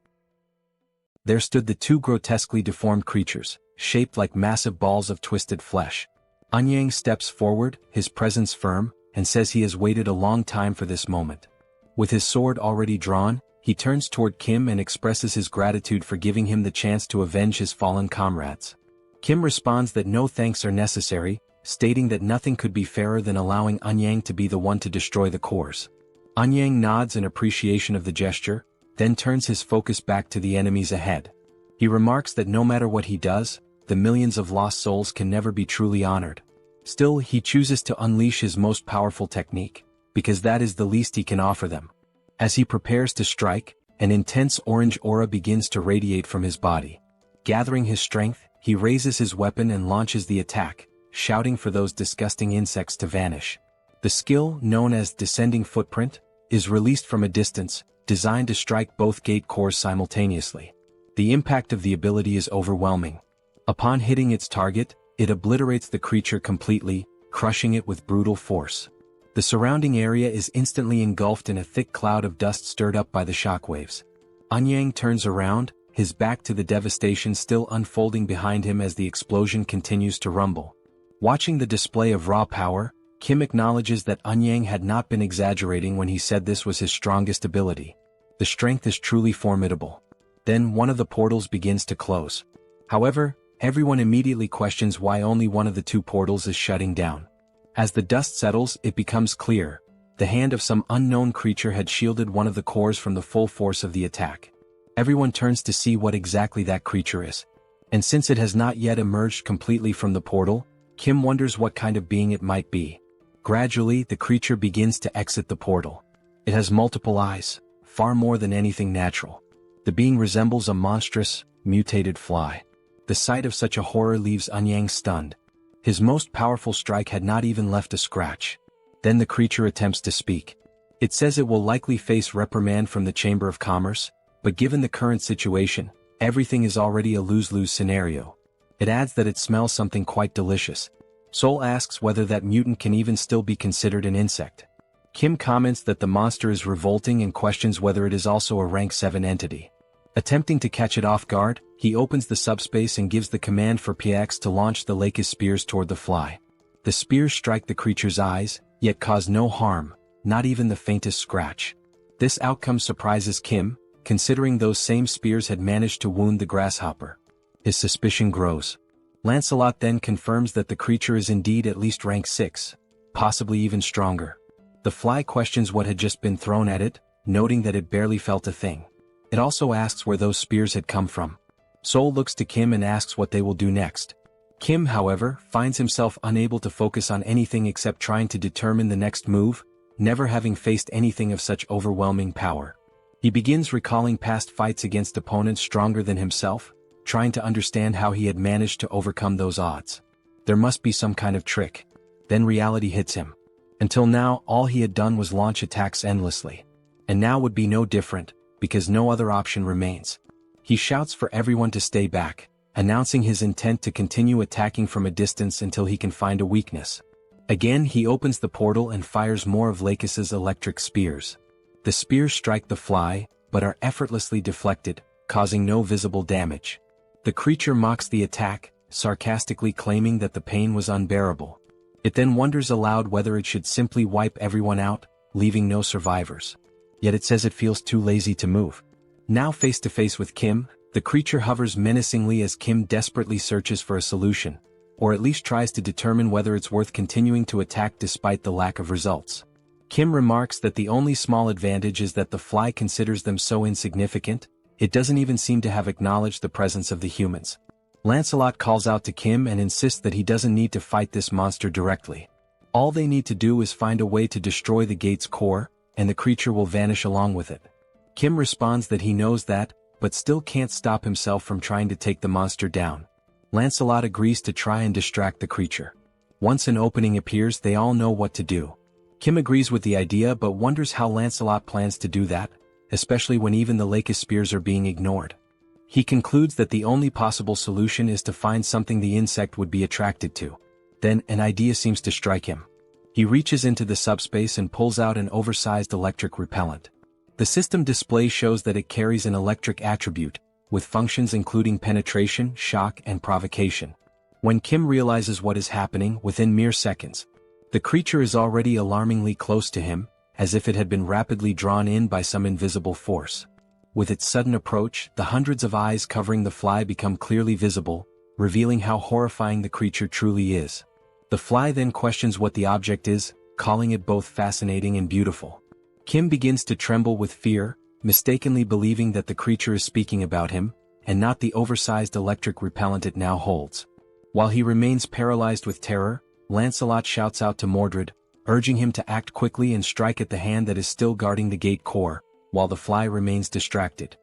There stood the two grotesquely deformed creatures, shaped like massive balls of twisted flesh. Anyang steps forward, his presence firm, and says he has waited a long time for this moment. With his sword already drawn, he turns toward Kim and expresses his gratitude for giving him the chance to avenge his fallen comrades. Kim responds that no thanks are necessary, stating that nothing could be fairer than allowing Anyang to be the one to destroy the cores. Anyang nods in appreciation of the gesture, then turns his focus back to the enemies ahead. He remarks that no matter what he does, the millions of lost souls can never be truly honored. Still, he chooses to unleash his most powerful technique, because that is the least he can offer them. As he prepares to strike, an intense orange aura begins to radiate from his body. Gathering his strength, he raises his weapon and launches the attack, shouting for those disgusting insects to vanish. The skill, known as Descending Footprint, is released from a distance, designed to strike both gate cores simultaneously. The impact of the ability is overwhelming. Upon hitting its target, it obliterates the creature completely, crushing it with brutal force. The surrounding area is instantly engulfed in a thick cloud of dust stirred up by the shockwaves. Anyang turns around, his back to the devastation still unfolding behind him as the explosion continues to rumble. Watching the display of raw power, Kim acknowledges that Anyang had not been exaggerating when he said this was his strongest ability. The strength is truly formidable. Then one of the portals begins to close. However, everyone immediately questions why only one of the two portals is shutting down. As the dust settles, it becomes clear. The hand of some unknown creature had shielded one of the cores from the full force of the attack. Everyone turns to see what exactly that creature is. And since it has not yet emerged completely from the portal, Kim wonders what kind of being it might be. Gradually, the creature begins to exit the portal. It has multiple eyes, far more than anything natural. The being resembles a monstrous, mutated fly. The sight of such a horror leaves Anyang stunned. His most powerful strike had not even left a scratch. Then the creature attempts to speak. It says it will likely face reprimand from the Chamber of Commerce, but given the current situation, everything is already a lose-lose scenario. It adds that it smells something quite delicious. Seoul asks whether that mutant can even still be considered an insect. Kim comments that the monster is revolting and questions whether it is also a rank 7 entity. Attempting to catch it off guard, he opens the subspace and gives the command for PX to launch the Lake's spears toward the fly. The spears strike the creature's eyes, yet cause no harm, not even the faintest scratch. This outcome surprises Kim, considering those same spears had managed to wound the grasshopper. His suspicion grows. Lancelot then confirms that the creature is indeed at least rank 6, possibly even stronger. The fly questions what had just been thrown at it, noting that it barely felt a thing. It also asks where those spears had come from. Seoul looks to Kim and asks what they will do next. Kim, however, finds himself unable to focus on anything except trying to determine the next move, never having faced anything of such overwhelming power. He begins recalling past fights against opponents stronger than himself, trying to understand how he had managed to overcome those odds. There must be some kind of trick. Then reality hits him. Until now, all he had done was launch attacks endlessly. And now would be no different, because no other option remains. He shouts for everyone to stay back, announcing his intent to continue attacking from a distance until he can find a weakness. Again, he opens the portal and fires more of Lakis's electric spears. The spears strike the fly, but are effortlessly deflected, causing no visible damage. The creature mocks the attack, sarcastically claiming that the pain was unbearable. It then wonders aloud whether it should simply wipe everyone out, leaving no survivors. Yet it says it feels too lazy to move. Now face to face with Kim, the creature hovers menacingly as Kim desperately searches for a solution, or at least tries to determine whether it's worth continuing to attack despite the lack of results. Kim remarks that the only small advantage is that the fly considers them so insignificant, it doesn't even seem to have acknowledged the presence of the humans. Lancelot calls out to Kim and insists that he doesn't need to fight this monster directly. All they need to do is find a way to destroy the gate's core, and the creature will vanish along with it. Kim responds that he knows that, but still can't stop himself from trying to take the monster down. Lancelot agrees to try and distract the creature. Once an opening appears, they all know what to do. Kim agrees with the idea but wonders how Lancelot plans to do that, especially when even the Lake's spears are being ignored. He concludes that the only possible solution is to find something the insect would be attracted to. Then, an idea seems to strike him. He reaches into the subspace and pulls out an oversized electric repellent. The system display shows that it carries an electric attribute, with functions including penetration, shock, and provocation. When Kim realizes what is happening within mere seconds, the creature is already alarmingly close to him, as if it had been rapidly drawn in by some invisible force. With its sudden approach, the hundreds of eyes covering the fly become clearly visible, revealing how horrifying the creature truly is. The fly then questions what the object is, calling it both fascinating and beautiful. Kim begins to tremble with fear, mistakenly believing that the creature is speaking about him, and not the oversized electric repellent it now holds. While he remains paralyzed with terror, Lancelot shouts out to Mordred, urging him to act quickly and strike at the hand that is still guarding the gate core, while the fly remains distracted.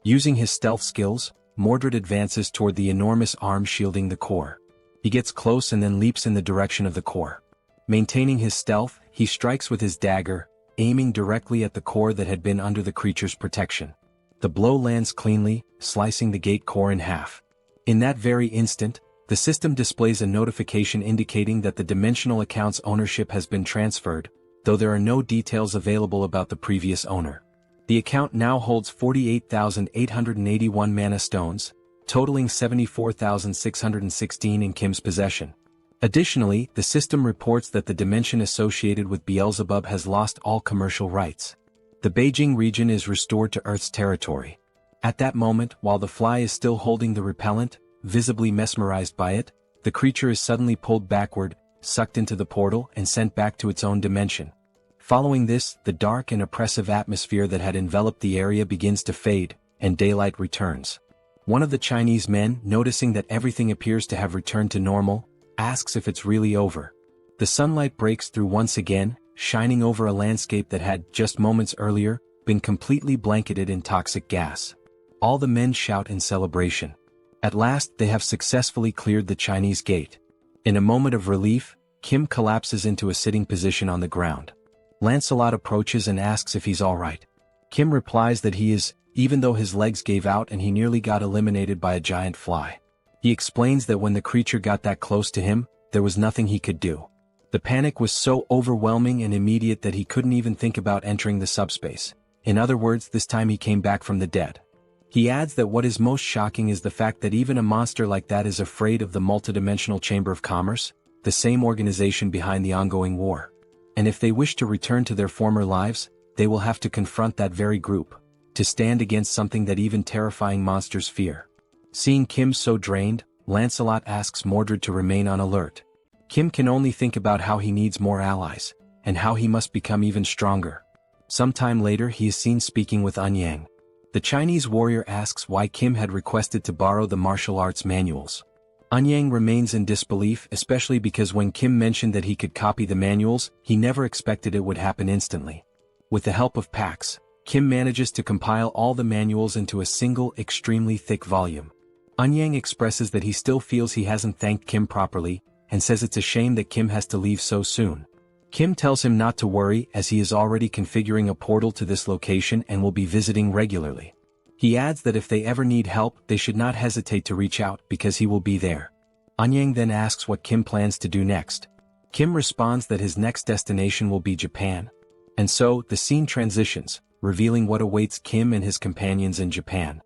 Using his stealth skills, Mordred advances toward the enormous arm shielding the core. He gets close and then leaps in the direction of the core. Maintaining his stealth, he strikes with his dagger, aiming directly at the core that had been under the creature's protection. The blow lands cleanly, slicing the gate core in half. In that very instant, the system displays a notification indicating that the dimensional account's ownership has been transferred, though there are no details available about the previous owner. The account now holds 48,881 mana stones, totaling 74,616 in Kim's possession. Additionally, the system reports that the dimension associated with Beelzebub has lost all commercial rights. The Beijing region is restored to Earth's territory. At that moment, while the fly is still holding the repellent, visibly mesmerized by it, the creature is suddenly pulled backward, sucked into the portal, and sent back to its own dimension. Following this, the dark and oppressive atmosphere that had enveloped the area begins to fade, and daylight returns. One of the Chinese men, noticing that everything appears to have returned to normal, asks if it's really over. The sunlight breaks through once again, shining over a landscape that had, just moments earlier, been completely blanketed in toxic gas. All the men shout in celebration. At last, they have successfully cleared the Chinese gate. In a moment of relief, Kim collapses into a sitting position on the ground. Lancelot approaches and asks if he's alright. Kim replies that he is, even though his legs gave out and he nearly got eliminated by a giant fly. He explains that when the creature got that close to him, there was nothing he could do. The panic was so overwhelming and immediate that he couldn't even think about entering the subspace. In other words, this time he came back from the dead. He adds that what is most shocking is the fact that even a monster like that is afraid of the multidimensional Chamber of Commerce, the same organization behind the ongoing war. And if they wish to return to their former lives, they will have to confront that very group, to stand against something that even terrifying monsters fear. Seeing Kim so drained, Lancelot asks Mordred to remain on alert. Kim can only think about how he needs more allies, and how he must become even stronger. Sometime later he is seen speaking with Anyang. The Chinese warrior asks why Kim had requested to borrow the martial arts manuals. Anyang remains in disbelief, especially because when Kim mentioned that he could copy the manuals, he never expected it would happen instantly. With the help of Pax, Kim manages to compile all the manuals into a single, extremely thick volume. Anyang expresses that he still feels he hasn't thanked Kim properly, and says it's a shame that Kim has to leave so soon. Kim tells him not to worry as he is already configuring a portal to this location and will be visiting regularly. He adds that if they ever need help, they should not hesitate to reach out because he will be there. Anyang then asks what Kim plans to do next. Kim responds that his next destination will be Japan. And so, the scene transitions, revealing what awaits Kim and his companions in Japan.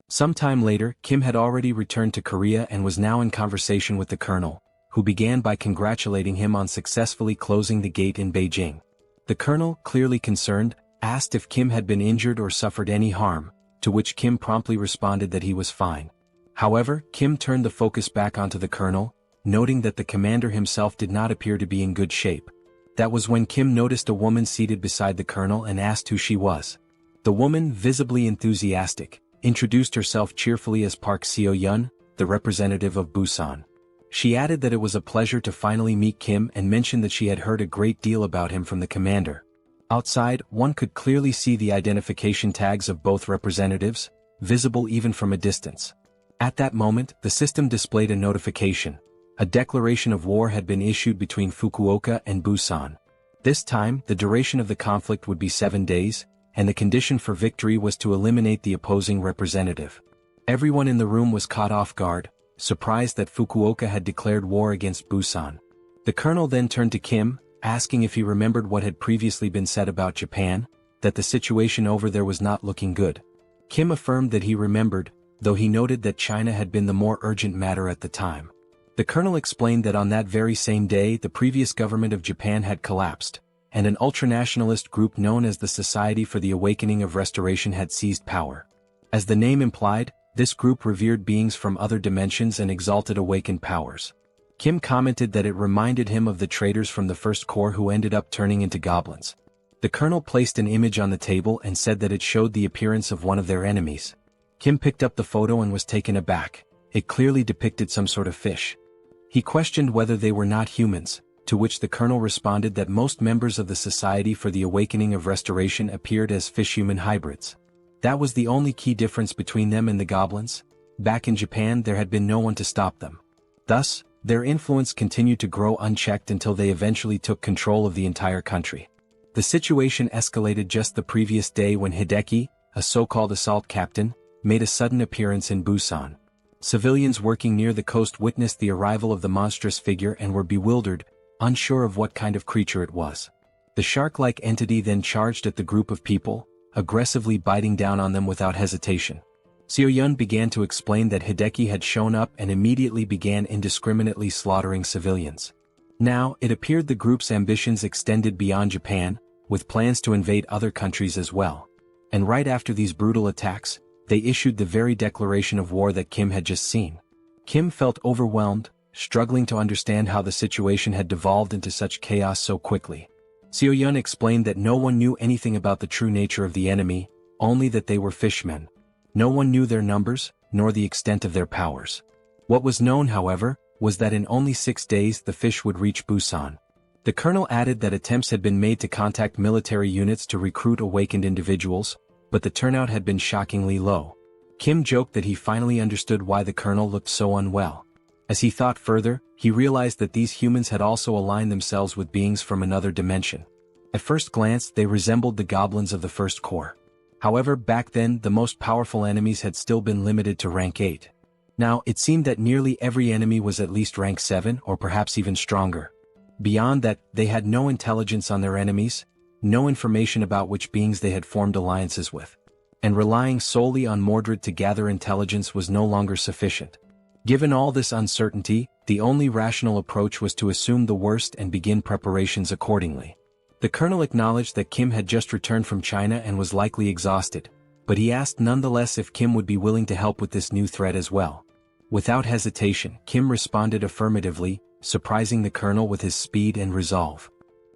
Sometime later, Kim had already returned to Korea and was now in conversation with the colonel, who began by congratulating him on successfully closing the gate in Beijing. The colonel, clearly concerned, asked if Kim had been injured or suffered any harm, to which Kim promptly responded that he was fine. However, Kim turned the focus back onto the colonel, noting that the commander himself did not appear to be in good shape. That was when Kim noticed a woman seated beside the colonel and asked who she was. The woman, visibly enthusiastic, introduced herself cheerfully as Park Seo-yeon, the representative of Busan. She added that it was a pleasure to finally meet Kim and mentioned that she had heard a great deal about him from the commander. Outside, one could clearly see the identification tags of both representatives, visible even from a distance. At that moment, the system displayed a notification. A declaration of war had been issued between Fukuoka and Busan. This time, the duration of the conflict would be 7 days, and the condition for victory was to eliminate the opposing representative. Everyone in the room was caught off guard, surprised that Fukuoka had declared war against Busan. The colonel then turned to Kim, asking if he remembered what had previously been said about Japan, that the situation over there was not looking good. Kim affirmed that he remembered, though he noted that China had been the more urgent matter at the time. The colonel explained that on that very same day the previous government of Japan had collapsed, and an ultranationalist group known as the Society for the Awakening of Restoration had seized power. As the name implied, this group revered beings from other dimensions and exalted awakened powers. Kim commented that it reminded him of the traitors from the First Corps who ended up turning into goblins. The colonel placed an image on the table and said that it showed the appearance of one of their enemies. Kim picked up the photo and was taken aback. It clearly depicted some sort of fish. He questioned whether they were not humans, to which the colonel responded that most members of the Society for the Awakening of Restoration appeared as fish-human hybrids. That was the only key difference between them and the goblins. Back in Japan there had been no one to stop them. Thus, their influence continued to grow unchecked until they eventually took control of the entire country. The situation escalated just the previous day when Hideki, a so-called assault captain, made a sudden appearance in Busan. Civilians working near the coast witnessed the arrival of the monstrous figure and were bewildered, unsure of what kind of creature it was. The shark-like entity then charged at the group of people, aggressively biting down on them without hesitation. Seo-yun began to explain that Hideki had shown up and immediately began indiscriminately slaughtering civilians. Now, it appeared the group's ambitions extended beyond Japan, with plans to invade other countries as well. And right after these brutal attacks, they issued the very declaration of war that Kim had just seen. Kim felt overwhelmed, struggling to understand how the situation had devolved into such chaos so quickly. Seo-yun explained that no one knew anything about the true nature of the enemy, only that they were fishmen. No one knew their numbers, nor the extent of their powers. What was known, however, was that in only 6 days the fish would reach Busan. The colonel added that attempts had been made to contact military units to recruit awakened individuals, but the turnout had been shockingly low. Kim joked that he finally understood why the colonel looked so unwell. As he thought further, he realized that these humans had also aligned themselves with beings from another dimension. At first glance, they resembled the goblins of the First Corps. However, back then, the most powerful enemies had still been limited to rank 8. Now, it seemed that nearly every enemy was at least rank 7 or perhaps even stronger. Beyond that, they had no intelligence on their enemies, no information about which beings they had formed alliances with. And relying solely on Mordred to gather intelligence was no longer sufficient. Given all this uncertainty, the only rational approach was to assume the worst and begin preparations accordingly. The colonel acknowledged that Kim had just returned from China and was likely exhausted, but he asked nonetheless if Kim would be willing to help with this new threat as well. Without hesitation, Kim responded affirmatively, surprising the colonel with his speed and resolve.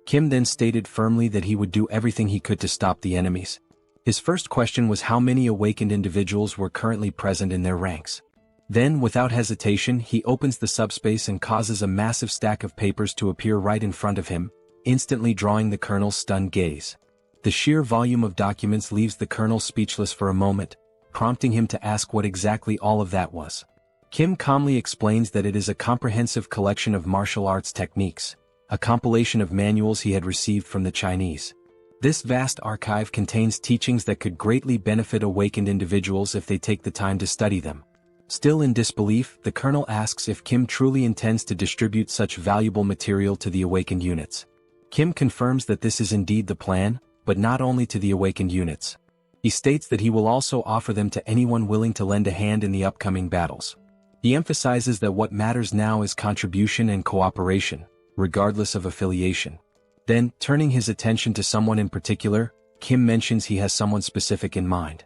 Kim then stated firmly that he would do everything he could to stop the enemies. His first question was how many awakened individuals were currently present in their ranks. Then, without hesitation, he opens the subspace and causes a massive stack of papers to appear right in front of him, instantly drawing the colonel's stunned gaze. The sheer volume of documents leaves the colonel speechless for a moment, prompting him to ask what exactly all of that was. Kim calmly explains that it is a comprehensive collection of martial arts techniques, a compilation of manuals he had received from the Chinese. This vast archive contains teachings that could greatly benefit awakened individuals if they take the time to study them. Still in disbelief, the colonel asks if Kim truly intends to distribute such valuable material to the awakened units. Kim confirms that this is indeed the plan, but not only to the awakened units. He states that he will also offer them to anyone willing to lend a hand in the upcoming battles. He emphasizes that what matters now is contribution and cooperation, regardless of affiliation. Then, turning his attention to someone in particular, Kim mentions he has someone specific in mind.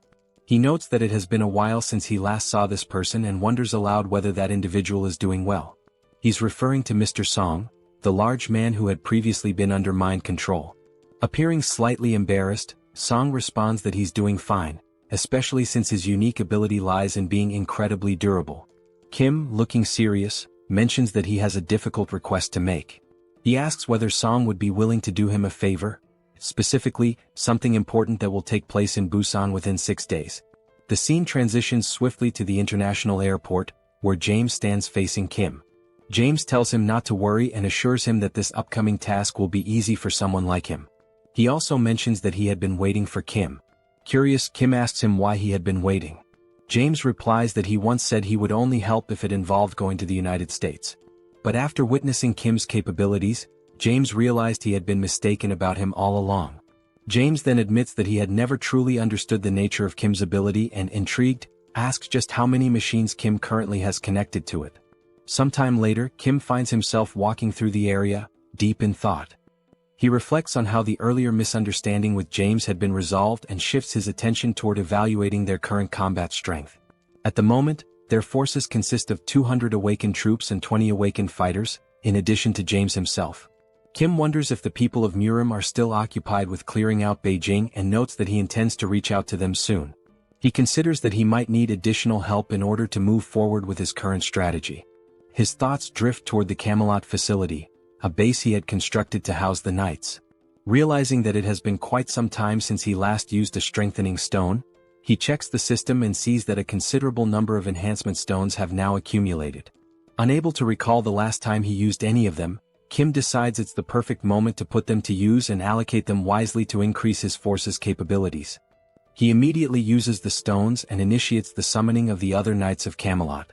He notes that it has been a while since he last saw this person and wonders aloud whether that individual is doing well. He's referring to Mr. Song, the large man who had previously been under mind control. Appearing slightly embarrassed, Song responds that he's doing fine, especially since his unique ability lies in being incredibly durable. Kim, looking serious, mentions that he has a difficult request to make. He asks whether Song would be willing to do him a favor, specifically, something important that will take place in Busan within 6 days. The scene transitions swiftly to the international airport, where James stands facing Kim. James tells him not to worry and assures him that this upcoming task will be easy for someone like him. He also mentions that he had been waiting for Kim. Curious, Kim asks him why he had been waiting. James replies that he once said he would only help if it involved going to the United States. But after witnessing Kim's capabilities, James realized he had been mistaken about him all along. James then admits that he had never truly understood the nature of Kim's ability and, intrigued, asks just how many machines Kim currently has connected to it. Sometime later, Kim finds himself walking through the area, deep in thought. He reflects on how the earlier misunderstanding with James had been resolved and shifts his attention toward evaluating their current combat strength. At the moment, their forces consist of 200 awakened troops and 20 awakened fighters, in addition to James himself. Kim wonders if the people of Murim are still occupied with clearing out Beijing and notes that he intends to reach out to them soon. He considers that he might need additional help in order to move forward with his current strategy. His thoughts drift toward the Camelot facility, a base he had constructed to house the knights. Realizing that it has been quite some time since he last used a strengthening stone, he checks the system and sees that a considerable number of enhancement stones have now accumulated. Unable to recall the last time he used any of them, Kim decides it's the perfect moment to put them to use and allocate them wisely to increase his force's capabilities. He immediately uses the stones and initiates the summoning of the other Knights of Camelot.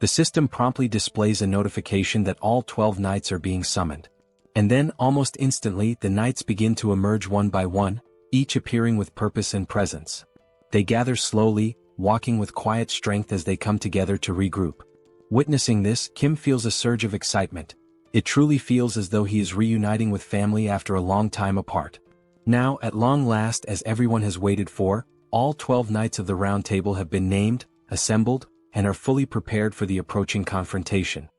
The system promptly displays a notification that all 12 knights are being summoned. And then, almost instantly, the knights begin to emerge one by one, each appearing with purpose and presence. They gather slowly, walking with quiet strength as they come together to regroup. Witnessing this, Kim feels a surge of excitement. It truly feels as though he is reuniting with family after a long time apart. Now, at long last, as everyone has waited for, all 12 knights of the Round Table have been named, assembled, and are fully prepared for the approaching confrontation.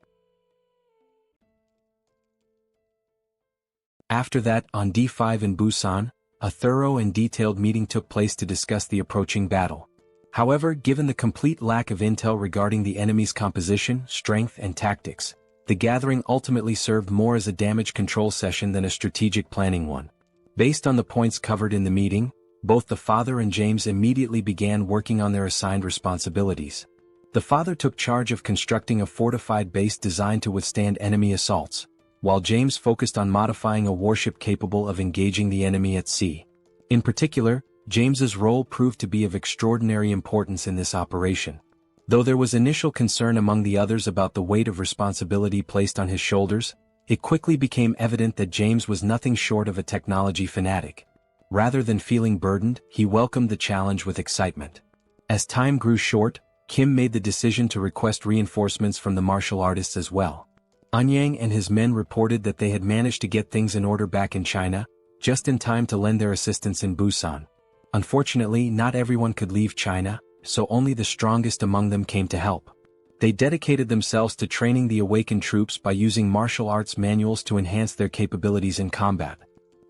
After that, on D5 in Busan, a thorough and detailed meeting took place to discuss the approaching battle. However, given the complete lack of intel regarding the enemy's composition, strength, and tactics, the gathering ultimately served more as a damage control session than a strategic planning one. Based on the points covered in the meeting, both the father and James immediately began working on their assigned responsibilities. The father took charge of constructing a fortified base designed to withstand enemy assaults, while James focused on modifying a warship capable of engaging the enemy at sea. In particular, James's role proved to be of extraordinary importance in this operation. Though there was initial concern among the others about the weight of responsibility placed on his shoulders, it quickly became evident that James was nothing short of a technology fanatic. Rather than feeling burdened, he welcomed the challenge with excitement. As time grew short, Kim made the decision to request reinforcements from the martial artists as well. Anyang and his men reported that they had managed to get things in order back in China, just in time to lend their assistance in Busan. Unfortunately, not everyone could leave China, so only the strongest among them came to help. They dedicated themselves to training the awakened troops by using martial arts manuals to enhance their capabilities in combat.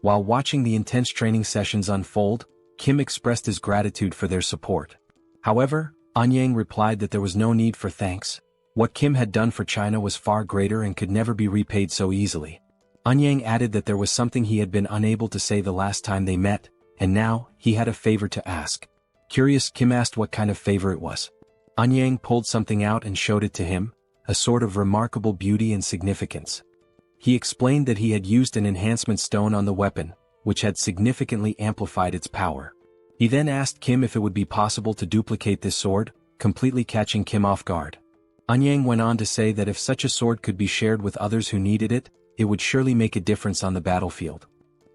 While watching the intense training sessions unfold, Kim expressed his gratitude for their support. However, Anyang replied that there was no need for thanks. What Kim had done for China was far greater and could never be repaid so easily. Anyang added that there was something he had been unable to say the last time they met, and now, he had a favor to ask. Curious, Kim asked what kind of favor it was. Anyang pulled something out and showed it to him, a sword of remarkable beauty and significance. He explained that he had used an enhancement stone on the weapon, which had significantly amplified its power. He then asked Kim if it would be possible to duplicate this sword, completely catching Kim off guard. Anyang went on to say that if such a sword could be shared with others who needed it, it would surely make a difference on the battlefield.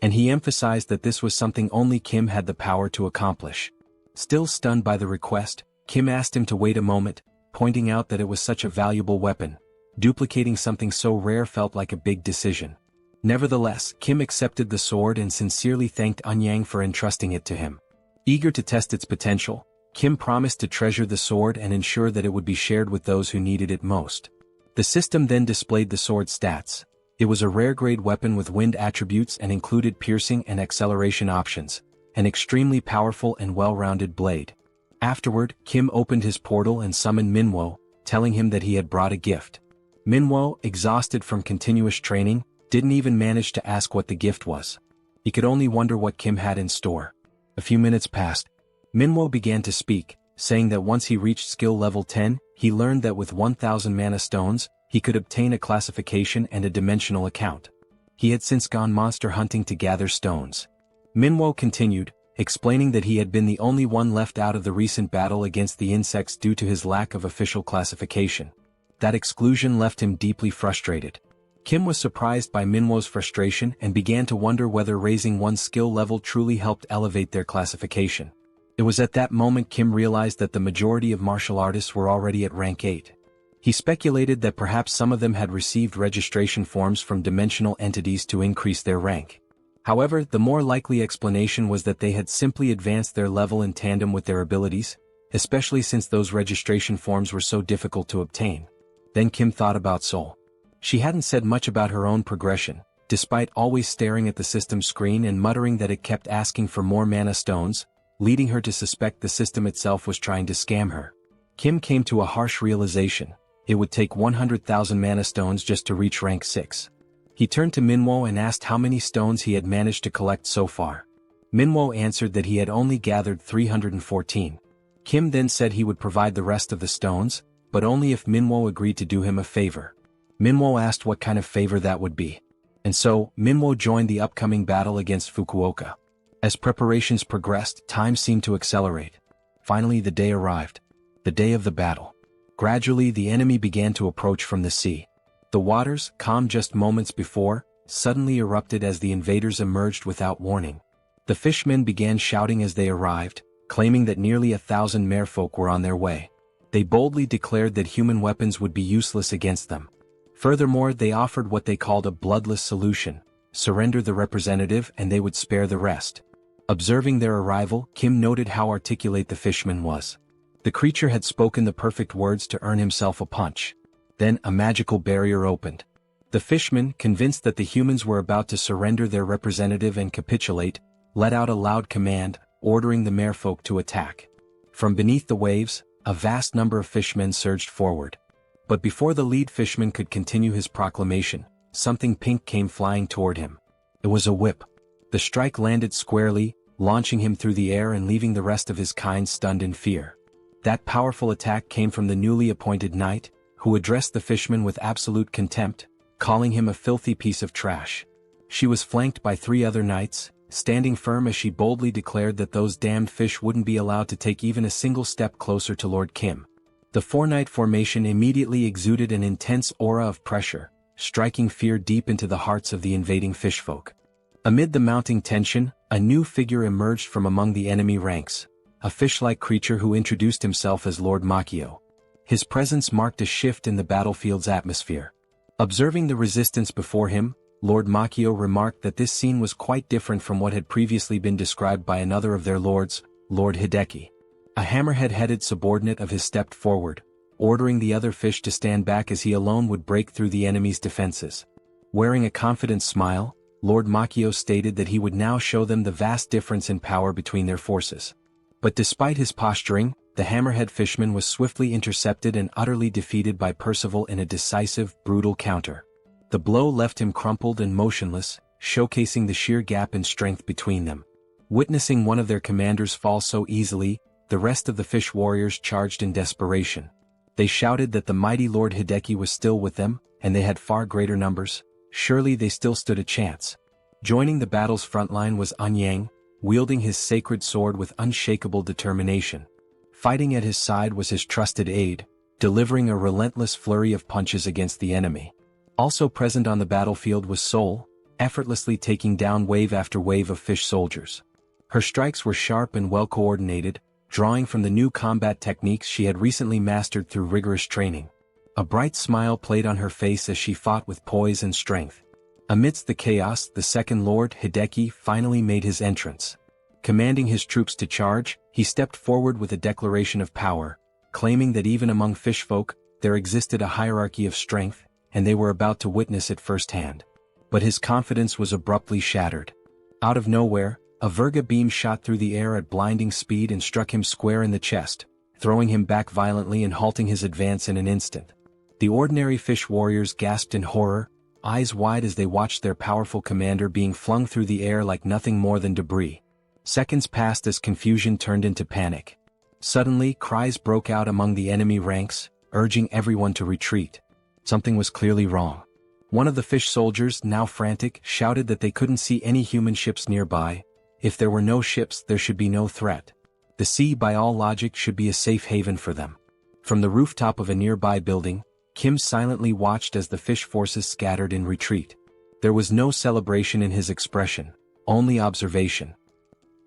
And he emphasized that this was something only Kim had the power to accomplish. Still stunned by the request, Kim asked him to wait a moment, pointing out that it was such a valuable weapon. Duplicating something so rare felt like a big decision. Nevertheless, Kim accepted the sword and sincerely thanked Anyang for entrusting it to him. Eager to test its potential, Kim promised to treasure the sword and ensure that it would be shared with those who needed it most. The system then displayed the sword's stats. It was a rare-grade weapon with wind attributes and included piercing and acceleration options, an extremely powerful and well-rounded blade. Afterward, Kim opened his portal and summoned Manhwa, telling him that he had brought a gift. Manhwa, exhausted from continuous training, didn't even manage to ask what the gift was. He could only wonder what Kim had in store. A few minutes passed. Manhwa began to speak, saying that once he reached skill level 10, he learned that with 1,000 mana stones, he could obtain a classification and a dimensional account. He had since gone monster hunting to gather stones. Manhwa continued, explaining that he had been the only one left out of the recent battle against the insects due to his lack of official classification. That exclusion left him deeply frustrated. Kim was surprised by Minwo's frustration and began to wonder whether raising one's skill level truly helped elevate their classification. It was at that moment Kim realized that the majority of martial artists were already at rank 8. He speculated that perhaps some of them had received registration forms from dimensional entities to increase their rank. However, the more likely explanation was that they had simply advanced their level in tandem with their abilities, especially since those registration forms were so difficult to obtain. Then Kim thought about Seoul. She hadn't said much about her own progression, despite always staring at the system screen and muttering that it kept asking for more mana stones, leading her to suspect the system itself was trying to scam her. Kim came to a harsh realization: it would take 100,000 mana stones just to reach rank 6. He turned to Minwo and asked how many stones he had managed to collect so far. Minwo answered that he had only gathered 314. Kim then said he would provide the rest of the stones, but only if Minwo agreed to do him a favor. Minwo asked what kind of favor that would be. And so, Minwo joined the upcoming battle against Fukuoka. As preparations progressed, time seemed to accelerate. Finally the day arrived. The day of the battle. Gradually the enemy began to approach from the sea. The waters, calm just moments before, suddenly erupted as the invaders emerged without warning. The fishmen began shouting as they arrived, claiming that nearly 1,000 merfolk were on their way. They boldly declared that human weapons would be useless against them. Furthermore, they offered what they called a bloodless solution: surrender the representative and they would spare the rest. Observing their arrival, Kim noted how articulate the fishman was. The creature had spoken the perfect words to earn himself a punch. Then a magical barrier opened. The fishman, convinced that the humans were about to surrender their representative and capitulate, let out a loud command, ordering the merfolk to attack. From beneath the waves, a vast number of fishmen surged forward. But before the lead fishman could continue his proclamation, something pink came flying toward him. It was a whip. The strike landed squarely, launching him through the air and leaving the rest of his kind stunned in fear. That powerful attack came from the newly appointed knight, who addressed the fishman with absolute contempt, calling him a filthy piece of trash. She was flanked by 3 other knights, standing firm as she boldly declared that those damned fish wouldn't be allowed to take even a single step closer to Lord Kim. The 4-knight formation immediately exuded an intense aura of pressure, striking fear deep into the hearts of the invading fishfolk. Amid the mounting tension, a new figure emerged from among the enemy ranks, a fish-like creature who introduced himself as Lord Makio. His presence marked a shift in the battlefield's atmosphere. Observing the resistance before him, Lord Makio remarked that this scene was quite different from what had previously been described by another of their lords, Lord Hideki. A hammerhead-headed subordinate of his stepped forward, ordering the other fish to stand back as he alone would break through the enemy's defenses. Wearing a confident smile, Lord Makio stated that he would now show them the vast difference in power between their forces. But despite his posturing, the hammerhead fishman was swiftly intercepted and utterly defeated by Percival in a decisive, brutal counter. The blow left him crumpled and motionless, showcasing the sheer gap in strength between them. Witnessing one of their commanders fall so easily, the rest of the fish warriors charged in desperation. They shouted that the mighty Lord Hideki was still with them, and they had far greater numbers. Surely they still stood a chance. Joining the battle's frontline was Anyang, wielding his sacred sword with unshakable determination. Fighting at his side was his trusted aide, delivering a relentless flurry of punches against the enemy. Also present on the battlefield was Seoul, effortlessly taking down wave after wave of fish soldiers. Her strikes were sharp and well coordinated, drawing from the new combat techniques she had recently mastered through rigorous training. A bright smile played on her face as she fought with poise and strength. Amidst the chaos, the second Lord Hideki finally made his entrance. Commanding his troops to charge, he stepped forward with a declaration of power, claiming that even among fishfolk, there existed a hierarchy of strength, and they were about to witness it firsthand. But his confidence was abruptly shattered. Out of nowhere, a Virga beam shot through the air at blinding speed and struck him square in the chest, throwing him back violently and halting his advance in an instant. The ordinary fish warriors gasped in horror, eyes wide as they watched their powerful commander being flung through the air like nothing more than debris. Seconds passed as confusion turned into panic. Suddenly, cries broke out among the enemy ranks, urging everyone to retreat. Something was clearly wrong. One of the fish soldiers, now frantic, shouted that they couldn't see any human ships nearby. If there were no ships, there should be no threat. The sea, by all logic, should be a safe haven for them. From the rooftop of a nearby building, Kim silently watched as the fish forces scattered in retreat. There was no celebration in his expression, only observation.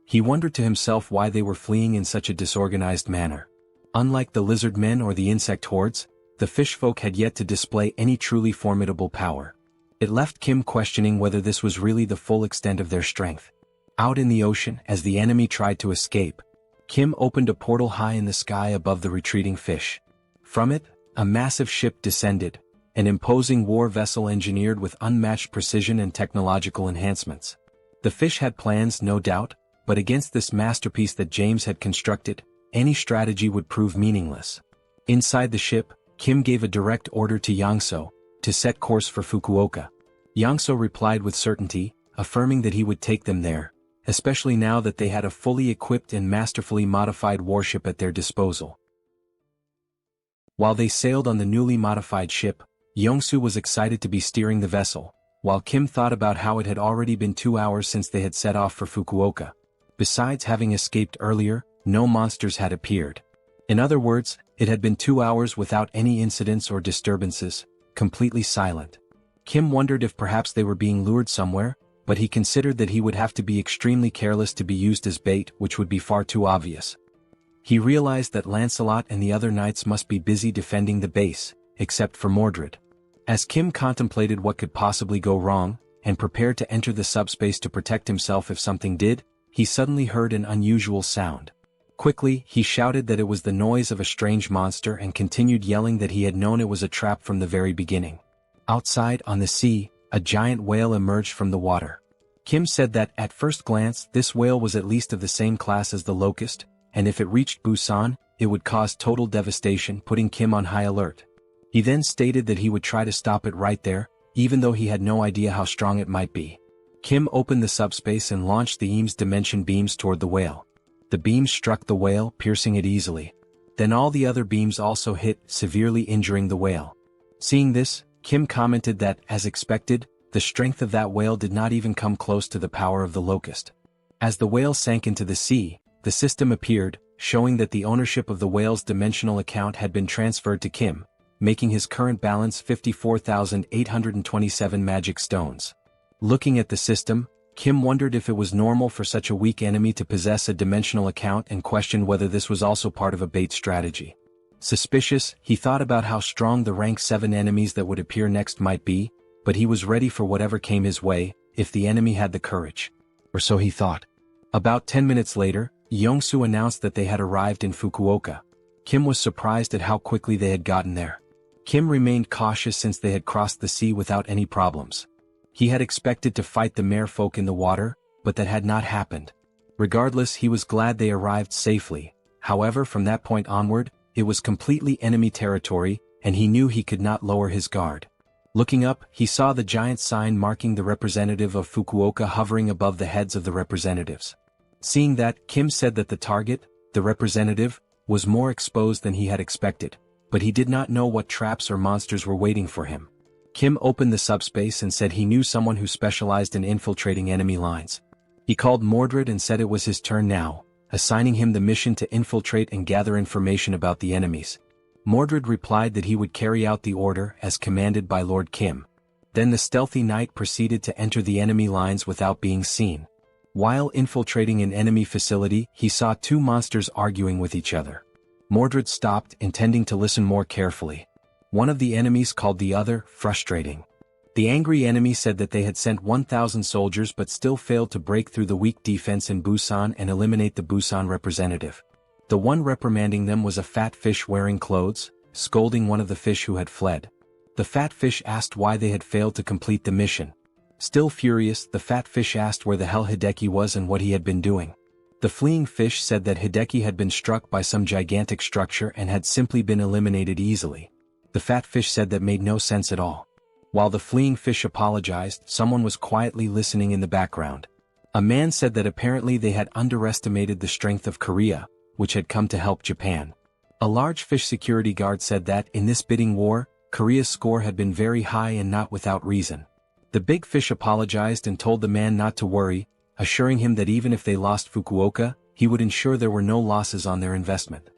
He wondered to himself why they were fleeing in such a disorganized manner. Unlike the lizard men or the insect hordes, the fish folk had yet to display any truly formidable power. It left Kim questioning whether this was really the full extent of their strength. Out in the ocean, as the enemy tried to escape, Kim opened a portal high in the sky above the retreating fish. From it, a massive ship descended, an imposing war vessel engineered with unmatched precision and technological enhancements. The fish had plans, no doubt, but against this masterpiece that James had constructed, any strategy would prove meaningless. Inside the ship, Kim gave a direct order to Yangso to set course for Fukuoka. Yangso replied with certainty, affirming that he would take them there, especially now that they had a fully equipped and masterfully modified warship at their disposal. While they sailed on the newly modified ship, Yongsu was excited to be steering the vessel, while Kim thought about how it had already been 2 hours since they had set off for Fukuoka. Besides having escaped earlier, no monsters had appeared. In other words, it had been 2 hours without any incidents or disturbances, completely silent. Kim wondered if perhaps they were being lured somewhere, but he considered that he would have to be extremely careless to be used as bait, which would be far too obvious. He realized that Lancelot and the other knights must be busy defending the base, except for Mordred. As Kim contemplated what could possibly go wrong, and prepared to enter the subspace to protect himself if something did, he suddenly heard an unusual sound. Quickly, he shouted that it was the noise of a strange monster and continued yelling that he had known it was a trap from the very beginning. Outside, on the sea, a giant whale emerged from the water. Kim said that, at first glance, this whale was at least of the same class as the locust, and if it reached Busan, it would cause total devastation, putting Kim on high alert. He then stated that he would try to stop it right there, even though he had no idea how strong it might be. Kim opened the subspace and launched the Eames dimension beams toward the whale. The beams struck the whale, piercing it easily. Then all the other beams also hit, severely injuring the whale. Seeing this, Kim commented that, as expected, the strength of that whale did not even come close to the power of the locust. As the whale sank into the sea, the system appeared, showing that the ownership of the whale's dimensional account had been transferred to Kim, making his current balance 54,827 magic stones. Looking at the system, Kim wondered if it was normal for such a weak enemy to possess a dimensional account and questioned whether this was also part of a bait strategy. Suspicious, he thought about how strong the rank 7 enemies that would appear next might be, but he was ready for whatever came his way, if the enemy had the courage. Or so he thought. About 10 minutes later, Yongsu announced that they had arrived in Fukuoka. Kim was surprised at how quickly they had gotten there. Kim remained cautious since they had crossed the sea without any problems. He had expected to fight the merfolk in the water, but that had not happened. Regardless, he was glad they arrived safely. However, from that point onward, it was completely enemy territory, and he knew he could not lower his guard. Looking up, he saw the giant sign marking the representative of Fukuoka hovering above the heads of the representatives. Seeing that, Kim said that the target, the representative, was more exposed than he had expected, but he did not know what traps or monsters were waiting for him. Kim opened the subspace and said he knew someone who specialized in infiltrating enemy lines. He called Mordred and said it was his turn now, assigning him the mission to infiltrate and gather information about the enemies. Mordred replied that he would carry out the order as commanded by Lord Kim. Then the stealthy knight proceeded to enter the enemy lines without being seen. While infiltrating an enemy facility, he saw 2 monsters arguing with each other. Mordred stopped, intending to listen more carefully. One of the enemies called the other frustrating. The angry enemy said that they had sent 1,000 soldiers but still failed to break through the weak defense in Busan and eliminate the Busan representative. The one reprimanding them was a fat fish wearing clothes, scolding one of the fish who had fled. The fat fish asked why they had failed to complete the mission. Still furious, the fat fish asked where the hell Hideki was and what he had been doing. The fleeing fish said that Hideki had been struck by some gigantic structure and had simply been eliminated easily. The fat fish said that made no sense at all. While the fleeing fish apologized, someone was quietly listening in the background. A man said that apparently they had underestimated the strength of Korea, which had come to help Japan. A large fish security guard said that, in this bidding war, Korea's score had been very high and not without reason. The big fish apologized and told the man not to worry, assuring him that even if they lost Fukuoka, he would ensure there were no losses on their investment.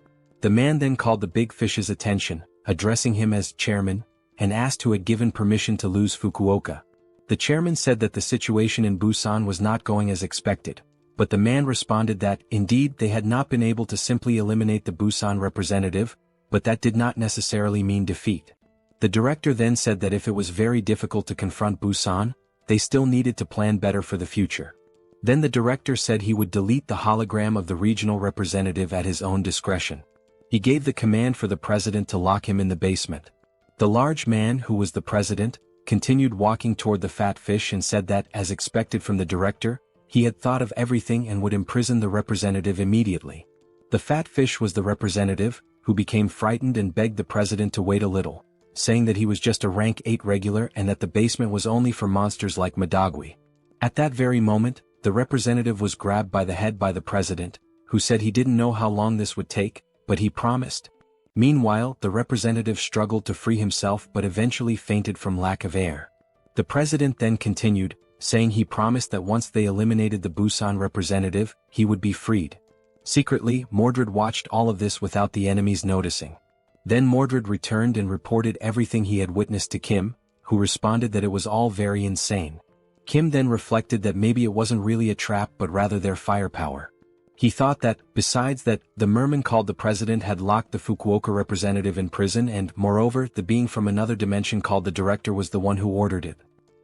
The man then called the big fish's attention, addressing him as chairman, and asked who had given permission to lose Fukuoka. The chairman said that the situation in Busan was not going as expected, but the man responded that, indeed, they had not been able to simply eliminate the Busan representative, but that did not necessarily mean defeat. The director then said that if it was very difficult to confront Busan, they still needed to plan better for the future. Then the director said he would delete the hologram of the regional representative at his own discretion. He gave the command for the president to lock him in the basement. The large man, who was the president, continued walking toward the fat fish and said that, as expected from the director, he had thought of everything and would imprison the representative immediately. The fat fish was the representative, who became frightened and begged the president to wait a little, saying that he was just a rank 8 regular and that the basement was only for monsters like Madagwi. At that very moment, the representative was grabbed by the head by the president, who said he didn't know how long this would take, but he promised. Meanwhile, the representative struggled to free himself but eventually fainted from lack of air. The president then continued, saying he promised that once they eliminated the Busan representative, he would be freed. Secretly, Mordred watched all of this without the enemies noticing. Then Mordred returned and reported everything he had witnessed to Kim, who responded that it was all very insane. Kim then reflected that maybe it wasn't really a trap but rather their firepower. He thought that, besides that, the merman called the president had locked the Fukuoka representative in prison and, moreover, the being from another dimension called the director was the one who ordered it.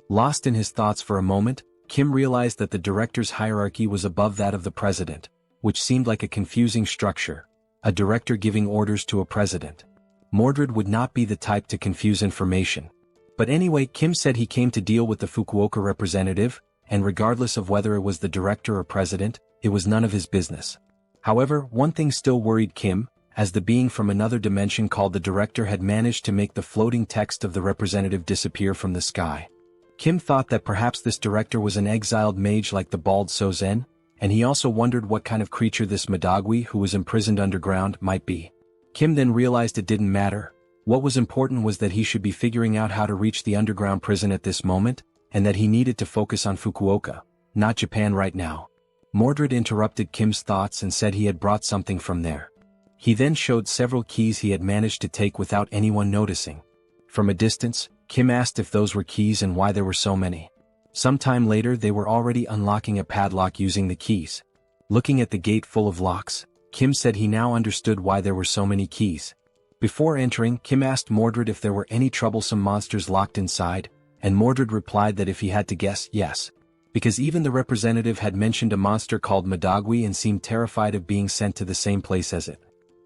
Lost in his thoughts for a moment, Kim realized that the director's hierarchy was above that of the president, which seemed like a confusing structure, a director giving orders to a president. Mordred would not be the type to confuse information. But anyway, Kim said he came to deal with the Fukuoka representative, and regardless of whether it was the director or president, it was none of his business. However, one thing still worried Kim, as the being from another dimension called the director had managed to make the floating text of the representative disappear from the sky. Kim thought that perhaps this director was an exiled mage like the bald Sozen, and he also wondered what kind of creature this Madagwi who was imprisoned underground might be. Kim then realized it didn't matter. What was important was that he should be figuring out how to reach the underground prison at this moment, and that he needed to focus on Fukuoka, not Japan right now. Mordred interrupted Kim's thoughts and said he had brought something from there. He then showed several keys he had managed to take without anyone noticing. From a distance, Kim asked if those were keys and why there were so many. Sometime later they were already unlocking a padlock using the keys. Looking at the gate full of locks, Kim said he now understood why there were so many keys. Before entering, Kim asked Mordred if there were any troublesome monsters locked inside, and Mordred replied that if he had to guess, yes. Because even the representative had mentioned a monster called Madagwi and seemed terrified of being sent to the same place as it.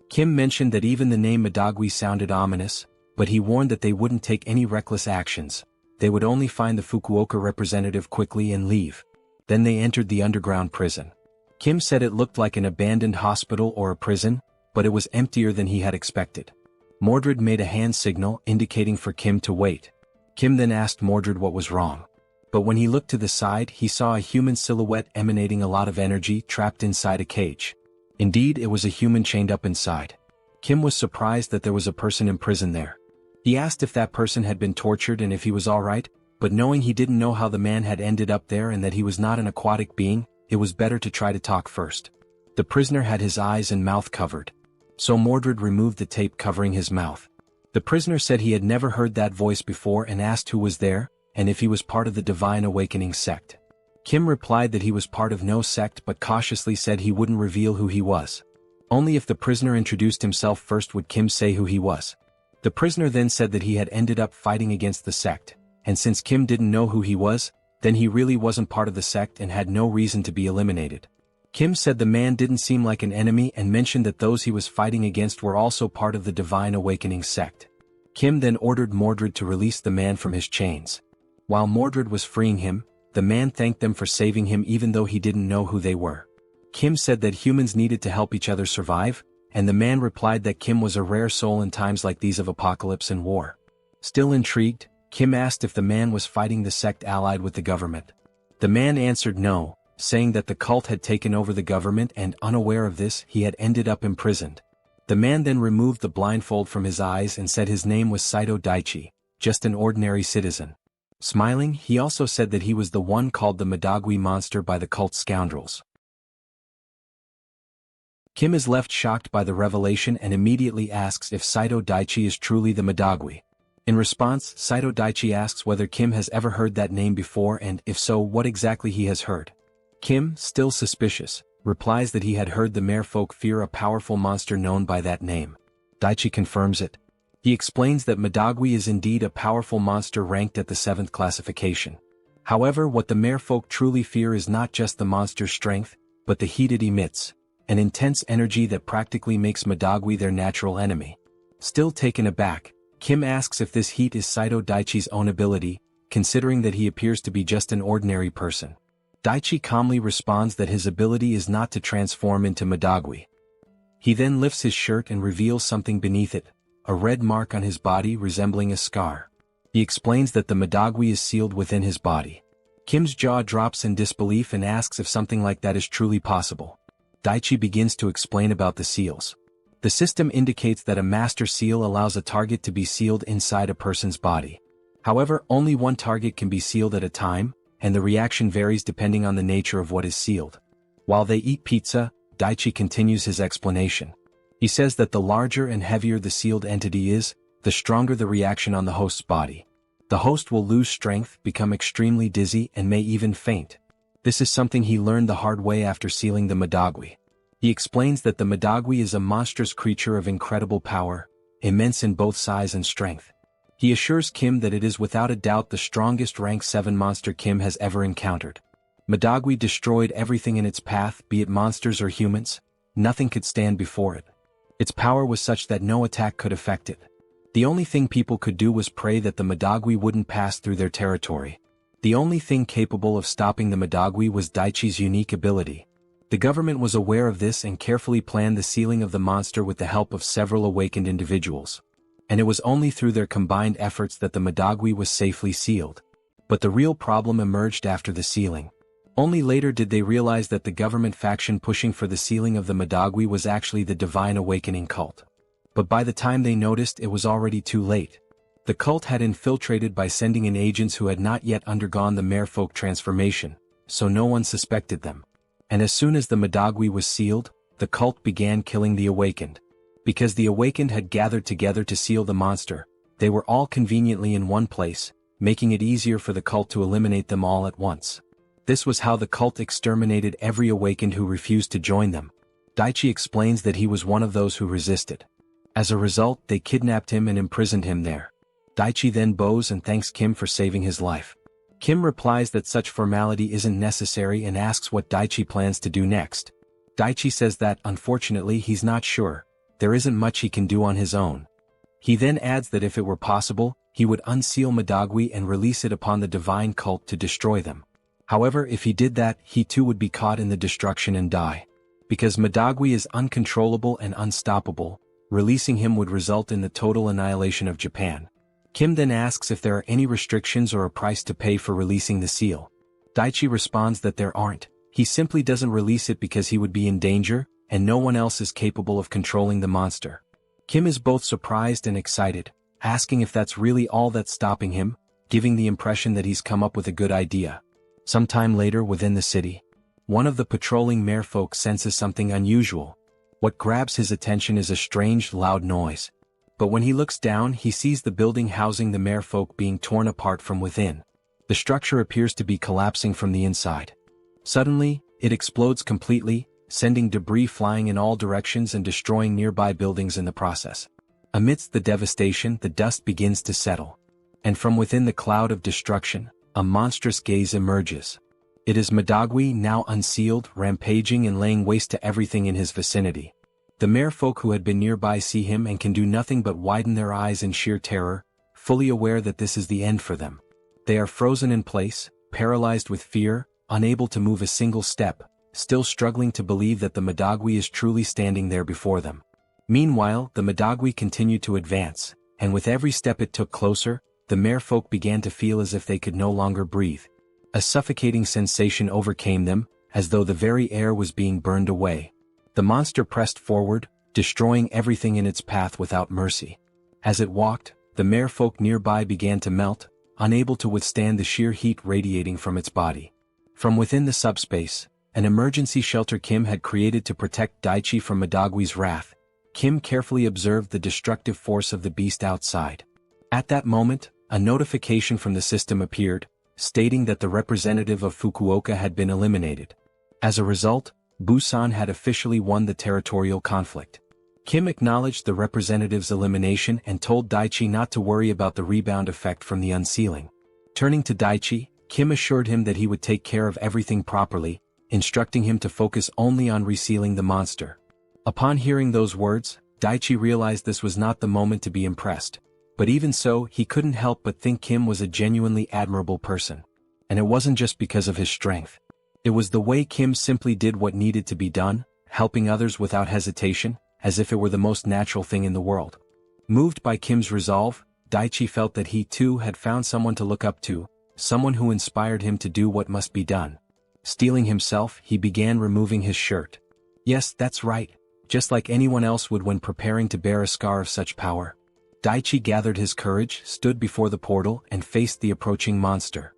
Kim mentioned that even the name Madagwi sounded ominous, but he warned that they wouldn't take any reckless actions. They would only find the Fukuoka representative quickly and leave. Then they entered the underground prison. Kim said it looked like an abandoned hospital or a prison, but it was emptier than he had expected. Mordred made a hand signal indicating for Kim to wait. Kim then asked Mordred what was wrong. But when he looked to the side, he saw a human silhouette emanating a lot of energy trapped inside a cage. Indeed, it was a human chained up inside. Kim was surprised that there was a person imprisoned there. He asked if that person had been tortured and if he was alright, but knowing he didn't know how the man had ended up there and that he was not an aquatic being, it was better to try to talk first. The prisoner had his eyes and mouth covered. So Mordred removed the tape covering his mouth. The prisoner said he had never heard that voice before and asked who was there, and if he was part of the Divine Awakening sect. Kim replied that he was part of no sect but cautiously said he wouldn't reveal who he was. Only if the prisoner introduced himself first would Kim say who he was. The prisoner then said that he had ended up fighting against the sect, and since Kim didn't know who he was, then he really wasn't part of the sect and had no reason to be eliminated. Kim said the man didn't seem like an enemy and mentioned that those he was fighting against were also part of the Divine Awakening sect. Kim then ordered Mordred to release the man from his chains. While Mordred was freeing him, the man thanked them for saving him even though he didn't know who they were. Kim said that humans needed to help each other survive, and the man replied that Kim was a rare soul in times like these of apocalypse and war. Still intrigued, Kim asked if the man was fighting the sect allied with the government. The man answered no, saying that the cult had taken over the government and, unaware of this, he had ended up imprisoned. The man then removed the blindfold from his eyes and said his name was Saito Daichi, just an ordinary citizen. Smiling, he also said that he was the one called the Madagwi monster by the cult scoundrels. Kim is left shocked by the revelation and immediately asks if Saito Daichi is truly the Madagwi. In response, Saito Daichi asks whether Kim has ever heard that name before and, if so, what exactly he has heard. Kim, still suspicious, replies that he had heard the merfolk fear a powerful monster known by that name. Daichi confirms it. He explains that Madagwi is indeed a powerful monster ranked at the 7th classification. However, what the merfolk truly fear is not just the monster's strength, but the heat it emits, an intense energy that practically makes Madagwi their natural enemy. Still taken aback, Kim asks if this heat is Saito Daichi's own ability, considering that he appears to be just an ordinary person. Daichi calmly responds that his ability is not to transform into Madagwi. He then lifts his shirt and reveals something beneath it, a red mark on his body resembling a scar. He explains that the Madagwi is sealed within his body. Kim's jaw drops in disbelief and asks if something like that is truly possible. Daichi begins to explain about the seals. The system indicates that a master seal allows a target to be sealed inside a person's body. However, only one target can be sealed at a time, and the reaction varies depending on the nature of what is sealed. While they eat pizza, Daichi continues his explanation. He says that the larger and heavier the sealed entity is, the stronger the reaction on the host's body. The host will lose strength, become extremely dizzy, and may even faint. This is something he learned the hard way after sealing the Madagwi. He explains that the Madagwi is a monstrous creature of incredible power, immense in both size and strength. He assures Kim that it is without a doubt the strongest rank 7 monster Kim has ever encountered. Madagwi destroyed everything in its path, be it monsters or humans. Nothing could stand before it. Its power was such that no attack could affect it. The only thing people could do was pray that the Madagwi wouldn't pass through their territory. The only thing capable of stopping the Madagwi was Daichi's unique ability. The government was aware of this and carefully planned the sealing of the monster with the help of several awakened individuals. And it was only through their combined efforts that the Madagwi was safely sealed. But the real problem emerged after the sealing. Only later did they realize that the government faction pushing for the sealing of the Madagwi was actually the Divine Awakening cult. But by the time they noticed, it was already too late. The cult had infiltrated by sending in agents who had not yet undergone the merfolk transformation, so no one suspected them. And as soon as the Madagwi was sealed, the cult began killing the awakened. Because the awakened had gathered together to seal the monster, they were all conveniently in one place, making it easier for the cult to eliminate them all at once. This was how the cult exterminated every awakened who refused to join them. Daichi explains that he was one of those who resisted. As a result, they kidnapped him and imprisoned him there. Daichi then bows and thanks Kim for saving his life. Kim replies that such formality isn't necessary and asks what Daichi plans to do next. Daichi says that, unfortunately, he's not sure. There isn't much he can do on his own. He then adds that if it were possible, he would unseal Madagwi and release it upon the divine cult to destroy them. However, if he did that, he too would be caught in the destruction and die. Because Madagwi is uncontrollable and unstoppable, releasing him would result in the total annihilation of Japan. Kim then asks if there are any restrictions or a price to pay for releasing the seal. Daichi responds that there aren't. He simply doesn't release it because he would be in danger, and no one else is capable of controlling the monster. Kim is both surprised and excited, asking if that's really all that's stopping him, giving the impression that he's come up with a good idea. Sometime later within the city, one of the patrolling merfolk senses something unusual. What grabs his attention is a strange, loud noise. But when he looks down, he sees the building housing the merfolk being torn apart from within. The structure appears to be collapsing from the inside. Suddenly, it explodes completely, sending debris flying in all directions and destroying nearby buildings in the process. Amidst the devastation, the dust begins to settle. And from within the cloud of destruction, a monstrous gaze emerges. It is Madagwi, now unsealed, rampaging and laying waste to everything in his vicinity. The merfolk who had been nearby see him and can do nothing but widen their eyes in sheer terror, fully aware that this is the end for them. They are frozen in place, paralyzed with fear, unable to move a single step, still struggling to believe that the Madagwi is truly standing there before them. Meanwhile, the Madagwi continued to advance, and with every step it took closer, the merfolk began to feel as if they could no longer breathe. A suffocating sensation overcame them, as though the very air was being burned away. The monster pressed forward, destroying everything in its path without mercy. As it walked, the merfolk nearby began to melt, unable to withstand the sheer heat radiating from its body. From within the subspace, an emergency shelter Kim had created to protect Daichi from Madagwi's wrath, Kim carefully observed the destructive force of the beast outside. At that moment, a notification from the system appeared, stating that the representative of Fukuoka had been eliminated. As a result, Busan had officially won the territorial conflict. Kim acknowledged the representative's elimination and told Daichi not to worry about the rebound effect from the unsealing. Turning to Daichi, Kim assured him that he would take care of everything properly, instructing him to focus only on resealing the monster. Upon hearing those words, Daichi realized this was not the moment to be impressed. But even so, he couldn't help but think Kim was a genuinely admirable person. And it wasn't just because of his strength. It was the way Kim simply did what needed to be done, helping others without hesitation, as if it were the most natural thing in the world. Moved by Kim's resolve, Daichi felt that he too had found someone to look up to, someone who inspired him to do what must be done. Steeling himself, he began removing his shirt. Yes, that's right, just like anyone else would when preparing to bear a scar of such power. Daichi gathered his courage, stood before the portal, and faced the approaching monster.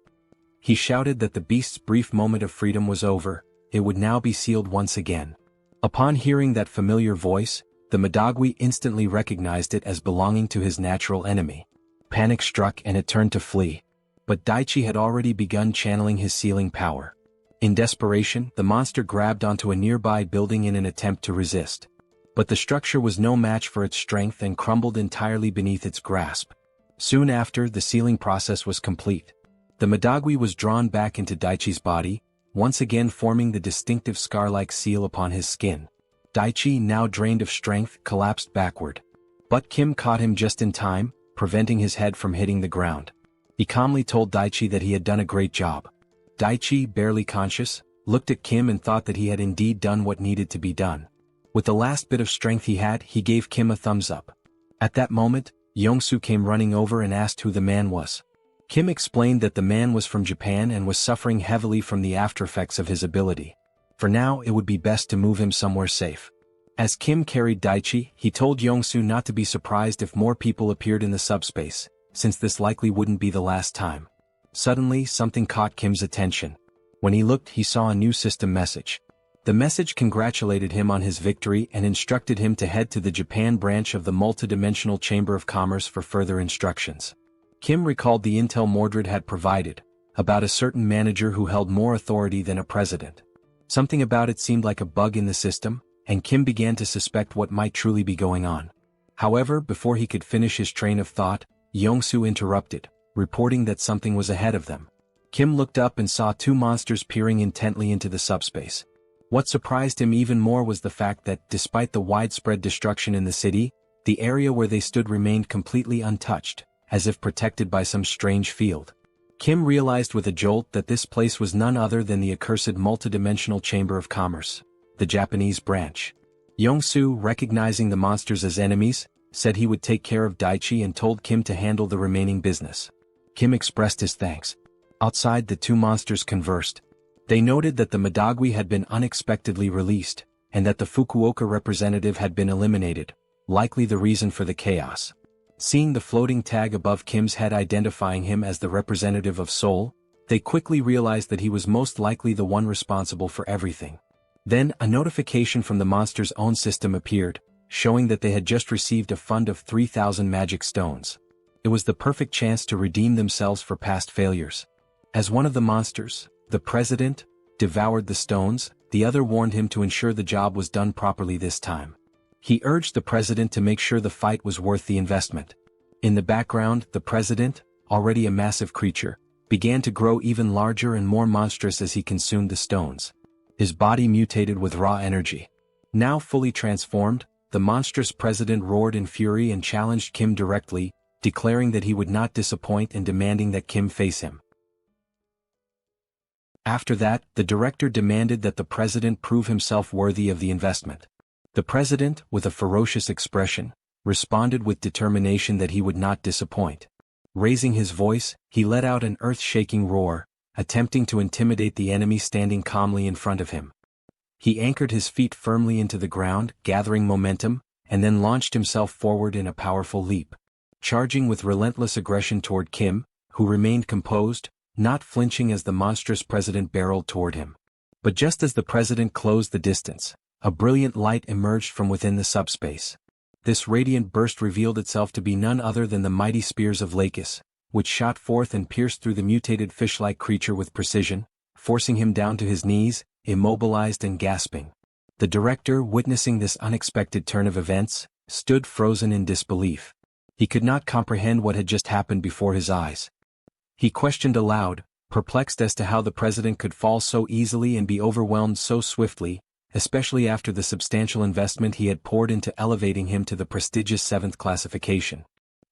He shouted that the beast's brief moment of freedom was over, it would now be sealed once again. Upon hearing that familiar voice, the Madagwi instantly recognized it as belonging to his natural enemy. Panic struck and it turned to flee. But Daichi had already begun channeling his sealing power. In desperation, the monster grabbed onto a nearby building in an attempt to resist. But the structure was no match for its strength and crumbled entirely beneath its grasp. Soon after, the sealing process was complete. The Madagwi was drawn back into Daichi's body, once again forming the distinctive scar-like seal upon his skin. Daichi, now drained of strength, collapsed backward. But Kim caught him just in time, preventing his head from hitting the ground. He calmly told Daichi that he had done a great job. Daichi, barely conscious, looked at Kim and thought that he had indeed done what needed to be done. With the last bit of strength he had, he gave Kim a thumbs up. At that moment, Yongsu came running over and asked who the man was. Kim explained that the man was from Japan and was suffering heavily from the aftereffects of his ability. For now, it would be best to move him somewhere safe. As Kim carried Daichi, he told Yongsu not to be surprised if more people appeared in the subspace, since this likely wouldn't be the last time. Suddenly, something caught Kim's attention. When he looked, he saw a new system message. The message congratulated him on his victory and instructed him to head to the Japan branch of the Multidimensional Chamber of Commerce for further instructions. Kim recalled the intel Mordred had provided, about a certain manager who held more authority than a president. Something about it seemed like a bug in the system, and Kim began to suspect what might truly be going on. However, before he could finish his train of thought, Yongsu interrupted, reporting that something was ahead of them. Kim looked up and saw two monsters peering intently into the subspace. What surprised him even more was the fact that, despite the widespread destruction in the city, the area where they stood remained completely untouched, as if protected by some strange field. Kim realized with a jolt that this place was none other than the accursed Multidimensional Chamber of Commerce, the Japanese branch. Yongsu, recognizing the monsters as enemies, said he would take care of Daichi and told Kim to handle the remaining business. Kim expressed his thanks. Outside, the two monsters conversed. They noted that the Madagwi had been unexpectedly released, and that the Fukuoka representative had been eliminated, likely the reason for the chaos. Seeing the floating tag above Kim's head identifying him as the representative of Seoul, they quickly realized that he was most likely the one responsible for everything. Then, a notification from the monster's own system appeared, showing that they had just received a fund of 3,000 magic stones. It was the perfect chance to redeem themselves for past failures. As one of the monsters, the president, devoured the stones, the other warned him to ensure the job was done properly this time. He urged the president to make sure the fight was worth the investment. In the background, the president, already a massive creature, began to grow even larger and more monstrous as he consumed the stones. His body mutated with raw energy. Now fully transformed, the monstrous president roared in fury and challenged Kim directly, declaring that he would not disappoint and demanding that Kim face him. After that, the director demanded that the president prove himself worthy of the investment. The president, with a ferocious expression, responded with determination that he would not disappoint. Raising his voice, he let out an earth-shaking roar, attempting to intimidate the enemy standing calmly in front of him. He anchored his feet firmly into the ground, gathering momentum, and then launched himself forward in a powerful leap. Charging with relentless aggression toward Kim, who remained composed, not flinching as the monstrous president barreled toward him. But just as the president closed the distance, a brilliant light emerged from within the subspace. This radiant burst revealed itself to be none other than the mighty spears of Lakis, which shot forth and pierced through the mutated fish-like creature with precision, forcing him down to his knees, immobilized and gasping. The director, witnessing this unexpected turn of events, stood frozen in disbelief. He could not comprehend what had just happened before his eyes. He questioned aloud, perplexed as to how the president could fall so easily and be overwhelmed so swiftly, especially after the substantial investment he had poured into elevating him to the prestigious 7th classification.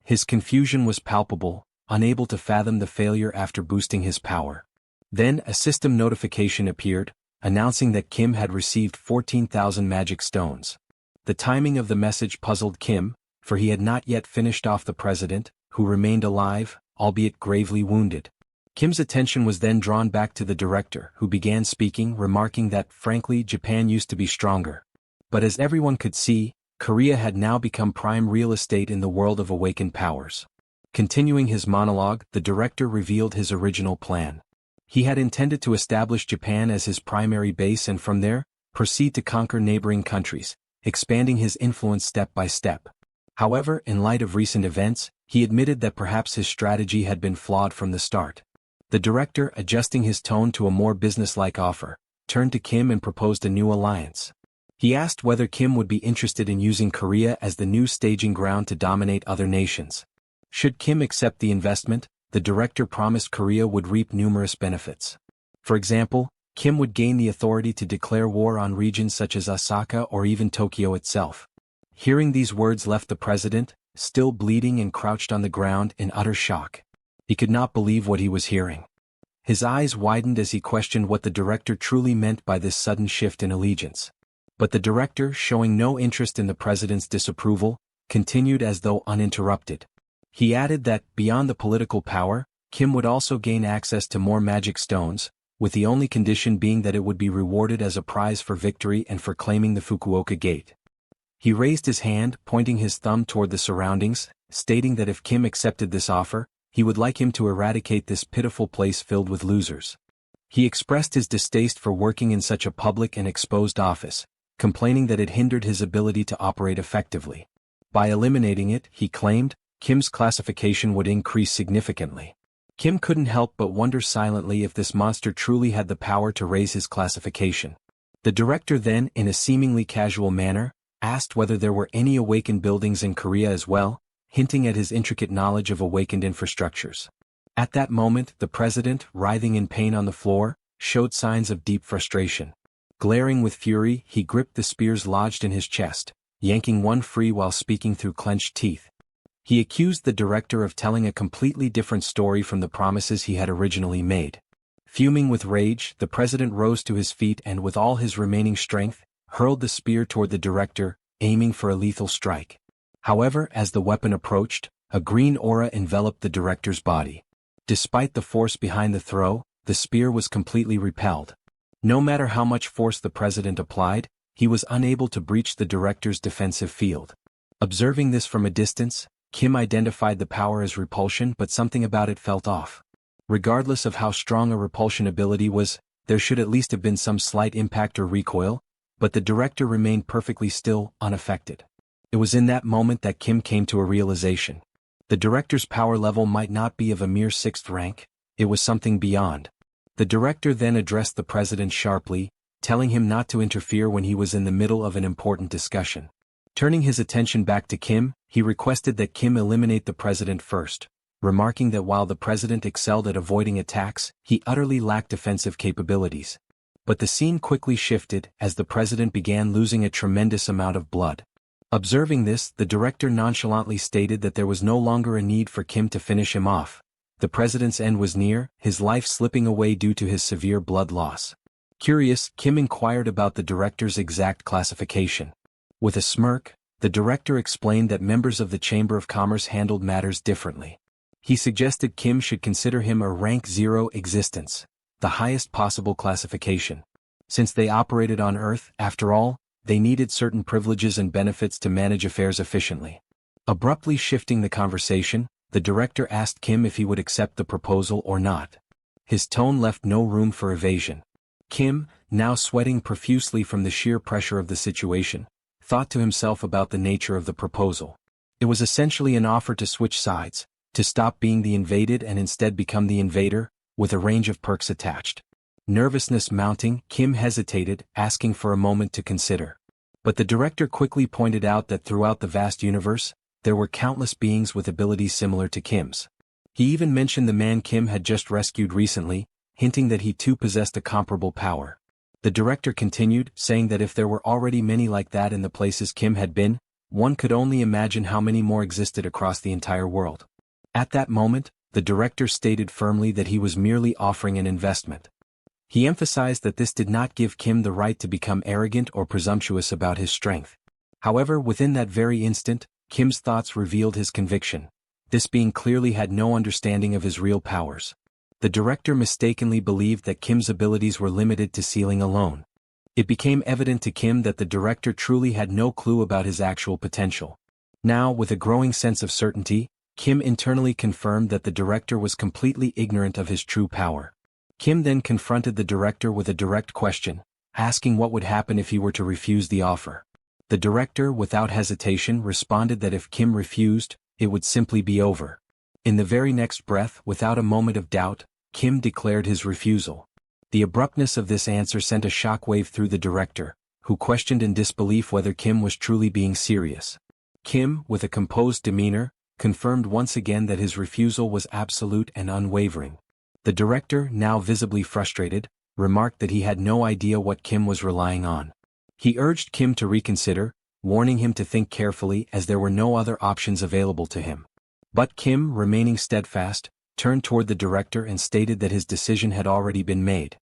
His confusion was palpable, unable to fathom the failure after boosting his power. Then a system notification appeared, announcing that Kim had received 14,000 magic stones. The timing of the message puzzled Kim, for he had not yet finished off the president, who remained alive, albeit gravely wounded. Kim's attention was then drawn back to the director, who began speaking, remarking that, frankly, Japan used to be stronger. But as everyone could see, Korea had now become prime real estate in the world of awakened powers. Continuing his monologue, the director revealed his original plan. He had intended to establish Japan as his primary base and from there, proceed to conquer neighboring countries, expanding his influence step by step. However, in light of recent events, he admitted that perhaps his strategy had been flawed from the start. The director, adjusting his tone to a more businesslike offer, turned to Kim and proposed a new alliance. He asked whether Kim would be interested in using Korea as the new staging ground to dominate other nations. Should Kim accept the investment, the director promised Korea would reap numerous benefits. For example, Kim would gain the authority to declare war on regions such as Osaka or even Tokyo itself. Hearing these words left the president, still bleeding and crouched on the ground in utter shock. He could not believe what he was hearing. His eyes widened as he questioned what the director truly meant by this sudden shift in allegiance. But the director, showing no interest in the president's disapproval, continued as though uninterrupted. He added that, beyond the political power, Kim would also gain access to more magic stones, with the only condition being that it would be rewarded as a prize for victory and for claiming the Fukuoka Gate. He raised his hand, pointing his thumb toward the surroundings, stating that if Kim accepted this offer, he would like him to eradicate this pitiful place filled with losers. He expressed his distaste for working in such a public and exposed office, complaining that it hindered his ability to operate effectively. By eliminating it, he claimed, Kim's classification would increase significantly. Kim couldn't help but wonder silently if this monster truly had the power to raise his classification. The director then, in a seemingly casual manner, asked whether there were any awakened buildings in Korea as well, hinting at his intricate knowledge of awakened infrastructures. At that moment, the president, writhing in pain on the floor, showed signs of deep frustration. Glaring with fury, he gripped the spears lodged in his chest, yanking one free while speaking through clenched teeth. He accused the director of telling a completely different story from the promises he had originally made. Fuming with rage, the president rose to his feet and with all his remaining strength, hurled the spear toward the director, aiming for a lethal strike. However, as the weapon approached, a green aura enveloped the director's body. Despite the force behind the throw, the spear was completely repelled. No matter how much force the president applied, he was unable to breach the director's defensive field. Observing this from a distance, Kim identified the power as repulsion, but something about it felt off. Regardless of how strong a repulsion ability was, there should at least have been some slight impact or recoil, but the director remained perfectly still, unaffected. It was in that moment that Kim came to a realization. The director's power level might not be of a mere 6th rank, it was something beyond. The director then addressed the president sharply, telling him not to interfere when he was in the middle of an important discussion. Turning his attention back to Kim, he requested that Kim eliminate the president first, remarking that while the president excelled at avoiding attacks, he utterly lacked defensive capabilities. But the scene quickly shifted as the president began losing a tremendous amount of blood. Observing this, the director nonchalantly stated that there was no longer a need for Kim to finish him off. The president's end was near, his life slipping away due to his severe blood loss. Curious, Kim inquired about the director's exact classification. With a smirk, the director explained that members of the Chamber of Commerce handled matters differently. He suggested Kim should consider him a rank 0 existence, the highest possible classification. Since they operated on Earth, after all, they needed certain privileges and benefits to manage affairs efficiently. Abruptly shifting the conversation, the director asked Kim if he would accept the proposal or not. His tone left no room for evasion. Kim, now sweating profusely from the sheer pressure of the situation, thought to himself about the nature of the proposal. It was essentially an offer to switch sides, to stop being the invaded and instead become the invader, with a range of perks attached. Nervousness mounting, Kim hesitated, asking for a moment to consider. But the director quickly pointed out that throughout the vast universe, there were countless beings with abilities similar to Kim's. He even mentioned the man Kim had just rescued recently, hinting that he too possessed a comparable power. The director continued, saying that if there were already many like that in the places Kim had been, one could only imagine how many more existed across the entire world. At that moment, the director stated firmly that he was merely offering an investment. He emphasized that this did not give Kim the right to become arrogant or presumptuous about his strength. However, within that very instant, Kim's thoughts revealed his conviction. This being clearly had no understanding of his real powers. The director mistakenly believed that Kim's abilities were limited to sealing alone. It became evident to Kim that the director truly had no clue about his actual potential. Now, with a growing sense of certainty, Kim internally confirmed that the director was completely ignorant of his true power. Kim then confronted the director with a direct question, asking what would happen if he were to refuse the offer. The director, without hesitation, responded that if Kim refused, it would simply be over. In the very next breath, without a moment of doubt, Kim declared his refusal. The abruptness of this answer sent a shockwave through the director, who questioned in disbelief whether Kim was truly being serious. Kim, with a composed demeanor, confirmed once again that his refusal was absolute and unwavering. The director, now visibly frustrated, remarked that he had no idea what Kim was relying on. He urged Kim to reconsider, warning him to think carefully as there were no other options available to him. But Kim, remaining steadfast, turned toward the director and stated that his decision had already been made.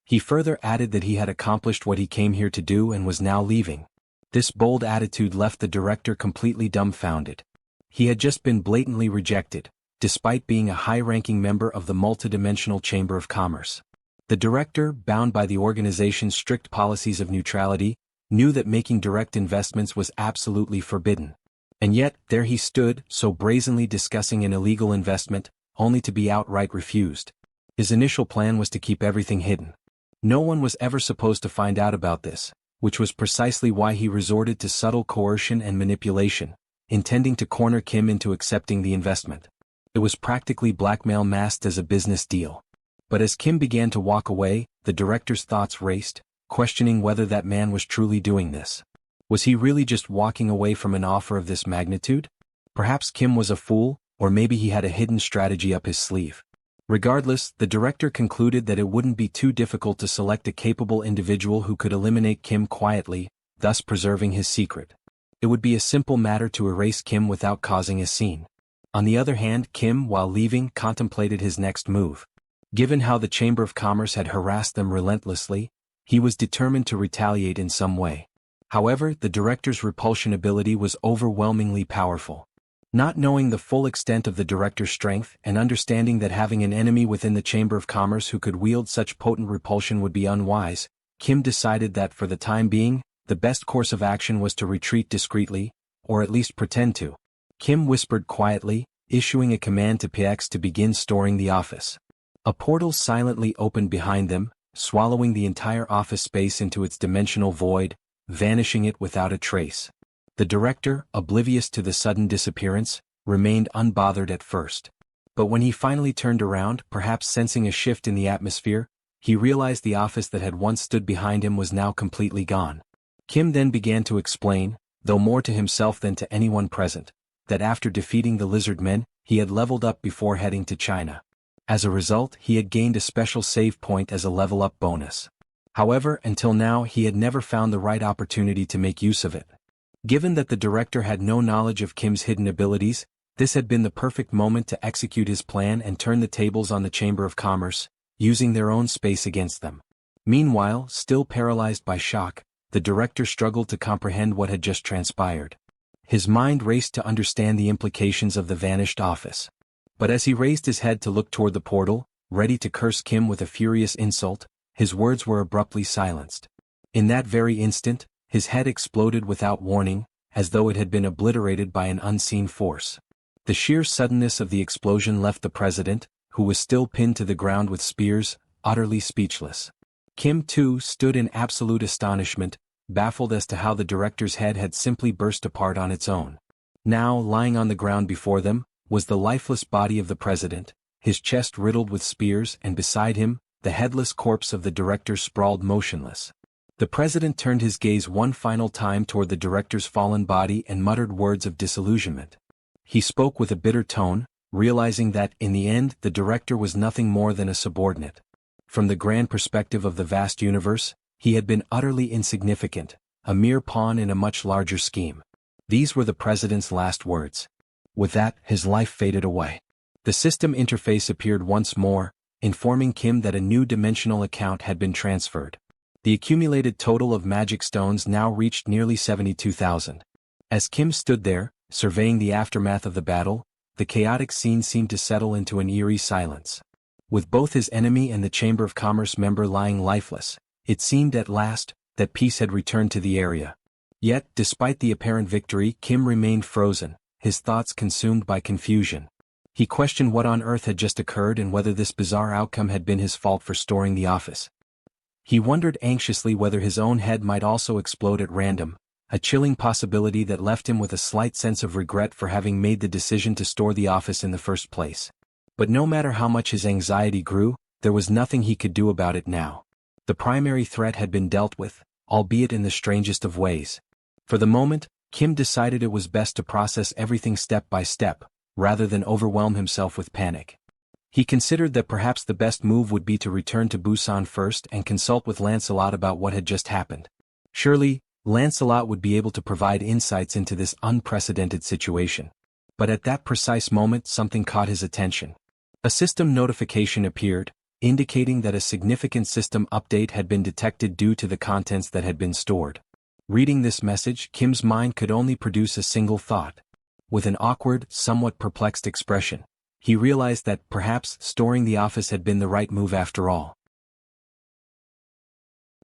He further added that he had accomplished what he came here to do and was now leaving. This bold attitude left the director completely dumbfounded. He had just been blatantly rejected, despite being a high-ranking member of the multidimensional Chamber of Commerce. The director, bound by the organization's strict policies of neutrality, knew that making direct investments was absolutely forbidden. And yet, there he stood, so brazenly discussing an illegal investment, only to be outright refused. His initial plan was to keep everything hidden. No one was ever supposed to find out about this, which was precisely why he resorted to subtle coercion and manipulation, intending to corner Kim into accepting the investment. It was practically blackmail masked as a business deal. But as Kim began to walk away, the director's thoughts raced, questioning whether that man was truly doing this. Was he really just walking away from an offer of this magnitude? Perhaps Kim was a fool, or maybe he had a hidden strategy up his sleeve. Regardless, the director concluded that it wouldn't be too difficult to select a capable individual who could eliminate Kim quietly, thus preserving his secret. It would be a simple matter to erase Kim without causing a scene. On the other hand, Kim, while leaving, contemplated his next move. Given how the Chamber of Commerce had harassed them relentlessly, he was determined to retaliate in some way. However, the director's repulsion ability was overwhelmingly powerful. Not knowing the full extent of the director's strength and understanding that having an enemy within the Chamber of Commerce who could wield such potent repulsion would be unwise, Kim decided that for the time being, the best course of action was to retreat discreetly, or at least pretend to. Kim whispered quietly, issuing a command to PX to begin storing the office. A portal silently opened behind them, swallowing the entire office space into its dimensional void, vanishing it without a trace. The director, oblivious to the sudden disappearance, remained unbothered at first. But when he finally turned around, perhaps sensing a shift in the atmosphere, he realized the office that had once stood behind him was now completely gone. Kim then began to explain, though more to himself than to anyone present, that after defeating the lizard men, he had leveled up before heading to China. As a result, he had gained a special save point as a level-up bonus. However, until now he had never found the right opportunity to make use of it. Given that the director had no knowledge of Kim's hidden abilities, this had been the perfect moment to execute his plan and turn the tables on the Chamber of Commerce, using their own space against them. Meanwhile, still paralyzed by shock, the director struggled to comprehend what had just transpired. His mind raced to understand the implications of the vanished office. But as he raised his head to look toward the portal, ready to curse Kim with a furious insult, his words were abruptly silenced. In that very instant, his head exploded without warning, as though it had been obliterated by an unseen force. The sheer suddenness of the explosion left the president, who was still pinned to the ground with spears, utterly speechless. Kim, too, stood in absolute astonishment, baffled as to how the director's head had simply burst apart on its own. Now, lying on the ground before them, was the lifeless body of the president, his chest riddled with spears, and beside him, the headless corpse of the director sprawled motionless. The president turned his gaze one final time toward the director's fallen body and muttered words of disillusionment. He spoke with a bitter tone, realizing that, in the end, the director was nothing more than a subordinate. From the grand perspective of the vast universe, he had been utterly insignificant, a mere pawn in a much larger scheme. These were the president's last words. With that, his life faded away. The system interface appeared once more, informing Kim that a new dimensional account had been transferred. The accumulated total of magic stones now reached nearly 72,000. As Kim stood there, surveying the aftermath of the battle, the chaotic scene seemed to settle into an eerie silence. With both his enemy and the Chamber of Commerce member lying lifeless, it seemed at last that peace had returned to the area. Yet, despite the apparent victory, Kim remained frozen, his thoughts consumed by confusion. He questioned what on earth had just occurred and whether this bizarre outcome had been his fault for storing the office. He wondered anxiously whether his own head might also explode at random, a chilling possibility that left him with a slight sense of regret for having made the decision to store the office in the first place. But no matter how much his anxiety grew, there was nothing he could do about it now. The primary threat had been dealt with, albeit in the strangest of ways. For the moment, Kim decided it was best to process everything step by step, rather than overwhelm himself with panic. He considered that perhaps the best move would be to return to Busan first and consult with Lancelot about what had just happened. Surely, Lancelot would be able to provide insights into this unprecedented situation. But at that precise moment, something caught his attention. A system notification appeared, indicating that a significant system update had been detected due to the contents that had been stored. Reading this message, Kim's mind could only produce a single thought. With an awkward, somewhat perplexed expression, he realized that perhaps storing the office had been the right move after all.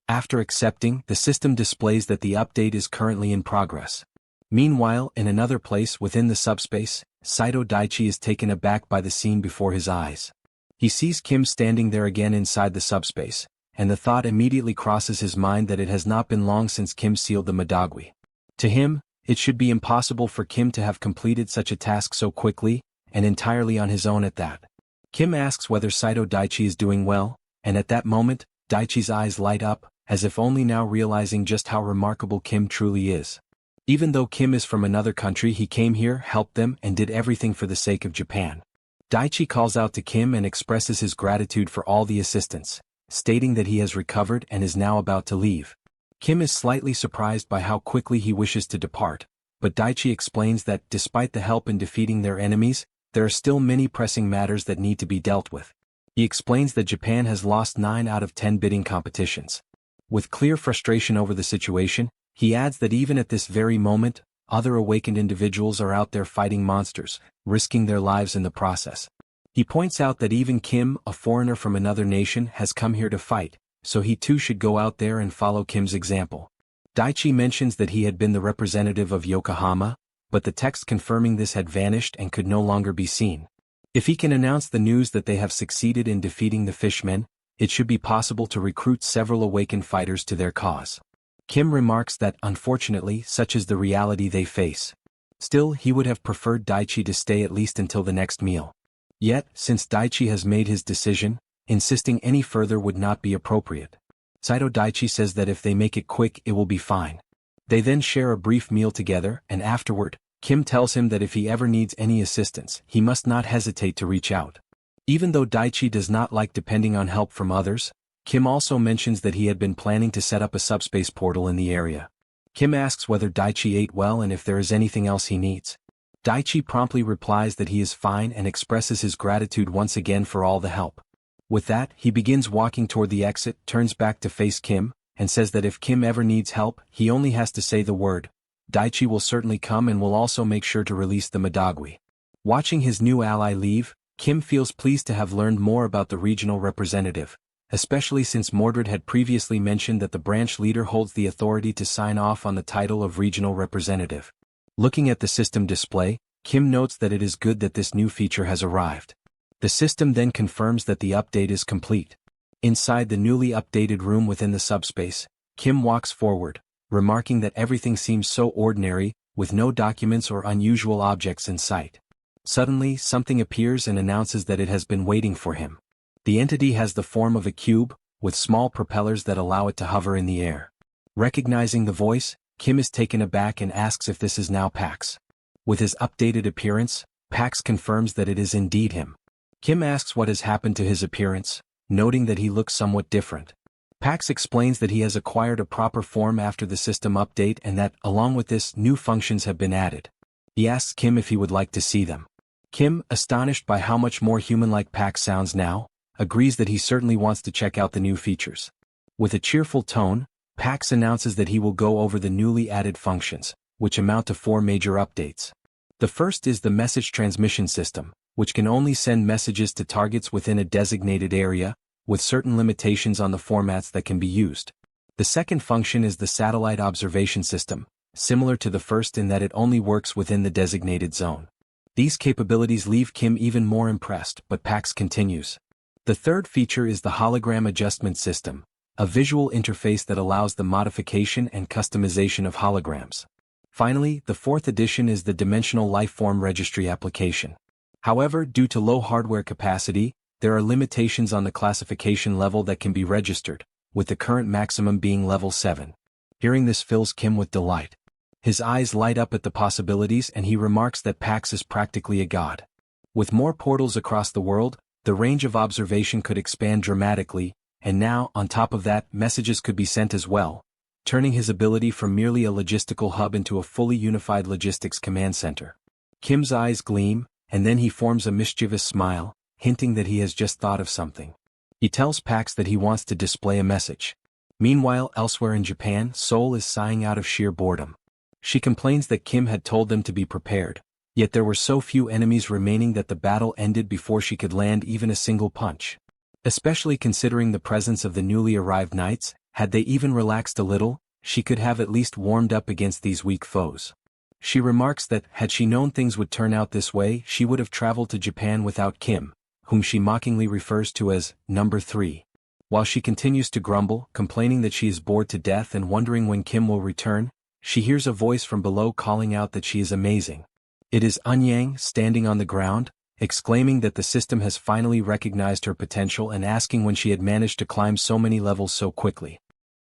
After accepting, the system displays that the update is currently in progress. Meanwhile, in another place within the subspace, Saito Daichi is taken aback by the scene before his eyes. He sees Kim standing there again inside the subspace, and the thought immediately crosses his mind that it has not been long since Kim sealed the Madagui. To him, it should be impossible for Kim to have completed such a task so quickly, and entirely on his own at that. Kim asks whether Saito Daichi is doing well, and at that moment, Daichi's eyes light up, as if only now realizing just how remarkable Kim truly is. Even though Kim is from another country, he came here, helped them, and did everything for the sake of Japan. Daichi calls out to Kim and expresses his gratitude for all the assistance, stating that he has recovered and is now about to leave. Kim is slightly surprised by how quickly he wishes to depart, but Daichi explains that, despite the help in defeating their enemies, there are still many pressing matters that need to be dealt with. He explains that Japan has lost 9 out of 10 bidding competitions. With clear frustration over the situation, he adds that even at this very moment, other awakened individuals are out there fighting monsters, risking their lives in the process. He points out that even Kim, a foreigner from another nation, has come here to fight, so he too should go out there and follow Kim's example. Daichi mentions that he had been the representative of Yokohama, but the text confirming this had vanished and could no longer be seen. If he can announce the news that they have succeeded in defeating the fishmen, it should be possible to recruit several awakened fighters to their cause. Kim remarks that, unfortunately, such is the reality they face. Still, he would have preferred Daichi to stay at least until the next meal. Yet, since Daichi has made his decision, insisting any further would not be appropriate. Saito Daichi says that if they make it quick, it will be fine. They then share a brief meal together, and afterward, Kim tells him that if he ever needs any assistance, he must not hesitate to reach out. Even though Daichi does not like depending on help from others, Kim also mentions that he had been planning to set up a subspace portal in the area. Kim asks whether Daichi ate well and if there is anything else he needs. Daichi promptly replies that he is fine and expresses his gratitude once again for all the help. With that, he begins walking toward the exit, turns back to face Kim, and says that if Kim ever needs help, he only has to say the word. Daichi will certainly come and will also make sure to release the Madagui. Watching his new ally leave, Kim feels pleased to have learned more about the regional representative, especially since Mordred had previously mentioned that the branch leader holds the authority to sign off on the title of regional representative. Looking at the system display, Kim notes that it is good that this new feature has arrived. The system then confirms that the update is complete. Inside the newly updated room within the subspace, Kim walks forward, remarking that everything seems so ordinary, with no documents or unusual objects in sight. Suddenly, something appears and announces that it has been waiting for him. The entity has the form of a cube, with small propellers that allow it to hover in the air. Recognizing the voice, Kim is taken aback and asks if this is now Pax. With his updated appearance, Pax confirms that it is indeed him. Kim asks what has happened to his appearance, noting that he looks somewhat different. Pax explains that he has acquired a proper form after the system update and that, along with this, new functions have been added. He asks Kim if he would like to see them. Kim, astonished by how much more human-like Pax sounds now, agrees that he certainly wants to check out the new features. With a cheerful tone, Pax announces that he will go over the newly added functions, which amount to 4 major updates. The first is the message transmission system, which can only send messages to targets within a designated area, with certain limitations on the formats that can be used. The second function is the satellite observation system, similar to the first in that it only works within the designated zone. These capabilities leave Kim even more impressed, but Pax continues. The third feature is the hologram adjustment system, a visual interface that allows the modification and customization of holograms. Finally, the fourth addition is the dimensional lifeform registry application. However, due to low hardware capacity, there are limitations on the classification level that can be registered, with the current maximum being level 7. Hearing this fills Kim with delight. His eyes light up at the possibilities and he remarks that Pax is practically a god. With more portals across the world, the range of observation could expand dramatically, and now, on top of that, messages could be sent as well, turning his ability from merely a logistical hub into a fully unified logistics command center. Kim's eyes gleam, and then he forms a mischievous smile, hinting that he has just thought of something. He tells Pax that he wants to display a message. Meanwhile, elsewhere in Japan, Seoul is sighing out of sheer boredom. She complains that Kim had told them to be prepared, yet there were so few enemies remaining that the battle ended before she could land even a single punch. Especially considering the presence of the newly arrived knights, had they even relaxed a little, she could have at least warmed up against these weak foes. She remarks that, had she known things would turn out this way, she would have traveled to Japan without Kim, whom she mockingly refers to as number 3. While she continues to grumble, complaining that she is bored to death and wondering when Kim will return, she hears a voice from below calling out that she is amazing. It is Eun-yang standing on the ground, exclaiming that the system has finally recognized her potential and asking when she had managed to climb so many levels so quickly.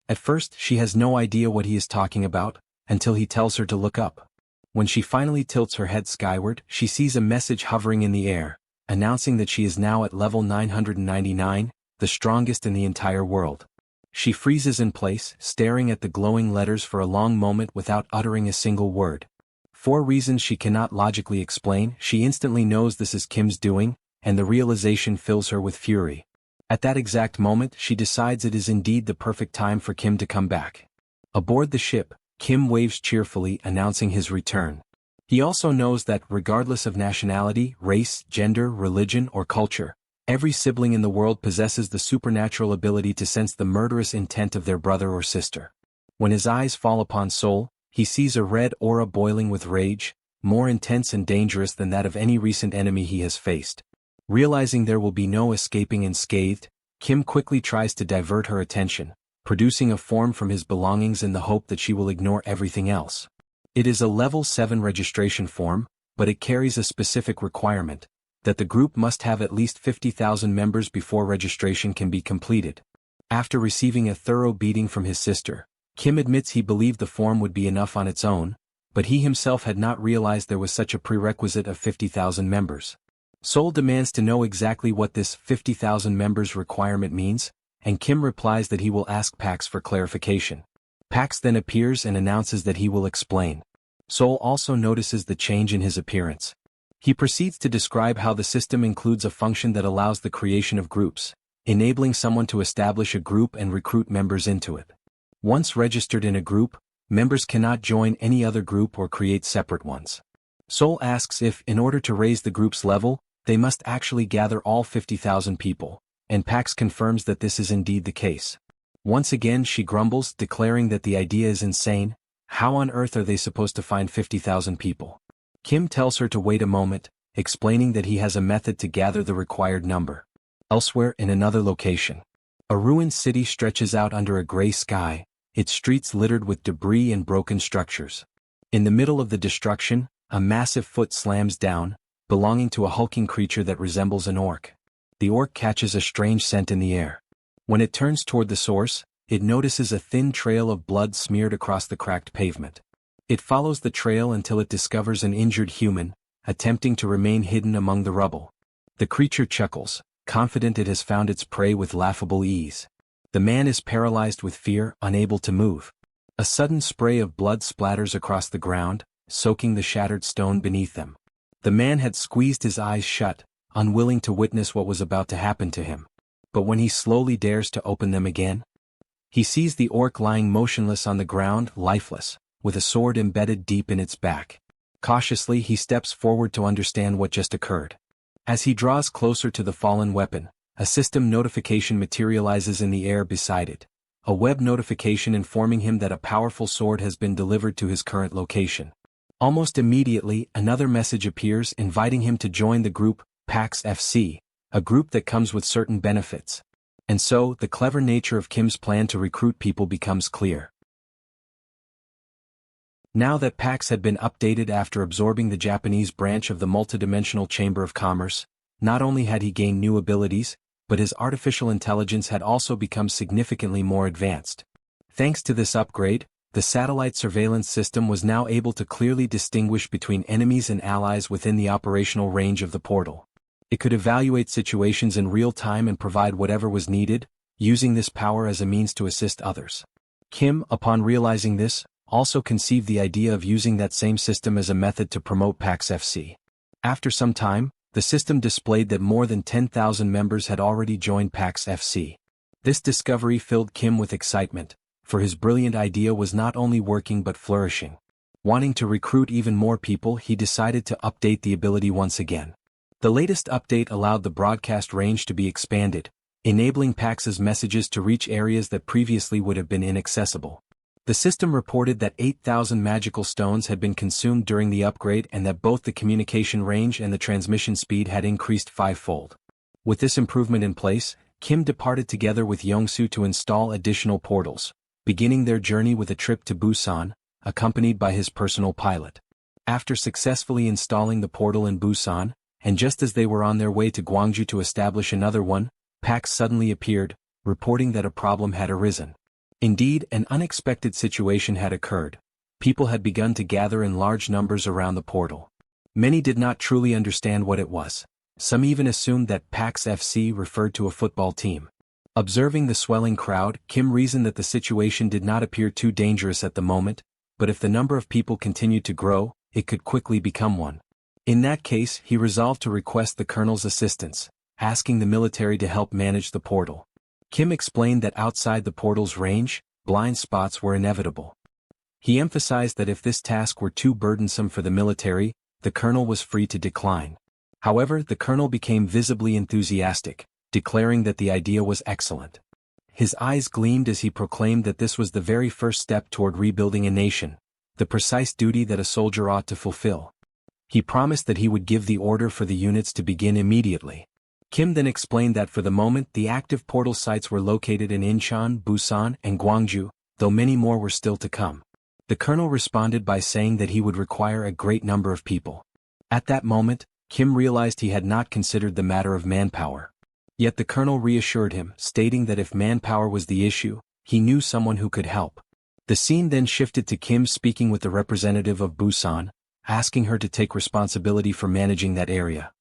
At first, she has no idea what he is talking about, until he tells her to look up. When she finally tilts her head skyward, she sees a message hovering in the air, announcing that she is now at level 999, the strongest in the entire world. She freezes in place, staring at the glowing letters for a long moment without uttering a single word. For reasons she cannot logically explain, she instantly knows this is Kim's doing, and the realization fills her with fury. At that exact moment, she decides it is indeed the perfect time for Kim to come back. Aboard the ship, Kim waves cheerfully, announcing his return. He also knows that, regardless of nationality, race, gender, religion, or culture, every sibling in the world possesses the supernatural ability to sense the murderous intent of their brother or sister. When his eyes fall upon Seoul, he sees a red aura boiling with rage, more intense and dangerous than that of any recent enemy he has faced. Realizing there will be no escaping unscathed, Kim quickly tries to divert her attention, producing a form from his belongings in the hope that she will ignore everything else. It is a level 7 registration form, but it carries a specific requirement, that the group must have at least 50,000 members before registration can be completed. After receiving a thorough beating from his sister, Kim admits he believed the form would be enough on its own, but he himself had not realized there was such a prerequisite of 50,000 members. Seoul demands to know exactly what this 50,000 members requirement means, and Kim replies that he will ask Pax for clarification. Pax then appears and announces that he will explain. Seoul also notices the change in his appearance. He proceeds to describe how the system includes a function that allows the creation of groups, enabling someone to establish a group and recruit members into it. Once registered in a group, members cannot join any other group or create separate ones. Seoul asks if, in order to raise the group's level, they must actually gather all 50,000 people, and Pax confirms that this is indeed the case. Once again she grumbles, declaring that the idea is insane. How on earth are they supposed to find 50,000 people? Kim tells her to wait a moment, explaining that he has a method to gather the required number. Elsewhere in another location, a ruined city stretches out under a gray sky, its streets littered with debris and broken structures. In the middle of the destruction, a massive foot slams down, belonging to a hulking creature that resembles an orc. The orc catches a strange scent in the air. When it turns toward the source, it notices a thin trail of blood smeared across the cracked pavement. It follows the trail until it discovers an injured human, attempting to remain hidden among the rubble. The creature chuckles, confident it has found its prey with laughable ease. The man is paralyzed with fear, unable to move. A sudden spray of blood splatters across the ground, soaking the shattered stone beneath them. The man had squeezed his eyes shut, unwilling to witness what was about to happen to him. But when he slowly dares to open them again, he sees the orc lying motionless on the ground, lifeless, with a sword embedded deep in its back. Cautiously he steps forward to understand what just occurred. As he draws closer to the fallen weapon, a system notification materializes in the air beside it. A web notification informing him that a powerful sword has been delivered to his current location. Almost immediately, another message appears inviting him to join the group, PAX FC, a group that comes with certain benefits. And so, the clever nature of Kim's plan to recruit people becomes clear. Now that PAX had been updated after absorbing the Japanese branch of the multidimensional Chamber of Commerce, not only had he gained new abilities, but his artificial intelligence had also become significantly more advanced. Thanks to this upgrade, the satellite surveillance system was now able to clearly distinguish between enemies and allies within the operational range of the portal. It could evaluate situations in real time and provide whatever was needed, using this power as a means to assist others. Kim, upon realizing this, also conceived the idea of using that same system as a method to promote PAX FC. After some time, the system displayed that more than 10,000 members had already joined PAX FC. This discovery filled Kim with excitement, for his brilliant idea was not only working but flourishing. Wanting to recruit even more people, he decided to update the ability once again. The latest update allowed the broadcast range to be expanded, enabling PAX's messages to reach areas that previously would have been inaccessible. The system reported that 8,000 magical stones had been consumed during the upgrade and that both the communication range and the transmission speed had increased fivefold. With this improvement in place, Kim departed together with Yongsoo to install additional portals, beginning their journey with a trip to Busan, accompanied by his personal pilot. After successfully installing the portal in Busan, and just as they were on their way to Gwangju to establish another one, PAX suddenly appeared, reporting that a problem had arisen. Indeed, an unexpected situation had occurred. People had begun to gather in large numbers around the portal. Many did not truly understand what it was. Some even assumed that PAX FC referred to a football team. Observing the swelling crowd, Kim reasoned that the situation did not appear too dangerous at the moment, but if the number of people continued to grow, it could quickly become one. In that case, he resolved to request the colonel's assistance, asking the military to help manage the portal. Kim explained that outside the portal's range, blind spots were inevitable. He emphasized that if this task were too burdensome for the military, the colonel was free to decline. However, the colonel became visibly enthusiastic, declaring that the idea was excellent. His eyes gleamed as he proclaimed that this was the very first step toward rebuilding a nation, the precise duty that a soldier ought to fulfill. He promised that he would give the order for the units to begin immediately. Kim then explained that for the moment the active portal sites were located in Incheon, Busan, and Gwangju, though many more were still to come. The colonel responded by saying that he would require a great number of people. At that moment, Kim realized he had not considered the matter of manpower. Yet the colonel reassured him, stating that if manpower was the issue, he knew someone who could help. The scene then shifted to Kim speaking with the representative of Busan, asking her to take responsibility for managing that area.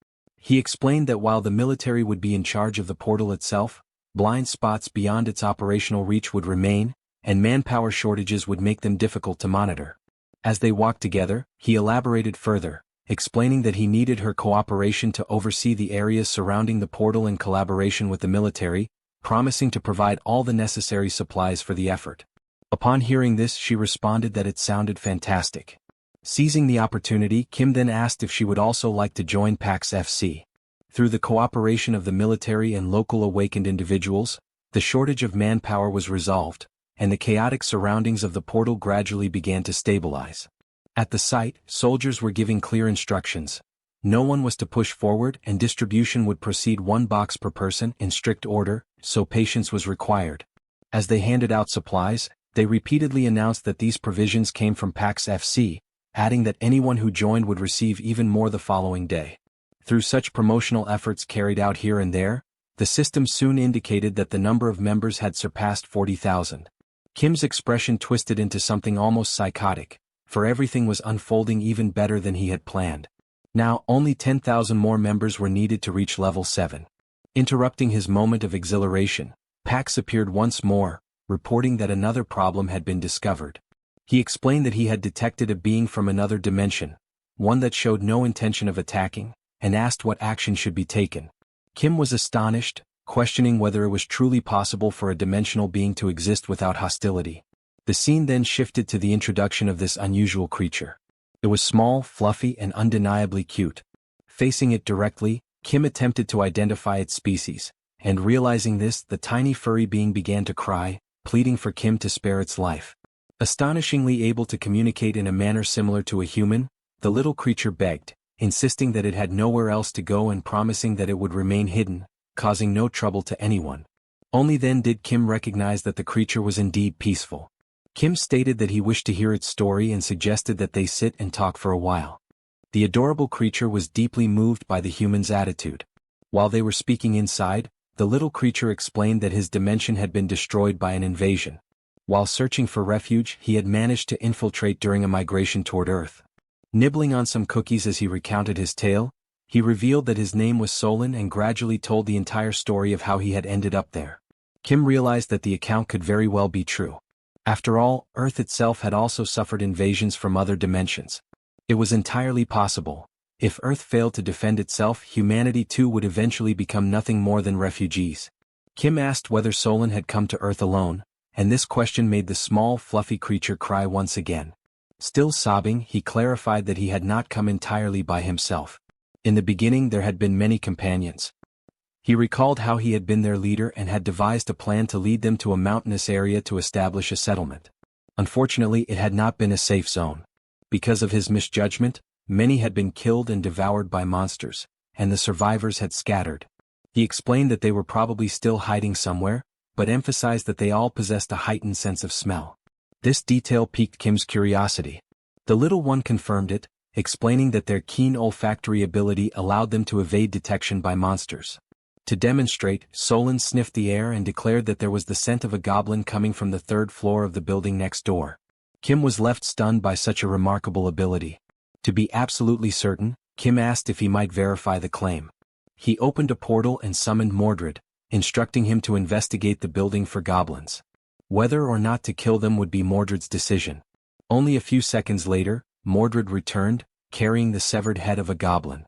He explained that while the military would be in charge of the portal itself, blind spots beyond its operational reach would remain, and manpower shortages would make them difficult to monitor. As they walked together, he elaborated further, explaining that he needed her cooperation to oversee the areas surrounding the portal in collaboration with the military, promising to provide all the necessary supplies for the effort. Upon hearing this, she responded that it sounded fantastic. Seizing the opportunity, Kim then asked if she would also like to join PAX FC. Through the cooperation of the military and local awakened individuals, the shortage of manpower was resolved, and the chaotic surroundings of the portal gradually began to stabilize. At the site, soldiers were giving clear instructions. No one was to push forward and distribution would proceed 1 box per person in strict order, so patience was required. As they handed out supplies, they repeatedly announced that these provisions came from PAX FC, adding that anyone who joined would receive even more the following day. Through such promotional efforts carried out here and there, the system soon indicated that the number of members had surpassed 40,000. Kim's expression twisted into something almost psychotic, for everything was unfolding even better than he had planned. Now, only 10,000 more members were needed to reach level 7. Interrupting his moment of exhilaration, Pax appeared once more, reporting that another problem had been discovered. He explained that he had detected a being from another dimension, one that showed no intention of attacking, and asked what action should be taken. Kim was astonished, questioning whether it was truly possible for a dimensional being to exist without hostility. The scene then shifted to the introduction of this unusual creature. It was small, fluffy, and undeniably cute. Facing it directly, Kim attempted to identify its species, and realizing this, the tiny furry being began to cry, pleading for Kim to spare its life. Astonishingly able to communicate in a manner similar to a human, the little creature begged, insisting that it had nowhere else to go and promising that it would remain hidden, causing no trouble to anyone. Only then did Kim recognize that the creature was indeed peaceful. Kim stated that he wished to hear its story and suggested that they sit and talk for a while. The adorable creature was deeply moved by the human's attitude. While they were speaking inside, the little creature explained that his dimension had been destroyed by an invasion. While searching for refuge, he had managed to infiltrate during a migration toward Earth. Nibbling on some cookies as he recounted his tale, he revealed that his name was Solon and gradually told the entire story of how he had ended up there. Kim realized that the account could very well be true. After all, Earth itself had also suffered invasions from other dimensions. It was entirely possible. If Earth failed to defend itself, humanity too would eventually become nothing more than refugees. Kim asked whether Solon had come to Earth alone, and this question made the small, fluffy creature cry once again. Still sobbing, he clarified that he had not come entirely by himself. In the beginning there had been many companions. He recalled how he had been their leader and had devised a plan to lead them to a mountainous area to establish a settlement. Unfortunately, it had not been a safe zone. Because of his misjudgment, many had been killed and devoured by monsters, and the survivors had scattered. He explained that they were probably still hiding somewhere, but emphasized that they all possessed a heightened sense of smell. This detail piqued Kim's curiosity. The little one confirmed it, explaining that their keen olfactory ability allowed them to evade detection by monsters. To demonstrate, Solon sniffed the air and declared that there was the scent of a goblin coming from the 3rd floor of the building next door. Kim was left stunned by such a remarkable ability. To be absolutely certain, Kim asked if he might verify the claim. He opened a portal and summoned Mordred, instructing him to investigate the building for goblins. Whether or not to kill them would be Mordred's decision. Only a few seconds later, Mordred returned, carrying the severed head of a goblin.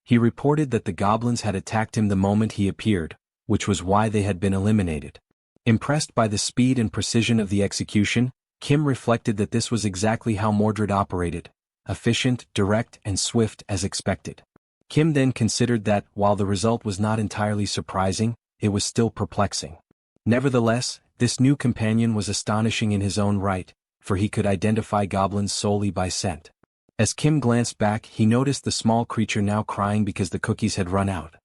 He reported that the goblins had attacked him the moment he appeared, which was why they had been eliminated. Impressed by the speed and precision of the execution, Kim reflected that this was exactly how Mordred operated, efficient, direct, and swift as expected. Kim then considered that, while the result was not entirely surprising, it was still perplexing. Nevertheless, this new companion was astonishing in his own right, for he could identify goblins solely by scent. As Kim glanced back, he noticed the small creature now crying because the cookies had run out.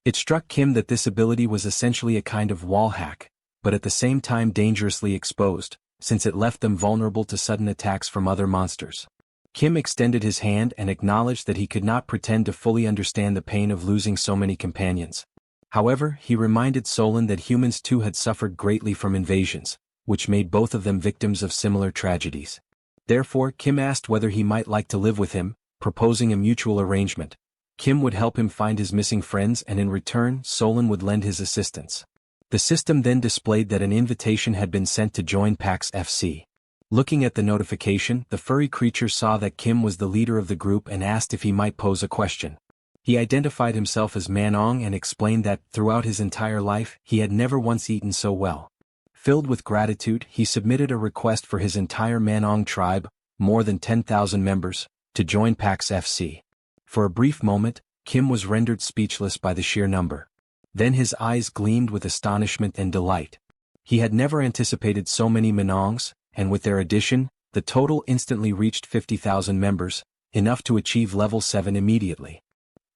It struck Kim that this ability was essentially a kind of wall hack, but at the same time dangerously exposed, since it left them vulnerable to sudden attacks from other monsters. Kim extended his hand and acknowledged that he could not pretend to fully understand the pain of losing so many companions. However, he reminded Solon that humans too had suffered greatly from invasions, which made both of them victims of similar tragedies. Therefore, Kim asked whether he might like to live with him, proposing a mutual arrangement. Kim would help him find his missing friends and in return, Solon would lend his assistance. The system then displayed that an invitation had been sent to join PAX FC. Looking at the notification, the furry creature saw that Kim was the leader of the group and asked if he might pose a question. He identified himself as Manong and explained that, throughout his entire life, he had never once eaten so well. Filled with gratitude, he submitted a request for his entire Manong tribe, more than 10,000 members, to join PAX FC. For a brief moment, Kim was rendered speechless by the sheer number. Then his eyes gleamed with astonishment and delight. He had never anticipated so many Manongs, and with their addition, the total instantly reached 50,000 members, enough to achieve level 7 immediately.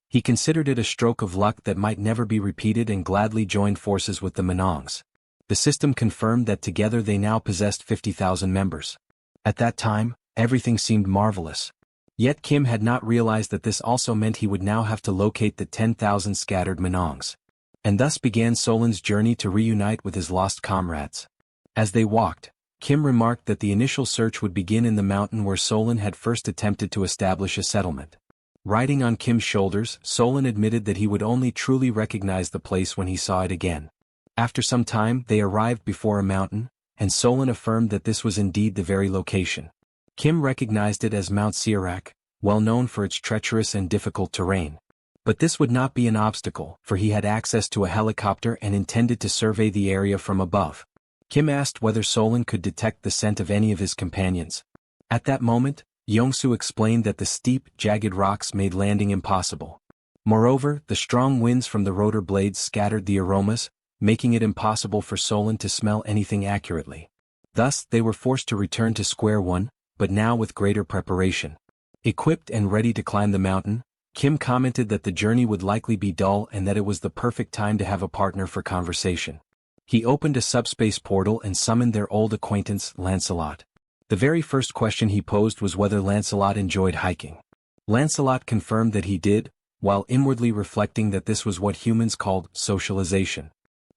He considered it a stroke of luck that might never be repeated and gladly joined forces with the Manongs. The system confirmed that together they now possessed 50,000 members. At that time, everything seemed marvelous. Yet Kim had not realized that this also meant he would now have to locate the 10,000 scattered Manongs. And thus began Solan's journey to reunite with his lost comrades. As they walked, Kim remarked that the initial search would begin in the mountain where Solan had first attempted to establish a settlement. Riding on Kim's shoulders, Solan admitted that he would only truly recognize the place when he saw it again. After some time, they arrived before a mountain, and Solan affirmed that this was indeed the very location. Kim recognized it as Mount Sirak, well known for its treacherous and difficult terrain. But this would not be an obstacle, for he had access to a helicopter and intended to survey the area from above. Kim asked whether Solan could detect the scent of any of his companions. At that moment, Yongsu explained that the steep, jagged rocks made landing impossible. Moreover, the strong winds from the rotor blades scattered the aromas, making it impossible for Solan to smell anything accurately. Thus, they were forced to return to square one, but now with greater preparation. Equipped and ready to climb the mountain, Kim commented that the journey would likely be dull and that it was the perfect time to have a partner for conversation. He opened a subspace portal and summoned their old acquaintance, Lancelot. The very first question he posed was whether Lancelot enjoyed hiking. Lancelot confirmed that he did, while inwardly reflecting that this was what humans called socialization.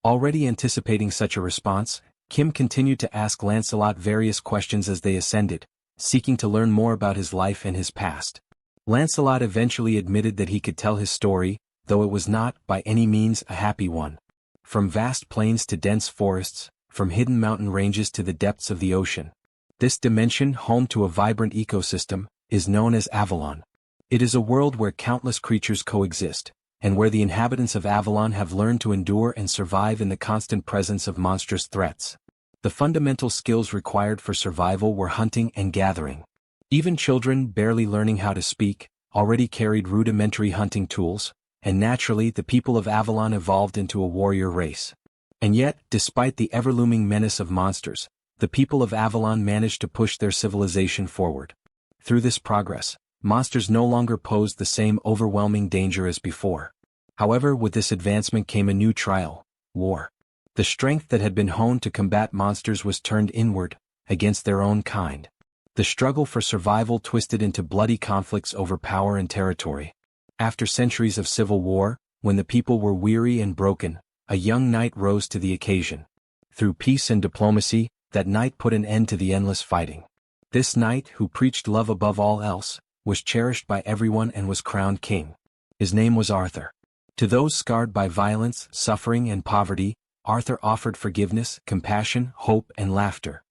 Already anticipating such a response, Kim continued to ask Lancelot various questions as they ascended, seeking to learn more about his life and his past. Lancelot eventually admitted that he could tell his story, though it was not, by any means, a happy one. From vast plains to dense forests, from hidden mountain ranges to the depths of the ocean. This dimension, home to a vibrant ecosystem, is known as Avalon. It is a world where countless creatures coexist, and where the inhabitants of Avalon have learned to endure and survive in the constant presence of monstrous threats. The fundamental skills required for survival were hunting and gathering. Even children, barely learning how to speak, already carried rudimentary hunting tools, and naturally the people of Avalon evolved into a warrior race. And yet, despite the ever-looming menace of monsters, the people of Avalon managed to push their civilization forward. Through this progress, monsters no longer posed the same overwhelming danger as before. However, with this advancement came a new trial: war. The strength that had been honed to combat monsters was turned inward, against their own kind. The struggle for survival twisted into bloody conflicts over power and territory. After centuries of civil war, when the people were weary and broken, a young knight rose to the occasion. Through peace and diplomacy, that knight put an end to the endless fighting. This knight, who preached love above all else, was cherished by everyone and was crowned king. His name was Arthur. To those scarred by violence, suffering, and poverty, Arthur offered forgiveness, compassion, hope, and laughter.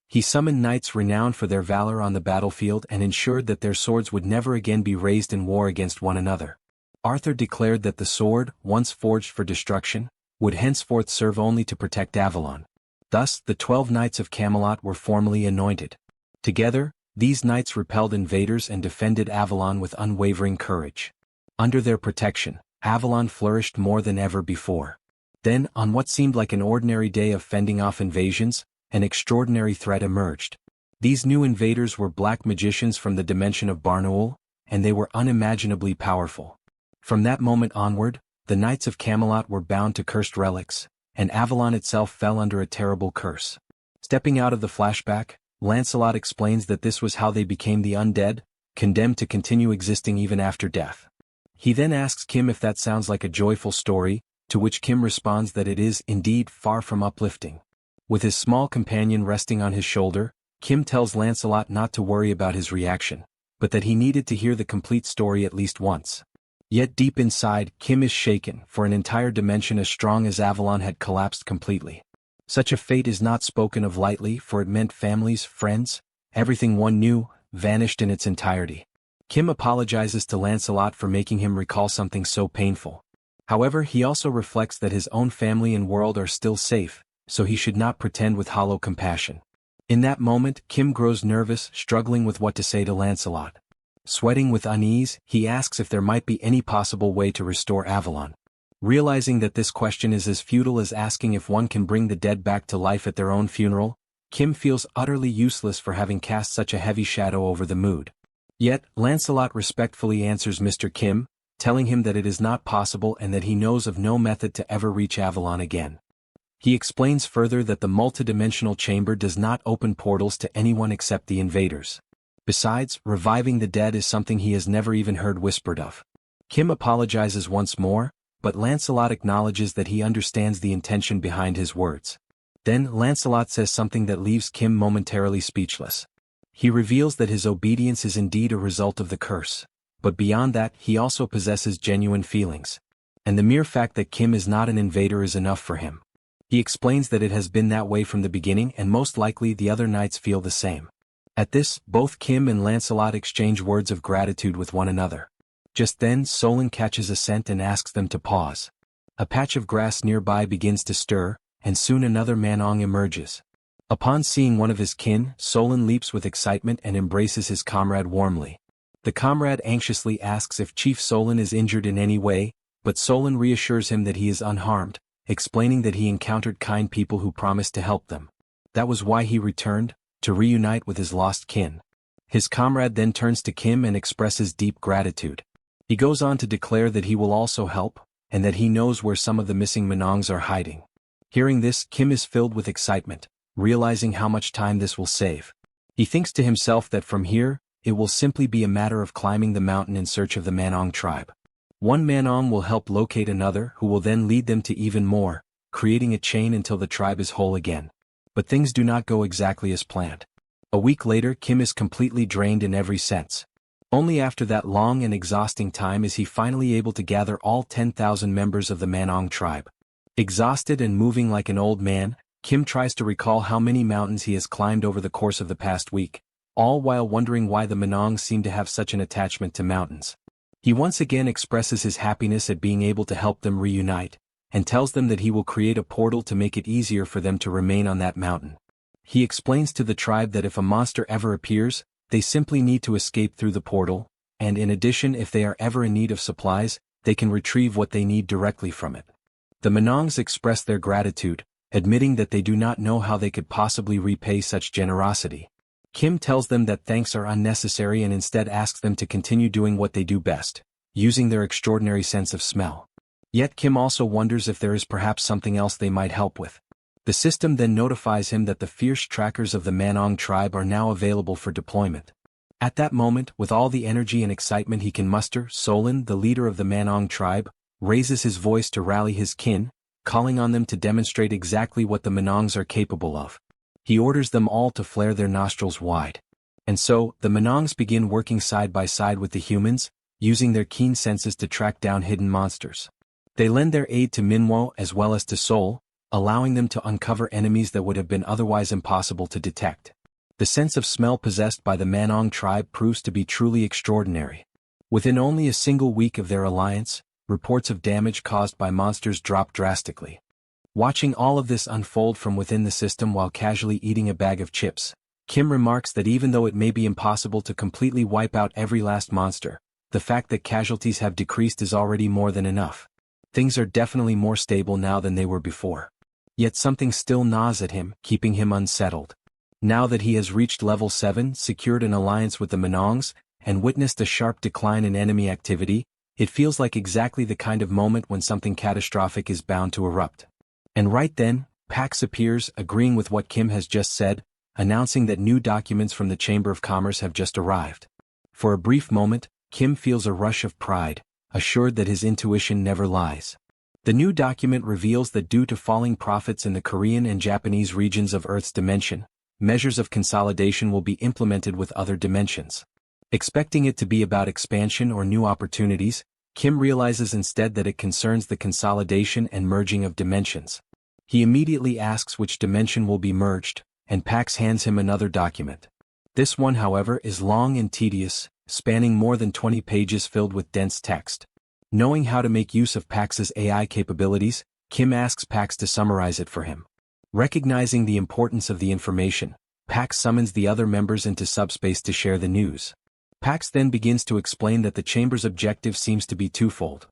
He summoned knights renowned for their valor on the battlefield and ensured that their swords would never again be raised in war against one another. Arthur declared that the sword, once forged for destruction, would henceforth serve only to protect Avalon. Thus, the 12 Knights of Camelot were formally anointed. Together, these knights repelled invaders and defended Avalon with unwavering courage. Under their protection, Avalon flourished more than ever before. Then, on what seemed like an ordinary day of fending off invasions, an extraordinary threat emerged. These new invaders were black magicians from the dimension of Barnaul, and they were unimaginably powerful. From that moment onward, the Knights of Camelot were bound to cursed relics, and Avalon itself fell under a terrible curse. Stepping out of the flashback, Lancelot explains that this was how they became the undead, condemned to continue existing even after death. He then asks Kim if that sounds like a joyful story, to which Kim responds that it is indeed far from uplifting. With his small companion resting on his shoulder, Kim tells Lancelot not to worry about his reaction, but that he needed to hear the complete story at least once. Yet deep inside, Kim is shaken, for an entire dimension as strong as Avalon had collapsed completely. Such a fate is not spoken of lightly, for it meant families, friends, everything one knew, vanished in its entirety. Kim apologizes to Lancelot for making him recall something so painful. However, he also reflects that his own family and world are still safe, so he should not pretend with hollow compassion. In that moment, Kim grows nervous, struggling with what to say to Lancelot. Sweating with unease, he asks if there might be any possible way to restore Avalon. Realizing that this question is as futile as asking if one can bring the dead back to life at their own funeral, Kim feels utterly useless for having cast such a heavy shadow over the mood. Yet, Lancelot respectfully answers Mr. Kim, telling him that it is not possible and that he knows of no method to ever reach Avalon again. He explains further that the multidimensional chamber does not open portals to anyone except the invaders. Besides, reviving the dead is something he has never even heard whispered of. Kim apologizes once more, but Lancelot acknowledges that he understands the intention behind his words. Then Lancelot says something that leaves Kim momentarily speechless. He reveals that his obedience is indeed a result of the curse, but beyond that he also possesses genuine feelings. And the mere fact that Kim is not an invader is enough for him. He explains that it has been that way from the beginning and most likely the other knights feel the same. At this, both Kim and Lancelot exchange words of gratitude with one another. Just then Solon catches a scent and asks them to pause. A patch of grass nearby begins to stir, and soon another Manong emerges. Upon seeing one of his kin, Solon leaps with excitement and embraces his comrade warmly. The comrade anxiously asks if Chief Solon is injured in any way, but Solon reassures him that he is unharmed, explaining that he encountered kind people who promised to help them. That was why he returned, to reunite with his lost kin. His comrade then turns to Kim and expresses deep gratitude. He goes on to declare that he will also help, and that he knows where some of the missing Manongs are hiding. Hearing this, Kim is filled with excitement, realizing how much time this will save. He thinks to himself that from here, it will simply be a matter of climbing the mountain in search of the Manong tribe. One Manong will help locate another who will then lead them to even more, creating a chain until the tribe is whole again. But things do not go exactly as planned. A week later, Kim is completely drained in every sense. Only after that long and exhausting time is he finally able to gather all 10,000 members of the Manong tribe. Exhausted and moving like an old man, Kim tries to recall how many mountains he has climbed over the course of the past week, all while wondering why the Manong seem to have such an attachment to mountains. He once again expresses his happiness at being able to help them reunite, and tells them that he will create a portal to make it easier for them to remain on that mountain. He explains to the tribe that if a monster ever appears, they simply need to escape through the portal, and in addition if they are ever in need of supplies, they can retrieve what they need directly from it. The Manongs express their gratitude, admitting that they do not know how they could possibly repay such generosity. Kim tells them that thanks are unnecessary and instead asks them to continue doing what they do best, using their extraordinary sense of smell. Yet Kim also wonders if there is perhaps something else they might help with. The system then notifies him that the fierce trackers of the Manong tribe are now available for deployment. At that moment, with all the energy and excitement he can muster, Solon, the leader of the Manong tribe, raises his voice to rally his kin, calling on them to demonstrate exactly what the Manongs are capable of. He orders them all to flare their nostrils wide. And so, the Manongs begin working side by side with the humans, using their keen senses to track down hidden monsters. They lend their aid to Manhwa as well as to Seoul, allowing them to uncover enemies that would have been otherwise impossible to detect. The sense of smell possessed by the Manong tribe proves to be truly extraordinary. Within only a single week of their alliance, reports of damage caused by monsters drop drastically. Watching all of this unfold from within the system while casually eating a bag of chips, Kim remarks that even though it may be impossible to completely wipe out every last monster, the fact that casualties have decreased is already more than enough. Things are definitely more stable now than they were before. Yet something still gnaws at him, keeping him unsettled. Now that he has reached level 7, secured an alliance with the Manongs, and witnessed a sharp decline in enemy activity, it feels like exactly the kind of moment when something catastrophic is bound to erupt. And right then, Pax appears, agreeing with what Kim has just said, announcing that new documents from the Chamber of Commerce have just arrived. For a brief moment, Kim feels a rush of pride, assured that his intuition never lies. The new document reveals that due to falling profits in the Korean and Japanese regions of Earth's dimension, measures of consolidation will be implemented with other dimensions. Expecting it to be about expansion or new opportunities, Kim realizes instead that it concerns the consolidation and merging of dimensions. He immediately asks which dimension will be merged, and Pax hands him another document. This one, however, is long and tedious, spanning more than 20 pages filled with dense text. Knowing how to make use of Pax's AI capabilities, Kim asks Pax to summarize it for him. Recognizing the importance of the information, Pax summons the other members into SUBSPACE to share the news. Pax then begins to explain that the Chamber's objective seems to be twofold.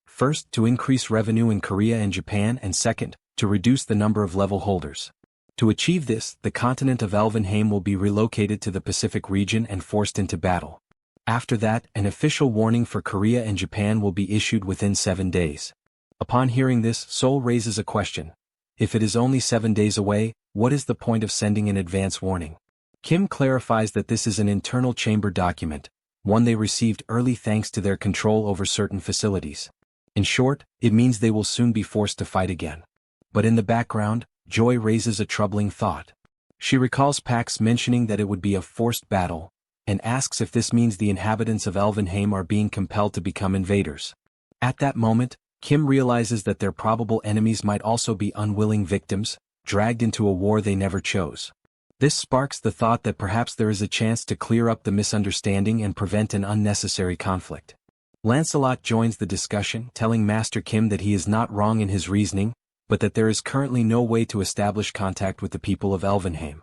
First, to increase revenue in Korea and Japan, and second, to reduce the number of level holders. To achieve this, the continent of Elvenheim will be relocated to the Pacific region and forced into battle. After that, an official warning for Korea and Japan will be issued within 7 days. Upon hearing this, Seoul raises a question. If it is only 7 days away, what is the point of sending an advance warning? Kim clarifies that this is an internal chamber document, one they received early thanks to their control over certain facilities. In short, it means they will soon be forced to fight again. But in the background, Joy raises a troubling thought. She recalls Pax mentioning that it would be a forced battle, and asks if this means the inhabitants of Elvenheim are being compelled to become invaders. At that moment, Kim realizes that their probable enemies might also be unwilling victims, dragged into a war they never chose. This sparks the thought that perhaps there is a chance to clear up the misunderstanding and prevent an unnecessary conflict. Lancelot joins the discussion, telling Master Kim that he is not wrong in his reasoning, but that there is currently no way to establish contact with the people of Elvenheim.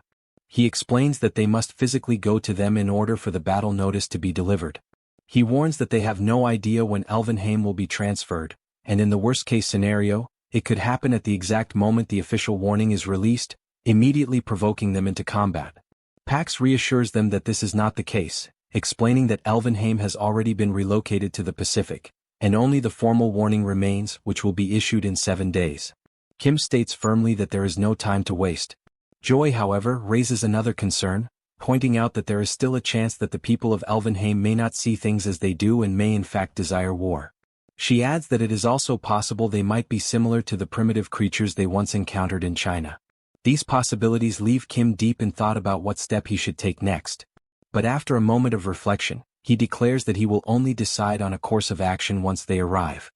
He explains that they must physically go to them in order for the battle notice to be delivered. He warns that they have no idea when Elvenheim will be transferred, and in the worst-case scenario, it could happen at the exact moment the official warning is released, immediately provoking them into combat. Pax reassures them that this is not the case, explaining that Elvenheim has already been relocated to the Pacific, and only the formal warning remains, which will be issued in 7 days. Kim states firmly that there is no time to waste. Joy, however, raises another concern, pointing out that there is still a chance that the people of Elvenheim may not see things as they do and may in fact desire war. She adds that it is also possible they might be similar to the primitive creatures they once encountered in China. These possibilities leave Kim deep in thought about what step he should take next. But after a moment of reflection, he declares that he will only decide on a course of action once they arrive.